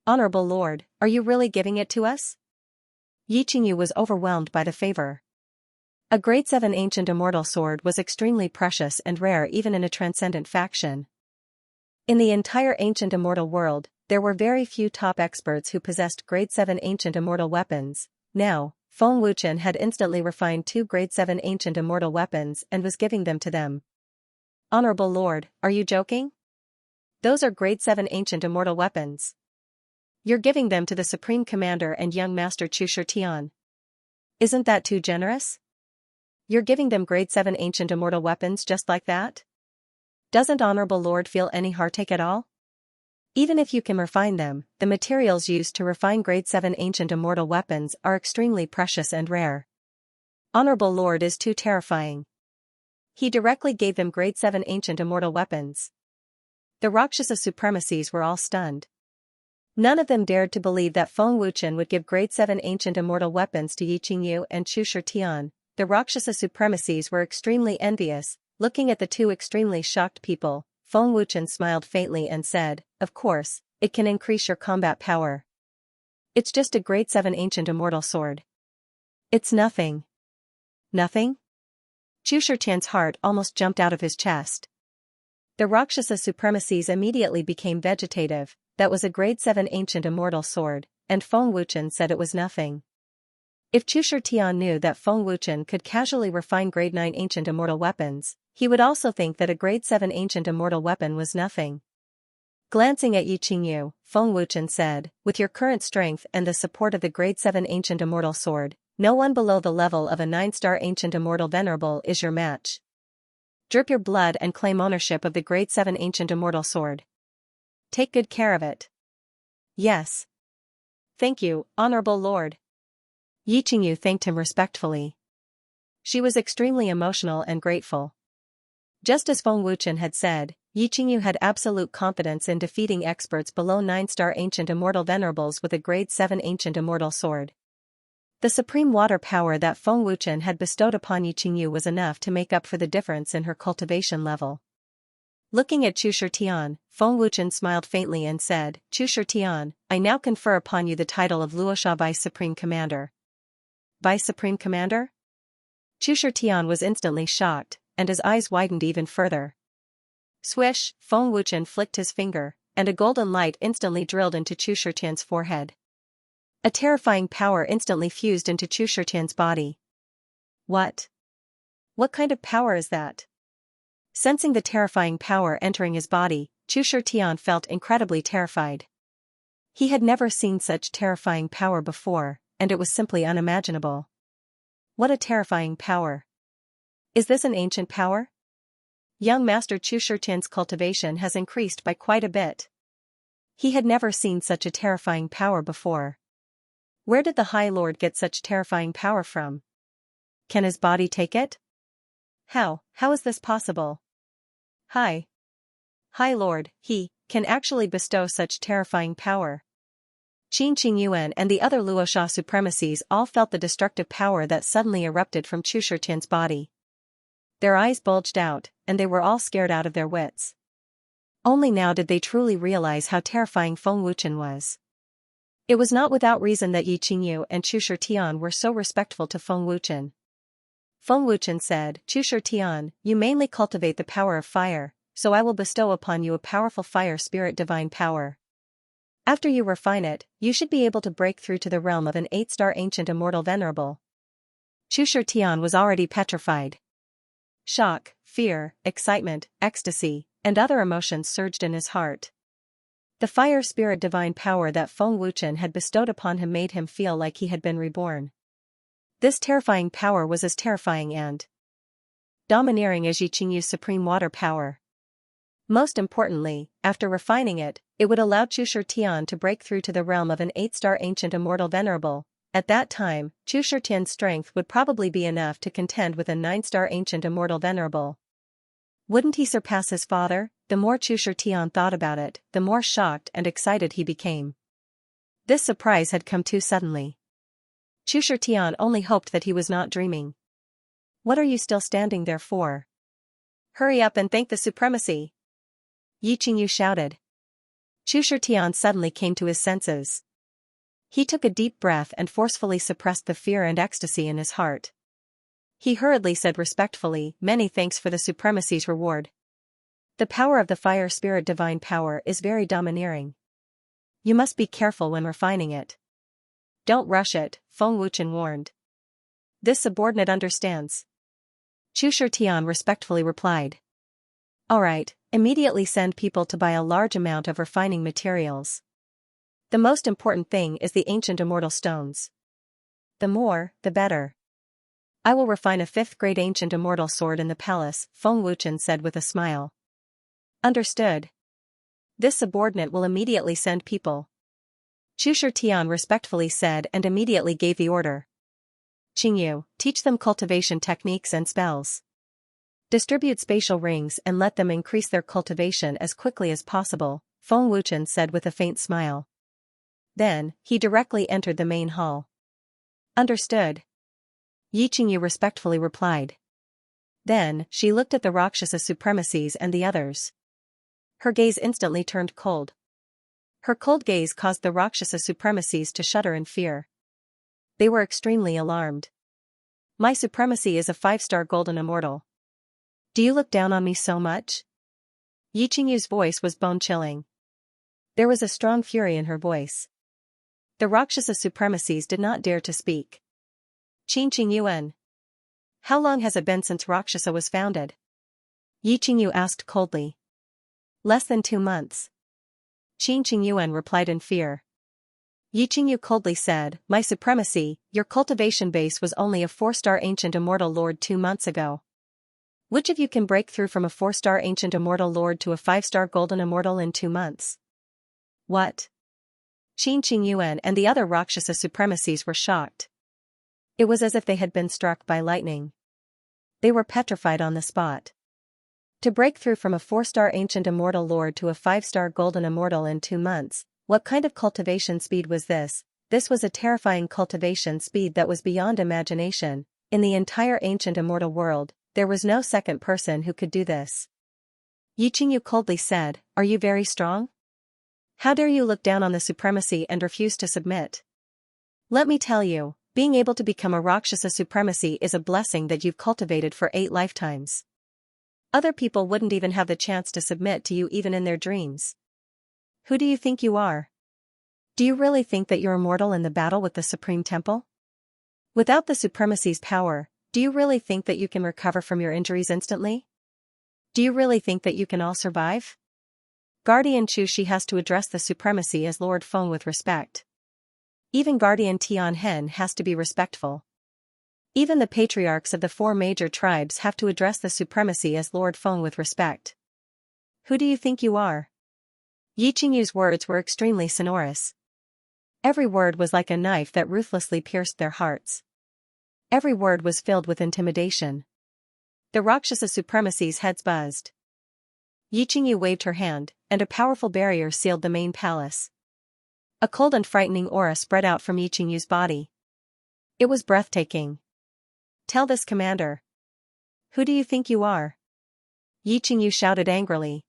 Honorable Lord, are you really giving it to us?" Yi Qingyu was overwhelmed by the favor. A grade 7 ancient immortal sword was extremely precious and rare even in a transcendent faction. In the entire ancient immortal world, there were very few top experts who possessed grade 7 ancient immortal weapons. Now, Feng Wuchen had instantly refined 2 grade 7 ancient immortal weapons and was giving them to them. Honorable Lord, are you joking? Those are grade 7 ancient immortal weapons. You're giving them to the Supreme Commander and young Master Chu Shitian. Isn't that too generous? You're giving them grade 7 ancient immortal weapons just like that? Doesn't Honorable Lord feel any heartache at all? Even if you can refine them, the materials used to refine grade 7 ancient immortal weapons are extremely precious and rare. Honorable Lord is too terrifying. He directly gave them grade 7 ancient immortal weapons. The Rakshasa supremacies were all stunned. None of them dared to believe that Feng Wuchen would give grade 7 ancient immortal weapons to Yi Qingyu and Chu Shitian. The Rakshasa supremacies were extremely envious. Looking at the 2 extremely shocked people, Feng Wuchen smiled faintly and said, "Of course, it can increase your combat power. It's just a grade 7 ancient immortal sword. It's nothing." Nothing? Chu Shitian's heart almost jumped out of his chest. The Rakshasa supremacies immediately became vegetative. That was a grade 7 ancient immortal sword, and Feng Wuchen said it was nothing. If Chu Shitian knew that Feng Wuchen could casually refine grade 9 ancient immortal weapons, he would also think that a grade 7 ancient immortal weapon was nothing. Glancing at Yi Qingyu, Feng Wuchen said, "With your current strength and the support of the grade 7 ancient immortal sword, no one below the level of a 9-star ancient immortal venerable is your match. Drip your blood and claim ownership of the grade 7 ancient immortal sword. Take good care of it." "Yes. Thank you, Honorable Lord. Yi Qingyu thanked him respectfully. She was extremely emotional and grateful. Just as Feng Wuchen had said, Yi Qingyu had absolute confidence in defeating experts below 9-star Ancient Immortal Venerables with a Grade 7 Ancient Immortal Sword. The supreme water power that Feng Wuchen had bestowed upon Yi Qingyu was enough to make up for the difference in her cultivation level. Looking at Chu Shitian, Feng Wuchen smiled faintly and said, Chu Shitian, I now confer upon you the title of Luosha Vice Supreme Commander. Vice Supreme Commander? Chu Shitian was instantly shocked, and his eyes widened even further. Swish, Feng Wuchen flicked his finger, and a golden light instantly drilled into Chu Shitian's forehead. A terrifying power instantly fused into Chu Shitian's body. What? What kind of power is that? Sensing the terrifying power entering his body, Chu Shitian felt incredibly terrified. He had never seen such terrifying power before, and it was simply unimaginable. What a terrifying power. Is this an ancient power? Young Master Chu Shitian's cultivation has increased by quite a bit. He had never seen such a terrifying power before. Where did the High Lord get such terrifying power from? Can his body take it? How is this possible? High Lord, he can actually bestow such terrifying power. Qin Qingyuan and the other Luosha supremacies all felt the destructive power that suddenly erupted from Chu Shitian's body. Their eyes bulged out, and they were all scared out of their wits. Only now did they truly realize how terrifying Feng Wuchen was. It was not without reason that Yi Qingyu and Chu Shitian were so respectful to Feng Wuchen. Feng Wuchen said, Chu Shitian, you mainly cultivate the power of fire, so I will bestow upon you a powerful fire spirit divine power. After you refine it, you should be able to break through to the realm of an 8-star Ancient Immortal Venerable. Chu Shitian was already petrified. Shock, fear, excitement, ecstasy, and other emotions surged in his heart. The fire spirit divine power that Feng Wuchen had bestowed upon him made him feel like he had been reborn. This terrifying power was as terrifying and domineering as Yi Qingyu's supreme water power. Most importantly, after refining it, it would allow Chu Shitian to break through to the realm of an 8-star Ancient Immortal Venerable. At that time, Chu Shitian's strength would probably be enough to contend with a 9-star Ancient Immortal Venerable. Wouldn't he surpass his father? The more Chu Shitian thought about it, the more shocked and excited he became. This surprise had come too suddenly. Chu Shitian only hoped that he was not dreaming. What are you still standing there for? Hurry up and thank the supremacy! Yi Qingyu shouted. Chu Shitian suddenly came to his senses. He took a deep breath and forcefully suppressed the fear and ecstasy in his heart. He hurriedly said respectfully, many thanks for the supremacy's reward. The power of the fire spirit divine power is very domineering. You must be careful when refining it. Don't rush it, Feng Wuchen warned. This subordinate understands. Chu Shitian respectfully replied. Alright, immediately send people to buy a large amount of refining materials. The most important thing is the ancient immortal stones. The more, the better. I will refine a 5th-grade ancient immortal sword in the palace, Feng Wuchen said with a smile. Understood. This subordinate will immediately send people. Chu Shitian respectfully said and immediately gave the order. Qingyu, teach them cultivation techniques and spells. Distribute spatial rings and let them increase their cultivation as quickly as possible, Feng Wuchen said with a faint smile. Then, he directly entered the main hall. Understood. Yi Qingyu respectfully replied. Then, she looked at the Rakshasa supremacies and the others. Her gaze instantly turned cold. Her cold gaze caused the Rakshasa supremacies to shudder in fear. They were extremely alarmed. My supremacy is a 5-star golden immortal. Do you look down on me so much? Yi Qingyu's voice was bone-chilling. There was a strong fury in her voice. The Rakshasa supremacies did not dare to speak. Qin Qingyuan. How long has it been since Rakshasa was founded? Yi Qingyu asked coldly. Less than 2 months. Qin Qingyuan replied in fear. Yi Qingyu coldly said, My supremacy, your cultivation base was only a 4-star ancient immortal lord 2 months ago. Which of you can break through from a 4-star ancient immortal lord to a 5-star golden immortal in 2 months? What? Qin Yuan and the other Rakshasa supremacies were shocked. It was as if they had been struck by lightning. They were petrified on the spot. To break through from a 4-star ancient immortal lord to a 5-star golden immortal in 2 months, what kind of cultivation speed was this? This was a terrifying cultivation speed that was beyond imagination. In the entire ancient immortal world, there was no second person who could do this. Yiqingyu coldly said, "Are you very strong? How dare you look down on the supremacy and refuse to submit? Let me tell you, being able to become a Rakshasa supremacy is a blessing that you've cultivated for 8 lifetimes. Other people wouldn't even have the chance to submit to you even in their dreams. Who do you think you are? Do you really think that you're immortal in the battle with the Supreme Temple? Without the supremacy's power, do you really think that you can recover from your injuries instantly? Do you really think that you can all survive?" Guardian Chu Shi has to address the supremacy as Lord Feng with respect. Even Guardian Tian Hen has to be respectful. Even the patriarchs of the 4 major tribes have to address the supremacy as Lord Feng with respect. "Who do you think you are?" Yiqingyu's words were extremely sonorous. Every word was like a knife that ruthlessly pierced their hearts. Every word was filled with intimidation. The Rakshasa supremacy's heads buzzed. Yiqingyu waved her hand, and a powerful barrier sealed the main palace. A cold and frightening aura spread out from Yiqingyu's body. It was breathtaking. "Tell this commander. Who do you think you are?" Yiqingyu shouted angrily.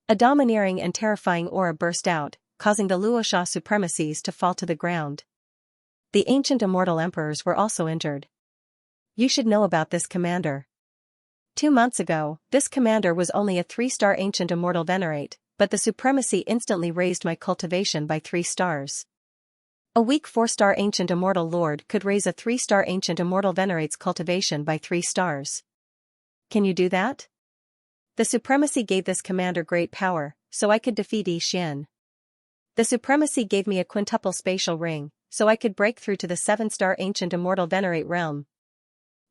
A domineering and terrifying aura burst out, causing the Luosha supremacies to fall to the ground. The ancient immortal emperors were also injured. "You should know about this commander. 2 months ago, this commander was only a 3-star ancient immortal venerate, but the supremacy instantly raised my cultivation by 3 stars. A weak 4-star ancient immortal lord could raise a 3-star ancient immortal venerate's cultivation by 3 stars. Can you do that? The supremacy gave this commander great power, so I could defeat Yi Xian. The supremacy gave me a quintuple spatial ring, so I could break through to the 7-star ancient immortal venerate realm.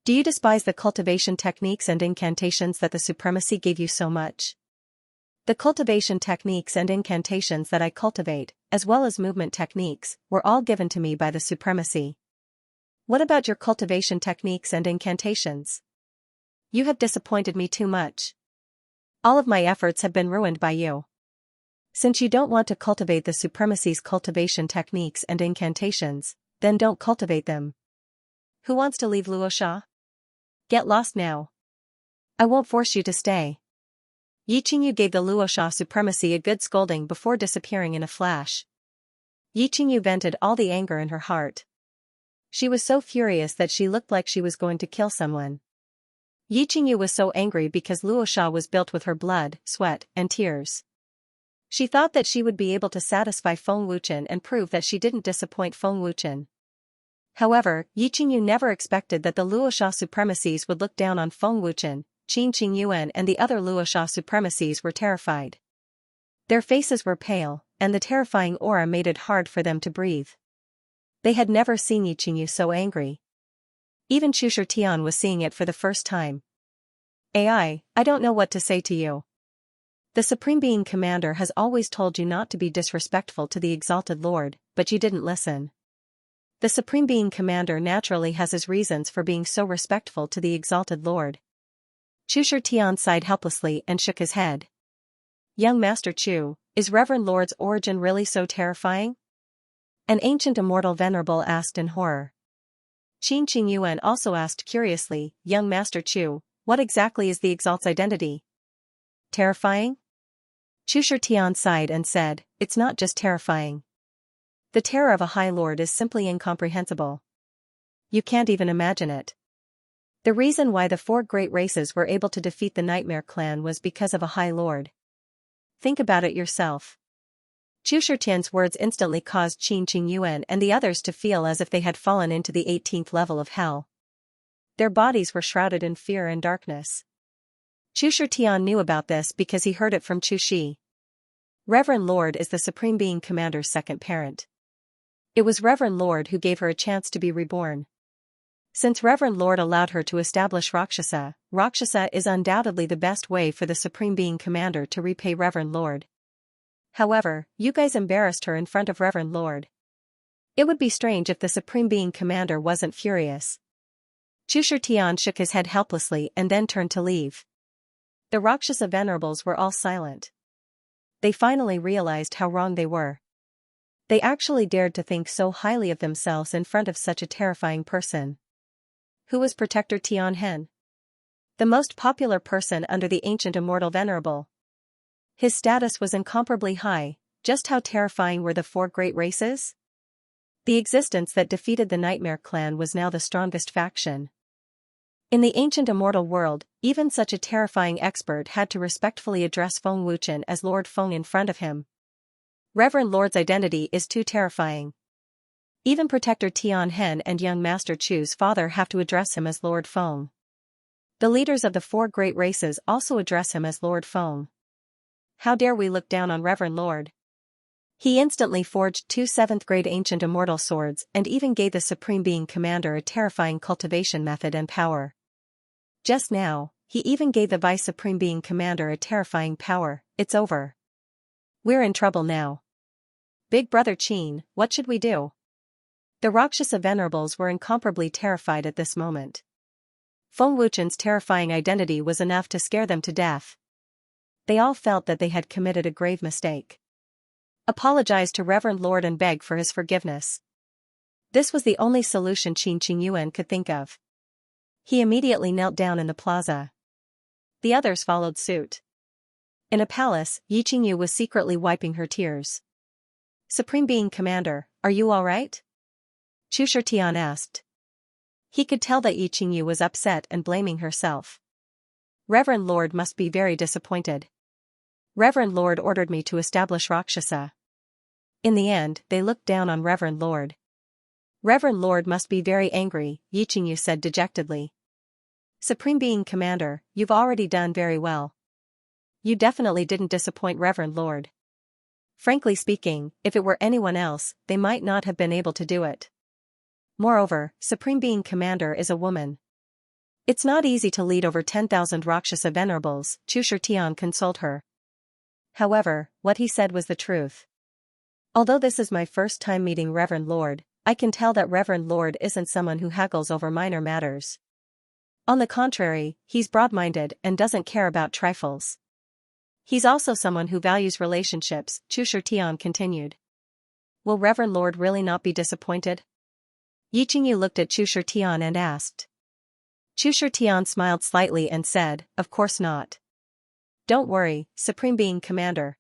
Do you despise the cultivation techniques and incantations that the supremacy gave you so much? The cultivation techniques and incantations that I cultivate, as well as movement techniques, were all given to me by the supremacy. What about your cultivation techniques and incantations? You have disappointed me too much. All of my efforts have been ruined by you. Since you don't want to cultivate the supremacy's cultivation techniques and incantations, then don't cultivate them. Who wants to leave Luosha? Get lost now. I won't force you to stay." Yiqingyu gave the Luosha supremacy a good scolding before disappearing in a flash. Yiqingyu vented all the anger in her heart. She was so furious that she looked like she was going to kill someone. Yiqingyu was so angry because Luosha was built with her blood, sweat, and tears. She thought that she would be able to satisfy Feng Wuchen and prove that she didn't disappoint Feng Wuchen. However, Yiqingyu never expected that the Luosha supremacies would look down on Feng Wuchen. Qin Yuan and the other Luosha supremacies were terrified. Their faces were pale, and the terrifying aura made it hard for them to breathe. They had never seen Yiqingyu so angry. Even Chu Tian was seeing it for the first time. I don't know what to say to you. The Supreme Being Commander has always told you not to be disrespectful to the Exalted Lord, but you didn't listen. The Supreme Being Commander naturally has his reasons for being so respectful to the Exalted Lord. Chu Tian sighed helplessly and shook his head. "Young Master Chu, is Reverend Lord's origin really so terrifying?" An ancient immortal venerable asked in horror. Qin Yuan also asked curiously, "Young Master Chu, what exactly is the Exalt's identity?" "Terrifying?" Chu Tian sighed and said, "It's not just terrifying. The terror of a High Lord is simply incomprehensible. You can't even imagine it. The reason why the 4 great races were able to defeat the Nightmare Clan was because of a High Lord. Think about it yourself." Chu Tian's words instantly caused Qin Yuan and the others to feel as if they had fallen into the 18th level of hell. Their bodies were shrouded in fear and darkness. Chu Tian knew about this because he heard it from Chu Shi. Reverend Lord is the Supreme Being Commander's second parent. It was Reverend Lord who gave her a chance to be reborn. Since Reverend Lord allowed her to establish Rakshasa, Rakshasa is undoubtedly the best way for the Supreme Being Commander to repay Reverend Lord. However, you guys embarrassed her in front of Reverend Lord. It would be strange if the Supreme Being Commander wasn't furious. Chu Tian shook his head helplessly and then turned to leave. The Rakshasa venerables were all silent. They finally realized how wrong they were. They actually dared to think so highly of themselves in front of such a terrifying person. Who was Protector Tian Hen? The most popular person under the ancient immortal venerable. His status was incomparably high. Just how terrifying were the four great races? The existence that defeated the Nightmare Clan was now the strongest faction. In the ancient immortal world, even such a terrifying expert had to respectfully address Feng Wuchen as Lord Feng in front of him. Reverend Lord's identity is too terrifying. Even Protector Tian Hen and young Master Chu's father have to address him as Lord Feng. The leaders of the four great races also address him as Lord Feng. How dare we look down on Reverend Lord? He instantly forged 2 7th-grade ancient immortal swords and even gave the Supreme Being Commander a terrifying cultivation method and power. Just now, he even gave the Vice Supreme Being Commander a terrifying power. It's over. We're in trouble now. Big Brother Qin, what should we do? The Rakshasa venerables were incomparably terrified at this moment. Feng Wuchen's terrifying identity was enough to scare them to death. They all felt that they had committed a grave mistake. Apologize to Reverend Lord and beg for his forgiveness. This was the only solution Qin Qingyuan could think of. He immediately knelt down in the plaza. The others followed suit. In a palace, Yi Qingyu was secretly wiping her tears. Supreme Being Commander, are you all right? Chu Shitian asked. He could tell that Yi Qingyu was upset and blaming herself. Reverend Lord must be very disappointed. Reverend Lord ordered me to establish Rakshasa. In the end, they looked down on Reverend Lord. Reverend Lord must be very angry, Yi Qingyu said dejectedly. Supreme Being Commander, you've already done very well. You definitely didn't disappoint Reverend Lord. Frankly speaking, if it were anyone else, they might not have been able to do it. Moreover, Supreme Being Commander is a woman. It's not easy to lead over 10,000 Rakshasa venerables, Chu Shitian consoled her. However, what he said was the truth. Although this is my first time meeting Reverend Lord, I can tell that Reverend Lord isn't someone who haggles over minor matters. On the contrary, he's broad-minded and doesn't care about trifles. He's also someone who values relationships, Chu Shitian continued. Will Reverend Lord really not be disappointed? Yi Qingyu looked at Chu Shitian and asked. Chu Shitian smiled slightly and said, of course not. Don't worry, Supreme Being Commander.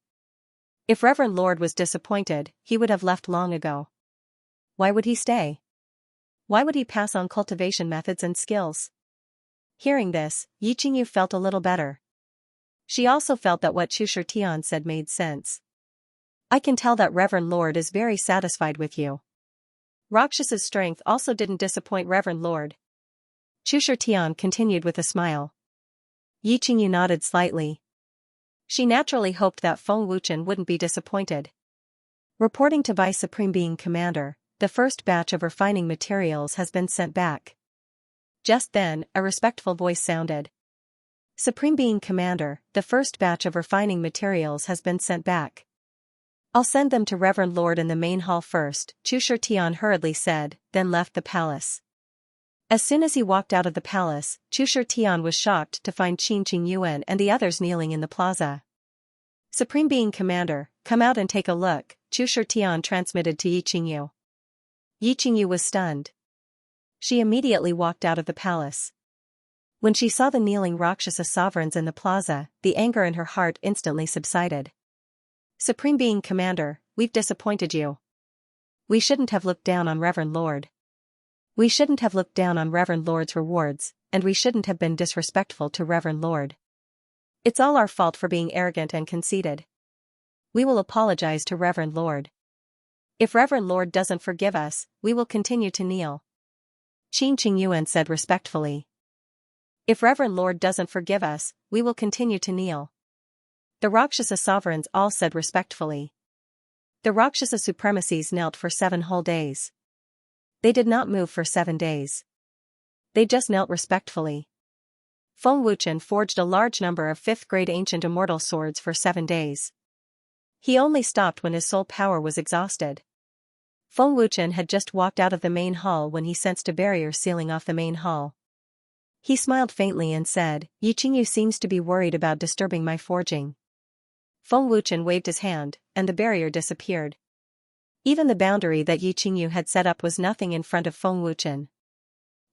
If Reverend Lord was disappointed, he would have left long ago. Why would he stay? Why would he pass on cultivation methods and skills? Hearing this, Yi Qingyu felt a little better. She also felt that what Chu Shitian said made sense. I can tell that Reverend Lord is very satisfied with you. Rakshasa's strength also didn't disappoint Reverend Lord. Chu Shitian continued with a smile. Yi Qingyu nodded slightly. She naturally hoped that Feng Wuchen wouldn't be disappointed. Reporting to Vice Supreme Being Commander, the first batch of refining materials has been sent back. Just then, a respectful voice sounded. Supreme Being Commander, the first batch of refining materials has been sent back. I'll send them to Reverend Lord in the main hall first, Chu Shitian hurriedly said, then left the palace. As soon as he walked out of the palace, Chu Shitian was shocked to find Qin Qingyuan and the others kneeling in the plaza. Supreme Being Commander, come out and take a look, Chu Shitian transmitted to Yi Qingyu. Yi Qingyu was stunned. She immediately walked out of the palace. When she saw the kneeling Rakshasa sovereigns in the plaza, the anger in her heart instantly subsided. Supreme Being Commander, we've disappointed you. We shouldn't have looked down on Reverend Lord. We shouldn't have looked down on Reverend Lord's rewards, and we shouldn't have been disrespectful to Reverend Lord. It's all our fault for being arrogant and conceited. We will apologize to Reverend Lord. If Reverend Lord doesn't forgive us, we will continue to kneel. Qin Qingyuan said respectfully. If Reverend Lord doesn't forgive us, we will continue to kneel. The Rakshasa sovereigns all said respectfully. The Rakshasa supremacies knelt for 7 whole days. They did not move for 7 days. They just knelt respectfully. Feng Wuchen forged a large number of 5th-grade ancient immortal swords for 7 days. He only stopped when his soul power was exhausted. Feng Wuchen had just walked out of the main hall when he sensed a barrier sealing off the main hall. He smiled faintly and said, "Yi Qingyu seems to be worried about disturbing my forging." Feng Wuchen waved his hand, and the barrier disappeared. Even the boundary that Yi Qingyu had set up was nothing in front of Feng Wuchen.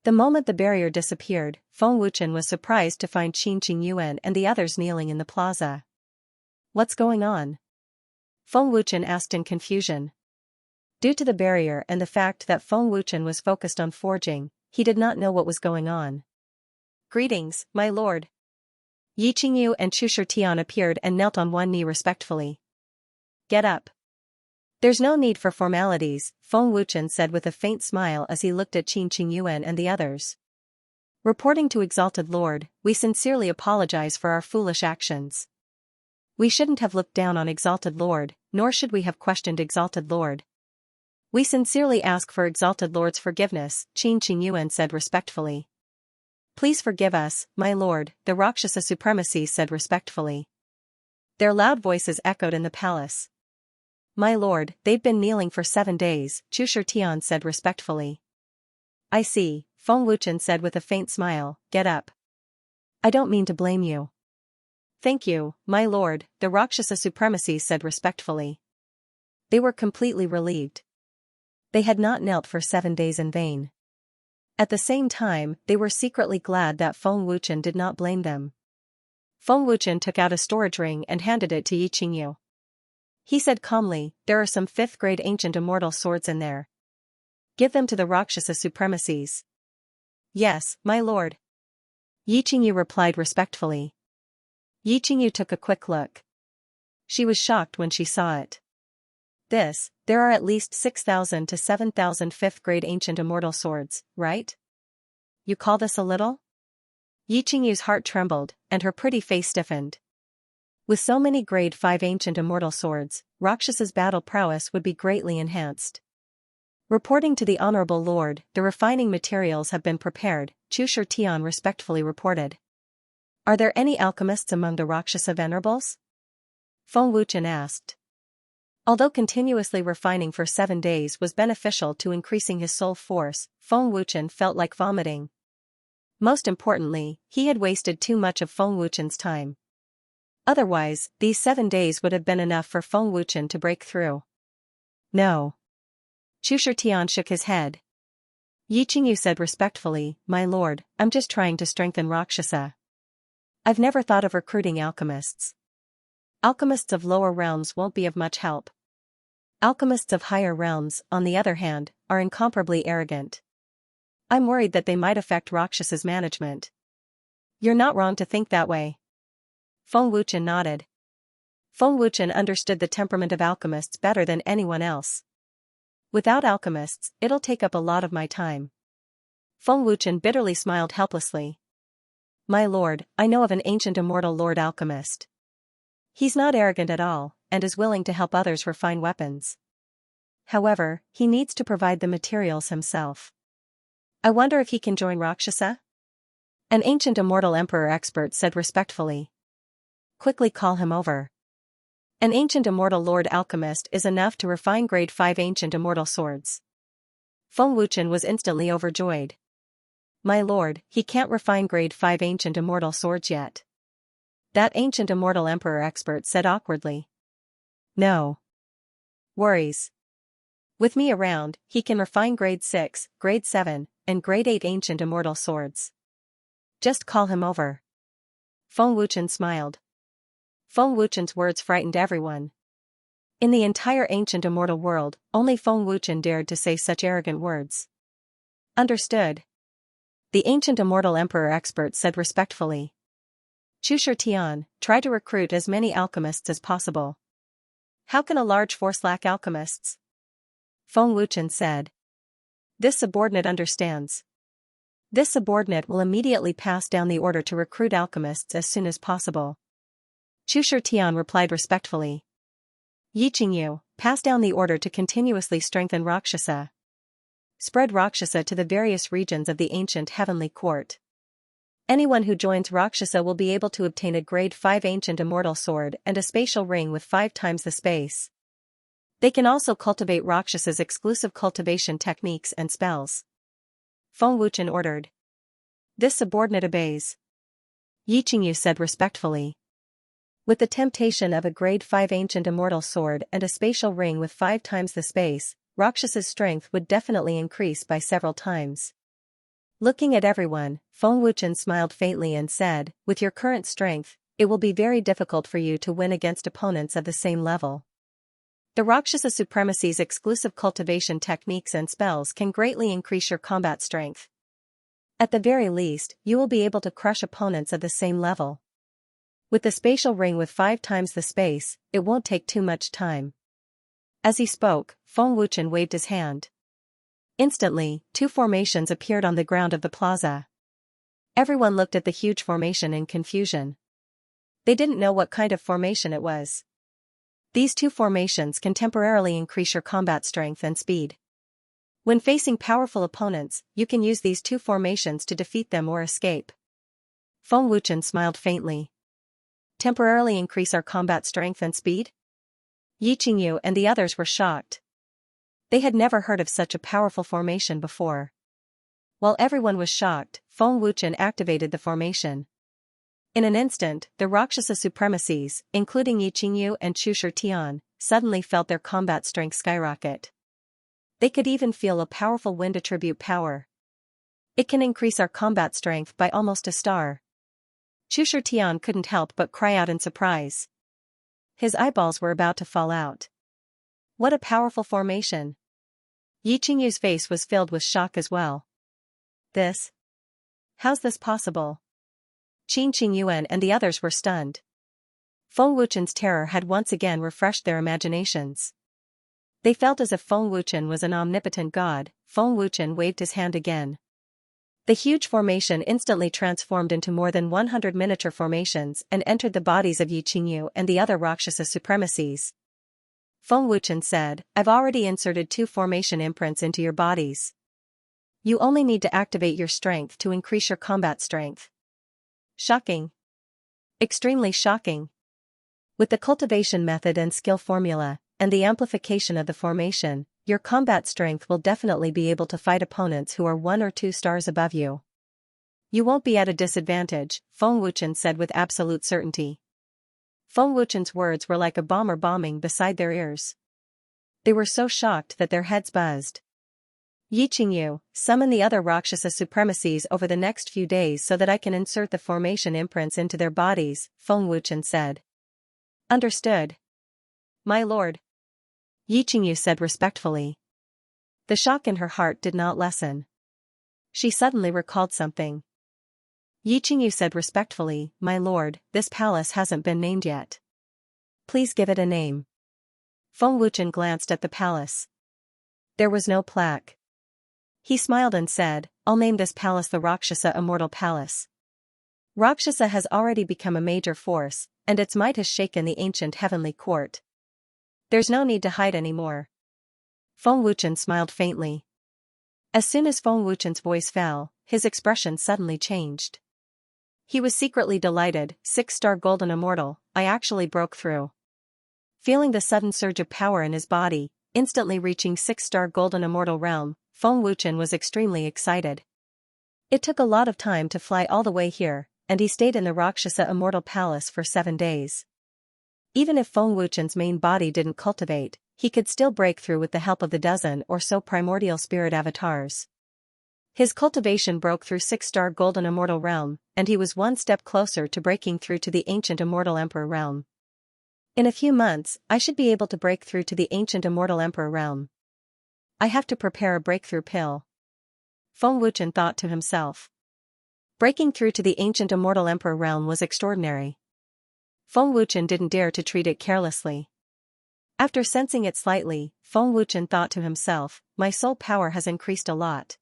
The moment the barrier disappeared, Feng Wuchen was surprised to find Qin Qingyuan and the others kneeling in the plaza. "What's going on?" Feng Wuchen asked in confusion. Due to the barrier and the fact that Feng Wuchen was focused on forging, he did not know what was going on. "Greetings, my lord." Yi Qingyu and Chu Shitian appeared and knelt on one knee respectfully. "Get up." "There's no need for formalities," Feng Wuchen said with a faint smile as he looked at Qin Qingyuan and the others. "Reporting to Exalted Lord, we sincerely apologize for our foolish actions. We shouldn't have looked down on Exalted Lord, nor should we have questioned Exalted Lord. We sincerely ask for Exalted Lord's forgiveness," Qin Qingyuan said respectfully. "Please forgive us, my lord," the Rakshasa supremacy said respectfully. Their loud voices echoed in the palace. "My lord, they've been kneeling for 7 days," Chu Shitian said respectfully. "I see," Feng Wuchen said with a faint smile, "get up. I don't mean to blame you." "Thank you, my lord," the Rakshasa supremacy said respectfully. They were completely relieved. They had not knelt for 7 days in vain. At the same time, they were secretly glad that Feng Wuchen did not blame them. Feng Wuchen took out a storage ring and handed it to Yi Qingyu. He said calmly, "There are some 5th-grade ancient immortal swords in there. Give them to the Rakshasa supremacies." "Yes, my lord." Yi Qingyu replied respectfully. Yi Qingyu took a quick look. She was shocked when she saw it. There are at least 6,000 to 7,000 5th-grade ancient immortal swords, right? You call this a little? Yi Qingyu's heart trembled, and her pretty face stiffened. With so many grade 5 ancient immortal swords, Rakshasa's battle prowess would be greatly enhanced. "Reporting to the Honorable Lord, the refining materials have been prepared," Chu Shitian respectfully reported. "Are there any alchemists among the Rakshasa venerables?" Feng Wuchen asked. Although continuously refining for 7 days was beneficial to increasing his soul force, Feng Wuchen felt like vomiting. Most importantly, he had wasted too much of Feng Wuchen's time. Otherwise, these 7 days would have been enough for Feng Wuchen to break through. "No." Chu Shitian shook his head. Yi Qingyu said respectfully, "My lord, I'm just trying to strengthen Rakshasa. I've never thought of recruiting alchemists. Alchemists of lower realms won't be of much help. Alchemists of higher realms, on the other hand, are incomparably arrogant. I'm worried that they might affect Rakshasa's management." "You're not wrong to think that way." Feng Wuchen nodded. Feng Wuchen understood the temperament of alchemists better than anyone else. "Without alchemists, it'll take up a lot of my time." Feng Wuchen bitterly smiled helplessly. "My lord, I know of an ancient immortal lord alchemist. He's not arrogant at all, and is willing to help others refine weapons. However, he needs to provide the materials himself. I wonder if he can join Rakshasa?" An ancient immortal emperor expert said respectfully. "Quickly call him over." An ancient immortal lord alchemist is enough to refine grade 5 ancient immortal swords. Feng Wuchen was instantly overjoyed. "My lord, he can't refine grade 5 ancient immortal swords yet." That ancient immortal emperor expert said awkwardly. "No worries. With me around, he can refine grade 6, grade 7, and grade 8 ancient immortal swords. Just call him over." Feng Wuchen smiled. Feng Wuchen's words frightened everyone. In the entire ancient immortal world, only Feng Wuchen dared to say such arrogant words. "Understood." The ancient immortal emperor expert said respectfully. "Chu Shitian, try to recruit as many alchemists as possible." "How can a large force lack alchemists?" Feng Wuchen said. "This subordinate understands. This subordinate will immediately pass down the order to recruit alchemists as soon as possible." Chu Shitian replied respectfully. "Yi Qingyu, pass down the order to continuously strengthen Rakshasa. Spread Rakshasa to the various regions of the ancient heavenly court. Anyone who joins Rakshasa will be able to obtain a grade 5 ancient immortal sword and a spatial ring with 5 times the space. They can also cultivate Rakshasa's exclusive cultivation techniques and spells. Feng Wuchen ordered. This subordinate obeys. Yi Qingyu said respectfully. With the temptation of a grade 5 ancient immortal sword and a spatial ring with 5 times the space, Rakshasa's strength would definitely increase by several times. Looking at everyone, Feng Wuchen smiled faintly and said, with your current strength, it will be very difficult for you to win against opponents of the same level. The Rakshasa Supremacy's exclusive cultivation techniques and spells can greatly increase your combat strength. At the very least, you will be able to crush opponents of the same level. With the spatial ring with 5 times the space, it won't take too much time. As he spoke, Feng Wuchen waved his hand. Instantly, 2 formations appeared on the ground of the plaza. Everyone looked at the huge formation in confusion. They didn't know what kind of formation it was. These 2 formations can temporarily increase your combat strength and speed. When facing powerful opponents, you can use these 2 formations to defeat them or escape. Feng Wuchen smiled faintly. Temporarily increase our combat strength and speed? Yi Qingyu and the others were shocked. They had never heard of such a powerful formation before. While everyone was shocked, Feng Wuchen activated the formation. In an instant, the Rakshasa Supremacies, including Yi Qingyu and Chu Shitian, suddenly felt their combat strength skyrocket. They could even feel a powerful wind attribute power. It can increase our combat strength by almost a star. Chu Shitian couldn't help but cry out in surprise. His eyeballs were about to fall out. What a powerful formation! Yi Qingyu's face was filled with shock as well. This? How's this possible? Qin Qingyuan and the others were stunned. Feng Wuchen's terror had once again refreshed their imaginations. They felt as if Feng Wuchen was an omnipotent god. Feng Wuchen waved his hand again. The huge formation instantly transformed into more than 100 miniature formations and entered the bodies of Yi Qingyu and the other Rakshasa Supremacies. Feng Wuchen said, I've already inserted 2 formation imprints into your bodies. You only need to activate your strength to increase your combat strength. Shocking. Extremely shocking. With the cultivation method and skill formula, and the amplification of the formation, your combat strength will definitely be able to fight opponents who are 1 or 2 stars above you. You won't be at a disadvantage, Feng Wuchen said with absolute certainty. Feng Wuchen's words were like a bomber bombing beside their ears. They were so shocked that their heads buzzed. Yi Qingyu, summon the other Rakshasa Supremacies over the next few days so that I can insert the formation imprints into their bodies, Feng Wuchen said. Understood. My lord. Yi Qingyu said respectfully. The shock in her heart did not lessen. She suddenly recalled something. Yi Qingyu said respectfully, My lord, this palace hasn't been named yet. Please give it a name. Feng Wuchen glanced at the palace. There was no plaque. He smiled and said, I'll name this palace the Rakshasa Immortal Palace. Rakshasa has already become a major force, and its might has shaken the ancient heavenly court. There's no need to hide anymore. Feng Wuchen smiled faintly. As soon as Feng Wuchen's voice fell, his expression suddenly changed. He was secretly delighted. 6-star golden immortal, I actually broke through. Feeling the sudden surge of power in his body, instantly reaching 6-star golden immortal realm, Feng Wuchen was extremely excited. It took a lot of time to fly all the way here, and he stayed in the Rakshasa Immortal Palace for 7 days. Even if Feng Wuchen's main body didn't cultivate, he could still break through with the help of the dozen or so primordial spirit avatars. His cultivation broke through 6-star golden immortal realm, and he was 1 step closer to breaking through to the ancient immortal emperor realm. In a few months, I should be able to break through to the ancient immortal emperor realm. I have to prepare a breakthrough pill. Feng Wuchen thought to himself. Breaking through to the ancient immortal emperor realm was extraordinary. Feng Wuchen didn't dare to treat it carelessly. After sensing it slightly, Feng Wuchen thought to himself, my soul power has increased a lot.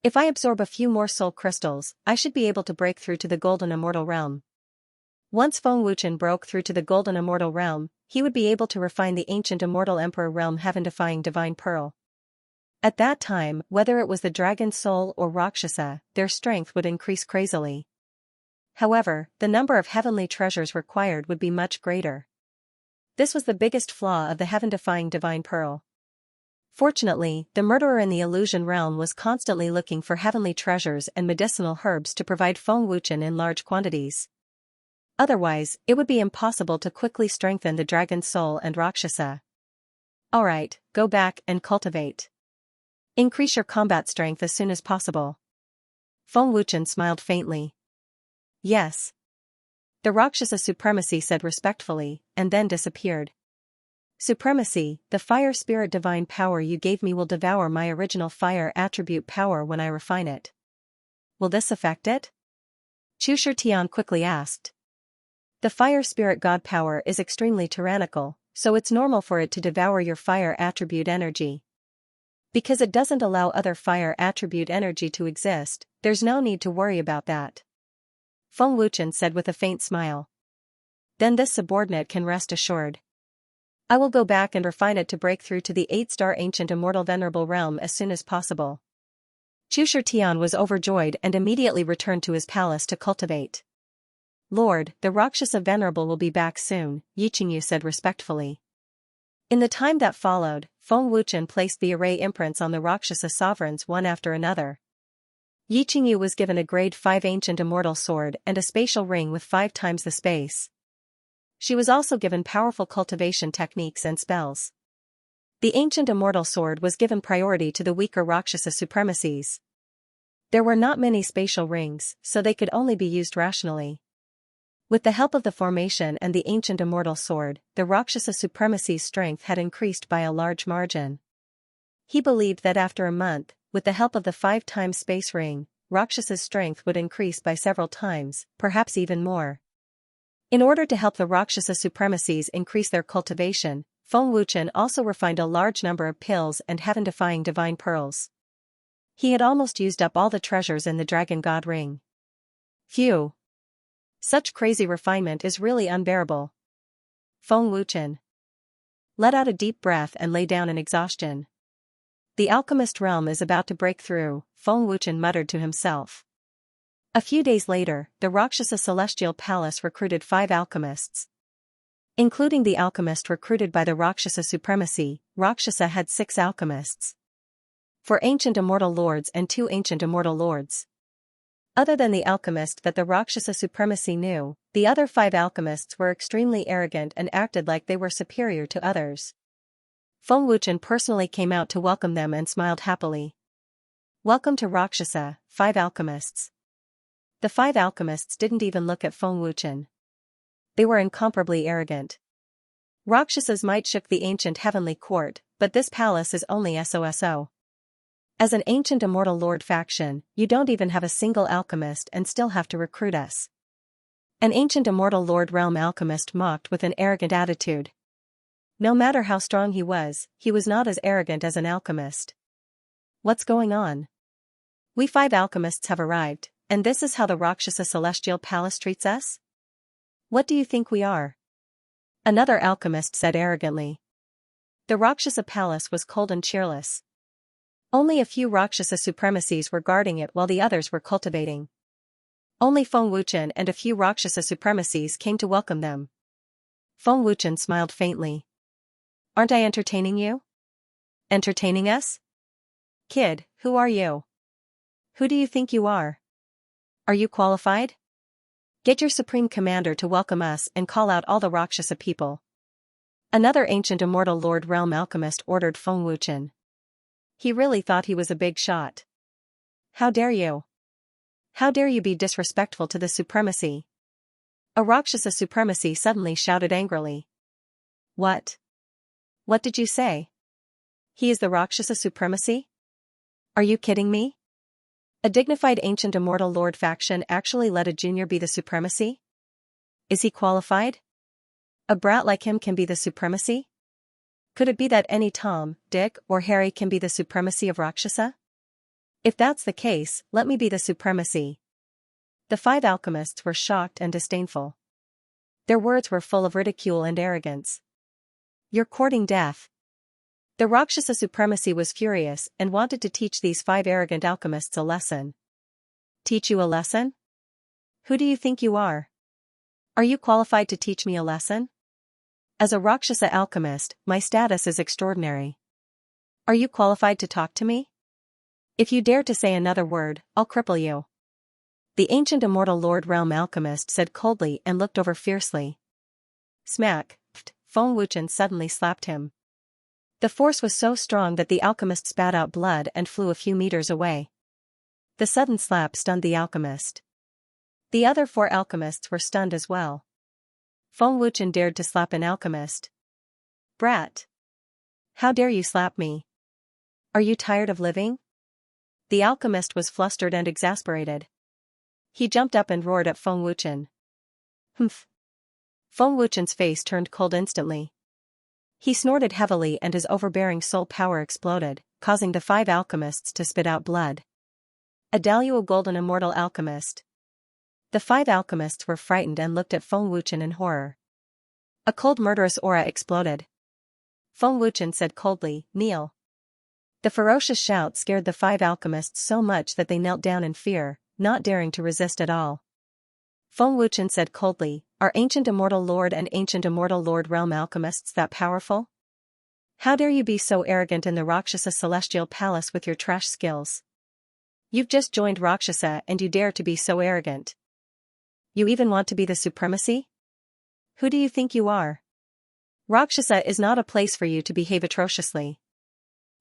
If I absorb a few more soul crystals, I should be able to break through to the golden immortal realm. Once Feng Wuchen broke through to the golden immortal realm, he would be able to refine the ancient immortal emperor realm heaven-defying divine pearl. At that time, whether it was the dragon soul or Rakshasa, their strength would increase crazily. However, the number of heavenly treasures required would be much greater. This was the biggest flaw of the heaven-defying divine pearl. Fortunately, the murderer in the illusion realm was constantly looking for heavenly treasures and medicinal herbs to provide Feng Wuchen in large quantities. Otherwise, it would be impossible to quickly strengthen the dragon's soul and Rakshasa. Alright, go back and cultivate. Increase your combat strength as soon as possible. Feng Wuchen smiled faintly. Yes. The Rakshasa supremacy said respectfully, and then disappeared. Supremacy, the fire spirit divine power you gave me will devour my original fire attribute power when I refine it. Will this affect it? Chu Shitian quickly asked. The fire spirit god power is extremely tyrannical, so it's normal for it to devour your fire attribute energy. Because it doesn't allow other fire attribute energy to exist, there's no need to worry about that. Feng Wuchen said with a faint smile. Then this subordinate can rest assured. I will go back and refine it to break through to the 8-star ancient immortal venerable realm as soon as possible. Chu Shitian was overjoyed and immediately returned to his palace to cultivate. Lord, the Rakshasa venerable will be back soon, Yiqingyu said respectfully. In the time that followed, Feng Wuchen placed the array imprints on the Rakshasa sovereigns one after another. Yiqingyu was given a grade 5 ancient immortal sword and a spatial ring with 5 times the space. She was also given powerful cultivation techniques and spells. The ancient immortal sword was given priority to the weaker Rakshasa supremacies. There were not many spatial rings, so they could only be used rationally. With the help of the formation and the ancient immortal sword, the Rakshasa supremacy's strength had increased by a large margin. He believed that after a month, with the help of the 5 times space ring, Rakshasa's strength would increase by several times, perhaps even more. In order to help the Rakshasa supremacies increase their cultivation, Feng Wuchen also refined a large number of pills and heaven-defying divine pearls. He had almost used up all the treasures in the Dragon God Ring. Phew! Such crazy refinement is really unbearable. Feng Wuchen let out a deep breath and lay down in exhaustion. The alchemist realm is about to break through, Feng Wuchen muttered to himself. A few days later, the Rakshasa Celestial Palace recruited 5 alchemists. Including the alchemist recruited by the Rakshasa supremacy, Rakshasa had 6 alchemists. 4 ancient immortal lords and 2 ancient immortal lords. Other than the alchemist that the Rakshasa supremacy knew, the other 5 alchemists were extremely arrogant and acted like they were superior to others. Feng Wuchen personally came out to welcome them and smiled happily. Welcome to Rakshasa, 5 alchemists. The 5 alchemists didn't even look at Feng Wuchen. They were incomparably arrogant. Rakshasa's might shook the ancient heavenly court, but this palace is only SOSO. As an ancient immortal lord faction, you don't even have a single alchemist and still have to recruit us. An ancient immortal lord realm alchemist mocked with an arrogant attitude. No matter how strong he was not as arrogant as an alchemist. What's going on? We 5 alchemists have arrived, and this is how the Rakshasa Celestial Palace treats us? What do you think we are? Another alchemist said arrogantly. The Rakshasa Palace was cold and cheerless. Only a few Rakshasa supremacies were guarding it while the others were cultivating. Only Feng Wuchen and a few Rakshasa supremacies came to welcome them. Feng Wuchen smiled faintly. Aren't I entertaining you? Entertaining us? Kid, who are you? Who do you think you are? Are you qualified? Get your supreme commander to welcome us and call out all the Rakshasa people. Another ancient immortal lord realm alchemist ordered Feng Wuchen. He really thought he was a big shot. How dare you? How dare you be disrespectful to the supremacy? A Rakshasa supremacy suddenly shouted angrily. What? What did you say? He is the Rakshasa supremacy? Are you kidding me? A dignified ancient immortal lord faction actually let a junior be the supremacy? Is he qualified? A brat like him can be the supremacy? Could it be that any Tom, Dick, or Harry can be the supremacy of Rakshasa? If that's the case, let me be the supremacy. The 5 alchemists were shocked and disdainful. Their words were full of ridicule and arrogance. You're courting death. The Rakshasa supremacy was furious and wanted to teach these 5 arrogant alchemists a lesson. Teach you a lesson? Who do you think you are? Are you qualified to teach me a lesson? As a Rakshasa alchemist, my status is extraordinary. Are you qualified to talk to me? If you dare to say another word, I'll cripple you. The ancient immortal Lord Realm alchemist said coldly and looked over fiercely. Smack! Feng Wuchen suddenly slapped him. The force was so strong that the alchemist spat out blood and flew a few meters away. The sudden slap stunned the alchemist. The other 4 alchemists were stunned as well. Feng Wuchen dared to slap an alchemist. Brat! How dare you slap me? Are you tired of living? The alchemist was flustered and exasperated. He jumped up and roared at Feng Wuchen. Humph! Feng Wuchen's face turned cold instantly. He snorted heavily and his overbearing soul power exploded, causing the 5 alchemists to spit out blood. A Daluo Golden Immortal Alchemist. The 5 alchemists were frightened and looked at Feng Wuchen in horror. A cold murderous aura exploded. Feng Wuchen said coldly, "Kneel." The ferocious shout scared the 5 alchemists so much that they knelt down in fear, not daring to resist at all. Feng Wuchen said coldly, "Are ancient immortal lord and ancient immortal lord realm alchemists that powerful? How dare you be so arrogant in the Rakshasa celestial palace with your trash skills? You've just joined Rakshasa and you dare to be so arrogant. You even want to be the supremacy? Who do you think you are? Rakshasa is not a place for you to behave atrociously.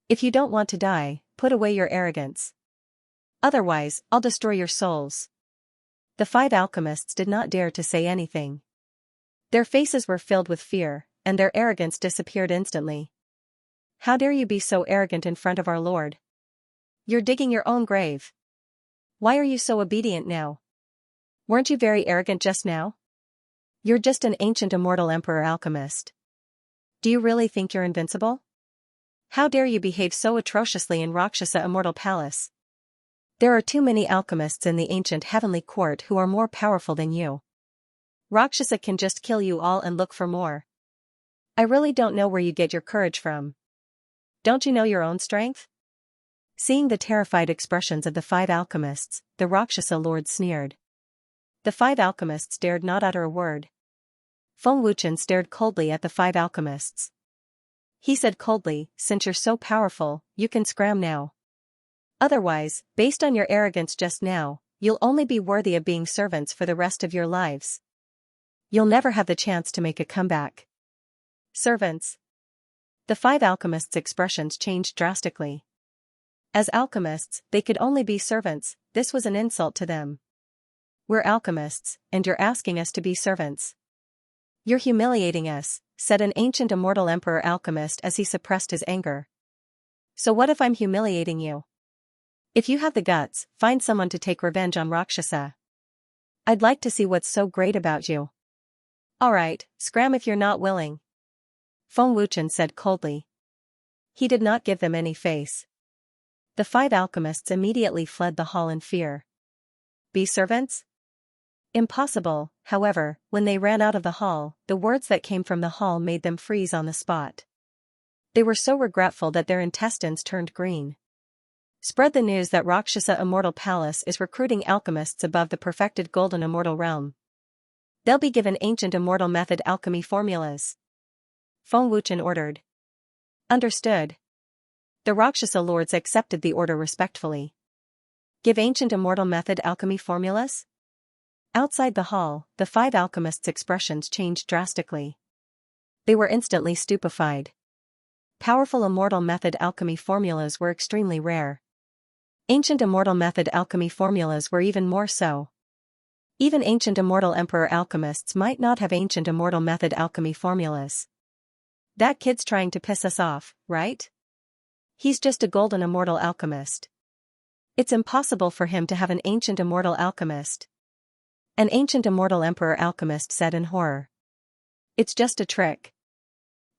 If you don't want to die, put away your arrogance. Otherwise, I'll destroy your souls." The 5 alchemists did not dare to say anything. Their faces were filled with fear, and their arrogance disappeared instantly. How dare you be so arrogant in front of our Lord? You're digging your own grave. Why are you so obedient now? Weren't you very arrogant just now? You're just an ancient immortal emperor alchemist. Do you really think you're invincible? How dare you behave so atrociously in Rakshasa Immortal Palace? There are too many alchemists in the ancient heavenly court who are more powerful than you. Rakshasa can just kill you all and look for more. I really don't know where you get your courage from. Don't you know your own strength? Seeing the terrified expressions of the 5 alchemists, the Rakshasa lord sneered. The 5 alchemists dared not utter a word. Feng Wuchen stared coldly at the 5 alchemists. He said coldly, "Since you're so powerful, you can scram now. Otherwise, based on your arrogance just now, you'll only be worthy of being servants for the rest of your lives. You'll never have the chance to make a comeback." Servants. The 5 alchemists' expressions changed drastically. As alchemists, they could only be servants. This was an insult to them. We're alchemists, and you're asking us to be servants. You're humiliating us, said an ancient immortal emperor alchemist as he suppressed his anger. So what if I'm humiliating you? If you have the guts, find someone to take revenge on Rakshasa. I'd like to see what's so great about you. Alright, scram if you're not willing. Feng Wuchen said coldly. He did not give them any face. The 5 alchemists immediately fled the hall in fear. Be servants? Impossible. However, when they ran out of the hall, the words that came from the hall made them freeze on the spot. They were so regretful that their intestines turned green. Spread the news that Rakshasa Immortal Palace is recruiting alchemists above the perfected Golden Immortal Realm. They'll be given ancient immortal method alchemy formulas. Feng Wuchen ordered. Understood. The Rakshasa lords accepted the order respectfully. Give ancient immortal method alchemy formulas? Outside the hall, the 5 alchemists' expressions changed drastically. They were instantly stupefied. Powerful immortal method alchemy formulas were extremely rare. Ancient immortal method alchemy formulas were even more so. Even ancient immortal emperor alchemists might not have ancient immortal method alchemy formulas. That kid's trying to piss us off, right? He's just a golden immortal alchemist. It's impossible for him to have an ancient immortal alchemist. An ancient immortal emperor alchemist said in horror. It's just a trick.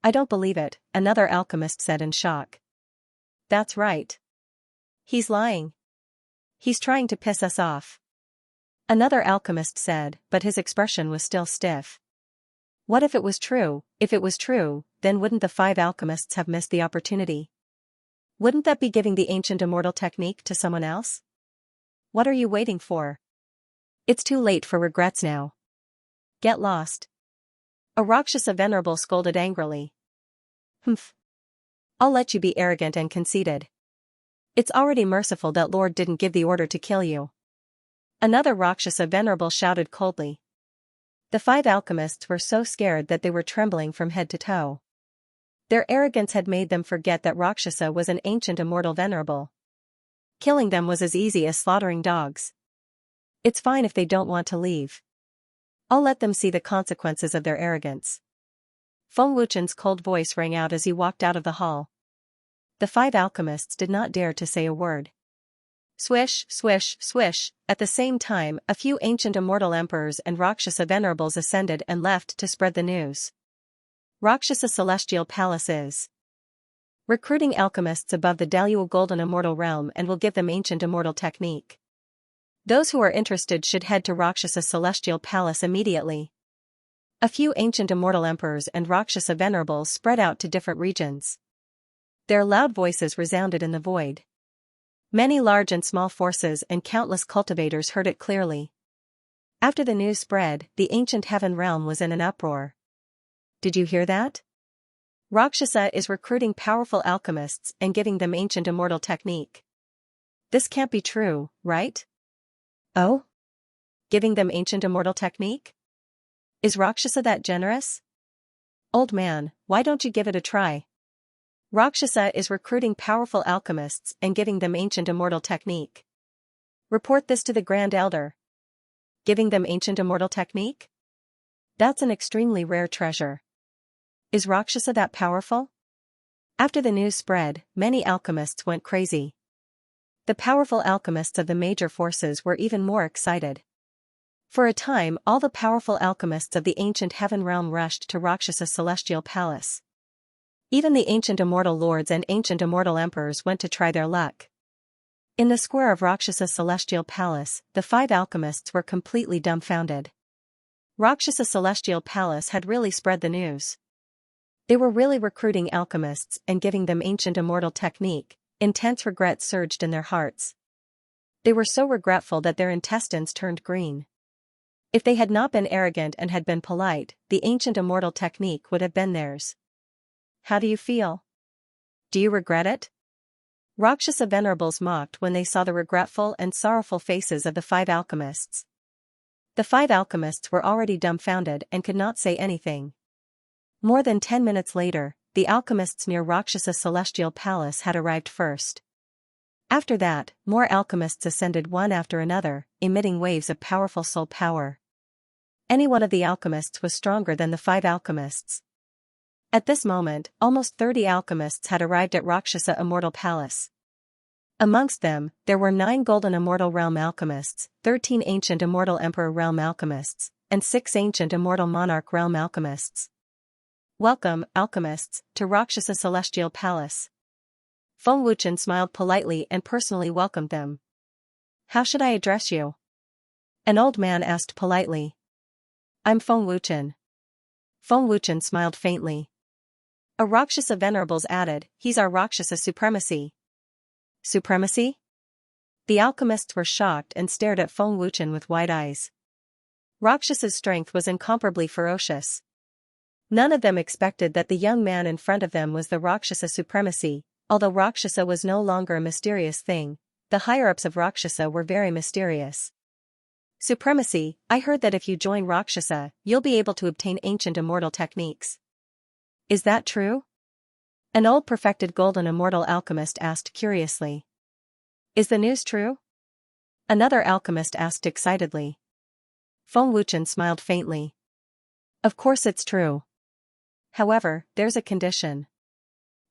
I don't believe it, another alchemist said in shock. That's right. He's lying. He's trying to piss us off. Another alchemist said, but his expression was still stiff. What if it was true? If it was true, then wouldn't the 5 alchemists have missed the opportunity? Wouldn't that be giving the ancient immortal technique to someone else? What are you waiting for? It's too late for regrets now. Get lost. A Rakshasa venerable scolded angrily. Humph. I'll let you be arrogant and conceited. It's already merciful that Lord didn't give the order to kill you. Another Rakshasa venerable shouted coldly. The 5 alchemists were so scared that they were trembling from head to toe. Their arrogance had made them forget that Rakshasa was an ancient immortal venerable. Killing them was as easy as slaughtering dogs. It's fine if they don't want to leave. I'll let them see the consequences of their arrogance. Feng Wuchen's cold voice rang out as he walked out of the hall. The 5 alchemists did not dare to say a word. Swish, swish, swish. At the same time, a few ancient immortal emperors and Rakshasa venerables ascended and left to spread the news. Rakshasa Celestial Palace is recruiting alchemists above the Daluo Golden Immortal Realm and will give them ancient immortal technique. Those who are interested should head to Rakshasa Celestial Palace immediately. A few ancient immortal emperors and Rakshasa venerables spread out to different regions. Their loud voices resounded in the void. Many large and small forces and countless cultivators heard it clearly. After the news spread, the ancient heaven realm was in an uproar. Did you hear that? Rakshasa is recruiting powerful alchemists and giving them ancient immortal technique. This can't be true, right? Oh? Giving them ancient immortal technique? Is Rakshasa that generous? Old man, why don't you give it a try? Rakshasa is recruiting powerful alchemists and giving them ancient immortal technique. Report this to the Grand Elder. Giving them ancient immortal technique? That's an extremely rare treasure. Is Rakshasa that powerful? After the news spread, many alchemists went crazy. The powerful alchemists of the major forces were even more excited. For a time, all the powerful alchemists of the ancient heaven realm rushed to Rakshasa Celestial Palace. Even the ancient immortal lords and ancient immortal emperors went to try their luck. In the square of Rakshasa Celestial Palace, the 5 alchemists were completely dumbfounded. Rakshasa Celestial Palace had really spread the news. They were really recruiting alchemists and giving them ancient immortal technique. Intense regret surged in their hearts. They were so regretful that their intestines turned green. If they had not been arrogant and had been polite, the ancient immortal technique would have been theirs. How do you feel? Do you regret it? Rakshasa venerables mocked when they saw the regretful and sorrowful faces of the 5 alchemists. The 5 alchemists were already dumbfounded and could not say anything. More than 10 minutes later, the alchemists near Rakshasa Celestial Palace had arrived first. After that, more alchemists ascended one after another, emitting waves of powerful soul power. Any one of the alchemists was stronger than the 5 alchemists. At this moment, almost 30 alchemists had arrived at Rakshasa Immortal Palace. Amongst them, there were 9 Golden Immortal Realm alchemists, 13 Ancient Immortal Emperor Realm alchemists, and 6 Ancient Immortal Monarch Realm alchemists. Welcome, alchemists, to Rakshasa Celestial Palace. Feng Wuchen smiled politely and personally welcomed them. How should I address you? An old man asked politely. I'm Feng Wuchen. Feng Wuchen smiled faintly. A Rakshasa venerables added, he's our Rakshasa supremacy. Supremacy? The alchemists were shocked and stared at Feng Wuchen with wide eyes. Rakshasa's strength was incomparably ferocious. None of them expected that the young man in front of them was the Rakshasa supremacy. Although Rakshasa was no longer a mysterious thing, the higher-ups of Rakshasa were very mysterious. Supremacy, I heard that if you join Rakshasa, you'll be able to obtain ancient immortal techniques. Is that true? An old perfected golden immortal alchemist asked curiously. Is the news true? Another alchemist asked excitedly. Feng Wuchen smiled faintly. Of course it's true. However, there's a condition.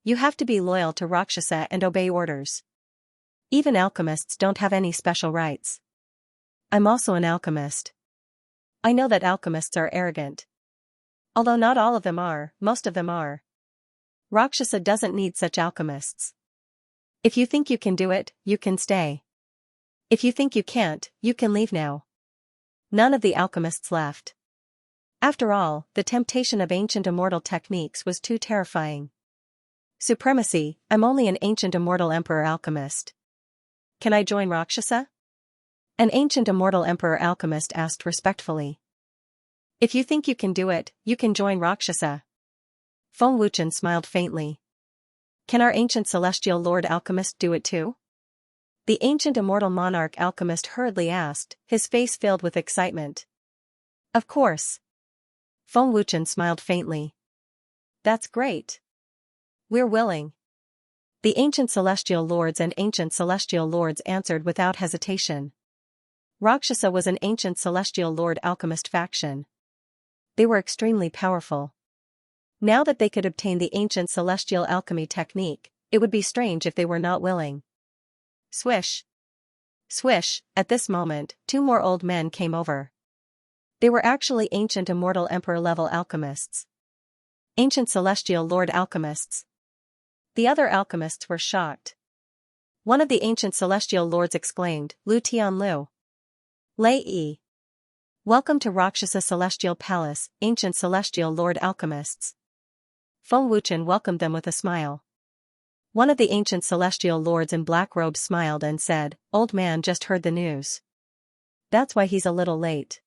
You have to be loyal to Rakshasa and obey orders. Even alchemists don't have any special rights. I'm also an alchemist. I know that alchemists are arrogant. Although not all of them are, most of them are. Rakshasa doesn't need such alchemists. If you think you can do it, you can stay. If you think you can't, you can leave now. None of the alchemists left. After all, the temptation of ancient immortal techniques was too terrifying. Supremacy, I'm only an ancient immortal emperor alchemist. Can I join Rakshasa? An ancient immortal emperor alchemist asked respectfully. If you think you can do it, you can join Rakshasa. Feng Wuchen smiled faintly. Can our ancient celestial lord alchemist do it too? The ancient immortal monarch alchemist hurriedly asked, his face filled with excitement. Of course. Feng Wuchen smiled faintly. That's great. We're willing. The ancient celestial lords and ancient celestial lords answered without hesitation. Rakshasa was an ancient celestial lord alchemist faction. They were extremely powerful. Now that they could obtain the ancient celestial alchemy technique, it would be strange if they were not willing. Swish. Swish, at this moment, two more old men came over. They were actually ancient immortal emperor-level alchemists. Ancient celestial lord alchemists. The other alchemists were shocked. One of the ancient celestial lords exclaimed, Lu Tianlu. Lei Yi. Welcome to Rakshasa Celestial Palace, ancient celestial lord alchemists. Feng Wuchen welcomed them with a smile. One of the ancient celestial lords in black robes smiled and said, Old man just heard the news. That's why he's a little late.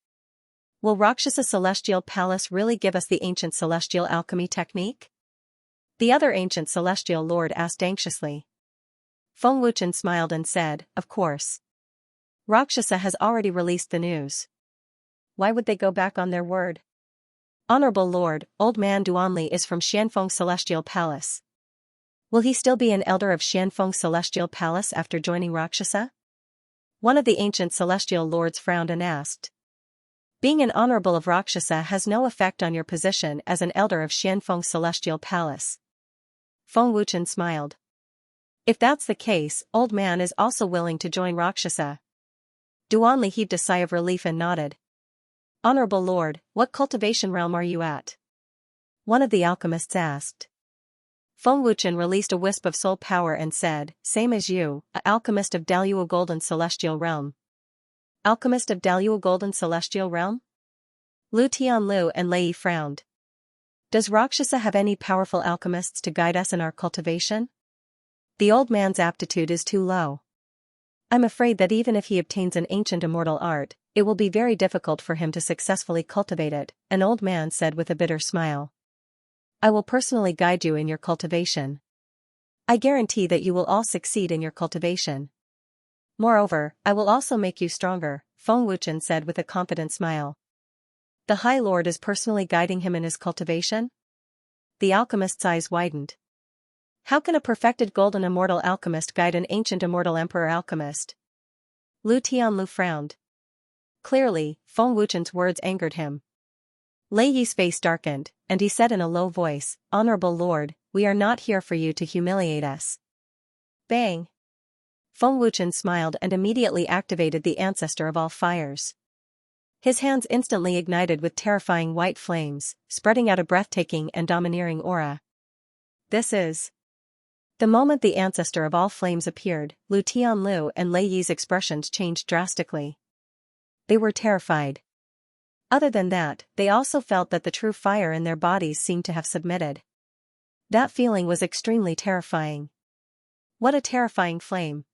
Will Rakshasa Celestial Palace really give us the ancient celestial alchemy technique? The other ancient celestial lord asked anxiously. Feng Wuchen smiled and said, Of course. Rakshasa has already released the news. Why would they go back on their word? Honorable Lord, Old Man Duanli is from Xianfeng Celestial Palace. Will he still be an elder of Xianfeng Celestial Palace after joining Rakshasa? One of the ancient celestial lords frowned and asked. Being an honorable of Rakshasa has no effect on your position as an elder of Xianfeng Celestial Palace. Feng Wuchen smiled. If that's the case, Old Man is also willing to join Rakshasa. Duanli heaved a sigh of relief and nodded. Honorable Lord, what cultivation realm are you at? One of the alchemists asked. Feng Wuchen released a wisp of soul power and said, Same as you, a alchemist of Daluo Golden Celestial Realm. Alchemist of Daluo Golden Celestial Realm? Lu Tianlu and Lei Yi frowned. Does Rakshasa have any powerful alchemists to guide us in our cultivation? The old man's aptitude is too low. I'm afraid that even if he obtains an ancient immortal art, it will be very difficult for him to successfully cultivate it, an old man said with a bitter smile. I will personally guide you in your cultivation. I guarantee that you will all succeed in your cultivation. Moreover, I will also make you stronger, Feng Wuchen said with a confident smile. The High Lord is personally guiding him in his cultivation? The alchemist's eyes widened. How can a perfected golden immortal alchemist guide an ancient immortal emperor alchemist? Lu Tianlu frowned. Clearly, Feng Wuchen's words angered him. Lei Yi's face darkened, and he said in a low voice, Honorable Lord, we are not here for you to humiliate us. Bang! Feng Wuchen smiled and immediately activated the ancestor of all fires. His hands instantly ignited with terrifying white flames, spreading out a breathtaking and domineering aura. This is... The moment the ancestor of all flames appeared, Lu Tianlu and Lei Yi's expressions changed drastically. They were terrified. Other than that, they also felt that the true fire in their bodies seemed to have submitted. That feeling was extremely terrifying. What a terrifying flame.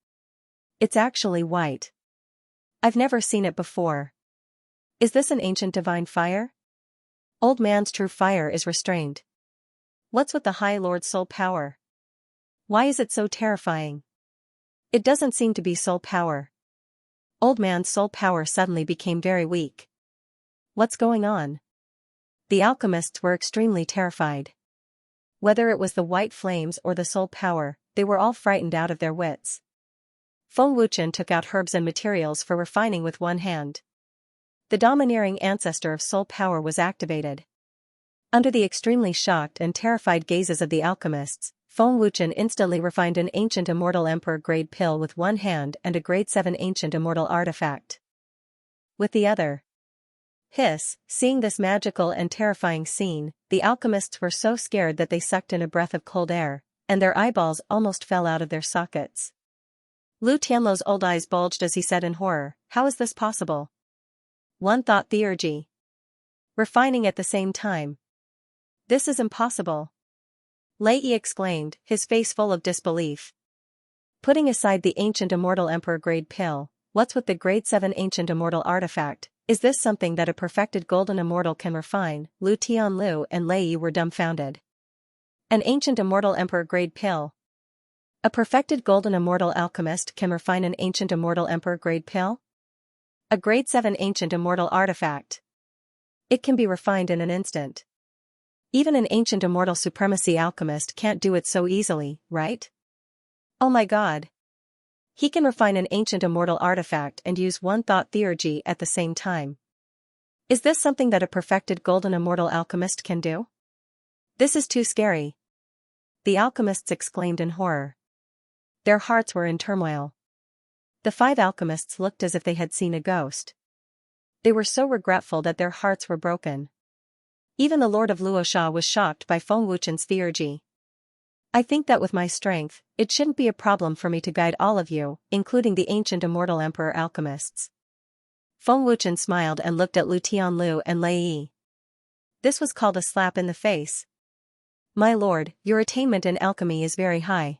It's actually white. I've never seen it before. Is this an ancient divine fire? Old man's true fire is restrained. What's with the High Lord's soul power? Why is it so terrifying? It doesn't seem to be soul power. Old man's soul power suddenly became very weak. What's going on? The alchemists were extremely terrified. Whether it was the white flames or the soul power, they were all frightened out of their wits. Feng Wuchen took out herbs and materials for refining with one hand. The domineering ancestor of soul power was activated. Under the extremely shocked and terrified gazes of the alchemists, Feng Wuchen instantly refined an ancient immortal emperor-grade pill with one hand and a grade 7 ancient immortal artifact with the other. Hiss, seeing this magical and terrifying scene, the alchemists were so scared that they sucked in a breath of cold air, and their eyeballs almost fell out of their sockets. Lu Tianlu's old eyes bulged as he said in horror, How is this possible? One thought theurgy. Refining at the same time. This is impossible. Lei Yi exclaimed, his face full of disbelief. Putting aside the ancient immortal emperor-grade pill, what's with the grade 7 ancient immortal artifact? Is this something that a perfected golden immortal can refine? Lu Tianlu and Lei Yi were dumbfounded. An ancient immortal emperor grade pill. A perfected golden immortal alchemist can refine an ancient immortal emperor grade pill? A grade 7 ancient immortal artifact. It can be refined in an instant. Even an ancient immortal supremacy alchemist can't do it so easily, right? Oh my god. He can refine an ancient immortal artifact and use one thought theurgy at the same time. Is this something that a perfected golden immortal alchemist can do? This is too scary. The alchemists exclaimed in horror. Their hearts were in turmoil. The 5 alchemists looked as if they had seen a ghost. They were so regretful that their hearts were broken. Even the Lord of Luosha was shocked by Feng Wuchen's theurgy. I think that with my strength, it shouldn't be a problem for me to guide all of you, including the ancient immortal emperor alchemists. Feng Wuchen smiled and looked at Lu Tianlu and Lei Yi. This was called a slap in the face. My lord, your attainment in alchemy is very high.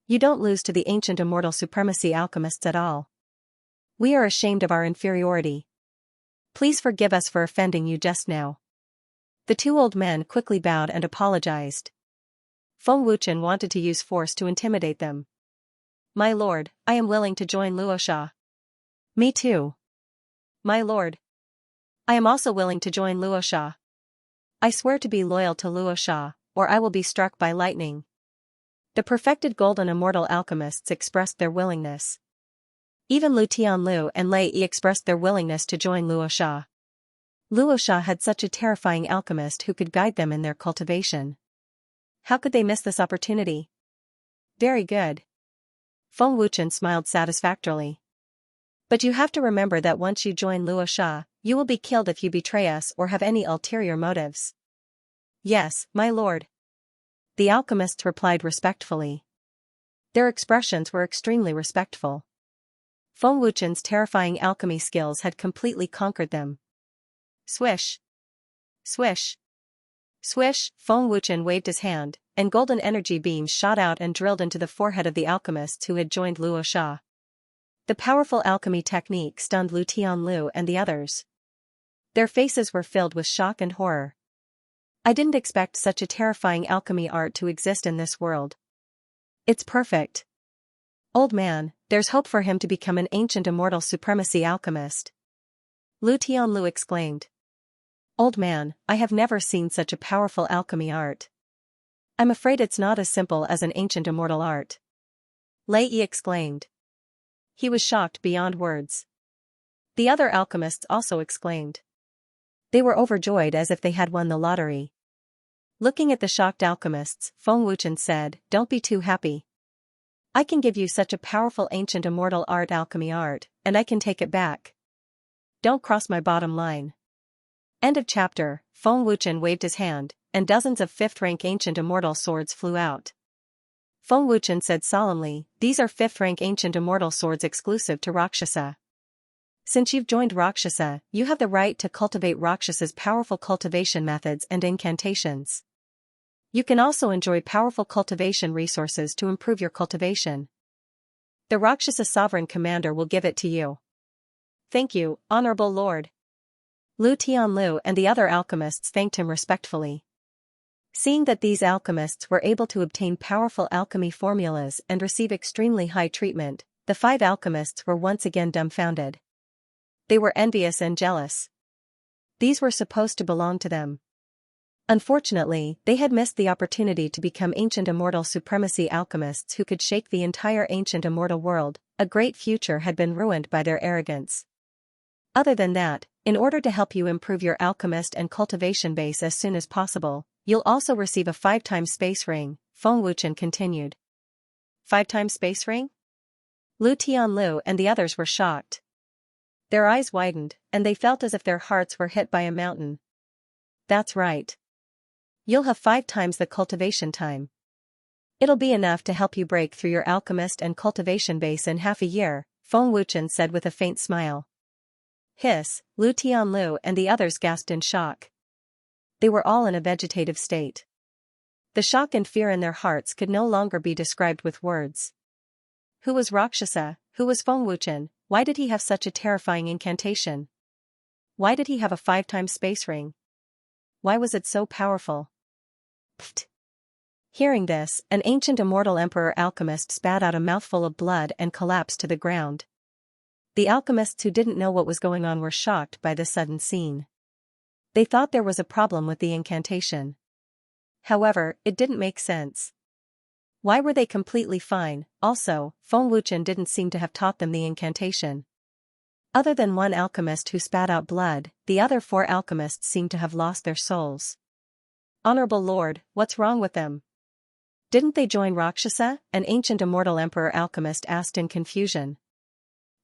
You don't lose to the ancient immortal supremacy alchemists at all. We are ashamed of our inferiority. Please forgive us for offending you just now. The 2 old men quickly bowed and apologized. Feng Wuchen wanted to use force to intimidate them. My lord, I am willing to join Luosha. Me too. My lord. I am also willing to join Luosha. I swear to be loyal to Luosha, or I will be struck by lightning. The perfected golden immortal alchemists expressed their willingness. Even Lu Tianlu and Lei Yi expressed their willingness to join Luosha. Luosha had such a terrifying alchemist who could guide them in their cultivation. How could they miss this opportunity? Very good. Feng Wuchen smiled satisfactorily. But you have to remember that once you join Luosha, you will be killed if you betray us or have any ulterior motives. Yes, my lord. The alchemists replied respectfully. Their expressions were extremely respectful. Feng Wuchen's terrifying alchemy skills had completely conquered them. Swish. Swish. Swish, Feng Wuchen waved his hand, and golden energy beams shot out and drilled into the forehead of the alchemists who had joined Luosha. The powerful alchemy technique stunned Lu Tianlu and the others. Their faces were filled with shock and horror. I didn't expect such a terrifying alchemy art to exist in this world. It's perfect. Old man, there's hope for him to become an ancient immortal supremacy alchemist. Lu Tianlu exclaimed. Old man, I have never seen such a powerful alchemy art. I'm afraid it's not as simple as an ancient immortal art. Lei Yi exclaimed. He was shocked beyond words. The other alchemists also exclaimed. They were overjoyed as if they had won the lottery. Looking at the shocked alchemists, Feng Wuchen said, Don't be too happy. I can give you such a powerful ancient immortal art alchemy art, and I can take it back. Don't cross my bottom line. End of chapter. Feng Wuchen waved his hand, and dozens of 5th-rank ancient immortal swords flew out. Feng Wuchen said solemnly, These are 5th-rank ancient immortal swords exclusive to Rakshasa. Since you've joined Rakshasa, you have the right to cultivate Rakshasa's powerful cultivation methods and incantations. You can also enjoy powerful cultivation resources to improve your cultivation. The Rakshasa Sovereign Commander will give it to you. Thank you, Honorable Lord. Lu Tianlu and the other alchemists thanked him respectfully. Seeing that these alchemists were able to obtain powerful alchemy formulas and receive extremely high treatment, the 5 alchemists were once again dumbfounded. They were envious and jealous. These were supposed to belong to them. Unfortunately, they had missed the opportunity to become ancient immortal supremacy alchemists who could shake the entire ancient immortal world. A great future had been ruined by their arrogance. Other than that, in order to help you improve your alchemist and cultivation base as soon as possible, you'll also receive a 5-time space ring, Feng Wuchen continued. 5-time space ring? Lu Tianlu and the others were shocked. Their eyes widened, and they felt as if their hearts were hit by a mountain. That's right. You'll have 5 times the cultivation time. It'll be enough to help you break through your alchemist and cultivation base in half a year, Feng Wuchen said with a faint smile. Hiss, Lu Tianlu and the others gasped in shock. They were all in a vegetative state. The shock and fear in their hearts could no longer be described with words. Who was Rakshasa, who was Feng Wuchen, Why did he have such a terrifying incantation? Why did he have a 5-time space ring? Why was it so powerful? Pfft. Hearing this, an ancient immortal emperor alchemist spat out a mouthful of blood and collapsed to the ground. The alchemists who didn't know what was going on were shocked by this sudden scene. They thought there was a problem with the incantation. However, it didn't make sense. Why were they completely fine? Also, Feng Wuchen didn't seem to have taught them the incantation. Other than one alchemist who spat out blood, the other 4 alchemists seemed to have lost their souls. Honorable Lord, what's wrong with them? Didn't they join Xianxia? An ancient immortal emperor alchemist asked in confusion.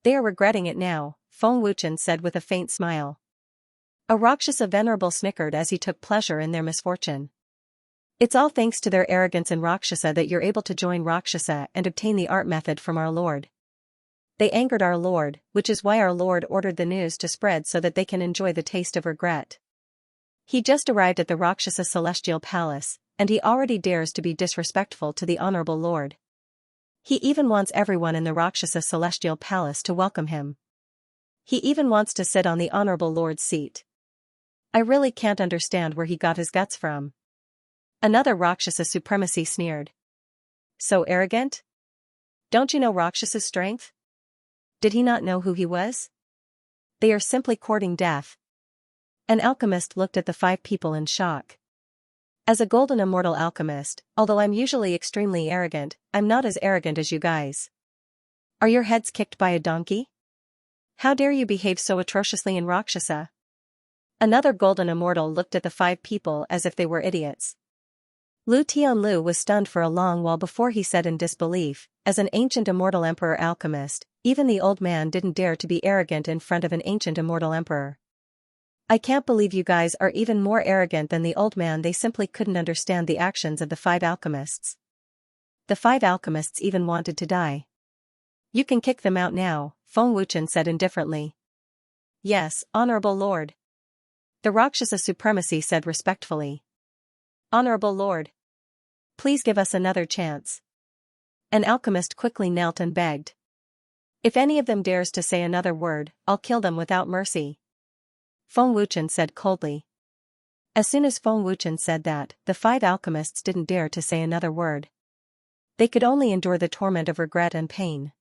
They are regretting it now, Feng Wuchen said with a faint smile. A Xianxia venerable snickered as he took pleasure in their misfortune. It's all thanks to their arrogance in Xianxia that you're able to join Xianxia and obtain the art method from our Lord. They angered our Lord, which is why our Lord ordered the news to spread so that they can enjoy the taste of regret. He just arrived at the Xianxia Celestial Palace, and he already dares to be disrespectful to the Honorable Lord. He even wants everyone in the Xianxia Celestial Palace to welcome him. He even wants to sit on the Honorable Lord's seat. I really can't understand where he got his guts from. Another Xianxia supremacy sneered. So arrogant? Don't you know Xianxia's strength? Did he not know who he was? They are simply courting death. An alchemist looked at the 5 people in shock. As a golden immortal alchemist, although I'm usually extremely arrogant, I'm not as arrogant as you guys. Are your heads kicked by a donkey? How dare you behave so atrociously in Xianxia? Another golden immortal looked at the 5 people as if they were idiots. Lu Tianlu was stunned for a long while before he said in disbelief, as an ancient immortal emperor alchemist, even the old man didn't dare to be arrogant in front of an ancient immortal emperor. I can't believe you guys are even more arrogant than the old man. They simply couldn't understand the actions of the 5 alchemists. The 5 alchemists even wanted to die. You can kick them out now, Feng Wuchen said indifferently. Yes, Honorable Lord. The Xianxia Supremacy said respectfully. Honorable Lord. Please give us another chance. An alchemist quickly knelt and begged. If any of them dares to say another word, I'll kill them without mercy. Feng Wuchen said coldly. As soon as Feng Wuchen said that, the 5 alchemists didn't dare to say another word. They could only endure the torment of regret and pain.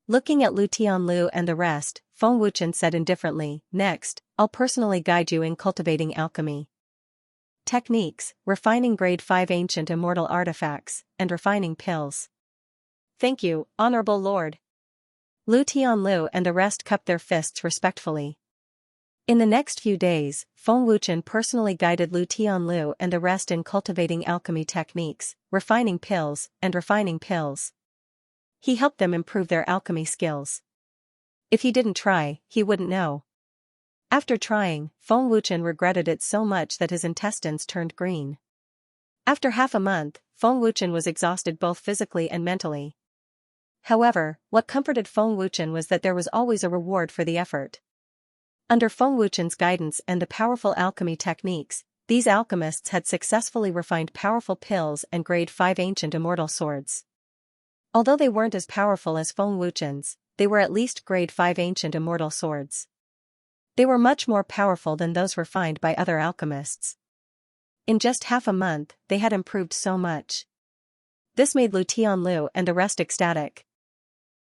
Looking at Lu Tianlu and the rest, Feng Wuchen said indifferently, next, I'll personally guide you in cultivating alchemy. Techniques, refining grade 5 ancient immortal artifacts, and refining pills. Thank you, Honorable Lord. Lu Tianlu and the rest cupped their fists respectfully. In the next few days, Feng Wuchen personally guided Lu Tianlu and the rest in cultivating alchemy techniques, refining pills, and refining pills. He helped them improve their alchemy skills. If he didn't try, he wouldn't know. After trying, Feng Wuchen regretted it so much that his intestines turned green. After half a month, Feng Wuchen was exhausted both physically and mentally. However, what comforted Feng Wuchen was that there was always a reward for the effort. Under Feng Wuchen's guidance and the powerful alchemy techniques, these alchemists had successfully refined powerful pills and grade 5 ancient immortal swords. Although they weren't as powerful as Feng Wuchen's, they were at least grade 5 ancient immortal swords. They were much more powerful than those refined by other alchemists. In just half a month, they had improved so much. This made Lu Tianlu and the rest ecstatic.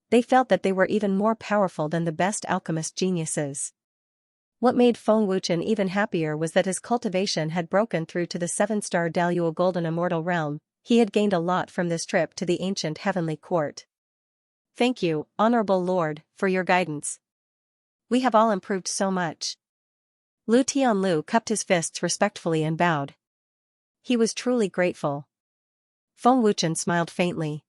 They felt that they were even more powerful than the best alchemist geniuses. What made Feng Wuchen even happier was that his cultivation had broken through to the 7-star Daluo Golden Immortal Realm. He had gained a lot from this trip to the ancient heavenly court. Thank you, Honorable Lord, for your guidance. We have all improved so much. Lu Tianlu cupped his fists respectfully and bowed. He was truly grateful. Feng Wuchen smiled faintly.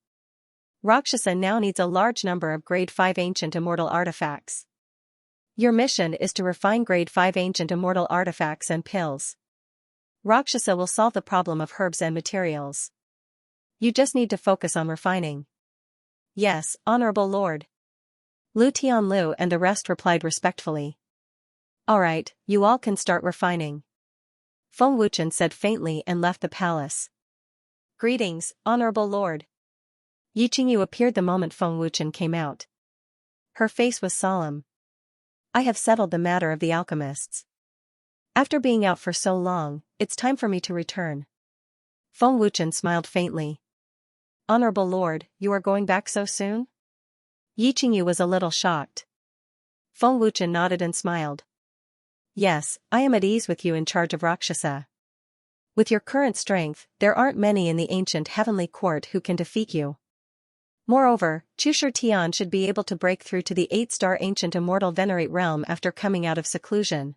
Xianxia now needs a large number of grade 5 ancient immortal artifacts. Your mission is to refine grade 5 ancient immortal artifacts and pills. Xianxia will solve the problem of herbs and materials. You just need to focus on refining. Yes, Honorable Lord. Lu Tianlu and the rest replied respectfully. Alright, you all can start refining. Feng Wuchen said faintly and left the palace. Greetings, Honorable Lord. Yi Qingyu appeared the moment Feng Wuchen came out. Her face was solemn. I have settled the matter of the alchemists. After being out for so long, it's time for me to return. Feng Wuchen smiled faintly. Honorable Lord, you are going back so soon? Yi Qingyu was a little shocked. Feng Wuchen nodded and smiled. Yes, I am at ease with you in charge of Rakshasa. With your current strength, there aren't many in the ancient heavenly court who can defeat you. Moreover, Chushir Tian should be able to break through to the 8-star ancient immortal venerate realm after coming out of seclusion.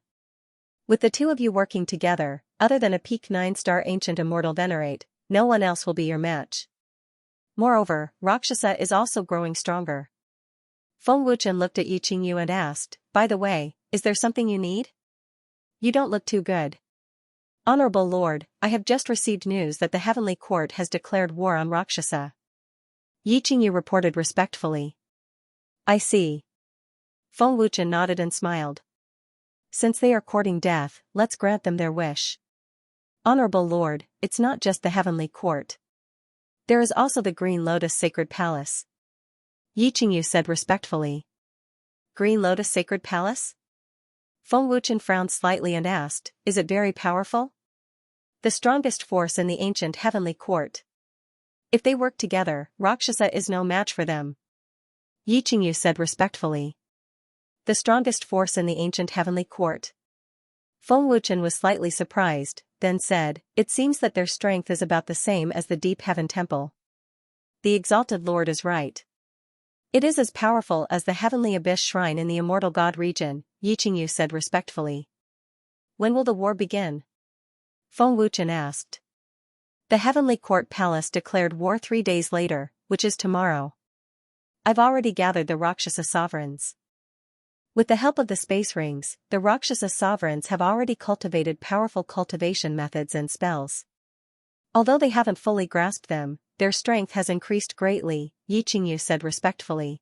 With the two of you working together, other than a peak 9-star ancient immortal venerate, no one else will be your match. Moreover, Rakshasa is also growing stronger. Feng Wuchen looked at Yi Qingyu and asked, by the way, is there something you need? You don't look too good. Honorable Lord, I have just received news that the heavenly court has declared war on Rakshasa. Yi Qingyu reported respectfully. I see. Feng Wuchen nodded and smiled. Since they are courting death, let's grant them their wish. Honorable Lord, it's not just the heavenly court. There is also the Green Lotus Sacred Palace. Yi Qingyu said respectfully. Green Lotus Sacred Palace? Feng Wuchen frowned slightly and asked, is it very powerful? The strongest force in the ancient heavenly court. If they work together, Rakshasa is no match for them. Yi Qingyu said respectfully. The strongest force in the ancient heavenly court. Feng Wuchen was slightly surprised, then said, it seems that their strength is about the same as the Deep Heaven Temple. The exalted Lord is right. It is as powerful as the Heavenly Abyss Shrine in the Immortal God region, Yi Qingyu said respectfully. When will the war begin? Feng Wuchen asked. The Heavenly Court Palace declared war 3 days later, which is tomorrow. I've already gathered the Rakshasa sovereigns. With the help of the space rings, the Rakshasa sovereigns have already cultivated powerful cultivation methods and spells. Although they haven't fully grasped them, their strength has increased greatly, Yi Qingyu said respectfully.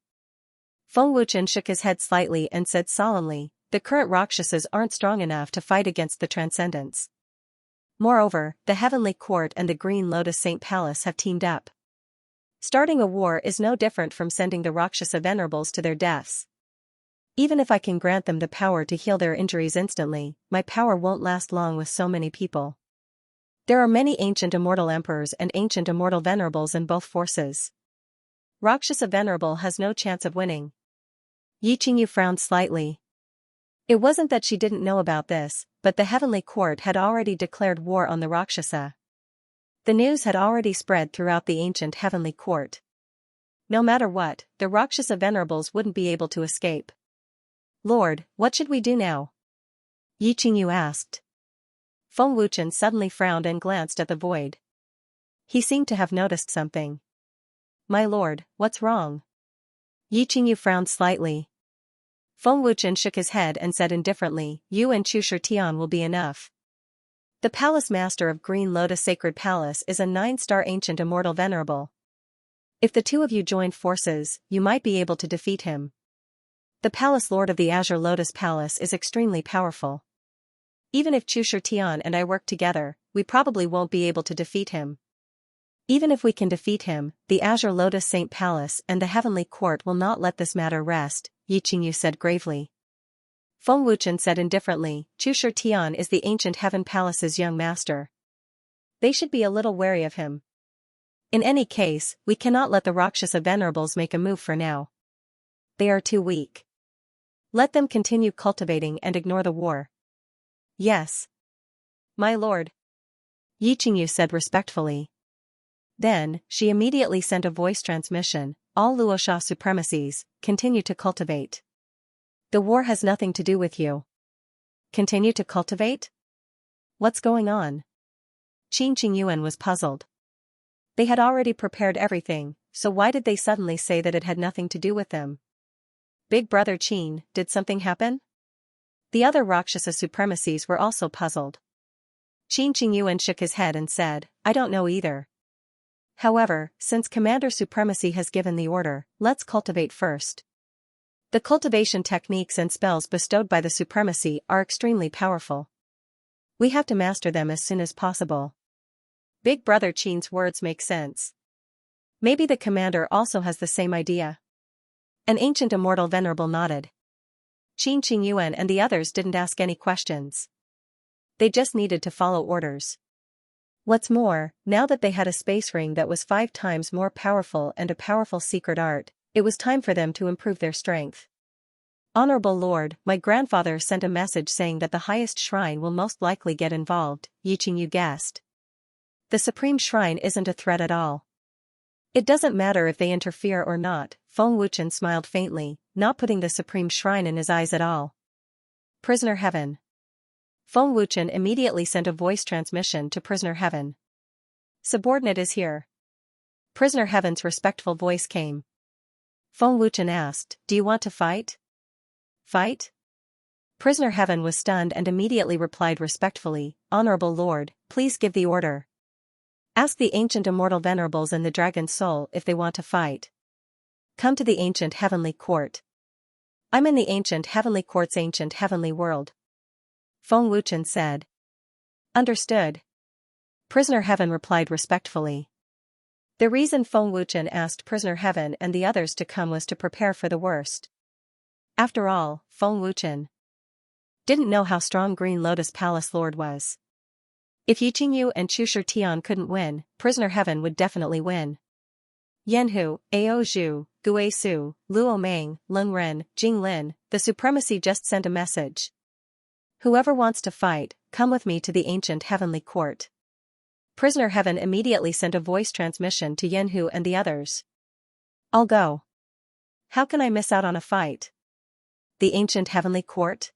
Feng Wuchen shook his head slightly and said solemnly, the current Rakshasas aren't strong enough to fight against the Transcendents. Moreover, the Heavenly Court and the Green Lotus Saint Palace have teamed up. Starting a war is no different from sending the Rakshasa venerables to their deaths. Even if I can grant them the power to heal their injuries instantly, my power won't last long with so many people. There are many ancient immortal emperors and ancient immortal venerables in both forces. Rakshasa venerable has no chance of winning. Yi Qingyu frowned slightly. It wasn't that she didn't know about this, but the heavenly court had already declared war on the Rakshasa. The news had already spread throughout the ancient heavenly court. No matter what, the Rakshasa venerables wouldn't be able to escape. Lord, what should we do now? Yi Qingyu asked. Feng Wuchen suddenly frowned and glanced at the void. He seemed to have noticed something. My lord, what's wrong? Yi Qingyu frowned slightly. Feng Wuchen shook his head and said indifferently, you and Chushir Tian will be enough. The palace master of Green Lotus Sacred Palace is a 9-star ancient immortal venerable. If the two of you joined forces, you might be able to defeat him. The palace lord of the Azure Lotus Palace is extremely powerful. Even if Chushir Tian and I work together, we probably won't be able to defeat him. Even if we can defeat him, the Azure Lotus Saint Palace and the Heavenly Court will not let this matter rest, Yi Qingyu said gravely. Feng Wuchen said indifferently, Chushir Tian is the ancient Heaven Palace's young master. They should be a little wary of him. In any case, we cannot let the Rakshasa venerables make a move for now. They are too weak. Let them continue cultivating and ignore the war. Yes. My lord. Yi Qingyu said respectfully. Then, she immediately sent a voice transmission, all Luosha supremacies, continue to cultivate. The war has nothing to do with you. Continue to cultivate? What's going on? Qin Qingyuan was puzzled. They had already prepared everything, so why did they suddenly say that it had nothing to do with them? Big brother Qin, did something happen? The other Rakshasa supremacies were also puzzled. Qin Qingyuan shook his head and said, I don't know either. However, since Commander Supremacy has given the order, let's cultivate first. The cultivation techniques and spells bestowed by the Supremacy are extremely powerful. We have to master them as soon as possible. Big brother Qin's words make sense. Maybe the commander also has the same idea. An ancient immortal venerable nodded. Qin Qingyuan and the others didn't ask any questions. They just needed to follow orders. What's more, now that they had a space ring that was 5 times more powerful and a powerful secret art, it was time for them to improve their strength. Honorable Lord, my grandfather sent a message saying that the highest shrine will most likely get involved, Yi Qingyu guessed. The supreme shrine isn't a threat at all. It doesn't matter if they interfere or not, Feng Wuchen smiled faintly, not putting the supreme shrine in his eyes at all. Prisoner Heaven. Feng Wuchen immediately sent a voice transmission to Prisoner Heaven. Subordinate is here. Prisoner Heaven's respectful voice came. Feng Wuchen asked, do you want to fight? Fight? Prisoner Heaven was stunned and immediately replied respectfully, Honorable Lord, please give the order. Ask the ancient immortal venerables in the Dragon's Soul if they want to fight. Come to the ancient heavenly court. I'm in the ancient heavenly court's ancient heavenly world. Feng Wuchen said. Understood. Prisoner Heaven replied respectfully. The reason Feng Wuchen asked Prisoner Heaven and the others to come was to prepare for the worst. After all, Feng Wuchen didn't know how strong Green Lotus Palace Lord was. If Yi Qingyu and Chu Shitian couldn't win, Prisoner Heaven would definitely win. Yanhu, Ao Zhu, Gue Su, Luo Meng, Leng Ren, Jing Lin, the supremacy just sent a message. Whoever wants to fight, come with me to the ancient heavenly court. Prisoner Heaven immediately sent a voice transmission to Yanhu and the others. I'll go. How can I miss out on a fight? The ancient heavenly court?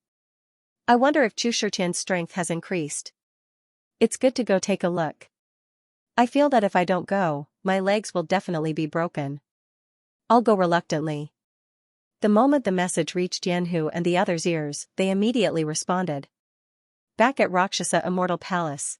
I wonder if Chu Shitian's strength has increased. It's good to go take a look. I feel that if I don't go, my legs will definitely be broken. I'll go reluctantly. The moment the message reached Yanhu and the others' ears, they immediately responded. Back at Rakshasa Immortal Palace.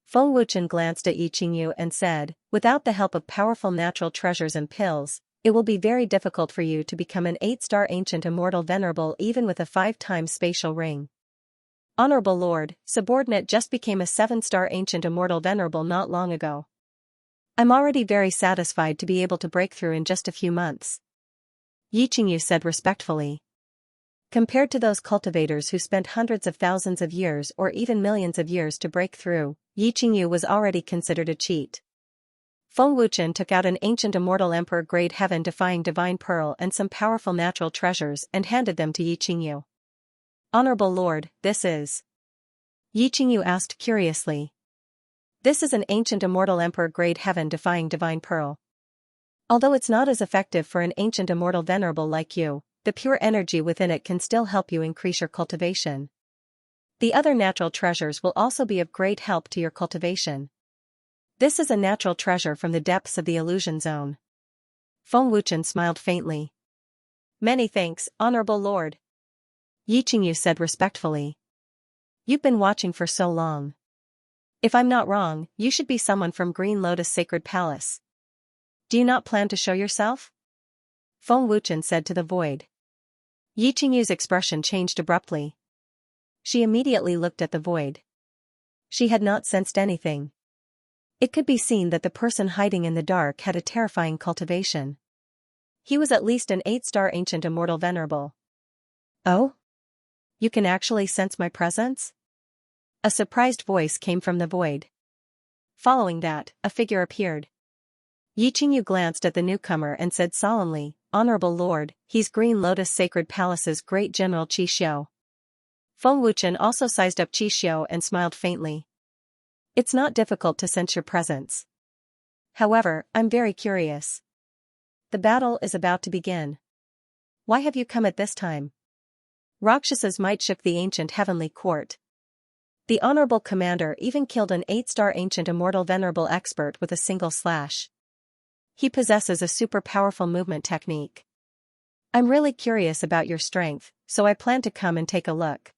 Feng Wuchen glanced at Yi Qingyu and said, without the help of powerful natural treasures and pills, it will be very difficult for you to become an 8-star ancient immortal venerable even with a 5-time spatial ring. Honorable Lord, subordinate just became a 7-star ancient immortal venerable not long ago. I'm already very satisfied to be able to break through in just a few months. Yi Qingyu said respectfully. Compared to those cultivators who spent hundreds of thousands of years or even millions of years to break through, Yi Qingyu was already considered a cheat. Feng Wuchen took out an ancient immortal emperor-grade heaven-defying divine pearl and some powerful natural treasures and handed them to Yi Qingyu. Honorable Lord, this is... Yi Qingyu asked curiously. This is an ancient immortal emperor-grade heaven-defying divine pearl. Although it's not as effective for an ancient immortal venerable like you, the pure energy within it can still help you increase your cultivation. The other natural treasures will also be of great help to your cultivation. This is a natural treasure from the depths of the illusion zone. Feng Wuchen smiled faintly. Many thanks, Honorable Lord. Yi Qingyu said respectfully. You've been watching for so long. If I'm not wrong, you should be someone from Green Lotus Sacred Palace. Do you not plan to show yourself? Feng Wuchen said to the void. Yi Qingyu's expression changed abruptly. She immediately looked at the void. She had not sensed anything. It could be seen that the person hiding in the dark had a terrifying cultivation. He was at least an 8-star ancient immortal venerable. Oh? You can actually sense my presence? A surprised voice came from the void. Following that, a figure appeared. Yi Qingyu glanced at the newcomer and said solemnly, Honorable Lord, he's Green Lotus Sacred Palace's great general Qi Xiu. Feng Wuchen also sized up Qi Xiu and smiled faintly. It's not difficult to sense your presence. However, I'm very curious. The battle is about to begin. Why have you come at this time? Rakshasa's might shook the ancient heavenly court. The honorable commander even killed an 8-star ancient immortal venerable expert with a single slash. He possesses a super powerful movement technique. I'm really curious about your strength, so I plan to come and take a look.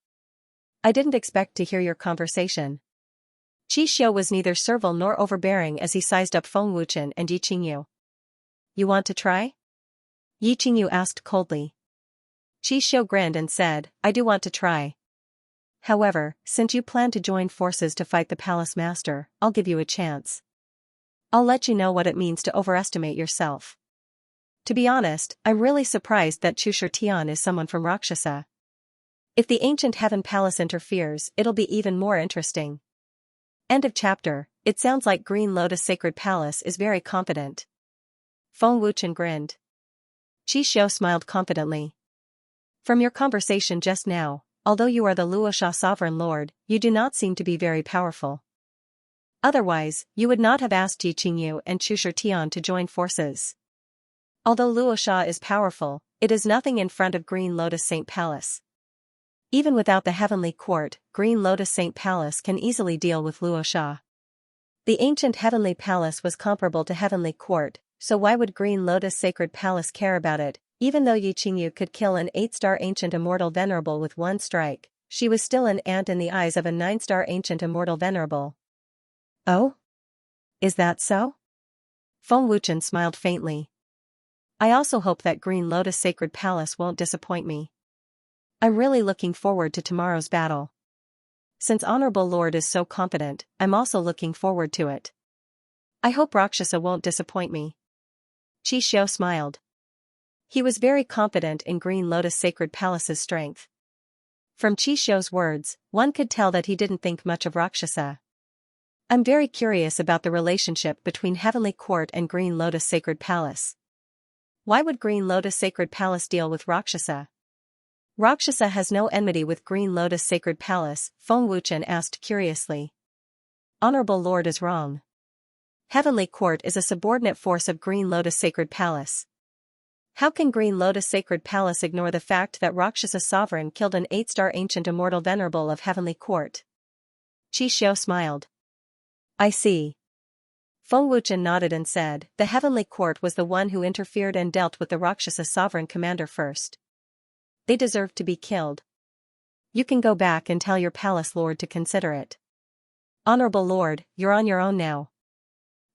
I didn't expect to hear your conversation. Qi Xiu was neither servile nor overbearing as he sized up Feng Wuchen and Yi Qingyu. You want to try? Yi Qingyu asked coldly. Qi Xiu grinned and said, I do want to try. However, since you plan to join forces to fight the palace master, I'll give you a chance. I'll let you know what it means to overestimate yourself. To be honest, I'm really surprised that Chushir Tian is someone from Rakshasa. If the ancient heaven palace interferes, it'll be even more interesting. End of chapter. It sounds like Green Lotus Sacred Palace is very confident. Feng Wuchen grinned. Qi Xiu smiled confidently. From your conversation just now, although you are the Luosha Sovereign Lord, you do not seem to be very powerful. Otherwise, you would not have asked Yi Qingyu and Chushir Tian to join forces. Although Luosha is powerful, it is nothing in front of Green Lotus Saint Palace. Even without the Heavenly Court, Green Lotus Saint Palace can easily deal with Luosha. The ancient Heavenly Palace was comparable to Heavenly Court, so why would Green Lotus Sacred Palace care about it? Even though Yi Qingyu could kill an 8-star ancient immortal venerable with one strike, she was still an ant in the eyes of a 9-star ancient immortal venerable. Oh? Is that so? Feng Wuchen smiled faintly. I also hope that Green Lotus Sacred Palace won't disappoint me. I'm really looking forward to tomorrow's battle. Since Honorable Lord is so confident, I'm also looking forward to it. I hope Rakshasa won't disappoint me. Qi Xiu smiled. He was very confident in Green Lotus Sacred Palace's strength. From Qi Xiu's words, one could tell that he didn't think much of Rakshasa. I'm very curious about the relationship between Heavenly Court and Green Lotus Sacred Palace. Why would Green Lotus Sacred Palace deal with Rakshasa? Rakshasa has no enmity with Green Lotus Sacred Palace, Feng Wuchen asked curiously. Honorable Lord is wrong. Heavenly Court is a subordinate force of Green Lotus Sacred Palace. How can Green Lotus Sacred Palace ignore the fact that Rakshasa Sovereign killed an 8-star ancient immortal venerable of Heavenly Court? Qi Xiu smiled. I see. Feng Wuchen nodded and said, the Heavenly Court was the one who interfered and dealt with the Rakshasa Sovereign Commander first. They deserved to be killed. You can go back and tell your palace lord to consider it. Honorable Lord, you're on your own now.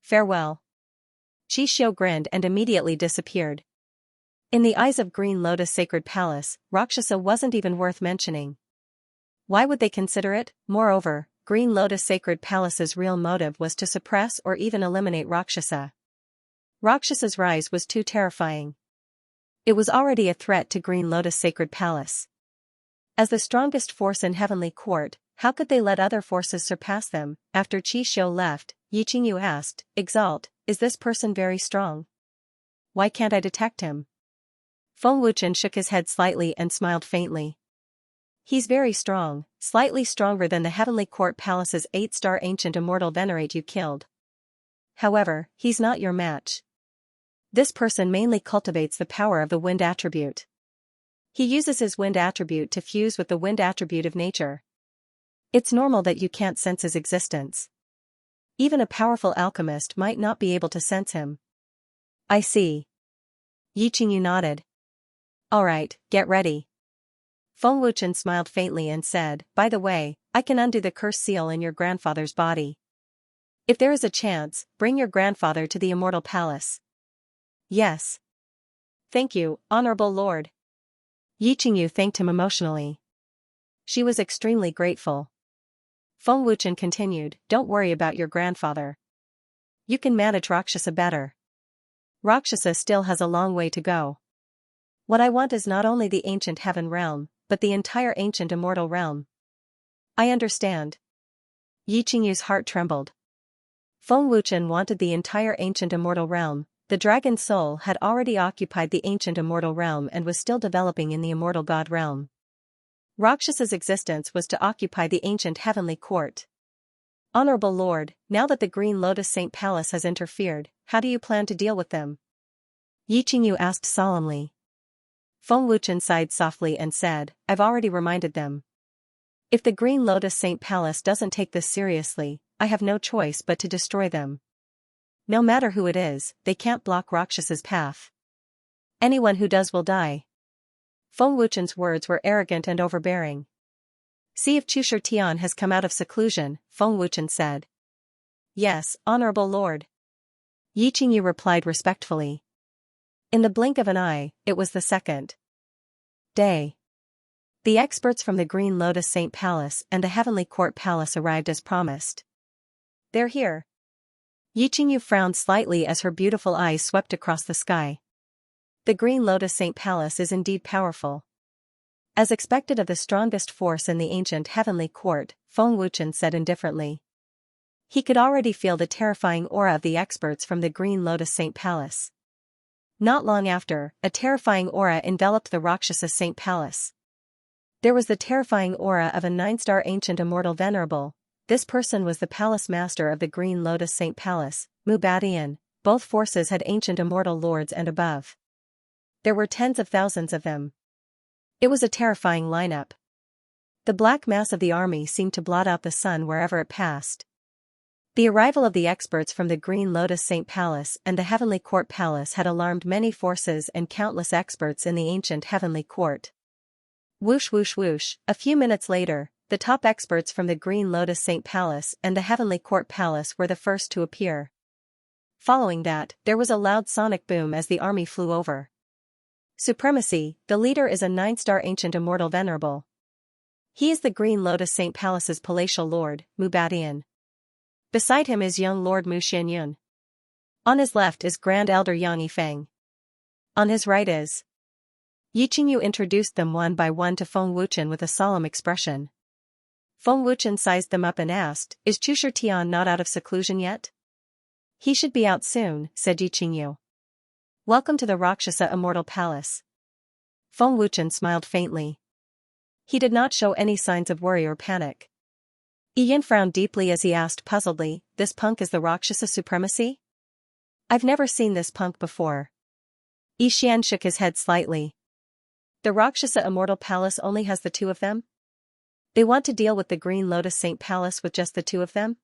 Farewell. Qi Xiu grinned and immediately disappeared. In the eyes of Green Lotus Sacred Palace, Rakshasa wasn't even worth mentioning. Why would they consider it? Moreover, Green Lotus Sacred Palace's real motive was to suppress or even eliminate Rakshasa. Rakshasa's rise was too terrifying. It was already a threat to Green Lotus Sacred Palace. As the strongest force in Heavenly Court, how could they let other forces surpass them? After Qi Xiu left, Yi Qingyu asked, Exalt, is this person very strong? Why can't I detect him? Feng Wuchen shook his head slightly and smiled faintly. He's very strong, slightly stronger than the Heavenly Court Palace's 8-star ancient immortal venerate you killed. However, he's not your match. This person mainly cultivates the power of the wind attribute. He uses his wind attribute to fuse with the wind attribute of nature. It's normal that you can't sense his existence. Even a powerful alchemist might not be able to sense him. I see. Yi Qingyu nodded. Alright, get ready. Feng Wuchen smiled faintly and said, by the way, I can undo the curse seal in your grandfather's body. If there is a chance, bring your grandfather to the Immortal Palace. Yes. Thank you, Honorable Lord. Yi Qingyu thanked him emotionally. She was extremely grateful. Feng Wuchen continued, don't worry about your grandfather. You can manage Rakshasa better. Rakshasa still has a long way to go. What I want is not only the ancient heaven realm, but the entire ancient immortal realm. I understand. Yi Qingyu's heart trembled. Feng Wuchen wanted the entire ancient immortal realm. The dragon's soul had already occupied the ancient immortal realm and was still developing in the immortal god realm. Rakshasa's existence was to occupy the ancient heavenly court. Honorable Lord, now that the Green Lotus Saint Palace has interfered, how do you plan to deal with them? Yi Qingyu asked solemnly. Feng Wuchen sighed softly and said, I've already reminded them. If the Green Lotus Saint Palace doesn't take this seriously, I have no choice but to destroy them. No matter who it is, they can't block Rakshasa's path. Anyone who does will die. Feng Wuchen's words were arrogant and overbearing. See if Chushir Tian has come out of seclusion, Feng Wuchen said. Yes, Honorable Lord. Yi Qingyu replied respectfully. In the blink of an eye, it was the second day. The experts from the Green Lotus Saint Palace and the Heavenly Court Palace arrived as promised. They're here. Yi Qingyu frowned slightly as her beautiful eyes swept across the sky. The Green Lotus Saint Palace is indeed powerful. As expected of the strongest force in the ancient heavenly court, Feng Wuchen said indifferently. He could already feel the terrifying aura of the experts from the Green Lotus Saint Palace. Not long after, a terrifying aura enveloped the Rakshasa Saint Palace. There was the terrifying aura of a 9-star ancient immortal venerable. This person was the palace master of the Green Lotus Saint Palace, Mubadian. Both forces had ancient immortal lords and above. There were tens of thousands of them. It was a terrifying lineup. The black mass of the army seemed to blot out the sun wherever it passed. The arrival of the experts from the Green Lotus Saint Palace and the Heavenly Court Palace had alarmed many forces and countless experts in the ancient Heavenly Court. Whoosh whoosh whoosh, a few minutes later, the top experts from the Green Lotus Saint Palace and the Heavenly Court Palace were the first to appear. Following that, there was a loud sonic boom as the army flew over. Supremacy, the leader is a 9-star ancient immortal venerable. He is the Green Lotus Saint Palace's palatial lord, Mubadian. Beside him is young Lord Mu Xianyun. On his left is Grand Elder Yang Yifeng. On his right is. Yi Qingyu introduced them one by one to Feng Wuchen with a solemn expression. Feng Wuchen sized them up and asked, "Is Chu Tian not out of seclusion yet?" "He should be out soon," said Yi Qingyu. "Welcome to the Rakshasa Immortal Palace." Feng Wuchen smiled faintly. He did not show any signs of worry or panic. Yi Yin frowned deeply as he asked puzzledly, "This punk is the Rakshasa supremacy? I've never seen this punk before." Yi Xian shook his head slightly. "The Rakshasa Immortal Palace only has the two of them? They want to deal with the Green Lotus Saint Palace with just the two of them?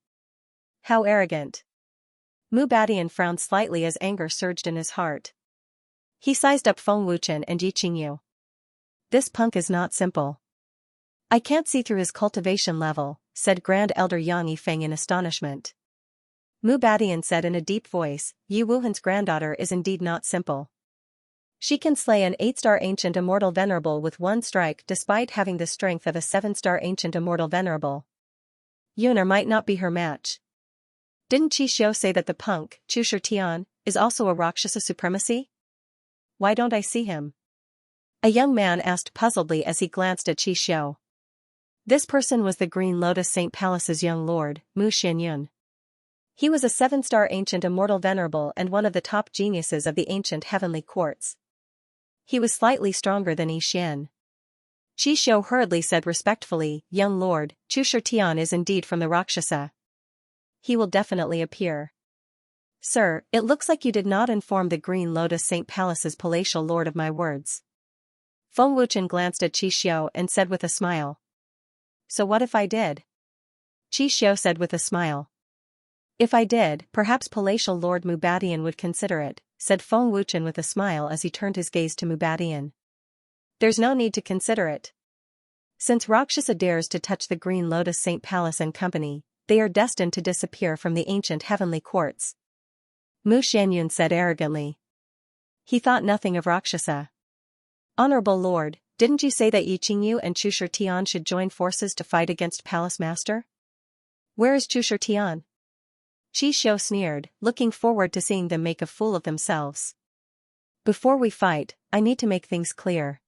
How arrogant." Mubadian frowned slightly as anger surged in his heart. He sized up Feng Wuchen and Yi Qingyu. "This punk is not simple. I can't see through his cultivation level," said Grand Elder Yang Yifeng in astonishment. Mubadian said in a deep voice, "Yi Wuhan's granddaughter is indeed not simple. She can slay an 8-star ancient immortal venerable with one strike despite having the strength of a 7-star ancient immortal venerable. Yunar might not be her match. Didn't Qi Xiu say that the punk, Chu Tian, is also a Rakshasa supremacy? Why don't I see him?" A young man asked puzzledly as he glanced at Qi Xiu. This person was the Green Lotus Saint Palace's young lord, Mu Xianyun. He was a 7-star ancient immortal venerable and one of the top geniuses of the ancient heavenly courts. He was slightly stronger than Yi Xian. Qi Xiu hurriedly said respectfully, "Young lord, Chu Tian is indeed from the Rakshasa. He will definitely appear." "Sir, it looks like you did not inform the Green Lotus Saint Palace's palatial lord of my words." Feng Wuchen glanced at Qi Xiu and said with a smile. "So what if I did?" Qi Xiu said with a smile. "If I did, perhaps palatial Lord Mubadian would consider it," said Feng Wuchen with a smile as he turned his gaze to Mubadian. "There's no need to consider it. Since Rakshasa dares to touch the Green Lotus Saint Palace and company, they are destined to disappear from the ancient heavenly courts." Mu Xianyun said arrogantly. He thought nothing of Rakshasa. "Honorable Lord, didn't you say that Yi Qingyu and Chu Tian should join forces to fight against Palace Master? Where is Chu Tian?" Qi Xiu sneered, looking forward to seeing them make a fool of themselves. "Before we fight, I need to make things clear."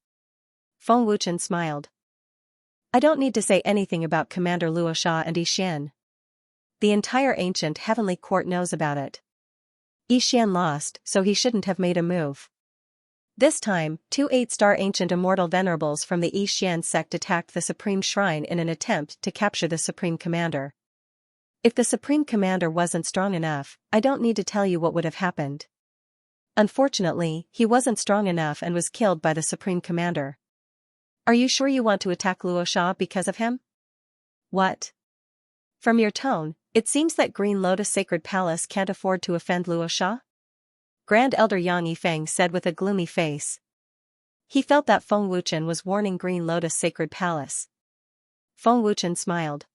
Feng Wuchen smiled. "I don't need to say anything about Commander Luo Sha and Yi Xian. The entire ancient heavenly court knows about it. Yi Xian lost, so he shouldn't have made a move. This time, 2 8-star ancient immortal venerables from the Yi Xian sect attacked the Supreme Shrine in an attempt to capture the Supreme Commander. If the Supreme Commander wasn't strong enough, I don't need to tell you what would have happened. Unfortunately, he wasn't strong enough and was killed by the Supreme Commander. Are you sure you want to attack Luo Sha because of him?" "What? From your tone, it seems that Green Lotus Sacred Palace can't afford to offend Luo Sha?" Grand Elder Yang Yifeng said with a gloomy face. He felt that Feng Wuchen was warning Green Lotus Sacred Palace. Feng Wuchen smiled.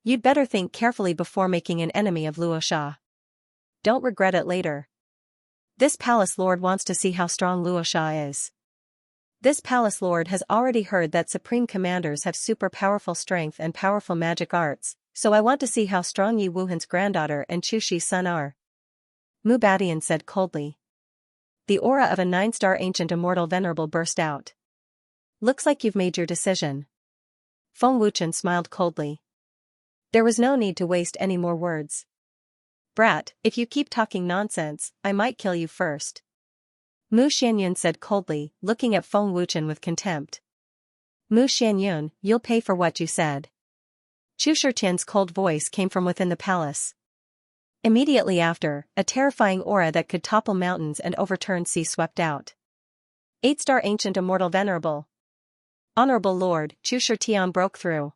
"You'd better think carefully before making an enemy of Luo Sha. Don't regret it later. This palace lord wants to see how strong Luo Sha is. This palace lord has already heard that supreme commanders have super powerful strength and powerful magic arts, so I want to see how strong Yi Wuhan's granddaughter and Chu Shi's son are." Mubadian said coldly. the aura of a 9-star ancient immortal venerable burst out. Looks like you've made your decision. Feng Wuchen smiled coldly. There was no need to waste any more words. Brat, if you keep talking nonsense, I might kill you first. Mu Xianyun said coldly, looking at Feng Wuchen with contempt. Mu Xianyun, you'll pay for what you said. Chu Shitian's cold voice came from within the palace. Immediately after, a terrifying aura that could topple mountains and overturn seas swept out. 8-star ancient immortal venerable. Honorable Lord, Chu Shitian broke through.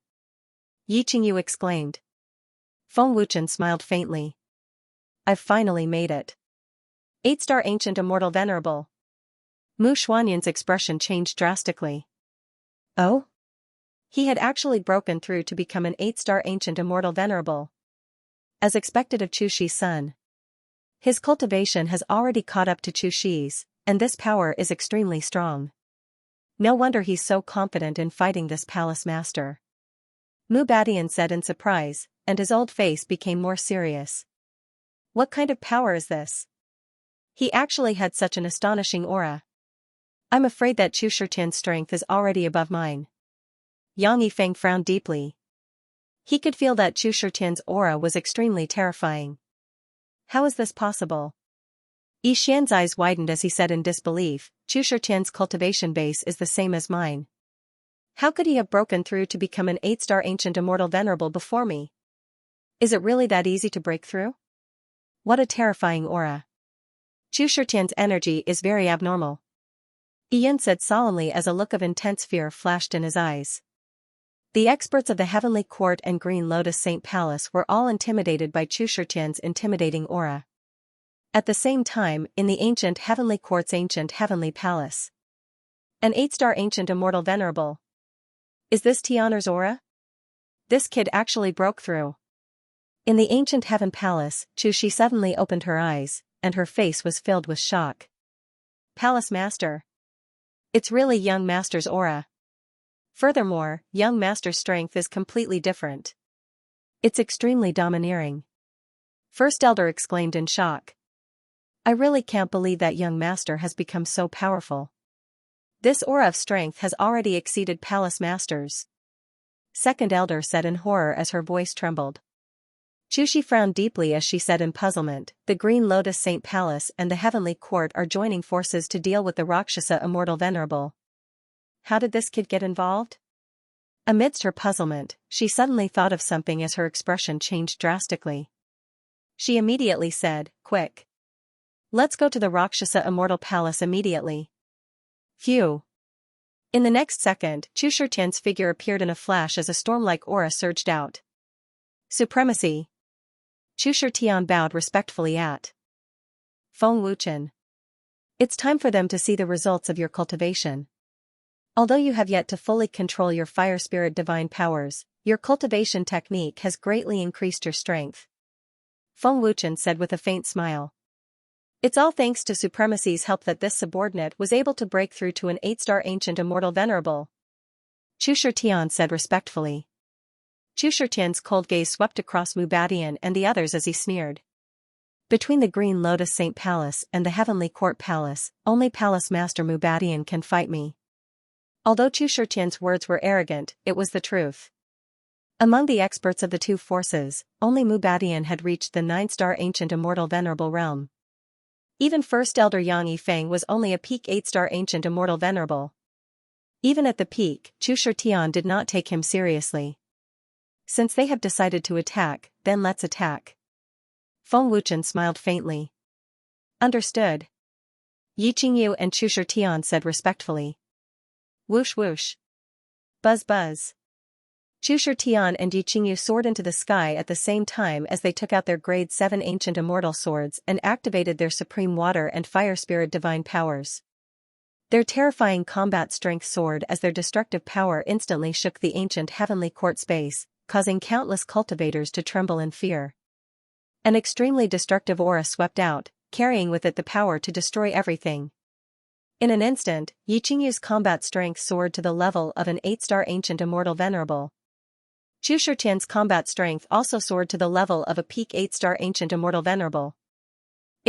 Yi Qingyu exclaimed. Feng Wuchen smiled faintly. I've finally made it. 8-star ancient immortal venerable. Mu Xuanyun's expression changed drastically. Oh? He had actually broken through to become an 8-star ancient immortal venerable. As expected of Chu Shi's son. His cultivation has already caught up to Chu Shi's, and this power is extremely strong. No wonder he's so confident in fighting this palace master. Mu Badian said in surprise, and his old face became more serious. What kind of power is this? He actually had such an astonishing aura. I'm afraid that Chu Shitian's strength is already above mine. Yang Yifeng frowned deeply. He could feel that Chu Shitian's aura was extremely terrifying. How is this possible? Yi Xian's eyes widened as he said in disbelief, Chu Shitian's cultivation base is the same as mine. How could he have broken through to become an 8-star ancient immortal venerable before me? Is it really that easy to break through? What a terrifying aura. Chu Shitian's energy is very abnormal. Ian said solemnly as a look of intense fear flashed in his eyes. The experts of the Heavenly Court and Green Lotus Saint Palace were all intimidated by Chu Shitian's intimidating aura. At the same time, in the ancient Heavenly Court's ancient Heavenly Palace. An 8-star ancient immortal venerable. Is this Tianer's aura? This kid actually broke through. In the ancient Heaven Palace, Chu Shi suddenly opened her eyes, and her face was filled with shock. Palace Master. It's really young Master's aura. Furthermore, young Master's strength is completely different. It's extremely domineering. First Elder exclaimed in shock. I really can't believe that young Master has become so powerful. This aura of strength has already exceeded Palace Master's. Second Elder said in horror as her voice trembled. Chu Shi frowned deeply as she said in puzzlement, the Green Lotus Saint Palace and the Heavenly Court are joining forces to deal with the Rakshasa Immortal Venerable. How did this kid get involved? Amidst her puzzlement, she suddenly thought of something as her expression changed drastically. She immediately said, quick. Let's go to the Rakshasa Immortal Palace immediately. Phew. In the next second, Chu Shitian's figure appeared in a flash as a storm-like aura surged out. Supremacy. Chu Shitian bowed respectfully at Feng Wuchen. It's time for them to see the results of your cultivation. Although you have yet to fully control your fire spirit divine powers, your cultivation technique has greatly increased your strength. Feng Wuchen said with a faint smile. It's all thanks to Supremacy's help that this subordinate was able to break through to an 8-star ancient immortal venerable. Chu Shitian said respectfully. Chu Shitian's cold gaze swept across Mu Badian and the others as he sneered. Between the Green Lotus Saint Palace and the Heavenly Court Palace, only Palace Master Mu Badian can fight me. Although Chu Shitian's words were arrogant, it was the truth. Among the experts of the two forces, only Mu Badian had reached the 9-star ancient immortal venerable realm. Even First Elder Yang Yifeng was only a peak 8-star ancient immortal venerable. Even at the peak, Chu Shitian did not take him seriously. Since they have decided to attack, then let's attack. Feng Wuchen smiled faintly. Understood. Yi Qingyu and Chu Shitian said respectfully. Whoosh whoosh. Buzz buzz. Chu Shitian and Yi Qingyu soared into the sky at the same time as they took out their grade 7 ancient immortal swords and activated their supreme water and fire spirit divine powers. Their terrifying combat strength soared as their destructive power instantly shook the ancient Heavenly Court space, causing countless cultivators to tremble in fear. An extremely destructive aura swept out, carrying with it the power to destroy everything. In an instant, Yi Qingyu's combat strength soared to the level of an 8-star ancient immortal venerable. Chu Shitian's combat strength also soared to the level of a peak 8-star ancient immortal venerable.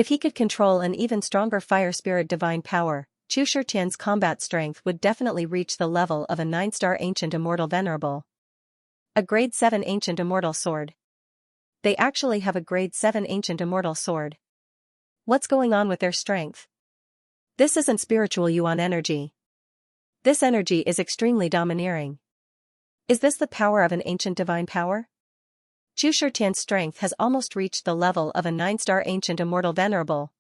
If he could control an even stronger fire spirit divine power, Chu Shitian's combat strength would definitely reach the level of a 9-star ancient immortal venerable. A grade 7 ancient immortal sword. They actually have a grade 7 ancient immortal sword. What's going on with their strength? This isn't spiritual yuan energy. This energy is extremely domineering. Is this the power of an ancient divine power? Chu Shitian's strength has almost reached the level of a 9-star ancient immortal venerable.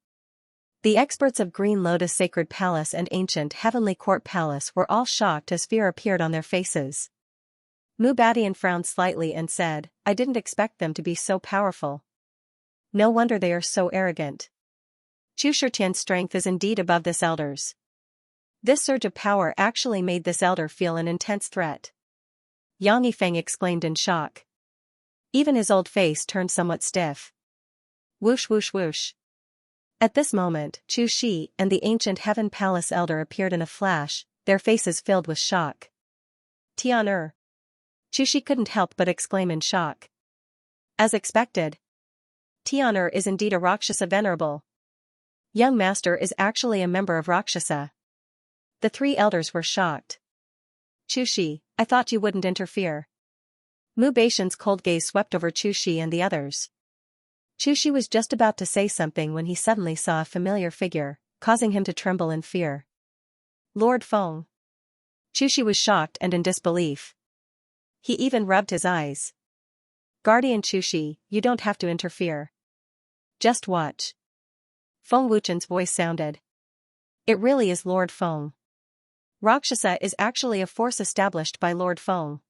The experts of Green Lotus Sacred Palace and Ancient Heavenly Court Palace were all shocked as fear appeared on their faces. Mubadian frowned slightly and said, I didn't expect them to be so powerful. No wonder they are so arrogant. Chu Shitian's strength is indeed above this elder's. This surge of power actually made this elder feel an intense threat. Yang Yifeng exclaimed in shock. Even his old face turned somewhat stiff. Whoosh whoosh whoosh. At this moment, Chu Shi and the ancient Heaven Palace elder appeared in a flash, their faces filled with shock. Tian. Chu Shi couldn't help but exclaim in shock. As expected. Tian is indeed a Rakshasa venerable. Young Master is actually a member of Rakshasa. The three elders were shocked. Chu Shi, I thought you wouldn't interfere. Mu Baishan's cold gaze swept over Chu Shi and the others. Chu Shi was just about to say something when he suddenly saw a familiar figure, causing him to tremble in fear. Lord Feng. Chu Shi was shocked and in disbelief. He even rubbed his eyes. Guardian Chu Shi, you don't have to interfere. Just watch. Feng Wuchen's voice sounded. It really is Lord Feng. Rakshasa is actually a force established by Lord Feng.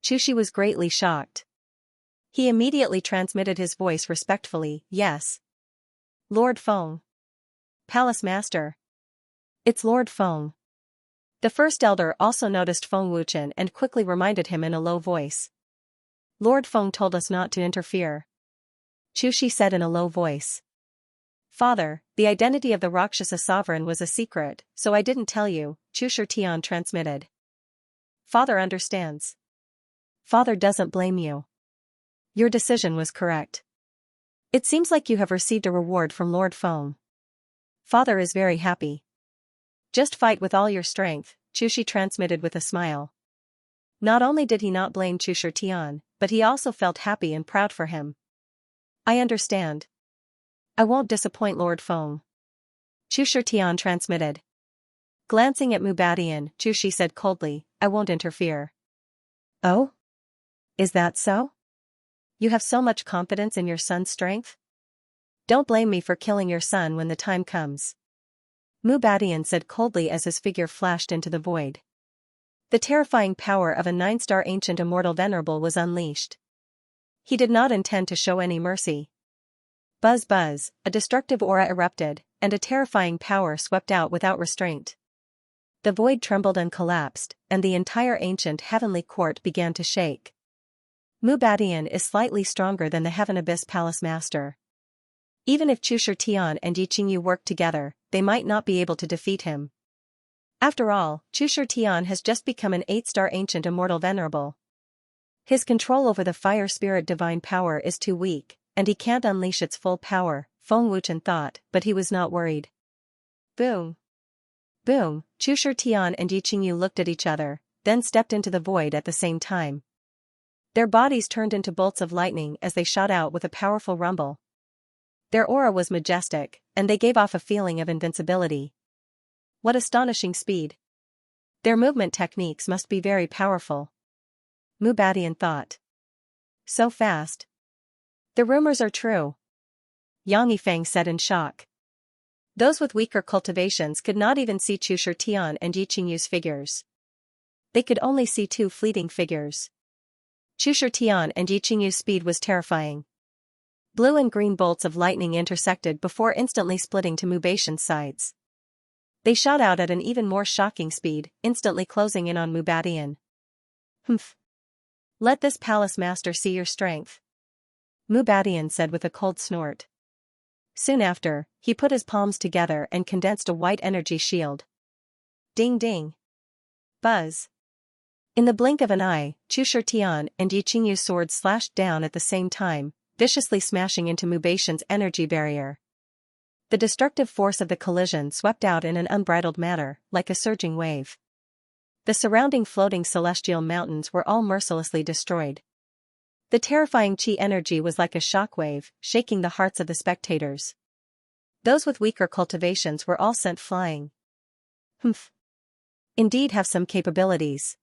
Chu Shi was greatly shocked. He immediately transmitted his voice respectfully, yes. Lord Feng. Palace Master. It's Lord Feng. The first elder also noticed Feng Wuchen and quickly reminded him in a low voice. Lord Feng told us not to interfere. Chu Shi said in a low voice. Father, the identity of the Rakshasa sovereign was a secret, so I didn't tell you, Chu Shitian transmitted. Father understands. Father doesn't blame you. Your decision was correct. It seems like you have received a reward from Lord Feng. Father is very happy. Just fight with all your strength, Chu Shi transmitted with a smile. Not only did he not blame Chu Shitian, but he also felt happy and proud for him. I understand. I won't disappoint Lord Feng. Chu Shitian transmitted. Glancing at Mubadian, Chu Shi said coldly, I won't interfere. Oh? Is that so? You have so much confidence in your son's strength? Don't blame me for killing your son when the time comes. Mubadian said coldly as his figure flashed into the void. The terrifying power of a 9-star ancient immortal venerable was unleashed. He did not intend to show any mercy. Buzz buzz, a destructive aura erupted, and a terrifying power swept out without restraint. The void trembled and collapsed, and the entire ancient heavenly court began to shake. Mubadian is slightly stronger than the Heaven Abyss Palace Master. Even if Chu Shitian and Yi Qingyu worked together, they might not be able to defeat him. After all, Chu Shitian has just become an 8-star ancient immortal venerable. His control over the fire spirit divine power is too weak, and he can't unleash its full power, Feng Wuchen thought, but he was not worried. Boom. Boom, Chu Shitian and Yi Qingyu looked at each other, then stepped into the void at the same time. Their bodies turned into bolts of lightning as they shot out with a powerful rumble. Their aura was majestic, and they gave off a feeling of invincibility. What astonishing speed. Their movement techniques must be very powerful. Mubadian thought. So fast. The rumors are true. Yang Yifeng said in shock. Those with weaker cultivations could not even see Chu Shitian and Yi Qingyu's figures. They could only see two fleeting figures. Chu Shitian and Yi Qingyu's speed was terrifying. Blue and green bolts of lightning intersected before instantly splitting to Mubashan's sides. They shot out at an even more shocking speed, instantly closing in on Mubadian. Humph. Let this palace master see your strength. Mubadian said with a cold snort. Soon after, he put his palms together and condensed a white energy shield. Ding ding. Buzz. In the blink of an eye, Chu Shitian and Yi Qingyu's swords slashed down at the same time, viciously smashing into Mubashan's energy barrier. The destructive force of the collision swept out in an unbridled manner, like a surging wave. The surrounding floating celestial mountains were all mercilessly destroyed. The terrifying chi energy was like a shockwave, shaking the hearts of the spectators. Those with weaker cultivations were all sent flying. Humph. Indeed have some capabilities.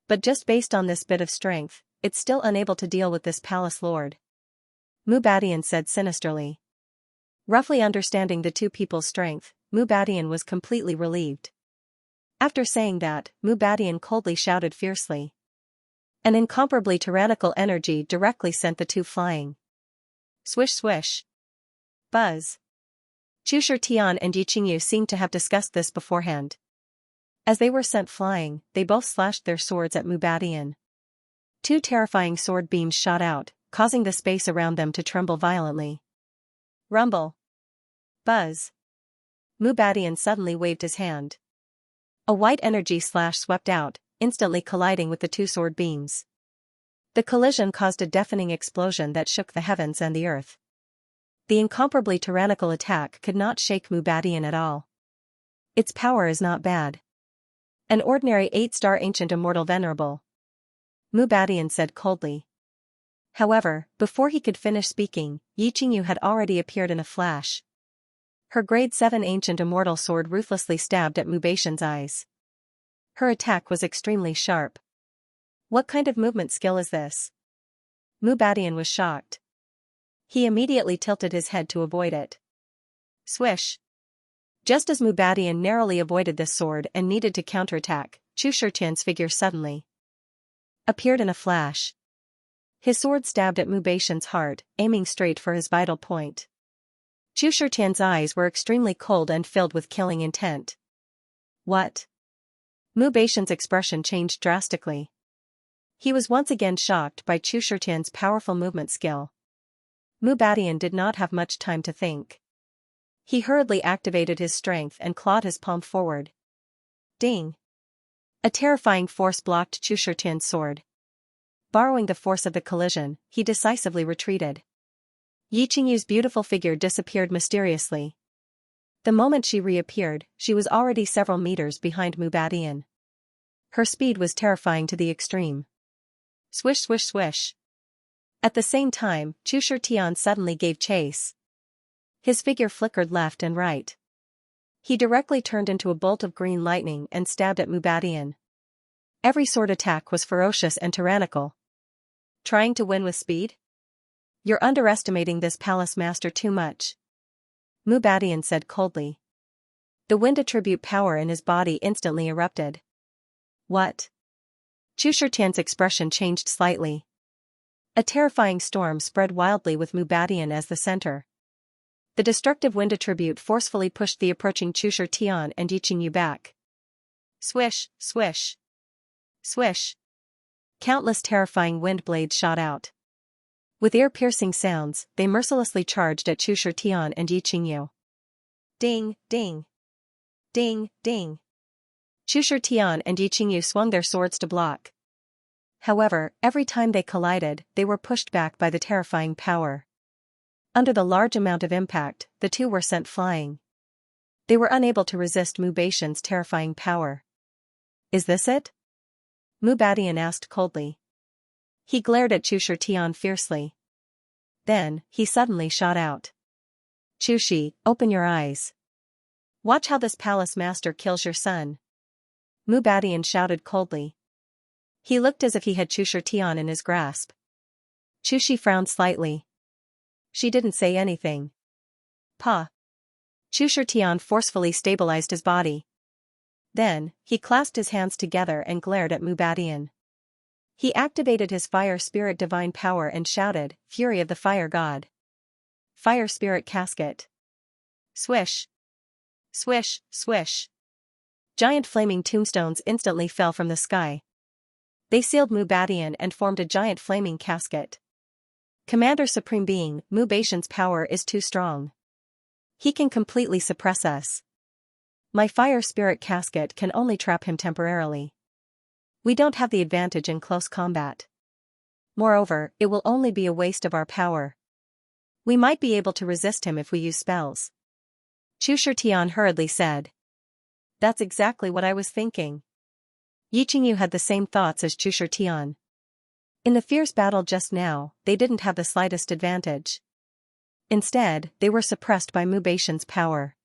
But just based on this bit of strength, it's still unable to deal with this palace lord. Mubadian said sinisterly. Roughly understanding the two people's strength, Mubadian was completely relieved. After saying that, Mubadian coldly shouted fiercely. An incomparably tyrannical energy directly sent the two flying. Swish swish. Buzz. Chu Shitian and Yi Qingyu seemed to have discussed this beforehand. As they were sent flying, they both slashed their swords at Mubadian. Two terrifying sword beams shot out, causing the space around them to tremble violently. Rumble. Buzz. Mubadian suddenly waved his hand. A white energy slash swept out, instantly colliding with the two sword beams. The collision caused a deafening explosion that shook the heavens and the earth. The incomparably tyrannical attack could not shake Mubadian at all. Its power is not bad. An ordinary 8-star ancient immortal venerable. Mubadian said coldly. However, before he could finish speaking, Yi Qingyu had already appeared in a flash. Her grade 7 ancient immortal sword ruthlessly stabbed at Mubadian's eyes. Her attack was extremely sharp. What kind of movement skill is this? Mubadian was shocked. He immediately tilted his head to avoid it. Swish. Just as Mubadian narrowly avoided this sword and needed to counterattack, Chu Shitian's figure suddenly appeared in a flash. His sword stabbed at Mubadian's heart, aiming straight for his vital point. Chu Shitian's eyes were extremely cold and filled with killing intent. What? Mubadian's expression changed drastically. He was once again shocked by Chu Shitian's powerful movement skill. Mubadian did not have much time to think. He hurriedly activated his strength and clawed his palm forward. Ding! A terrifying force blocked Chu Shitian's sword. Borrowing the force of the collision, he decisively retreated. Yi Qingyu's beautiful figure disappeared mysteriously. The moment she reappeared, she was already several meters behind Mubadian. Her speed was terrifying to the extreme. Swish swish swish. At the same time, Chu Shitian suddenly gave chase. His figure flickered left and right. He directly turned into a bolt of green lightning and stabbed at Mubadian. Every sword attack was ferocious and tyrannical. Trying to win with speed? You're underestimating this palace master too much. Mubadian said coldly. The wind attribute power in his body instantly erupted. What? Chu Shitian's expression changed slightly. A terrifying storm spread wildly with Mubadian as the center. The destructive wind attribute forcefully pushed the approaching Chu Shitian and Yi Qingyu back. Swish, swish. Swish. Countless terrifying wind blades shot out. With ear-piercing sounds, they mercilessly charged at Chu Shitian and Yi Qingyu. Ding, ding. Ding, ding. Chu Shitian and Yi Qingyu swung their swords to block. However, every time they collided, they were pushed back by the terrifying power. Under the large amount of impact, the two were sent flying. They were unable to resist Mubadian's terrifying power. Is this it? Mubadian asked coldly. He glared at Chu Shitian fiercely. Then, he suddenly shot out. Chu Shi, open your eyes. Watch how this palace master kills your son. Mubadian shouted coldly. He looked as if he had Chu Shitian in his grasp. Chu Shi frowned slightly. She didn't say anything. Pa. Chu Shitian forcefully stabilized his body. Then, he clasped his hands together and glared at Mubadian. He activated his fire spirit divine power and shouted, Fury of the Fire God. Fire spirit casket. Swish. Swish, swish. Giant flaming tombstones instantly fell from the sky. They sealed Mubadian and formed a giant flaming casket. Commander Supreme Being, Mubadian's power is too strong. He can completely suppress us. My fire spirit casket can only trap him temporarily. We don't have the advantage in close combat. Moreover, it will only be a waste of our power. We might be able to resist him if we use spells. Chu Shitian hurriedly said. That's exactly what I was thinking. Yi Qingyu had the same thoughts as Chu Shitian. In the fierce battle just now, they didn't have the slightest advantage. Instead, they were suppressed by Mu Baishan's power.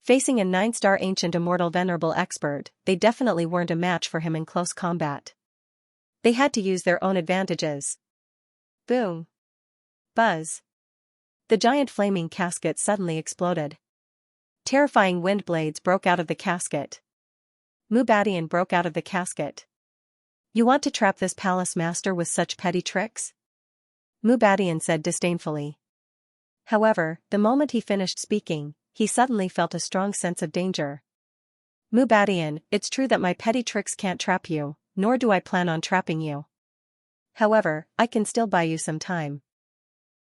Facing a 9-star ancient immortal venerable expert, they definitely weren't a match for him in close combat. They had to use their own advantages. Boom. Buzz. The giant flaming casket suddenly exploded. Terrifying wind blades broke out of the casket. Mu Badian broke out of the casket. You want to trap this palace master with such petty tricks? Mu Badian said disdainfully. However, the moment he finished speaking, he suddenly felt a strong sense of danger. Mu Badian, it's true that my petty tricks can't trap you, nor do I plan on trapping you. However, I can still buy you some time.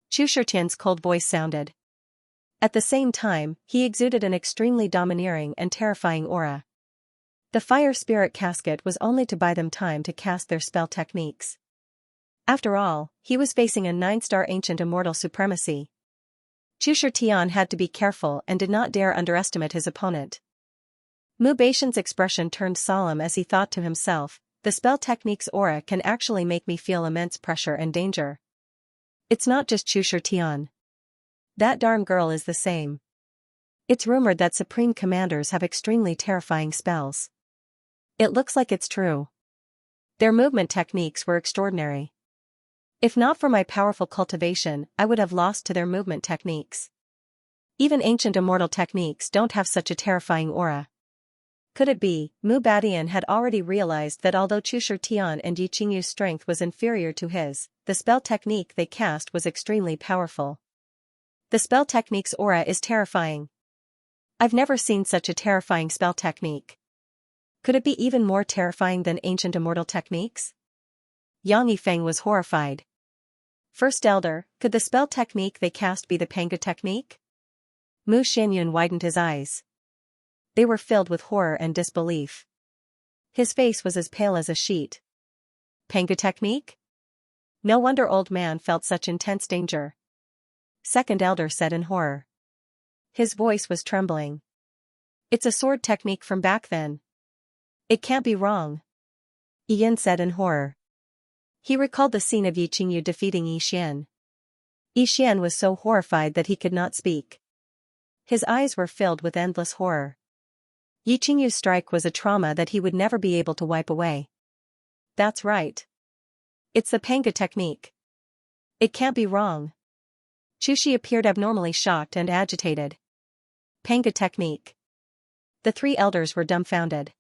Chu Shitian's cold voice sounded. At the same time, he exuded an extremely domineering and terrifying aura. The fire spirit casket was only to buy them time to cast their spell techniques. After all, he was facing a 9-star ancient immortal supremacy. Chu Shitian had to be careful and did not dare underestimate his opponent. Mu Baishan's expression turned solemn as he thought to himself, the spell technique's aura can actually make me feel immense pressure and danger. It's not just Chu Shitian. That darn girl is the same. It's rumored that supreme commanders have extremely terrifying spells. It looks like it's true. Their movement techniques were extraordinary. If not for my powerful cultivation, I would have lost to their movement techniques. Even ancient immortal techniques don't have such a terrifying aura. Could it be, Mu Badian had already realized that although Chu Shitian and Yi Qingyu's strength was inferior to his, the spell technique they cast was extremely powerful. The spell technique's aura is terrifying. I've never seen such a terrifying spell technique. Could it be even more terrifying than ancient immortal techniques? Yang Yifeng was horrified. First Elder, could the spell technique they cast be the Panga technique? Mu Xianyun widened his eyes. They were filled with horror and disbelief. His face was as pale as a sheet. Panga technique? No wonder old man felt such intense danger. Second Elder said in horror. His voice was trembling. It's a sword technique from back then. It can't be wrong. Ian said in horror. He recalled the scene of Yi Qingyu defeating Yi Xian. Yi Xian was so horrified that he could not speak. His eyes were filled with endless horror. Yi Qingyu's strike was a trauma that he would never be able to wipe away. That's right. It's the Panga technique. It can't be wrong. Chushi appeared abnormally shocked and agitated. Panga technique. The 3 elders were dumbfounded.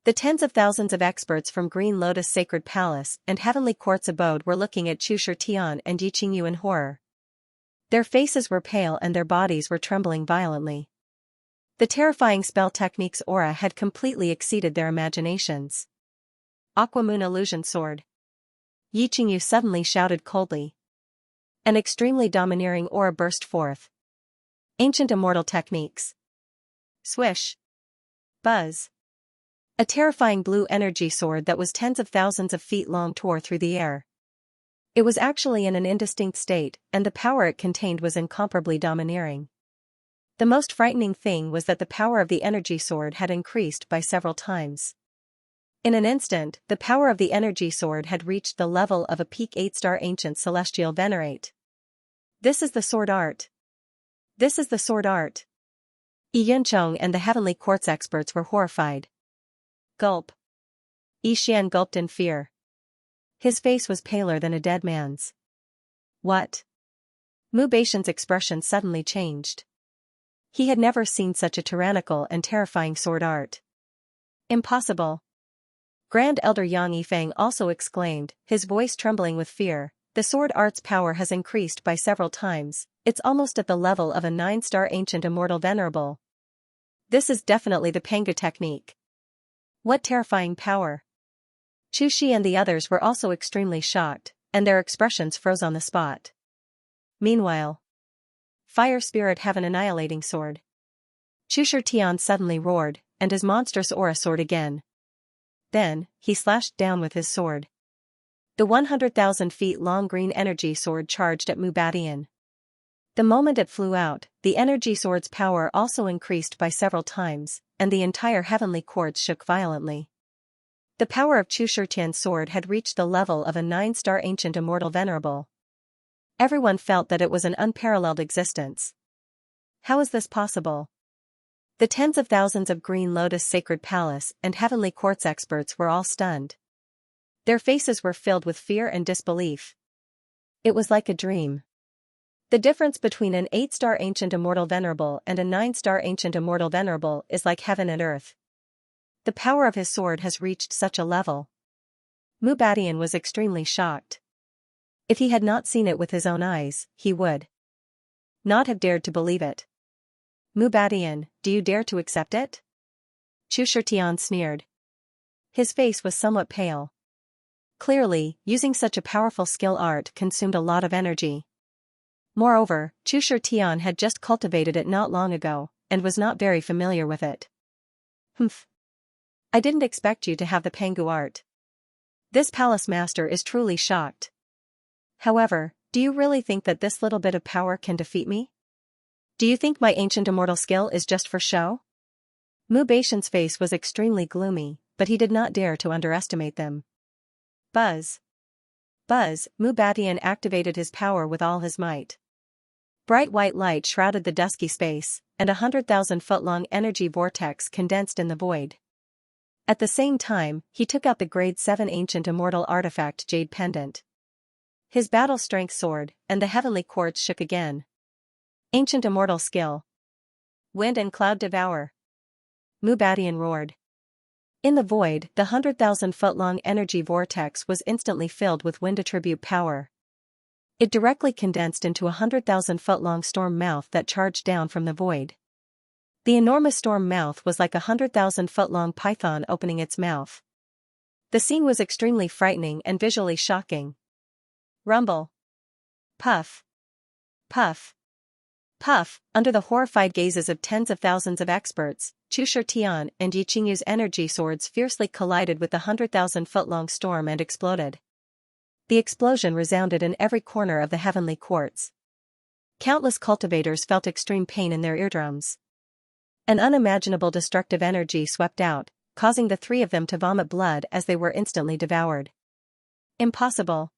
The tens of thousands of experts from Green Lotus Sacred Palace and Heavenly Court's abode were looking at Chu Shitian and Yi Qingyu in horror. Their faces were pale and their bodies were trembling violently. The terrifying spell technique's aura had completely exceeded their imaginations. Aquamoon Illusion Sword. Yi Qingyu suddenly shouted coldly. An extremely domineering aura burst forth. Ancient immortal techniques. Swish. Buzz. A terrifying blue energy sword that was tens of thousands of feet long tore through the air. It was actually in an indistinct state, and the power it contained was incomparably domineering. The most frightening thing was that the power of the energy sword had increased by several times. In an instant, the power of the energy sword had reached the level of a peak 8-star ancient celestial venerate. This is the sword art. This is the sword art. Yi Yuncheng and the Heavenly Court's experts were horrified. Gulp. Yi Xian gulped in fear. His face was paler than a dead man's. What? Mu Baishan's expression suddenly changed. He had never seen such a tyrannical and terrifying sword art. Impossible. Grand Elder Yang Yifeng also exclaimed, his voice trembling with fear. The sword art's power has increased by several times. It's almost at the level of a 9-star ancient immortal venerable. This is definitely the Panga technique. What terrifying power! Chu Shi and the others were also extremely shocked, and their expressions froze on the spot. Meanwhile, Fire Spirit have an annihilating sword. Chu Shitian suddenly roared, and his monstrous aura soared again. Then, he slashed down with his sword. The 100,000 feet long green energy sword charged at Mu Badian. The moment it flew out, the energy sword's power also increased by several times, and the entire heavenly quartz shook violently. The power of Chu Shitian's sword had reached the level of a 9-star ancient immortal venerable. Everyone felt that it was an unparalleled existence. How is this possible? The tens of thousands of Green Lotus Sacred Palace and Heavenly Quartz experts were all stunned. Their faces were filled with fear and disbelief. It was like a dream. The difference between an 8-star ancient immortal venerable and a 9-star ancient immortal venerable is like heaven and earth. The power of his sword has reached such a level. Mubadian was extremely shocked. If he had not seen it with his own eyes, he would not have dared to believe it. Mubadian, do you dare to accept it? Chu Shitian sneered. His face was somewhat pale. Clearly, using such a powerful skill art consumed a lot of energy. Moreover, Chu Shitian had just cultivated it not long ago, and was not very familiar with it. Humph. I didn't expect you to have the Pangu art. This palace master is truly shocked. However, do you really think that this little bit of power can defeat me? Do you think my ancient immortal skill is just for show? Mubadian's face was extremely gloomy, but he did not dare to underestimate them. Buzz. Buzz, Mubadian activated his power with all his might. Bright white light shrouded the dusky space, and 100,000-foot-long energy vortex condensed in the void. At the same time, he took out the Grade 7 ancient immortal artifact Jade Pendant. His battle strength soared, and the heavenly quartz shook again. Ancient immortal skill. Wind and cloud devour. Mubadian roared. In the void, the 100,000-foot-long energy vortex was instantly filled with wind attribute power. It directly condensed into a 100,000-foot-long storm mouth that charged down from the void. The enormous storm mouth was like a 100,000-foot-long python opening its mouth. The scene was extremely frightening and visually shocking. Rumble. Puff. Puff. Puff, under the horrified gazes of tens of thousands of experts, Chu Shitian and Yi Qingyu's energy swords fiercely collided with the 100,000-foot-long storm and exploded. The explosion resounded in every corner of the heavenly quartz. Countless cultivators felt extreme pain in their eardrums. An unimaginable destructive energy swept out, causing the three of them to vomit blood as they were instantly devoured. Impossible.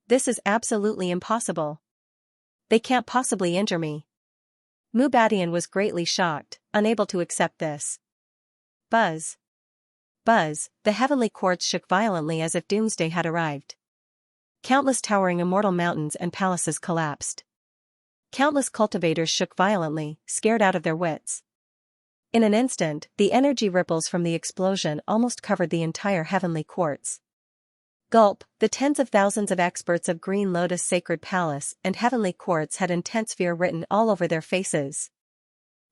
This is absolutely impossible. They can't possibly injure me. Mubadian was greatly shocked, unable to accept this. Buzz. Buzz, the heavenly quartz shook violently as if doomsday had arrived. Countless towering immortal mountains and palaces collapsed. Countless cultivators shook violently, scared out of their wits. In an instant, the energy ripples from the explosion almost covered the entire heavenly quartz. Gulp, the tens of thousands of experts of Green Lotus Sacred Palace and Heavenly Quartz had intense fear written all over their faces.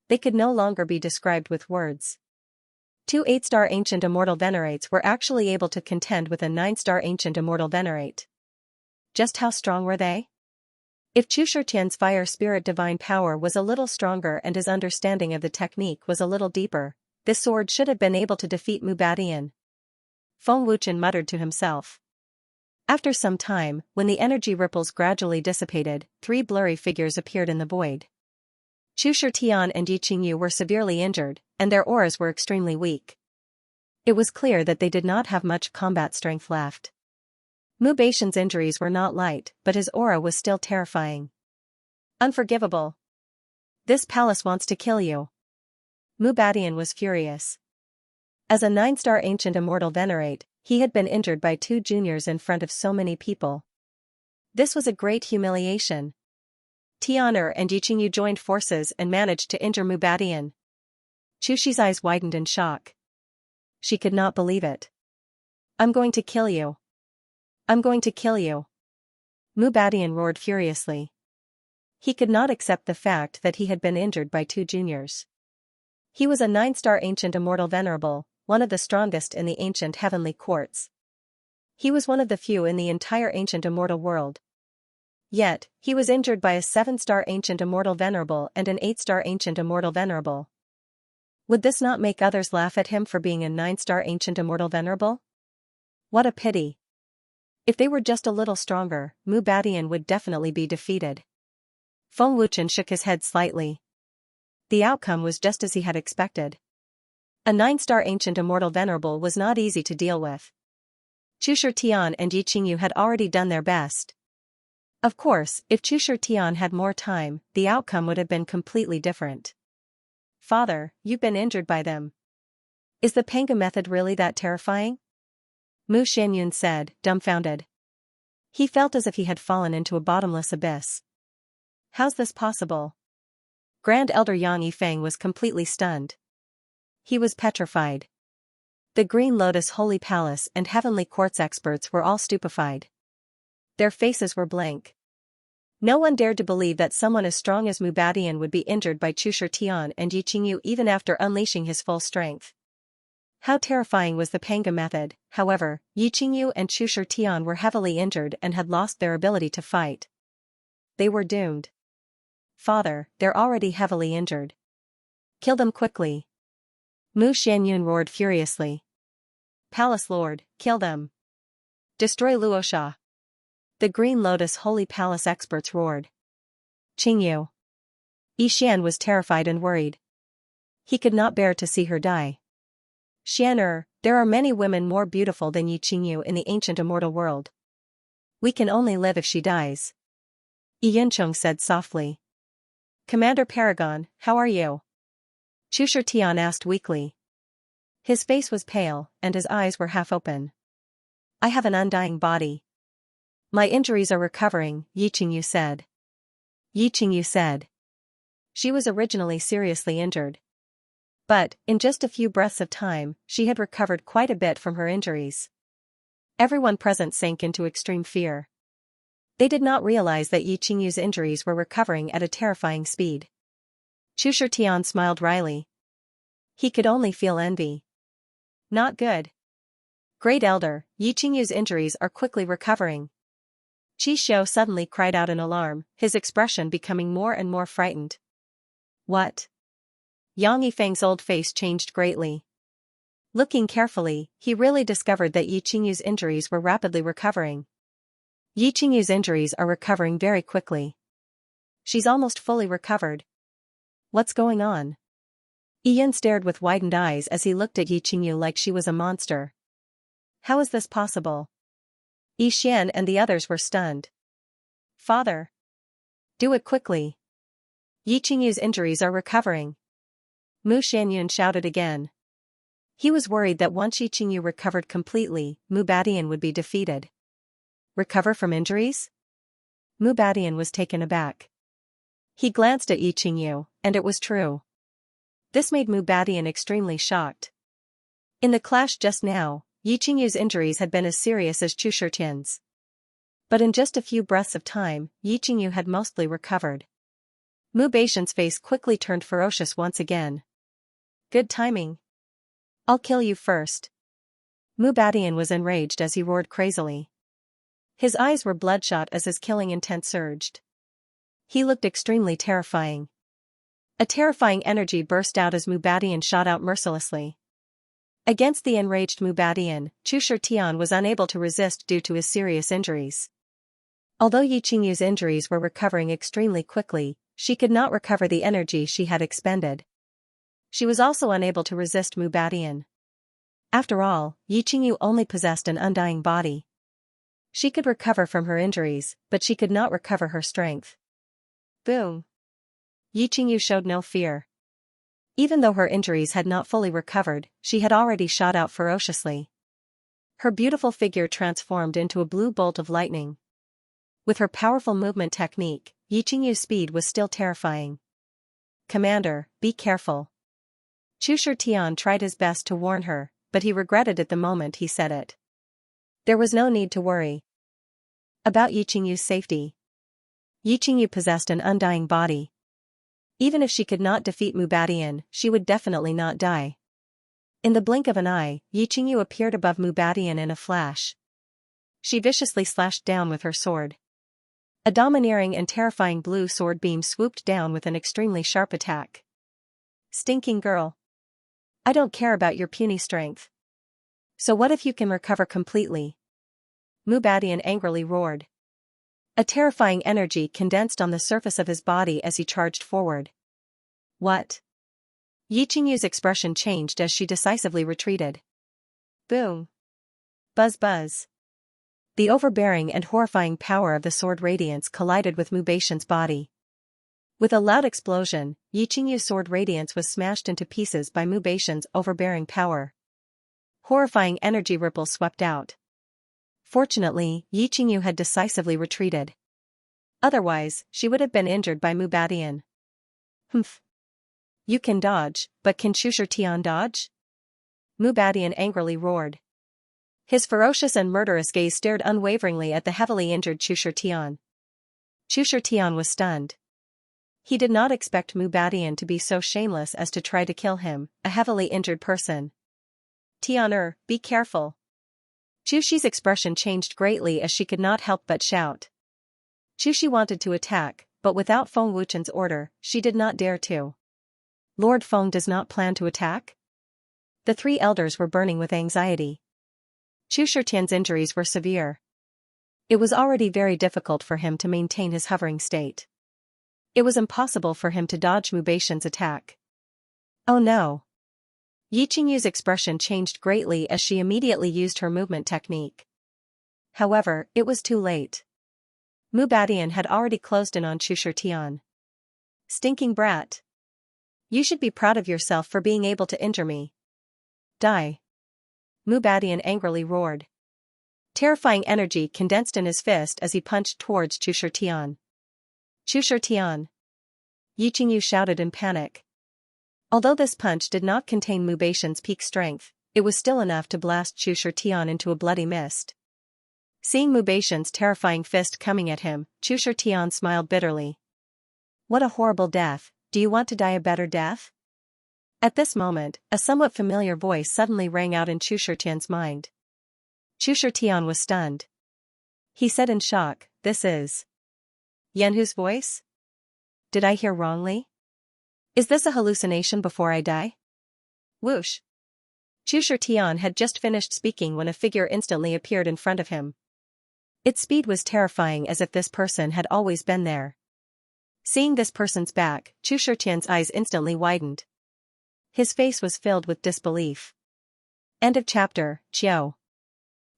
They could no longer be described with words. 2 8-star ancient immortal venerates were actually able to contend with a 9-star ancient immortal venerate. Just how strong were they? If Chu Shitian's fire spirit divine power was a little stronger and his understanding of the technique was a little deeper, this sword should have been able to defeat Mubadian. Feng Wuchen muttered to himself. After some time, when the energy ripples gradually dissipated, 3 blurry figures appeared in the void. Chu Shitian and Yi Qingyu were severely injured, and their auras were extremely weak. It was clear that they did not have much combat strength left. Mubadian's injuries were not light, but his aura was still terrifying. Unforgivable. This palace wants to kill you. Mubadian was furious. As a 9-star ancient immortal venerate, he had been injured by 2 juniors in front of so many people. This was a great humiliation. Tian'er and Yi Qingyu joined forces and managed to injure Mubadian. Chu Shi's eyes widened in shock. She could not believe it. I'm going to kill you. I'm going to kill you. Mubadian roared furiously. He could not accept the fact that he had been injured by 2 juniors. He was a 9-star ancient immortal venerable, one of the strongest in the ancient heavenly quartz. He was one of the few in the entire ancient immortal world. Yet, he was injured by a 7-star ancient immortal venerable and an 8-star ancient immortal venerable. Would this not make others laugh at him for being a 9-star ancient immortal venerable? What a pity. If they were just a little stronger, Mubadian would definitely be defeated. Feng Wuchen shook his head slightly. The outcome was just as he had expected. A 9-star ancient immortal venerable was not easy to deal with. Chu Shitian and Yi Qingyu had already done their best. Of course, if Chu Shitian had more time, the outcome would have been completely different. Father, you've been injured by them. Is the Panga method really that terrifying? Mu Xianyun said, dumbfounded. He felt as if he had fallen into a bottomless abyss. How's this possible? Grand Elder Yang Yifeng was completely stunned. He was petrified. The Green Lotus Holy Palace and Heavenly Quartz experts were all stupefied. Their faces were blank. No one dared to believe that someone as strong as Mubadian would be injured by Chu Shitian and Yi Qingyu even after unleashing his full strength. How terrifying was the Panga method, however, Yi Qingyu and Chu Shitian were heavily injured and had lost their ability to fight. They were doomed. Father, they're already heavily injured. Kill them quickly. Mu Xianyun roared furiously. Palace Lord, kill them. Destroy Luosha. The Green Lotus Holy Palace experts roared. Qingyu. Yixian was terrified and worried. He could not bear to see her die. Xianer, there are many women more beautiful than Yi Qingyu in the ancient immortal world. We can only live if she dies. Yi Yuncheng said softly. Commander Paragon, how are you? Chu Shitian asked weakly. His face was pale, and his eyes were half open. I have an undying body. My injuries are recovering, Yi Qingyu said. Yi Qingyu said. She was originally seriously injured. But, in just a few breaths of time, she had recovered quite a bit from her injuries. Everyone present sank into extreme fear. They did not realize that Yi Qingyu's injuries were recovering at a terrifying speed. Chu Shitian smiled wryly. He could only feel envy. Not good. Great Elder, Yi Qingyu's injuries are quickly recovering. Qi Xiu suddenly cried out in alarm, his expression becoming more and more frightened. What? Yang Yifeng's old face changed greatly. Looking carefully, he really discovered that Yi Qingyu's injuries were rapidly recovering. Yi Qingyu's injuries are recovering very quickly. She's almost fully recovered. What's going on? Ian stared with widened eyes as he looked at Yi Qingyu like she was a monster. How is this possible? Yi Xian and the others were stunned. Father! Do it quickly. Yi Qingyu's injuries are recovering. Mu Xianyun shouted again. He was worried that once Yi Qingyu recovered completely, Mubadian would be defeated. Recover from injuries? Mubadian was taken aback. He glanced at Yi Qingyu, and it was true. This made Mubadian extremely shocked. In the clash just now, Yi Qingyu's injuries had been as serious as Chu Shitian's. But in just a few breaths of time, Yi Qingyu had mostly recovered. Mubadian's face quickly turned ferocious once again. Good timing. I'll kill you first. Mubadian was enraged as he roared crazily. His eyes were bloodshot as his killing intent surged. He looked extremely terrifying. A terrifying energy burst out as Mubadian shot out mercilessly. Against the enraged Mubadian, Chu Shitian was unable to resist due to his serious injuries. Although Yi Qingyu's injuries were recovering extremely quickly, she could not recover the energy she had expended. She was also unable to resist Mubadian. After all, Yi Qingyu only possessed an undying body. She could recover from her injuries, but she could not recover her strength. Boom! Yi Qingyu showed no fear. Even though her injuries had not fully recovered, she had already shot out ferociously. Her beautiful figure transformed into a blue bolt of lightning. With her powerful movement technique, Yi Qingyu's speed was still terrifying. Commander, be careful. Chu Shitian tried his best to warn her, but he regretted it the moment he said it. There was no need to worry about Yi Qingyu's safety. Yi Qingyu possessed an undying body. Even if she could not defeat Mubadian, she would definitely not die. In the blink of an eye, Yi Qingyu appeared above Mubadian in a flash. She viciously slashed down with her sword. A domineering and terrifying blue sword beam swooped down with an extremely sharp attack. Stinking girl. I don't care about your puny strength. So what if you can recover completely? Mubadian angrily roared. A terrifying energy condensed on the surface of his body as he charged forward. What? Yi Qingyu's expression changed as she decisively retreated. Boom. Buzz buzz. The overbearing and horrifying power of the sword radiance collided with Mu Beixian's body. With a loud explosion, Yi Qingyu's sword radiance was smashed into pieces by Mu Beixian's overbearing power. Horrifying energy ripples swept out. Fortunately, Yi Qingyu had decisively retreated. Otherwise, she would have been injured by Mu Badian. Humph. You can dodge, but can Chu Shitian dodge? Mu Badian angrily roared. His ferocious and murderous gaze stared unwaveringly at the heavily injured Chu Shitian. Chu Shitian was stunned. He did not expect Mu Badian to be so shameless as to try to kill him, a heavily injured person. Tian, be careful. Chu Shi's expression changed greatly as she could not help but shout. Chu Shi wanted to attack, but without Feng Wuchen's order, she did not dare to. Lord Feng does not plan to attack? The three elders were burning with anxiety. Chu Shitian's injuries were severe. It was already very difficult for him to maintain his hovering state. It was impossible for him to dodge Mu Beixian's attack. Oh no. Yi Qingyu's expression changed greatly as she immediately used her movement technique. However, it was too late. Mu Badian had already closed in on Chu Shitian. Stinking brat. You should be proud of yourself for being able to injure me. Die. Mu Badian angrily roared. Terrifying energy condensed in his fist as he punched towards Chu Shitian. Chu Shitian. Yi Qingyu shouted in panic. Although this punch did not contain Mu Beixian's peak strength, it was still enough to blast Chu Shitian into a bloody mist. Seeing Mu Beixian's terrifying fist coming at him, Chu Shitian smiled bitterly. What a horrible death, do you want to die a better death? At this moment, a somewhat familiar voice suddenly rang out in Chu Shitian's mind. Chu Shitian was stunned. He said in shock, this is Yanhu's voice? Did I hear wrongly? Is this a hallucination before I die? Whoosh. Chu Shitian had just finished speaking when a figure instantly appeared in front of him. Its speed was terrifying as if this person had always been there. Seeing this person's back, Chu Shitian's eyes instantly widened. His face was filled with disbelief. End of chapter. Qiu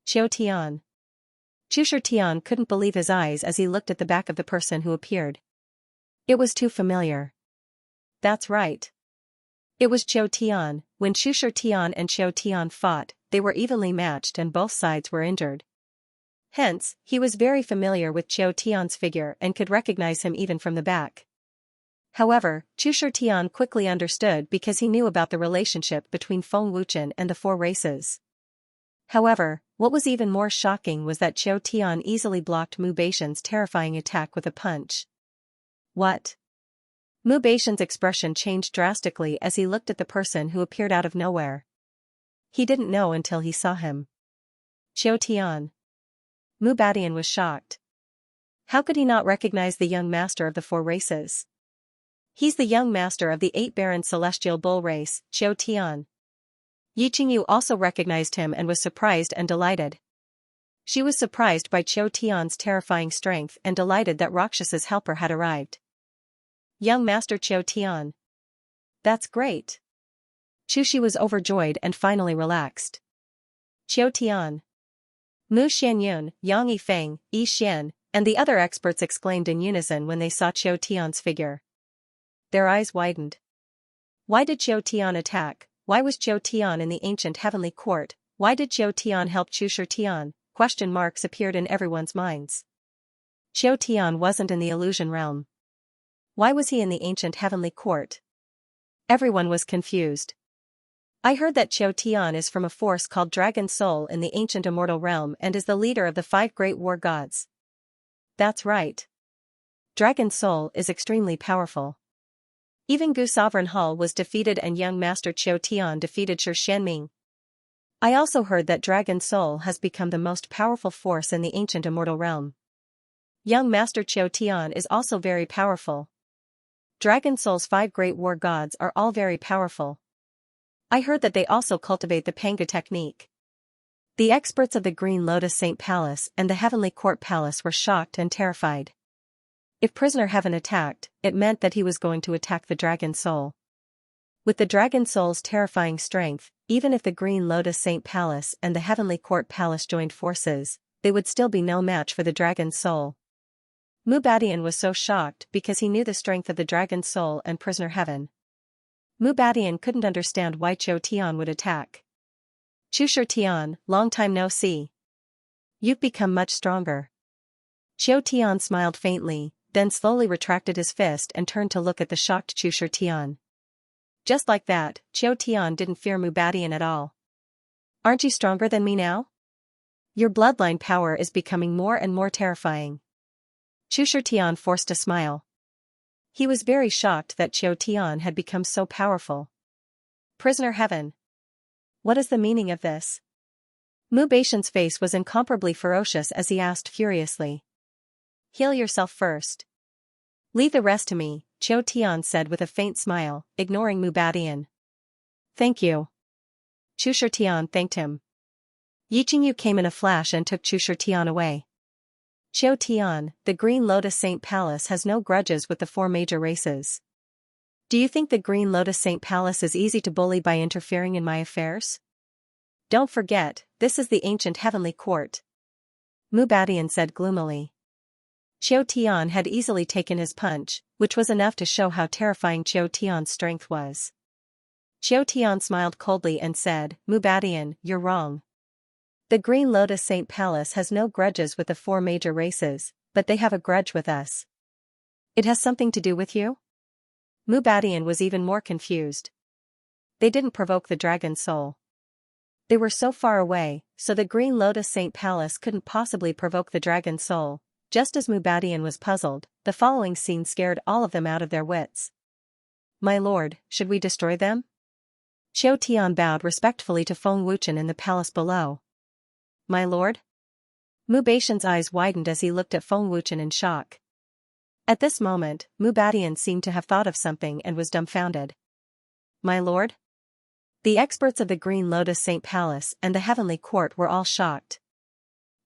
Tian. Chu Shitian couldn't believe his eyes as he looked at the back of the person who appeared. It was too familiar. That's right. It was Qiu Tian. When Chu Shitian and Qiu Tian fought, they were evenly matched and both sides were injured. Hence, he was very familiar with Qiu Tian's figure and could recognize him even from the back. However, Chu Shitian quickly understood because he knew about the relationship between Feng Wuchen and the four races. However, what was even more shocking was that Qiu Tian easily blocked Mu Beixian's terrifying attack with a punch. What? Mu Beixian's expression changed drastically as he looked at the person who appeared out of nowhere. He didn't know until he saw him. Qiu Tian. Mu Badian was shocked. How could he not recognize the young master of the four races? He's the young master of the 8 Baron Celestial Bull race, Qiu Tian. Yi Qingyu also recognized him and was surprised and delighted. She was surprised by Qiu Tian's terrifying strength and delighted that Rakshas's helper had arrived. Young Master Qiu Tian. That's great. Chu Shi was overjoyed and finally relaxed. Qiu Tian. Mu Xianyun, Yang Yifeng, Yi Xian, and the other experts exclaimed in unison when they saw Qiu Tian's figure. Their eyes widened. Why did Qiu Tian attack? Why was Qiu Tian in the ancient heavenly court? Why did Qiu Tian help Chu Shitian? Question marks appeared in everyone's minds. Qiu Tian wasn't in the illusion realm. Why was he in the ancient heavenly court? Everyone was confused. I heard that Qiu Tian is from a force called Dragon Soul in the ancient immortal realm and is the leader of the 5 great war gods. That's right. Dragon Soul is extremely powerful. Even Gu Sovereign Hall was defeated and young Master Qiu Tian defeated Shi Xianming. I also heard that Dragon Soul has become the most powerful force in the ancient immortal realm. Young Master Qiu Tian is also very powerful. Dragon Soul's 5 great war gods are all very powerful. I heard that they also cultivate the Panga technique. The experts of the Green Lotus Saint Palace and the Heavenly Court Palace were shocked and terrified. If Prisoner Heaven attacked, it meant that he was going to attack the Dragon Soul. With the Dragon Soul's terrifying strength, even if the Green Lotus Saint Palace and the Heavenly Court Palace joined forces, they would still be no match for the Dragon Soul. Mubadian was so shocked because he knew the strength of the Dragon Soul and Prisoner Heaven. Mubadian couldn't understand why Qiu Tian would attack. Chushi Tian, long time no see. You've become much stronger. Qiu Tian smiled faintly, then slowly retracted his fist and turned to look at the shocked Chushi Tian. Just like that, Qiu Tian didn't fear Mubadian at all. Aren't you stronger than me now? Your bloodline power is becoming more and more terrifying. Chushi Tian forced a smile. He was very shocked that Qiu Tian had become so powerful. Prisoner Heaven. What is the meaning of this? Mubadian's face was incomparably ferocious as he asked furiously. Heal yourself first. Leave the rest to me, Qiu Tian said with a faint smile, ignoring Mubadian. Thank you. Chushi Tian thanked him. Yiqingyu came in a flash and took Chushi Tian away. Qiu Tian, the Green Lotus Saint Palace has no grudges with the four major races. Do you think the Green Lotus Saint Palace is easy to bully by interfering in my affairs? Don't forget, this is the ancient Heavenly Court. Mubadian said gloomily. Qiu Tian had easily taken his punch, which was enough to show how terrifying Qiu Tian's strength was. Qiu Tian smiled coldly and said, Mubadian, you're wrong. The Green Lotus Saint Palace has no grudges with the four major races, but they have a grudge with us. It has something to do with you? Mubadian was even more confused. They didn't provoke the Dragon Soul. They were so far away, so the Green Lotus Saint Palace couldn't possibly provoke the Dragon Soul. Just as Mubadian was puzzled, the following scene scared all of them out of their wits. My lord, should we destroy them? Qiu Tian bowed respectfully to Feng Wuchen in the palace below. My lord? Mubadian's eyes widened as he looked at Feng Wuchen in shock. At this moment, Mubadian seemed to have thought of something and was dumbfounded. My lord? The experts of the Green Lotus Saint Palace and the Heavenly Court were all shocked.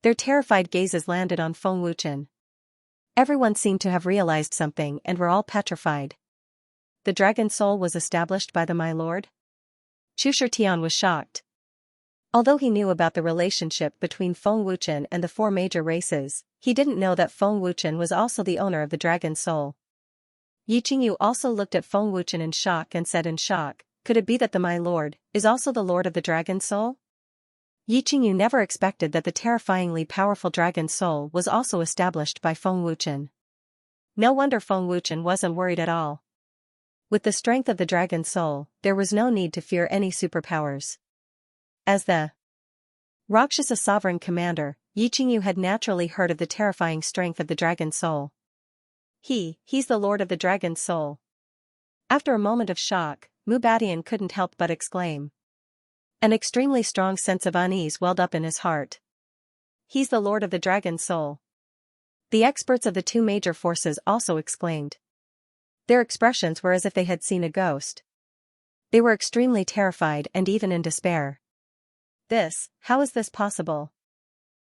Their terrified gazes landed on Feng Wuchen. Everyone seemed to have realized something and were all petrified. The Dragon Soul was established by the My Lord? Chushi Tian was shocked. Although he knew about the relationship between Feng Wuchen and the four major races, he didn't know that Feng Wuchen was also the owner of the Dragon Soul. Yiqingyu also looked at Feng Wuchen in shock and said in shock, could it be that the My Lord is also the Lord of the Dragon Soul? Yiqingyu never expected that the terrifyingly powerful Dragon Soul was also established by Feng Wuchen. No wonder Feng Wuchen wasn't worried at all. With the strength of the Dragon Soul, there was no need to fear any superpowers. As the Rakshasa Sovereign Commander, Yiqingyu had naturally heard of the terrifying strength of the Dragon Soul. He's the Lord of the Dragon Soul. After a moment of shock, Mubadian couldn't help but exclaim. An extremely strong sense of unease welled up in his heart. He's the Lord of the Dragon Soul. The experts of the two major forces also exclaimed. Their expressions were as if they had seen a ghost. They were extremely terrified and even in despair. How is this possible?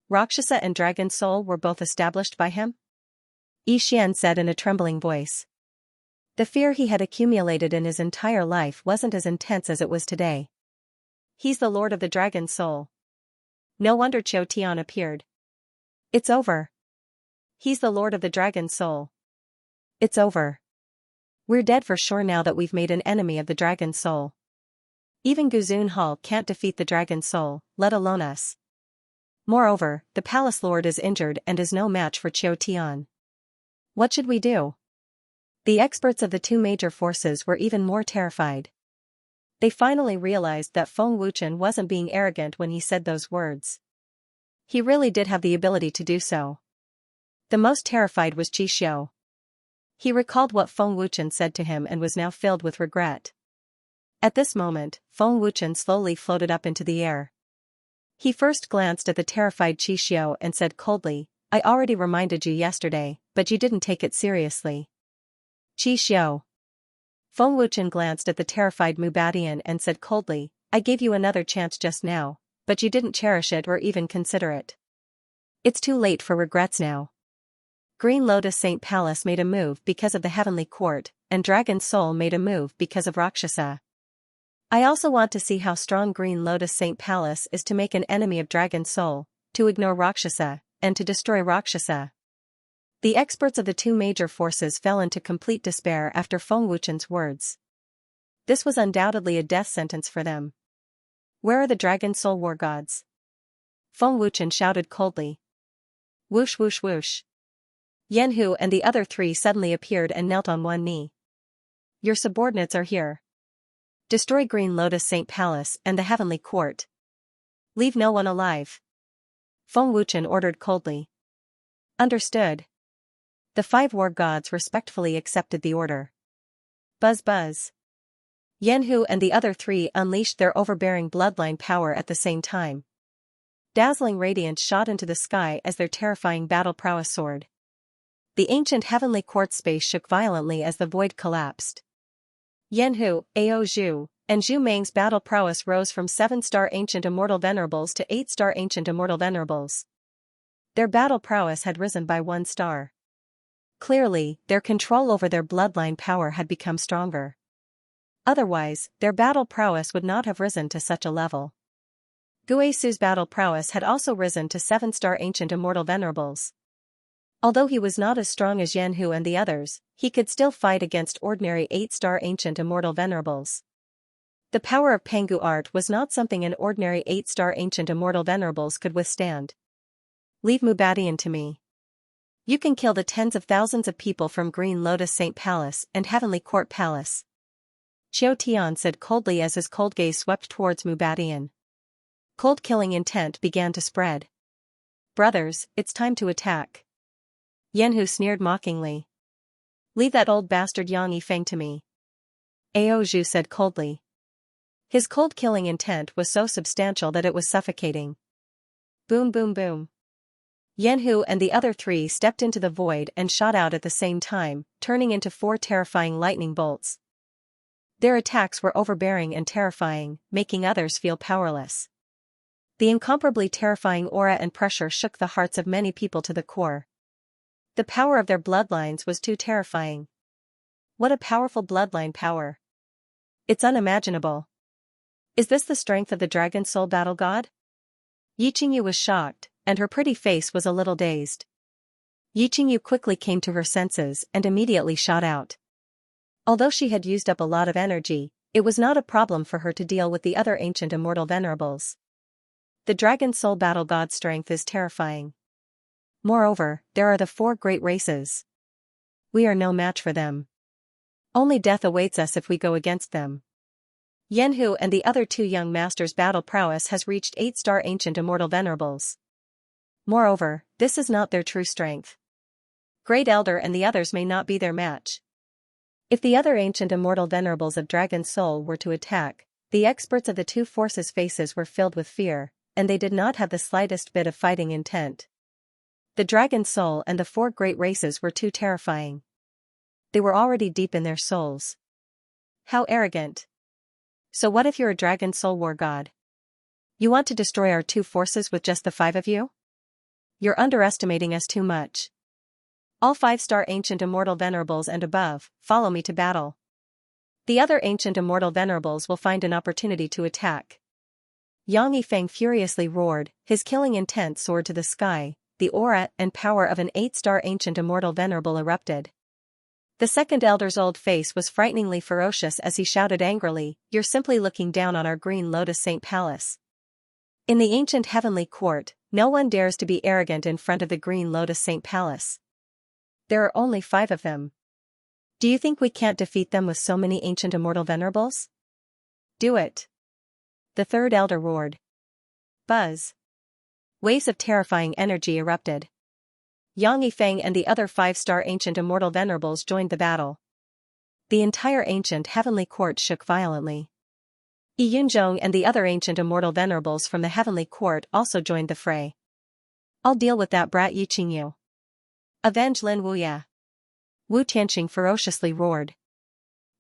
Rakshasa and Dragon Soul were both established by him? Yi Xian said in a trembling voice. The fear he had accumulated in his entire life wasn't as intense as it was today. He's the Lord of the Dragon Soul. No wonder Qiu Tian appeared. It's over. He's the Lord of the Dragon Soul. It's over. We're dead for sure now that we've made an enemy of the Dragon Soul. Even Guzun Hall can't defeat the Dragon Soul, let alone us. Moreover, the Palace Lord is injured and is no match for Qiu Tian. What should we do? The experts of the two major forces were even more terrified. They finally realized that Feng Wuchen wasn't being arrogant when he said those words. He really did have the ability to do so. The most terrified was Qi Xiu. He recalled what Feng Wuchen said to him and was now filled with regret. At this moment, Feng Wuchen slowly floated up into the air. He first glanced at the terrified Qi Xiu and said coldly, I already reminded you yesterday, but you didn't take it seriously. Qi Xiu. Feng Wuchen glanced at the terrified Mubadian and said coldly, I gave you another chance just now, but you didn't cherish it or even consider it. It's too late for regrets now. Green Lotus Saint Palace made a move because of the Heavenly Court, and Dragon Soul made a move because of Rakshasa. I also want to see how strong Green Lotus Saint Palace is to make an enemy of Dragon Soul, to ignore Rakshasa, and to destroy Rakshasa. The experts of the two major forces fell into complete despair after Feng Wuchen's words. This was undoubtedly a death sentence for them. Where are the Dragon Soul war gods? Feng Wuchen shouted coldly. Whoosh whoosh whoosh. Yanhu and the other three suddenly appeared and knelt on one knee. Your subordinates are here. Destroy Green Lotus Saint Palace and the Heavenly Court. Leave no one alive. Feng Wuchen ordered coldly. Understood. The 5 war gods respectfully accepted the order. Buzz buzz. Yanhu and the other 3 unleashed their overbearing bloodline power at the same time. Dazzling radiance shot into the sky as their terrifying battle prowess soared. The ancient Heavenly Court space shook violently as the void collapsed. Yanhu, Ao Zhu, and Zhu Meng's battle prowess rose from 7-star Ancient Immortal Venerables to 8-star Ancient Immortal Venerables. Their battle prowess had risen by 1 star. Clearly, their control over their bloodline power had become stronger. Otherwise, their battle prowess would not have risen to such a level. Guisu's battle prowess had also risen to 7-star Ancient Immortal Venerables. Although he was not as strong as Yanhu and the others, he could still fight against ordinary 8-star Ancient Immortal Venerables. The power of Pengu art was not something an ordinary 8-star Ancient Immortal Venerables could withstand. Leave Mubadian to me. You can kill the tens of thousands of people from Green Lotus Saint Palace and Heavenly Court Palace. Qiu Tian said coldly as his cold gaze swept towards Mubadian. Cold killing intent began to spread. Brothers, it's time to attack. Yanhu sneered mockingly. Leave that old bastard Yang Yifeng to me. Ao Zhu said coldly. His cold killing intent was so substantial that it was suffocating. Boom boom boom. Yanhu and the other 3 stepped into the void and shot out at the same time, turning into 4 terrifying lightning bolts. Their attacks were overbearing and terrifying, making others feel powerless. The incomparably terrifying aura and pressure shook the hearts of many people to the core. The power of their bloodlines was too terrifying. What a powerful bloodline power. It's unimaginable. Is this the strength of the Dragon Soul Battle God? Yiqingyu was shocked, and her pretty face was a little dazed. Yiqingyu quickly came to her senses and immediately shot out. Although she had used up a lot of energy, it was not a problem for her to deal with the other Ancient Immortal Venerables. The Dragon Soul Battle God's strength is terrifying. Moreover, there are the 4 great races. We are no match for them. Only death awaits us if we go against them. Yanhu and the other 2 young masters' battle prowess has reached 8-star Ancient Immortal Venerables. Moreover, this is not their true strength. Great Elder and the others may not be their match. If the other Ancient Immortal Venerables of Dragon Soul were to attack, the experts of the 2 forces' faces were filled with fear, and they did not have the slightest bit of fighting intent. The Dragon Soul and the 4 great races were too terrifying. They were already deep in their souls. How arrogant. So what if you're a Dragon Soul war god? You want to destroy our 2 forces with just the 5 of you? You're underestimating us too much. All 5-star Ancient Immortal Venerables and above, follow me to battle. The other Ancient Immortal Venerables will find an opportunity to attack. Yang Yifeng furiously roared, his killing intent soared to the sky, the aura and power of an 8-star Ancient Immortal Venerable erupted. The second elder's old face was frighteningly ferocious as he shouted angrily, "You're simply looking down on our Green Lotus Saint Palace. In the ancient Heavenly Court, no one dares to be arrogant in front of the Green Lotus Saint Palace. There are only 5 of them. Do you think we can't defeat them with so many Ancient Immortal Venerables? Do it." The third elder roared. Buzz. Waves of terrifying energy erupted. Yang Yifeng and the other 5-star Ancient Immortal Venerables joined the battle. The entire ancient Heavenly Court shook violently. Yi Yunzhong and the other Ancient Immortal Venerables from the Heavenly Court also joined the fray. "I'll deal with that brat Yi Qingyu. Avenge Lin Wuya." Wu Tianqing ferociously roared.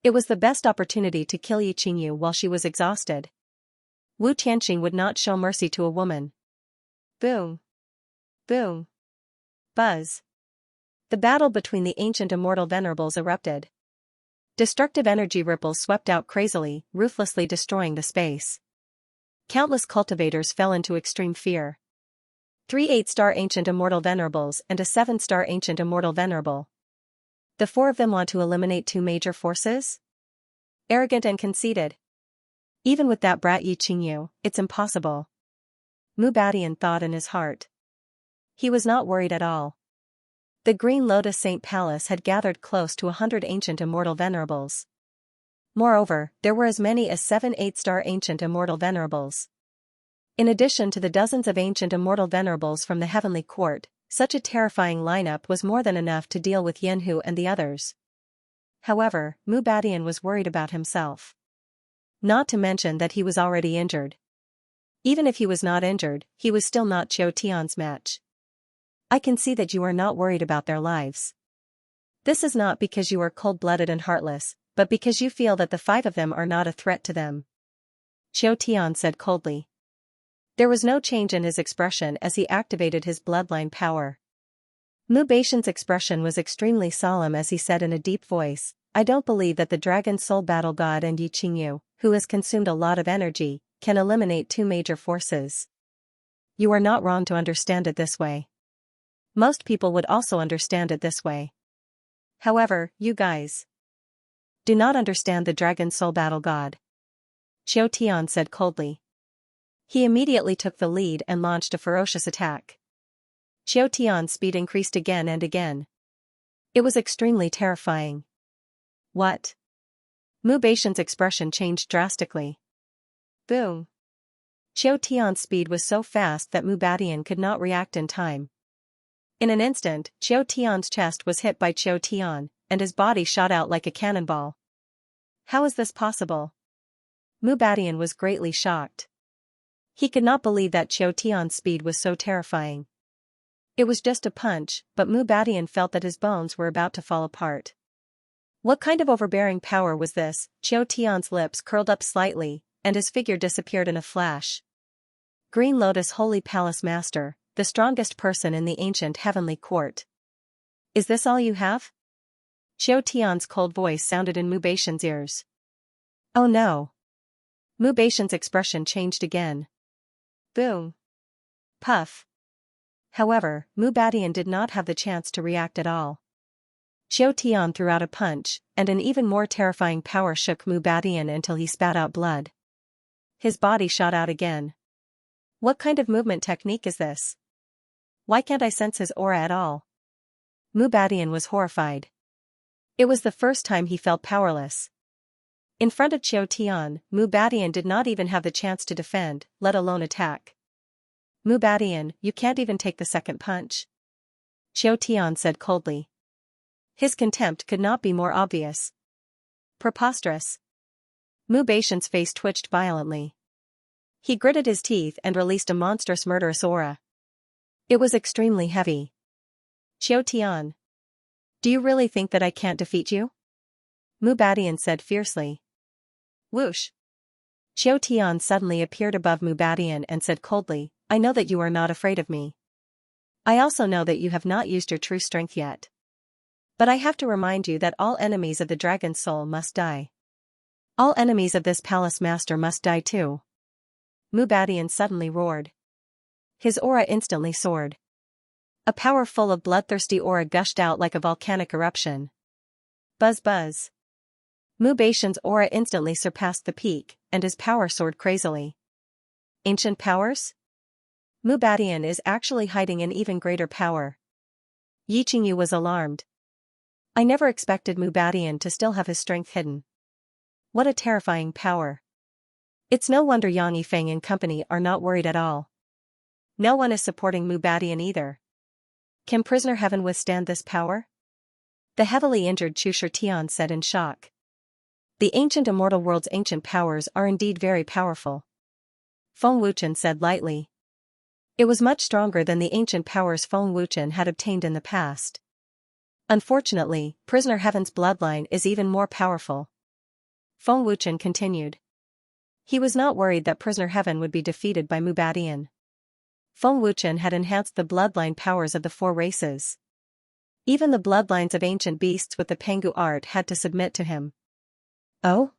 It was the best opportunity to kill Yi Qingyu while she was exhausted. Wu Tianxing would not show mercy to a woman. Boom. Boom. Buzz. The battle between the ancient immortal venerables erupted. Destructive energy ripples swept out crazily, ruthlessly destroying the space. Countless cultivators fell into extreme fear. 3 8-star ancient immortal venerables and a 7-star ancient immortal venerable. The 4 of them want to eliminate 2 major forces? Arrogant and conceited. Even with that brat Yi Qingyu, it's impossible. Mu Badian thought in his heart. He was not worried at all. The Green Lotus Saint Palace had gathered close to 100 ancient immortal venerables. Moreover, there were as many as 7 8-star ancient immortal venerables. In addition to the dozens of ancient immortal venerables from the heavenly court, such a terrifying lineup was more than enough to deal with Yanhu and the others. However, Mu Badian was worried about himself. Not to mention that he was already injured. Even if he was not injured, he was still not Qiu Tian's match. I can see that you are not worried about their lives. This is not because you are cold-blooded and heartless, but because you feel that the 5 of them are not a threat to them. Qiu Tian said coldly. There was no change in his expression as he activated his bloodline power. Mu Badian's expression was extremely solemn as he said in a deep voice, I don't believe that the Dragon Soul Battle God and Yi Qingyu, who has consumed a lot of energy, can eliminate 2 major forces. You are not wrong to understand it this way. Most people would also understand it this way. However, you guys do not understand the Dragon Soul Battle God. Qiu Tian said coldly. He immediately took the lead and launched a ferocious attack. Qiu Tian's speed increased again and again. It was extremely terrifying. What? Mu Badian's expression changed drastically. Boom. Qiu Tian's speed was so fast that Mu Badian could not react in time. In an instant, Qiu Tian's chest was hit by Qiu Tian, and his body shot out like a cannonball. How is this possible? Mu Badian was greatly shocked. He could not believe that Qiu Tian's speed was so terrifying. It was just a punch, but Mu Badian felt that his bones were about to fall apart. What kind of overbearing power was this? Qiu Tian's lips curled up slightly, and his figure disappeared in a flash. Green Lotus Holy Palace Master, the strongest person in the ancient heavenly court. Is this all you have? Qiu Tian's cold voice sounded in Mu Badian's ears. Oh no. Mu Badian's expression changed again. Boom. Puff. However, Mu Badian did not have the chance to react at all. Qiu Tian threw out a punch, and an even more terrifying power shook Mu Badian until he spat out blood. His body shot out again. What kind of movement technique is this? Why can't I sense his aura at all? Mu Badian was horrified. It was the first time he felt powerless. In front of Qiu Tian, Mu Badian did not even have the chance to defend, let alone attack. Mu Badian, you can't even take the second punch. Qiu Tian said coldly. His contempt could not be more obvious. Preposterous. Mu Badian's face twitched violently. He gritted his teeth and released a monstrous murderous aura. It was extremely heavy. Qiu Tian. Do you really think that I can't defeat you? Mu Badian said fiercely. Whoosh. Qiu Tian suddenly appeared above Mu Badian and said coldly, I know that you are not afraid of me. I also know that you have not used your true strength yet. But I have to remind you that all enemies of the Dragon Soul must die. All enemies of this Palace Master must die too. Mu Badian suddenly roared. His aura instantly soared. A power full of bloodthirsty aura gushed out like a volcanic eruption. Buzz buzz. Mu Badian's aura instantly surpassed the peak, and his power soared crazily. Ancient powers? Mu Badian is actually hiding an even greater power. Yi Qingyu was alarmed. I never expected Mu Badian to still have his strength hidden. What a terrifying power. It's no wonder Yang Yifeng and company are not worried at all. No one is supporting Mu Badian either. Can Prisoner Heaven withstand this power? The heavily injured Chu Shitian said in shock. The ancient immortal world's ancient powers are indeed very powerful. Feng Wuchen said lightly. It was much stronger than the ancient powers Feng Wuchen had obtained in the past. Unfortunately, Prisoner Heaven's bloodline is even more powerful. Feng Wuchen continued. He was not worried that Prisoner Heaven would be defeated by Mubadian. Feng Wuchen had enhanced the bloodline powers of the four races. Even the bloodlines of ancient beasts with the Pengu art had to submit to him. Oh?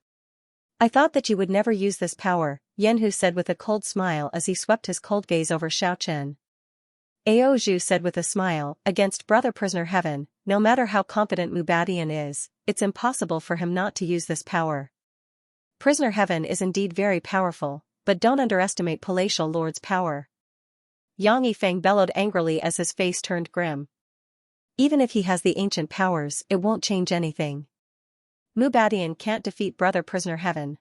I thought that you would never use this power, Yanhu said with a cold smile as he swept his cold gaze over Xiaochen. Ao Zhu said with a smile, against Brother Prisoner Heaven, no matter how competent Mubadian is, it's impossible for him not to use this power. Prisoner Heaven is indeed very powerful, but don't underestimate Palatial Lord's power. Yang Yifeng bellowed angrily as his face turned grim. Even if he has the ancient powers, it won't change anything. Mubadian can't defeat Brother Prisoner Heaven.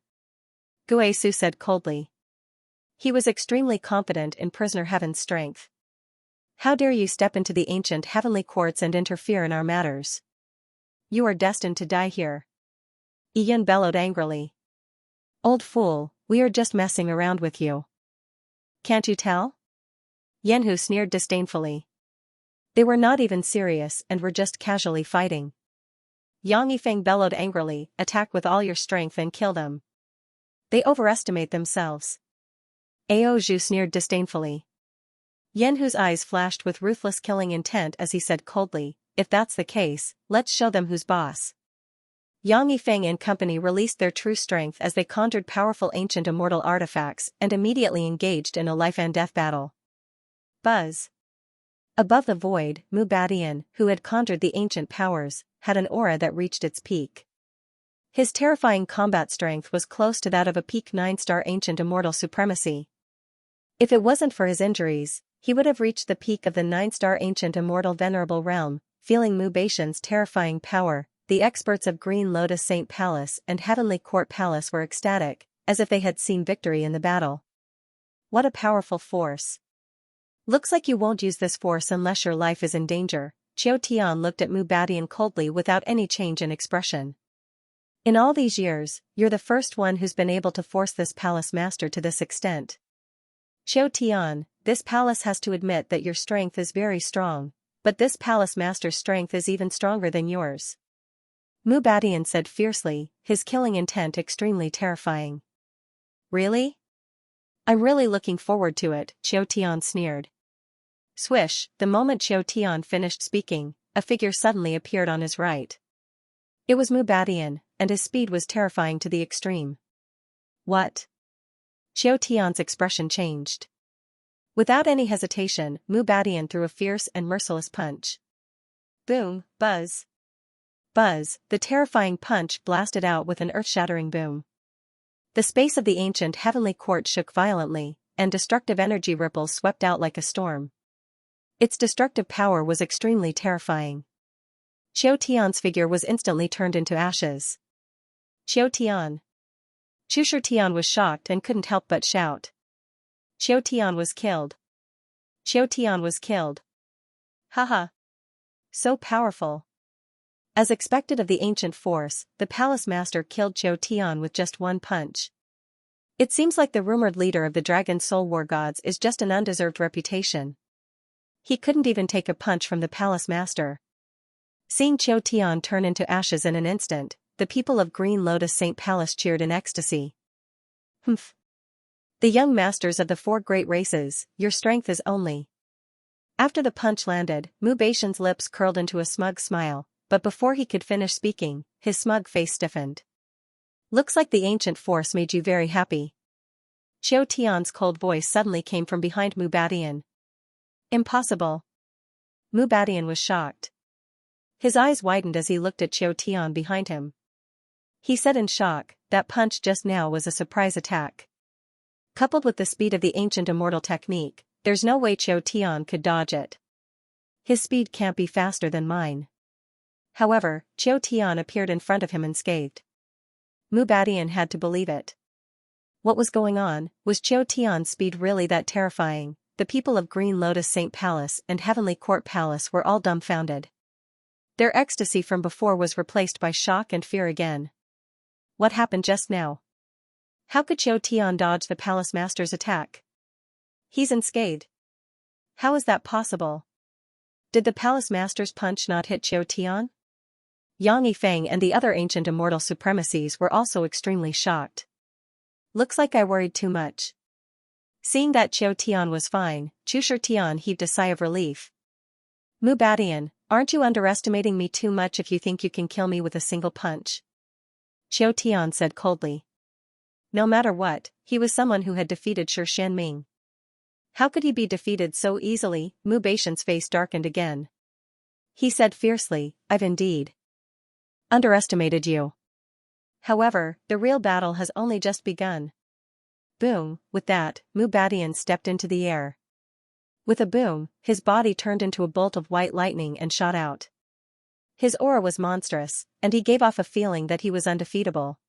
Gue Su said coldly. He was extremely confident in Prisoner Heaven's strength. How dare you step into the ancient heavenly courts and interfere in our matters? You are destined to die here. Ian bellowed angrily. Old fool, we are just messing around with you. Can't you tell? Yanhu sneered disdainfully. They were not even serious and were just casually fighting. Yang Yifeng bellowed angrily, attack with all your strength and kill them. They overestimate themselves. Ao Zhu sneered disdainfully. Yanhu's eyes flashed with ruthless killing intent as he said coldly, if that's the case, let's show them who's boss. Yang Yifeng and company released their true strength as they conjured powerful ancient immortal artifacts and immediately engaged in a life-and-death battle. Buzz. Above the void, Mubadian, who had conjured the ancient powers, had an aura that reached its peak. His terrifying combat strength was close to that of a peak 9-star ancient immortal supremacy. If it wasn't for his injuries, he would have reached the peak of the 9-star ancient immortal venerable realm. Feeling Mubatian's terrifying power, the experts of Green Lotus Saint Palace and Heavenly Court Palace were ecstatic, as if they had seen victory in the battle. What a powerful force. Looks like you won't use this force unless your life is in danger. Qiu Tian looked at Mubadian coldly without any change in expression. In all these years, you're the first one who's been able to force this palace master to this extent. Qiu Tian, this palace has to admit that your strength is very strong, but this palace master's strength is even stronger than yours. Mubadian said fiercely, his killing intent extremely terrifying. Really? I'm really looking forward to it, Qiu Tian sneered. Swish, the moment Qiu Tian finished speaking, a figure suddenly appeared on his right. It was Mubadian, and his speed was terrifying to the extreme. What? Qiu Tian's expression changed. Without any hesitation, Mubadian threw a fierce and merciless punch. Boom, buzz. Buzz, the terrifying punch blasted out with an earth-shattering boom. The space of the ancient heavenly court shook violently, and destructive energy ripples swept out like a storm. Its destructive power was extremely terrifying. Qiu Tian's figure was instantly turned into ashes. Qiu Tian. Chu Tian was shocked and couldn't help but shout. Qiu Tian was killed. Qiu Tian was killed. Haha. So powerful. As expected of the ancient force, the palace master killed Qiu Tian with just one punch. It seems like the rumored leader of the Dragon Soul War gods is just an undeserved reputation. He couldn't even take a punch from the palace master. Seeing Qiu Tian turn into ashes in an instant, the people of Green Lotus Saint Palace cheered in ecstasy. Humph. The young masters of the four great races, your strength is only. After the punch landed, Mubatian's lips curled into a smug smile, but before he could finish speaking, his smug face stiffened. Looks like the ancient force made you very happy. Qiu Tian's cold voice suddenly came from behind Mubadian. Impossible. Mubadian was shocked. His eyes widened as he looked at Qiu Tian behind him. He said in shock, that punch just now was a surprise attack. Coupled with the speed of the ancient immortal technique, there's no way Qiu Tian could dodge it. His speed can't be faster than mine. However, Qiu Tian appeared in front of him unscathed. Mubadian had to believe it. What was going on? Was Qiu Tian's speed really that terrifying? The people of Green Lotus Saint Palace and Heavenly Court Palace were all dumbfounded. Their ecstasy from before was replaced by shock and fear again. What happened just now? How could Qiu Tian dodge the palace master's attack? He's unscathed. How is that possible? Did the palace master's punch not hit Qiu Tian? Yang Yifeng and the other ancient immortal supremacies were also extremely shocked. looks like I worried too much. Seeing that Qiu Tian was fine, Chu Tian heaved a sigh of relief. Mu Badian, aren't you underestimating me too much if you think you can kill me with a single punch? Qiu Tian said coldly. No matter what, he was someone who had defeated Shi Xianming. How could he be defeated so easily? Mu Baixian's face darkened again. He said fiercely, I've indeed underestimated you. However, the real battle has only just begun. Boom, with that, Mu Badian stepped into the air. With a boom, his body turned into a bolt of white lightning and shot out. His aura was monstrous, and he gave off a feeling that he was undefeatable.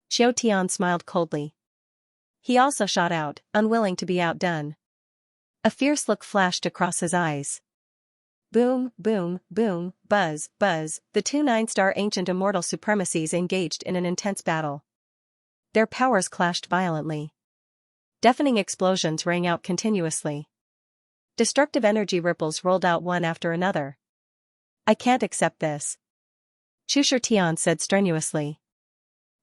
Qiu Tian smiled coldly. He also shot out, unwilling to be outdone. A fierce look flashed across his eyes. Boom, boom, boom, buzz, buzz, the two 9-star ancient immortal supremacies engaged in an intense battle. Their powers clashed violently. Deafening explosions rang out continuously. Destructive energy ripples rolled out one after another. I can't accept this. Chu Tian said strenuously.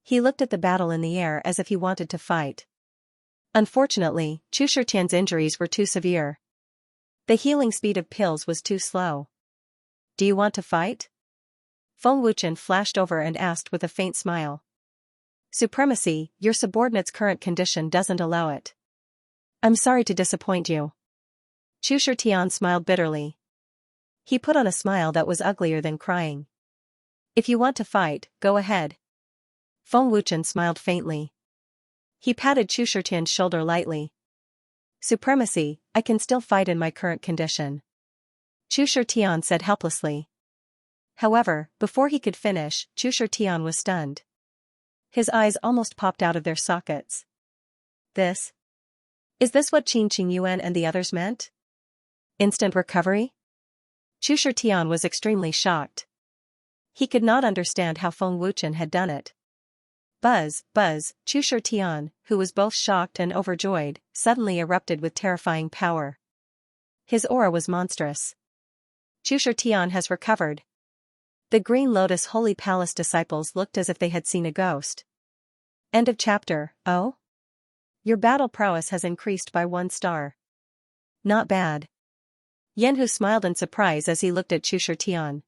He looked at the battle in the air as if he wanted to fight. Unfortunately, Chu Tian's injuries were too severe. The healing speed of pills was too slow. Do you want to fight? Feng Wuchen flashed over and asked with a faint smile. Supremacy, your subordinate's current condition doesn't allow it. I'm sorry to disappoint you. Chu Tian smiled bitterly. He put on a smile that was uglier than crying. If you want to fight, go ahead. Feng Wuchen smiled faintly. He patted Chu Tian's shoulder lightly. Supremacy, I can still fight in my current condition. Chu Tian said helplessly. However, before he could finish, Chu Tian was stunned. His eyes almost popped out of their sockets. Is this what Qin Yuan and the others meant? Instant recovery? Chu Tian was extremely shocked. He could not understand how Feng Wuchen had done it. Buzz, buzz, Chu Tian, who was both shocked and overjoyed, suddenly erupted with terrifying power. His aura was monstrous. Chu Tian has recovered. The Green Lotus Holy Palace disciples looked as if they had seen a ghost. End of chapter. Oh? Your battle prowess has increased by 1 star. Not bad. Yanhu smiled in surprise as he looked at Chu Tian.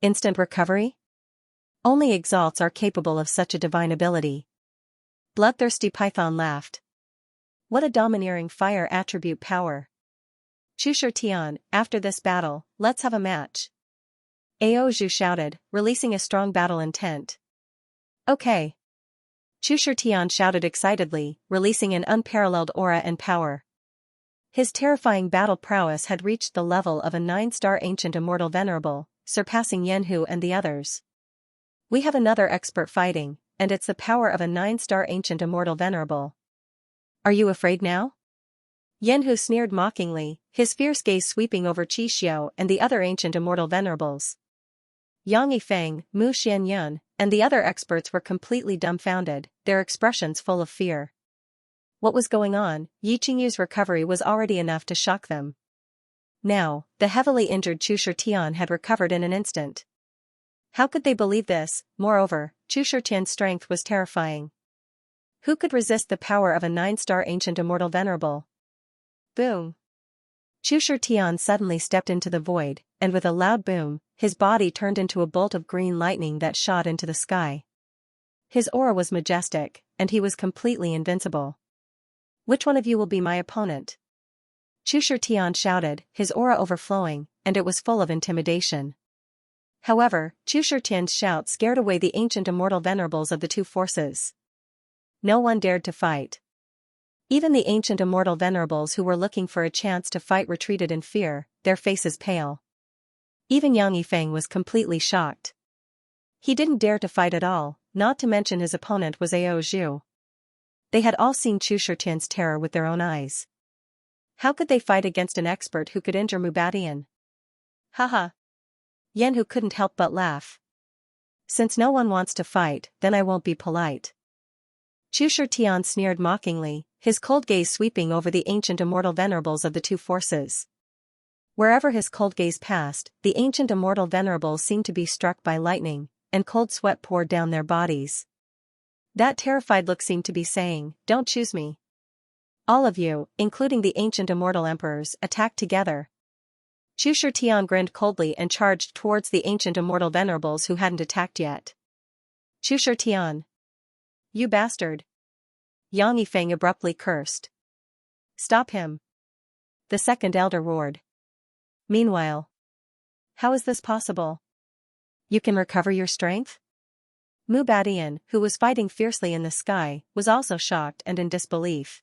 Instant recovery? Only exalts are capable of such a divine ability. Bloodthirsty Python laughed. What a domineering fire attribute power. Chu Tian, after this battle, let's have a match. Ao Zhu shouted, releasing a strong battle intent. Okay. Chu Tian shouted excitedly, releasing an unparalleled aura and power. His terrifying battle prowess had reached the level of a 9-star ancient immortal venerable, surpassing Yanhu and the others. We have another expert fighting, and it's the power of a 9-star ancient immortal venerable. Are you afraid now? Yanhu sneered mockingly, his fierce gaze sweeping over Qi Xiao and the other ancient immortal venerables. Yang Yifeng, Mu Xianyun, and the other experts were completely dumbfounded, their expressions full of fear. What was going on? Yi Qingyu's recovery was already enough to shock them. Now, the heavily injured Chu Tian had recovered in an instant. How could they believe this? Moreover, Chu Tian's strength was terrifying. Who could resist the power of a 9-star ancient immortal venerable? Boom! Chu Tian suddenly stepped into the void, and with a loud boom, his body turned into a bolt of green lightning that shot into the sky. His aura was majestic, and he was completely invincible. Which one of you will be my opponent? Chu Tian shouted, his aura overflowing, and it was full of intimidation. However, Chu Tian's shout scared away the ancient immortal venerables of the two forces. No one dared to fight. Even the ancient immortal venerables who were looking for a chance to fight retreated in fear, their faces pale. Even Yang Yifeng was completely shocked. He didn't dare to fight at all, not to mention his opponent was Ao Zhu. They had all seen Chu Tian's terror with their own eyes. How could they fight against an expert who could injure Mu Badian? Haha. Yanhu couldn't help but laugh. Since no one wants to fight, then I won't be polite. Chu Tian sneered mockingly, his cold gaze sweeping over the ancient immortal venerables of the two forces. Wherever his cold gaze passed, the ancient immortal venerables seemed to be struck by lightning, and cold sweat poured down their bodies. That terrified look seemed to be saying, "Don't choose me." All of you, including the ancient immortal emperors, attacked together. Chu Shitian grinned coldly and charged towards the ancient immortal venerables who hadn't attacked yet. Chu Shitian. You bastard. Yang Yifeng abruptly cursed. Stop him. The second elder roared. Meanwhile. How is this possible? You can recover your strength? Mu Badian, who was fighting fiercely in the sky, was also shocked and in disbelief.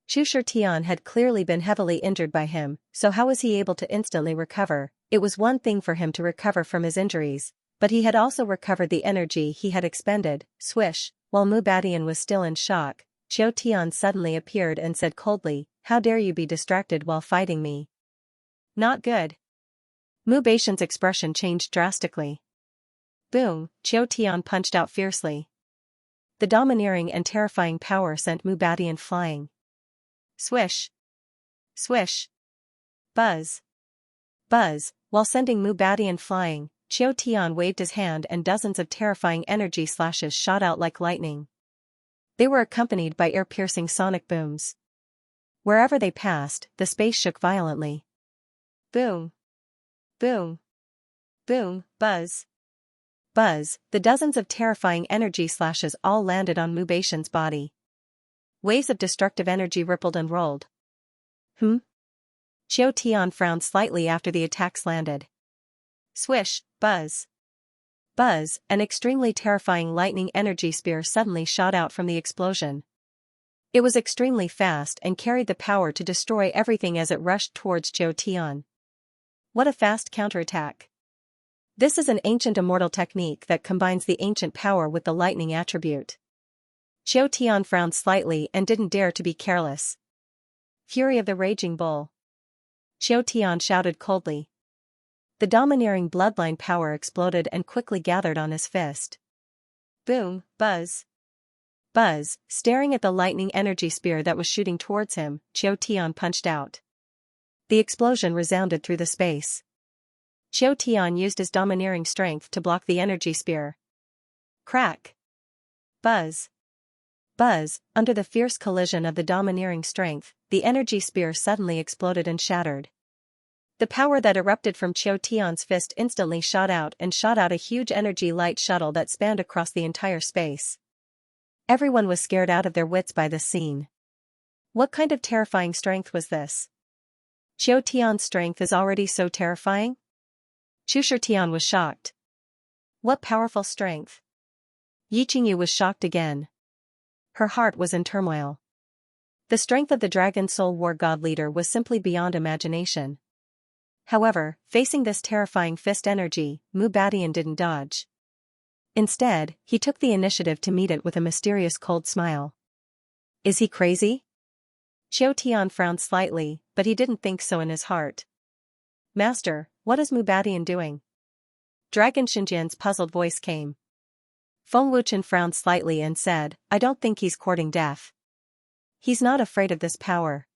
Chu Shitian had clearly been heavily injured by him, so how was he able to instantly recover? It was one thing for him to recover from his injuries, but he had also recovered the energy he had expended. Swish, while Mu Badian was still in shock, Qiu Tian suddenly appeared and said coldly, "How dare you be distracted while fighting me?" Not good. Mu Baishan's expression changed drastically. Boom, Qiu Tian punched out fiercely. The domineering and terrifying power sent Mu Badian flying. Swish. Swish. Buzz. Buzz, while sending Mu Badian flying, Qiu Tian waved his hand and dozens of terrifying energy slashes shot out like lightning. They were accompanied by ear-piercing sonic booms. Wherever they passed, the space shook violently. Boom. Boom. Boom, buzz. Buzz, the dozens of terrifying energy slashes all landed on Mu Baishan's body. Waves of destructive energy rippled and rolled. Qiu Tian frowned slightly after the attacks landed. Swish, buzz. Buzz, an extremely terrifying lightning energy spear suddenly shot out from the explosion. It was extremely fast and carried the power to destroy everything as it rushed towards Qiu Tian. What a fast counterattack. This is an ancient immortal technique that combines the ancient power with the lightning attribute. Qiu Tian frowned slightly and didn't dare to be careless. Fury of the Raging Bull. Qiu Tian shouted coldly. The domineering bloodline power exploded and quickly gathered on his fist. Boom, buzz. Buzz, staring at the lightning energy spear that was shooting towards him, Qiu Tian punched out. The explosion resounded through the space. Qiu Tian used his domineering strength to block the energy spear. Crack. Buzz. Buzz, under the fierce collision of the domineering strength, the energy spear suddenly exploded and shattered. The power that erupted from Qiu Tian's fist instantly shot out a huge energy light shuttle that spanned across the entire space. Everyone was scared out of their wits by this scene. What kind of terrifying strength was this? Qiu Tian's strength is already so terrifying? Chu Shitian was shocked. What powerful strength? Yi Qingyu was shocked again. Her heart was in turmoil. The strength of the Dragon Soul War God leader was simply beyond imagination. However, facing this terrifying fist energy, Mu Badian didn't dodge. Instead, he took the initiative to meet it with a mysterious cold smile. Is he crazy? Qiu Tian frowned slightly, but he didn't think so in his heart. Master, what is Mu Badian doing? Dragon Xinjian's puzzled voice came. Feng Wuchen frowned slightly and said, I don't think he's courting death. He's not afraid of this power.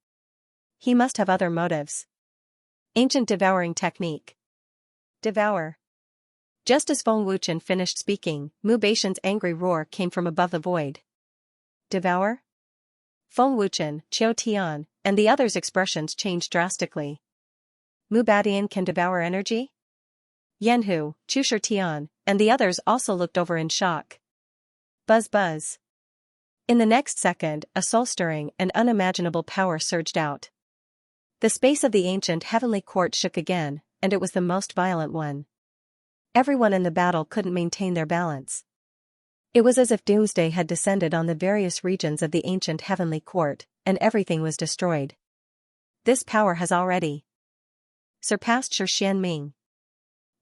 He must have other motives. Ancient devouring technique. Devour. Just as Feng Wuchen finished speaking, Mu Baishan's angry roar came from above the void. Devour? Feng Wuchen, Qiu Tian, and the others' expressions changed drastically. Mu Badian can devour energy? Yanhu, Chu Shitian, and the others also looked over in shock. Buzz buzz. In the next second, a soul-stirring and unimaginable power surged out. The space of the ancient heavenly court shook again, and it was the most violent one. Everyone in the battle couldn't maintain their balance. It was as if doomsday had descended on the various regions of the ancient heavenly court, and everything was destroyed. This power has already surpassed Shi Xianming.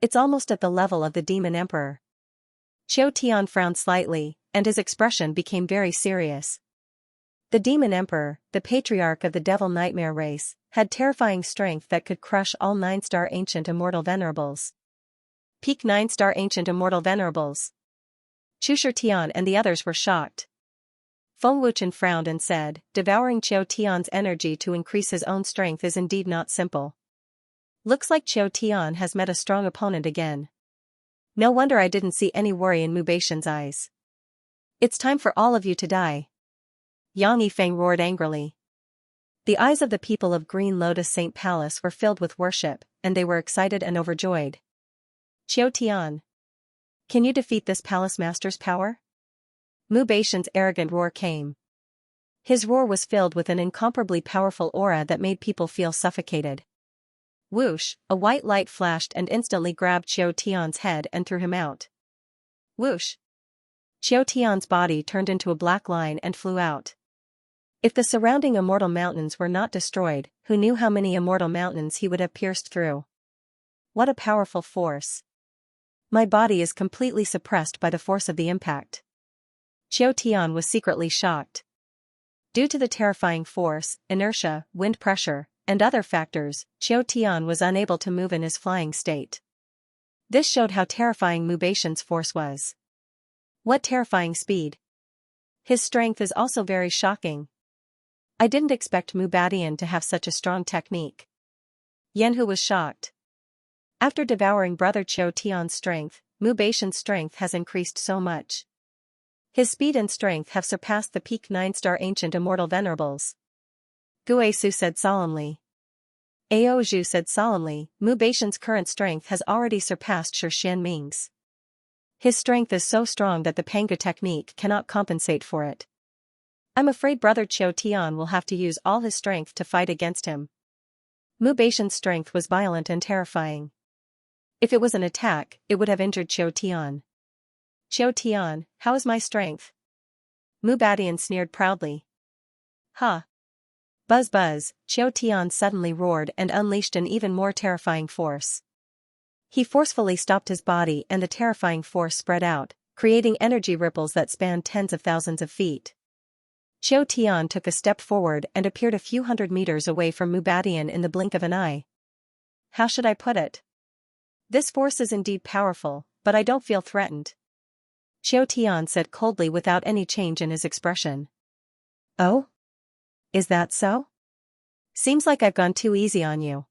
It's almost at the level of the Demon Emperor. Qiu Tian frowned slightly, and his expression became very serious. The Demon Emperor, the patriarch of the Devil Nightmare race, had terrifying strength that could crush all 9-star ancient immortal venerables. Peak 9-star ancient immortal venerables. Chu Shitian and the others were shocked. Feng Wuchen frowned and said, devouring Qiu Tian's energy to increase his own strength is indeed not simple. Looks like Qiu Tian has met a strong opponent again. No wonder I didn't see any worry in Mu Baishan's eyes. It's time for all of you to die. Yang Yifeng roared angrily. The eyes of the people of Green Lotus Saint Palace were filled with worship, and they were excited and overjoyed. Qiu Tian. Can you defeat this palace master's power? Mu Baishan's arrogant roar came. His roar was filled with an incomparably powerful aura that made people feel suffocated. Whoosh, a white light flashed and instantly grabbed Qiu Tian's head and threw him out. Whoosh. Qiu Tian's body turned into a black line and flew out. If the surrounding immortal mountains were not destroyed, who knew how many immortal mountains he would have pierced through? What a powerful force. My body is completely suppressed by the force of the impact. Qiu Tian was secretly shocked. Due to the terrifying force, inertia, wind pressure, and other factors, Qiu Tian was unable to move in his flying state. This showed how terrifying Mu Baishan's force was. What terrifying speed! His strength is also very shocking. I didn't expect Mu Badian to have such a strong technique. Yanhu was shocked. After devouring brother Qiu Tian's strength, Mu Baishan's strength has increased so much. His speed and strength have surpassed the peak 9-star ancient immortal venerables. Gue Su said solemnly. Ao Zhu said solemnly, Mu Baishan's current strength has already surpassed Shi Xianming's. His strength is so strong that the Panga technique cannot compensate for it. I'm afraid brother Qiu Tian will have to use all his strength to fight against him. Mu Baishan's strength was violent and terrifying. If it was an attack, it would have injured Qiu Tian. Qiu Tian, how is my strength? Mu Badian sneered proudly. Huh. Buzz buzz, Qiu Tian suddenly roared and unleashed an even more terrifying force. He forcefully stopped his body and the terrifying force spread out, creating energy ripples that spanned tens of thousands of feet. Qiu Tian took a step forward and appeared a few hundred meters away from Mu Badian in the blink of an eye. How should I put it? This force is indeed powerful, but I don't feel threatened. Qiu Tian said coldly without any change in his expression. Oh? Is that so? Seems like I've gone too easy on you.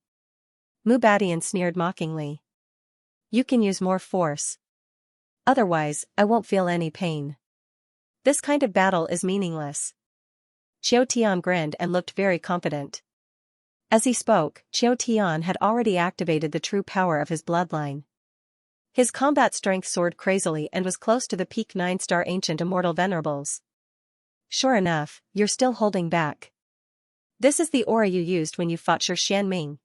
Mu Badian sneered mockingly. You can use more force. Otherwise, I won't feel any pain. This kind of battle is meaningless. Qiu Tian grinned and looked very confident. As he spoke, Qiu Tian had already activated the true power of his bloodline. His combat strength soared crazily and was close to the peak 9-star ancient immortal venerables. Sure enough, you're still holding back. This is the aura you used when you fought Shi Xianming.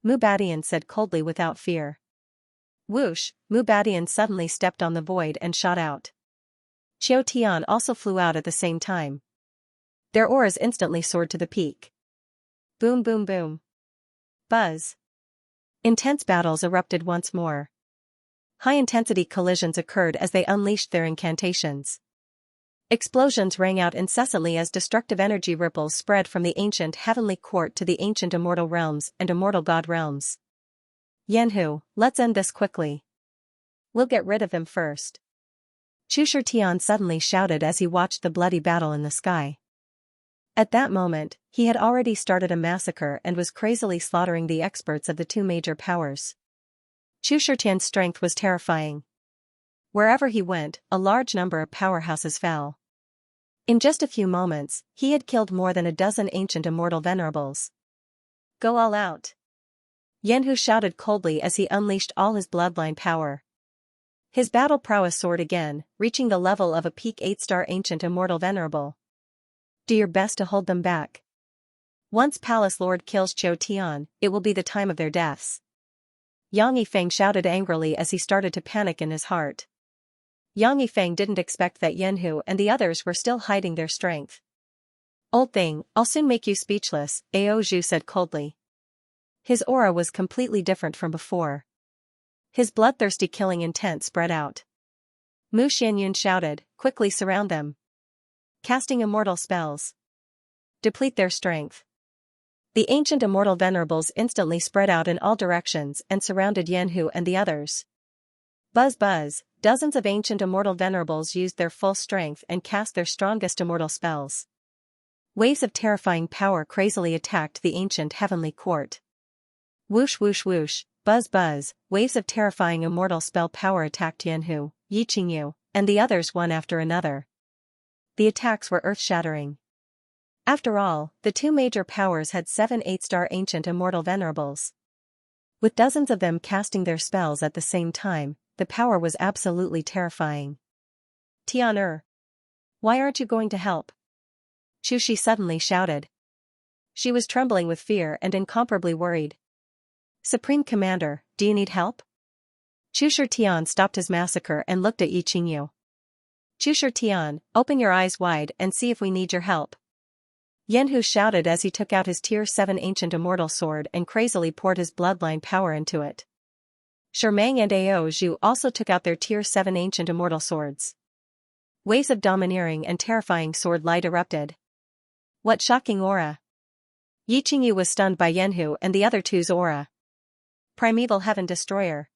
Mu Badian said coldly without fear. Whoosh, Mu Badian suddenly stepped on the void and shot out. Qiu Tian also flew out at the same time. Their auras instantly soared to the peak. Boom boom boom. Buzz. Intense battles erupted once more. High-intensity collisions occurred as they unleashed their incantations. Explosions rang out incessantly as destructive energy ripples spread from the ancient heavenly court to the ancient immortal realms and immortal god realms. Yanhu, let's end this quickly. We'll get rid of them first. Chu Shitian suddenly shouted as he watched the bloody battle in the sky. At that moment, he had already started a massacre and was crazily slaughtering the experts of the two major powers. Chu Shitian's strength was terrifying. Wherever he went, a large number of powerhouses fell. In just a few moments, he had killed more than a dozen ancient immortal venerables. Go all out. Yanhu shouted coldly as he unleashed all his bloodline power. His battle prowess soared again, reaching the level of a peak 8-star ancient immortal venerable. Do your best to hold them back. Once Palace Lord kills Qiu Tian, it will be the time of their deaths. Yang Yifeng shouted angrily as he started to panic in his heart. Yang Yifeng didn't expect that Yanhu and the others were still hiding their strength. Old thing, I'll soon make you speechless, Ao Zhu said coldly. His aura was completely different from before. His bloodthirsty killing intent spread out. Mu Xianyun shouted, quickly surround them. Casting immortal spells. Deplete their strength. The ancient immortal venerables instantly spread out in all directions and surrounded Yanhu and the others. Buzz buzz, dozens of ancient immortal venerables used their full strength and cast their strongest immortal spells. Waves of terrifying power crazily attacked the ancient heavenly court. Whoosh whoosh whoosh, buzz buzz, waves of terrifying immortal spell power attacked Yanhu, Yi Qingyu, and the others one after another. the attacks were earth-shattering. After all, the two major powers had 7 8-star ancient immortal venerables. With dozens of them casting their spells at the same time, the power was absolutely terrifying. Tian, why aren't you going to help? Chu suddenly shouted. She was trembling with fear and incomparably worried. Supreme Commander, do you need help? Chu Tian stopped his massacre and looked at Yi Qingyu. Chu Tian, open your eyes wide and see if we need your help. Yanhu shouted as he took out his Tier 7 ancient immortal sword and crazily poured his bloodline power into it. Shermang and Ao Zhu also took out their Tier 7 ancient immortal swords. Waves of domineering and terrifying sword light erupted. What shocking aura! Yi Qingyu was stunned by Yanhu and the other two's aura. Primeval Heaven Destroyer.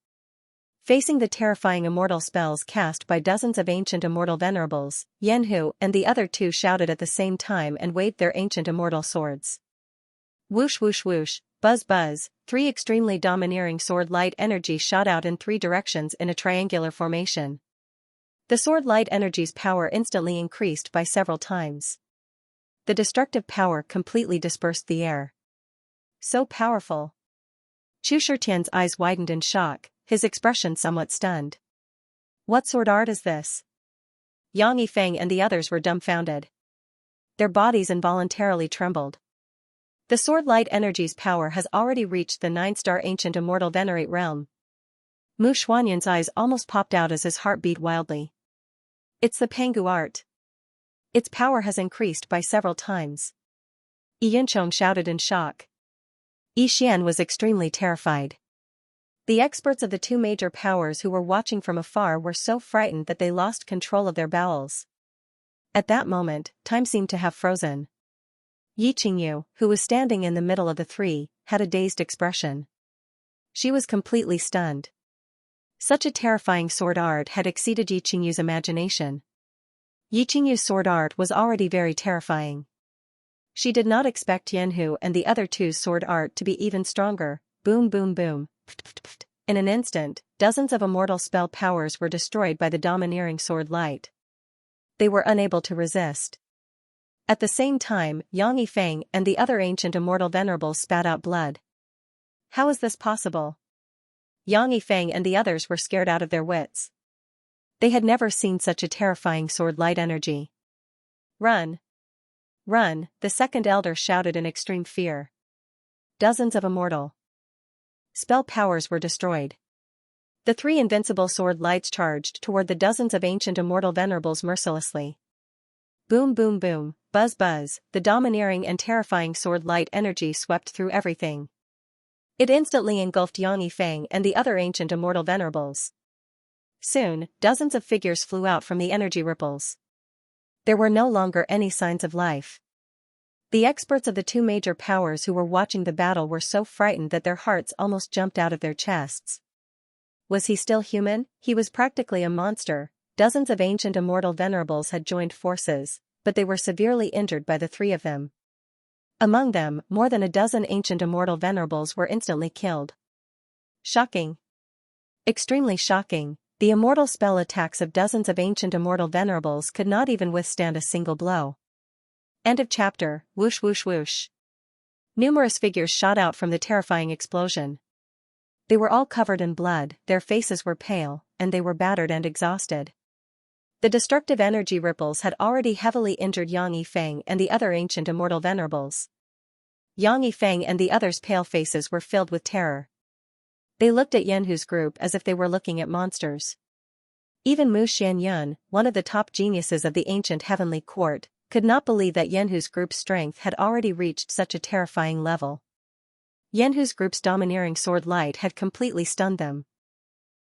Facing the terrifying immortal spells cast by dozens of ancient immortal venerables, Yanhu and the other two shouted at the same time and waved their ancient immortal swords. Whoosh whoosh whoosh, buzz buzz, 3 extremely domineering sword light energy shot out in 3 directions in a triangular formation. The sword light energy's power instantly increased by several times. The destructive power completely dispersed the air. So powerful. Chu Shitian's eyes widened in shock, his expression somewhat stunned. What sword art is this? Yang Yifeng and the others were dumbfounded. Their bodies involuntarily trembled. The sword light energy's power has already reached the 9-star ancient immortal venerate realm. Mu Xuanyan's eyes almost popped out as his heart beat wildly. It's the Pangu art. Its power has increased by several times. Yi Yunchong shouted in shock. Yi Xian was extremely terrified. The experts of the two major powers who were watching from afar were so frightened that they lost control of their bowels. At that moment, time seemed to have frozen. Yi Qingyu, who was standing in the middle of the three, had a dazed expression. She was completely stunned. Such a terrifying sword art had exceeded Yi Qingyu's imagination. Yi Qingyu's sword art was already very terrifying. She did not expect Yanhu and the other two's sword art to be even stronger. Boom boom boom. In an instant, dozens of immortal spell powers were destroyed by the domineering sword light. They were unable to resist. At the same time, Yang Yifeng and the other ancient immortal venerables spat out blood. How is this possible? Yang Yifeng and the others were scared out of their wits. They had never seen such a terrifying sword light energy. Run! Run! The second elder shouted in extreme fear. Dozens of immortal spell powers were destroyed. The 3 invincible sword lights charged toward the dozens of ancient immortal venerables mercilessly. Boom boom boom, buzz buzz, the domineering and terrifying sword light energy swept through everything. It instantly engulfed Yang Yifeng and the other ancient immortal venerables. Soon, dozens of figures flew out from the energy ripples. There were no longer any signs of life. The experts of the two major powers who were watching the battle were so frightened that their hearts almost jumped out of their chests. Was he still human? He was practically a monster. Dozens of ancient immortal venerables had joined forces, but they were severely injured by the 3 of them. Among them, more than a dozen ancient immortal venerables were instantly killed. Shocking. Extremely shocking. The immortal spell attacks of dozens of ancient immortal venerables could not even withstand a single blow. End of chapter. Whoosh whoosh whoosh. Numerous figures shot out from the terrifying explosion. They were all covered in blood, their faces were pale, and they were battered and exhausted. The destructive energy ripples had already heavily injured Yang Yifeng and the other ancient immortal venerables. Yang Yifeng and the others' pale faces were filled with terror. They looked at Yanhu's group as if they were looking at monsters. Even Mu Xianyun, one of the top geniuses of the ancient heavenly court, could not believe that Yanhu's group's strength had already reached such a terrifying level. Yanhu's group's domineering sword light had completely stunned them.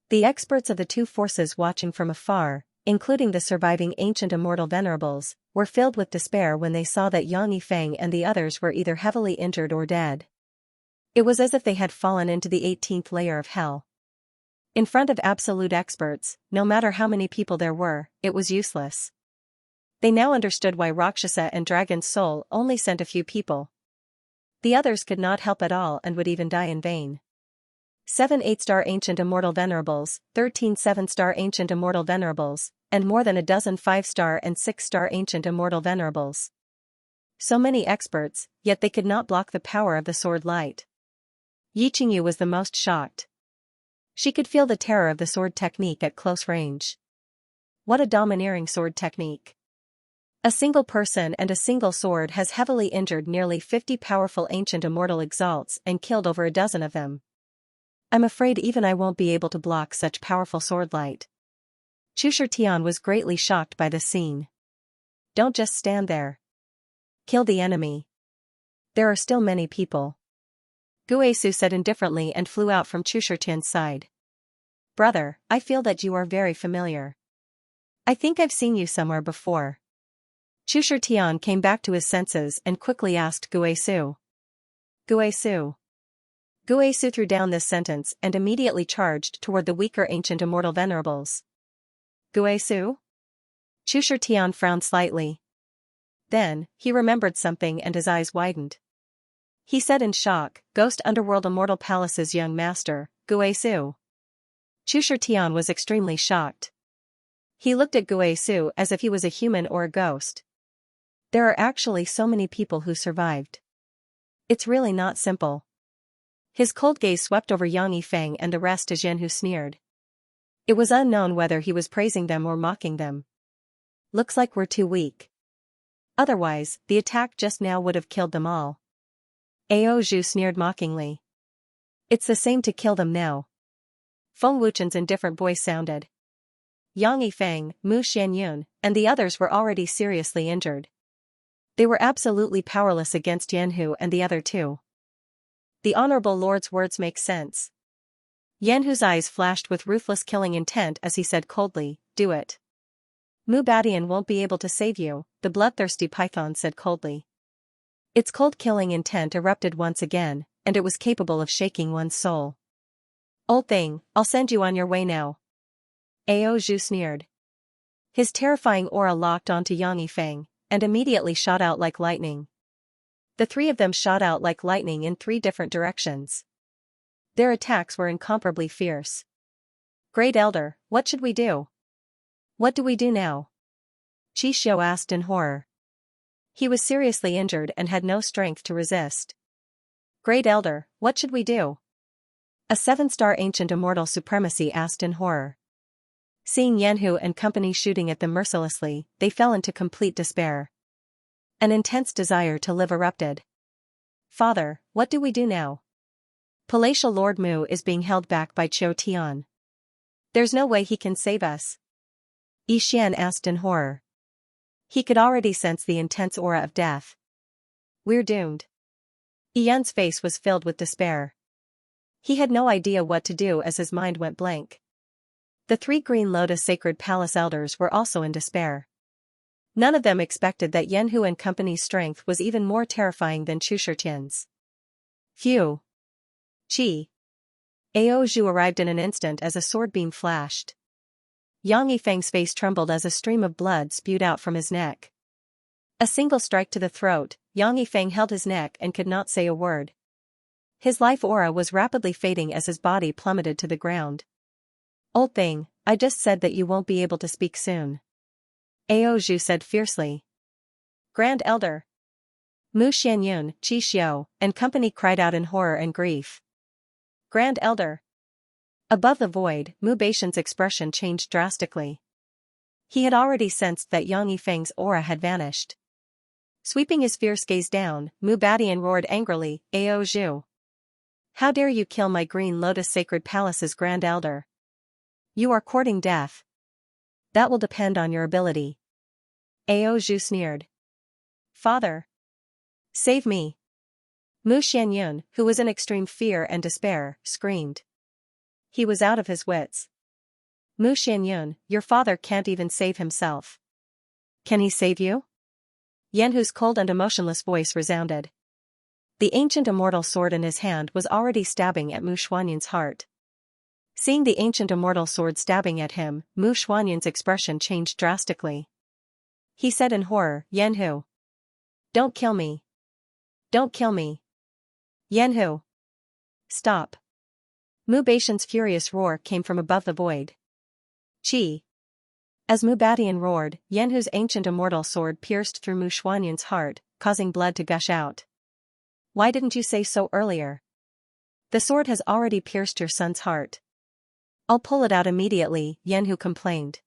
The experts of the two forces watching from afar, including the surviving ancient immortal venerables, were filled with despair when they saw that Yang Yifeng and the others were either heavily injured or dead. It was as if they had fallen into the 18th layer of hell. In front of absolute experts, no matter how many people there were, it was useless. They now understood why Rakshasa and Dragon's Soul only sent a few people. The others could not help at all and would even die in vain. 7 8-star ancient immortal venerables, 13 7-star ancient immortal venerables, and more than a dozen 5-star and 6-star ancient immortal venerables. So many experts, yet they could not block the power of the sword light. Yi Qingyu was the most shocked. She could feel the terror of the sword technique at close range. What a domineering sword technique. A single person and a single sword has heavily injured nearly 50 powerful ancient immortal exalts and killed over a dozen of them. I'm afraid even I won't be able to block such powerful sword light. Chu Shitian was greatly shocked by the scene. Don't just stand there. Kill the enemy. There are still many people. Guesu said indifferently and flew out from Chu Shitian's side. Brother, I feel that you are very familiar. I think I've seen you somewhere before. Chu Shitian came back to his senses and quickly asked Guesu. Guesu. Guesu threw down this sentence and immediately charged toward the weaker ancient immortal venerables. Guesu? Chu Shitian frowned slightly. Then, he remembered something and his eyes widened. He said in shock, Ghost Underworld Immortal Palace's young master, Guesu. Chu Shitian was extremely shocked. He looked at Guesu as if he was a human or a ghost. There are actually so many people who survived. It's really not simple. His cold gaze swept over Yang Yifeng and the rest as Yan Hu sneered. It was unknown whether he was praising them or mocking them. Looks like we're too weak. Otherwise, the attack just now would have killed them all. Ao Zhu sneered mockingly. It's the same to kill them now. Feng Wuchen's indifferent voice sounded. Yang Yifeng, Mu Xianyun, and the others were already seriously injured. They were absolutely powerless against Yanhu and the other two. The Honorable Lord's words make sense. Yanhu's eyes flashed with ruthless killing intent as he said coldly, do it. Mu Badian won't be able to save you, the bloodthirsty python said coldly. Its cold killing intent erupted once again, and it was capable of shaking one's soul. Old thing, I'll send you on your way now. Ao Zhu sneered. His terrifying aura locked onto Yang Yifeng, and immediately shot out like lightning. The three of them shot out like lightning in 3 different directions. Their attacks were incomparably fierce. Great Elder, what should we do? What do we do now? Qi Xiu asked in horror. He was seriously injured and had no strength to resist. Great Elder, what should we do? A 7-star ancient immortal supremacy asked in horror. Seeing Yanhu and company shooting at them mercilessly, they fell into complete despair. An intense desire to live erupted. Father, what do we do now? Palatial Lord Mu is being held back by Qiu Tian. There's no way he can save us. Yi Xian asked in horror. He could already sense the intense aura of death. We're doomed. Yan's face was filled with despair. He had no idea what to do as his mind went blank. The 3 Green Lotus Sacred Palace elders were also in despair. None of them expected that Yanhu and company's strength was even more terrifying than Chu Shitian's. Phew. Qi. Ao Zhu arrived in an instant as a sword beam flashed. Yang Yifeng's face trembled as a stream of blood spewed out from his neck. A single strike to the throat, Yang Yifeng held his neck and could not say a word. His life aura was rapidly fading as his body plummeted to the ground. Old thing, I just said that you won't be able to speak soon. Ao Zhu said fiercely. Grand Elder. Mu Xianyun, Qi Xiu, and company cried out in horror and grief. Grand Elder. Above the void, Mu Baishan's expression changed drastically. He had already sensed that Yang Yifeng's aura had vanished. Sweeping his fierce gaze down, Mu Badian roared angrily, Ao Zhu. How dare you kill my Green Lotus Sacred Palace's Grand Elder? You are courting death. That will depend on your ability. Ao Zhu sneered. Father. Save me. Mu Xianyun, who was in extreme fear and despair, screamed. He was out of his wits. Mu Xianyun, your father can't even save himself. Can he save you? Yanhu's cold and emotionless voice resounded. The ancient immortal sword in his hand was already stabbing at Mu Xuanyun's heart. Seeing the ancient immortal sword stabbing at him, Mu Xuanyun's expression changed drastically. He said in horror, Yanhu. Don't kill me. Don't kill me. Yanhu. Stop. Mu Baishan's furious roar came from above the void. Qi. As Mubadian roared, Yanhu's ancient immortal sword pierced through Mu Xuanyan's heart, causing blood to gush out. Why didn't you say so earlier? The sword has already pierced your son's heart. I'll pull it out immediately, Yanhu complained.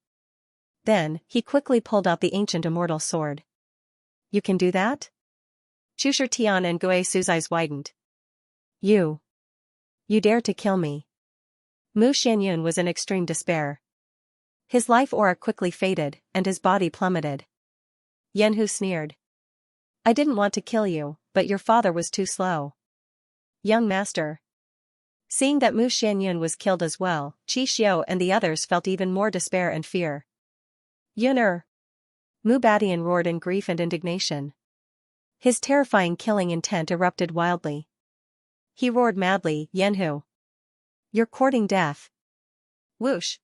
Then, he quickly pulled out the ancient immortal sword. You can do that? Chu Tian and Gui Su's eyes widened. You dare to kill me. Mu Xianyun was in extreme despair. His life aura quickly faded, and his body plummeted. Yanhu sneered. I didn't want to kill you, but your father was too slow. Young master. Seeing that Mu Xianyun was killed as well, Qi Xiu and the others felt even more despair and fear. Yuner! Mubadian roared in grief and indignation. His terrifying killing intent erupted wildly. He roared madly, Yanhu. You're courting death. Whoosh!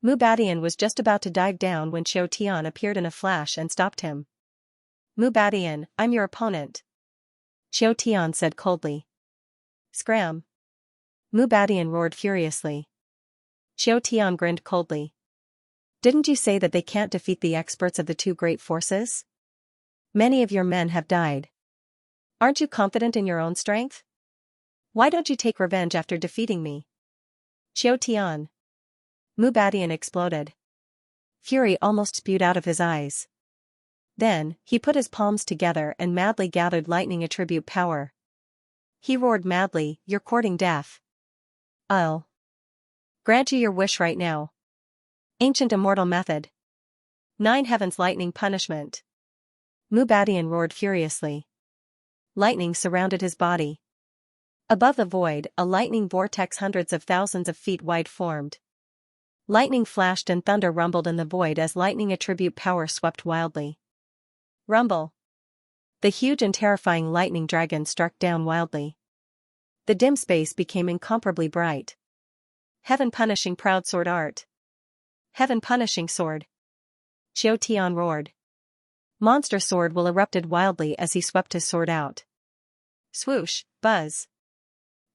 Mubadian was just about to dive down when Xiao Tian appeared in a flash and stopped him. Mubadian, I'm your opponent. Xiao Tian said coldly. Scram! Mubadian roared furiously. Xiao Tian grinned coldly. Didn't you say that they can't defeat the experts of the two great forces? Many of your men have died. Aren't you confident in your own strength? Why don't you take revenge after defeating me? Xiao Tian. Mubadian exploded. Fury almost spewed out of his eyes. Then, he put his palms together and madly gathered lightning attribute power. He roared madly, you're courting death. I'll grant you your wish right now. Ancient immortal method. 9 heavens lightning punishment. Mubadian roared furiously. Lightning surrounded his body. Above the void, a lightning vortex hundreds of thousands of feet wide formed. Lightning flashed and thunder rumbled in the void as lightning attribute power swept wildly. Rumble. The huge and terrifying lightning dragon struck down wildly. The dim space became incomparably bright. Heaven punishing proud sword art. Heaven punishing sword. Xiao Tian roared. Monster sword will erupted wildly as he swept his sword out. Swoosh, buzz.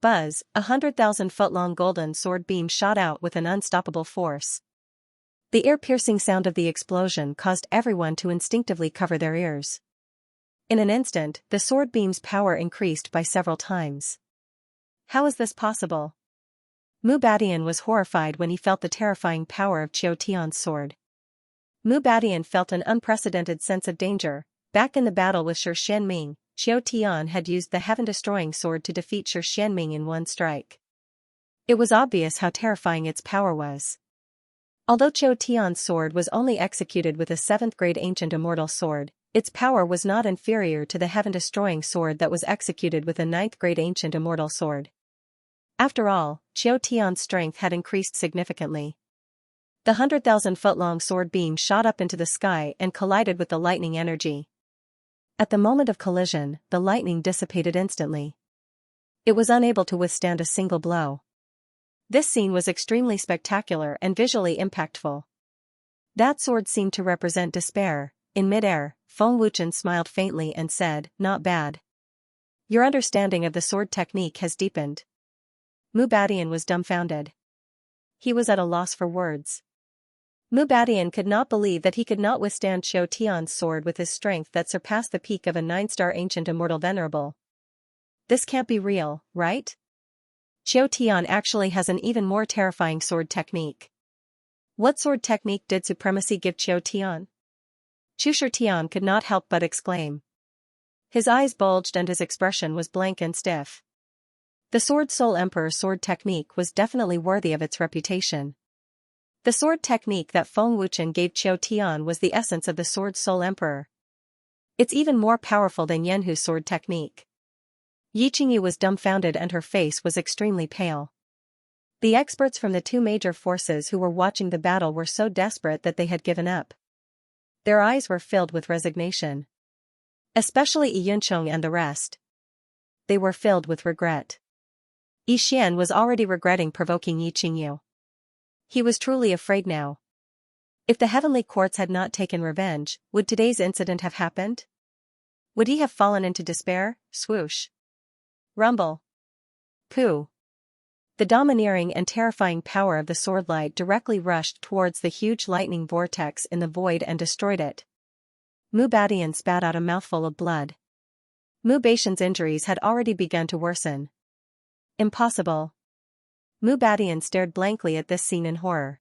Buzz, 100,000-foot-long golden sword beam shot out with an unstoppable force. The ear-piercing sound of the explosion caused everyone to instinctively cover their ears. In an instant, the sword beam's power increased by several times. How is this possible? Mubadian was horrified when he felt the terrifying power of Xiao Tian's sword. Mubadian felt an unprecedented sense of danger. Back in the battle with Shi Xianming, Xiao Tian had used the heaven-destroying sword to defeat Shi Xianming in one strike. It was obvious how terrifying its power was. Although Xiao Tian's sword was only executed with a 7th-grade ancient immortal sword, its power was not inferior to the heaven-destroying sword that was executed with a 9th-grade ancient immortal sword. After all, Xiao Tian's strength had increased significantly. The 100,000-foot-long sword beam shot up into the sky and collided with the lightning energy. At the moment of collision, the lightning dissipated instantly. It was unable to withstand a single blow. This scene was extremely spectacular and visually impactful. That sword seemed to represent despair. In midair, Feng Wuchen smiled faintly and said, "Not bad. Your understanding of the sword technique has deepened." Mubadian was dumbfounded. He was at a loss for words. Mubadian could not believe that he could not withstand Xiao Tian's sword with his strength that surpassed the peak of a 9-star ancient immortal venerable. This can't be real, right? Xiao Tian actually has an even more terrifying sword technique. What sword technique did supremacy give Xiao Tian? Chu Tian could not help but exclaim. His eyes bulged and his expression was blank and stiff. The Sword Soul Emperor's sword technique was definitely worthy of its reputation. The sword technique that Feng Wuchen gave Xiao Tian was the essence of the Sword Soul Emperor. It's even more powerful than Yanhu's sword technique. Yi Qingyu was dumbfounded and her face was extremely pale. The experts from the two major forces who were watching the battle were so desperate that they had given up. Their eyes were filled with resignation. Especially Yi Yuncheng and the rest. They were filled with regret. Yi Xian was already regretting provoking Yi Qingyu. He was truly afraid now. If the heavenly courts had not taken revenge, would today's incident have happened? Would he have fallen into despair? Swoosh. Rumble. Pooh. The domineering and terrifying power of the sword light directly rushed towards the huge lightning vortex in the void and destroyed it. Mu Badian spat out a mouthful of blood. Mu Baishan's injuries had already begun to worsen. Impossible. Mu Badian stared blankly at this scene in horror.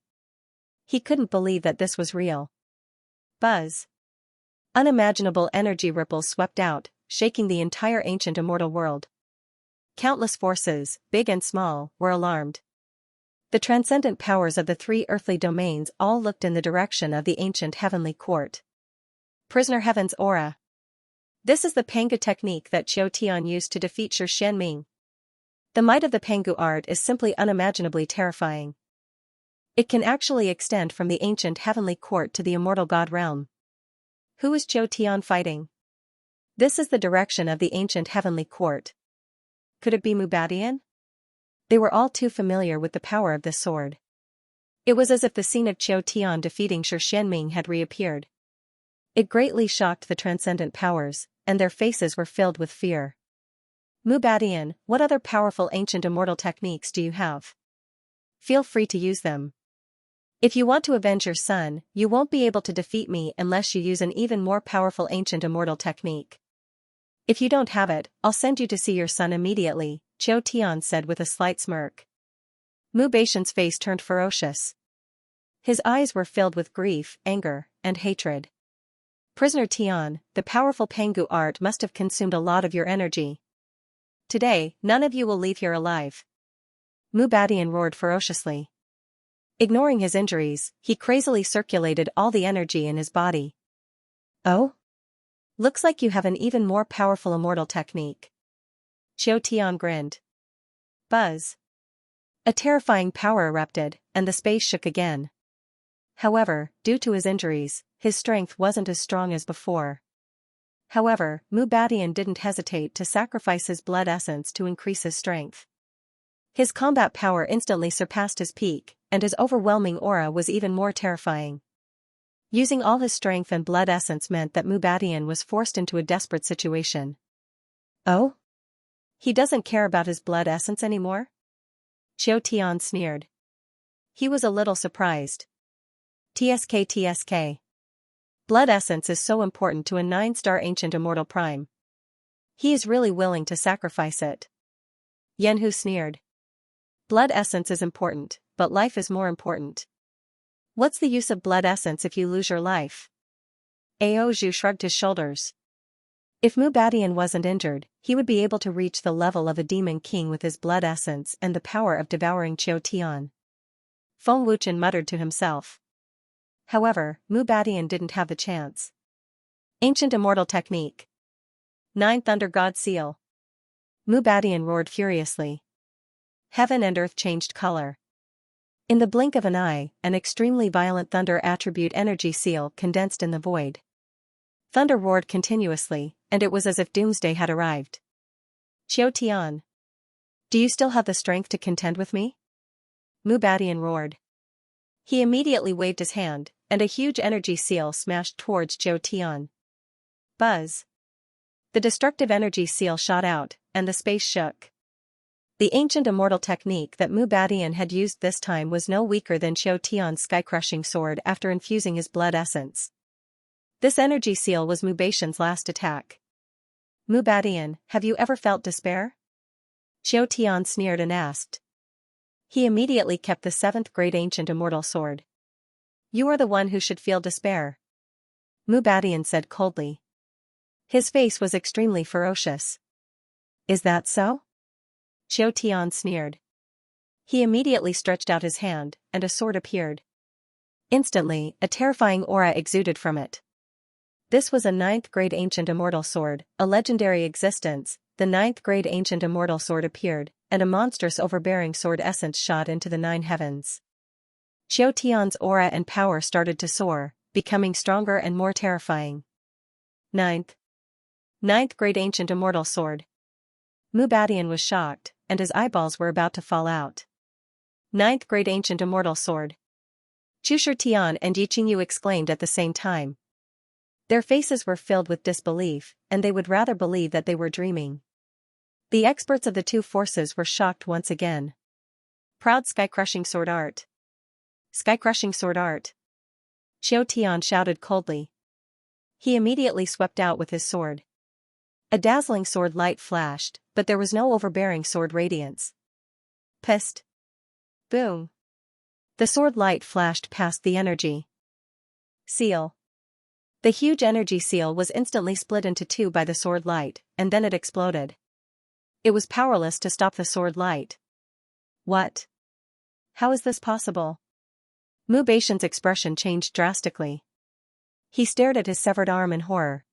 He couldn't believe that this was real. Buzz. Unimaginable energy ripples swept out, shaking the entire ancient immortal world. Countless forces, big and small, were alarmed. The transcendent powers of the three earthly domains all looked in the direction of the ancient heavenly court. Prisoner Heaven's aura. This is the Pangu technique that Qiu Tian used to defeat Xianxia. The might of the Pangu art is simply unimaginably terrifying. It can actually extend from the ancient heavenly court to the immortal god realm. Who is Qiu Tian fighting? This is the direction of the ancient heavenly court. Could it be Mu Badian? They were all too familiar with the power of this sword. It was as if the scene of Qiu Tian defeating Xianxia had reappeared. It greatly shocked the transcendent powers, and their faces were filled with fear. Mu Badian, what other powerful ancient immortal techniques do you have? Feel free to use them. If you want to avenge your son, you won't be able to defeat me unless you use an even more powerful ancient immortal technique. If you don't have it, I'll send you to see your son immediately, Qiu Tian said with a slight smirk. Mu Baishan's face turned ferocious. His eyes were filled with grief, anger, and hatred. Prisoner Tian, the powerful Pangu art must have consumed a lot of your energy. Today, none of you will leave here alive. Mu Badian roared ferociously. Ignoring his injuries, he crazily circulated all the energy in his body. Oh? Looks like you have an even more powerful immortal technique. Qiu Tian grinned. Buzz. A terrifying power erupted, and the space shook again. However, due to his injuries, his strength wasn't as strong as before. However, Mu Badian didn't hesitate to sacrifice his blood essence to increase his strength. His combat power instantly surpassed his peak, and his overwhelming aura was even more terrifying. Using all his strength and blood essence meant that Mu Badian was forced into a desperate situation. Oh? He doesn't care about his blood essence anymore? Qiu Tian sneered. He was a little surprised. TSK. Blood essence is so important to a 9-star ancient immortal prime. He is really willing to sacrifice it. Yenhu sneered. Blood essence is important, but life is more important. What's the use of blood essence if you lose your life? Ao Zhu shrugged his shoulders. If Mu Badian wasn't injured, he would be able to reach the level of a demon king with his blood essence and the power of devouring Qiu Tian. Feng Wuchen muttered to himself. However, Mu Badian didn't have the chance. Ancient immortal technique. 9 Thunder God Seal. Mu Badian roared furiously. Heaven and earth changed color. In the blink of an eye, an extremely violent thunder attribute energy seal condensed in the void. Thunder roared continuously, and it was as if doomsday had arrived. Qiu Tian. Do you still have the strength to contend with me? Mu Badian roared. He immediately waved his hand, and a huge energy seal smashed towards Qiu Tian. Buzz. The destructive energy seal shot out, and the space shook. The ancient immortal technique that Mu Badian had used this time was no weaker than Qiu Tian's sky-crushing sword after infusing his blood essence. This energy seal was Mu Baishan's last attack. Mu Badian, have you ever felt despair? Qiu Tian sneered and asked. He immediately kept the 7th grade ancient immortal sword. You are the one who should feel despair. Mu Badian said coldly. His face was extremely ferocious. Is that so? Qiu Tian sneered. He immediately stretched out his hand, and a sword appeared. Instantly, a terrifying aura exuded from it. This was a 9th grade ancient immortal sword, a legendary existence. The 9th grade ancient immortal sword appeared, and a monstrous overbearing sword essence shot into the 9 heavens. Qiu Tian's aura and power started to soar, becoming stronger and more terrifying. 9th grade ancient immortal sword. Mu Badian was shocked, and his eyeballs were about to fall out. 9th grade ancient immortal sword. Chu Tian and Yi Qingyu exclaimed at the same time. Their faces were filled with disbelief, and they would rather believe that they were dreaming. The experts of the two forces were shocked once again. Proud sky-crushing sword art. Sky-crushing sword art. Qiu Tian shouted coldly. He immediately swept out with his sword. A dazzling sword light flashed, but there was no overbearing sword radiance. Pissed. Boom. The sword light flashed past the energy seal. The huge energy seal was instantly split into two by the sword light, and then it exploded. It was powerless to stop the sword light. What? How is this possible? Mu Beixian's expression changed drastically. He stared at his severed arm in horror.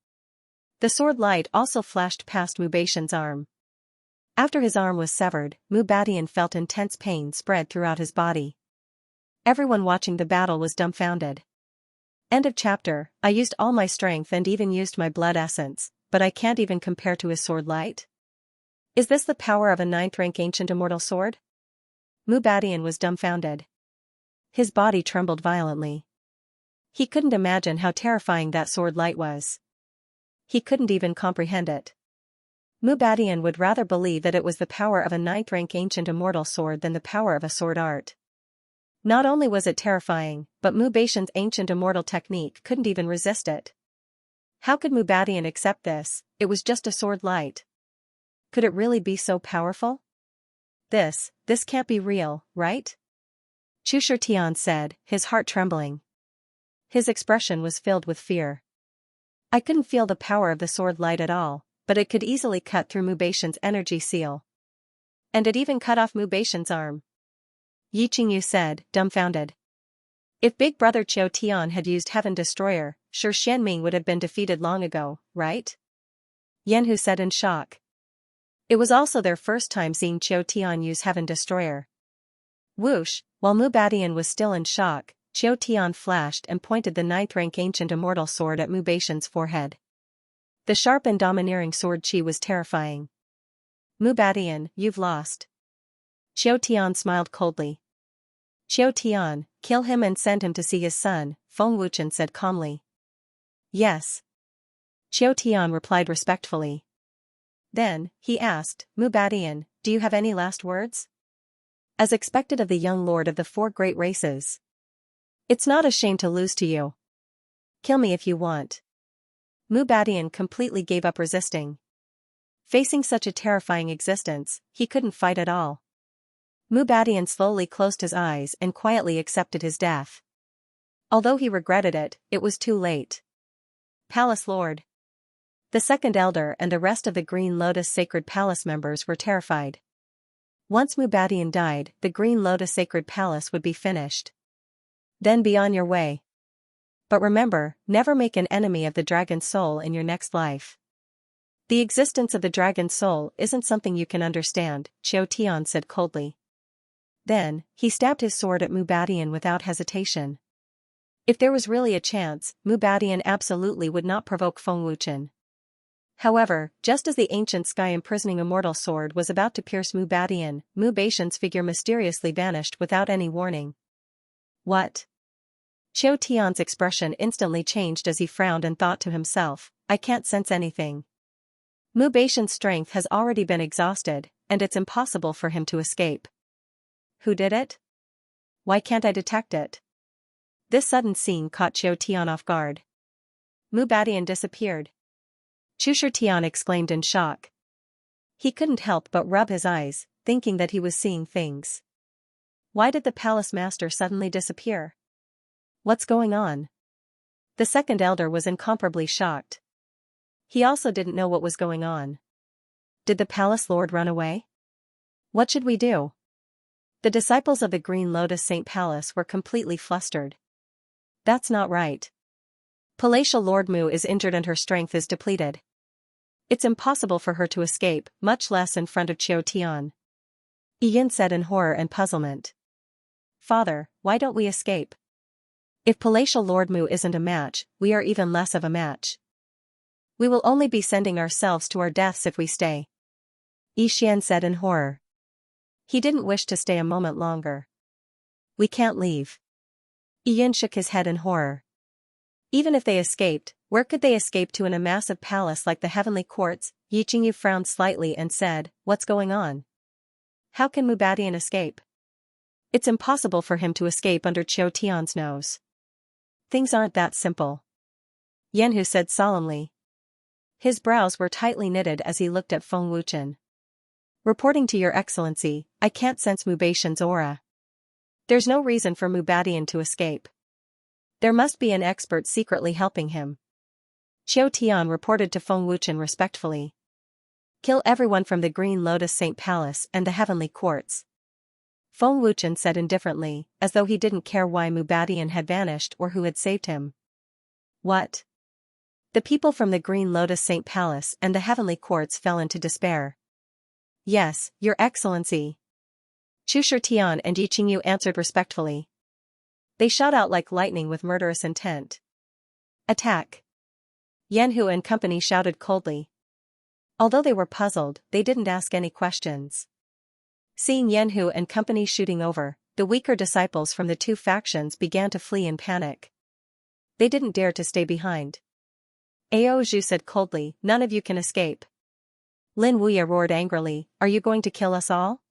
The sword light also flashed past Mu Beixian's arm. After his arm was severed, Mu Badian felt intense pain spread throughout his body. Everyone watching the battle was dumbfounded. End of chapter. I used all my strength and even used my blood essence, but I can't even compare to his sword light? Is this the power of a 9th-rank ancient immortal sword? Mu Badian was dumbfounded. His body trembled violently. He couldn't imagine how terrifying that sword light was. He couldn't even comprehend it. Mu Badian would rather believe that it was the power of a 9th-rank ancient immortal sword than the power of a sword art. Not only was it terrifying, but Mu Beixian's ancient immortal technique couldn't even resist it. How could Mu Badian accept this? It was just a sword light. Could it really be so powerful? This can't be real, right? Chu Tian said, his heart trembling. His expression was filled with fear. I couldn't feel the power of the sword light at all, but it could easily cut through Mu Beixian's energy seal. And it even cut off Mu Beixian's arm. Yi Qingyu said, dumbfounded. If Big Brother Qiu Tian had used Heaven Destroyer, sure Xianming would have been defeated long ago, right? Yanhu said in shock. It was also their first time seeing Qiu Tian use Heaven Destroyer. Whoosh, while Mu Badian was still in shock, Qiu Tian flashed and pointed the 9th-rank ancient immortal sword at Mu Beixian's forehead. The sharp and domineering sword qi was terrifying. Mu Badian, you've lost. Qiu Tian smiled coldly. Qiu Tian, kill him and send him to see his son, Feng Wuchen said calmly. Yes. Qiu Tian replied respectfully. Then, he asked, Mu Badian, do you have any last words? As expected of the young lord of the 4 great races. It's not a shame to lose to you. Kill me if you want. Mu Badian completely gave up resisting. Facing such a terrifying existence, he couldn't fight at all. Mu Badian slowly closed his eyes and quietly accepted his death. Although he regretted it, it was too late. Palace Lord. The second elder and the rest of the Green Lotus Sacred Palace members were terrified. Once Mu Badian died, the Green Lotus Sacred Palace would be finished. Then be on your way. But remember, never make an enemy of the dragon soul in your next life. The existence of the dragon soul isn't something you can understand, Qiu Tian said coldly. Then, he stabbed his sword at Mu Badian without hesitation. If there was really a chance, Mu Badian absolutely would not provoke Feng Wuchen. However, just as the ancient sky-imprisoning immortal sword was about to pierce Mu Badian, Mu Beixian's figure mysteriously vanished without any warning. What? Qiu Tian's expression instantly changed as he frowned and thought to himself, I can't sense anything. Mu Beixian's strength has already been exhausted, and it's impossible for him to escape. Who did it? Why can't I detect it? This sudden scene caught Qiu Tian off guard. Mu Badian disappeared. Chu Tian exclaimed in shock. He couldn't help but rub his eyes, thinking that he was seeing things. Why did the palace master suddenly disappear? What's going on? The second elder was incomparably shocked. He also didn't know what was going on. Did the palace lord run away? What should we do? The disciples of the Green Lotus Saint Palace were completely flustered. That's not right. Palatial Lord Mu is injured and her strength is depleted. It's impossible for her to escape, much less in front of Qiu Tian. Yin said in horror and puzzlement. Father, why don't we escape? If Palatial Lord Mu isn't a match, we are even less of a match. We will only be sending ourselves to our deaths if we stay. Yi Xian said in horror. He didn't wish to stay a moment longer. We can't leave. Yin shook his head in horror. Even if they escaped, where could they escape to in a massive palace like the Heavenly Courts? Yi Qingyu frowned slightly and said, what's going on? How can Mu Badian escape? It's impossible for him to escape under Qiu Tian's nose. Things aren't that simple, Yanhu said solemnly. His brows were tightly knitted as he looked at Feng Wuchen. Reporting to your excellency, I can't sense Mubatian's aura. There's no reason for Mubatian to escape. There must be an expert secretly helping him. Qiu Tian reported to Feng Wuchen respectfully. Kill everyone from the Green Lotus Saint Palace and the Heavenly Courts. Feng Wuchen said indifferently, as though he didn't care why Mubatian had vanished or who had saved him. What? The people from the Green Lotus Saint Palace and the Heavenly Courts fell into despair. Yes, Your Excellency. Chu Shitian and Yi Qingyu answered respectfully. They shot out like lightning with murderous intent. Attack! Yanhu and company shouted coldly. Although they were puzzled, they didn't ask any questions. Seeing Yanhu and company shooting over, the weaker disciples from the two factions began to flee in panic. They didn't dare to stay behind. Ao Zhu said coldly, none of you can escape. Lin Wuya roared angrily, are you going to kill us all?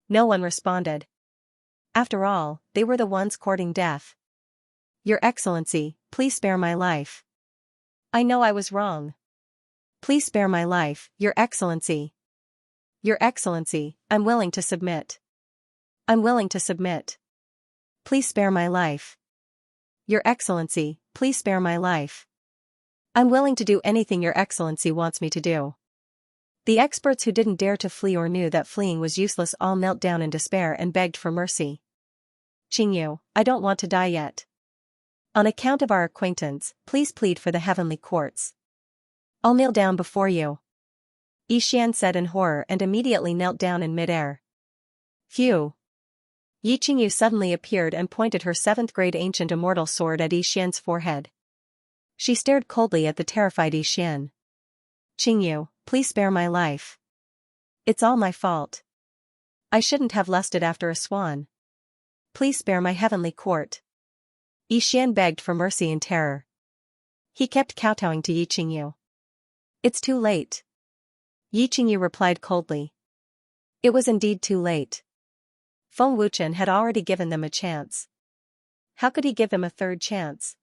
No one responded. After all, they were the ones courting death. Your Excellency, please spare my life. I know I was wrong. Please spare my life, Your Excellency. Your Excellency, I'm willing to submit. I'm willing to submit. Please spare my life. Your Excellency, please spare my life. I'm willing to do anything Your Excellency wants me to do. The experts who didn't dare to flee or knew that fleeing was useless all knelt down in despair and begged for mercy. Qingyu, I don't want to die yet. On account of our acquaintance, please plead for the Heavenly Courts. I'll kneel down before you. Yixian said in horror and immediately knelt down in midair. Phew! Yi Qingyu suddenly appeared and pointed her 7th-grade ancient immortal sword at Yixian's forehead. She stared coldly at the terrified Yixian. Qingyu, please spare my life. It's all my fault. I shouldn't have lusted after a swan. Please spare my heavenly court. Yixian begged for mercy in terror. He kept kowtowing to Yi Qingyu. It's too late. Yi Qingyu replied coldly. It was indeed too late. Feng Wuchen had already given them a chance. How could he give them a third chance?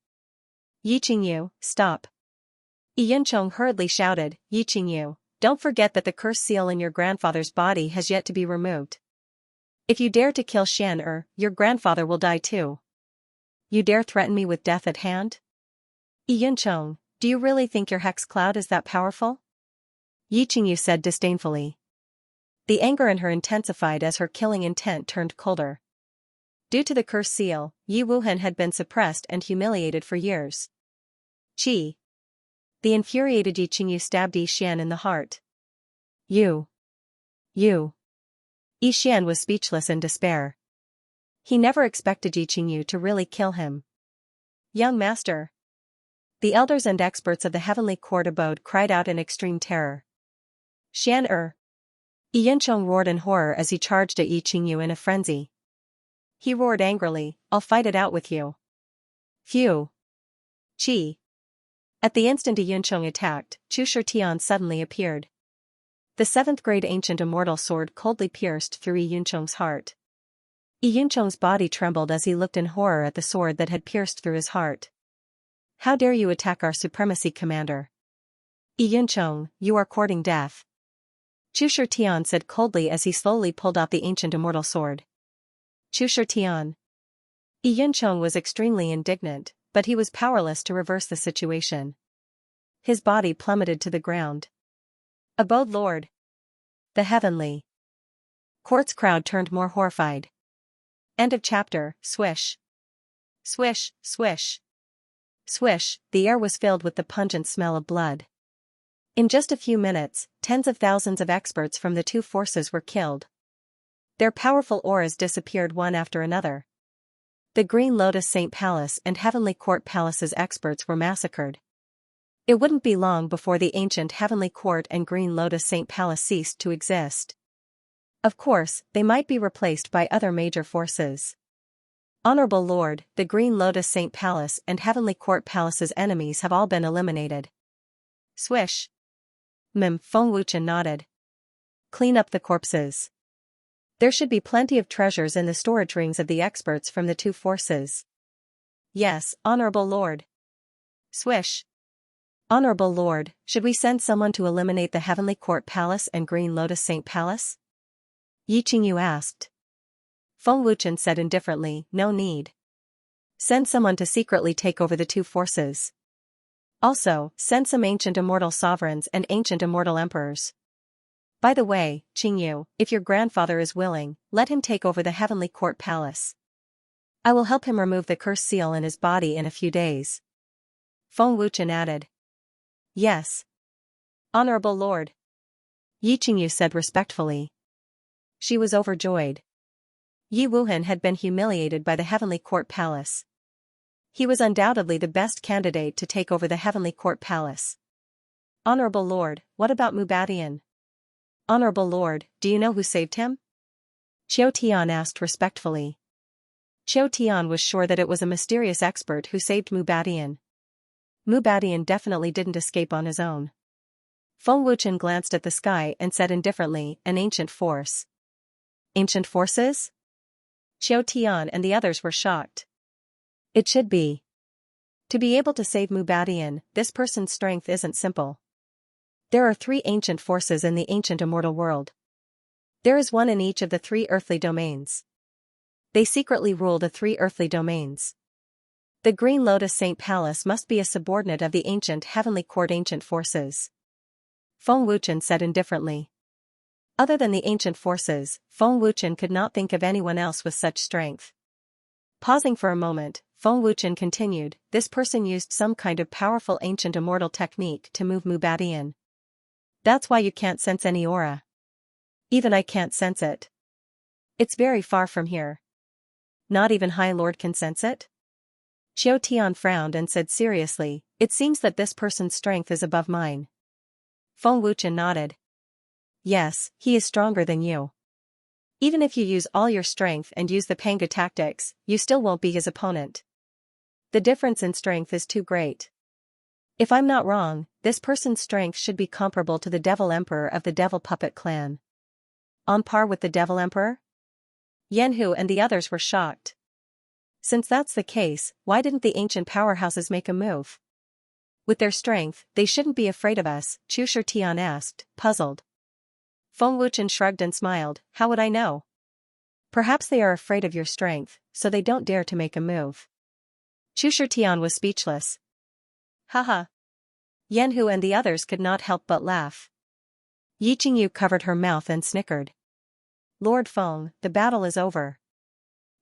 Yi Qingyu, stop. Yi Yuncheng hurriedly shouted, Yi Qingyu, don't forget that the curse seal in your grandfather's body has yet to be removed. If you dare to kill Xian, your grandfather will die too. You dare threaten me with death at hand? Yi Yuncheng, do you really think your hex cloud is that powerful? Yi Qingyu said disdainfully. The anger in her intensified as her killing intent turned colder. Due to the curse seal, Yi Wuhan had been suppressed and humiliated for years. Qi. The infuriated Yi Qingyu stabbed Yi Xian in the heart. You. Yi Xian was speechless in despair. He never expected Yi Qingyu to really kill him. Young master. The elders and experts of the heavenly court abode cried out in extreme terror. Xian. Yi Yuncheng roared in horror as he charged at Yi Qingyu in a frenzy. He roared angrily, I'll fight it out with you. Phew. Qi. At the instant Yi Yuncheng attacked, Chu Shitian suddenly appeared. The 7th-grade ancient immortal sword coldly pierced through Yi Yuncheng's heart. Yi Yuncheng's body trembled as he looked in horror at the sword that had pierced through his heart. How dare you attack our supremacy commander? Yi Yuncheng, you are courting death. Chu Shitian said coldly as he slowly pulled out the ancient immortal sword. Chu Shitian. Yi Yuncheng was extremely indignant, but he was powerless to reverse the situation. His body plummeted to the ground. Abode Lord. The Heavenly Court's crowd turned more horrified. End of chapter. Swish. Swish, swish. Swish, the air was filled with the pungent smell of blood. In just a few minutes, tens of thousands of experts from the two forces were killed. Their powerful auras disappeared one after another. The Green Lotus Saint Palace and Heavenly Court Palace's experts were massacred. It wouldn't be long before the ancient Heavenly Court and Green Lotus Saint Palace ceased to exist. Of course, they might be replaced by other major forces. Honorable Lord, the Green Lotus Saint Palace and Heavenly Court Palace's enemies have all been eliminated. Swish. Feng Wuchen nodded. Clean up the corpses. There should be plenty of treasures in the storage rings of the experts from the two forces. Yes, Honorable Lord. Swish. Honorable Lord, should we send someone to eliminate the Heavenly Court Palace and Green Lotus Saint Palace? Yi Qingyu asked. Feng Wuchen said indifferently, no need. Send someone to secretly take over the two forces. Also, send some ancient immortal sovereigns and ancient immortal emperors. By the way, Qingyu, if your grandfather is willing, let him take over the Heavenly Court Palace. I will help him remove the curse seal in his body in a few days. Feng Wuchen added. Yes. Honorable Lord. Yi Qingyu said respectfully. She was overjoyed. Yi Wuhan had been humiliated by the Heavenly Court Palace. He was undoubtedly the best candidate to take over the Heavenly Court Palace. Honorable Lord, what about Mubadian? Honorable Lord, do you know who saved him? Qiu Tian asked respectfully. Qiu Tian was sure that it was a mysterious expert who saved Mubadian. Mubadian definitely didn't escape on his own. Feng Wuchen glanced at the sky and said indifferently, an ancient force. Ancient forces? Qiu Tian and the others were shocked. It should be. To be able to save Mubadian, this person's strength isn't simple. There are 3 ancient forces in the ancient immortal world. There is one in each of the 3 earthly domains. They secretly rule the 3 earthly domains. The Green Lotus Saint Palace must be a subordinate of the ancient Heavenly Court ancient forces. Feng Wuchen said indifferently. Other than the ancient forces, Feng Wuchen could not think of anyone else with such strength. Pausing for a moment, Feng Wuchen continued, this person used some kind of powerful ancient immortal technique to move Mubadian. That's why you can't sense any aura. Even I can't sense it. It's very far from here. Not even High Lord can sense it? Qiu Tian frowned and said seriously, it seems that this person's strength is above mine. Feng Wuchen nodded. Yes, he is stronger than you. Even if you use all your strength and use the Panga tactics, you still won't be his opponent. The difference in strength is too great. If I'm not wrong, this person's strength should be comparable to the Devil Emperor of the Devil Puppet clan. On par with the Devil Emperor? Yanhu and the others were shocked. Since that's the case, why didn't the ancient powerhouses make a move? With their strength, they shouldn't be afraid of us, Chu Tian asked, puzzled. Feng Wuchen shrugged and smiled, how would I know? Perhaps they are afraid of your strength, so they don't dare to make a move. Chu Tian was speechless. Haha. Yanhu and the others could not help but laugh. Yi Qingyu covered her mouth and snickered. Lord Feng, the battle is over.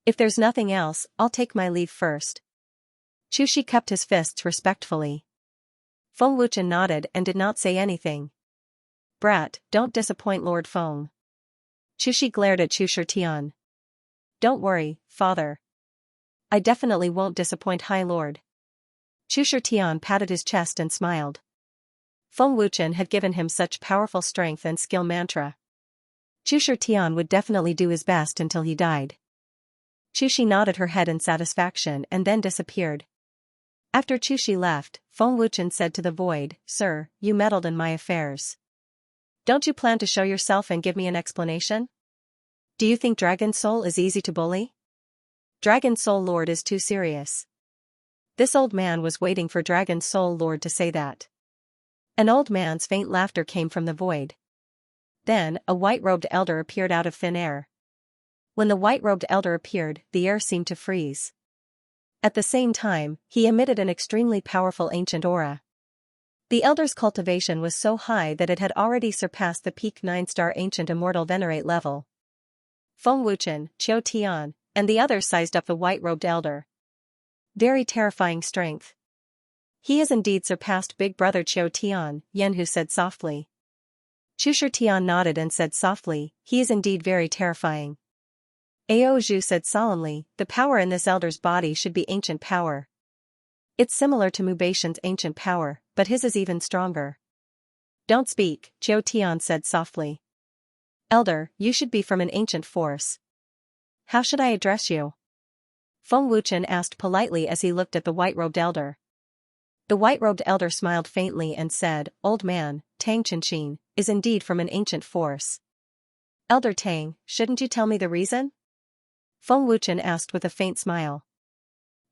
If there's nothing else, I'll take my leave first. Chu Shi cupped his fists respectfully. Feng Wuchen nodded and did not say anything. Brat, don't disappoint Lord Feng. Chu Shi glared at Chu Tian. Don't worry, father. I definitely won't disappoint High Lord. Chu Tian patted his chest and smiled. Feng Wuchen had given him such powerful strength and skill mantra. Chu Tian would definitely do his best until he died. Chu Shi nodded her head in satisfaction and then disappeared. After Chu Shi left, Feng Wuchen said to the void, Sir, you meddled in my affairs. Don't you plan to show yourself and give me an explanation? Do you think Dragon Soul is easy to bully? Dragon Soul Lord is too serious. This old man was waiting for Dragon Soul Lord to say that. An old man's faint laughter came from the void. Then, a white-robed elder appeared out of thin air. When the white-robed elder appeared, the air seemed to freeze. At the same time, he emitted an extremely powerful ancient aura. The elder's cultivation was so high that it had already surpassed the peak 9-star ancient immortal venerate level. Feng Wuchen, Qiu Tian, and the others sized up the white-robed elder. Very terrifying strength. He has indeed surpassed Big Brother Qiu Tian, Yanhu said softly. Chu Tian nodded and said softly, he is indeed very terrifying. Ao Zhu said solemnly, the power in this elder's body should be ancient power. It's similar to Mubatian's ancient power, but his is even stronger. Don't speak, Qiu Tian said softly. Elder, you should be from an ancient force. How should I address you? Feng Wuchen asked politely as he looked at the white-robed elder. The white-robed elder smiled faintly and said, Old man, Tang Chenxin, is indeed from an ancient force. Elder Tang, shouldn't you tell me the reason? Feng Wuchen asked with a faint smile.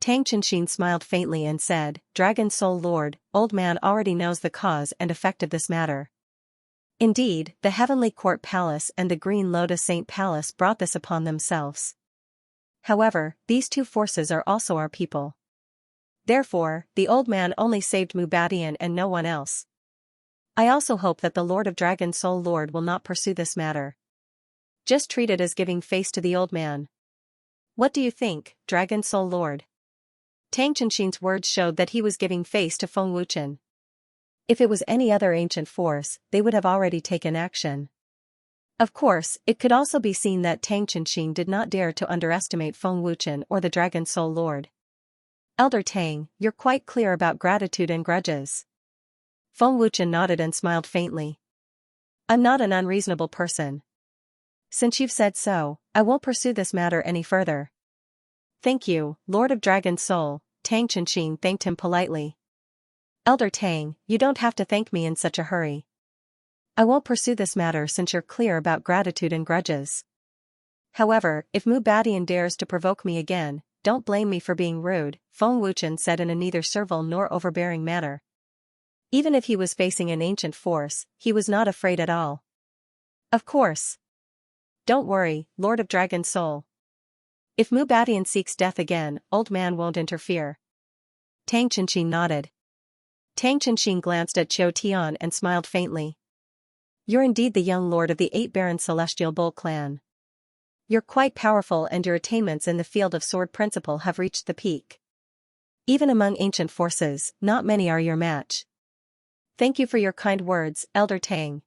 Tang Chenxin smiled faintly and said, Dragon Soul Lord, old man already knows the cause and effect of this matter. Indeed, the Heavenly Court Palace and the Green Lotus Saint Palace brought this upon themselves. However, these two forces are also our people. Therefore, the old man only saved Mubadian and no one else. I also hope that the Lord of Dragon Soul Lord will not pursue this matter. Just treat it as giving face to the old man. What do you think, Dragon Soul Lord? Tang Chenxin's words showed that he was giving face to Feng Wuchen. If it was any other ancient force, they would have already taken action. Of course, it could also be seen that Tang Chenxin did not dare to underestimate Feng Wuchen or the Dragon Soul Lord. Elder Tang, you're quite clear about gratitude and grudges. Feng Wuchen nodded and smiled faintly. I'm not an unreasonable person. Since you've said so, I won't pursue this matter any further. Thank you, Lord of Dragon Soul, Tang Chenxin thanked him politely. Elder Tang, you don't have to thank me in such a hurry. I won't pursue this matter since you're clear about gratitude and grudges. However, if Mubadian dares to provoke me again, don't blame me for being rude, Feng Wuchen said in a neither servile nor overbearing manner. Even if he was facing an ancient force, he was not afraid at all. Of course. Don't worry, Lord of Dragon Soul. If Mubadian seeks death again, old man won't interfere. Tang Chenxin nodded. Tang Chenxin glanced at Qiu Tian and smiled faintly. You're indeed the young lord of the 8 Baron Celestial Bull clan. You're quite powerful and your attainments in the field of sword principle have reached the peak. Even among ancient forces, not many are your match. Thank you for your kind words, Elder Tang.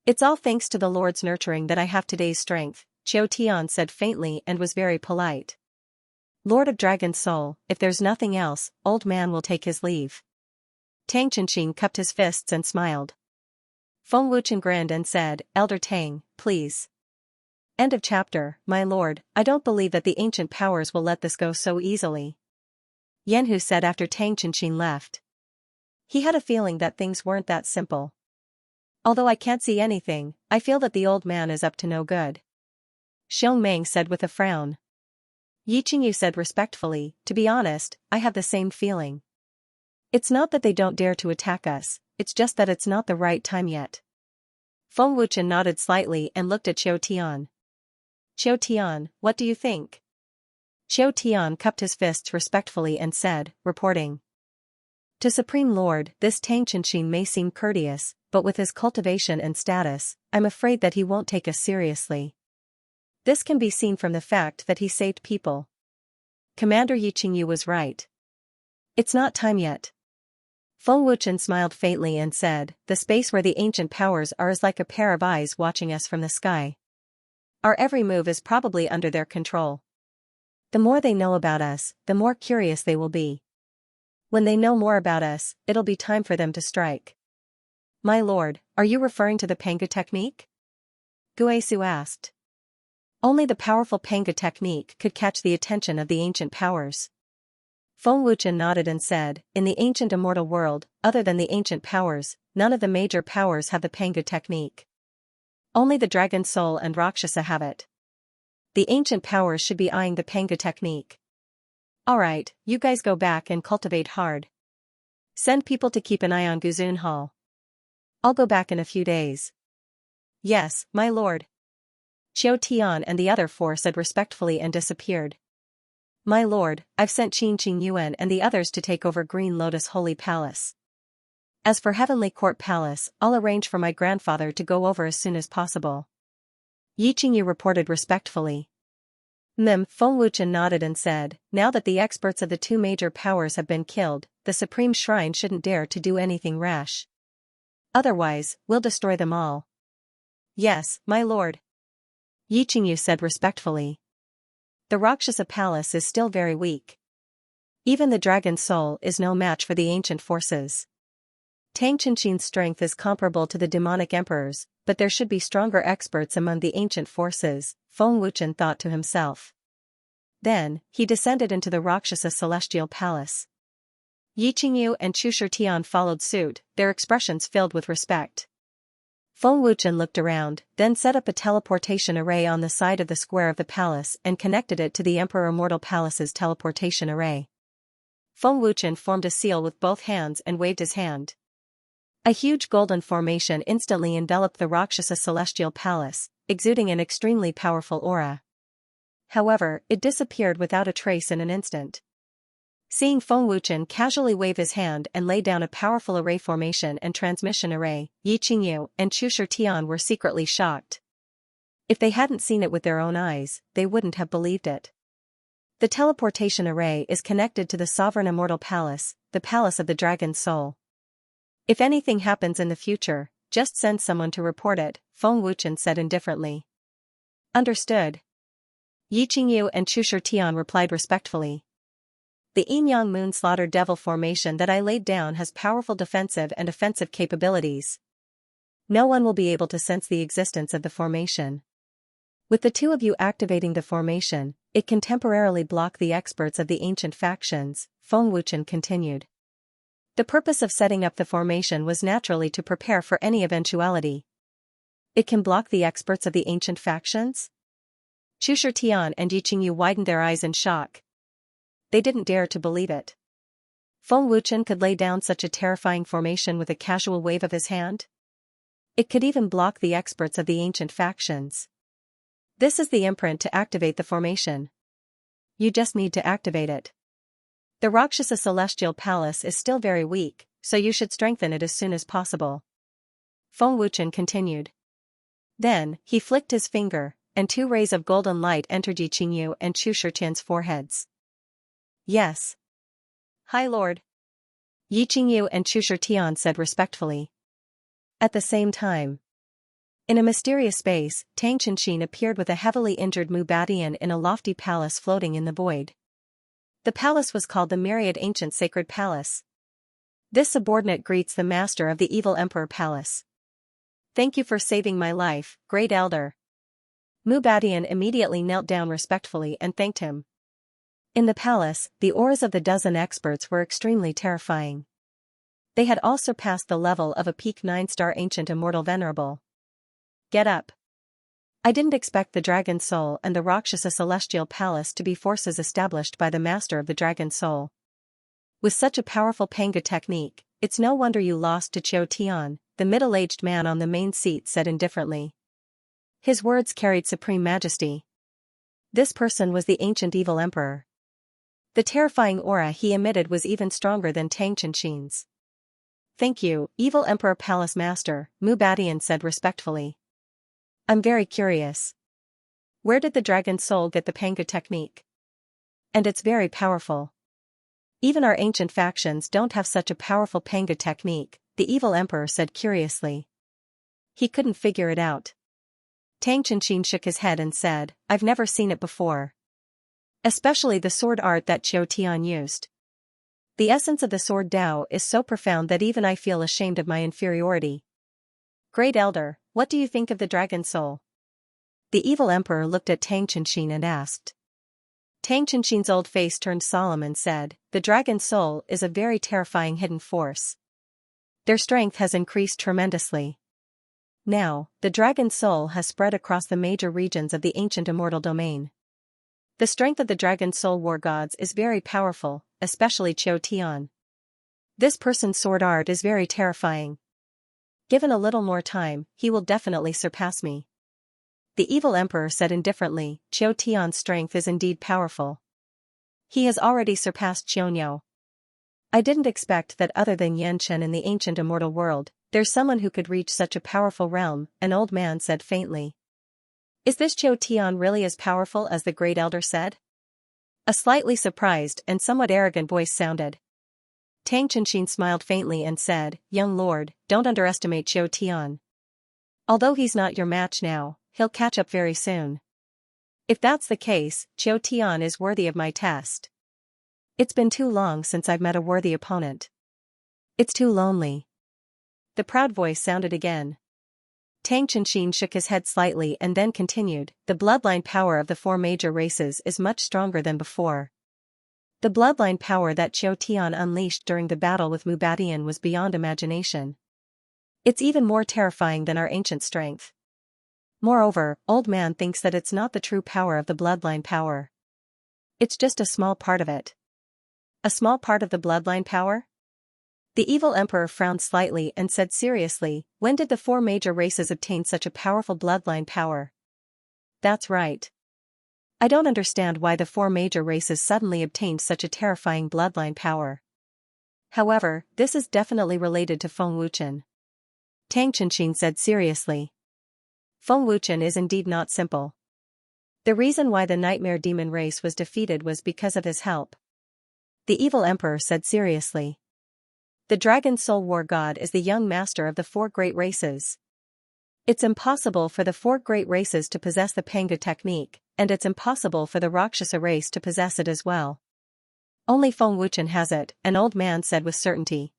It's all thanks to the Lord's nurturing that I have today's strength, Qiu Tian said faintly and was very polite. Lord of Dragon Soul, if there's nothing else, old man will take his leave. Tang Chenxin cupped his fists and smiled. Feng Wuchen grinned and said, Elder Tang, please. End of chapter, my lord, I don't believe that the ancient powers will let this go so easily. Yanhu said after Tang Chenxin left. He had a feeling that things weren't that simple. Although I can't see anything, I feel that the old man is up to no good. Xiong Meng said with a frown. Yi Qingyu said respectfully, to be honest, I have the same feeling. It's not that they don't dare to attack us, it's just that it's not the right time yet. Feng Wuchen nodded slightly and looked at Qiu Tian. Qiu Tian, what do you think? Qiu Tian cupped his fists respectfully and said, reporting. To Supreme Lord, this Tang Chenxin may seem courteous, but with his cultivation and status, I'm afraid that he won't take us seriously. This can be seen from the fact that he saved people. Commander Yi Qingyu was right. It's not time yet. Feng Wuchen smiled faintly and said, the space where the ancient powers are is like a pair of eyes watching us from the sky. Our every move is probably under their control. The more they know about us, the more curious they will be. When they know more about us, it'll be time for them to strike. My lord, are you referring to the Panga technique? Guisu asked. Only the powerful Panga technique could catch the attention of the ancient powers. Feng Wuchen nodded and said, in the ancient immortal world, other than the ancient powers, none of the major powers have the Panga technique. Only the Dragon Soul and Rakshasa have it. The ancient powers should be eyeing the Panga technique. Alright, you guys go back and cultivate hard. Send people to keep an eye on Guzun Hall. I'll go back in a few days. Yes, my lord. Qiu Tian and the other four said respectfully and disappeared. My lord, I've sent Qin Yuan and the others to take over Green Lotus Holy Palace. As for Heavenly Court Palace, I'll arrange for my grandfather to go over as soon as possible. Yi Qingyu reported respectfully. Feng Wuchen nodded and said, now that the experts of the two major powers have been killed, the Supreme Shrine shouldn't dare to do anything rash. Otherwise, we'll destroy them all. Yes, my lord. Yi Qingyu said respectfully. The Rakshasa Palace is still very weak. Even the Dragon Soul is no match for the ancient forces. Tang Chenxin's strength is comparable to the demonic emperor's, but there should be stronger experts among the ancient forces, Feng Wuchen thought to himself. Then, he descended into the Rakshasa Celestial Palace. Yi Qingyu and Chu Shitian followed suit, their expressions filled with respect. Feng Wuchen looked around, then set up a teleportation array on the side of the square of the palace and connected it to the Emperor Immortal Palace's teleportation array. Feng Wuchen formed a seal with both hands and waved his hand. A huge golden formation instantly enveloped the Rakshasa celestial palace, exuding an extremely powerful aura. However, it disappeared without a trace in an instant. Seeing Feng Wuchen casually wave his hand and lay down a powerful array formation and transmission array, Yi Qingyu and Chu Shitian were secretly shocked. If they hadn't seen it with their own eyes, they wouldn't have believed it. The teleportation array is connected to the Sovereign Immortal Palace, the Palace of the Dragon's Soul. If anything happens in the future, just send someone to report it, Feng Wuchen said indifferently. Understood. Yi Qingyu and Chu Shitian replied respectfully. The Yin-Yang Moon Slaughter Devil formation that I laid down has powerful defensive and offensive capabilities. No one will be able to sense the existence of the formation. With the two of you activating the formation, it can temporarily block the experts of the ancient factions, Feng Wuchen continued. The purpose of setting up the formation was naturally to prepare for any eventuality. It can block the experts of the ancient factions? Chu Shitian and Yi Qingyu widened their eyes in shock. They didn't dare to believe it. Feng Wuchen could lay down such a terrifying formation with a casual wave of his hand? It could even block the experts of the ancient factions. This is the imprint to activate the formation. You just need to activate it. The Rakshasa Celestial Palace is still very weak, so you should strengthen it as soon as possible. Feng Wuchen continued. Then, he flicked his finger, and two rays of golden light entered Yi Qingyu and Chu Shitian's foreheads. Yes. High Lord. Yi Qingyu and Chu Shitian said respectfully. At the same time, in a mysterious space, Tang Qianxin appeared with a heavily injured Mubadian in a lofty palace floating in the void. The palace was called the Myriad Ancient Sacred Palace. This subordinate greets the master of the evil Emperor Palace. Thank you for saving my life, Great Elder. Mubadian immediately knelt down respectfully and thanked him. In the palace, the auras of the dozen experts were extremely terrifying. They had all surpassed the level of a peak 9-star ancient immortal venerable. Get up. I didn't expect the Dragon Soul and the Rakshasa Celestial Palace to be forces established by the Master of the Dragon Soul. With such a powerful Panga technique, it's no wonder you lost to Qiu Tian, the middle-aged man on the main seat said indifferently. His words carried supreme majesty. This person was the ancient evil emperor. The terrifying aura he emitted was even stronger than Tang Qianxin's. Thank you, evil Emperor Palace Master, Mubadian said respectfully. I'm very curious. Where did the Dragon Soul get the Panga technique? And it's very powerful. Even our ancient factions don't have such a powerful Panga technique, the evil emperor said curiously. He couldn't figure it out. Tang Qianxin shook his head and said, I've never seen it before. Especially the sword art that Qiu Tian used. The essence of the sword Dao is so profound that even I feel ashamed of my inferiority. Great Elder, what do you think of the Dragon Soul? The evil emperor looked at Tang Qianxin and asked. Tang Qianxin's old face turned solemn and said, the Dragon Soul is a very terrifying hidden force. Their strength has increased tremendously. Now, the Dragon Soul has spread across the major regions of the ancient immortal domain. The strength of the Dragon Soul war gods is very powerful, especially Qiu Tian. This person's sword art is very terrifying. Given a little more time, he will definitely surpass me. The evil emperor said indifferently, Qiu Tian's strength is indeed powerful. He has already surpassed Qiu. I didn't expect that other than Yan Chen in the ancient immortal world, there's someone who could reach such a powerful realm, an old man said faintly. Is this Qiu Tian really as powerful as the Great Elder said? A slightly surprised and somewhat arrogant voice sounded. Tang Qianxin smiled faintly and said, Young lord, don't underestimate Qiu Tian. Although he's not your match now, he'll catch up very soon. If that's the case, Qiu Tian is worthy of my test. It's been too long since I've met a worthy opponent. It's too lonely. The proud voice sounded again. Tang Qianxin shook his head slightly and then continued, the bloodline power of the four major races is much stronger than before. The bloodline power that Qiu Tian unleashed during the battle with Mubadian was beyond imagination. It's even more terrifying than our ancient strength. Moreover, Old Man thinks that it's not the true power of the bloodline power. It's just a small part of it. A small part of the bloodline power? The evil emperor frowned slightly and said seriously, when did the four major races obtain such a powerful bloodline power? That's right. I don't understand why the four major races suddenly obtained such a terrifying bloodline power. However, this is definitely related to Feng Wuchen. Tang Chenxin said seriously. Feng Wuchen is indeed not simple. The reason why the nightmare demon race was defeated was because of his help. The evil emperor said seriously. The dragon soul war god is the young master of the four great races. It's impossible for the four great races to possess the Panga technique, and it's impossible for the Rakshasa race to possess it as well. Only Feng Wuchen has it, an old man said with certainty.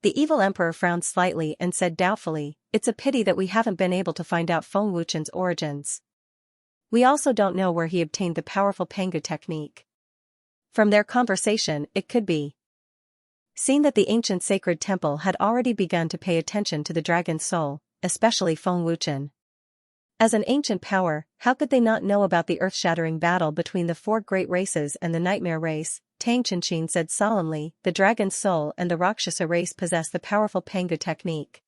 The evil emperor frowned slightly and said doubtfully, it's a pity that we haven't been able to find out Feng Wuchen's origins. We also don't know where he obtained the powerful Panga technique. From their conversation, it could be seen that the ancient sacred temple had already begun to pay attention to the dragon's soul, especially Feng Wuchen. As an ancient power, how could they not know about the earth-shattering battle between the four great races and the nightmare race? Tang Chenxin said solemnly, the dragon's soul and the Rakshasa race possess the powerful Panga technique.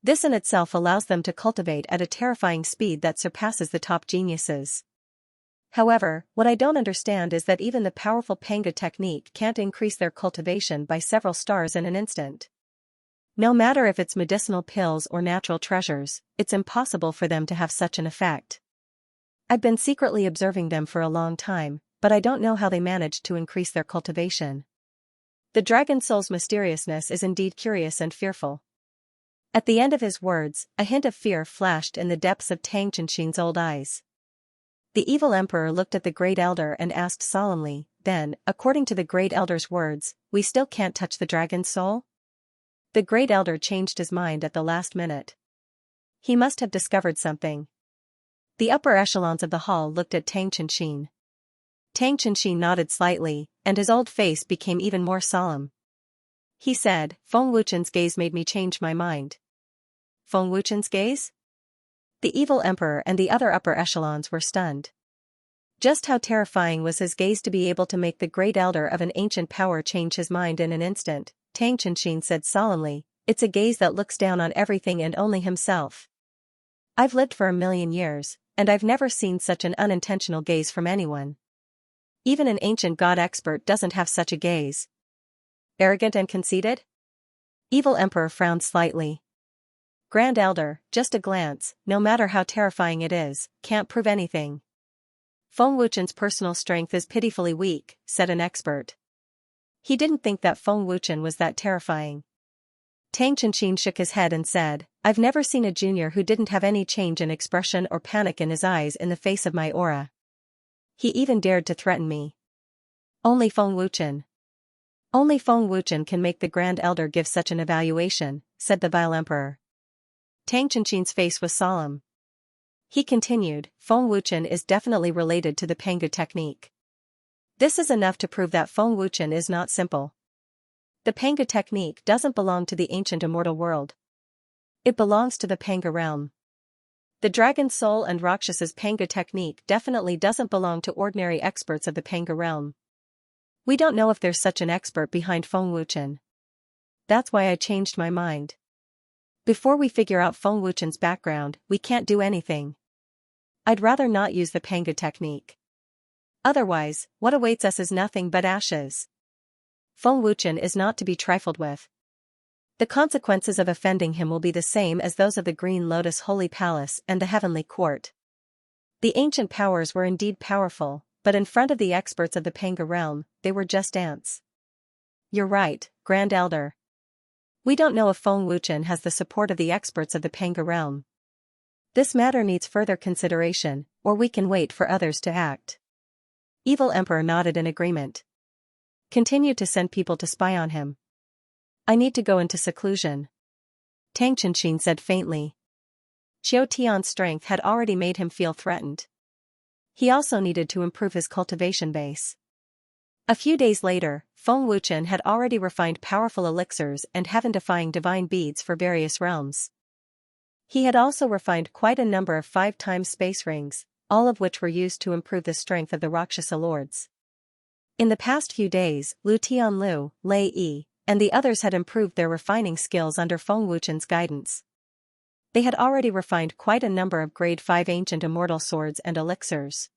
This in itself allows them to cultivate at a terrifying speed that surpasses the top geniuses. However, what I don't understand is that even the powerful Panga technique can't increase their cultivation by several stars in an instant. No matter if it's medicinal pills or natural treasures, it's impossible for them to have such an effect. I've been secretly observing them for a long time, but I don't know how they managed to increase their cultivation. The dragon soul's mysteriousness is indeed curious and fearful. At the end of his words, a hint of fear flashed in the depths of Tang Chenxin's old eyes. The evil emperor looked at the great elder and asked solemnly, then, according to the great elder's words, we still can't touch the dragon's soul? The great elder changed his mind at the last minute. He must have discovered something. The upper echelons of the hall looked at Tang Chenxin. Tang Chenxin nodded slightly, and his old face became even more solemn. He said, Feng Wuchen's gaze made me change my mind. Feng Wuchen's gaze? The evil emperor and the other upper echelons were stunned. Just how terrifying was his gaze to be able to make the great elder of an ancient power change his mind in an instant? Tang Chenxin said solemnly, it's a gaze that looks down on everything and only himself. I've lived for 1,000,000 years, and I've never seen such an unintentional gaze from anyone. Even an ancient god expert doesn't have such a gaze. Arrogant and conceited? Evil Emperor frowned slightly. Grand Elder, just a glance, no matter how terrifying it is, can't prove anything. Feng Wuchen's personal strength is pitifully weak, said an expert. He didn't think that Feng Wuchen was that terrifying. Tang Chenxin shook his head and said, I've never seen a junior who didn't have any change in expression or panic in his eyes in the face of my aura. He even dared to threaten me. Only Feng Wuchen. Only Feng Wuchen can make the Grand Elder give such an evaluation, said the Vile Emperor. Tang Chenxin's face was solemn. He continued, Feng Wuchen is definitely related to the Panga technique. This is enough to prove that Feng Wuchen is not simple. The Panga technique doesn't belong to the ancient immortal world. It belongs to the Panga realm. The Dragon Soul and Rakshas's Panga technique definitely doesn't belong to ordinary experts of the Panga realm. We don't know if there's such an expert behind Feng Wuchen. That's why I changed my mind. Before we figure out Feng Wuchen's background, we can't do anything. I'd rather not use the Panga technique. Otherwise, what awaits us is nothing but ashes. Feng Wuchen is not to be trifled with. The consequences of offending him will be the same as those of the Green Lotus Holy Palace and the Heavenly Court. The ancient powers were indeed powerful, but in front of the experts of the Panga realm, they were just ants. You're right, Grand Elder. We don't know if Feng Wuchen has the support of the experts of the Panga realm. This matter needs further consideration, or we can wait for others to act. Evil Emperor nodded in agreement. Continue to send people to spy on him. I need to go into seclusion. Tang Chenxin said faintly. Xiao Tian's strength had already made him feel threatened. He also needed to improve his cultivation base. A few days later, Feng Wuchen had already refined powerful elixirs and heaven-defying divine beads for various realms. He had also refined quite a number of 5-time space rings, all of which were used to improve the strength of the Rakshasa lords. In the past few days, Lu Tianlu, Lei Yi, and the others had improved their refining skills under Feng Wuchen's guidance. They had already refined quite a number of grade 5 ancient immortal swords and elixirs.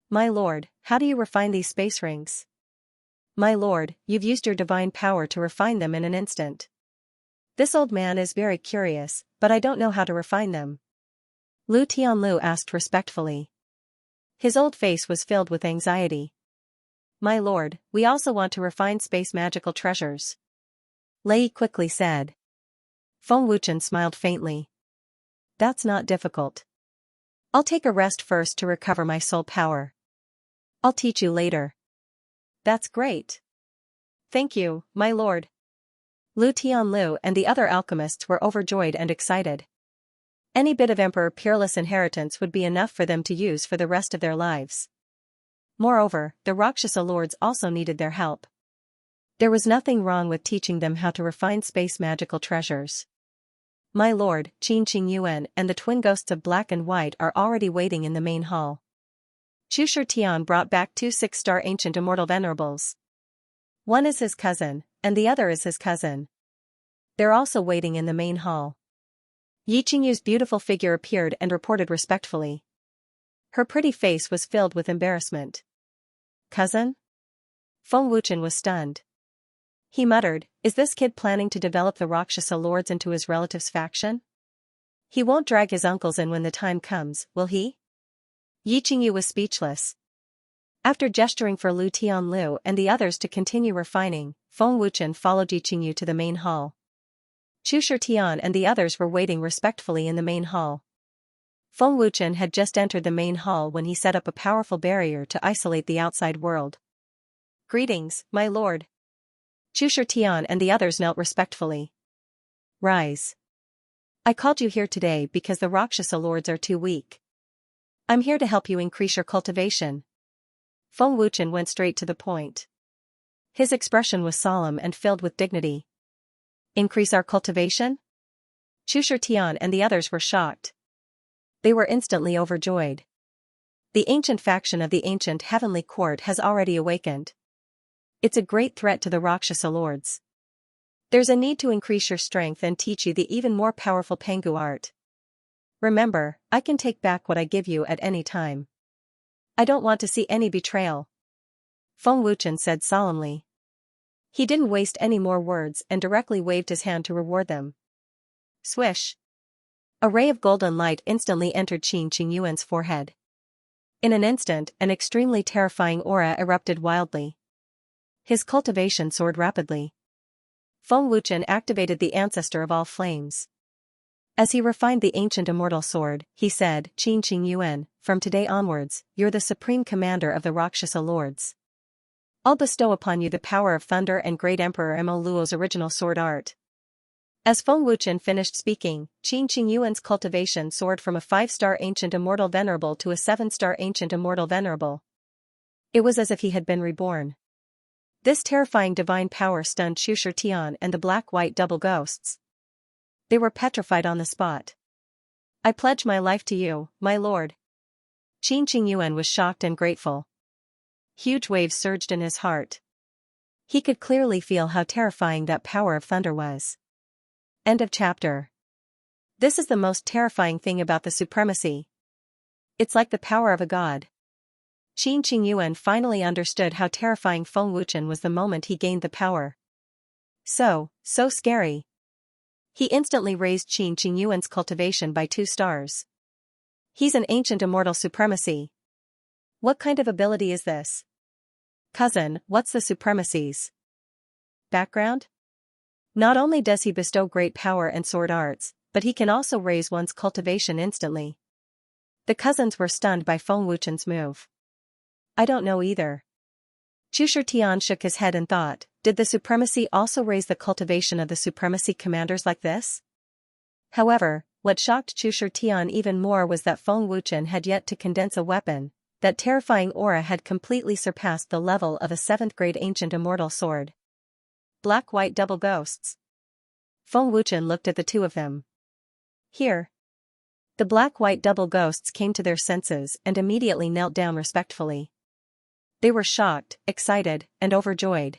My lord, how do you refine these space rings? My lord, you've used your divine power to refine them in an instant. This old man is very curious, but I don't know how to refine them. Lu Tianlu asked respectfully. His old face was filled with anxiety. My lord, we also want to refine space magical treasures. Lei quickly said. Feng Wuchen smiled faintly. That's not difficult. I'll take a rest first to recover my soul power. I'll teach you later. That's great. Thank you, my lord. Lu Tianlu and the other alchemists were overjoyed and excited. Any bit of Emperor Peerless inheritance would be enough for them to use for the rest of their lives. Moreover, the Rakshasa lords also needed their help. There was nothing wrong with teaching them how to refine space magical treasures. My lord, Qin Yuan and the twin ghosts of Black and White are already waiting in the main hall. Chu Tian brought back 2 6-star ancient immortal venerables. One is his cousin, and the other is his cousin. They're also waiting in the main hall. Yi Qingyu's beautiful figure appeared and reported respectfully. Her pretty face was filled with embarrassment. Cousin? Feng Wuchen was stunned. He muttered, is this kid planning to develop the Rakshasa lords into his relative's faction? He won't drag his uncles in when the time comes, will he? Yi Qingyu was speechless. After gesturing for Lu Tianlu and the others to continue refining, Feng Wuchen followed Yi Qingyu to the main hall. Chu Tian and the others were waiting respectfully in the main hall. Feng Wuchen had just entered the main hall when he set up a powerful barrier to isolate the outside world. Greetings, my lord. Chu Tian and the others knelt respectfully. Rise. I called you here today because the Rakshasa lords are too weak. I'm here to help you increase your cultivation. Feng Wuchen went straight to the point. His expression was solemn and filled with dignity. Increase our cultivation? Chu Tian and the others were shocked. They were instantly overjoyed. The ancient faction of the ancient heavenly court has already awakened. It's a great threat to the Rakshasa lords. There's a need to increase your strength and teach you the even more powerful Pangu art. Remember, I can take back what I give you at any time. I don't want to see any betrayal. Feng Wuchen said solemnly. He didn't waste any more words and directly waved his hand to reward them. Swish. A ray of golden light instantly entered Qin Yuan's forehead. In an instant, an extremely terrifying aura erupted wildly. His cultivation soared rapidly. Feng Wuchen activated the ancestor of all flames. As he refined the ancient immortal sword, he said, Qin Yuan, from today onwards, you're the supreme commander of the Rakshasa lords. I'll bestow upon you the power of thunder and great Emperor Mo Luo's original sword art. As Feng Wuchen finished speaking, Qin Yuan's cultivation soared from a 5-star ancient immortal venerable to a 7-star ancient immortal venerable. It was as if he had been reborn. This terrifying divine power stunned Chu Tian and the black-white double ghosts. They were petrified on the spot. I pledge my life to you, my lord. Qin Yuan was shocked and grateful. Huge waves surged in his heart. He could clearly feel how terrifying that power of thunder was. End of chapter. This is the most terrifying thing about the supremacy. It's like the power of a god. Qin Yuan finally understood how terrifying Feng Wuchen was the moment he gained the power. So scary. He instantly raised Qin Yuan's cultivation by 2 stars. He's an ancient immortal supremacy. What kind of ability is this? Cousin, what's the supremacy's background? Not only does he bestow great power and sword arts, but he can also raise one's cultivation instantly. The cousins were stunned by Feng Wuchen's move. I don't know either. Chu Tian shook his head and thought, did the supremacy also raise the cultivation of the supremacy commanders like this? However, what shocked Chu Tian even more was that Feng Wuchen had yet to condense a weapon, That terrifying aura had completely surpassed the level of a 7th-grade ancient immortal sword. Black-white double ghosts. Feng Wuchen looked at the two of them. Here. The black-white double ghosts came to their senses and immediately knelt down respectfully. They were shocked, excited, and overjoyed.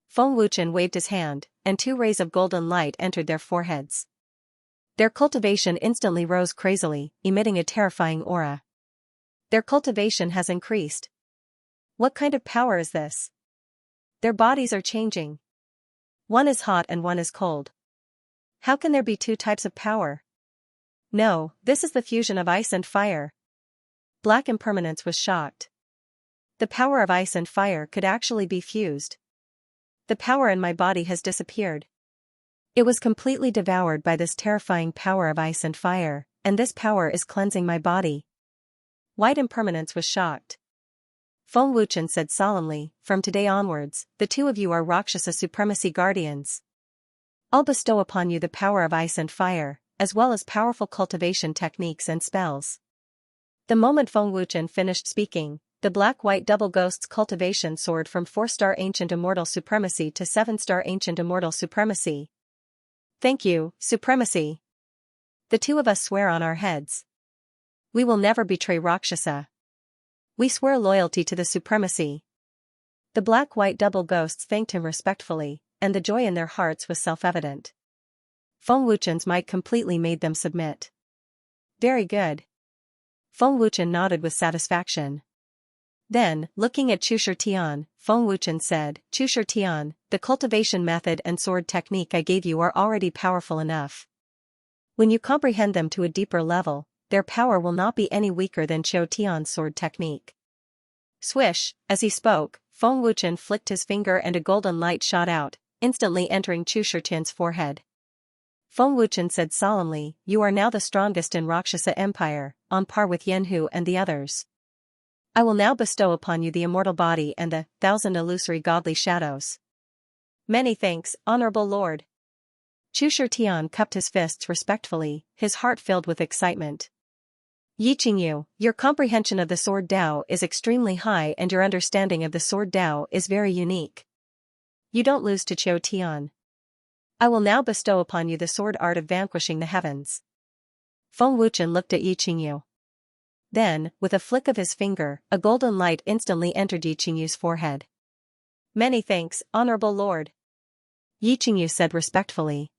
Feng Wuchen waved his hand, and 2 rays of golden light entered their foreheads. Their cultivation instantly rose crazily, emitting a terrifying aura. Their cultivation has increased. What kind of power is this? Their bodies are changing. One is hot and one is cold. How can there be 2 types of power? No, this is the fusion of ice and fire. Black Impermanence was shocked. The power of ice and fire could actually be fused. The power in my body has disappeared. It was completely devoured by this terrifying power of ice and fire, and this power is cleansing my body. White Impermanence was shocked. Feng Wuchen said solemnly, from today onwards, the 2 of you are Rakshasa Supremacy Guardians. I'll bestow upon you the power of ice and fire, as well as powerful cultivation techniques and spells. The moment Feng Wuchen finished speaking, the black-white double ghosts cultivation soared from 4-star ancient immortal supremacy to 7-star ancient immortal supremacy. Thank you, Supremacy. The 2 of us swear on our heads. We will never betray Rakshasa. We swear loyalty to the Supremacy. The black-white double ghosts thanked him respectfully, and the joy in their hearts was self-evident. Feng Wuchen's might completely made them submit. Very good. Feng Wuchen nodded with satisfaction. Then, looking at Chu Shitian, Feng Wuchen said, Chu Shitian, the cultivation method and sword technique I gave you are already powerful enough. When you comprehend them to a deeper level, their power will not be any weaker than Qiu Tian's sword technique. Swish, as he spoke, Feng Wuchen flicked his finger and a golden light shot out, instantly entering Chu Shitian's forehead. Feng Wuchen said solemnly, you are now the strongest in Rakshasa Empire, on par with Yanhu and the others. I will now bestow upon you the immortal body and the 1,000 illusory godly shadows. Many thanks, honorable lord. Chu Shitian cupped his fists respectfully, his heart filled with excitement. Yi Qingyu, your comprehension of the sword Dao is extremely high and your understanding of the sword Dao is very unique. You don't lose to Qiu Tian. I will now bestow upon you the sword art of vanquishing the heavens. Feng Wuchen looked at Yi Qingyu. Then, with a flick of his finger, a golden light instantly entered Yi Qingyu's forehead. Many thanks, honorable lord. Yi Qingyu said respectfully.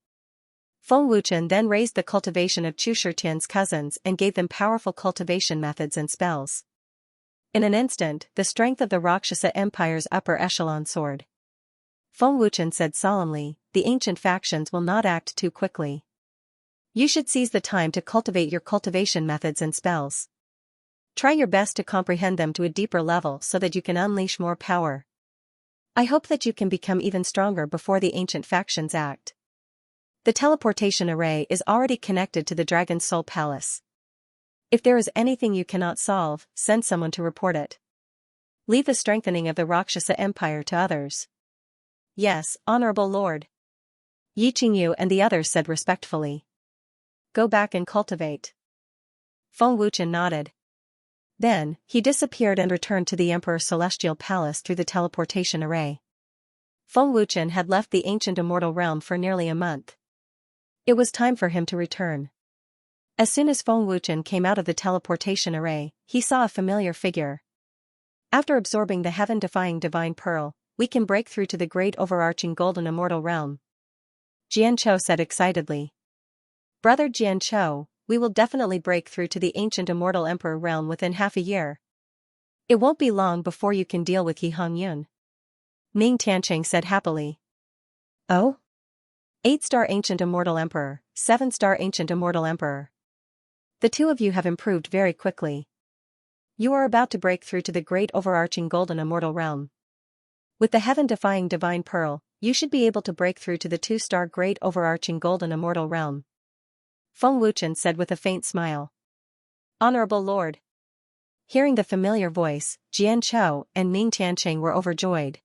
Feng Wuchen then raised the cultivation of Chu Shitian's cousins and gave them powerful cultivation methods and spells. In an instant, the strength of the Rakshasa Empire's upper echelon soared. Feng Wuchen said solemnly, the ancient factions will not act too quickly. You should seize the time to cultivate your cultivation methods and spells. Try your best to comprehend them to a deeper level so that you can unleash more power. I hope that you can become even stronger before the ancient factions act. The teleportation array is already connected to the Dragon's Soul Palace. If there is anything you cannot solve, send someone to report it. Leave the strengthening of the Rakshasa Empire to others. Yes, honorable lord. Yi Qingyu and the others said respectfully. Go back and cultivate. Feng Wuchen nodded. Then, he disappeared and returned to the Emperor's Celestial Palace through the teleportation array. Feng Wuchen had left the ancient immortal realm for nearly a month. It was time for him to return. As soon as Feng Wuchen came out of the teleportation array, he saw a familiar figure. After absorbing the heaven-defying divine pearl, we can break through to the great overarching golden immortal realm. Jianchou said excitedly. Brother Jianchou, we will definitely break through to the ancient immortal emperor realm within half a year. It won't be long before you can deal with Yi Hongyun. Ning Tiancheng said happily. Oh? 8-star ancient immortal emperor, 7-star ancient immortal emperor. The 2 of you have improved very quickly. You are about to break through to the great overarching golden immortal realm. With the heaven-defying divine pearl, you should be able to break through to the 2-star great overarching golden immortal realm. Feng Wuchen said with a faint smile. Honorable lord. Hearing the familiar voice, Jianchou and Ning Tiancheng were overjoyed.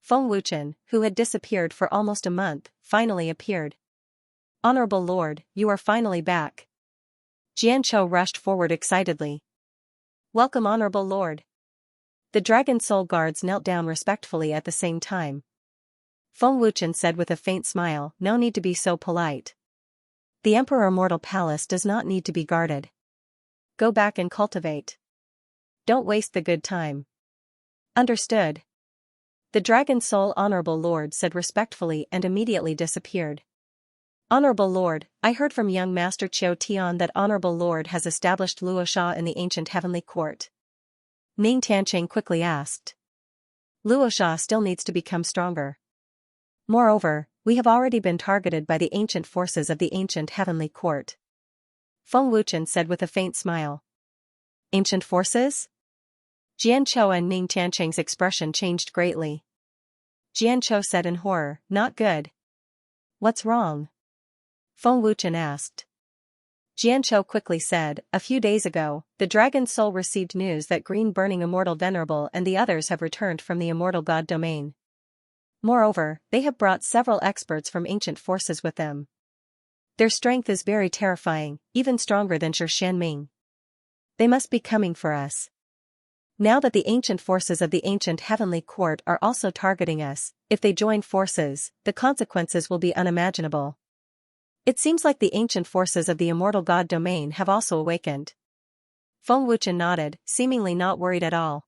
Feng Wuchen, who had disappeared for almost a month, finally appeared. Honorable lord, you are finally back. Jianchou rushed forward excitedly. Welcome, Honorable Lord. The Dragon Soul guards knelt down respectfully at the same time. Feng Wuchen said with a faint smile, no need to be so polite. The Emperor Immortal Palace does not need to be guarded. Go back and cultivate. Don't waste the good time. Understood. The Dragon Soul Honorable Lord said respectfully and immediately disappeared. Honorable Lord, I heard from young Master Qiu Tian that Honorable Lord has established Luo Sha in the ancient heavenly court. Ning Tianqing quickly asked. Luo Sha still needs to become stronger. Moreover, we have already been targeted by the ancient forces of the ancient heavenly court. Feng Wuchen said with a faint smile. Ancient forces? Jianqiu and Ning Tianqing's expression changed greatly. Jianqiu said in horror, not good. What's wrong? Feng Wuchen asked. Xianxia quickly said, a few days ago, the Dragon Soul received news that Green Burning Immortal Venerable and the others have returned from the Immortal God domain. Moreover, they have brought several experts from ancient forces with them. Their strength is very terrifying, even stronger than Xianming. They must be coming for us. Now that the ancient forces of the ancient heavenly court are also targeting us, if they join forces, the consequences will be unimaginable. It seems like the ancient forces of the Immortal God domain have also awakened. Feng Wuchen nodded, seemingly not worried at all.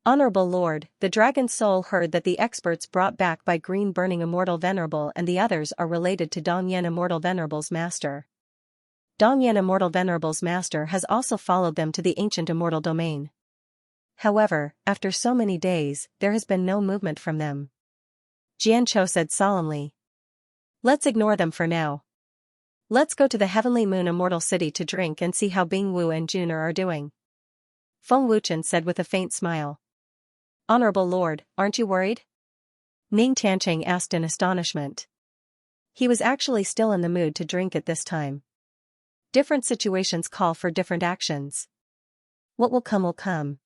Honorable Lord, the Dragon Soul heard that the experts brought back by Green Burning Immortal Venerable and the others are related to Dongyan Immortal Venerable's master. Dongyan Immortal Venerable's master has also followed them to the ancient immortal domain. However, after so many days, there has been no movement from them. Jianqiu said solemnly. Let's ignore them for now. Let's go to the Heavenly Moon Immortal City to drink and see how Bingwu and Juner are doing. Feng Wuchen said with a faint smile. Honorable Lord, aren't you worried? Ning Tianqing asked in astonishment. He was actually still in the mood to drink at this time. Different situations call for different actions. What will come will come.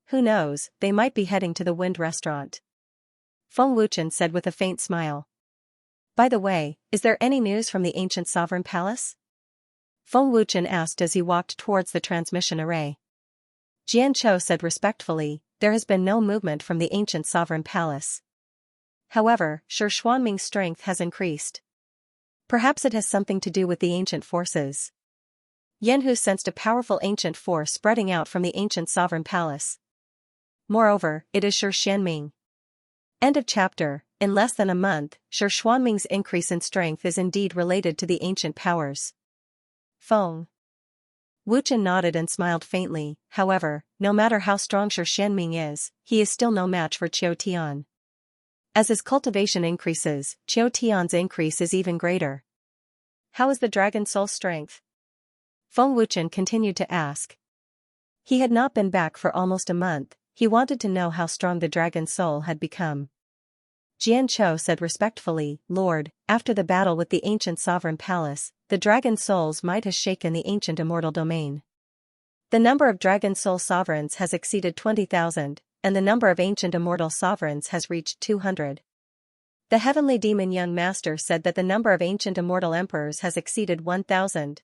Who knows, they might be heading to the Wind Restaurant. Feng Wuchen said with a faint smile. By the way, is there any news from the ancient sovereign palace? Feng Wuchen asked as he walked towards the transmission array. Jianqiu said respectfully, there has been no movement from the ancient sovereign palace. However, Shi Xuanming's strength has increased. Perhaps it has something to do with the ancient forces. Yanhu sensed a powerful ancient force spreading out from the ancient sovereign palace. Moreover, it is Shi Xianming. End of chapter. In less than a month, Shi Xuanming's increase in strength is indeed related to the ancient powers. Feng Wuchen nodded and smiled faintly. However, no matter how strong Shi Xianming is, he is still no match for Qiu Tian. As his cultivation increases, Qiu Tian's increase is even greater. How is the Dragon Soul's strength? Feng Wuchen continued to ask. He had not been back for almost a month. He wanted to know how strong the Dragon Soul had become. Jianqiu said respectfully, Lord, after the battle with the ancient sovereign palace, the Dragon Soul's might has shaken the ancient immortal domain. The number of Dragon Soul sovereigns has exceeded 20,000, and the number of ancient immortal sovereigns has reached 200. The heavenly demon young master said that the number of ancient immortal emperors has exceeded 1,000.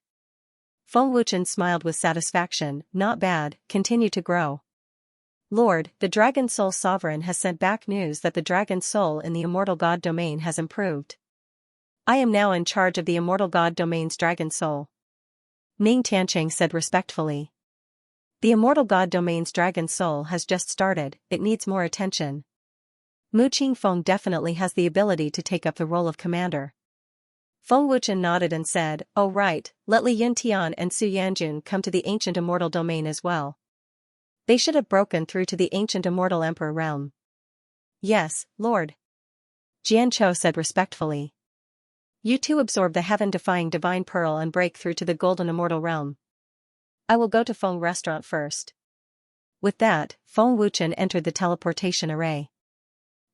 Feng Wuchen smiled with satisfaction, not bad, continue to grow. Lord, the Dragon Soul Sovereign has sent back news that the Dragon Soul in the Immortal God domain has improved. I am now in charge of the Immortal God domain's Dragon Soul. Ning Tianqing said respectfully. The Immortal God domain's Dragon Soul has just started, it needs more attention. Mu Qingfeng definitely has the ability to take up the role of commander. Feng Wuchen nodded and said, oh right, let Li Yuntian and Su Yanjun come to the ancient immortal domain as well. They should have broken through to the ancient immortal emperor realm. Yes, Lord. Jianqiu said respectfully. You two absorb the heaven-defying divine pearl and break through to the golden immortal realm. I will go to Feng Restaurant first. With that, Feng Wuchen entered the teleportation array.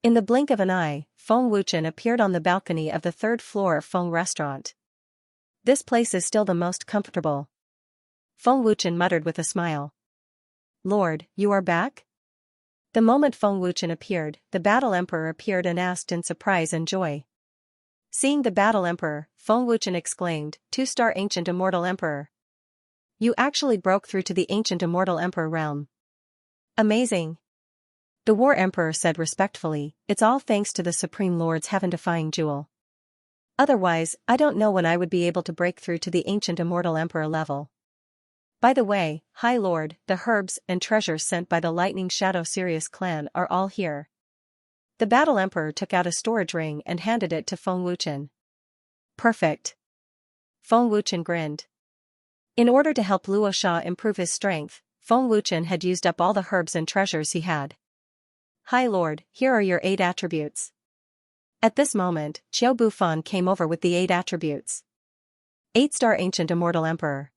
In the blink of an eye, Feng Wuchen appeared on the balcony of the third floor of Feng Restaurant. This place is still the most comfortable. Feng Wuchen muttered with a smile. Lord, you are back? The moment Feng Wuchen appeared, the Battle Emperor appeared and asked in surprise and joy. Seeing the Battle Emperor, Feng Wuchen exclaimed, Two-star ancient immortal emperor. You actually broke through to the ancient immortal emperor realm. Amazing. The war emperor said respectfully, it's all thanks to the Supreme Lord's heaven-defying jewel. Otherwise, I don't know when I would be able to break through to the ancient immortal emperor level. By the way, High Lord, the herbs and treasures sent by the Lightning Shadow Sirius clan are all here. The Battle Emperor took out a storage ring and handed it to Feng Wuchen. Perfect. Feng Wuchen grinned. In order to help Luo Sha improve his strength, Feng Wuchen had used up all the herbs and treasures he had. High Lord, here are your 8 attributes. At this moment, Qiu Bufan came over with the 8 attributes. 8-star Ancient Immortal Emperor.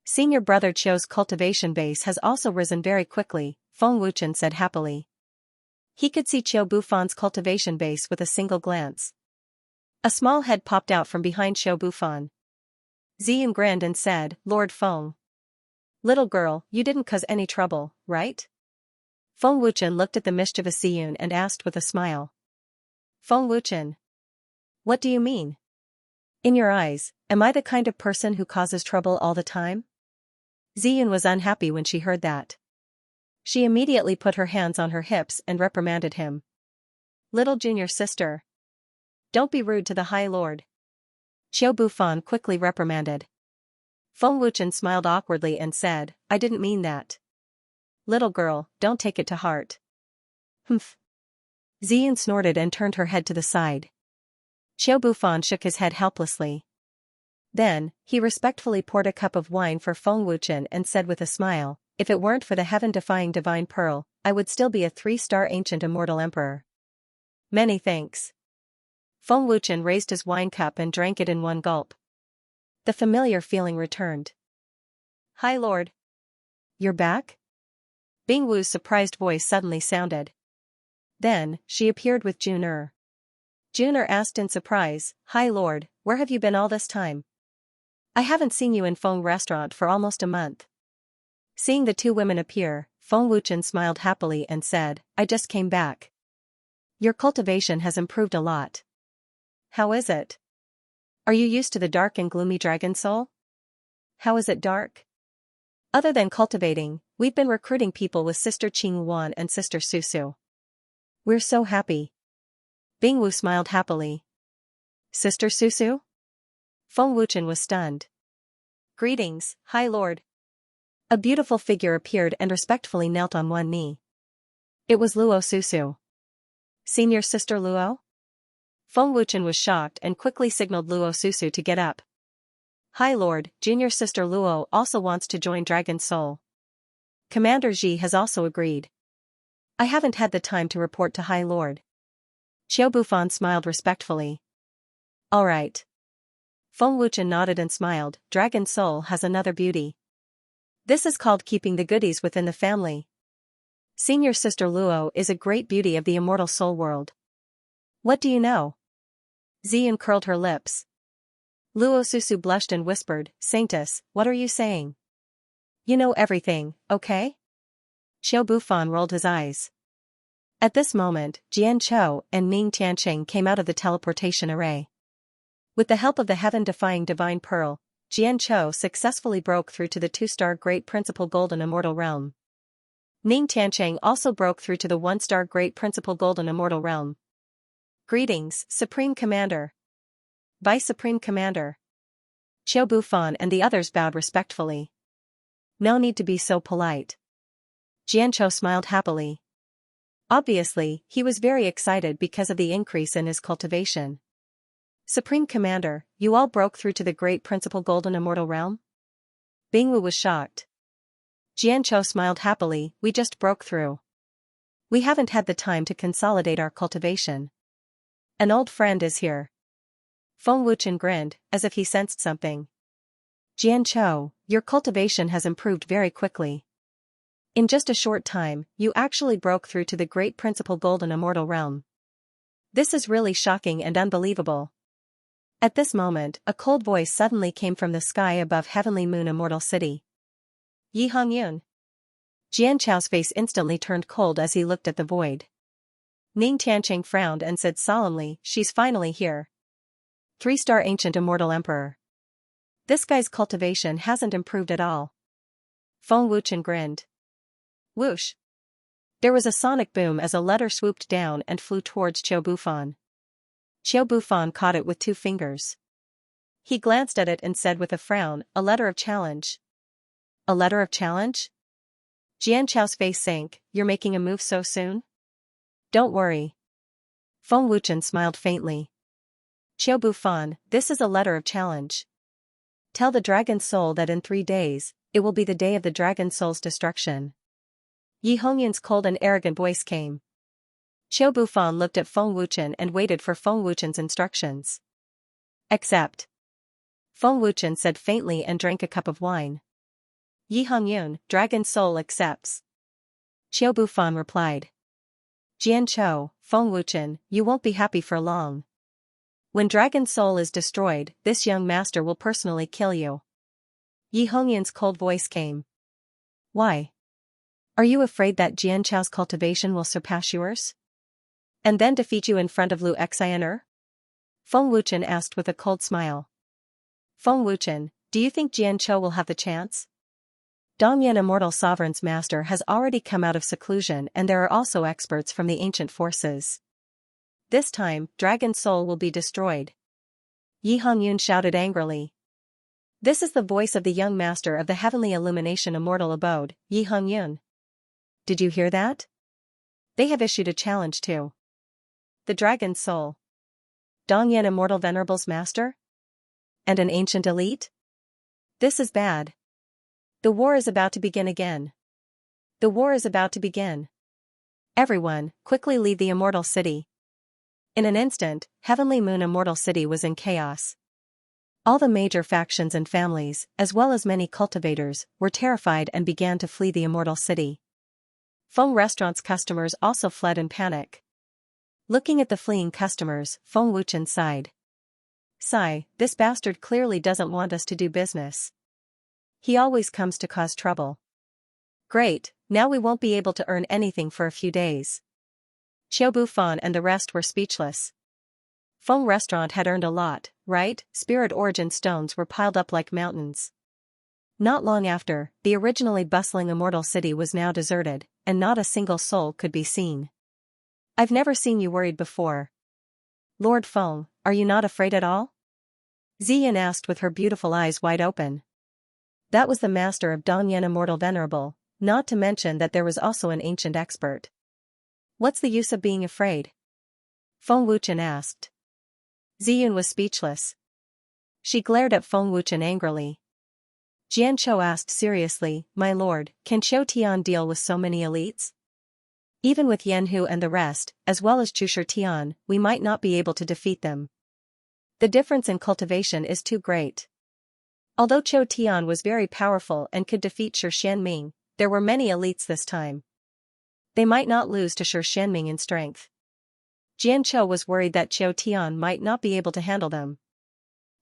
Senior brother Qiu's cultivation base has also risen very quickly, Feng Wuchen said happily. He could see Qiu Bufan's cultivation base with a single glance. A small head popped out from behind Qiu Bufan. Xian grinned and said, Lord Feng. Little girl, you didn't cause any trouble, right? Feng Wuchen looked at the mischievous Xian and asked with a smile. Feng Wuchen. What do you mean? In your eyes, am I the kind of person who causes trouble all the time? Xian was unhappy when she heard that. She immediately put her hands on her hips and reprimanded him. Little junior sister. Don't be rude to the High Lord. Qiu Bufan quickly reprimanded. Feng Wuchen smiled awkwardly and said, I didn't mean that. Little girl, don't take it to heart. Humph. Xian snorted and turned her head to the side. Qiu Bufan shook his head helplessly. Then, he respectfully poured a cup of wine for Feng Wuchen and said with a smile, if it weren't for the heaven-defying divine pearl, I would still be a 3-star ancient immortal emperor. Many thanks. Feng Wuchen raised his wine cup and drank it in one gulp. The familiar feeling returned. High Lord. You're back? Bing Wu's surprised voice suddenly sounded. Then, she appeared with Jun. Jun asked in surprise, High Lord, where have you been all this time? I haven't seen you in Feng restaurant for almost a month. Seeing the 2 women appear, Feng Wuchen smiled happily and said, I just came back. Your cultivation has improved a lot. How is it? Are you used to the dark and gloomy dragon soul? How is it dark? Other than cultivating, we've been recruiting people with Sister Qing Wan and Sister Susu. We're so happy. Bing Wu smiled happily. Sister Susu? Feng Wuchen was stunned. Greetings, High Lord. A beautiful figure appeared and respectfully knelt on one knee. It was Luo Susu. Senior Sister Luo? Feng Wuchen was shocked and quickly signaled Luo Susu to get up. High Lord, Junior Sister Luo also wants to join Dragon Soul. Commander Ji has also agreed. I haven't had the time to report to High Lord. Qiu Bufan smiled respectfully. All right. Feng Wuchen nodded and smiled. Dragon Soul has another beauty. This is called keeping the goodies within the family. Senior Sister Luo is a great beauty of the immortal soul world. What do you know? Xian curled her lips. Luo Susu blushed and whispered, Saintess, what are you saying? You know everything, okay? Qiu Bufan rolled his eyes. At this moment, Jian Chou and Ning Tianqing came out of the teleportation array. With the help of the heaven-defying divine pearl, Jian Chou successfully broke through to the 2-star Great Principal Golden Immortal Realm. Ning Tianqing also broke through to the 1-star Great Principal Golden Immortal Realm. Greetings, Supreme Commander. Vice Supreme Commander. Qiu Bufan and the others bowed respectfully. No need to be so polite. Jian Chou smiled happily. Obviously, he was very excited because of the increase in his cultivation. Supreme Commander, you all broke through to the Great Principal Golden Immortal Realm? Bing Wu was shocked. Jian Chou smiled happily, we just broke through. We haven't had the time to consolidate our cultivation. An old friend is here. Feng Wuchen grinned, as if he sensed something. Jian Chou, your cultivation has improved very quickly. In just a short time, you actually broke through to the Great Principal Golden Immortal Realm. This is really shocking and unbelievable. At this moment, a cold voice suddenly came from the sky above Heavenly Moon Immortal City. Yi Hongyun. Jian Chou's face instantly turned cold as he looked at the void. Ning Tianqing frowned and said solemnly, she's finally here. 3-star Ancient Immortal Emperor. This guy's cultivation hasn't improved at all. Feng Wuchen grinned. Whoosh. There was a sonic boom as a letter swooped down and flew towards Qiu Bufan. Qiu Bufan caught it with 2 fingers. He glanced at it and said with a frown, "A letter of challenge." "A letter of challenge?" Xianxia's face sank. "You're making a move so soon?" "Don't worry." Feng Wuchen smiled faintly. "Qiu Bufan, this is a letter of challenge. Tell the dragon soul that in 3 days, it will be the day of the dragon soul's destruction." Yi Hongyun's cold and arrogant voice came. Qiu Bufan looked at Feng Wuchen and waited for Feng Wuchen's instructions. "Accept." Feng Wuchen said faintly and drank a cup of wine. "Yi Hongyun, dragon soul accepts." Qiu Bufan replied. "Jianchou, Feng Wuchen, you won't be happy for long. When dragon soul is destroyed, this young master will personally kill you." Yi Hongyun's cold voice came. "Why? Are you afraid that Jianchao's cultivation will surpass yours? And then defeat you in front of Lu Xian'er?" Feng Wuchen asked with a cold smile. "Feng Wuchen, do you think Jianchou will have the chance? Dongyan Immortal Sovereign's master has already come out of seclusion and there are also experts from the ancient forces. This time, Dragon Soul will be destroyed." Yi Hongyun shouted angrily. "This is the voice of the young master of the Heavenly Illumination Immortal Abode, Yi Hongyun. Did you hear that? They have issued a challenge to the Dragon Soul. Dongyan Immortal Venerable's master? And an ancient elite? This is bad. The war is about to begin again. The war is about to begin. Everyone, quickly leave the Immortal City." In an instant, Heavenly Moon Immortal City was in chaos. All the major factions and families, as well as many cultivators, were terrified and began to flee the Immortal City. Feng Restaurant's customers also fled in panic. Looking at the fleeing customers, Feng Wuchen sighed. "Sigh, this bastard clearly doesn't want us to do business. He always comes to cause trouble. Great, now we won't be able to earn anything for a few days." Qiu Bufan and the rest were speechless. Feng Restaurant had earned a lot, right? Spirit origin stones were piled up like mountains. Not long after, the originally bustling Immortal City was now deserted, and not a single soul could be seen. "I've never seen you worried before. Lord Feng, are you not afraid at all?" Ziyan asked with her beautiful eyes wide open. That was the master of Dongyan Immortal Venerable, not to mention that there was also an ancient expert. "What's the use of being afraid?" Feng Wuchen asked. Ziyun was speechless. She glared at Feng Wuchen angrily. Jianchou asked seriously, "My lord, can Qiu Tian deal with so many elites? Even with Yanhu and the rest, as well as Chu Tian, we might not be able to defeat them. The difference in cultivation is too great." Although Qiu Tian was very powerful and could defeat Shi Xianming, there were many elites this time. They might not lose to Shi Xianming in strength. Jianchou was worried that Qiu Tian might not be able to handle them.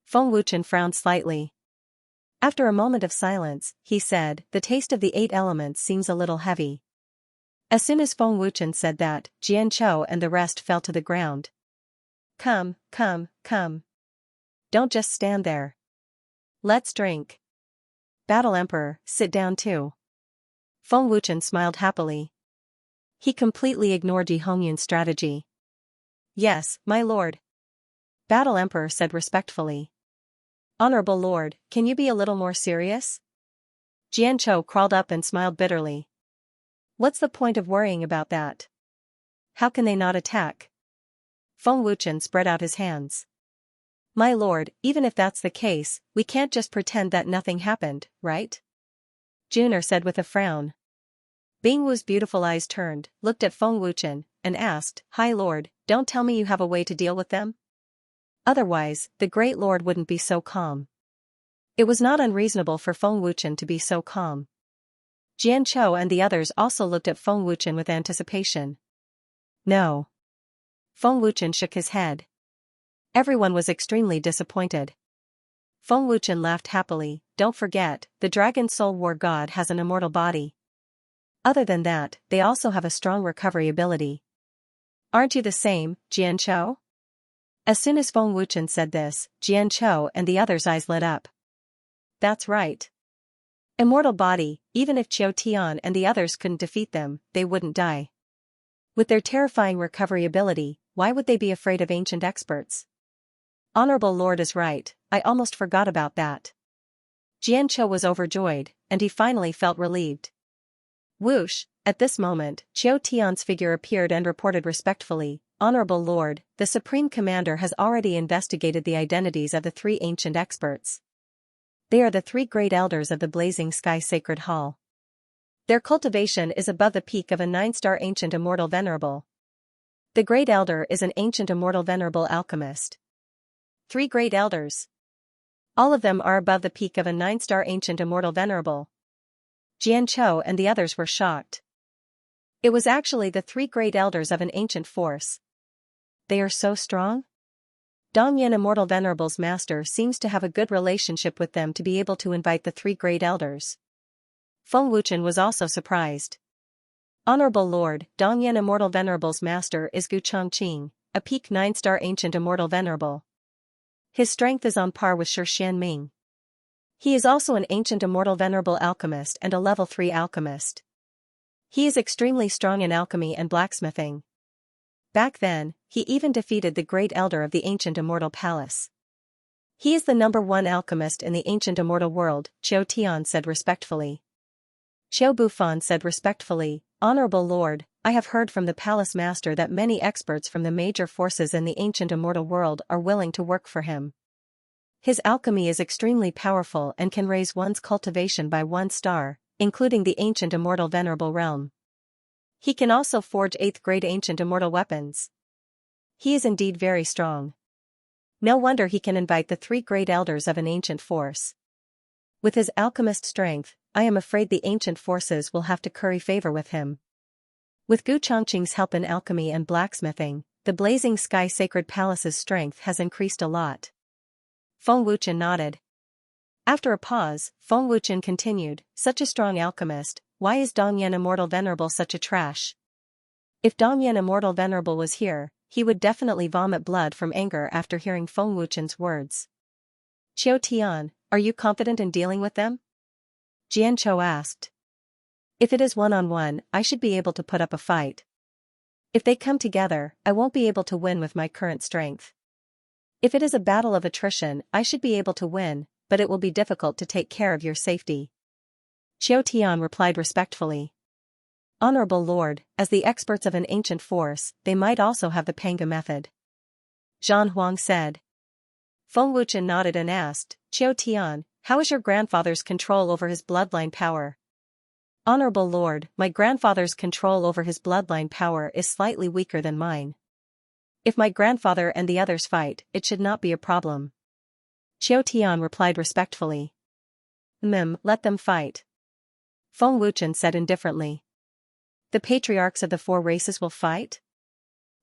Feng Wuchen frowned slightly. After a moment of silence, he said, "The taste of the 8 elements seems a little heavy." As soon as Feng Wuchen said that, Jianchou and the rest fell to the ground. Come, come, come. Don't just stand there. Let's drink." "Battle Emperor, sit down too." Feng Wuchen smiled happily. He completely ignored Yi Hongyun's strategy. "Yes, my lord." Battle Emperor said respectfully. "Honorable lord, can you be a little more serious?" Jianchou crawled up and smiled bitterly. "What's the point of worrying about that? How can they not attack?" Feng Wuchen spread out his hands. "My lord, even if that's the case, we can't just pretend that nothing happened, right?" Juner said with a frown. Bingwu's beautiful eyes turned, looked at Feng Wuchen, and asked, "High Lord, don't tell me you have a way to deal with them? Otherwise, the Great Lord wouldn't be so calm." It was not unreasonable for Feng Wuchen to be so calm. Jianchou and the others also looked at Feng Wuchen with anticipation. "No." Feng Wuchen shook his head. Everyone was extremely disappointed. Feng Wuchen laughed happily. "Don't forget, the Dragon Soul War God has an immortal body. Other than that, they also have a strong recovery ability. Aren't you the same, Jianchou?" As soon as Feng Wuchen said this, Jianchou and the others' eyes lit up. That's right. Immortal body, even if Qiu Tian and the others couldn't defeat them, they wouldn't die. With their terrifying recovery ability, why would they be afraid of ancient experts? Honorable Lord is right, I almost forgot about that. Xianxia was overjoyed, and he finally felt relieved. Whoosh, at this moment, Qiu Tian's figure appeared and reported respectfully, Honorable Lord, the Supreme Commander has already investigated the identities of the three ancient experts. They are the three great elders of the Blazing Sky Sacred Hall. Their cultivation is above the peak of a 9-star ancient immortal venerable. The great elder is an ancient immortal venerable alchemist. 3 great elders. All of them are above the peak of a 9-star ancient immortal venerable. Jianqiu and the others were shocked. It was actually the 3 great elders of an ancient force. They are so strong? Dongyan Immortal Venerable's master seems to have a good relationship with them to be able to invite the 3 great elders. Feng Wuchen was also surprised. Honorable Lord, Dongyan Immortal Venerable's master is Gu Chongqing, a peak 9-star ancient immortal venerable. His strength is on par with Shi Xianming. He is also an ancient immortal venerable alchemist and a level 3 alchemist. He is extremely strong in alchemy and blacksmithing. Back then, he even defeated the great elder of the ancient immortal palace. He is the #1 alchemist in the ancient immortal world, Qiu Tian said respectfully. Qiu Bufan said respectfully, Honorable Lord, I have heard from the palace master that many experts from the major forces in the ancient immortal world are willing to work for him. His alchemy is extremely powerful and can raise one's cultivation by 1 star, including the ancient immortal venerable realm. He can also forge 8th grade ancient immortal weapons. He is indeed very strong. No wonder he can invite the 3 great elders of an ancient force. With his alchemist strength, I am afraid the ancient forces will have to curry favor with him. With Gu Chongqing's help in alchemy and blacksmithing, the Blazing Sky Sacred Palace's strength has increased a lot. Feng Wuchen nodded. After a pause, Feng Wuchen continued, such a strong alchemist, why is Dongyan Immortal Venerable such a trash? If Dongyan Immortal Venerable was here, he would definitely vomit blood from anger after hearing Feng Wuchen's words. Qiu Tian, are you confident in dealing with them? Jianqiu asked. If it is one-on-one, I should be able to put up a fight. If they come together, I won't be able to win with my current strength. If it is a battle of attrition, I should be able to win, but it will be difficult to take care of your safety. Qiu Tian replied respectfully. Honorable Lord, as the experts of an ancient force, they might also have the Panga method. Zhan Huang said. Feng Wuchen nodded and asked, Qiu Tian, how is your grandfather's control over his bloodline power? Honorable Lord, my grandfather's control over his bloodline power is slightly weaker than mine. If my grandfather and the others fight, it should not be a problem. Qiu Tian replied respectfully. Let them fight. Feng Wuchen said indifferently. The patriarchs of the 4 races will fight?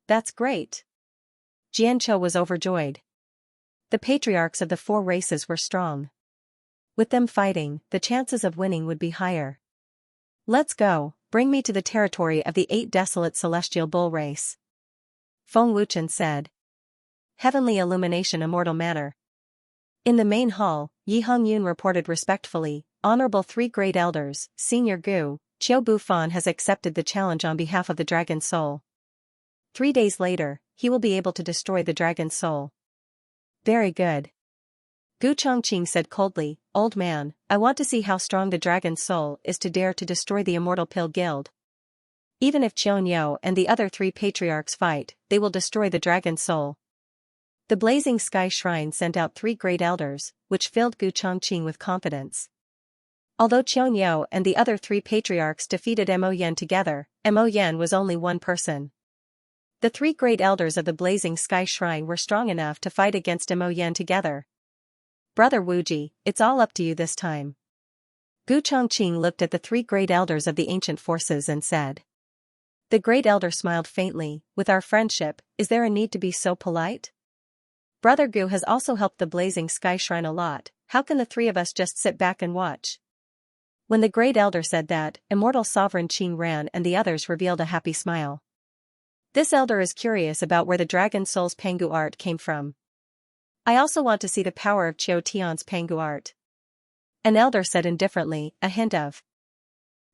That's great. Jianqiu was overjoyed. The patriarchs of the 4 races were strong. With them fighting, the chances of winning would be higher. Let's go, bring me to the territory of the 8 desolate celestial bull race. Feng Wuchen said. Heavenly Illumination Immortal Manor. In the main hall, Yi Hongyun reported respectfully, Honorable 3 great elders, Senior Gu, Qiu Bufan has accepted the challenge on behalf of the Dragon Soul. 3 days later, he will be able to destroy the Dragon Soul. Very good. Gu Chongqing said coldly, Old man, I want to see how strong the Dragon Soul is to dare to destroy the Immortal Pill Guild. Even if Qianyo and the other 3 patriarchs fight, they will destroy the Dragon Soul. The Blazing Sky Shrine sent out 3 great elders, which filled Gu Chongqing with confidence. Although Qianyo and the other 3 patriarchs defeated Mo Yan together, Mo Yan was only one person. The 3 great elders of the Blazing Sky Shrine were strong enough to fight against Mo Yan together. Brother Wuji, it's all up to you this time. Gu Chongqing looked at the 3 great elders of the ancient forces and said. The great elder smiled faintly, with our friendship, is there a need to be so polite? Brother Gu has also helped the Blazing Sky Shrine a lot, how can the 3 of us just sit back and watch? When the great elder said that, Immortal Sovereign Qing ran and the others revealed a happy smile. This elder is curious about where the Dragon Soul's Pangu art came from. I also want to see the power of Qiu Tian's Pangu art. An elder said indifferently, a hint of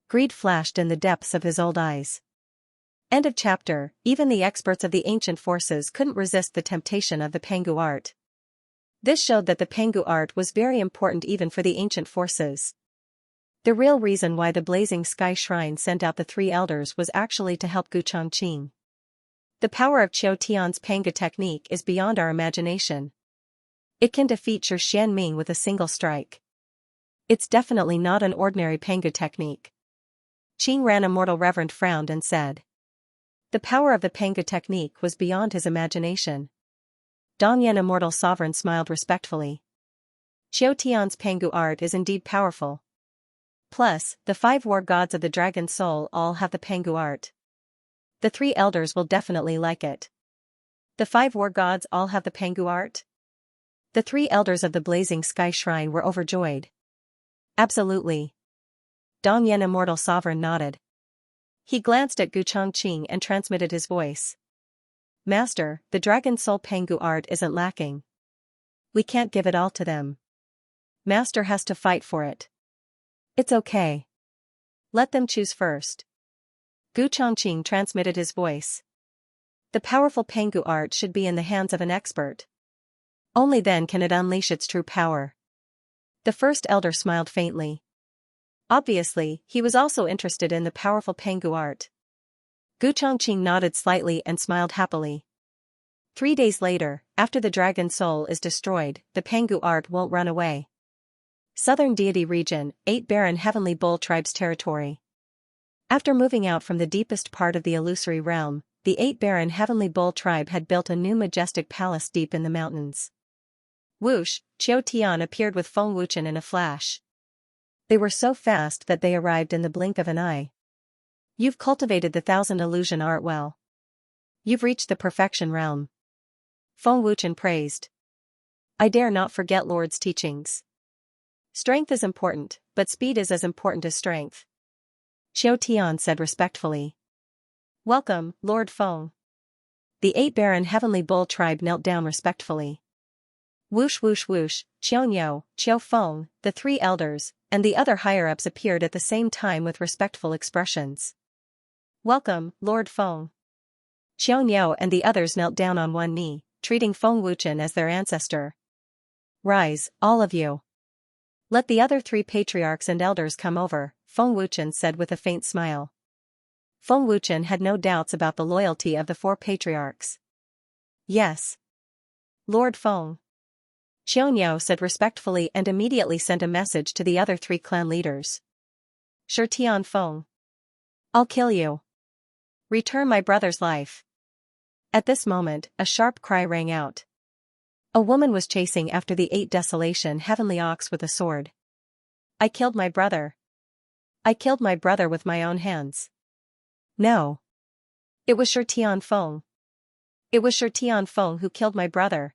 greed flashed in the depths of his old eyes. End of chapter. Even the experts of the ancient forces couldn't resist the temptation of the Pengu art. This showed that the Pengu art was very important even for the ancient forces. The real reason why the Blazing Sky Shrine sent out the three elders was actually to help Gu Chongqing. The power of Qiu Tian's Pengu technique is beyond our imagination. It can defeat Shi Xianming with a single strike. It's definitely not an ordinary Pengu technique. Qing Ran Immortal Reverend frowned and said. The power of the Pengu technique was beyond his imagination. Dongyan Immortal Sovereign smiled respectfully. Qiu Tian's Pengu art is indeed powerful. Plus, the 5 war gods of the Dragon Soul all have the Pengu art. The 3 elders will definitely like it. The 5 war gods all have the Pengu art? The 3 elders of the Blazing Sky Shrine were overjoyed. Absolutely. Dongyan Immortal Sovereign nodded. He glanced at Gu Chongqing and transmitted his voice. Master, the Dragon Soul Pengu art isn't lacking. We can't give it all to them. Master has to fight for it. It's okay. Let them choose first. Gu Chongqing transmitted his voice. The powerful Pengu art should be in the hands of an expert. Only then can it unleash its true power. The first elder smiled faintly. Obviously, he was also interested in the powerful Pengu art. Gu Chongqing nodded slightly and smiled happily. 3 days later, after the Dragon Soul is destroyed, the Pengu art won't run away. Southern Deity Region, 8 Barren Heavenly Bull Tribes Territory. After moving out from the deepest part of the illusory realm, the 8 Barren Heavenly Bull Tribe had built a new majestic palace deep in the mountains. Whoosh, Qiu Tian appeared with Feng Wuchen in a flash. They were so fast that they arrived in the blink of an eye. You've cultivated the 1000 illusion art well. You've reached the perfection realm. Feng Wuchen praised. I dare not forget Lord's teachings. Strength is important, but speed is as important as strength. Qiu Tian said respectfully. Welcome, Lord Feng. The 8 Barren Heavenly Bull Tribe knelt down respectfully. Whoosh whoosh whoosh, Qiu Qiu Feng, the 3 elders, and the other higher-ups appeared at the same time with respectful expressions. Welcome, Lord Feng. Qiu and the others knelt down on one knee, treating Feng Wuchen as their ancestor. Rise, all of you. Let the other 3 patriarchs and elders come over, Feng Wuchen said with a faint smile. Feng Wuchen had no doubts about the loyalty of the 4 patriarchs. Yes. Lord Feng. Qiu said respectfully and immediately sent a message to the other 3 clan leaders. Shi Tian Feng. I'll kill you. Return my brother's life. At this moment, a sharp cry rang out. A woman was chasing after the 8 Desolation Heavenly Ox with a sword. I killed my brother. I killed my brother with my own hands. No. It was Shi Tian Feng. It was Shi Tian Feng who killed my brother.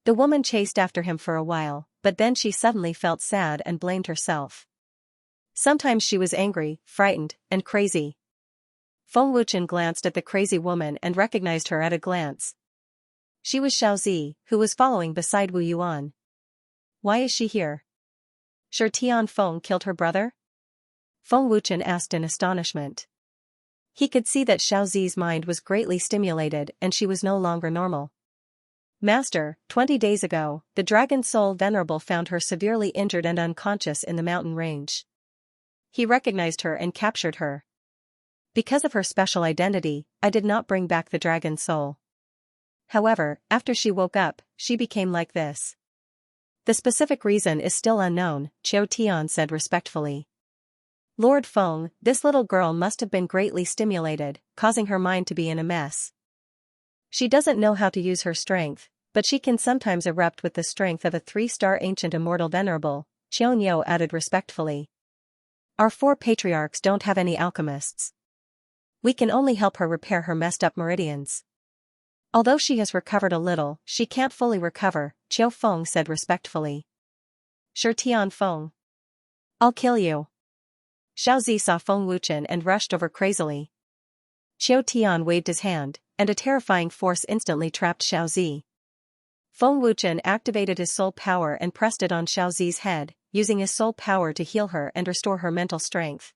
The woman chased after him for a while, but then she suddenly felt sad and blamed herself. Sometimes she was angry, frightened, and crazy. Feng Wuchen glanced at the crazy woman and recognized her at a glance. She was Xiaozi, who was following beside Wu Yuan. Why is she here? Shi Tian Feng killed her brother? Feng Wuchen asked in astonishment. He could see that Xiaozi's mind was greatly stimulated and she was no longer normal. Master, 20 days ago, the Dragon Soul Venerable found her severely injured and unconscious in the mountain range. He recognized her and captured her. Because of her special identity, I did not bring back the Dragon Soul. However, after she woke up, she became like this. The specific reason is still unknown, Qiu Tian said respectfully. Lord Feng, this little girl must have been greatly stimulated, causing her mind to be in a mess. She doesn't know how to use her strength, but she can sometimes erupt with the strength of a 3-star ancient immortal venerable, Qiu added respectfully. Our 4 patriarchs don't have any alchemists. We can only help her repair her messed up meridians. Although she has recovered a little, she can't fully recover, Qiu Feng said respectfully. Shi Tian Feng. I'll kill you. Xiaozi saw Feng Wuchen and rushed over crazily. Qiu Tian waved his hand, and a terrifying force instantly trapped Xiaozi. Feng Wuchen activated his soul power and pressed it on Xiaozi's head, using his soul power to heal her and restore her mental strength.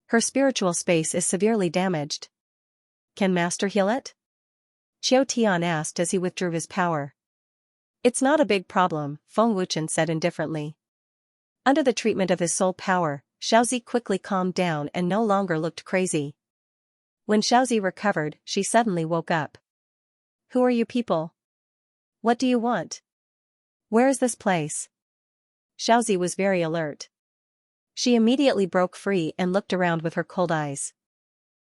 Her spiritual space is severely damaged. Can Master heal it? Qiu Tian asked as he withdrew his power. It's not a big problem, Feng Wuchen said indifferently. Under the treatment of his soul power, Xiaozi quickly calmed down and no longer looked crazy. When Xiaozi recovered, she suddenly woke up. Who are you people? What do you want? Where is this place? Xiaozi was very alert. She immediately broke free and looked around with her cold eyes.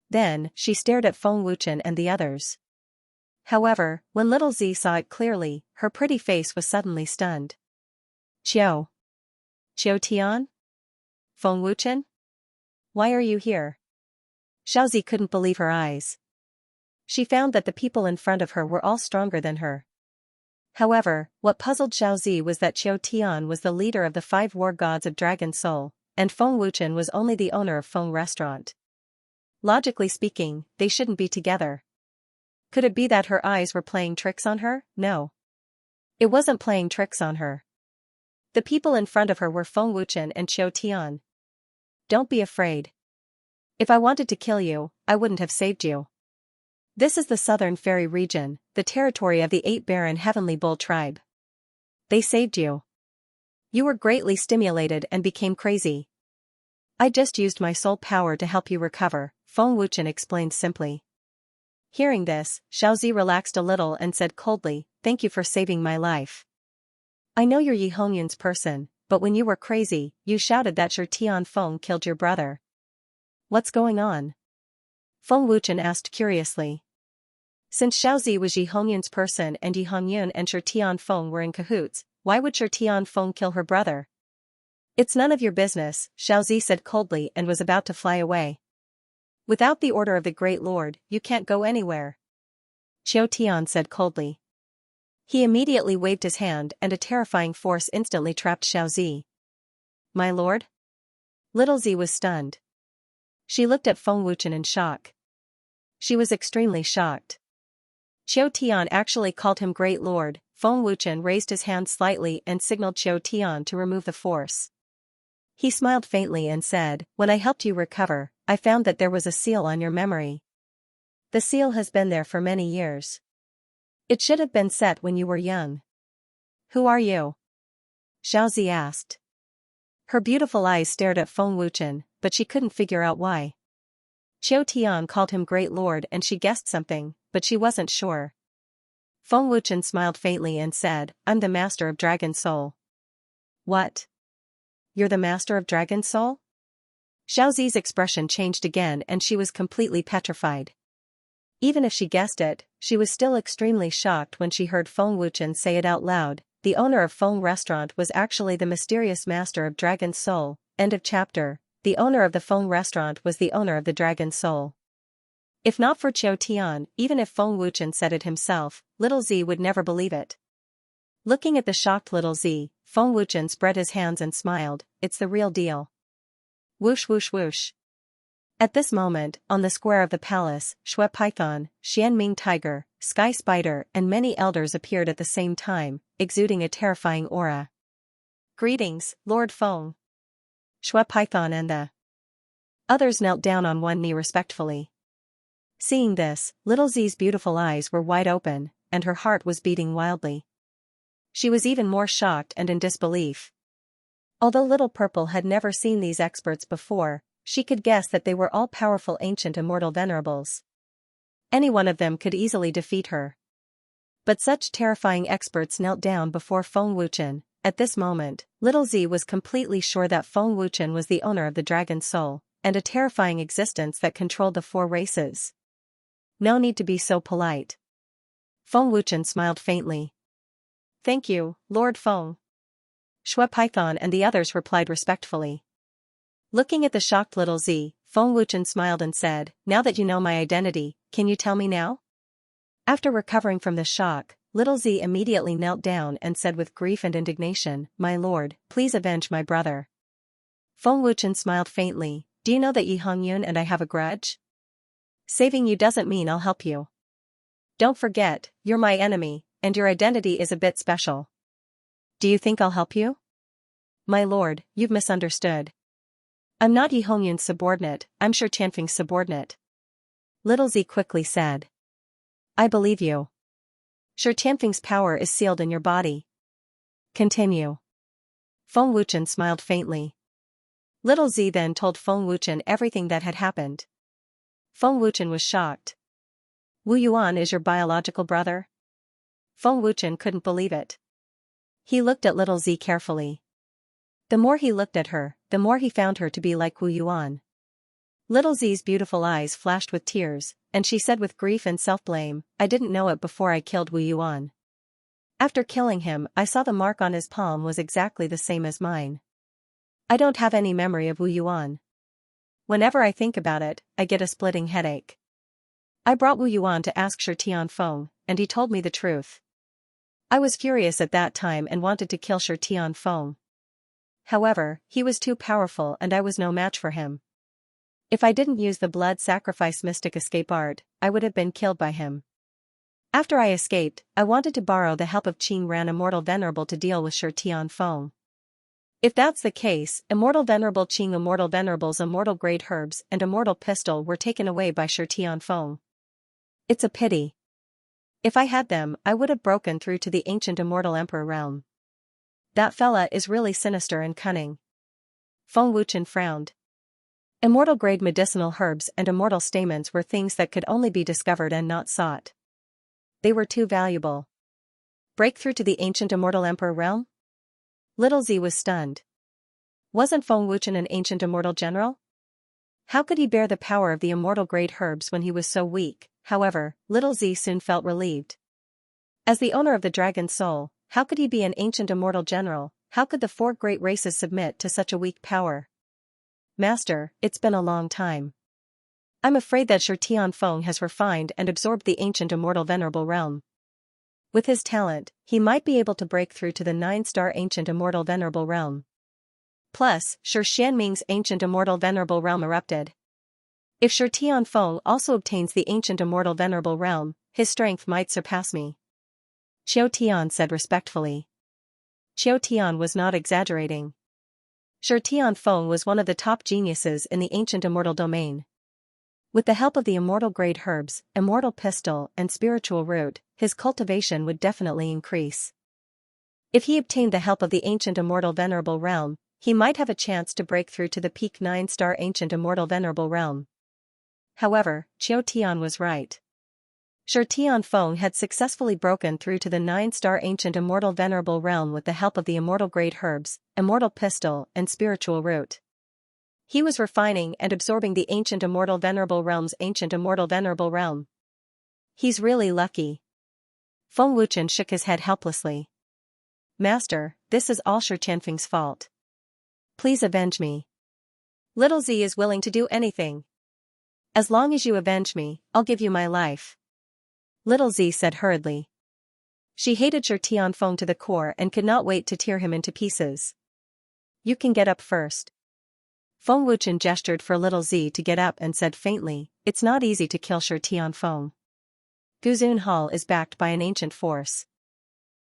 Then, she stared at Feng Wuchen and the others. However, when little Z saw it clearly, her pretty face was suddenly stunned. Qiu Tian? Feng Wuchen? Why are you here? Xiaozi couldn't believe her eyes. She found that the people in front of her were all stronger than her. However, what puzzled Xiaozi was that Qiu Tian was the leader of the 5 war gods of Dragon Soul, and Feng Wuchen was only the owner of Feng Restaurant. Logically speaking, they shouldn't be together. Could it be that her eyes were playing tricks on her? No. It wasn't playing tricks on her. The people in front of her were Feng Wuchen and Qiu Tian. Don't be afraid. If I wanted to kill you, I wouldn't have saved you. This is the Southern Fairy region, the territory of the 8-Baron Heavenly Bull tribe. They saved you. You were greatly stimulated and became crazy. I just used my soul power to help you recover, Feng Wuchen explained simply. Hearing this, Xiaozi relaxed a little and said coldly, thank you for saving my life. I know you're Yi Hongyun's person, but when you were crazy, you shouted that your Tian Feng killed your brother. What's going on? Feng Wuchen asked curiously. Since Xiaozi was Yi Hongyun's person and Yi Hongyun and Shi Tian Feng were in cahoots, why would Shi Tian Feng kill her brother? It's none of your business, Xiaozi said coldly and was about to fly away. Without the order of the Great Lord, you can't go anywhere. Qiu Tian said coldly. He immediately waved his hand and a terrifying force instantly trapped Xiaozi. My lord? Little Z was stunned. She looked at Feng Wuchen in shock. She was extremely shocked. Qiu Tian actually called him Great Lord. Feng Wuchen raised his hand slightly and signaled Qiu Tian to remove the force. He smiled faintly and said, when I helped you recover, I found that there was a seal on your memory. The seal has been there for many years. It should have been set when you were young. Who are you? Xiaozi asked. Her beautiful eyes stared at Feng Wuchen, but she couldn't figure out why. Qiu Tian called him Great Lord and she guessed something, but she wasn't sure. Feng Wuchen smiled faintly and said, I'm the Master of Dragon Soul. What? You're the Master of Dragon Soul? Xiaozi's expression changed again and she was completely petrified. Even if she guessed it, she was still extremely shocked when she heard Feng Wuchen say it out loud. The owner of Feng Restaurant was actually the mysterious Master of Dragon Soul. End of chapter. The owner of the Feng Restaurant was the owner of the Dragon Soul. If not for Qiu Tian, even if Feng Wuchen said it himself, little Z would never believe it. Looking at the shocked little Z, Feng Wuchen spread his hands and smiled, it's the real deal. Whoosh whoosh whoosh. At this moment, on the square of the palace, Shui Python, Xianming Tiger, Sky Spider and many elders appeared at the same time, exuding a terrifying aura. Greetings, Lord Feng. Shui Python and the others knelt down on one knee respectfully. Seeing this, little Z's beautiful eyes were wide open, and her heart was beating wildly. She was even more shocked and in disbelief. Although Little Purple had never seen these experts before, she could guess that they were all powerful ancient immortal venerables. Any one of them could easily defeat her. But such terrifying experts knelt down before Feng Wuchen. At this moment, little Z was completely sure that Feng Wuchen was the owner of the Dragon Soul, and a terrifying existence that controlled the 4 races. No need to be so polite. Feng Wuchen smiled faintly. Thank you, Lord Feng. Shui Python and the others replied respectfully. Looking at the shocked little Z, Feng Wuchen smiled and said, now that you know my identity, can you tell me now? After recovering from the shock, little Z immediately knelt down and said with grief and indignation, my lord, please avenge my brother. Feng Wuchen smiled faintly, do you know that Yi Hongyun and I have a grudge? Saving you doesn't mean I'll help you. Don't forget, you're my enemy, and your identity is a bit special. Do you think I'll help you? My lord, you've misunderstood. I'm not Yi Hongyun's subordinate, I'm Shi Tianfeng's subordinate. Little Z quickly said. I believe you. Shi Tianfeng's power is sealed in your body. Continue. Feng Wuchen smiled faintly. Little Z then told Feng Wuchen everything that had happened. Feng Wuchen was shocked. Wu Yuan is your biological brother? Feng Wuchen couldn't believe it. He looked at Little Z carefully. The more he looked at her, the more he found her to be like Wu Yuan. Little Z's beautiful eyes flashed with tears, and she said with grief and self-blame, I didn't know it before I killed Wu Yuan. After killing him, I saw the mark on his palm was exactly the same as mine. I don't have any memory of Wu Yuan. Whenever I think about it, I get a splitting headache. I brought Wu Yuan to ask Shi Tianfeng, and he told me the truth. I was furious at that time and wanted to kill Shi Tianfeng. However, he was too powerful and I was no match for him. If I didn't use the blood sacrifice mystic escape art, I would have been killed by him. After I escaped, I wanted to borrow the help of Qing Ran Immortal Venerable to deal with Shi Tianfeng. If that's the case, Immortal Venerable Qing Immortal Venerable's immortal grade herbs and immortal pistol were taken away by Shi Tianfeng. It's a pity. If I had them, I would have broken through to the ancient immortal emperor realm. That fella is really sinister and cunning. Feng Wuchen frowned. Immortal grade medicinal herbs and immortal stamens were things that could only be discovered and not sought. They were too valuable. Breakthrough to the ancient immortal emperor realm? Little Z was stunned. Wasn't Feng Wuchen an ancient immortal general? How could he bear the power of the immortal grade herbs when he was so weak? However, Little Z soon felt relieved. As the owner of the dragon soul, how could he be an ancient immortal general? How could the four great races submit to such a weak power? Master, it's been a long time. I'm afraid that Shi Tianfeng has refined and absorbed the ancient immortal venerable realm. With his talent, he might be able to break through to the 9-star ancient immortal venerable realm. Plus, Shi Xianming's ancient immortal venerable realm erupted. If Shi Tianfeng also obtains the ancient immortal venerable realm, his strength might surpass me. Qiu Tian said respectfully. Qiu Tian was not exaggerating. Shi Tianfeng was one of the top geniuses in the ancient immortal domain. With the help of the immortal grade herbs, immortal pistol, and spiritual root, his cultivation would definitely increase. If he obtained the help of the ancient immortal venerable realm, he might have a chance to break through to the peak 9-star ancient immortal venerable realm. However, Qiu Tian was right. Shi Tianfeng had successfully broken through to the 9-star ancient immortal venerable realm with the help of the immortal grade herbs, immortal pistol, and spiritual root. He was refining and absorbing the ancient immortal venerable realm's ancient immortal venerable realm. He's really lucky. Feng Wuchen shook his head helplessly. Master, this is all Shi Tianfeng's fault. Please avenge me. Little Z is willing to do anything. As long as you avenge me, I'll give you my life. Little Z said hurriedly. She hated Shi Tianfeng to the core and could not wait to tear him into pieces. You can get up first. Feng Wuchen gestured for Little Z to get up and said faintly, it's not easy to kill Shi Tianfeng. Guzun Hall is backed by an ancient force.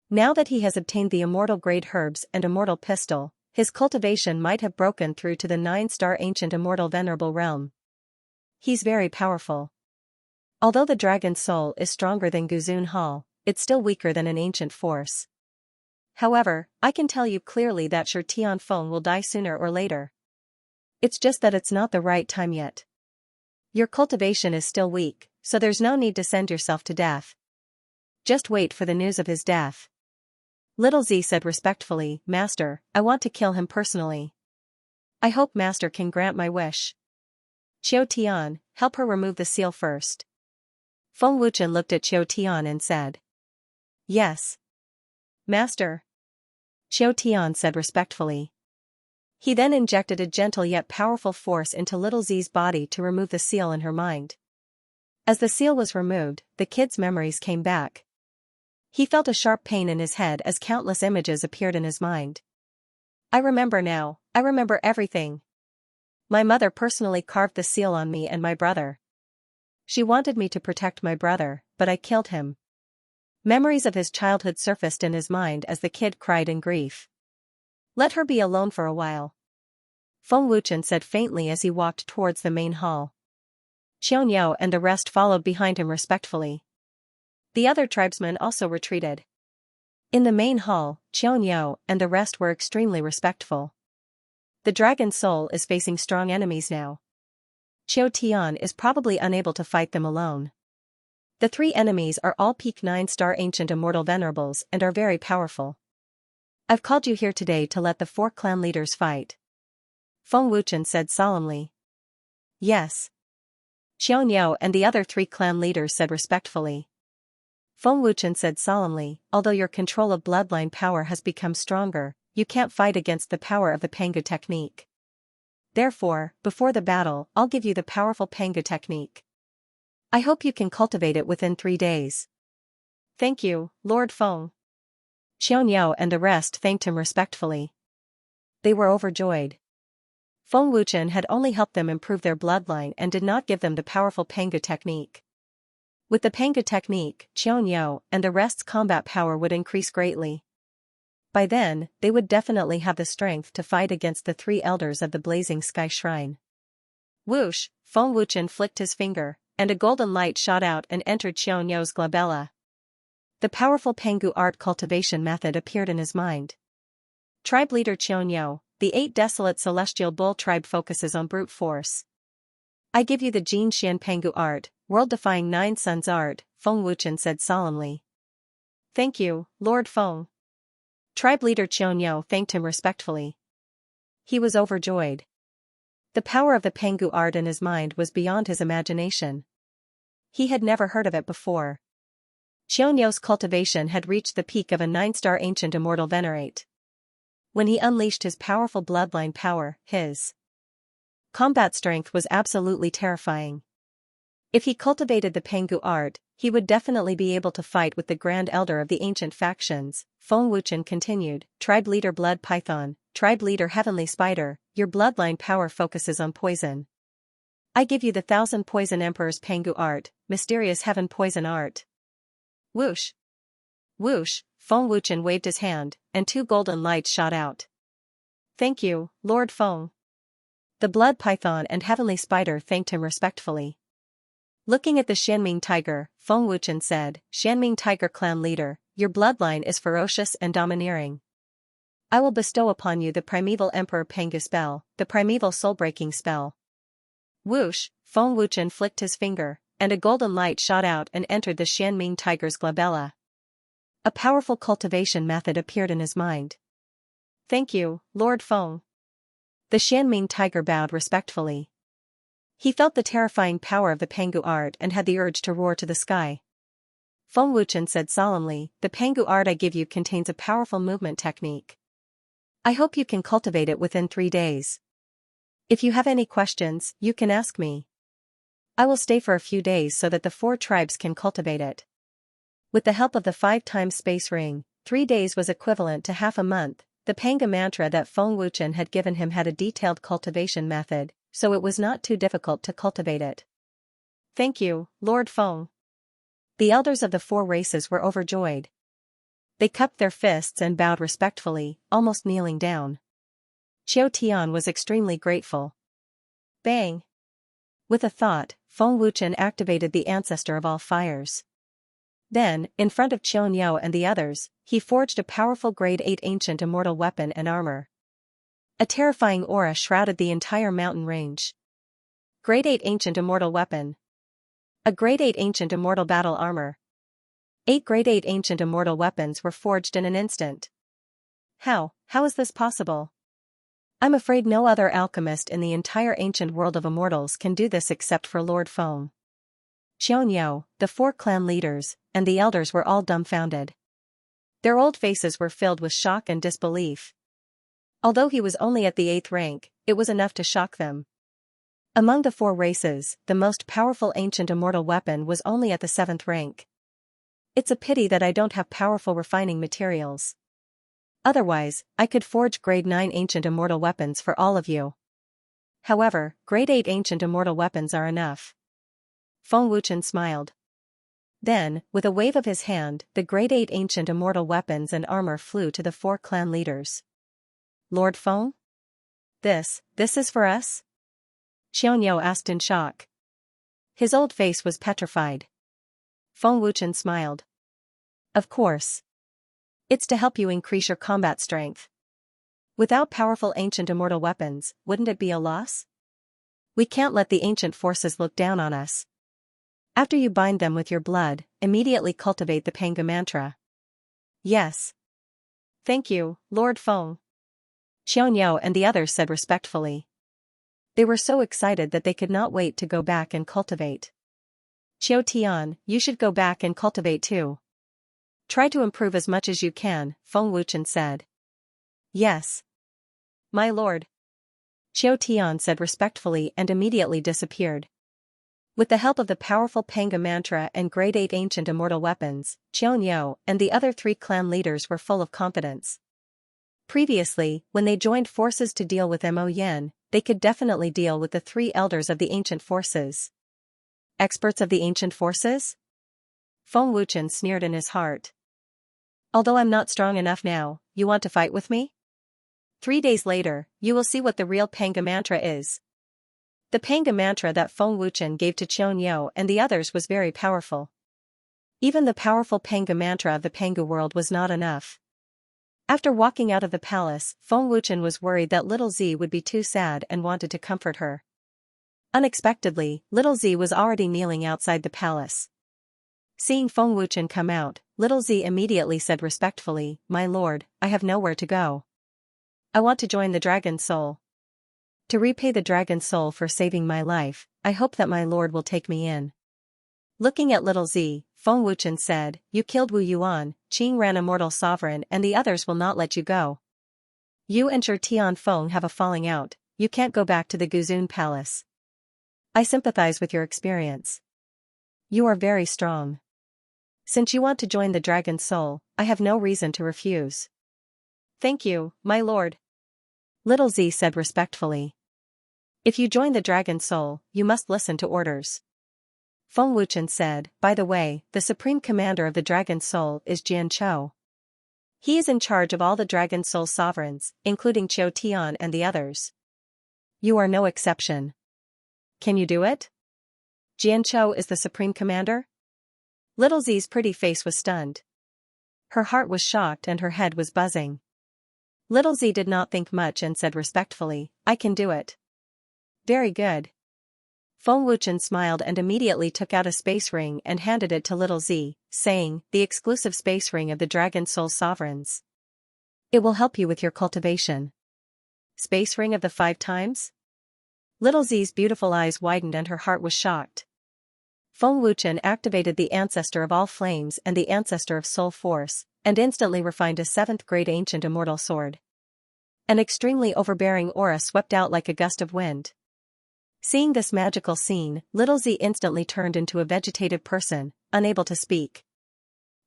Now that he has obtained the immortal grade herbs and immortal pistol, his cultivation might have broken through to the 9-star ancient immortal venerable realm. He's very powerful. Although the dragon soul is stronger than Guzun Hall, it's still weaker than an ancient force. However, I can tell you clearly that Shi Tianfeng will die sooner or later. It's just that it's not the right time yet. Your cultivation is still weak, so there's no need to send yourself to death. Just wait for the news of his death. Little Z said respectfully, Master, I want to kill him personally. I hope Master can grant my wish. Qiu Tian, help her remove the seal first. Feng Wuchen looked at Qiu Tian and said. Yes. Master. Qiu Tian said respectfully. He then injected a gentle yet powerful force into Little Z's body to remove the seal in her mind. As the seal was removed, the kid's memories came back. He felt a sharp pain in his head as countless images appeared in his mind. I remember now, I remember everything. My mother personally carved the seal on me and my brother. She wanted me to protect my brother, but I killed him. Memories of his childhood surfaced in his mind as the kid cried in grief. Let her be alone for a while. Feng Wuchen said faintly as he walked towards the main hall. Xianxia and the rest followed behind him respectfully. The other tribesmen also retreated. In the main hall, Xianxia and the rest were extremely respectful. The dragon soul is facing strong enemies now. Qiu Tian is probably unable to fight them alone. The three enemies are all peak 9-star ancient immortal venerables and are very powerful. I've called you here today to let the 4 clan leaders fight. Feng Wuchen said solemnly. Yes. Xianxia and the other 3 clan leaders said respectfully. Feng Wuchen said solemnly, although your control of bloodline power has become stronger, you can't fight against the power of the Pangu technique. Therefore, before the battle, I'll give you the powerful Pangu technique. I hope you can cultivate it within 3 days. Thank you, Lord Feng. Xianxia and the rest thanked him respectfully. They were overjoyed. Feng Wuchen had only helped them improve their bloodline and did not give them the powerful Pangu technique. With the Pangu technique, Xianxia and the rest's combat power would increase greatly. By then, they would definitely have the strength to fight against the 3 elders of the Blazing Sky Shrine. Whoosh, Feng Wuchen flicked his finger, and a golden light shot out and entered Xianxia's glabella. The powerful Pangu art cultivation method appeared in his mind. Tribe leader Xianxia, the 8 desolate celestial bull tribe focuses on brute force. I give you the Jin Xian Pangu art, world-defying 9 suns art, Feng Wuchen said solemnly. Thank you, Lord Feng. Tribe leader Xianxia thanked him respectfully. He was overjoyed. The power of the Pangu art in his mind was beyond his imagination. He had never heard of it before. Xianxia's cultivation had reached the peak of a 9-star ancient immortal venerate. When he unleashed his powerful bloodline power, his combat strength was absolutely terrifying. If he cultivated the Pangu art, he would definitely be able to fight with the Grand Elder of the ancient factions. Feng Wuchen continued, Tribe Leader Blood Python, Tribe Leader Heavenly Spider, your bloodline power focuses on poison. I give you the 1000 Poison Emperor's Pangu art, Mysterious Heaven Poison art. Whoosh! Whoosh! Feng Wuchen waved his hand, and 2 golden lights shot out. Thank you, Lord Feng. The Blood Python and Heavenly Spider thanked him respectfully. Looking at the Xianming Tiger, Feng Wuchen said, Xianming Tiger Clan Leader, your bloodline is ferocious and domineering. I will bestow upon you the Primeval Emperor Pangu spell, the Primeval Soul-Breaking spell. Whoosh! Feng Wuchen flicked his finger, and a golden light shot out and entered the Xianming Tiger's glabella. A powerful cultivation method appeared in his mind. Thank you, Lord Feng. The Xianming Tiger bowed respectfully. He felt the terrifying power of the Pangu art and had the urge to roar to the sky. Feng Wuchen said solemnly, the Pangu art I give you contains a powerful movement technique. I hope you can cultivate it within 3 days. If you have any questions, you can ask me. I will stay for a few days so that the 4 tribes can cultivate it. With the help of the 5 times space ring, 3 days was equivalent to half a month. The Pangu mantra that Feng Wuchen had given him had a detailed cultivation method, so it was not too difficult to cultivate it. Thank you, Lord Feng. The elders of the 4 races were overjoyed. They cupped their fists and bowed respectfully, almost kneeling down. Qiu Tian was extremely grateful. Bang! With a thought, Feng Wuchen activated the ancestor of all fires. Then, in front of Xianxia and the others, he forged a powerful grade 8 ancient immortal weapon and armor. A terrifying aura shrouded the entire mountain range. Grade 8 ancient immortal weapon. A grade 8 ancient immortal battle armor. 8 grade 8 ancient immortal weapons were forged in an instant. How is this possible? I'm afraid no other alchemist in the entire ancient world of immortals can do this except for Lord Feng. Xianxia, the 4 clan leaders, and the elders were all dumbfounded. Their old faces were filled with shock and disbelief. Although he was only at the 8th rank, it was enough to shock them. Among the 4 races, the most powerful ancient immortal weapon was only at the 7th rank. It's a pity that I don't have powerful refining materials. Otherwise, I could forge grade 9 ancient immortal weapons for all of you. However, grade 8 ancient immortal weapons are enough. Feng Wuchen smiled. Then, with a wave of his hand, the grade 8 ancient immortal weapons and armor flew to the 4 clan leaders. Lord Feng? This is for us? Xianxia asked in shock. His old face was petrified. Feng Wuchen smiled. Of course. It's to help you increase your combat strength. Without powerful ancient immortal weapons, wouldn't it be a loss? We can't let the ancient forces look down on us. After you bind them with your blood, immediately cultivate the Panga mantra. Yes. Thank you, Lord Feng. Xianxia and the others said respectfully. They were so excited that they could not wait to go back and cultivate. Qiu Tian, you should go back and cultivate too. Try to improve as much as you can, Feng Wuchen said. Yes. My lord. Qiu Tian said respectfully and immediately disappeared. With the help of the powerful Panga mantra and grade 8 ancient immortal weapons, Xianxia and the other 3 clan leaders were full of confidence. Previously, when they joined forces to deal with Mo Yan, they could definitely deal with the 3 elders of the ancient forces. Experts of the ancient forces? Feng Wuchen sneered in his heart. Although I'm not strong enough now, you want to fight with me? 3 days later, you will see what the real Panga mantra is. The Panga mantra that Feng Wuchen gave to Xianxia and the others was very powerful. Even the powerful Panga mantra of the Panga world was not enough. After walking out of the palace, Feng Wuchen was worried that little Z would be too sad and wanted to comfort her. Unexpectedly, little Z was already kneeling outside the palace. Seeing Feng Wuchen come out, little Z immediately said respectfully, "My lord, I have nowhere to go. I want to join the Dragon Soul. To repay the Dragon Soul for saving my life, I hope that my lord will take me in." Looking at little Z, Feng Wuchen said, "You killed Wu Yuan, Qing Ran Immortal Sovereign, and the others will not let you go. You and Zhi Tianfeng have a falling out, you can't go back to the Guzun Palace. I sympathize with your experience. You are very strong. Since you want to join the Dragon Soul, I have no reason to refuse." "Thank you, my lord," little Z said respectfully. "If you join the Dragon Soul, you must listen to orders." Feng Wuchen said, "By the way, the Supreme Commander of the Dragon Soul is Jian Chou. He is in charge of all the Dragon Soul sovereigns, including Qiu Tian and the others. You are no exception. Can you do it? Jian Chou is the Supreme Commander?" Little Z's pretty face was stunned. Her heart was shocked and her head was buzzing. Little Z did not think much and said respectfully, "I can do it." "Very good." Feng Wuchen smiled and immediately took out a space ring and handed it to little Z, saying, "The exclusive space ring of the Dragon Soul Sovereigns. It will help you with your cultivation." "Space ring of the 5 times?" Little Z's beautiful eyes widened and her heart was shocked. Feng Wuchen activated the Ancestor of All Flames and the Ancestor of Soul Force, and instantly refined a 7th grade ancient immortal sword. An extremely overbearing aura swept out like a gust of wind. Seeing this magical scene, little Z instantly turned into a vegetative person, unable to speak.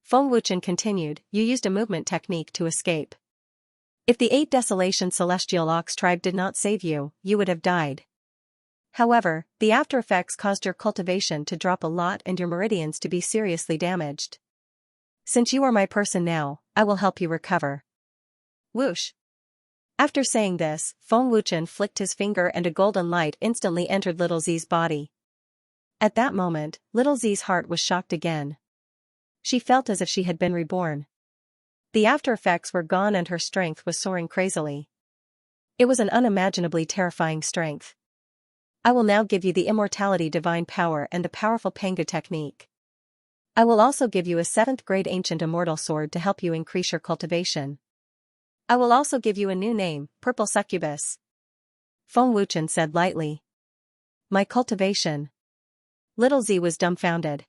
Feng Wuchen continued, "You used a movement technique to escape. If the 8 Desolation Celestial Ox tribe did not save you, you would have died. However, the after effects caused your cultivation to drop a lot and your meridians to be seriously damaged. Since you are my person now, I will help you recover." Whoosh! After saying this, Feng Wuchen flicked his finger and a golden light instantly entered little Z's body. At that moment, little Z's heart was shocked again. She felt as if she had been reborn. The after effects were gone and her strength was soaring crazily. It was an unimaginably terrifying strength. "I will now give you the Immortality Divine Power and the powerful Panga technique. I will also give you a 7th grade ancient immortal sword to help you increase your cultivation. I will also give you a new name, Purple Succubus." Feng Wuchen said lightly. "My cultivation." Little Z was dumbfounded.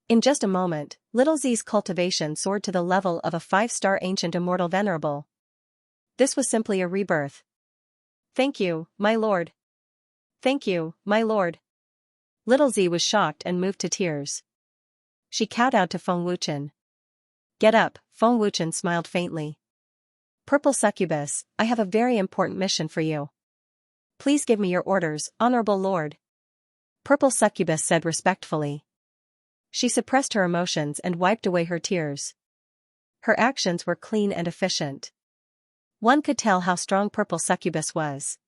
In just a moment, little Z's cultivation soared to the level of a 5-star ancient immortal venerable. This was simply a rebirth. "Thank you, my lord. Thank you, my lord." Little Z was shocked and moved to tears. She kowtowed to Feng Wuchen. "Get up," Feng Wuchen smiled faintly. "Purple Succubus, I have a very important mission for you. Please give me your orders, honorable lord." Purple Succubus said respectfully. She suppressed her emotions and wiped away her tears. Her actions were clean and efficient. One could tell how strong Purple Succubus was.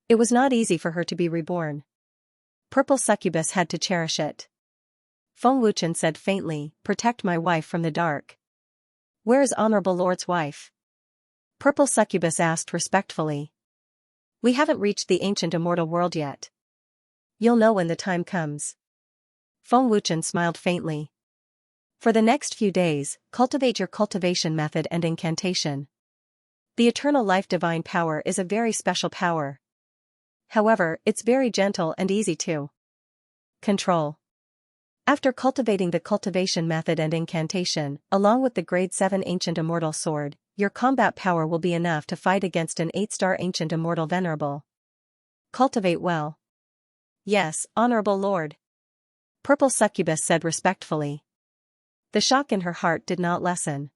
It was not easy for her to be reborn. Purple Succubus had to cherish it. Feng Wuchen said faintly, "Protect my wife from the dark." "Where is Honorable Lord's wife?" Purple Succubus asked respectfully. "We haven't reached the ancient immortal world yet. You'll know when the time comes." Feng Wuchen smiled faintly. "For the next few days, cultivate your cultivation method and incantation. The eternal life divine power is a very special power. However, it's very gentle and easy to control. After cultivating the cultivation method and incantation, along with the grade 7 ancient immortal sword, your combat power will be enough to fight against an 8-star ancient immortal venerable. Cultivate well." "Yes, Honorable Lord," Purple Succubus said respectfully. The shock in her heart did not lessen.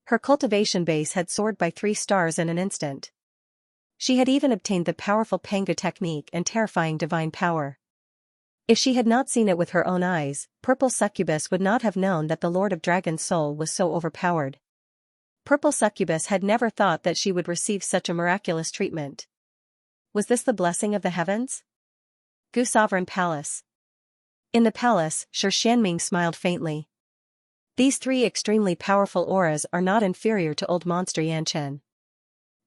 Her cultivation base had soared by 3 stars in an instant. She had even obtained the powerful Panga technique and terrifying divine power. If she had not seen it with her own eyes, Purple Succubus would not have known that the Lord of Dragon's soul was so overpowered. Purple Succubus had never thought that she would receive such a miraculous treatment. Was this the blessing of the heavens? Gu Sovereign Palace. In the palace, Xianxia smiled faintly. These 3 extremely powerful auras are not inferior to old monster Yanchen.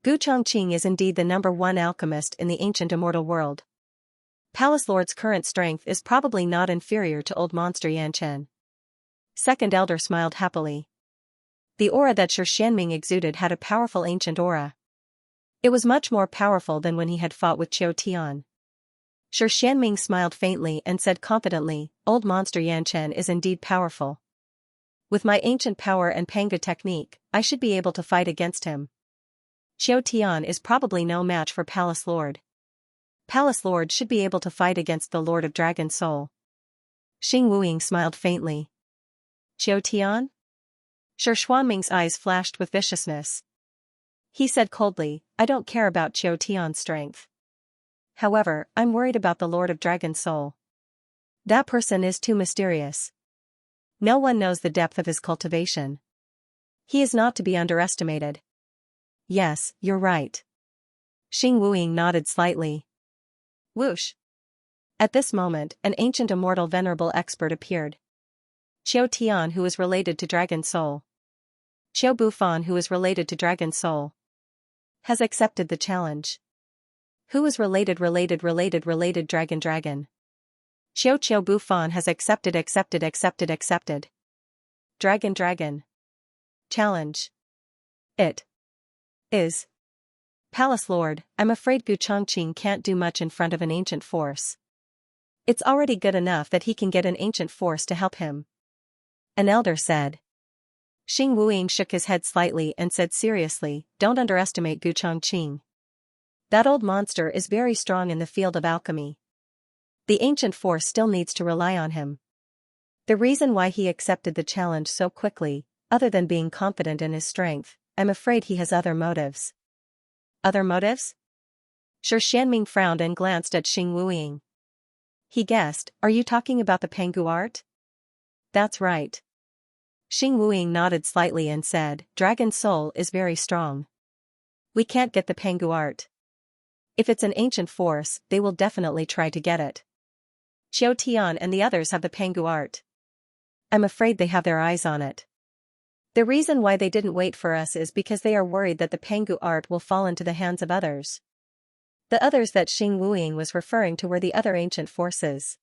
Gu Chongqing is indeed the #1 alchemist in the ancient immortal world. Palace Lord's current strength is probably not inferior to old monster Yanchen. Second Elder smiled happily. The aura that Xianxia exuded had a powerful ancient aura. It was much more powerful than when he had fought with Qiu Tian. Xianxia smiled faintly and said confidently, "Old monster Yanchen is indeed powerful. With my ancient power and Panga technique, I should be able to fight against him. Qiu Tian is probably no match for Palace Lord. Palace Lord should be able to fight against the Lord of Dragon's soul." Xing Wuying smiled faintly. "Qiu Tian?" Xuanming's eyes flashed with viciousness. He said coldly, "I don't care about Qiu Tian's strength. However, I'm worried about the Lord of Dragon's soul. That person is too mysterious. No one knows the depth of his cultivation. He is not to be underestimated." "Yes, you're right." Xing Wuying nodded slightly. Whoosh. At this moment, an ancient immortal venerable expert appeared. Qiu Tian, who is related to Dragon Soul. Qiu Bufan, who is related to Dragon Soul. Has accepted the challenge. Who is related Dragon. Qiu Bufan has accepted. Dragon. Challenge. It is. Palace Lord, I'm afraid Gu Chongqing can't do much in front of an ancient force. It's already good enough that he can get an ancient force to help him. An elder said. Xing Wuying shook his head slightly and said seriously, "Don't underestimate Gu Chongqing. That old monster is very strong in the field of alchemy. The ancient force still needs to rely on him. The reason why he accepted the challenge so quickly, other than being confident in his strength, I'm afraid he has other motives." "Other motives?" Xianxia frowned and glanced at Xing Wuying. He guessed, "Are you talking about the Pangu art?" "That's right." Xing Wuying nodded slightly and said, "Dragon's soul is very strong. We can't get the Pangu art. If it's an ancient force, they will definitely try to get it. Qiu Tian and the others have the Pangu art. I'm afraid they have their eyes on it. The reason why they didn't wait for us is because they are worried that the Pangu art will fall into the hands of others." The others that Xing Wuying was referring to were the other ancient forces.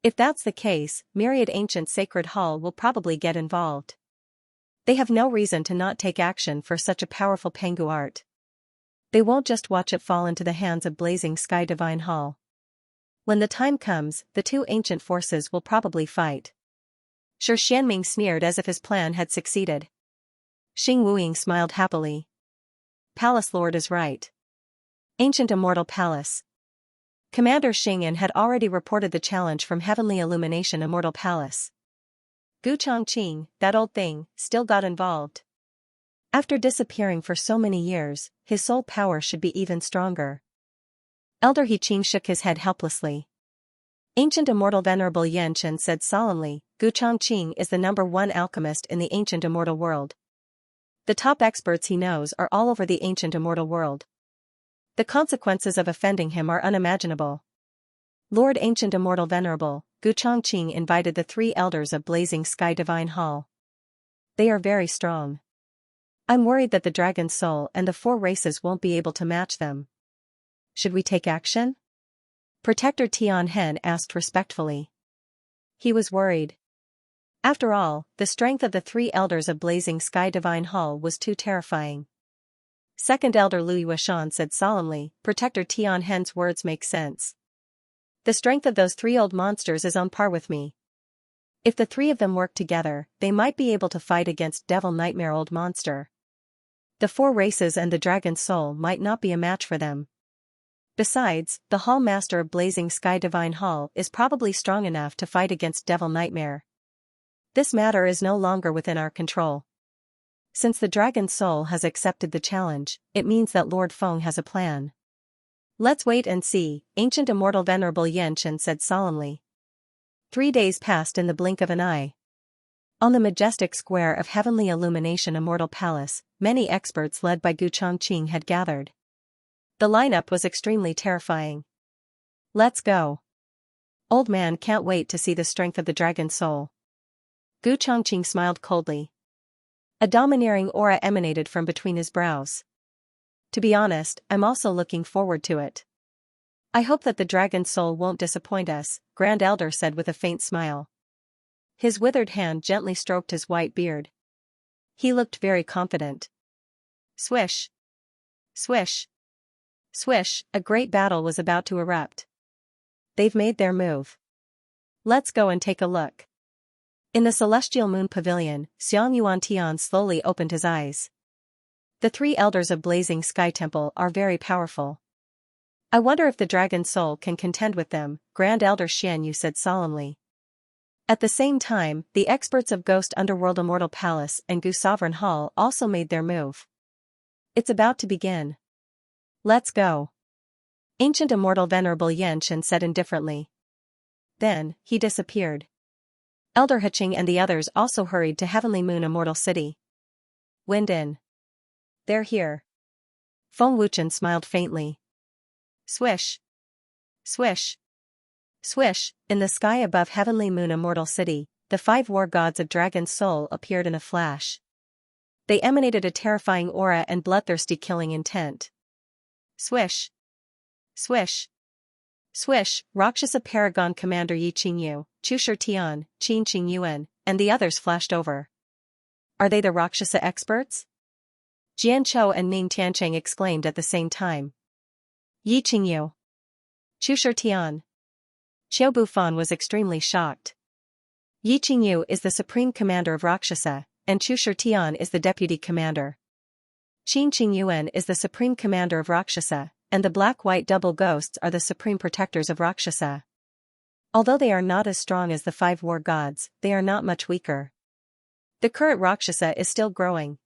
If that's the case, myriad ancient sacred hall will probably get involved. They have no reason to not take action for such a powerful Pangu art. They won't just watch it fall into the hands of Blazing Sky Divine Hall. When the time comes, the 2 ancient forces will probably fight. Xianxia sneered as if his plan had succeeded. Xing Wuying smiled happily. Palace Lord is right. Ancient Immortal Palace. Commander Xingyan had already reported the challenge from Heavenly Illumination Immortal Palace. Gu Chongqing, that old thing, still got involved. After disappearing for so many years, his soul power should be even stronger. Elder Hiqing shook his head helplessly. Ancient Immortal Venerable Yanchen said solemnly, "Gu Chongqing is the #1 alchemist in the ancient immortal world. The top experts he knows are all over the ancient immortal world. The consequences of offending him are unimaginable. Lord Ancient Immortal Venerable, Gu Chongqing invited the 3 elders of Blazing Sky Divine Hall. They are very strong. I'm worried that the Dragon Soul and the 4 races won't be able to match them. Should we take action? Protector Tianhen asked respectfully. He was worried. After all, the strength of the 3 elders of Blazing Sky Divine Hall was too terrifying. Second Elder Lu Yuashan said solemnly, Protector Tianhen's words make sense. The strength of those 3 old monsters is on par with me. If the 3 of them work together, they might be able to fight against Devil Nightmare Old Monster. The 4 races and the Dragon Soul might not be a match for them. Besides, the Hall Master of Blazing Sky Divine Hall is probably strong enough to fight against Devil Nightmare. This matter is no longer within our control. Since the Dragon Soul has accepted the challenge, it means that Lord Feng has a plan. Let's wait and see, Ancient Immortal Venerable Yanchen said solemnly. 3 days passed in the blink of an eye. On the majestic square of Heavenly Illumination Immortal Palace, many experts led by Gu Chongqing had gathered. The lineup was extremely terrifying. Let's go. Old man can't wait to see the strength of the Dragon Soul. Gu Chongqing smiled coldly. A domineering aura emanated from between his brows. To be honest, I'm also looking forward to it. I hope that the Dragon Soul won't disappoint us, Grand Elder said with a faint smile. His withered hand gently stroked his white beard. He looked very confident. Swish. Swish. Swish, a great battle was about to erupt. They've made their move. Let's go and take a look. In the Celestial Moon Pavilion, Xiang Yuantian slowly opened his eyes. The 3 elders of Blazing Sky Temple are very powerful. I wonder if the Dragon Soul can contend with them, Grand Elder Xianyu said solemnly. At the same time, the experts of Ghost Underworld Immortal Palace and Gu Sovereign Hall also made their move. It's about to begin. Let's go. Ancient Immortal Venerable Yanchen said indifferently. Then, he disappeared. Elder Haching and the others also hurried to Heavenly Moon Immortal City. Wind in. They're here. Feng Wuchen smiled faintly. Swish. Swish. Swish, in the sky above Heavenly Moon Immortal City, the 5 war gods of Dragon Soul appeared in a flash. They emanated a terrifying aura and bloodthirsty killing intent. Swish. Swish. Swish, Rakshasa Paragon Commander Yi Qingyu, Chu Shitian, Qin Qingyuan, and the others flashed over. Are they the Rakshasa experts? Jian Chou and Ning Tiancheng exclaimed at the same time. Yi Qingyu. Chu Shitian. Qiu Bufan was extremely shocked. Yi Qingyu is the supreme commander of Rakshasa, and Chu Shitian is the deputy commander. Qin Qingyuan is the supreme commander of Rakshasa, and the black-white double ghosts are the supreme protectors of Rakshasa. Although they are not as strong as the 5 war gods, they are not much weaker. The current Rakshasa is still growing.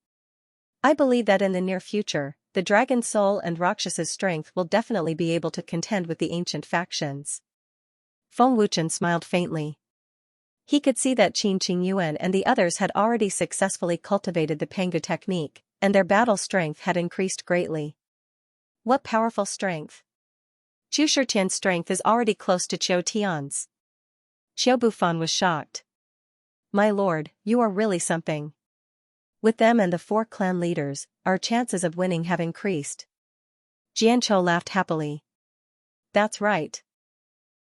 I believe that in the near future, the Dragon Soul and Rakshas's strength will definitely be able to contend with the ancient factions. Feng Wuchen smiled faintly. He could see that Qin Qingyuan and the others had already successfully cultivated the Pengu technique, and their battle strength had increased greatly. What powerful strength! Chu Shitian's strength is already close to Qiu Tian's. Qiu Bufan was shocked. My lord, you are really something. With them and the 4 clan leaders, our chances of winning have increased. Jian Chou laughed happily. That's right.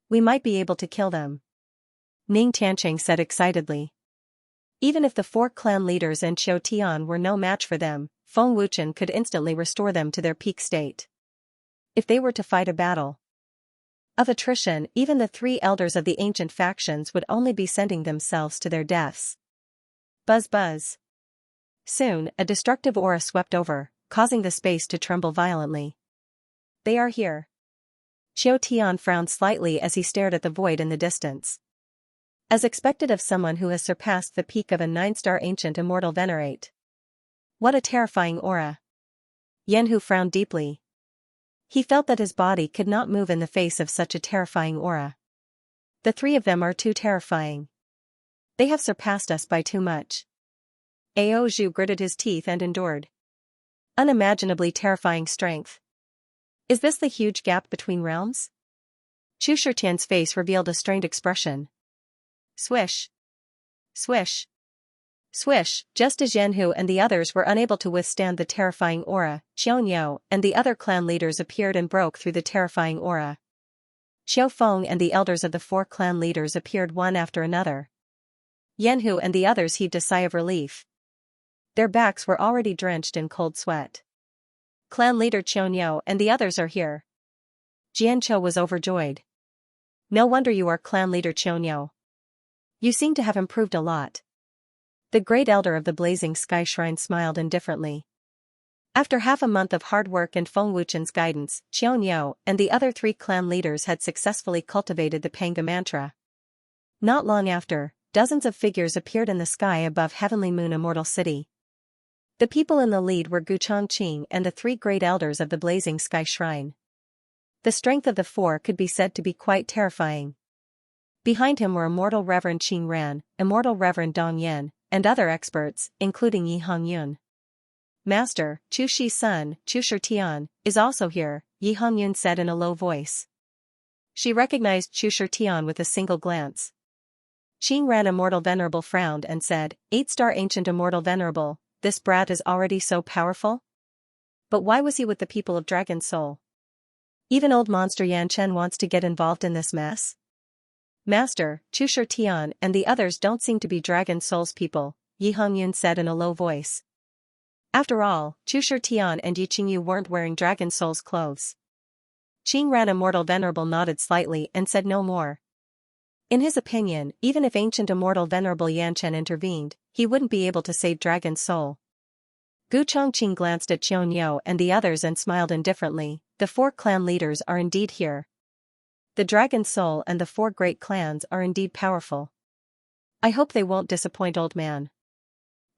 We might be able to kill them. Ning Tiancheng said excitedly. Even if the 4 clan leaders and Qiu Tian were no match for them, Feng Wuchen could instantly restore them to their peak state. If they were to fight a battle of attrition, even the 3 elders of the ancient factions would only be sending themselves to their deaths. Buzz buzz. Soon, a destructive aura swept over, causing the space to tremble violently. They are here. Qiu Tian frowned slightly as he stared at the void in the distance. As expected of someone who has surpassed the peak of a 9-star ancient immortal venerate. What a terrifying aura. Yanhu frowned deeply. He felt that his body could not move in the face of such a terrifying aura. The 3 of them are too terrifying. They have surpassed us by too much. Ao Zhu gritted his teeth and endured. Unimaginably terrifying strength. Is this the huge gap between realms? Chu Shitian's face revealed a strained expression. Swish. Swish. Swish. Just as Yanhu and the others were unable to withstand the terrifying aura, Xianxia and the other clan leaders appeared and broke through the terrifying aura. Xiao Feng and the elders of the 4 clan leaders appeared one after another. Yanhu and the others heaved a sigh of relief. Their backs were already drenched in cold sweat. Clan leader Xianxia and the others are here. Jianqiu was overjoyed. No wonder you are clan leader Xianxia. You seem to have improved a lot. The great elder of the Blazing Sky Shrine smiled indifferently. After half a month of hard work and Feng Wuchen's guidance, Xianxia and the other 3 clan leaders had successfully cultivated the Panga mantra. Not long after, dozens of figures appeared in the sky above Heavenly Moon Immortal City. The people in the lead were Gu Chongqing and the 3 great elders of the Blazing Sky Shrine. The strength of the 4 could be said to be quite terrifying. Behind him were Immortal Reverend Qing Ran, Immortal Reverend Dong Yan, and other experts, including Yi Hongyun. Master, Chu Shi's son, Chu Shitian, is also here, Yi Hongyun said in a low voice. She recognized Chu Shitian with a single glance. Qing Ran Immortal Venerable frowned and said, 8-star Ancient Immortal Venerable, this brat is already so powerful? But why was he with the people of Dragon Soul? Even old monster Yan Chen wants to get involved in this mess? Master, Chu Shitian and the others don't seem to be Dragon Soul's people, Yi Hongyun said in a low voice. After all, Chu Shitian and Yi Qingyu weren't wearing Dragon Soul's clothes. Qing Ran Immortal Venerable nodded slightly and said no more. In his opinion, even if Ancient Immortal Venerable Yan Chen intervened, he wouldn't be able to save Dragon Soul. Gu Chongqing glanced at Xianxia and the others and smiled indifferently. The 4 clan leaders are indeed here. The Dragon Soul and the 4 great clans are indeed powerful. I hope they won't disappoint Old Man.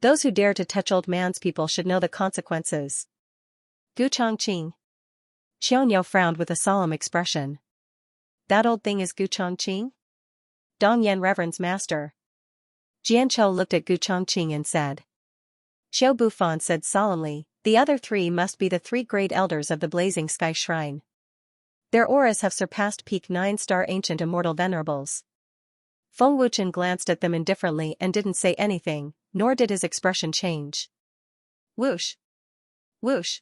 Those who dare to touch Old Man's people should know the consequences. Gu Chongqing. Xianxia frowned with a solemn expression. That old thing is Gu Chongqing? Dong Yan Reverend's master. Jianqiu looked at Gu Chongqing and said. Xiao Bufan said solemnly, the other 3 must be the 3 great elders of the Blazing Sky Shrine. Their auras have surpassed peak 9-star Ancient Immortal Venerables. Feng Wuchen glanced at them indifferently and didn't say anything, nor did his expression change. Whoosh! Whoosh!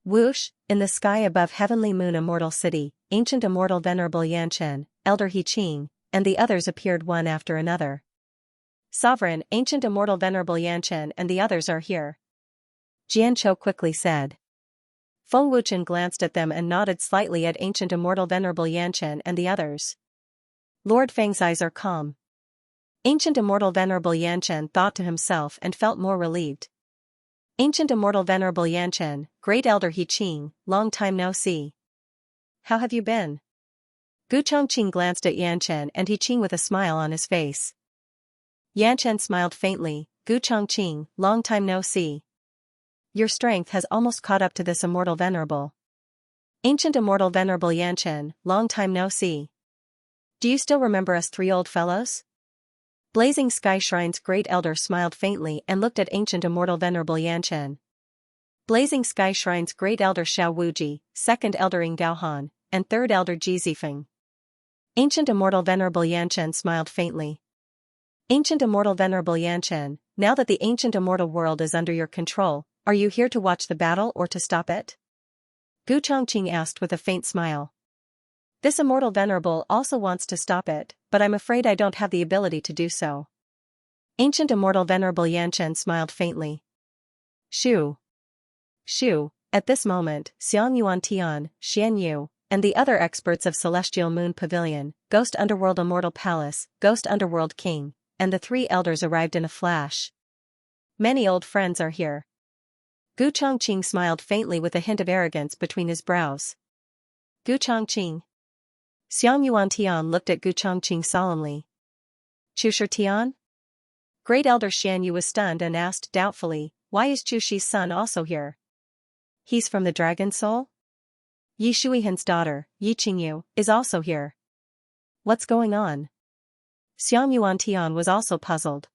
Whoosh! In the sky above Heavenly Moon Immortal City, Ancient Immortal Venerable Yan Chen, Elder He Qing, and the others appeared one after another. Sovereign, Ancient Immortal Venerable Yan Chen and the others are here. Jianqiu quickly said. Feng Wuchen glanced at them and nodded slightly at Ancient Immortal Venerable Yan Chen and the others. Lord Feng's eyes are calm. Ancient Immortal Venerable Yan Chen thought to himself and felt more relieved. Ancient Immortal Venerable Yan Chen, Great Elder He Qing, long time no see. How have you been? Gu Chongqing glanced at Yan Chen and He Qing with a smile on his face. Yan Chen smiled faintly. Gu Chongqing, long time no see. Your strength has almost caught up to this Immortal Venerable. Ancient Immortal Venerable Yan Chen, long time no see. Do you still remember us 3 old fellows? Blazing Sky Shrine's Great Elder smiled faintly and looked at Ancient Immortal Venerable Yan Chen. Blazing Sky Shrine's Great Elder Xiao Wuji, 2nd Elder Ing Gaohan, and 3rd Elder Ji Zifeng. Ancient Immortal Venerable Yan Chen smiled faintly. Ancient Immortal Venerable Yan Chen, now that the Ancient Immortal World is under your control, are you here to watch the battle or to stop it? Gu Chongqing asked with a faint smile. This Immortal Venerable also wants to stop it, but I'm afraid I don't have the ability to do so. Ancient Immortal Venerable Yan Chen smiled faintly. Shoo. Shoo. At this moment, Xiang Yuan Tian, Xian Yu, and the other experts of Celestial Moon Pavilion, Ghost Underworld Immortal Palace, Ghost Underworld King, and the 3 elders arrived in a flash. Many old friends are here. Gu Chongqing smiled faintly with a hint of arrogance between his brows. Gu Chongqing. Xiang Yuan Tian looked at Gu Chongqing solemnly. Chu Tian? Great Elder Xian Yu was stunned and asked doubtfully, why is Chu Shi's son also here? He's from the Dragon Soul? Yi Shuihan's daughter, Yi Qingyu, is also here. What's going on? Xiang Yuan Tian was also puzzled.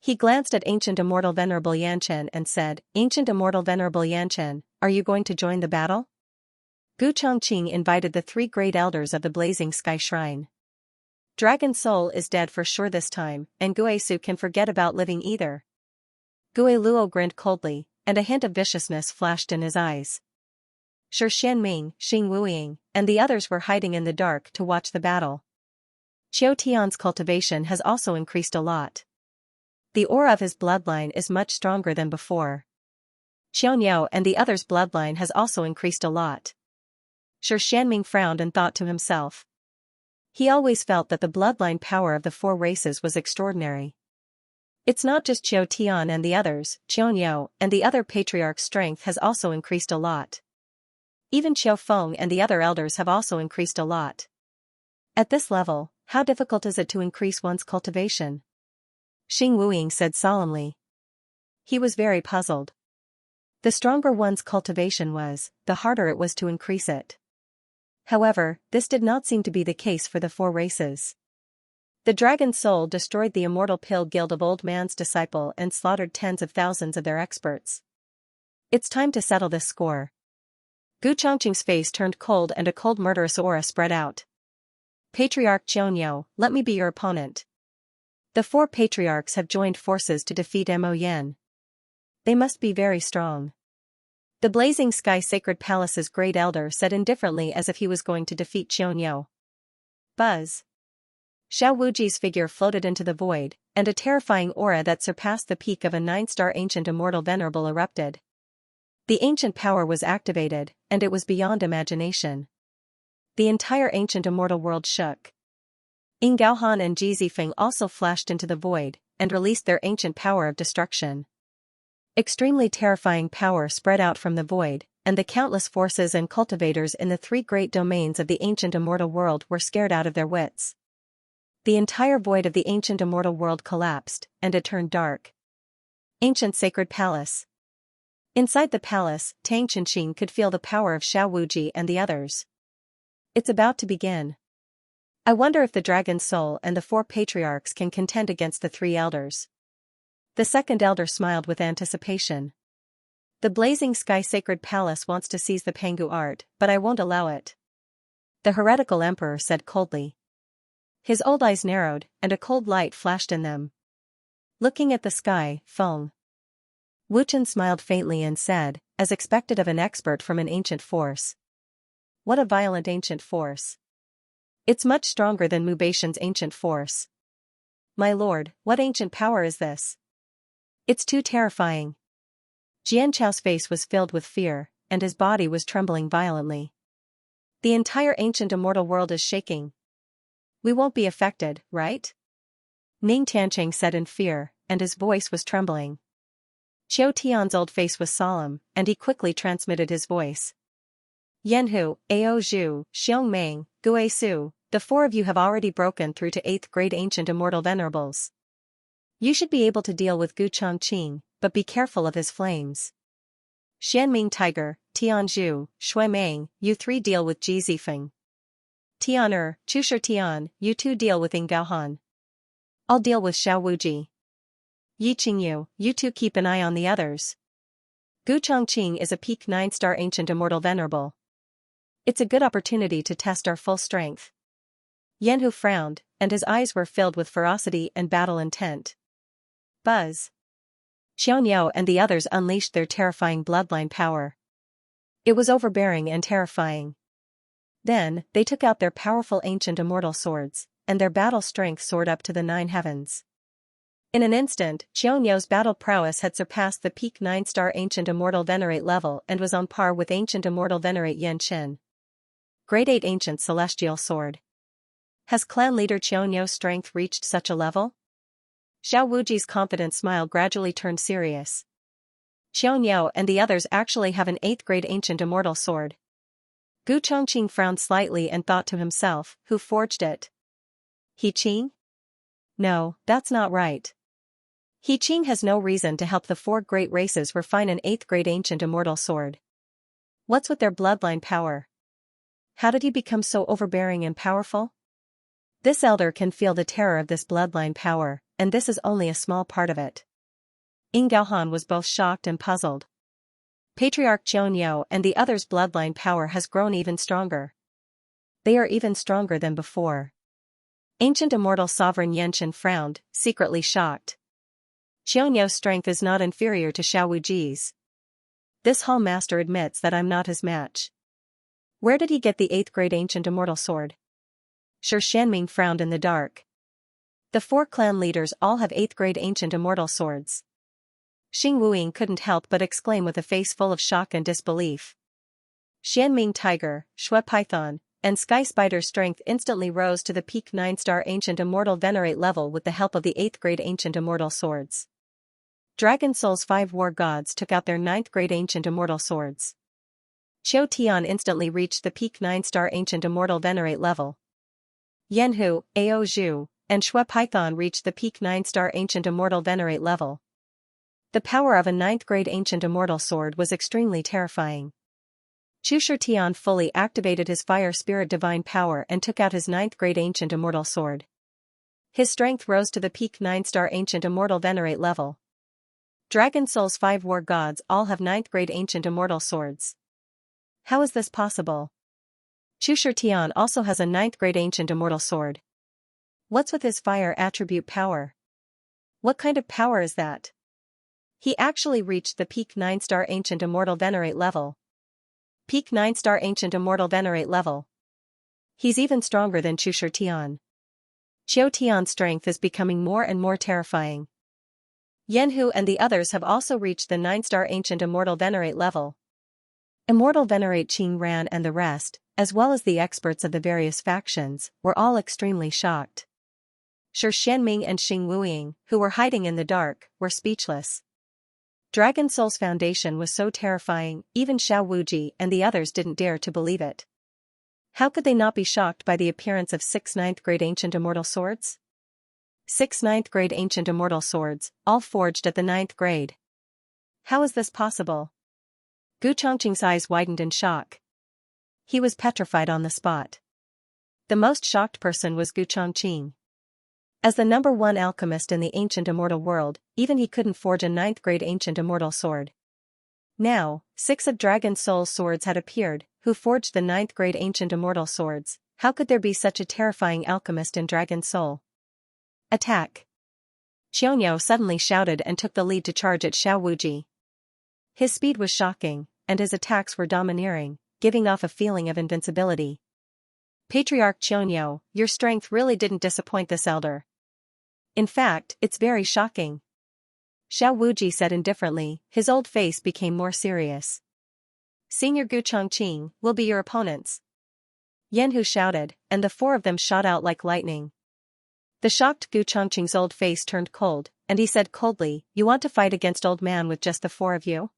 He glanced at Ancient Immortal Venerable Yanchen and said, Ancient Immortal Venerable Yanchen, are you going to join the battle? Gu Chongqing invited the three great elders of the Blazing Sky Shrine. Dragon Soul is dead for sure this time, and Guesu can forget about living either. Gue Luo grinned coldly, and a hint of viciousness flashed in his eyes. Shi Xianming, Xing Wuying, and the others were hiding in the dark to watch the battle. Qiu Tian's cultivation has also increased a lot. The aura of his bloodline is much stronger than before. Xiaoniao and the others' bloodline has also increased a lot. Shi Xianming frowned and thought to himself. He always felt that the bloodline power of the four races was extraordinary. It's not just Qiu Tian and the others, Xiaoniao and the other patriarch's strength has also increased a lot. Even Qiu Feng and the other elders have also increased a lot. At this level, how difficult is it to increase one's cultivation? Xing Wuying said solemnly. He was very puzzled. The stronger one's cultivation was, the harder it was to increase it. However, this did not seem to be the case for the four races. The Dragon Soul destroyed the Immortal Pill Guild of Old Man's Disciple and slaughtered tens of thousands of their experts. It's time to settle this score. Gu Chongqing's face turned cold and a cold murderous aura spread out. Patriarch Qiaoniao, let me be your opponent. The four patriarchs have joined forces to defeat Mo Yan. They must be very strong. The Blazing Sky Sacred Palace's great elder said indifferently as if he was going to defeat Qiaoniao. Buzz. Xiao Wuji's figure floated into the void, and a terrifying aura that surpassed the peak of a 9-star Ancient Immortal Venerable erupted. The ancient power was activated, and it was beyond imagination. The entire ancient immortal world shook. Ying Gaohan and Ji Zifeng also flashed into the void, and released their ancient power of destruction. Extremely terrifying power spread out from the void, and the countless forces and cultivators in the three great domains of the ancient immortal world were scared out of their wits. The entire void of the ancient immortal world collapsed, and it turned dark. Ancient Sacred Palace. Inside the palace, Tang Chenxing could feel the power of Xiao Wuji and the others. It's about to begin. I wonder if the Dragon Soul and the four patriarchs can contend against the three elders. The second elder smiled with anticipation. The Blazing Sky Sacred Palace wants to seize the Pangu art, but I won't allow it. The heretical emperor said coldly. His old eyes narrowed, and a cold light flashed in them. Looking at the sky, Feng. Wuchen smiled faintly and said, as expected of an expert from an ancient force. What a violent ancient force. It's much stronger than Mubation's ancient force. My lord, what ancient power is this? It's too terrifying. Jianchao's face was filled with fear, and his body was trembling violently. The entire ancient immortal world is shaking. We won't be affected, right? Ning Tiancheng said in fear, and his voice was trembling. Qiu Tian's old face was solemn, and he quickly transmitted his voice. Yanhu, Ao Zhu, Xiong Meng, Gue Su, the four of you have already broken through to 8th grade ancient immortal venerables. You should be able to deal with Gu Chongqing, but be careful of his flames. Xianming Tiger, Tian Zhu, Shui Meng, you three deal with Ji Zifeng. Tian Chushi Tian, you two deal with Ying Gaohan. I'll deal with Xiao Wuji. Yi Qingyu, you two keep an eye on the others. Gu Chongqing is a peak 9-star ancient immortal venerable. It's a good opportunity to test our full strength. Yanhu frowned, and his eyes were filled with ferocity and battle intent. Buzz. Xiaoniao and the others unleashed their terrifying bloodline power. It was overbearing and terrifying. Then, they took out their powerful ancient immortal swords, and their battle strength soared up to the 9 heavens. In an instant, Xiaoniao's battle prowess had surpassed the peak 9-star ancient immortal venerate level and was on par with ancient immortal venerate Yan Chen. Grade 8 ancient celestial sword. Has clan leader Xiaoniao's strength reached such a level? Xiao Wuji's confident smile gradually turned serious. Xiaoniao and the others actually have an 8th grade ancient immortal sword. Gu Chongqing frowned slightly and thought to himself, who forged it? He Qing? No, that's not right. He Qing has no reason to help the 4 great races refine an 8th grade ancient immortal sword. What's with their bloodline power? How did he become so overbearing and powerful? This elder can feel the terror of this bloodline power, and this is only a small part of it. Ying Gaohan was both shocked and puzzled. Patriarch Xianxia and the others' bloodline power has grown even stronger. They are even stronger than before. Ancient immortal sovereign Yanchen frowned, secretly shocked. Xianxia's strength is not inferior to Xiao Wuji's. This hall master admits that I'm not his match. Where did he get the 8th grade ancient immortal sword? Shi Shanming frowned in the dark. The 4 clan leaders all have 8th grade ancient immortal swords. Xing Wuying couldn't help but exclaim with a face full of shock and disbelief. Xianming Tiger, Shui Python, and Sky Spider's strength instantly rose to the peak 9-star ancient immortal venerate level with the help of the 8th grade ancient immortal swords. Dragon Soul's 5 war gods took out their 9th grade ancient immortal swords. Qiu Tian instantly reached the peak 9-star ancient immortal venerate level. Yanhu, Ao Zhu, and Shui Python reached the peak 9-star ancient immortal venerate level. The power of a 9th grade ancient immortal sword was extremely terrifying. Chu Tian fully activated his fire spirit divine power and took out his 9th grade ancient immortal sword. His strength rose to the peak 9-star ancient immortal venerate level. Dragon Soul's 5 war gods all have 9th grade ancient immortal swords. How is this possible? Chu Tian also has a 9th grade ancient immortal sword. What's with his fire attribute power? What kind of power is that? He actually reached the peak 9-star ancient immortal venerate level. Peak 9-star ancient immortal venerate level. He's even stronger than Chu Tian. Qiu Tian's strength is becoming more and more terrifying. Yanhu and the others have also reached the 9-star ancient immortal venerate level. Immortal venerate Qing Ran and the rest, as well as the experts of the various factions, were all extremely shocked. Shi Shanming and Xing Wuying, who were hiding in the dark, were speechless. Dragon Soul's foundation was so terrifying, even Xiao Wuji and the others didn't dare to believe it. How could they not be shocked by the appearance of 6 9th grade ancient immortal swords? 6 9th grade ancient immortal swords, all forged at the 9th grade. How is this possible? Gu Chongqing's eyes widened in shock. He was petrified on the spot. The most shocked person was Gu Chongqing. As the #1 alchemist in the ancient immortal world, even he couldn't forge a 9th grade ancient immortal sword. Now, 6 of Dragon Soul's swords had appeared, who forged the 9th grade ancient immortal swords. How could there be such a terrifying alchemist in Dragon Soul? Attack! Xianxia suddenly shouted and took the lead to charge at Xiao Wuji. His speed was shocking, and his attacks were domineering, giving off a feeling of invincibility. Patriarch Xianxia, your strength really didn't disappoint this elder. In fact, it's very shocking. Xiao Wuji said indifferently, his old face became more serious. Senior Gu Chongqing will be your opponents. Yanhu shouted, and the 4 of them shot out like lightning. The shocked Gu Chongqing's old face turned cold, and he said coldly, "You want to fight against old man with just the 4 of you?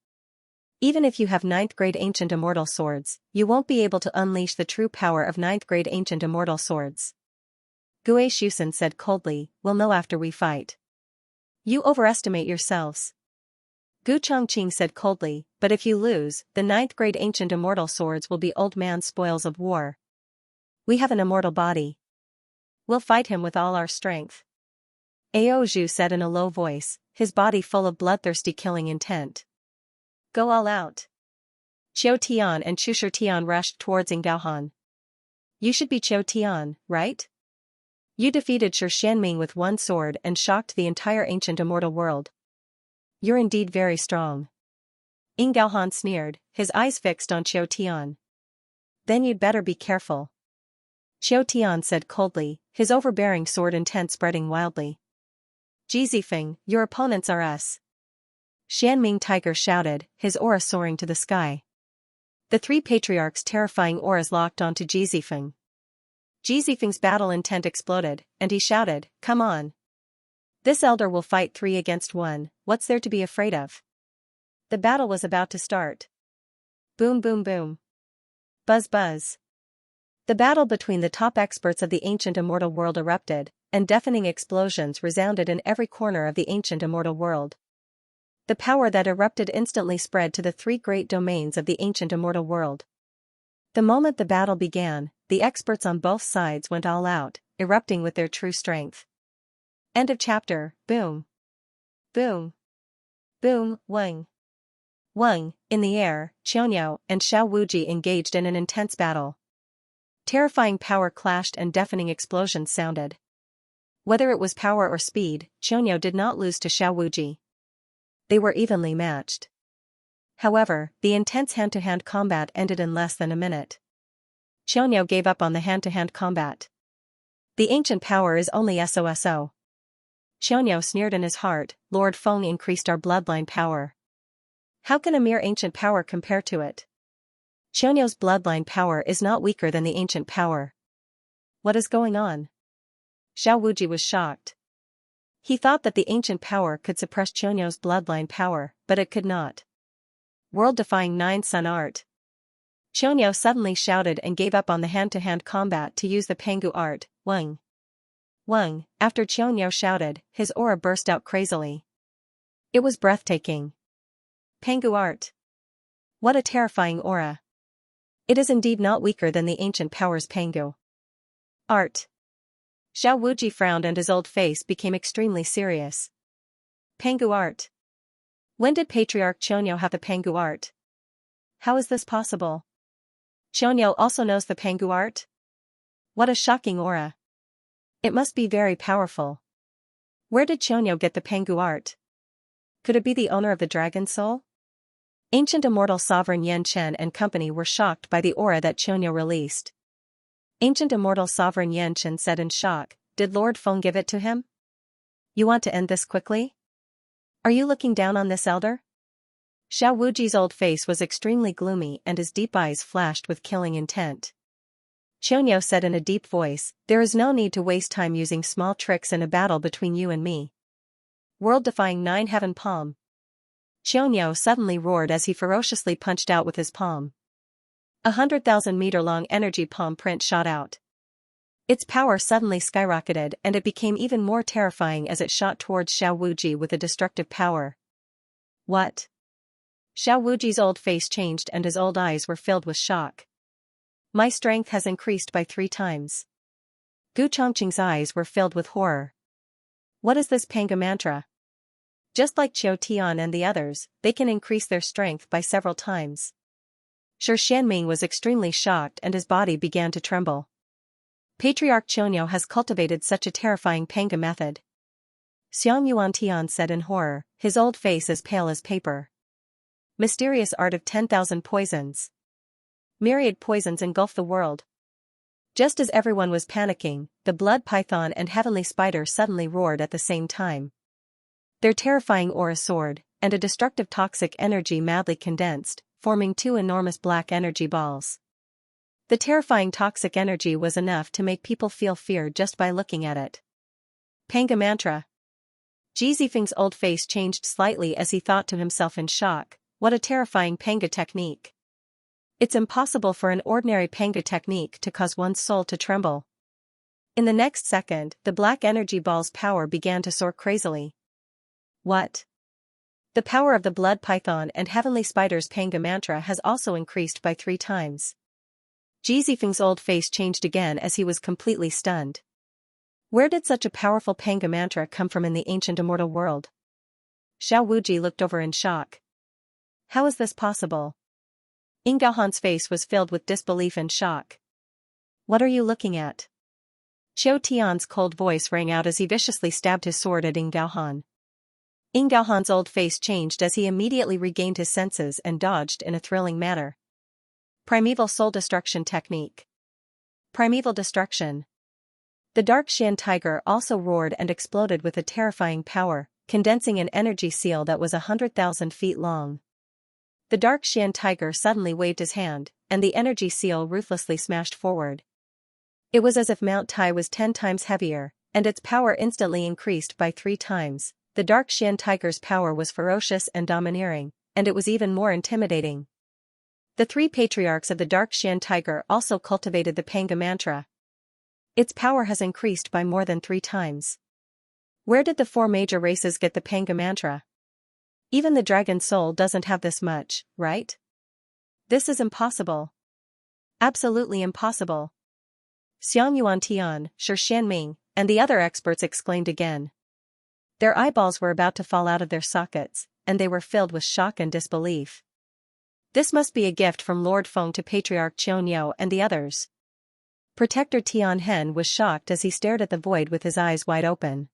Even if you have 9th grade ancient immortal swords, you won't be able to unleash the true power of 9th grade ancient immortal swords." Gue Shusen said coldly, "We'll know after we fight." You overestimate yourselves. Gu Chongqing said coldly, "But if you lose, the 9th grade ancient immortal swords will be old man's spoils of war. We have an immortal body. We'll fight him with all our strength." Ao Zhu said in a low voice, his body full of bloodthirsty killing intent. Go all out. Qiu Tian and Chu Tian rushed towards Ying Gaohan. You should be Qiu Tian, right? You defeated Shi Shanming with 1 sword and shocked the entire ancient immortal world. You're indeed very strong. Ying Gaohan sneered, his eyes fixed on Qiu Tian. Then you'd better be careful. Qiu Tian said coldly, his overbearing sword intent spreading wildly. Jizifeng, your opponents are us. Xianming Tiger shouted, his aura soaring to the sky. The 3 patriarchs' terrifying auras locked onto Jizifeng. Jizifeng's battle intent exploded, and he shouted, "Come on. This elder will fight 3 against 1, what's there to be afraid of?" The battle was about to start. Boom boom boom. Buzz buzz. The battle between the top experts of the ancient immortal world erupted, and deafening explosions resounded in every corner of the ancient immortal world. The power that erupted instantly spread to the 3 great domains of the ancient immortal world. The moment the battle began, the experts on both sides went all out, erupting with their true strength. End of chapter. Boom. Boom. Boom. Wang. Wang, in the air, Xianxia and Xiao Wuji engaged in an intense battle. Terrifying power clashed and deafening explosions sounded. Whether it was power or speed, Xianxia did not lose to Xiao Wuji. They were evenly matched. However, the intense hand-to-hand combat ended in less than a minute. Xianxia gave up on the hand-to-hand combat. The ancient power is only SOSO. Xianxia sneered in his heart, Lord Feng increased our bloodline power. How can a mere ancient power compare to it? Xianxia's bloodline power is not weaker than the ancient power. What is going on? Xiao Wuji was shocked. He thought that the ancient power could suppress Xianxia's bloodline power, but it could not. World-defying 9-sun art. Xianxia suddenly shouted and gave up on the hand-to-hand combat to use the Pangu art, Weng. Weng, after Xianxia shouted, his aura burst out crazily. It was breathtaking. Pangu art. What a terrifying aura. It is indeed not weaker than the ancient power's Pangu art. Xiao Wuji frowned and his old face became extremely serious. Pangu art. When did Patriarch Xianxia have the Pangu art? How is this possible? Xianxia also knows the Pangu art? What a shocking aura. It must be very powerful. Where did Xianxia get the Pangu art? Could it be the owner of the dragon soul? Ancient immortal sovereign Yan Chen and company were shocked by the aura that Xianxia released. Ancient immortal sovereign Yan Chen said in shock, did Lord Feng give it to him? You want to end this quickly? Are you looking down on this elder? Xiao Wuji's old face was extremely gloomy and his deep eyes flashed with killing intent. Xianxia said in a deep voice, there is no need to waste time using small tricks in a battle between you and me. World-defying 9-heaven palm. Xianxia suddenly roared as he ferociously punched out with his palm. 100,000-meter-long energy palm print shot out. Its power suddenly skyrocketed and it became even more terrifying as it shot towards Xiao Wuji with a destructive power. What? Xiao Wuji's old face changed and his old eyes were filled with shock. My strength has increased by 3 times. Gu Chongqing's eyes were filled with horror. What is this Panga mantra? Just like Qiu Tian and the others, they can increase their strength by several times. Shi Xianming was extremely shocked and his body began to tremble. Patriarch Xianxia has cultivated such a terrifying Panga method. Xiang Yuantian said in horror, his old face as pale as paper. Mysterious art of 10,000 poisons. Myriad poisons engulf the world. Just as everyone was panicking, the blood python and heavenly spider suddenly roared at the same time. Their terrifying aura soared, and a destructive toxic energy madly condensed, forming 2 enormous black energy balls. The terrifying toxic energy was enough to make people feel fear just by looking at it. Panga mantra. Ji Zifeng's old face changed slightly as he thought to himself in shock, what a terrifying Panga technique. It's impossible for an ordinary Panga technique to cause one's soul to tremble. In the next second, the black energy ball's power began to soar crazily. What? The power of the blood python and heavenly spider's Panga mantra has also increased by 3 times. Ji Zifeng's old face changed again as he was completely stunned. Where did such a powerful Panga mantra come from in the ancient immortal world? Xiao Wuji looked over in shock. How is this possible? Ying Gaohan's face was filled with disbelief and shock. What are you looking at? Qiu Tian's cold voice rang out as he viciously stabbed his sword at Ying Gaohan. Ying Gaohan's old face changed as he immediately regained his senses and dodged in a thrilling manner. Primeval Soul Destruction Technique. Primeval Destruction. The Dark Xian Tiger also roared and exploded with a terrifying power, condensing an energy seal that was 100,000 feet long. The Dark Xian Tiger suddenly waved his hand, and the energy seal ruthlessly smashed forward. It was as if Mount Tai was 10 times heavier, and its power instantly increased by 3 times. The Dark Xian Tiger's power was ferocious and domineering, and it was even more intimidating. The 3 patriarchs of the Dark Xian Tiger also cultivated the Panga mantra. Its power has increased by more than 3 times. Where did the 4 major races get the Panga mantra? Even the Dragon Soul doesn't have this much, right? This is impossible. Absolutely impossible. Xiang Yuantian, Shi Xianming, and the other experts exclaimed again. Their eyeballs were about to fall out of their sockets, and they were filled with shock and disbelief. This must be a gift from Lord Feng to Patriarch Qianxia and the others. Protector Tianhen was shocked as he stared at the void with his eyes wide open.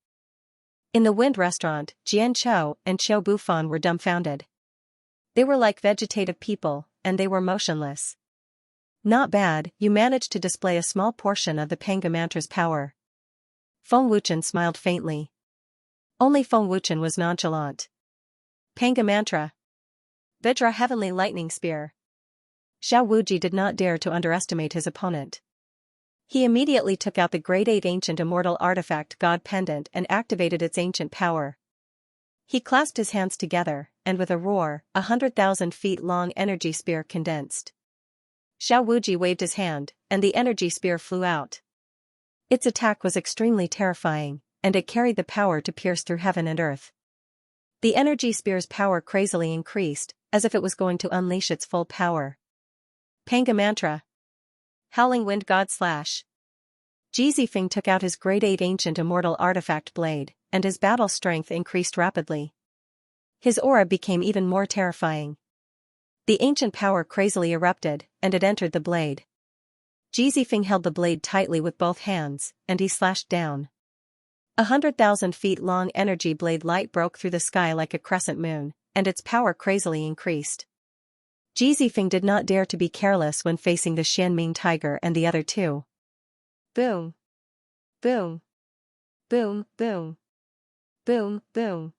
In the Wind Restaurant, Jian Chou and Qiu Bufan were dumbfounded. They were like vegetative people, and they were motionless. Not bad, you managed to display a small portion of the Panga Mantra's power. Feng Wuchen smiled faintly. Only Feng Wuchen was nonchalant. Panga Mantra. Vajra Heavenly Lightning Spear. Xiao Wuji did not dare to underestimate his opponent. He immediately took out the Grade 8 Ancient Immortal Artifact God Pendant and activated its ancient power. He clasped his hands together, and with a roar, 100,000 feet long energy spear condensed. Xiao Wuji waved his hand, and the energy spear flew out. Its attack was extremely terrifying, and it carried the power to pierce through heaven and earth. The energy spear's power crazily increased, as if it was going to unleash its full power. Panga Mantra. Howling Wind God Slash. Ji Zifeng took out his Grade 8 Ancient Immortal Artifact blade, and his battle strength increased rapidly. His aura became even more terrifying. The ancient power crazily erupted, and it entered the blade. Ji Zifeng held the blade tightly with both hands, and he slashed down. 100,000 feet long energy blade light broke through the sky like a crescent moon, and its power crazily increased. Ji Zifeng did not dare to be careless when facing the Xianming tiger and the other two. Boom. Boom. Boom, boom. Boom, boom.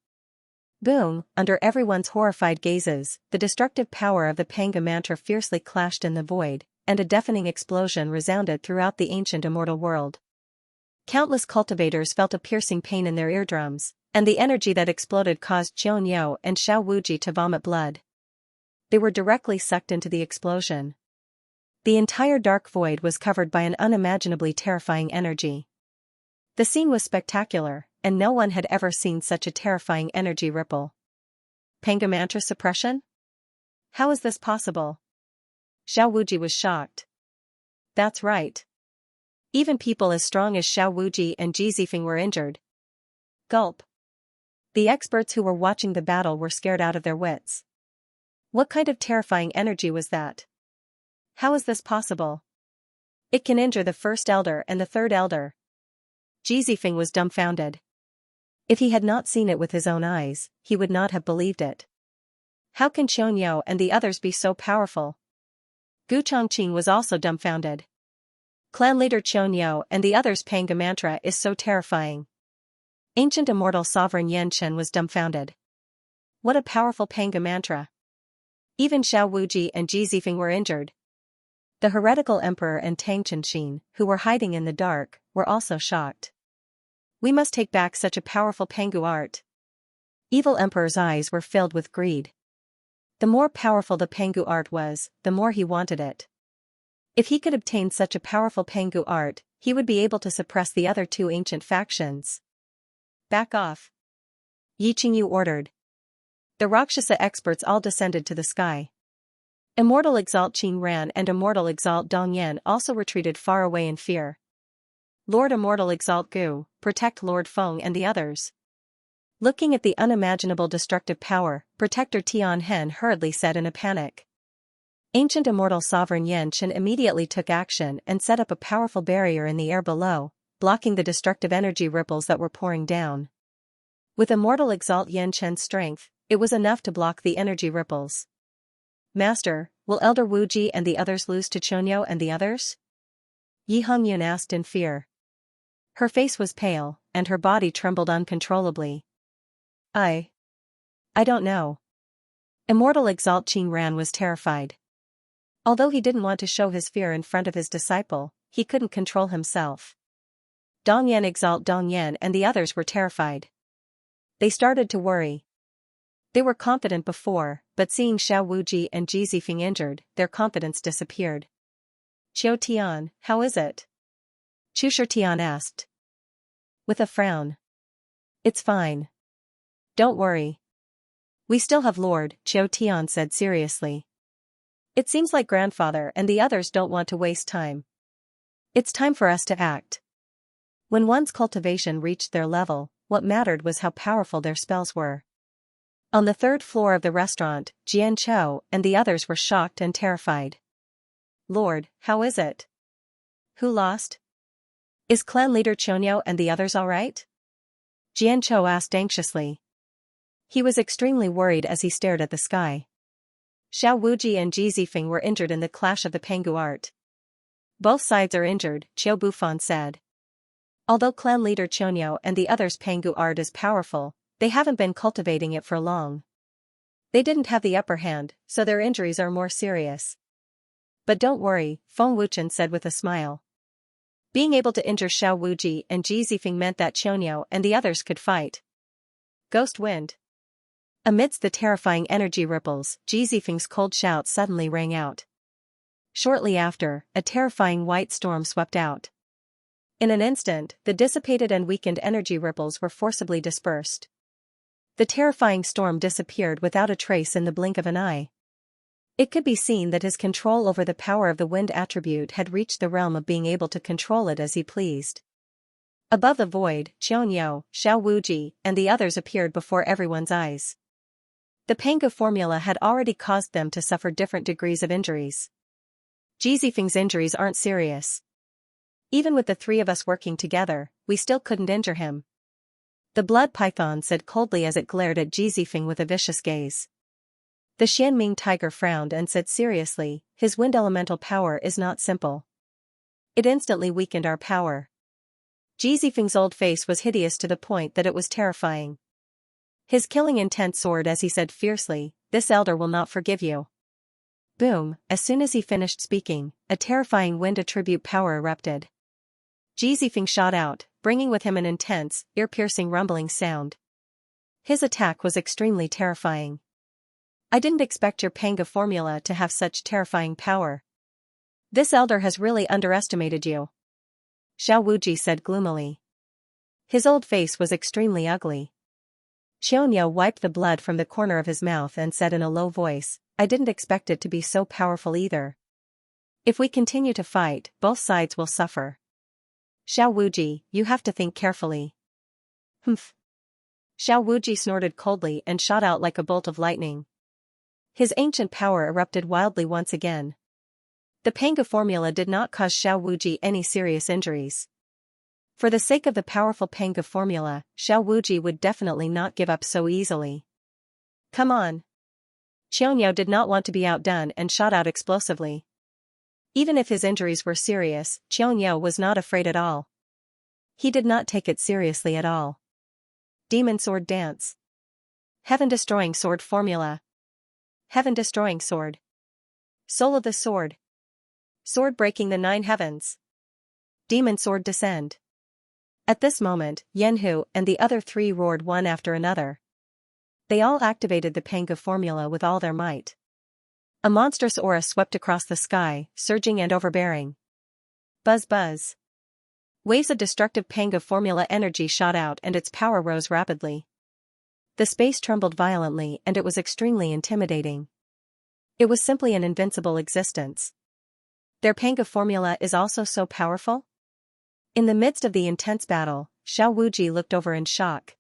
Boom, under everyone's horrified gazes, the destructive power of the Panga Mantra fiercely clashed in the void, and a deafening explosion resounded throughout the ancient immortal world. Countless cultivators felt a piercing pain in their eardrums, and the energy that exploded caused Qianxia and Xiao Wuji to vomit blood. They were directly sucked into the explosion. The entire dark void was covered by an unimaginably terrifying energy. The scene was spectacular, and no one had ever seen such a terrifying energy ripple. Panga Mantra suppression? How is this possible? Xiao Wuji was shocked. That's right. Even people as strong as Xiao Wuji and Ji Zifeng were injured. Gulp. The experts who were watching the battle were scared out of their wits. What kind of terrifying energy was that? How is this possible? It can injure the first elder and the third elder. Ji Zifeng was dumbfounded. If he had not seen it with his own eyes, he would not have believed it. How can Qianxia and the others be so powerful? Gu Chongqing was also dumbfounded. Clan leader Qianxia and the others' Panga Mantra is so terrifying. Ancient immortal sovereign Yan Chen was dumbfounded. What a powerful Panga Mantra. Even Xiao Wuji and Ji Zifeng were injured. The heretical emperor and Tang Chenxin, who were hiding in the dark, were also shocked. We must take back such a powerful Pangu art. Evil emperor's eyes were filled with greed. The more powerful the Pangu art was, the more he wanted it. If he could obtain such a powerful Pangu art, he would be able to suppress the other two ancient factions. Back off. Yi Qingyu ordered. The Rakshasa experts all descended to the sky. Immortal Exalt Qing Ran and Immortal Exalt Dongyan also retreated far away in fear. Lord Immortal Exalt Gu, protect Lord Feng and the others. Looking at the unimaginable destructive power, Protector Tianhen hurriedly said in a panic. Ancient Immortal Sovereign Yan Chen immediately took action and set up a powerful barrier in the air below, blocking the destructive energy ripples that were pouring down. With Immortal Exalt Yan Chen's strength, it was enough to block the energy ripples. Master, will Elder Wuji and the others lose to Qianxia and the others? Yi Hongyun asked in fear. Her face was pale, and her body trembled uncontrollably. I don't know. Immortal Exalt Qing Ran was terrified. Although he didn't want to show his fear in front of his disciple, he couldn't control himself. Dongyan Exalt Dongyan and the others were terrified. They started to worry. They were confident before, but seeing Xiao Wuji and Ji Zifeng injured, their confidence disappeared. Qiu Tian, how is it? Chu Shitian asked. With a frown. It's fine. Don't worry. We still have Lord, Qiu Tian said seriously. It seems like grandfather and the others don't want to waste time. It's time for us to act. When one's cultivation reached their level, what mattered was how powerful their spells were. On the third floor of the restaurant, Xianxia and the others were shocked and terrified. Lord, how is it? Who lost? Is clan leader Chonyo and the others alright? Xianxia asked anxiously. He was extremely worried as he stared at the sky. Xiao Wuji and Ji Zifeng were injured in the clash of the Pangu art. Both sides are injured, Qiu Bufan said. Although clan leader Chonyo and the others' Pangu art is powerful, they haven't been cultivating it for long. They didn't have the upper hand, so their injuries are more serious. But don't worry, Feng Wuchen said with a smile. Being able to injure Xiao Wuji and Ji Zifeng meant that Chonyo and the others could fight. Ghost wind. Amidst the terrifying energy ripples, Ji Zifeng's cold shout suddenly rang out. Shortly after, a terrifying white storm swept out. In an instant, the dissipated and weakened energy ripples were forcibly dispersed. The terrifying storm disappeared without a trace in the blink of an eye. It could be seen that his control over the power of the wind attribute had reached the realm of being able to control it as he pleased. Above the void, Chonyo, Xiao Wuji, and the others appeared before everyone's eyes. The Pangu formula had already caused them to suffer different degrees of injuries. Ji Zifeng's injuries aren't serious. Even with the three of us working together, we still couldn't injure him. The blood python said coldly as it glared at Ji Zifeng with a vicious gaze. The Xianming tiger frowned and said seriously, his wind elemental power is not simple. It instantly weakened our power. Ji Zifeng's old face was hideous to the point that it was terrifying. His killing intent soared as he said fiercely, this elder will not forgive you. Boom, as soon as he finished speaking, a terrifying wind attribute power erupted. Ji Zifeng shot out, bringing with him an intense, ear-piercing rumbling sound. His attack was extremely terrifying. I didn't expect your Pangu formula to have such terrifying power. This elder has really underestimated you. Xiao Wuji said gloomily. His old face was extremely ugly. Chonyo wiped the blood from the corner of his mouth and said in a low voice, I didn't expect it to be so powerful either. If we continue to fight, both sides will suffer. Xiao Wuji, you have to think carefully. Humph. Xiao Wuji snorted coldly and shot out like a bolt of lightning. His ancient power erupted wildly once again. The Pangu formula did not cause Xiao Wuji any serious injuries. For the sake of the powerful Pangu formula, Xiao Wuji would definitely not give up so easily. Come on. Chonyo did not want to be outdone and shot out explosively. Even if his injuries were serious, Chonyo was not afraid at all. He did not take it seriously at all. Demon Sword Dance. Heaven-destroying sword formula. Heaven-destroying sword. Soul of the sword. Sword breaking the 9 heavens. Demon sword descend. At this moment, Yenhu and the other three roared one after another. They all activated the Pangu formula with all their might. A monstrous aura swept across the sky, surging and overbearing. Buzz buzz. Waves of destructive Pangu formula energy shot out and its power rose rapidly. The space trembled violently and it was extremely intimidating. It was simply an invincible existence. Their Pangu formula is also so powerful? In the midst of the intense battle, Xiao Wuji looked over in shock.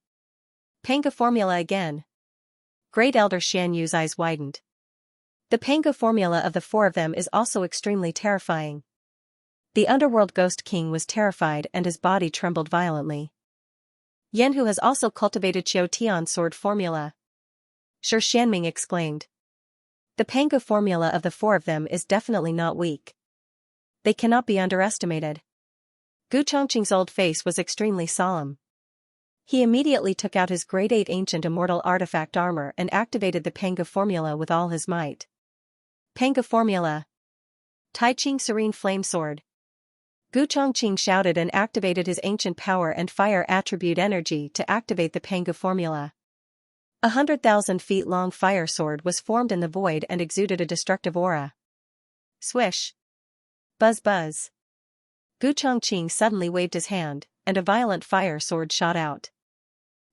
Pangu formula again. Great Elder Xian Yu's eyes widened. The Pangu formula of the 4 of them is also extremely terrifying. The underworld ghost king was terrified and his body trembled violently. Yenhu has also cultivated Qiu Tian sword formula. Shi Xianming exclaimed. The Pangu formula of the 4 of them is definitely not weak. They cannot be underestimated. Gu Chongqing's old face was extremely solemn. He immediately took out his Grade 8 ancient immortal artifact armor and activated the Pangu formula with all his might. Pangu formula. Tai Ching Serene Flame Sword. Gu Chongqing shouted and activated his ancient power and fire attribute energy to activate the Pangu formula. 100,000 feet long fire sword was formed in the void and exuded a destructive aura. Swish. Buzz buzz. Gu Chongqing suddenly waved his hand, and a violent fire sword shot out.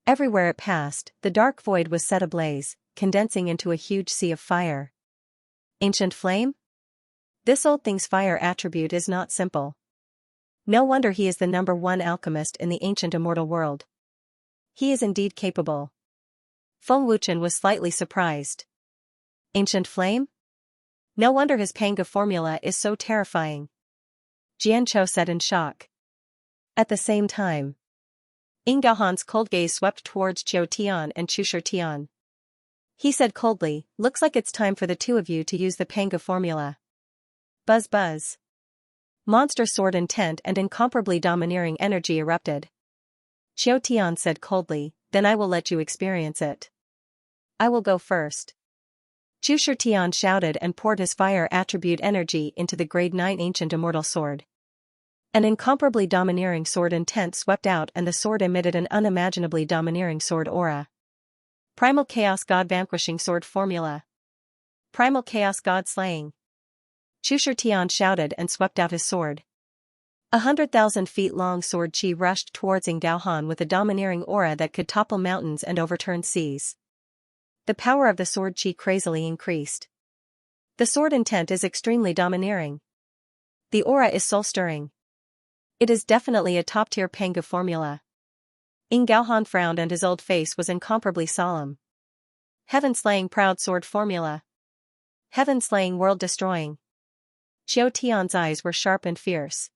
Everywhere it passed, the dark void was set ablaze, condensing into a huge sea of fire. Ancient flame? This old thing's fire attribute is not simple. No wonder he is the #1 alchemist in the ancient immortal world. He is indeed capable. Feng Wuchen was slightly surprised. Ancient flame? No wonder his Panga formula is so terrifying. Jianqiu said in shock. At the same time, Ying Gaohan's cold gaze swept towards Qiu Tian and Chu Tian. He said coldly, looks like it's time for the two of you to use the Panga formula. Buzz buzz. Monstrous sword intent and incomparably domineering energy erupted. Qiu Tian said coldly, then I will let you experience it. I will go first. Chu Tian shouted and poured his fire attribute energy into the grade 9 ancient immortal sword. An incomparably domineering sword intent swept out and the sword emitted an unimaginably domineering sword aura. Primal Chaos God Vanquishing Sword Formula. Primal Chaos God Slaying. Chu Tian shouted and swept out his sword. 100,000 feet long sword chi rushed towards Ying Gaohan with a domineering aura that could topple mountains and overturn seas. The power of the sword chi crazily increased. The sword intent is extremely domineering. The aura is soul-stirring. It is definitely a top-tier Panga formula. Ying Gaohan frowned and his old face was incomparably solemn. Heaven-slaying proud sword formula. Heaven-slaying world-destroying. Qiu Tian's eyes were sharp and fierce.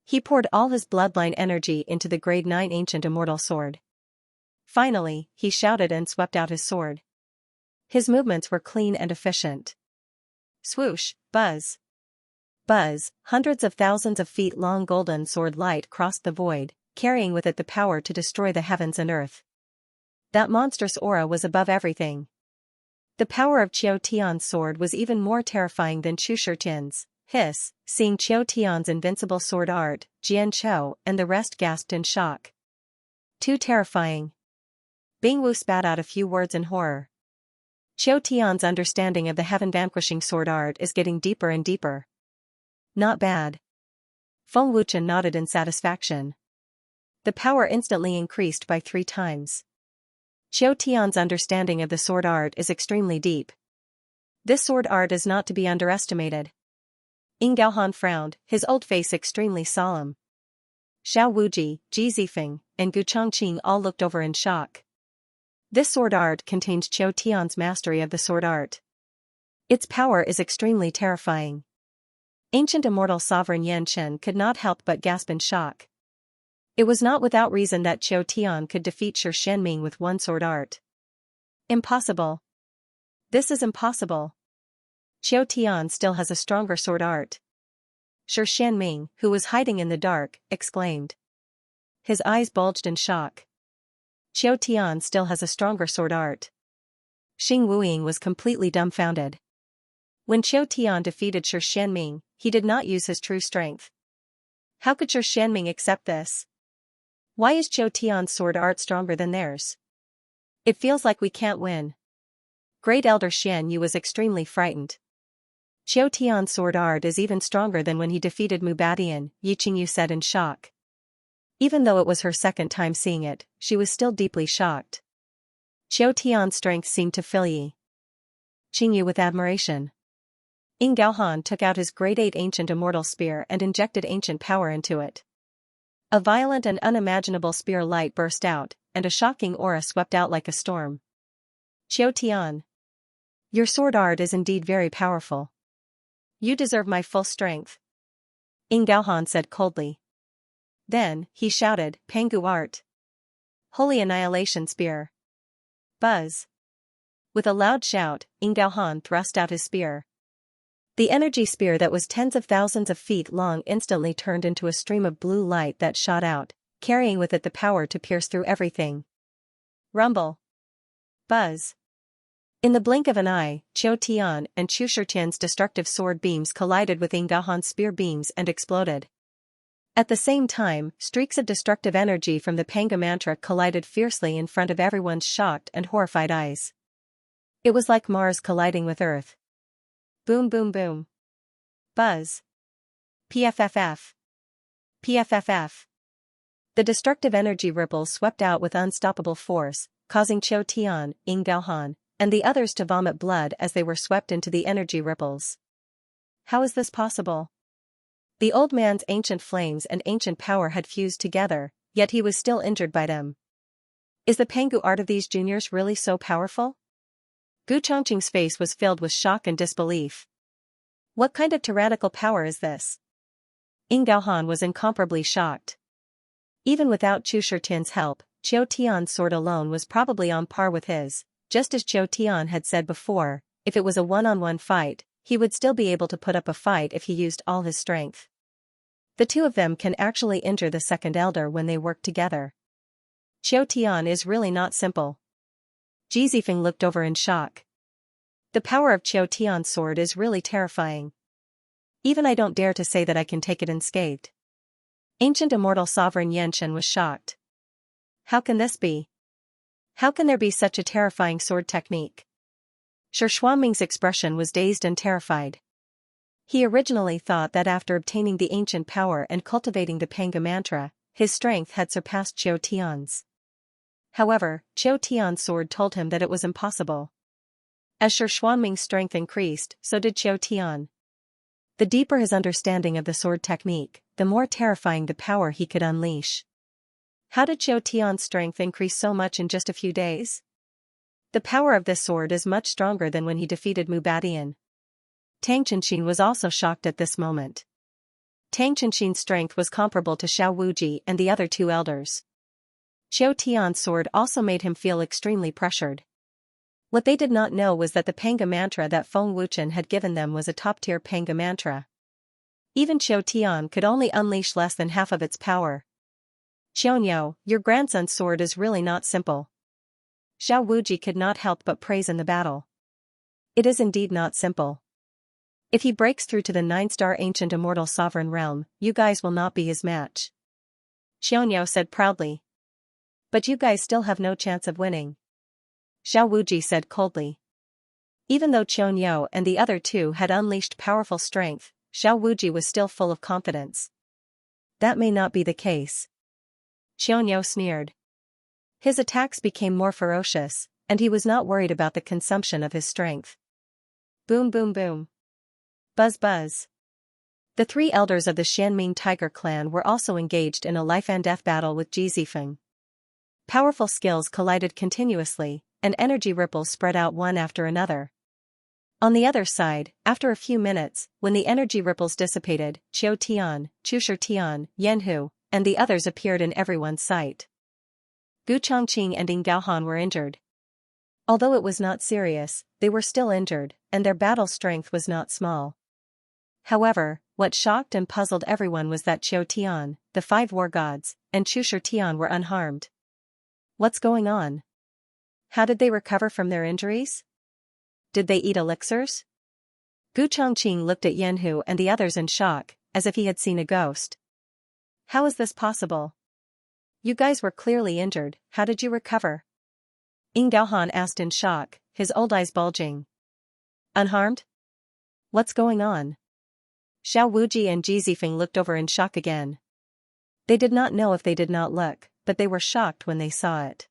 He poured all his bloodline energy into the grade 9 ancient immortal sword. Finally, he shouted and swept out his sword. His movements were clean and efficient. Swoosh, buzz. Buzz, hundreds of thousands of feet long golden sword light crossed the void, carrying with it the power to destroy the heavens and earth. That monstrous aura was above everything. The power of Qiu Tian's sword was even more terrifying than Chu Tian's. Hiss, seeing Qiu Tian's invincible sword art, Jianqiu and the rest gasped in shock. Too terrifying. Bingwu spat out a few words in horror. Qiu Tian's understanding of the heaven-vanquishing sword art is getting deeper and deeper. Not bad. Feng Wuchen nodded in satisfaction. The power instantly increased by 3 times. Qiu Tian's understanding of the sword art is extremely deep. This sword art is not to be underestimated. Ying Gaohan frowned, his old face extremely solemn. Xiao Wuji, Ji Zifeng, and Gu Chongqing all looked over in shock. This sword art contains Qiu Tian's mastery of the sword art. Its power is extremely terrifying. Ancient immortal sovereign Yan Chen could not help but gasp in shock. It was not without reason that Qiu Tian could defeat Shi Shanming with one sword art. Impossible. This is impossible. Qiu Tian still has a stronger sword art. Shi Shanming, who was hiding in the dark, exclaimed. His eyes bulged in shock. Qiu Tian still has a stronger sword art. Xing Wuying was completely dumbfounded. When Qiu Tian defeated Shi Shanming, he did not use his true strength. How could Shi Shanming accept this? Why is Qiu Tian's sword art stronger than theirs? It feels like we can't win. Great Elder Xian Yu was extremely frightened. Qiu Tian's sword art is even stronger than when he defeated Mubadian, Yi Qingyu said in shock. Even though it was her second time seeing it, she was still deeply shocked. Qiu Tian's strength seemed to fill Yi Qingyu with admiration. Ying Gaohan took out his grade 8 ancient immortal spear and injected ancient power into it. A violent and unimaginable spear light burst out, and a shocking aura swept out like a storm. Qiu Tian. Your sword art is indeed very powerful. You deserve my full strength. Ying Gaohan said coldly. Then, he shouted, Pangu art. Holy Annihilation Spear. Buzz. With a loud shout, Ying Gaohan thrust out his spear. The energy spear that was tens of thousands of feet long instantly turned into a stream of blue light that shot out, carrying with it the power to pierce through everything. Rumble. Buzz. In the blink of an eye, Qiu Tian and Chu Tian's destructive sword beams collided with Ying Gaohan's spear beams and exploded. At the same time, streaks of destructive energy from the Panga mantra collided fiercely in front of everyone's shocked and horrified eyes. It was like Mars colliding with Earth. Boom boom boom. Buzz. PFFF. PFFF. The destructive energy ripples swept out with unstoppable force, causing Qiu Tian, Ying Gaohan, and the others to vomit blood as they were swept into the energy ripples. How is this possible? The old man's ancient flames and ancient power had fused together, yet he was still injured by them. Is the Pangu art of these juniors really so powerful? Gu Chongqing's face was filled with shock and disbelief. What kind of tyrannical power is this? Ying Gaohan was incomparably shocked. Even without Chu Shitian's help, Qiu Tian's sword alone was probably on par with his. Just as Qiu Tian had said before, if it was a one-on-one fight, he would still be able to put up a fight if he used all his strength. The two of them can actually injure the second elder when they work together. Qiu Tian is really not simple. Ji Zifeng looked over in shock. The power of Qiu Tian's sword is really terrifying. Even I don't dare to say that I can take it unscathed. Ancient immortal sovereign Xianxia was shocked. How can this be? How can there be such a terrifying sword technique? Shi Xuanming's expression was dazed and terrified. He originally thought that after obtaining the ancient power and cultivating the Panga mantra, his strength had surpassed Qiu Tian's. However, Qiu Tian's sword told him that it was impossible. As Shi Xuanming's strength increased, so did Qiu Tian. The deeper his understanding of the sword technique, the more terrifying the power he could unleash. How did Qiu Tian's strength increase so much in just a few days? The power of this sword is much stronger than when he defeated Mubadian. Tang Chenxin was also shocked at this moment. Tang Chenxin's strength was comparable to Xiao Wuji and the other two elders. Qiu Tian's sword also made him feel extremely pressured. What they did not know was that the Panga mantra that Feng Wuchen had given them was a top-tier Panga mantra. Even Qiu Tian could only unleash less than half of its power. Xianxia, your grandson's sword is really not simple. Xiao Wuji could not help but praise in the battle. It is indeed not simple. If he breaks through to the 9-star ancient immortal sovereign realm, you guys will not be his match. Xianxia said proudly. But you guys still have no chance of winning. Xiao Wuji said coldly. Even though Xianxia and the other two had unleashed powerful strength, Xiao Wuji was still full of confidence. That may not be the case. Xianxia sneered. His attacks became more ferocious, and he was not worried about the consumption of his strength. Boom boom boom. Buzz buzz. The three elders of the Xianming Tiger clan were also engaged in a life-and-death battle with Ji Zifeng. Powerful skills collided continuously, and energy ripples spread out one after another. On the other side, after a few minutes, when the energy ripples dissipated, Qiu Tian, Chu Shitian, Yanhu, and the others appeared in everyone's sight. Gu Chongqing and Ying Gaohan were injured. Although it was not serious, they were still injured, and their battle strength was not small. However, what shocked and puzzled everyone was that Qiu Tian, the 5 war gods, and Chu Shitian were unharmed. What's going on? How did they recover from their injuries? Did they eat elixirs? Gu Chongqing looked at Yanhu and the others in shock, as if he had seen a ghost. How is this possible? You guys were clearly injured, how did you recover? Ying Gaohan asked in shock, his old eyes bulging. Unharmed? What's going on? Xiao Wuji and Ji Zifeng looked over in shock again. They did not know if they did not look, but they were shocked when they saw it.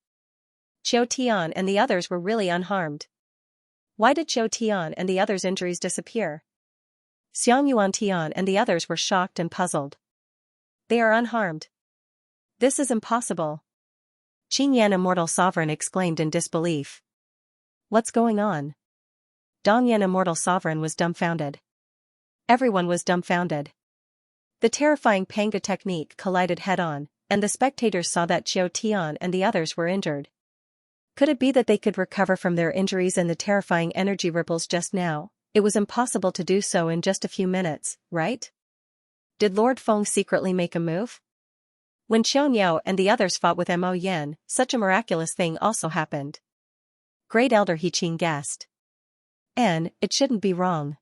Qiu Tian and the others were really unharmed. Why did Qiu Tian and the others' injuries disappear? Xiang Yuan Tian and the others were shocked and puzzled. They are unharmed. This is impossible. Qin Yan Immortal Sovereign exclaimed in disbelief. What's going on? Dong Yan Immortal Sovereign was dumbfounded. Everyone was dumbfounded. The terrifying Panga technique collided head-on, and the spectators saw that Qiu Tian and the others were injured. Could it be that they could recover from their injuries in the terrifying energy ripples just now? It was impossible to do so in just a few minutes, right? Did Lord Feng secretly make a move? When Xianxia and the others fought with Mo Yan, such a miraculous thing also happened. Great Elder He Qing guessed. And, it shouldn't be wrong.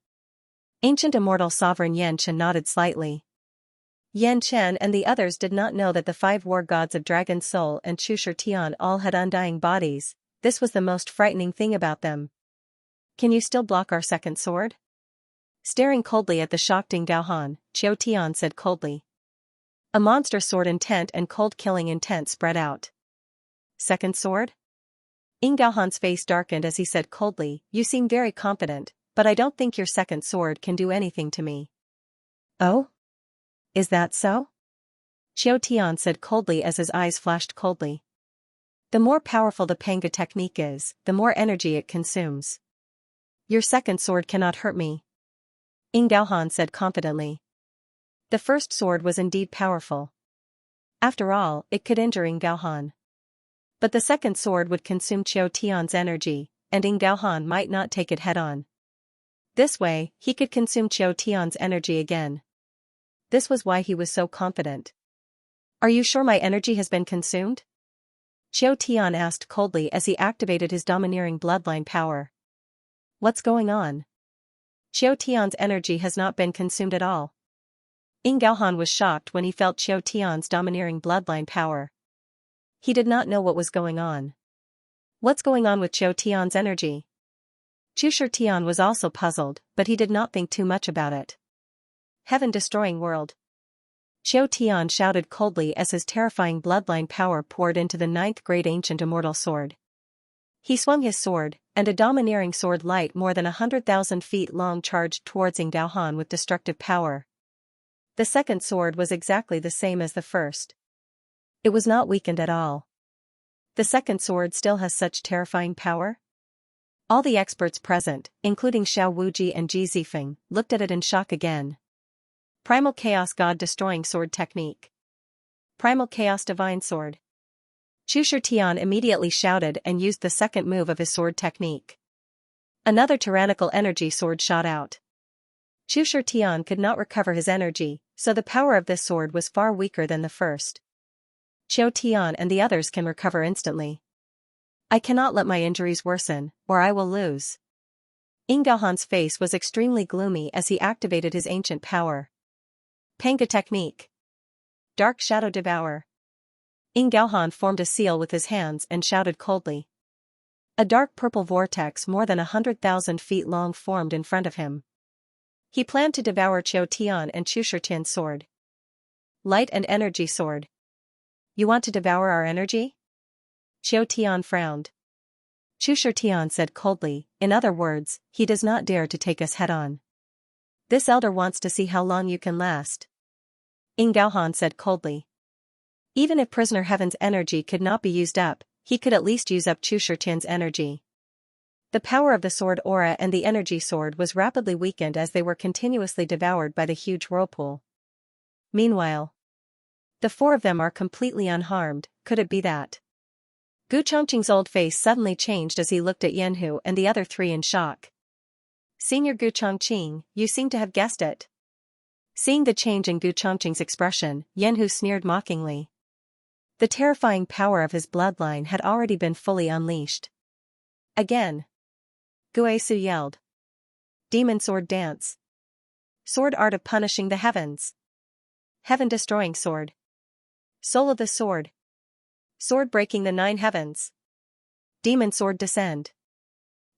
Ancient Immortal Sovereign Xianxia nodded slightly. Yan Chen and the others did not know that the 5 war gods of Dragon Soul and Chu Shitian all had undying bodies. This was the most frightening thing about them. Can you still block our second sword? Staring coldly at the shocked Ying Gaohan, Qiu Tian said coldly. A monster sword intent and cold-killing intent spread out. Second sword? Ying Gaohan's face darkened as he said coldly, you seem very confident, but I don't think your second sword can do anything to me. Oh? Is that so? Qiu Tian said coldly as his eyes flashed coldly. The more powerful the Panga technique is, the more energy it consumes. Your second sword cannot hurt me, Ying Gaohan said confidently. The first sword was indeed powerful. After all, it could injure Ying Gaohan. But the second sword would consume Qiu Tian's energy, and Ying Gaohan might not take it head-on. This way, he could consume Qiu Tian's energy again. This was why he was so confident. Are you sure my energy has been consumed? Qiu Tian asked coldly as he activated his domineering bloodline power. What's going on? Qiu Tian's energy has not been consumed at all. Ying Gaohan was shocked when he felt Qiu Tian's domineering bloodline power. He did not know what was going on. What's going on with Qiu Tian's energy? Chu Tian was also puzzled, but he did not think too much about it. Heaven-destroying world. Qiu Tian shouted coldly as his terrifying bloodline power poured into the 9th grade ancient immortal sword. He swung his sword, and a domineering sword light more than 100,000 feet long charged towards Ying Gaohan with destructive power. The second sword was exactly the same as the first. It was not weakened at all. The second sword still has such terrifying power? All the experts present, including Xiao Wuji and Ji Zifeng, looked at it in shock again. Primal Chaos God-destroying sword technique. Primal Chaos Divine Sword. Chu Tian immediately shouted and used the second move of his sword technique. Another tyrannical energy sword shot out. Chu Tian could not recover his energy, so the power of this sword was far weaker than the first. Qiu Tian and the others can recover instantly. I cannot let my injuries worsen, or I will lose. Ying Gaohan's face was extremely gloomy as he activated his ancient power. Panga technique. Dark Shadow Devour. Ying Gaohan formed a seal with his hands and shouted coldly. A dark purple vortex more than 100,000 feet long formed in front of him. He planned to devour Qiu Tian and Chu Tian's sword. Light and energy sword. You want to devour our energy? Qiu Tian frowned. Chu Tian said coldly, in other words, he does not dare to take us head-on. This elder wants to see how long you can last. Ying Gaohan said coldly. Even if Prisoner Heaven's energy could not be used up, he could at least use up Chu Tian's energy. The power of the sword aura and the energy sword was rapidly weakened as they were continuously devoured by the huge whirlpool. Meanwhile, the four of them are completely unharmed. Could it be that? Gu Chongqing's old face suddenly changed as he looked at Yanhu and the other three in shock. Senior Gu Chongqing, you seem to have guessed it. Seeing the change in Gu Chongqing's expression, Yanhu sneered mockingly. The terrifying power of his bloodline had already been fully unleashed. Again. Guesu yelled. Demon sword dance. Sword art of punishing the heavens. Heaven-destroying sword. Soul of the sword. Sword breaking the 9 heavens. Demon sword descend.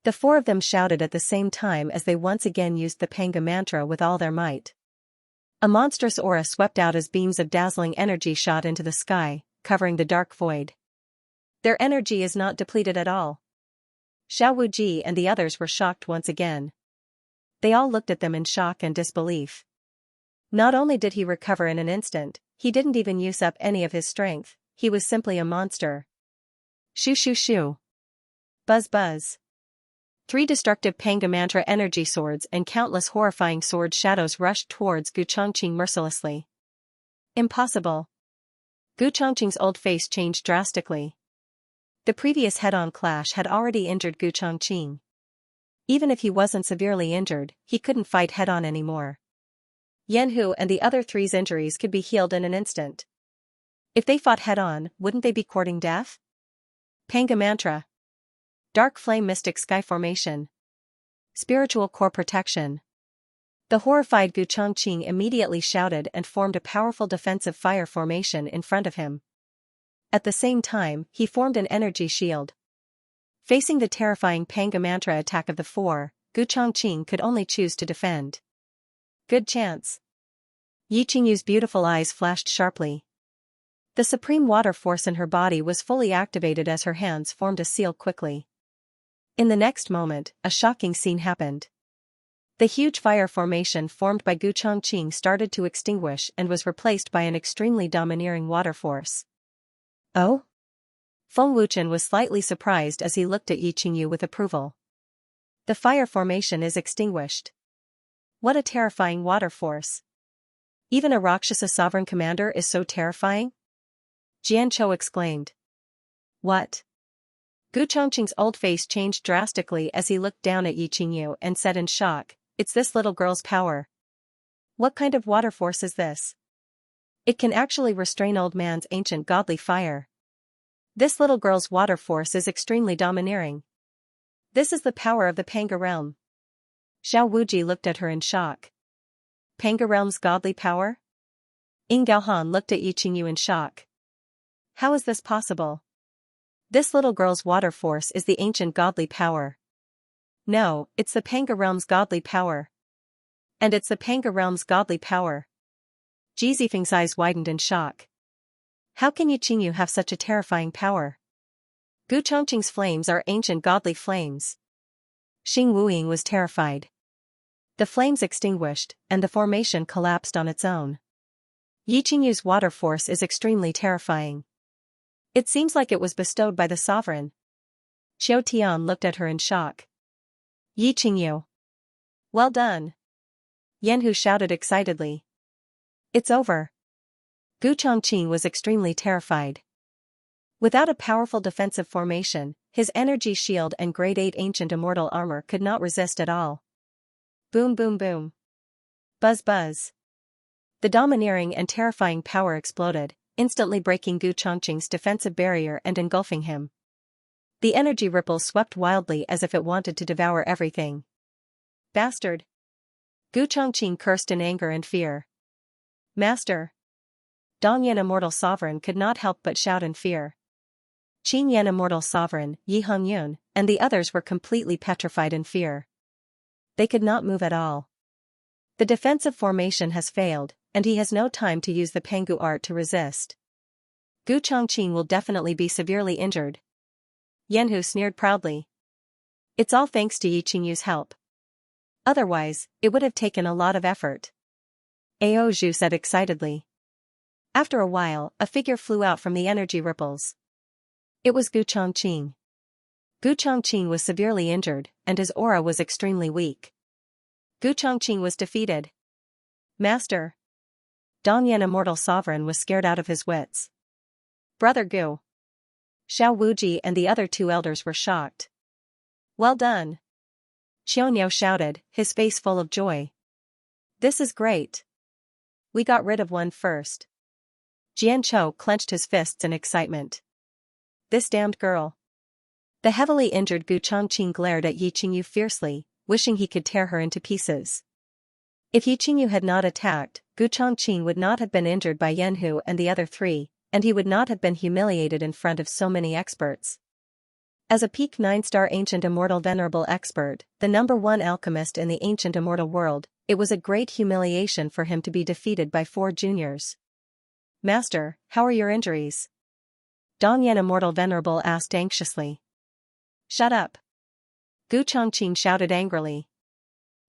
The four of them shouted at the same time as they once again used the Panga mantra with all their might. A monstrous aura swept out as beams of dazzling energy shot into the sky, covering the dark void. Their energy is not depleted at all. Xiao Wuji and the others were shocked once again. They all looked at them in shock and disbelief. Not only did he recover in an instant, he didn't even use up any of his strength, he was simply a monster. Shoo shoo shoo. Buzz buzz. 3 destructive Panga mantra energy swords and countless horrifying sword shadows rushed towards Gu Chongqing mercilessly. Impossible. Gu Chongqing's old face changed drastically. The previous head-on clash had already injured Gu Chongqing. Even if he wasn't severely injured, he couldn't fight head-on anymore. Yanhu and the other three's injuries could be healed in an instant. If they fought head-on, wouldn't they be courting death? Panga mantra. Dark flame mystic sky formation. Spiritual core protection. The horrified Gu Chongqing immediately shouted and formed a powerful defensive fire formation in front of him. At the same time, he formed an energy shield. Facing the terrifying Panga mantra attack of the four, Gu Chongqing could only choose to defend. Good chance. Yi Qingyu's beautiful eyes flashed sharply. The supreme water force in her body was fully activated as her hands formed a seal quickly. In the next moment, a shocking scene happened. The huge fire formation formed by Gu Chongqing started to extinguish and was replaced by an extremely domineering water force. Oh? Feng Wuchen was slightly surprised as he looked at Yi Qingyu with approval. The fire formation is extinguished. What a terrifying water force. Even a Rakshasa sovereign commander is so terrifying? Jianzhou exclaimed. What? Gu Chongqing's old face changed drastically as he looked down at Yi Qingyu and said in shock, "It's this little girl's power. What kind of water force is this? It can actually restrain old man's ancient godly fire. This little girl's water force is extremely domineering. This is the power of the Panga realm." Xiao Wuji looked at her in shock. Panga realm's godly power? Ying Gaohan looked at Yi Qingyu in shock. How is this possible? This little girl's water force is the ancient godly power. No, it's the Panga realm's godly power. And it's the Panga realm's godly power. Ji Zifeng's eyes widened in shock. How can Yi Qingyu have such a terrifying power? Gu Chongqing's flames are ancient godly flames. Xing Wuying was terrified. The flames extinguished, and the formation collapsed on its own. Yi Qingyu's water force is extremely terrifying. It seems like it was bestowed by the sovereign. Qiu Tian looked at her in shock. Yi Qingyu. Well done. Yanhu shouted excitedly. It's over. Gu Chongqing was extremely terrified. Without a powerful defensive formation, his energy shield and grade 8 ancient immortal armor could not resist at all. Boom boom boom. Buzz buzz. The domineering and terrifying power exploded, instantly breaking Gu Chongqing's defensive barrier and engulfing him. The energy ripples swept wildly as if it wanted to devour everything. Bastard! Gu Chongqing cursed in anger and fear. Master! Dongyan Immortal Sovereign could not help but shout in fear. Qin Yan Immortal Sovereign, Yi Hongyun, and the others were completely petrified in fear. They could not move at all. The defensive formation has failed, and he has no time to use the Pangu art to resist. Gu Chongqing will definitely be severely injured. Yanhu sneered proudly. It's all thanks to Yi Qingyu's help. Otherwise, it would have taken a lot of effort. Ao Zhu said excitedly. After a while, a figure flew out from the energy ripples. It was Gu Chongqing. Gu Chongqing was severely injured, and his aura was extremely weak. Gu Chongqing was defeated. Master! Dongyan Immortal Sovereign was scared out of his wits. Brother Gu! Xiao Wuji and the other two elders were shocked. Well done! Qioniao shouted, his face full of joy. This is great. We got rid of one first. Jianzhou clenched his fists in excitement. This damned girl. The heavily injured Gu Chongqing glared at Yi Qingyu fiercely, wishing he could tear her into pieces. If Yi Qingyu had not attacked, Gu Chongqing would not have been injured by Yanhu and the other three, and he would not have been humiliated in front of so many experts. As a peak 9-star ancient immortal venerable expert, the #1 alchemist in the ancient immortal world, it was a great humiliation for him to be defeated by 4 juniors. Master, how are your injuries? Dongyan Immortal Venerable asked anxiously. Shut up! Gu Chongqing shouted angrily.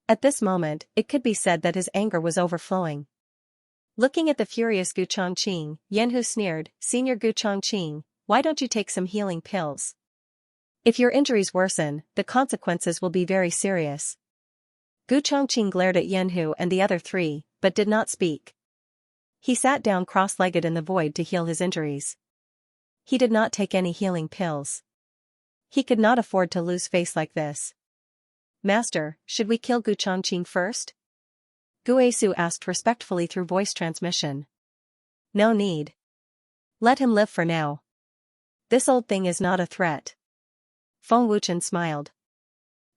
At this moment, it could be said that his anger was overflowing. Looking at the furious Gu Chongqing, Yanhu sneered, Senior Gu Chongqing, why don't you take some healing pills? If your injuries worsen, the consequences will be very serious. Gu Chongqing glared at Yanhu and the other three, but did not speak. He sat down cross-legged in the void to heal his injuries. He did not take any healing pills. He could not afford to lose face like this. Master, should we kill Gu Chongqing first? Guesu asked respectfully through voice transmission. No need. Let him live for now. This old thing is not a threat. Feng Wuchen smiled.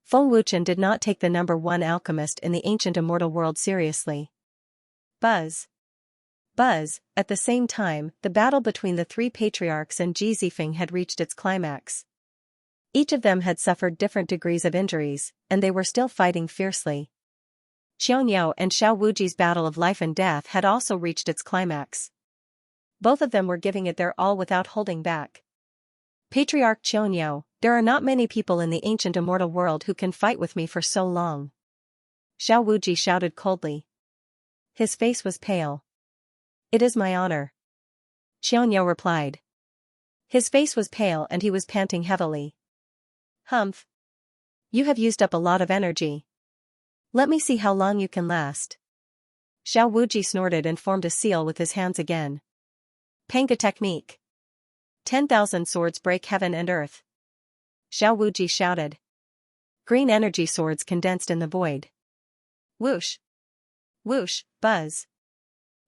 Feng Wuchen did not take the #1 alchemist in the ancient immortal world seriously. Buzz. Buzz, at the same time, the battle between the 3 patriarchs and Ji Zifeng had reached its climax. Each of them had suffered different degrees of injuries, and they were still fighting fiercely. Qioniao and Xiao Wuji's battle of life and death had also reached its climax. Both of them were giving it their all without holding back. Patriarch Qioniao, there are not many people in the ancient immortal world who can fight with me for so long. Xiao Wuji shouted coldly. His face was pale. It is my honor. Qioniao replied. His face was pale and he was panting heavily. Humph. You have used up a lot of energy. Let me see how long you can last. Xiao Wuji snorted and formed a seal with his hands again. Panga technique. 10,000 swords break heaven and earth. Xiao Wuji shouted. Green energy swords condensed in the void. Whoosh. Whoosh, buzz.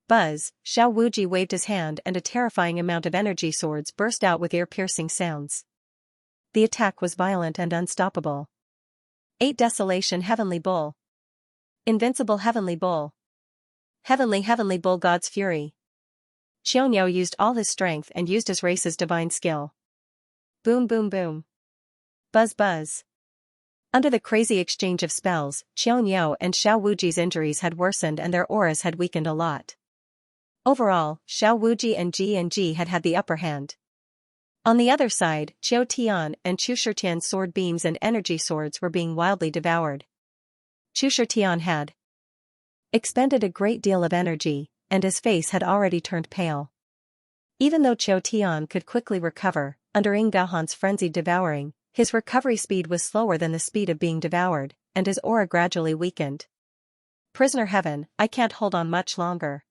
Buzz, Xiao Wuji waved his hand and a terrifying amount of energy swords burst out with ear-piercing sounds. The attack was violent and unstoppable. 8 Desolation Heavenly Bull. Invincible Heavenly Bull. Heavenly Bull God's Fury. Xianxia used all his strength and used his race's divine skill. Boom boom boom. Buzz buzz. Under the crazy exchange of spells, Xianxia and Xiao Wuji's injuries had worsened and their auras had weakened a lot. Overall, Xiao Wuji and Ji had the upper hand. On the other side, Qiu Tian and Chu Shitian's sword beams and energy swords were being wildly devoured. Chu Shitian had expended a great deal of energy, and his face had already turned pale. Even though Qiu Tian could quickly recover, under Ying Gaohan's frenzied devouring, his recovery speed was slower than the speed of being devoured, and his aura gradually weakened. Prisoner Heaven, I can't hold on much longer.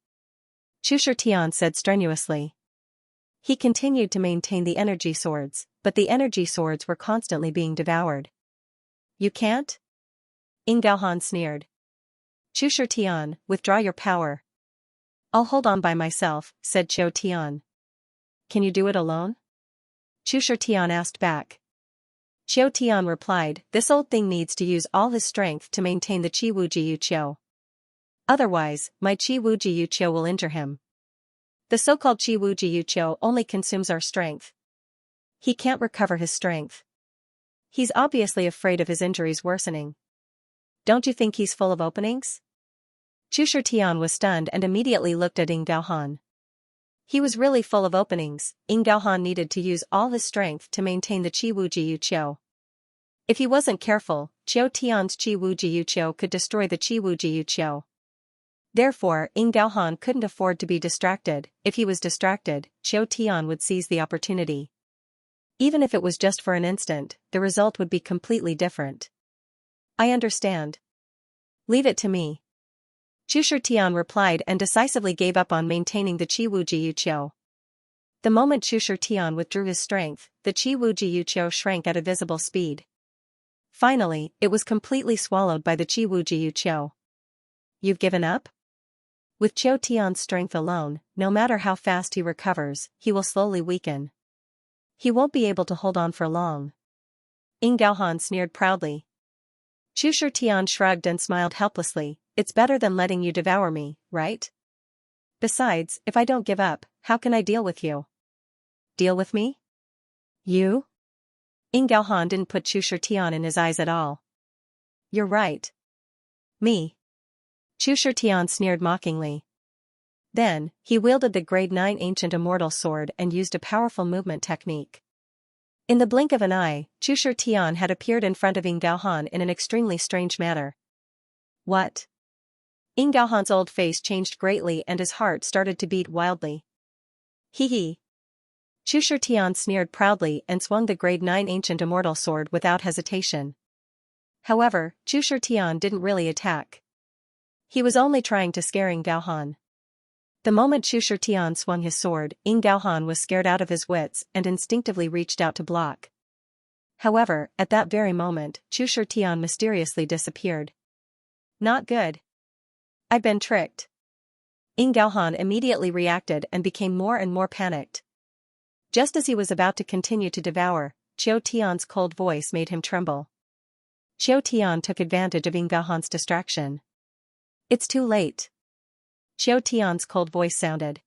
Chu Shitian said strenuously. He continued to maintain the energy swords, but the energy swords were constantly being devoured. You can't? Ying Gaohan sneered. Chu Shitian, withdraw your power. I'll hold on by myself, said Qiu Tian. Can you do it alone? Chu Shitian asked back. Qiu Tian replied, this old thing needs to use all his strength to maintain the Qi Wuji Yu Qiu. Otherwise, my Qi Wuji Yu Qiu will injure him. The so-called Qi Wuji Yu Qiu only consumes our strength. He can't recover his strength. He's obviously afraid of his injuries worsening. Don't you think he's full of openings? Chu Shitian was stunned and immediately looked at Ying Gaohan. He was really full of openings. Ying Gaohan needed to use all his strength to maintain the Qi Wuji Yu Qiu. If he wasn't careful, Qiu Tian's Qi Wuji Yu Qiu could destroy the Qi Wuji Yu Qiu. Therefore, Ying Gaohan couldn't afford to be distracted. If he was distracted, Qiu Tian would seize the opportunity. Even if it was just for an instant, the result would be completely different. I understand. Leave it to me. Chu Shitian replied and decisively gave up on maintaining the Qi Wuji Yu Qiu. The moment Chu Shitian withdrew his strength, the Qi Wuji Yu Qiu shrank at a visible speed. Finally, it was completely swallowed by the Qi Wuji Yu Qiu. You've given up? With Qiu Tian's strength alone, no matter how fast he recovers, he will slowly weaken. He won't be able to hold on for long. Ying Gaohan sneered proudly. Chu Shitian shrugged and smiled helplessly. It's better than letting you devour me, right? Besides, if I don't give up, how can I deal with you? Deal with me? You? Ying Gaohan didn't put Chu Shitian in his eyes at all. You're right. Me. Chu Shitian sneered mockingly. Then, he wielded the grade 9 ancient immortal sword and used a powerful movement technique. In the blink of an eye, Chu Shitian had appeared in front of Ying Gaohan in an extremely strange manner. What? Ying Gaohan's old face changed greatly and his heart started to beat wildly. Hee hee. Chu Shitian sneered proudly and swung the grade 9 ancient immortal sword without hesitation. However, Chu Shitian didn't really attack. He was only trying to scare Ying Gaohan. The moment Chu Shitian swung his sword, Ying Gaohan was scared out of his wits and instinctively reached out to block. However, at that very moment, Chu Shitian mysteriously disappeared. Not good. I've been tricked. Ying Gaohan immediately reacted and became more and more panicked. Just as he was about to continue to devour, Qiu Tian's cold voice made him tremble. Qiu Tian took advantage of Ying Gaohan's distraction. It's too late. Qiu Tian's cold voice sounded.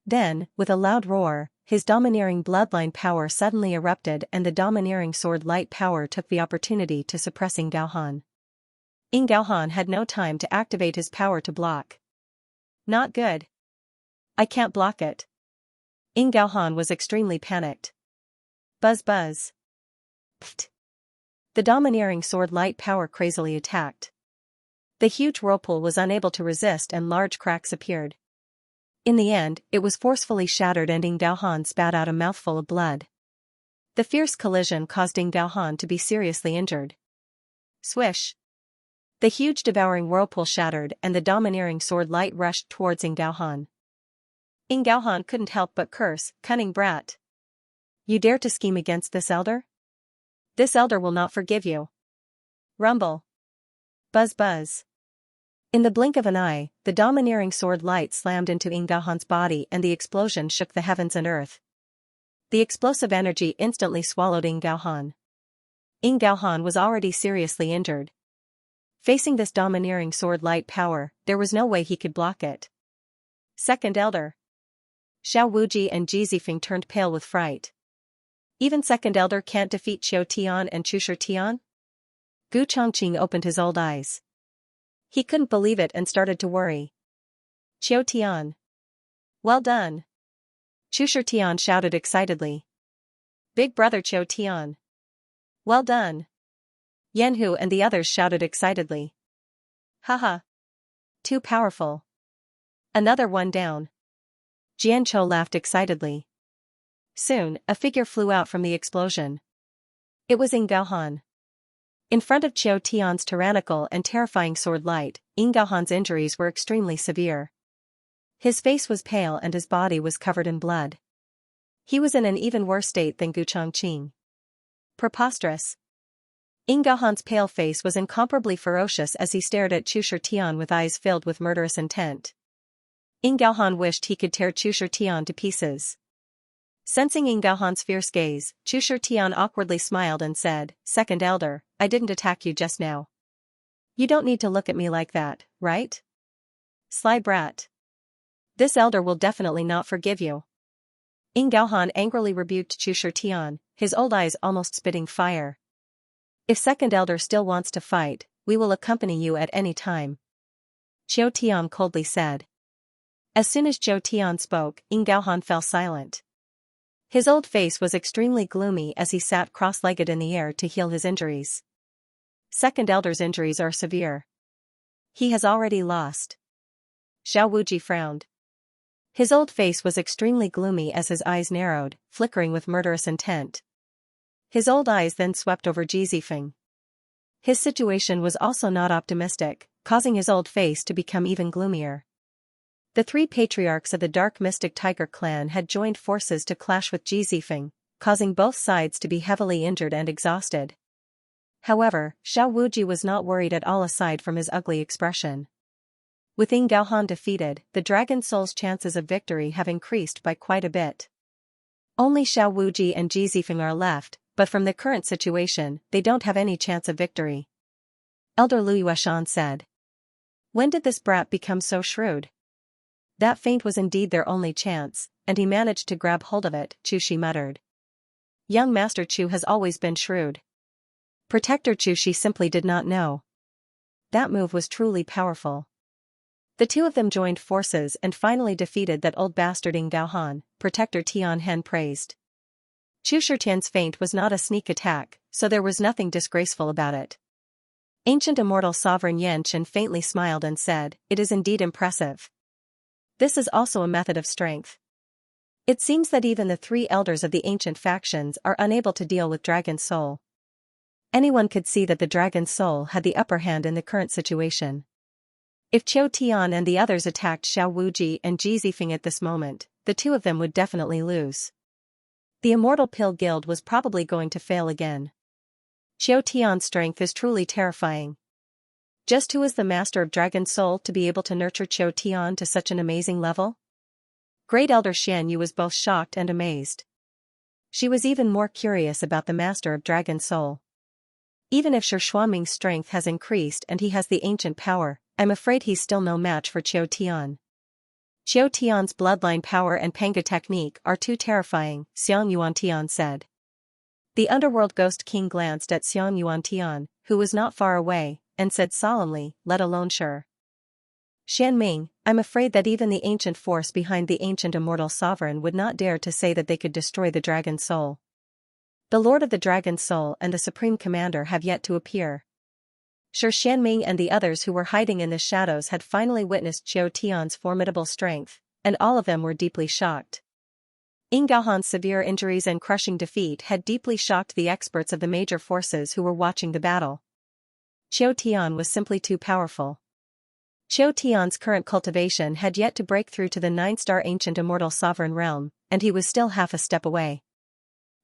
Then, with a loud roar, his domineering bloodline power suddenly erupted and the domineering sword light power took the opportunity to suppress Ying Gaohan. Ying Gaohan had no time to activate his power to block. Not good. I can't block it. Ying Gaohan was extremely panicked. Buzz buzz. Pfft. The domineering sword light power crazily attacked. The huge whirlpool was unable to resist and large cracks appeared. In the end, it was forcefully shattered and Ying Daohan spat out a mouthful of blood. The fierce collision caused Ying Daohan to be seriously injured. Swish! The huge devouring whirlpool shattered and the domineering sword light rushed towards Ying Daohan. Ying Daohan couldn't help but curse, "Cunning brat! You dare to scheme against this elder? This elder will not forgive you." Rumble. Buzz buzz. In the blink of an eye, the domineering sword light slammed into Ying Daohan's body and the explosion shook the heavens and earth. The explosive energy instantly swallowed Ying Daohan. Ying Daohan was already seriously injured. Facing this domineering sword light power, there was no way he could block it. Second Elder. Xiao Wuji and Ji Zifeng turned pale with fright. Even Second Elder can't defeat Qiu Tian and Chu Tian? Gu Chongqing opened his old eyes. He couldn't believe it and started to worry. Qiu Tian. Well done. Chu Tian shouted excitedly. Big brother Qiu Tian. Well done. Yanhu and the others shouted excitedly. Haha. Too powerful. Another one down. Jianchou laughed excitedly. Soon, a figure flew out from the explosion. It was Ying Daohan. In front of Qiu Tian's tyrannical and terrifying sword light, Ying Daohan's injuries were extremely severe. His face was pale and his body was covered in blood. He was in an even worse state than Gu Chongqing. Preposterous. Ying Daohan's pale face was incomparably ferocious as he stared at Chu Tian with eyes filled with murderous intent. Ying Daohan wished he could tear Chu Tian to pieces. Sensing Ying Daohan's fierce gaze, Chu Tian awkwardly smiled and said, "Second Elder, I didn't attack you just now. You don't need to look at me like that, right? Sly brat. This elder will definitely not forgive you." Ying Daohan angrily rebuked Chu Tian, his old eyes almost spitting fire. "If Second Elder still wants to fight, we will accompany you at any time," Qiu Tian coldly said. As soon as Qiu Tian spoke, Ying Daohan fell silent. His old face was extremely gloomy as he sat cross-legged in the air to heal his injuries. Second Elder's injuries are severe. He has already lost. Xiao Wuji frowned. His old face was extremely gloomy as his eyes narrowed, flickering with murderous intent. His old eyes then swept over Ji Zifeng. His situation was also not optimistic, causing his old face to become even gloomier. The three patriarchs of the Dark Mystic Tiger clan had joined forces to clash with Ji Zifeng, causing both sides to be heavily injured and exhausted. However, Xiao Wuji was not worried at all aside from his ugly expression. With Ying Daohan defeated, the Dragon Soul's chances of victory have increased by quite a bit. Only Xiao Wuji and Ji Zifeng are left, but from the current situation, they don't have any chance of victory. Elder Lu Yueshan said. When did this brat become so shrewd? That feint was indeed their only chance, and he managed to grab hold of it, Chu Shi muttered. Young Master Chu has always been shrewd. Protector Chu Shi simply did not know. That move was truly powerful. The two of them joined forces and finally defeated that old bastard Ying Daohan, Protector Tian Hen praised. Chu Tian's feint was not a sneak attack, so there was nothing disgraceful about it. Ancient Immortal Sovereign Yanchen faintly smiled and said, "It is indeed impressive. This is also a method of strength. It seems that even the three elders of the ancient factions are unable to deal with Dragon Soul. Anyone could see that the Dragon Soul had the upper hand in the current situation. If Qiu Tian and the others attacked Xiao Wuji and Ji Zifeng at this moment, the two of them would definitely lose. The Immortal Pill Guild was probably going to fail again. Qiu Tian's strength is truly terrifying. Just who is the master of Dragon Soul to be able to nurture Qiu Tian to such an amazing level? Great Elder Xianyu was both shocked and amazed. She was even more curious about the master of Dragon Soul. Even if Shi Xuanming's strength has increased and he has the ancient power, I'm afraid he's still no match for Qiu Tian. Qiu Tian's bloodline power and Panga technique are too terrifying, Xiang Yuantian said. The underworld ghost king glanced at Xiang Yuantian, who was not far away, and said solemnly, "Let alone sure. Xianming, I'm afraid that even the ancient force behind the ancient immortal sovereign would not dare to say that they could destroy the Dragon Soul. The Lord of the Dragon Soul and the Supreme Commander have yet to appear." Sure, Xianming and the others who were hiding in the shadows had finally witnessed Qiu Tian's formidable strength, and all of them were deeply shocked. Ying Gaohan's severe injuries and crushing defeat had deeply shocked the experts of the major forces who were watching the battle. Qiu Tian was simply too powerful. Qiu Tian's current cultivation had yet to break through to the 9-star ancient immortal sovereign realm, and he was still half a step away.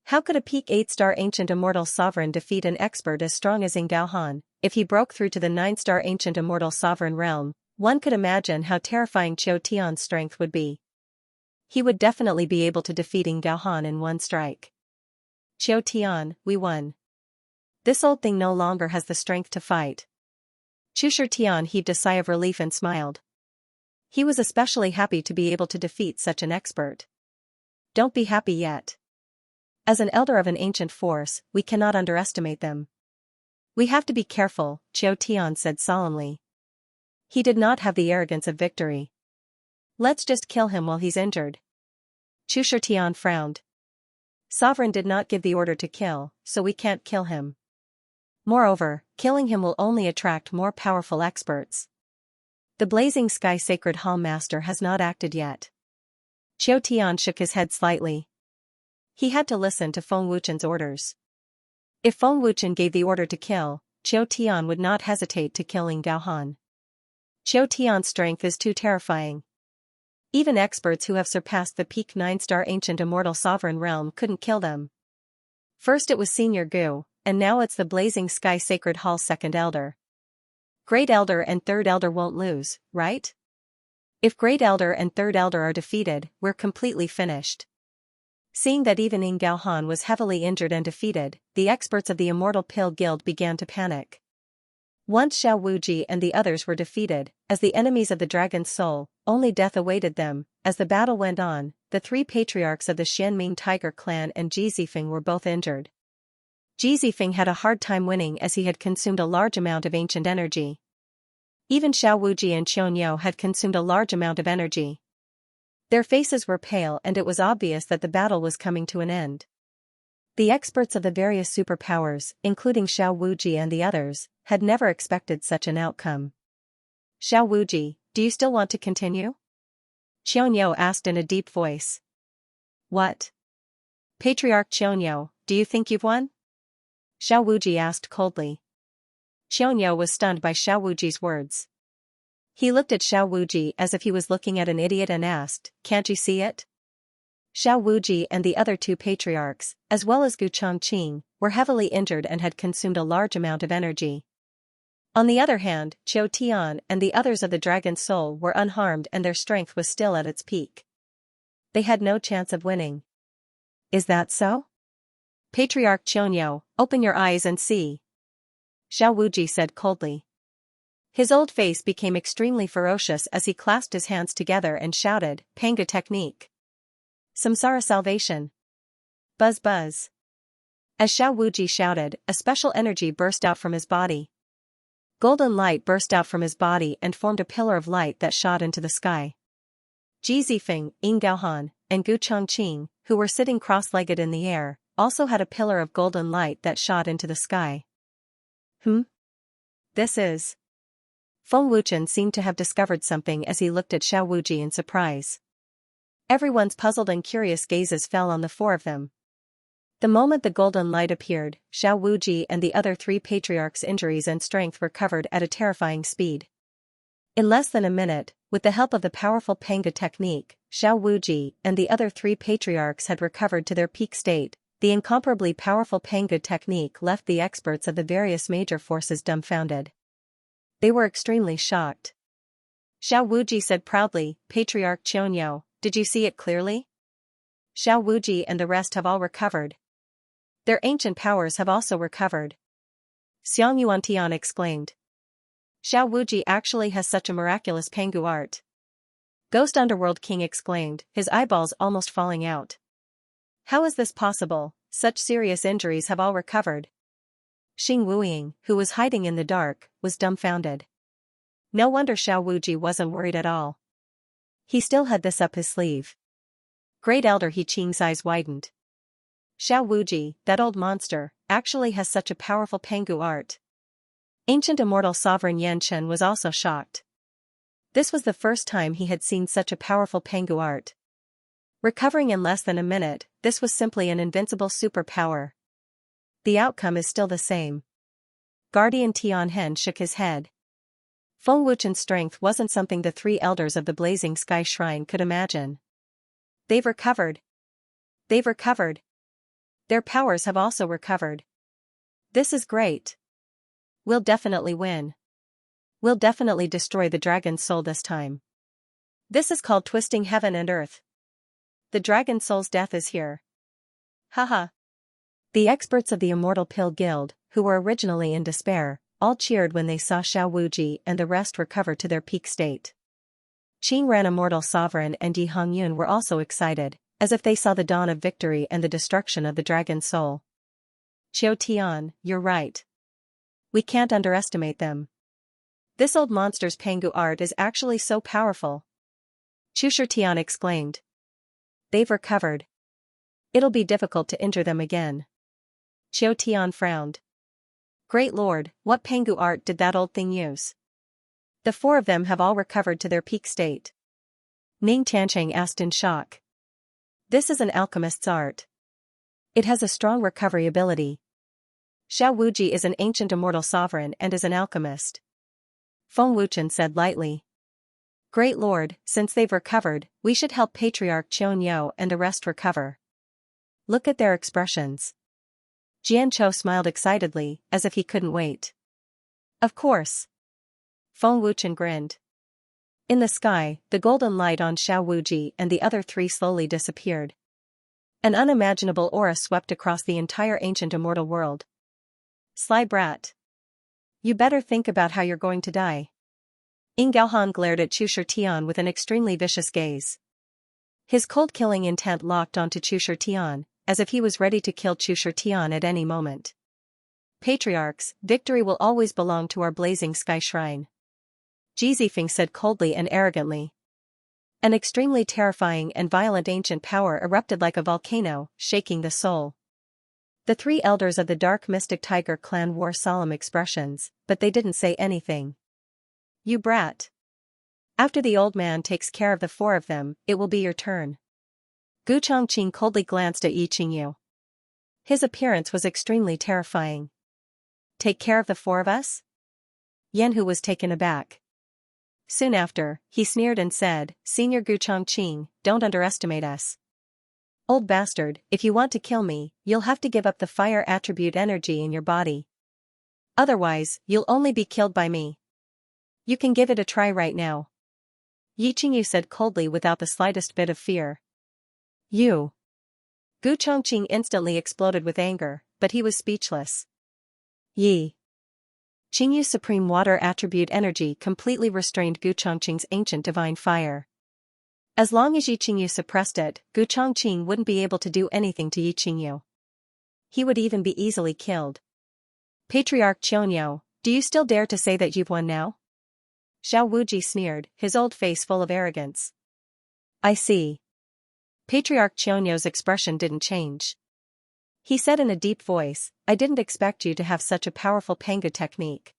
How could a peak 8-star ancient immortal sovereign defeat an expert as strong as Ying Gaohan? If he broke through to the 9-star ancient immortal sovereign realm, one could imagine how terrifying Qiu Tian's strength would be. He would definitely be able to defeat Ying Gaohan in one strike. Qiu Tian, we won. This old thing no longer has the strength to fight. Chu Tian heaved a sigh of relief and smiled. He was especially happy to be able to defeat such an expert. Don't be happy yet. As an elder of an ancient force, we cannot underestimate them. We have to be careful, Qiu Tian said solemnly. He did not have the arrogance of victory. Let's just kill him while he's injured. Chu Tian frowned. Sovereign did not give the order to kill, so we can't kill him. Moreover, killing him will only attract more powerful experts. The Blazing Sky Sacred Hall Master has not acted yet. Qiu Tian shook his head slightly. He had to listen to Feng Wuchen's orders. If Feng Wuchen gave the order to kill, Qiu Tian would not hesitate to kill Ying Gaohan. Qiu Tian's strength is too terrifying. Even experts who have surpassed the peak 9-star ancient immortal sovereign realm couldn't kill them. First it was Senior Gu, and now it's the Blazing Sky Sacred Hall Second Elder. Great Elder and Third Elder won't lose, right? If Great Elder and Third Elder are defeated, we're completely finished. Seeing that even Ying Gaohan was heavily injured and defeated, the experts of the Immortal Pill Guild began to panic. Once Xiao Wuji and the others were defeated, as the enemies of the Dragon's Soul, only death awaited them. As the battle went on, the 3 patriarchs of the Xianming Tiger clan and Ji Zifeng were both injured. Ji Zifeng had a hard time winning as he had consumed a large amount of ancient energy. Even Xiao Wuji and Qiu had consumed a large amount of energy. Their faces were pale and it was obvious that the battle was coming to an end. The experts of the various superpowers, including Xiao Wuji and the others, had never expected such an outcome. Xiao Wuji, do you still want to continue? Qiu asked in a deep voice. What? Patriarch Qiu, do you think you've won? Xiao Wuji asked coldly. Qiu was stunned by Xiao Wuji's words. He looked at Xiao Wuji as if he was looking at an idiot and asked, can't you see it? Xiao Wuji and the other 2 patriarchs, as well as Gu Chongqing, were heavily injured and had consumed a large amount of energy. On the other hand, Qiu Tian and the others of the Dragon's Soul were unharmed and their strength was still at its peak. They had no chance of winning. Is that so? Patriarch Qiu, open your eyes and see. Xiao Wuji said coldly. His old face became extremely ferocious as he clasped his hands together and shouted, Panga technique. Samsara salvation. Buzz buzz. As Xiao Wuji shouted, a special energy burst out from his body. Golden light burst out from his body and formed a pillar of light that shot into the sky. Ji Zifeng, Ying Gaohan, and Gu Chongqing, who were sitting cross-legged in the air, also had a pillar of golden light that shot into the sky. This is... Feng Wuchen seemed to have discovered something as he looked at Xiao Wuji in surprise. Everyone's puzzled and curious gazes fell on the 4 of them. The moment the golden light appeared, Xiao Wuji and the other 3 patriarchs' injuries and strength recovered at a terrifying speed. In less than a minute, with the help of the powerful Panga technique, Xiao Wuji and the other 3 patriarchs had recovered to their peak state. The incomparably powerful Panga technique left the experts of the various major forces dumbfounded. They were extremely shocked. Xiao Wuji said proudly, Patriarch Qiu, did you see it clearly? Xiao Wuji and the rest have all recovered. Their ancient powers have also recovered. Xiang Yuantian exclaimed. Xiao Wuji actually has such a miraculous Pangu art. Ghost Underworld King exclaimed, his eyeballs almost falling out. How is this possible? Such serious injuries have all recovered. Xing Wuying, who was hiding in the dark, was dumbfounded. No wonder Xiao Wuji wasn't worried at all. He still had this up his sleeve. Great Elder He Qing's eyes widened. Xiao Wuji, that old monster, actually has such a powerful Pangu art. Ancient Immortal Sovereign Yan Chen was also shocked. This was the first time he had seen such a powerful Pengu art. Recovering in less than a minute, this was simply an invincible superpower. The outcome is still the same. Guardian Tianhen shook his head. Feng Wuchen's strength wasn't something the three elders of the Blazing Sky Shrine could imagine. They've recovered. They've recovered. Their powers have also recovered. This is great. We'll definitely win. We'll definitely destroy the dragon's soul this time. This is called twisting heaven and earth. The dragon soul's death is here. Haha. The experts of the Immortal Pill Guild, who were originally in despair, all cheered when they saw Xiao Wuji and the rest recover to their peak state. Qing Ran Immortal Sovereign and Yi Hongyun were also excited, as if they saw the dawn of victory and the destruction of the dragon's soul. Qiu Tian, you're right. We can't underestimate them. This old monster's Pengu art is actually so powerful. Chu Tian exclaimed. They've recovered. It'll be difficult to injure them again. Qiu Tian frowned. Great Lord, what Pengu art did that old thing use? The four of them have all recovered to their peak state. Ning Tiancheng asked in shock. This is an alchemist's art. It has a strong recovery ability. Xiao Wuji is an ancient immortal sovereign and is an alchemist. Feng Wuchen said lightly. Great Lord, since they've recovered, we should help Patriarch Qianyo and the rest recover. Look at their expressions. Jian Chou smiled excitedly, as if he couldn't wait. Of course. Feng Wuchen grinned. In the sky, the golden light on Xiao Wuji and the other three slowly disappeared. An unimaginable aura swept across the entire ancient immortal world. Sly brat. You better think about how you're going to die. Ying Gaohan glared at Chu Tian with an extremely vicious gaze. His cold-killing intent locked onto Chu Tian, as if he was ready to kill Chu Tian at any moment. Patriarchs, victory will always belong to our Blazing Sky Shrine. Ji Zifeng said coldly and arrogantly. An extremely terrifying and violent ancient power erupted like a volcano, shaking the soul. The three elders of the Dark Mystic Tiger clan wore solemn expressions, but they didn't say anything. You brat. After the old man takes care of the four of them, it will be your turn. Gu Chongqing coldly glanced at Yi Qingyu. His appearance was extremely terrifying. Take care of the four of us? Yanhu was taken aback. Soon after, he sneered and said, Senior Gu Chongqing, don't underestimate us. Old bastard, if you want to kill me, you'll have to give up the fire attribute energy in your body. Otherwise, you'll only be killed by me. You can give it a try right now. Yi Qingyu said coldly without the slightest bit of fear. You. Gu Chongqing instantly exploded with anger, but he was speechless. Yi. Qingyu's supreme water attribute energy completely restrained Gu Chongqing's ancient divine fire. As long as Yi Qingyu suppressed it, Gu Chongqing wouldn't be able to do anything to Yi Qingyu. He would even be easily killed. Patriarch Qianyo, do you still dare to say that you've won now? Xiao Wuji sneered, his old face full of arrogance. I see. Patriarch Qianyo's expression didn't change. He said in a deep voice, I didn't expect you to have such a powerful Pengu technique.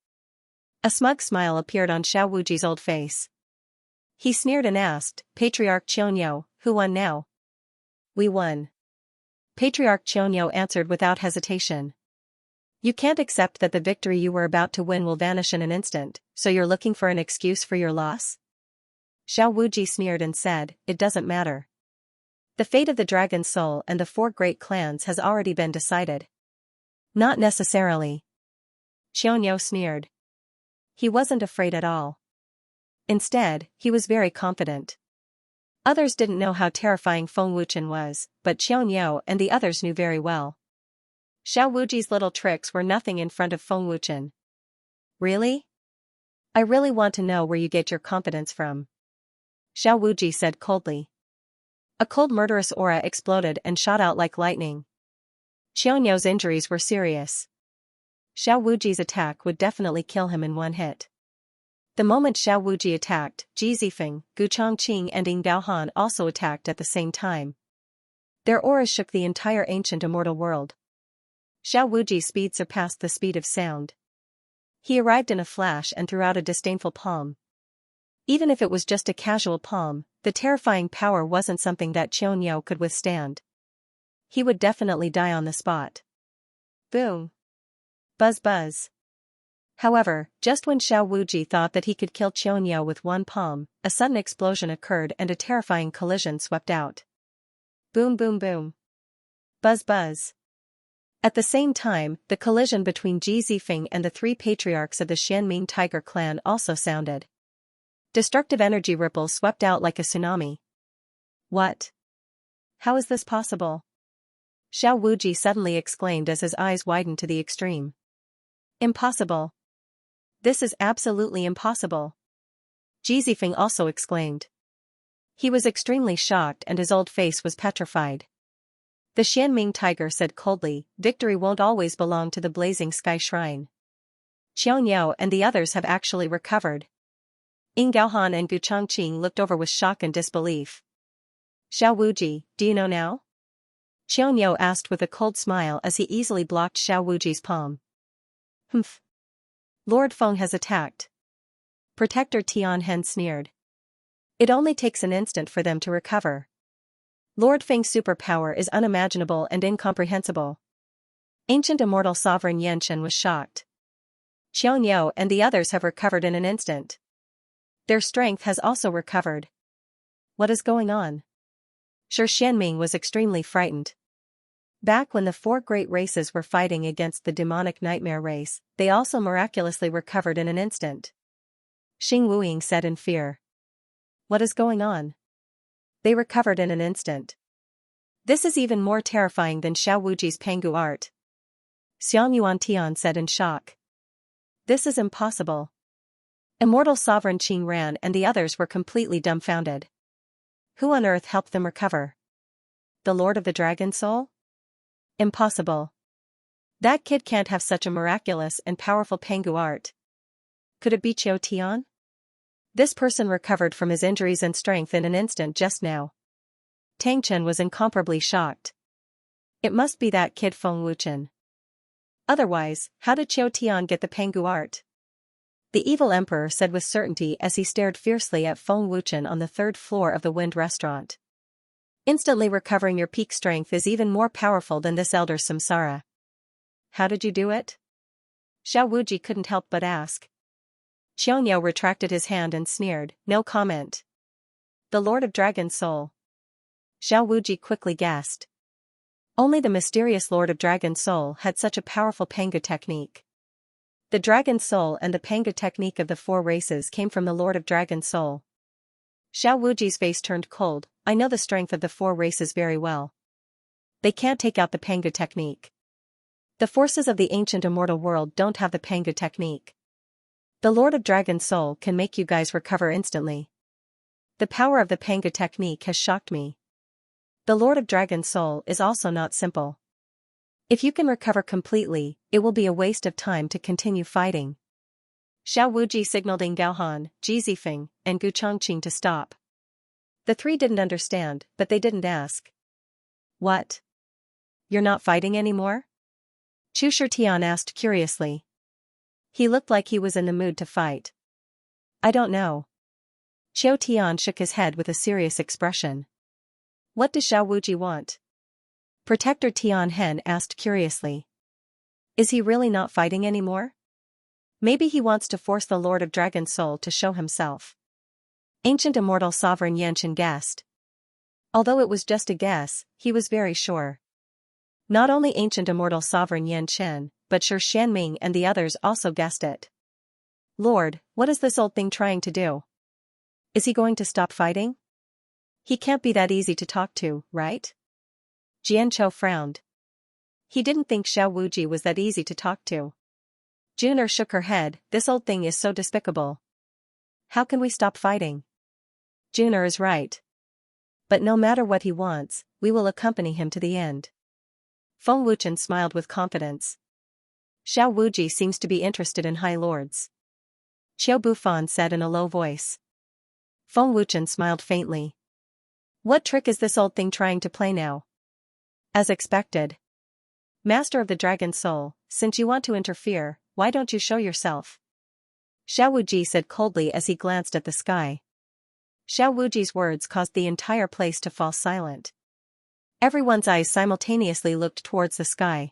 A smug smile appeared on Xiao Wuji's old face. He sneered and asked, Patriarch Qianyo, who won now? We won. Patriarch Qianyo answered without hesitation. You can't accept that the victory you were about to win will vanish in an instant, so you're looking for an excuse for your loss? Xiao Wuji sneered and said, it doesn't matter. The fate of the dragon soul and the four great clans has already been decided. Not necessarily. Qianyo sneered. He wasn't afraid at all. Instead, he was very confident. Others didn't know how terrifying Feng Wuchen was, but Qianyo and the others knew very well. Xiao Wuji's little tricks were nothing in front of Feng Wuchen. Really? I really want to know where you get your confidence from. Xiao Wuji said coldly. A cold murderous aura exploded and shot out like lightning. Qianyo's injuries were serious. Xiao Wuji's attack would definitely kill him in one hit. The moment Xiao Wuji attacked, Ji Zifeng, Gu Chongqing and Ying Gaohan also attacked at the same time. Their auras shook the entire ancient immortal world. Xiao Wuji's speed surpassed the speed of sound. He arrived in a flash and threw out a disdainful palm. Even if it was just a casual palm, the terrifying power wasn't something that Xianxia could withstand. He would definitely die on the spot. Boom. Buzz buzz. However, just when Xiao Wuji thought that he could kill Xianxia with one palm, a sudden explosion occurred and a terrifying collision swept out. Boom boom boom. Buzz buzz. At the same time, the collision between Ji Zifeng and the three patriarchs of the Xianming tiger clan also sounded. Destructive energy ripples swept out like a tsunami. What? How is this possible? Xiao Wuji suddenly exclaimed as his eyes widened to the extreme. Impossible. This is absolutely impossible. Ji Zifeng also exclaimed. He was extremely shocked and his old face was petrified. The Xianming tiger said coldly, victory won't always belong to the blazing sky shrine. Xiangyao and the others have actually recovered. Ying Gaohan and Gu Changqing looked over with shock and disbelief. Xiao Wuji, do you know now? Xiangyao asked with a cold smile as he easily blocked Xiao Wuji's palm. Humph. Lord Feng has attacked. Protector Tianhen sneered. It only takes an instant for them to recover. Lord Feng's superpower is unimaginable and incomprehensible. Ancient immortal sovereign Yanchen was shocked. Xiangyao and the others have recovered in an instant. Their strength has also recovered. What is going on? Shi Xianming was extremely frightened. Back when the four great races were fighting against the demonic nightmare race, they also miraculously recovered in an instant. Xing Wuying said in fear. What is going on? They recovered in an instant. This is even more terrifying than Xiao Wuji's Pangu art. Xiang Yuantian said in shock. This is impossible. Immortal Sovereign Qing ran and the others were completely dumbfounded. Who on earth helped them recover? The Lord of the Dragon Soul? Impossible. That kid can't have such a miraculous and powerful Pangu art. Could it be Qiu Tian? This person recovered from his injuries and strength in an instant just now. Tang Chen was incomparably shocked. It must be that kid Feng Wuchen. Otherwise, how did Qiu Tian get the Pangu art? The evil emperor said with certainty as he stared fiercely at Feng Wuchen on the third floor of the Wind Restaurant. Instantly recovering your peak strength is even more powerful than this elder samsara. How did you do it? Xiao Wuji couldn't help but ask. Xiangyao retracted his hand and sneered, no comment. The Lord of Dragon Soul. Xiao Wuji quickly gasped. Only the mysterious Lord of Dragon Soul had such a powerful Pangu technique. The Dragon Soul and the Pangu technique of the four races came from the Lord of Dragon Soul. Xiao Wuji's face turned cold. I know the strength of the four races very well. They can't take out the Pangu technique. The forces of the ancient immortal world don't have the Pangu technique. The Lord of Dragon Soul can make you guys recover instantly. The power of the Pangu technique has shocked me. The Lord of Dragon Soul is also not simple. If you can recover completely, it will be a waste of time to continue fighting. Xiao Wuji signaled Ying Gaohan, Ji Zifeng, and Gu Changqing to stop. The three didn't understand, but they didn't ask. What? You're not fighting anymore? Chu Shitian asked curiously. He looked like he was in the mood to fight. I don't know. Qiu Tian shook his head with a serious expression. What does Xiao Wuji want? Protector Tianhen asked curiously. Is he really not fighting anymore? Maybe he wants to force the Lord of Dragon Soul to show himself. Ancient immortal sovereign Yanchen guessed. Although it was just a guess, he was very sure. Not only ancient immortal sovereign Yanchen, but Shi Xianming and the others also guessed it. Lord, what is this old thing trying to do? Is he going to stop fighting? He can't be that easy to talk to, right? Jianchou frowned. He didn't think Xiao Wuji was that easy to talk to. Juner shook her head, this old thing is so despicable. How can we stop fighting? Juner is right. But no matter what he wants, we will accompany him to the end. Feng Wuchen smiled with confidence. Xiao Wuji seems to be interested in high lords. Qiu Bufan said in a low voice. Feng Wuchen smiled faintly. What trick is this old thing trying to play now? As expected. Master of the Dragon Soul, since you want to interfere, why don't you show yourself? Xiao Wuji said coldly as he glanced at the sky. Xiao Wuji's words caused the entire place to fall silent. Everyone's eyes simultaneously looked towards the sky,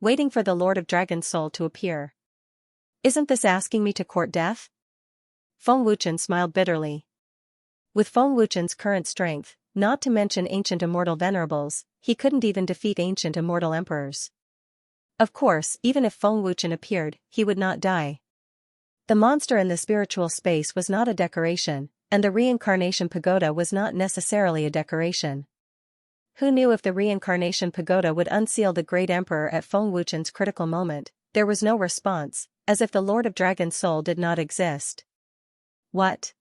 waiting for the Lord of Dragon's soul to appear. Isn't this asking me to court death? Feng Wuchen smiled bitterly. With Feng Wuchen's current strength, not to mention ancient immortal venerables, he couldn't even defeat ancient immortal emperors. Of course, even if Feng Wuchen appeared, he would not die. The monster in the spiritual space was not a decoration, and the reincarnation pagoda was not necessarily a decoration. Who knew if the reincarnation pagoda would unseal the great emperor at Feng Wuchen's critical moment? There was no response, as if the Lord of Dragon's soul did not exist. What?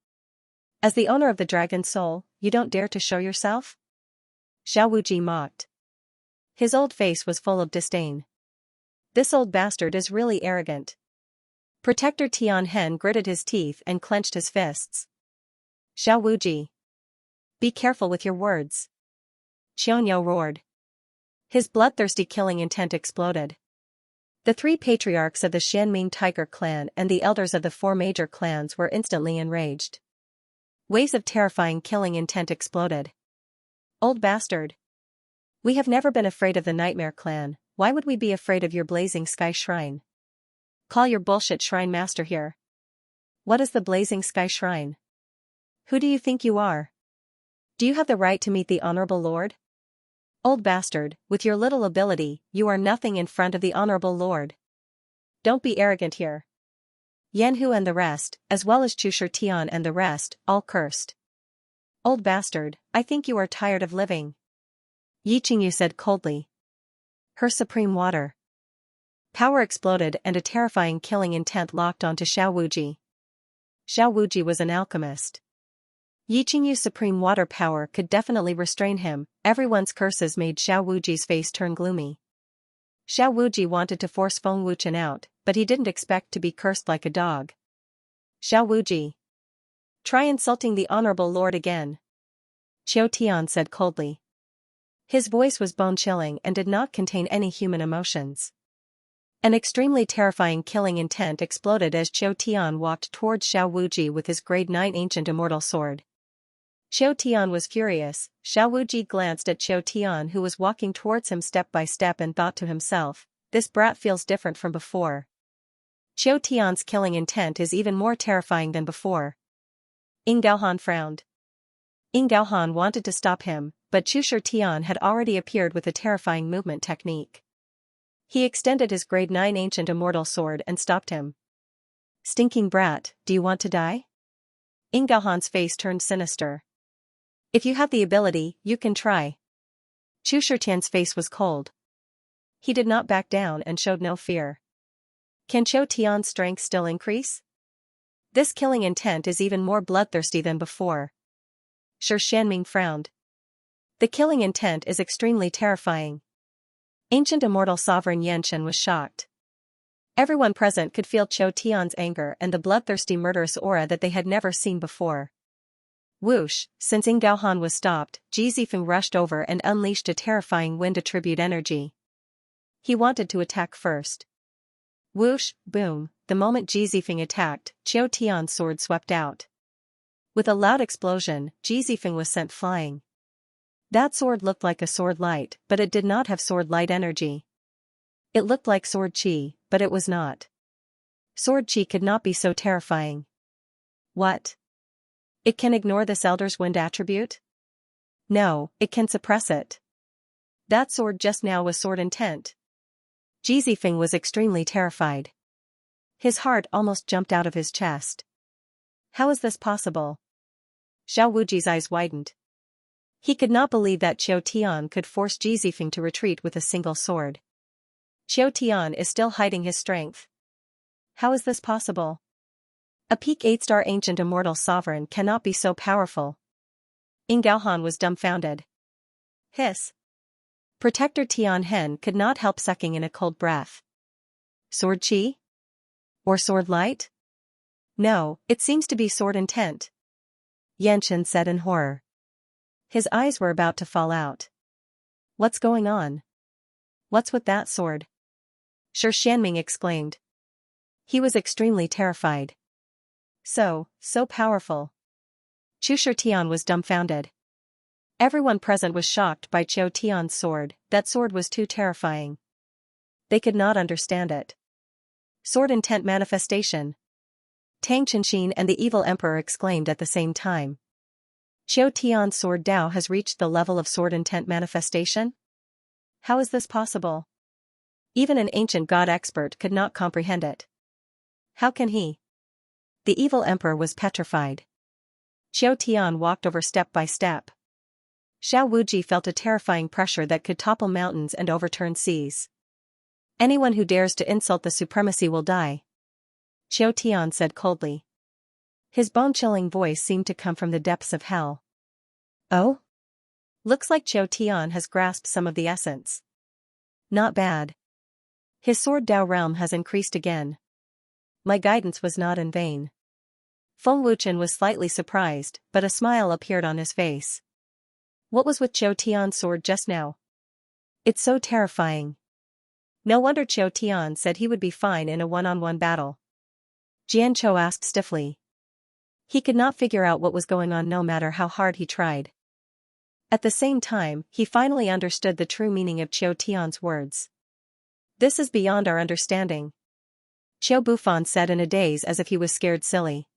As the owner of the Dragon's soul, you don't dare to show yourself? Xiao Wuji mocked. His old face was full of disdain. This old bastard is really arrogant. Protector Tianhen gritted his teeth and clenched his fists. Xiao Wuji. Be careful with your words. Qianyo roared. His bloodthirsty killing intent exploded. The three patriarchs of the Xianming Tiger clan and the elders of the four major clans were instantly enraged. Waves of terrifying killing intent exploded. Old bastard. We have never been afraid of the Nightmare Clan, why would we be afraid of your Blazing Sky Shrine? Call your bullshit shrine master here. What is the Blazing Sky Shrine? Who do you think you are? Do you have the right to meet the Honorable Lord? Old bastard, with your little ability, you are nothing in front of the Honorable Lord. Don't be arrogant here. Yanhu and the rest, as well as Chu Shitian and the rest, all cursed. Old bastard, I think you are tired of living. Yi Qingyu said coldly. Her supreme water. Power exploded and a terrifying killing intent locked onto Xiao Wuji. Xiao Wuji was an alchemist. Yi Qingyu's supreme water power could definitely restrain him. Everyone's curses made Xiao Wuji's face turn gloomy. Xiao Wuji wanted to force Feng Wuchen out, but he didn't expect to be cursed like a dog. Xiao Wuji. Try insulting the Honorable Lord again. Qiu Tian said coldly. His voice was bone-chilling and did not contain any human emotions. An extremely terrifying killing intent exploded as Qiu Tian walked towards Xiao Wuji with his grade 9 ancient immortal sword. Qiu Tian was furious. Xiao Wuji glanced at Qiu Tian who was walking towards him step by step and thought to himself, this brat feels different from before. Qiu Tian's killing intent is even more terrifying than before. Ying Gaohan frowned. Ying Gaohan wanted to stop him, but Chu Shitian had already appeared with a terrifying movement technique. He extended his grade 9 ancient immortal sword and stopped him. Stinking brat, do you want to die? Ying Gaohan's face turned sinister. If you have the ability, you can try. Chu Shitian's face was cold. He did not back down and showed no fear. Can Qiu Tian's strength still increase? This killing intent is even more bloodthirsty than before. Shi Xianming frowned. The killing intent is extremely terrifying. Ancient immortal sovereign Yanshen was shocked. Everyone present could feel Qiu Tian's anger and the bloodthirsty murderous aura that they had never seen before. Whoosh, since Ying Gaohan was stopped, Ji Zifeng rushed over and unleashed a terrifying wind attribute energy. He wanted to attack first. Whoosh, boom, the moment Ji Zifeng attacked, Qiu Tian's sword swept out. With a loud explosion, Ji Zifeng was sent flying. That sword looked like a sword light, but it did not have sword light energy. It looked like sword chi, but it was not. Sword chi could not be so terrifying. What? It can ignore this elder's wind attribute? No, it can suppress it. That sword just now was sword intent. Ji Zifeng was extremely terrified. His heart almost jumped out of his chest. How is this possible? Xiao Wuji's eyes widened. He could not believe that Qiu Tian could force Ji Zifeng to retreat with a single sword. Qiu Tian is still hiding his strength. How is this possible? A peak 8-star ancient immortal sovereign cannot be so powerful. Ying Gaohan was dumbfounded. Hiss. Protector Tianhen could not help sucking in a cold breath. Sword chi? Or sword light? No, it seems to be sword intent. Yanshen said in horror. His eyes were about to fall out. What's going on? What's with that sword? Shi Xianming exclaimed. He was extremely terrified. So powerful. Chu Shitian was dumbfounded. Everyone present was shocked by Qiu Tian's sword. That sword was too terrifying. They could not understand it. Sword intent manifestation. Tang Chenxin and the evil emperor exclaimed at the same time. Qiu Tian's sword Dao has reached the level of sword intent manifestation? How is this possible? Even an ancient god expert could not comprehend it. How can he? The evil emperor was petrified. Qiu Tian walked over step by step. Xiao Wuji felt a terrifying pressure that could topple mountains and overturn seas. Anyone who dares to insult the supremacy will die, Qiu Tian said coldly. His bone-chilling voice seemed to come from the depths of hell. Oh? Looks like Qiu Tian has grasped some of the essence. Not bad. His sword Dao realm has increased again. My guidance was not in vain. Feng Wuchen was slightly surprised, but a smile appeared on his face. What was with Qiu Tian's sword just now? It's so terrifying. No wonder Qiu Tian said he would be fine in a one-on-one battle. Jian Chou asked stiffly. He could not figure out what was going on no matter how hard he tried. At the same time, he finally understood the true meaning of Qiu Tian's words. This is beyond our understanding, Qiu Bufan said in a daze as if he was scared silly.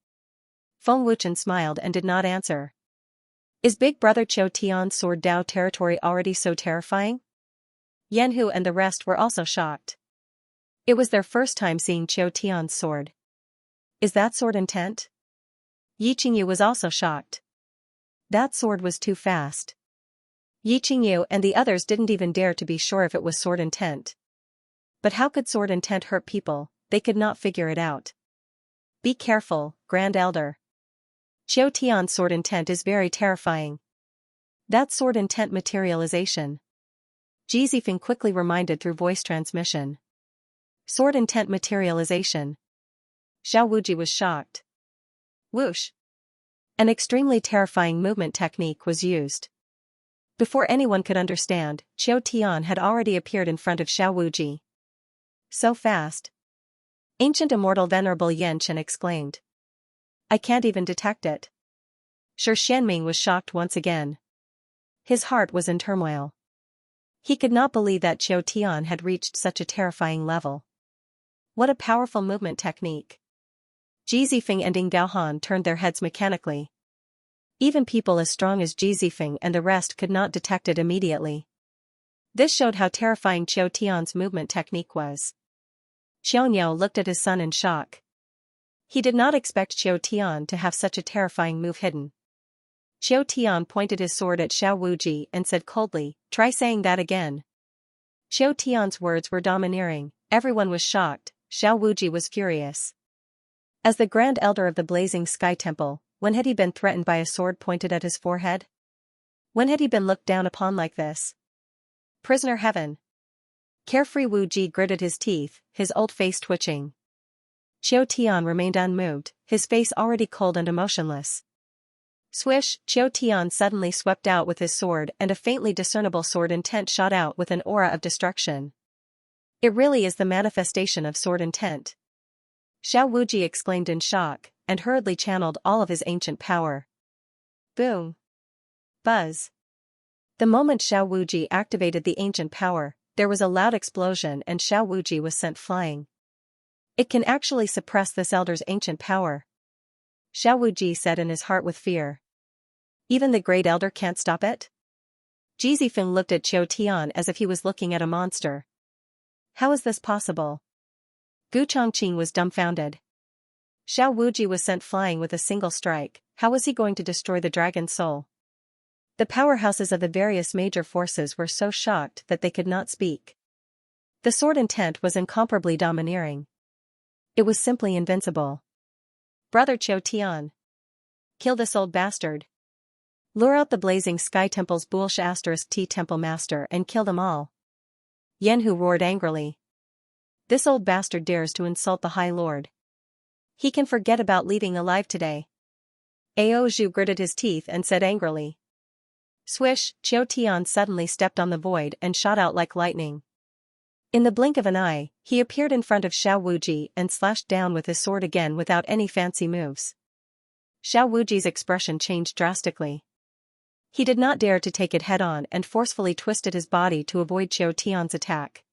Feng Wuchen smiled and did not answer. Is big brother Qiu Tian's sword Dao territory already so terrifying? Yanhu and the rest were also shocked. It was their first time seeing Qiu Tian's sword. Is that sword intent? Yi Qingyu was also shocked. That sword was too fast. Yi Qingyu and the others didn't even dare to be sure if it was sword intent. But how could sword intent hurt people? They could not figure it out. Be careful, Grand Elder. Qiu Tian's sword intent is very terrifying. That sword intent materialization. Ji Zifeng quickly reminded through voice transmission. Sword intent materialization. Xiao Wuji was shocked. Whoosh. An extremely terrifying movement technique was used. Before anyone could understand, Qiu Tian had already appeared in front of Xiao Wuji. So fast. Ancient Immortal Venerable Yan Chen exclaimed. I can't even detect it. Shi Xianming was shocked once again. His heart was in turmoil. He could not believe that Qiu Tian had reached such a terrifying level. What a powerful movement technique. Ji Zifeng and Ying Gaohan turned their heads mechanically. Even people as strong as Ji Zifeng and the rest could not detect it immediately. This showed how terrifying Qiu Tian's movement technique was. Xiaoniao looked at his son in shock. He did not expect Qiu Tian to have such a terrifying move hidden. Qiu Tian pointed his sword at Xiao Wuji and said coldly, try saying that again. Qiu Tian's words were domineering, everyone was shocked, Xiao Wuji was furious. As the Grand Elder of the Blazing Sky Temple, when had he been threatened by a sword pointed at his forehead? When had he been looked down upon like this? Prisoner heaven. Carefree Wu Ji gritted his teeth, his old face twitching. Qiu Tian remained unmoved, his face already cold and emotionless. Swish, Qiu Tian suddenly swept out with his sword and a faintly discernible sword intent shot out with an aura of destruction. It really is the manifestation of sword intent. Xiao Wuji exclaimed in shock, and hurriedly channeled all of his ancient power. Boom. Buzz. The moment Xiao Wuji activated the ancient power, there was a loud explosion and Xiao Wuji was sent flying. It can actually suppress this elder's ancient power, Xiao Wuji said in his heart with fear. Even the great elder can't stop it? Ji Zifeng looked at Qiu Tian as if he was looking at a monster. How is this possible? Gu Chongqing was dumbfounded. Xiao Wuji was sent flying with a single strike, how was he going to destroy the dragon's soul? The powerhouses of the various major forces were so shocked that they could not speak. The sword intent was incomparably domineering. It was simply invincible. Brother Qiu Tian. Kill this old bastard. Lure out the Blazing Sky Temple's Bulsh *T Temple Master and kill them all. Yanhu roared angrily. This old bastard dares to insult the High Lord. He can forget about leaving alive today. Ao Zhu gritted his teeth and said angrily. Swish, Qiu Tian suddenly stepped on the void and shot out like lightning. In the blink of an eye, he appeared in front of Xiao Wuji and slashed down with his sword again without any fancy moves. Xiao Wuji's expression changed drastically. He did not dare to take it head-on and forcefully twisted his body to avoid Qiu Tian's attack.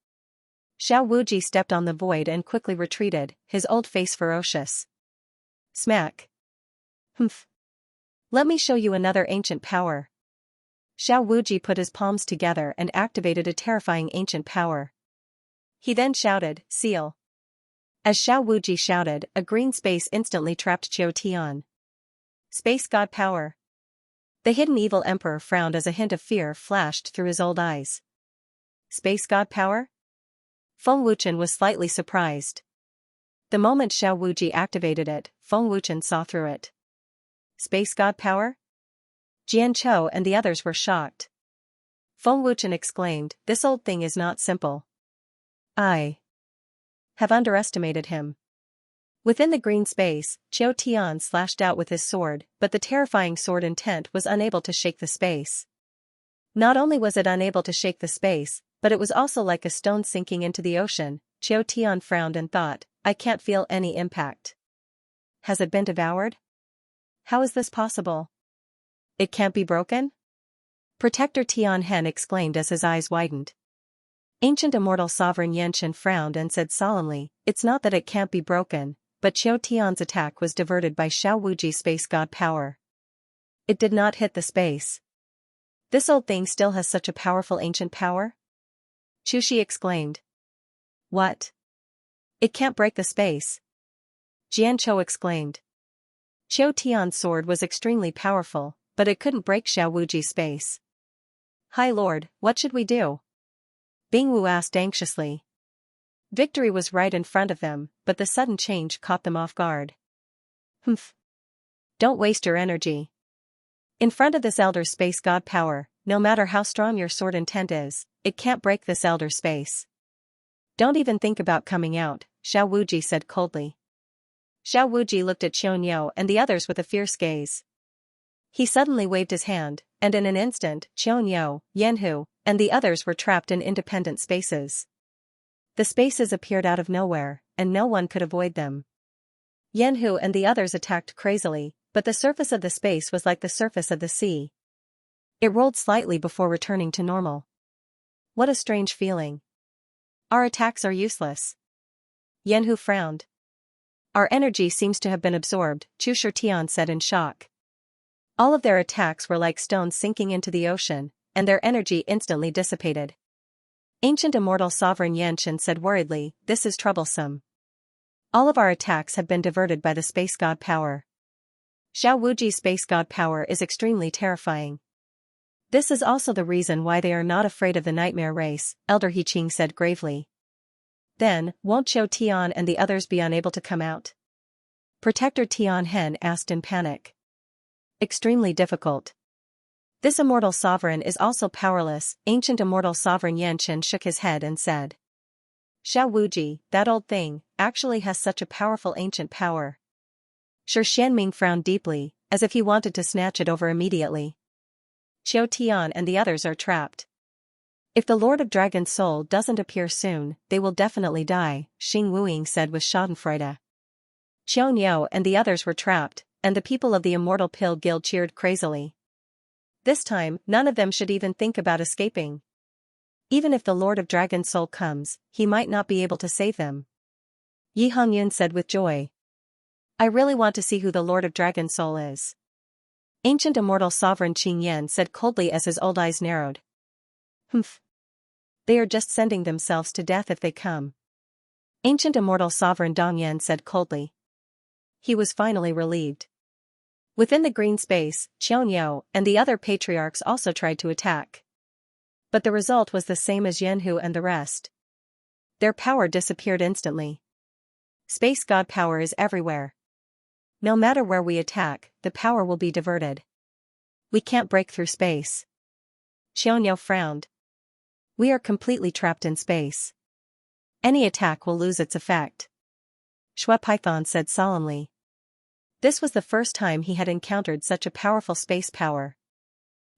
Xiao Wuji stepped on the void and quickly retreated, his old face ferocious. Smack. Humph. Let me show you another ancient power. Xiao Wuji put his palms together and activated a terrifying ancient power. He then shouted, Seal. As Xiao Wuji shouted, a green space instantly trapped Qiu Tian. Space God power. The hidden evil emperor frowned as a hint of fear flashed through his old eyes. Space God power? Feng Wuchen was slightly surprised. The moment Xiao Wuji activated it, Feng Wuchen saw through it. Space God power? Jian Chou and the others were shocked. Feng Wuchen exclaimed, this old thing is not simple. I have underestimated him. Within the green space, Qiu Tian slashed out with his sword, but the terrifying sword intent was unable to shake the space. Not only was it unable to shake the space, but it was also like a stone sinking into the ocean. Qiu Tian frowned and thought, I can't feel any impact. Has it been devoured? How is this possible? It can't be broken? Protector Tianhen exclaimed as his eyes widened. Ancient immortal sovereign Xianxia frowned and said solemnly, it's not that it can't be broken, but Qiu Tian's attack was diverted by Xiao Wuji's space god power. It did not hit the space. This old thing still has such a powerful ancient power? Chu Shi exclaimed. What? It can't break the space. Jian Chou exclaimed. Qiu Tian's sword was extremely powerful, but it couldn't break Xiao Wuji's space. High Lord, what should we do? Bing Wu asked anxiously. Victory was right in front of them, but the sudden change caught them off guard. Humph. Don't waste your energy. In front of this elder space god power, no matter how strong your sword intent is, it can't break this elder space. Don't even think about coming out, Xiao Wuji said coldly. Xiao Wuji looked at Qiu and the others with a fierce gaze. He suddenly waved his hand, and in an instant, Qiu, Yanhu, and the others were trapped in independent spaces. The spaces appeared out of nowhere, and no one could avoid them. Yanhu and the others attacked crazily, but the surface of the space was like the surface of the sea. It rolled slightly before returning to normal. What a strange feeling. Our attacks are useless. Yanhu frowned. Our energy seems to have been absorbed, Chu Shitian said in shock. All of their attacks were like stones sinking into the ocean, and their energy instantly dissipated. Ancient immortal sovereign Yanshin said worriedly, this is troublesome. All of our attacks have been diverted by the space god power. Xiao Wuji's space god power is extremely terrifying. This is also the reason why they are not afraid of the nightmare race, Elder Hiqing said gravely. Then, won't Qiu Tian and the others be unable to come out? Protector Tianhen asked in panic. Extremely difficult. This immortal sovereign is also powerless, ancient immortal sovereign Yanshin shook his head and said. Xiao Wuji, that old thing, actually has such a powerful ancient power. Shi Xianming frowned deeply, as if he wanted to snatch it over immediately. Qiu Tian and the others are trapped. If the Lord of Dragon's soul doesn't appear soon, they will definitely die, Xing Wuing said with schadenfreude. Qiu and the others were trapped, and the people of the Immortal Pill Guild cheered crazily. This time, none of them should even think about escaping. Even if the Lord of Dragon's soul comes, he might not be able to save them. Yi Hongyun said with joy. I really want to see who the Lord of Dragon's soul is. Ancient immortal sovereign Qing Yan said coldly as his old eyes narrowed. Humph. They are just sending themselves to death if they come. Ancient immortal sovereign Dong Yan said coldly. He was finally relieved. Within the green space, Qiu and the other patriarchs also tried to attack. But the result was the same as Yanhu and the rest. Their power disappeared instantly. Space god power is everywhere. No matter where we attack, the power will be diverted. We can't break through space. Qiu frowned. We are completely trapped in space. Any attack will lose its effect. Shui Python said solemnly. This was the first time he had encountered such a powerful space power.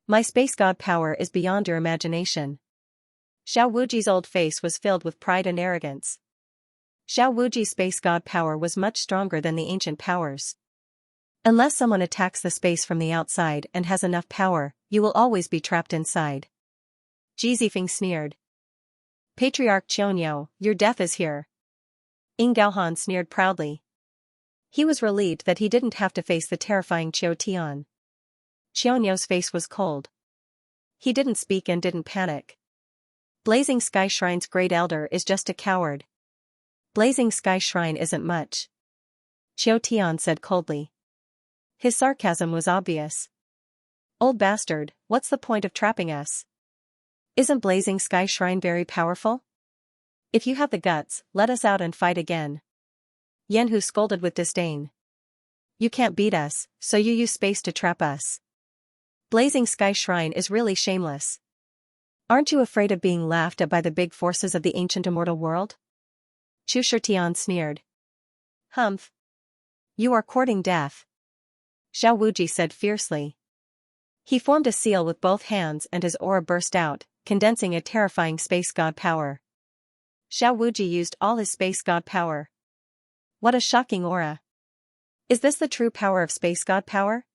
My space god power is beyond your imagination. Xiao Wuji's old face was filled with pride and arrogance. Xiao Wuji's space god power was much stronger than the ancient powers. Unless someone attacks the space from the outside and has enough power, you will always be trapped inside. Ji Zifeng sneered. Patriarch Xianxia, your death is here. Ying Gaohan sneered proudly. He was relieved that he didn't have to face the terrifying Qiu Tian. Xianxia's face was cold. He didn't speak and didn't panic. Blazing Sky Shrine's great elder is just a coward. Blazing Sky Shrine isn't much. Qiu Tian said coldly. His sarcasm was obvious. Old bastard, what's the point of trapping us? Isn't Blazing Sky Shrine very powerful? If you have the guts, let us out and fight again. Yanhu scolded with disdain. You can't beat us, so you use space to trap us. Blazing Sky Shrine is really shameless. Aren't you afraid of being laughed at by the big forces of the ancient immortal world? Chu Shitian sneered. Humph. You are courting death. Xiao Wuji said fiercely. He formed a seal with both hands and his aura burst out, condensing a terrifying space god power. Xiao Wuji used all his space god power. What a shocking aura. Is this the true power of space god power?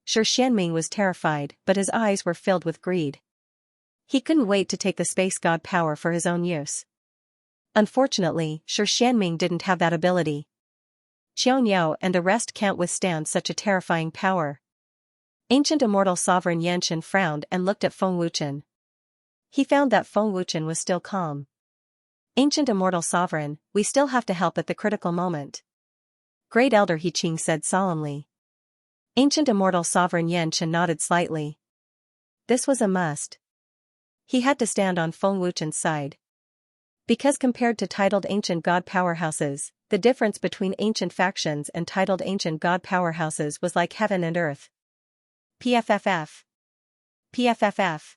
Shi Xianming was terrified, but his eyes were filled with greed. He couldn't wait to take the space god power for his own use. Unfortunately, Shi Xianming didn't have that ability. Qianxiao and the rest can't withstand such a terrifying power. Ancient immortal sovereign Yanchen frowned and looked at Feng Wuchen. He found that Feng Wuchen was still calm. Ancient immortal sovereign, we still have to help at the critical moment. Great Elder He Qing said solemnly. Ancient immortal sovereign Yanchen nodded slightly. This was a must. He had to stand on Feng Wuchen's side. Because compared to titled ancient god powerhouses, the difference between ancient factions and titled ancient god powerhouses was like heaven and earth. PFFF. PFFF.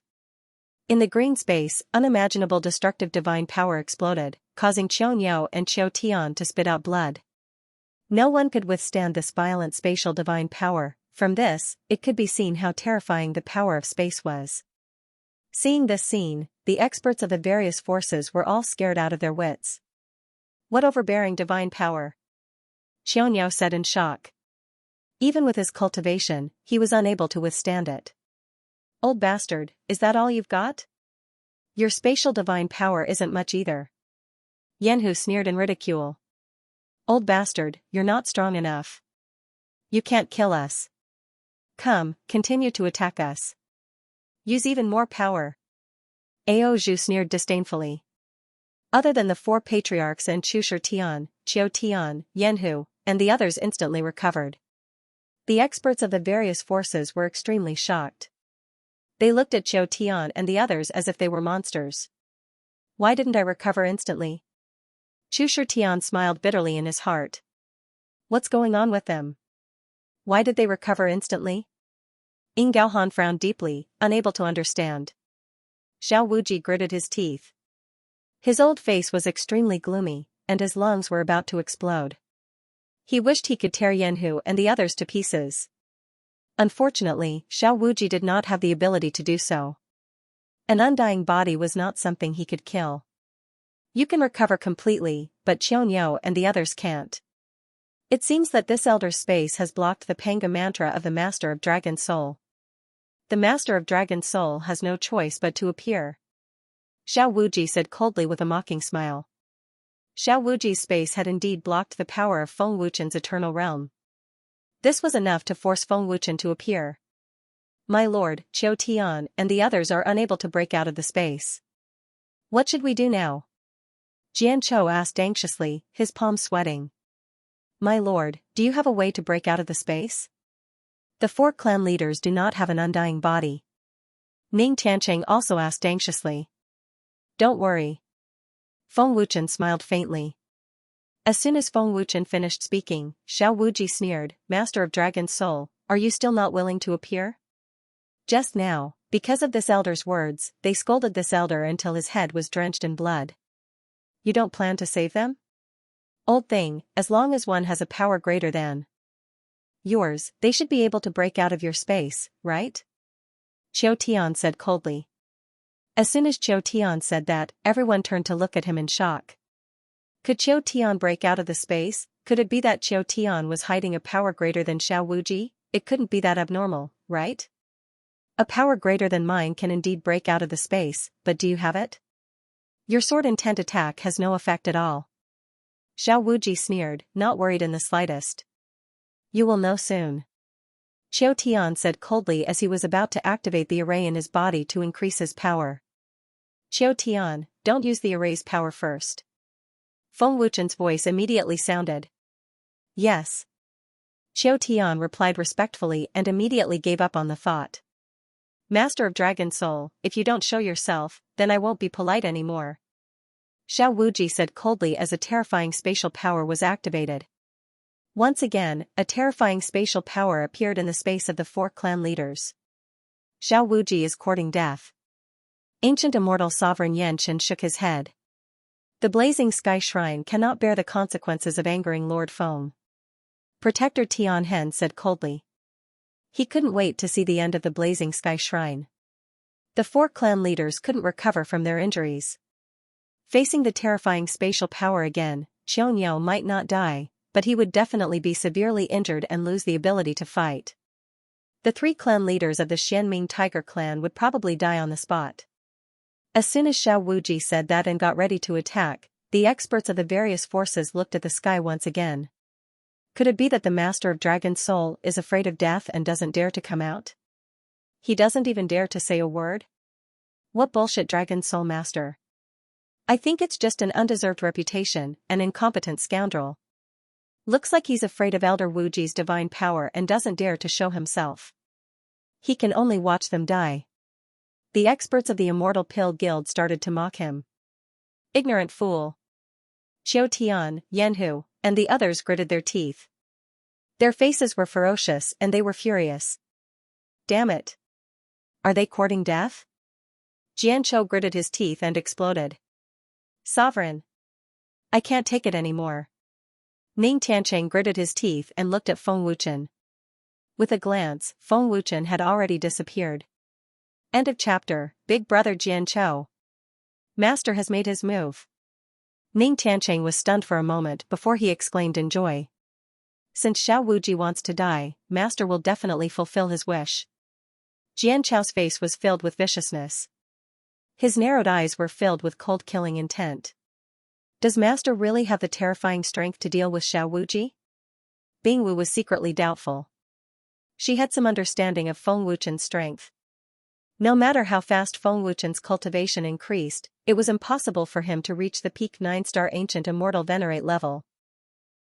In the green space, unimaginable destructive divine power exploded, causing Qianxiao and Qiu Tian to spit out blood. No one could withstand this violent spatial divine power. From this, it could be seen how terrifying the power of space was. Seeing this scene, the experts of the various forces were all scared out of their wits. What overbearing divine power! Xianxiao said in shock. Even with his cultivation, he was unable to withstand it. Old bastard, is that all you've got? Your spatial divine power isn't much either. Yanhu sneered in ridicule. Old bastard, you're not strong enough. You can't kill us. Come, continue to attack us. Use even more power. Ao Zhu sneered disdainfully. Other than the four patriarchs and Chu Shitian, Qiu Tian, Yanhu, and the others instantly recovered. The experts of the various forces were extremely shocked. They looked at Qiu Tian and the others as if they were monsters. Why didn't I recover instantly? Chu Shitian smiled bitterly in his heart. What's going on with them? Why did they recover instantly? Ying Gaohan frowned deeply, unable to understand. Xiao Wuji gritted his teeth. His old face was extremely gloomy, and his lungs were about to explode. He wished he could tear Yanhu and the others to pieces. Unfortunately, Xiao Wuji did not have the ability to do so. An undying body was not something he could kill. You can recover completely, but Qianxiao and the others can't. It seems that this elder's space has blocked the Panga mantra of the Master of Dragon Soul. The Master of Dragon Soul has no choice but to appear. Xiao Wuji said coldly with a mocking smile. Xiao Wuji's space had indeed blocked the power of Feng Wuchen's eternal realm. This was enough to force Feng Wuchen to appear. My lord, Qiu Tian and the others are unable to break out of the space. What should we do now? Jian Chou asked anxiously, his palms sweating. My lord, do you have a way to break out of the space? The four clan leaders do not have an undying body. Ning Tiancheng also asked anxiously. Don't worry. Feng Wuchen smiled faintly. As soon as Feng Wuchen finished speaking, Xiao Wuji sneered, Master of Dragon Soul, are you still not willing to appear? Just now, because of this elder's words, they scolded this elder until his head was drenched in blood. You don't plan to save them? Old thing, as long as one has a power greater than yours, they should be able to break out of your space, right? Qiu Tian said coldly. As soon as Qiu Tian said that, everyone turned to look at him in shock. Could Qiu Tian break out of the space? Could it be that Qiu Tian was hiding a power greater than Xiao Wuji? It couldn't be that abnormal, right? A power greater than mine can indeed break out of the space, but do you have it? Your sword intent attack has no effect at all. Xiao Wuji sneered, not worried in the slightest. You will know soon. Qiu Tian said coldly as he was about to activate the array in his body to increase his power. Qiu Tian, don't use the array's power first. Feng Wuchen's voice immediately sounded. Yes. Qiu Tian replied respectfully and immediately gave up on the thought. Master of Dragon Soul, if you don't show yourself, then I won't be polite anymore. Xiao Wuji said coldly as a terrifying spatial power was activated. Once again, a terrifying spatial power appeared in the space of the 4 clan leaders. Xiao Wuji is courting death. Ancient Immortal Sovereign Xianxia shook his head. The blazing sky shrine cannot bear the consequences of angering Lord Feng. Protector Tianhen said coldly. He couldn't wait to see the end of the blazing sky shrine. The 4 clan leaders couldn't recover from their injuries. Facing the terrifying spatial power again, Qianxiao might not die, but he would definitely be severely injured and lose the ability to fight. The 3 clan leaders of the Xianming Tiger clan would probably die on the spot. As soon as Xiao Wuji said that and got ready to attack, the experts of the various forces looked at the sky once again. Could it be that the Master of Dragon Soul is afraid of death and doesn't dare to come out? He doesn't even dare to say a word? What bullshit Dragon Soul Master? I think it's just an undeserved reputation, an incompetent scoundrel. Looks like he's afraid of Elder Wuji's divine power and doesn't dare to show himself. He can only watch them die. The experts of the Immortal Pill Guild started to mock him. Ignorant fool. Qiu Tian, Yanhu, and the others gritted their teeth. Their faces were ferocious and they were furious. Damn it. Are they courting death? Jianzhou gritted his teeth and exploded. Sovereign. I can't take it anymore. Ning Tiancheng gritted his teeth and looked at Feng Wuchen. With a glance, Feng Wuchen had already disappeared. End of chapter. Big Brother Jianzhou. Master has made his move. Ning Tiancheng was stunned for a moment before he exclaimed in joy. Since Xiao Wuji wants to die, Master will definitely fulfill his wish. Jianzhou's face was filled with viciousness. His narrowed eyes were filled with cold killing intent. Does Master really have the terrifying strength to deal with Xiao Wuji? Bingwu was secretly doubtful. She had some understanding of Feng Wuchen's strength. No matter how fast Feng Wuchen's cultivation increased, it was impossible for him to reach the peak 9-star Ancient Immortal Venerate level.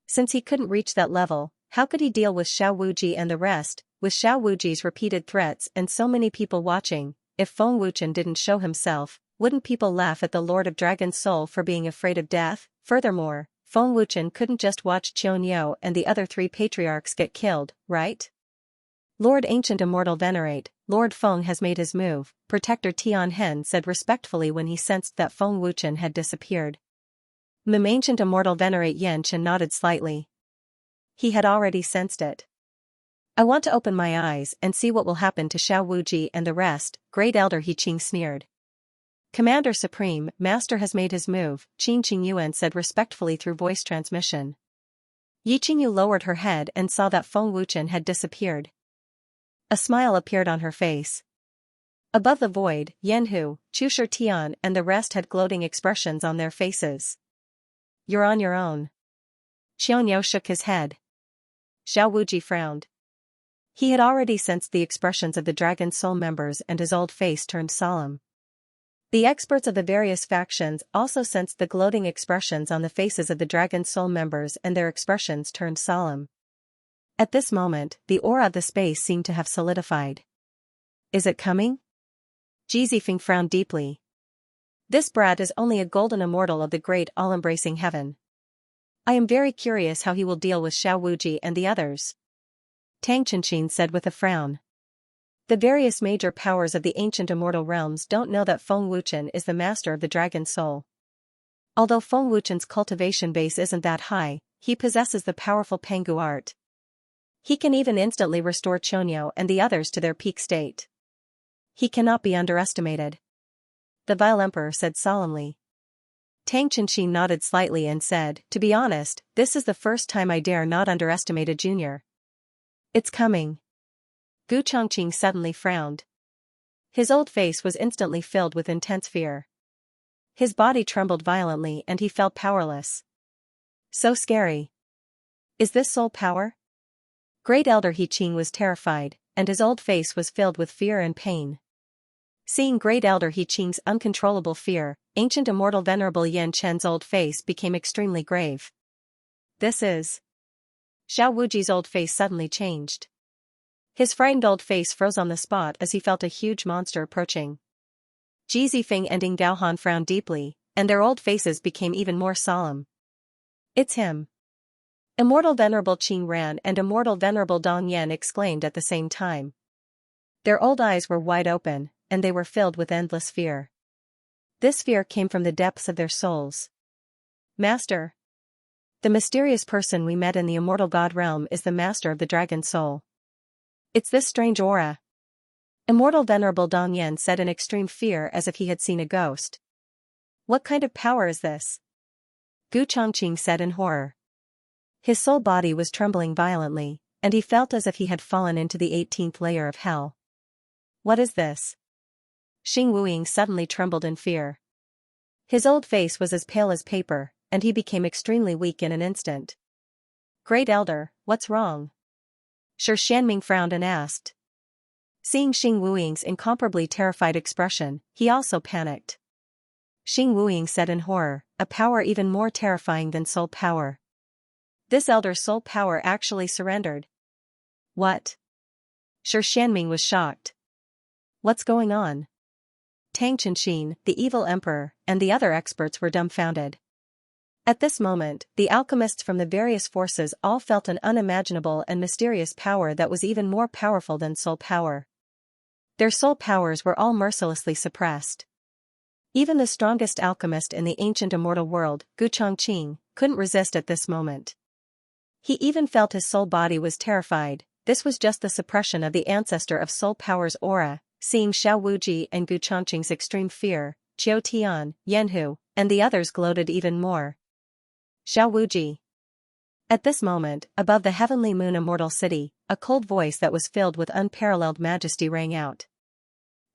Since he couldn't reach that level, how could he deal with Xiao Wuji and the rest? With Xiao Wuji's repeated threats and so many people watching, if Feng Wuchen didn't show himself, wouldn't people laugh at the Lord of Dragon Soul for being afraid of death? Furthermore, Feng Wuchen couldn't just watch Qianxiao and the other 3 patriarchs get killed, right? Lord Ancient Immortal Venerate, Lord Feng has made his move, Protector Tianhen said respectfully when he sensed that Feng Wuchen had disappeared. Ancient Immortal Venerate Yanxia nodded slightly. He had already sensed it. I want to open my eyes and see what will happen to Xiao Wuji and the rest, Great Elder He Qing sneered. Commander Supreme, Master has made his move, Qing Qingyuan said respectfully through voice transmission. Yi Qingyu lowered her head and saw that Feng Wuchen had disappeared. A smile appeared on her face. Above the void, Yanhu, Chu Tian and the rest had gloating expressions on their faces. You're on your own. Xianxiao shook his head. Xiao Wuji frowned. He had already sensed the expressions of the Dragon Soul members and his old face turned solemn. The experts of the various factions also sensed the gloating expressions on the faces of the Dragon Soul members and their expressions turned solemn. At this moment, the aura of the space seemed to have solidified. Is it coming? Ji Zifeng frowned deeply. This brat is only a golden immortal of the great all-embracing heaven. I am very curious how he will deal with Xiao Wuji and the others. Tang Chenqin said with a frown. The various major powers of the ancient immortal realms don't know that Feng Wuchen is the master of the Dragon Soul. Although Feng Wuchen's cultivation base isn't that high, he possesses the powerful Pengu art. He can even instantly restore Qianxiao and the others to their peak state. He cannot be underestimated. the Vile Emperor said solemnly. Tang Chenxi nodded slightly and said, to be honest, this is the first time I dare not underestimate a junior. It's coming. Gu Chongqing suddenly frowned. His old face was instantly filled with intense fear. His body trembled violently and he felt powerless. So scary. Is this soul power? Great Elder He Qing was terrified, and his old face was filled with fear and pain. Seeing Great Elder He Qing's uncontrollable fear, ancient immortal Venerable Yan Chen's old face became extremely grave. This is... Xiao Wuji's old face suddenly changed. His frightened old face froze on the spot as he felt a huge monster approaching. Ji Zifeng and Ing Gaohan frowned deeply, and their old faces became even more solemn. It's him. Immortal Venerable Qing Ran and Immortal Venerable Dong Yan exclaimed at the same time. Their old eyes were wide open, and they were filled with endless fear. This fear came from the depths of their souls. Master. The mysterious person we met in the immortal God realm is the master of the dragon soul. It's this strange aura. Immortal Venerable Dong Yan said in extreme fear as if he had seen a ghost. What kind of power is this? Gu Chongqing said in horror. His soul body was trembling violently, and he felt as if he had fallen into the 18th layer of hell. What is this? Xing Wuying suddenly trembled in fear. His old face was as pale as paper, and he became extremely weak in an instant. Great Elder, what's wrong? Shi Xianming frowned and asked. Seeing Xing Wuying's incomparably terrified expression, he also panicked. Xing Wuying said in horror, a power even more terrifying than soul power. This elder's soul power actually surrendered. What? Shi Xianming was shocked. What's going on? Tang Chenxin, the evil emperor, and the other experts were dumbfounded. At this moment, the alchemists from the various forces all felt an unimaginable and mysterious power that was even more powerful than soul power. Their soul powers were all mercilessly suppressed. Even the strongest alchemist in the ancient immortal world, Gu Chongqing, couldn't resist at this moment. He even felt his soul body was terrified. This was just the suppression of the ancestor of soul power's aura. Seeing Xiao Wuji and Gu Chongqing's extreme fear, Qiu Tian, Yanhu, and the others gloated even more. Xiao Wuji. At this moment, above the heavenly moon immortal city, a cold voice that was filled with unparalleled majesty rang out.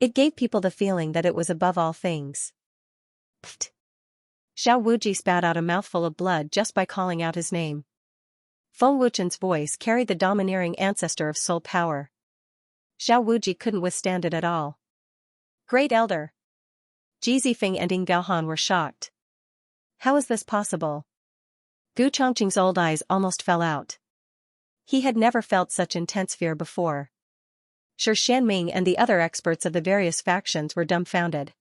It gave people the feeling that it was above all things. Pfft. Xiao Wuji spat out a mouthful of blood just by calling out his name. Feng Wuchen's voice carried the domineering ancestor of soul power. Xiao Wuji couldn't withstand it at all. Great Elder. Ji Zifeng and Ing Gaohan were shocked. How is this possible? Gu Chongqing's old eyes almost fell out. He had never felt such intense fear before. Shi Xianming and the other experts of the various factions were dumbfounded.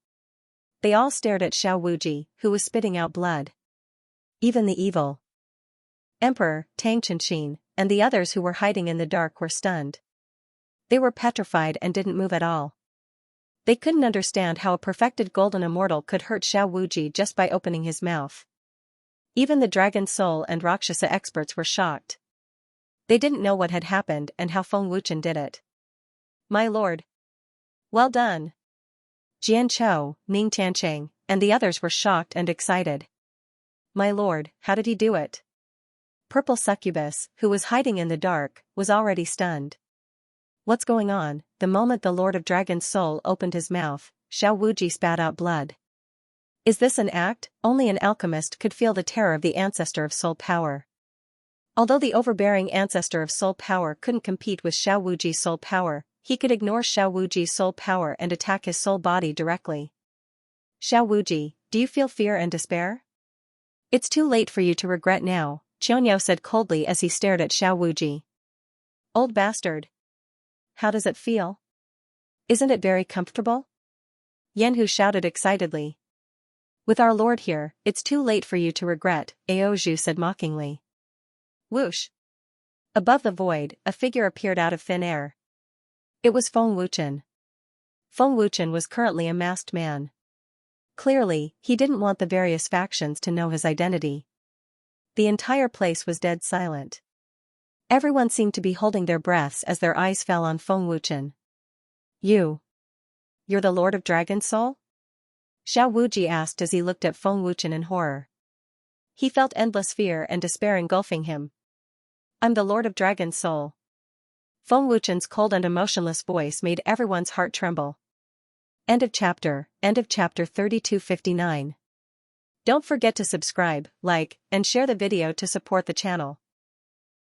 They all stared at Xiao Wuji, who was spitting out blood. Even the evil Emperor, Tang Chenxin, and the others who were hiding in the dark were stunned. They were petrified and didn't move at all. They couldn't understand how a perfected golden immortal could hurt Xiao Wuji just by opening his mouth. Even the Dragon Soul and Rakshasa experts were shocked. They didn't know what had happened and how Feng Wuchen did it. My lord. Well done. Jian Chou, Ning Tiancheng, and the others were shocked and excited. My lord, how did he do it? Purple Succubus, who was hiding in the dark, was already stunned. What's going on? The moment the Lord of Dragon's Soul opened his mouth, Xiao Wuji spat out blood. Is this an act? Only an alchemist could feel the terror of the ancestor of soul power. Although the overbearing ancestor of soul power couldn't compete with Xiao Wuji's soul power, he could ignore Xiao Wuji's soul power and attack his soul body directly. Xiao Wuji, do you feel fear and despair? It's too late for you to regret now, Qianniao said coldly as he stared at Xiao Wuji. Old bastard. How does it feel? Isn't it very comfortable? Yanhu shouted excitedly. With our lord here, it's too late for you to regret, Aozhu said mockingly. Whoosh. Above the void, a figure appeared out of thin air. It was Feng Wuchen. Feng Wuchen was currently a masked man. Clearly, he didn't want the various factions to know his identity. The entire place was dead silent. Everyone seemed to be holding their breaths as their eyes fell on Feng Wuchen. You're the Lord of Dragon's Soul? Xiao Wuji asked as he looked at Feng Wuchen in horror. He felt endless fear and despair engulfing him. I'm the Lord of Dragon's Soul. Feng Wuchen's cold and emotionless voice made everyone's heart tremble. End of chapter 3259. Don't forget to subscribe, like, and share the video to support the channel.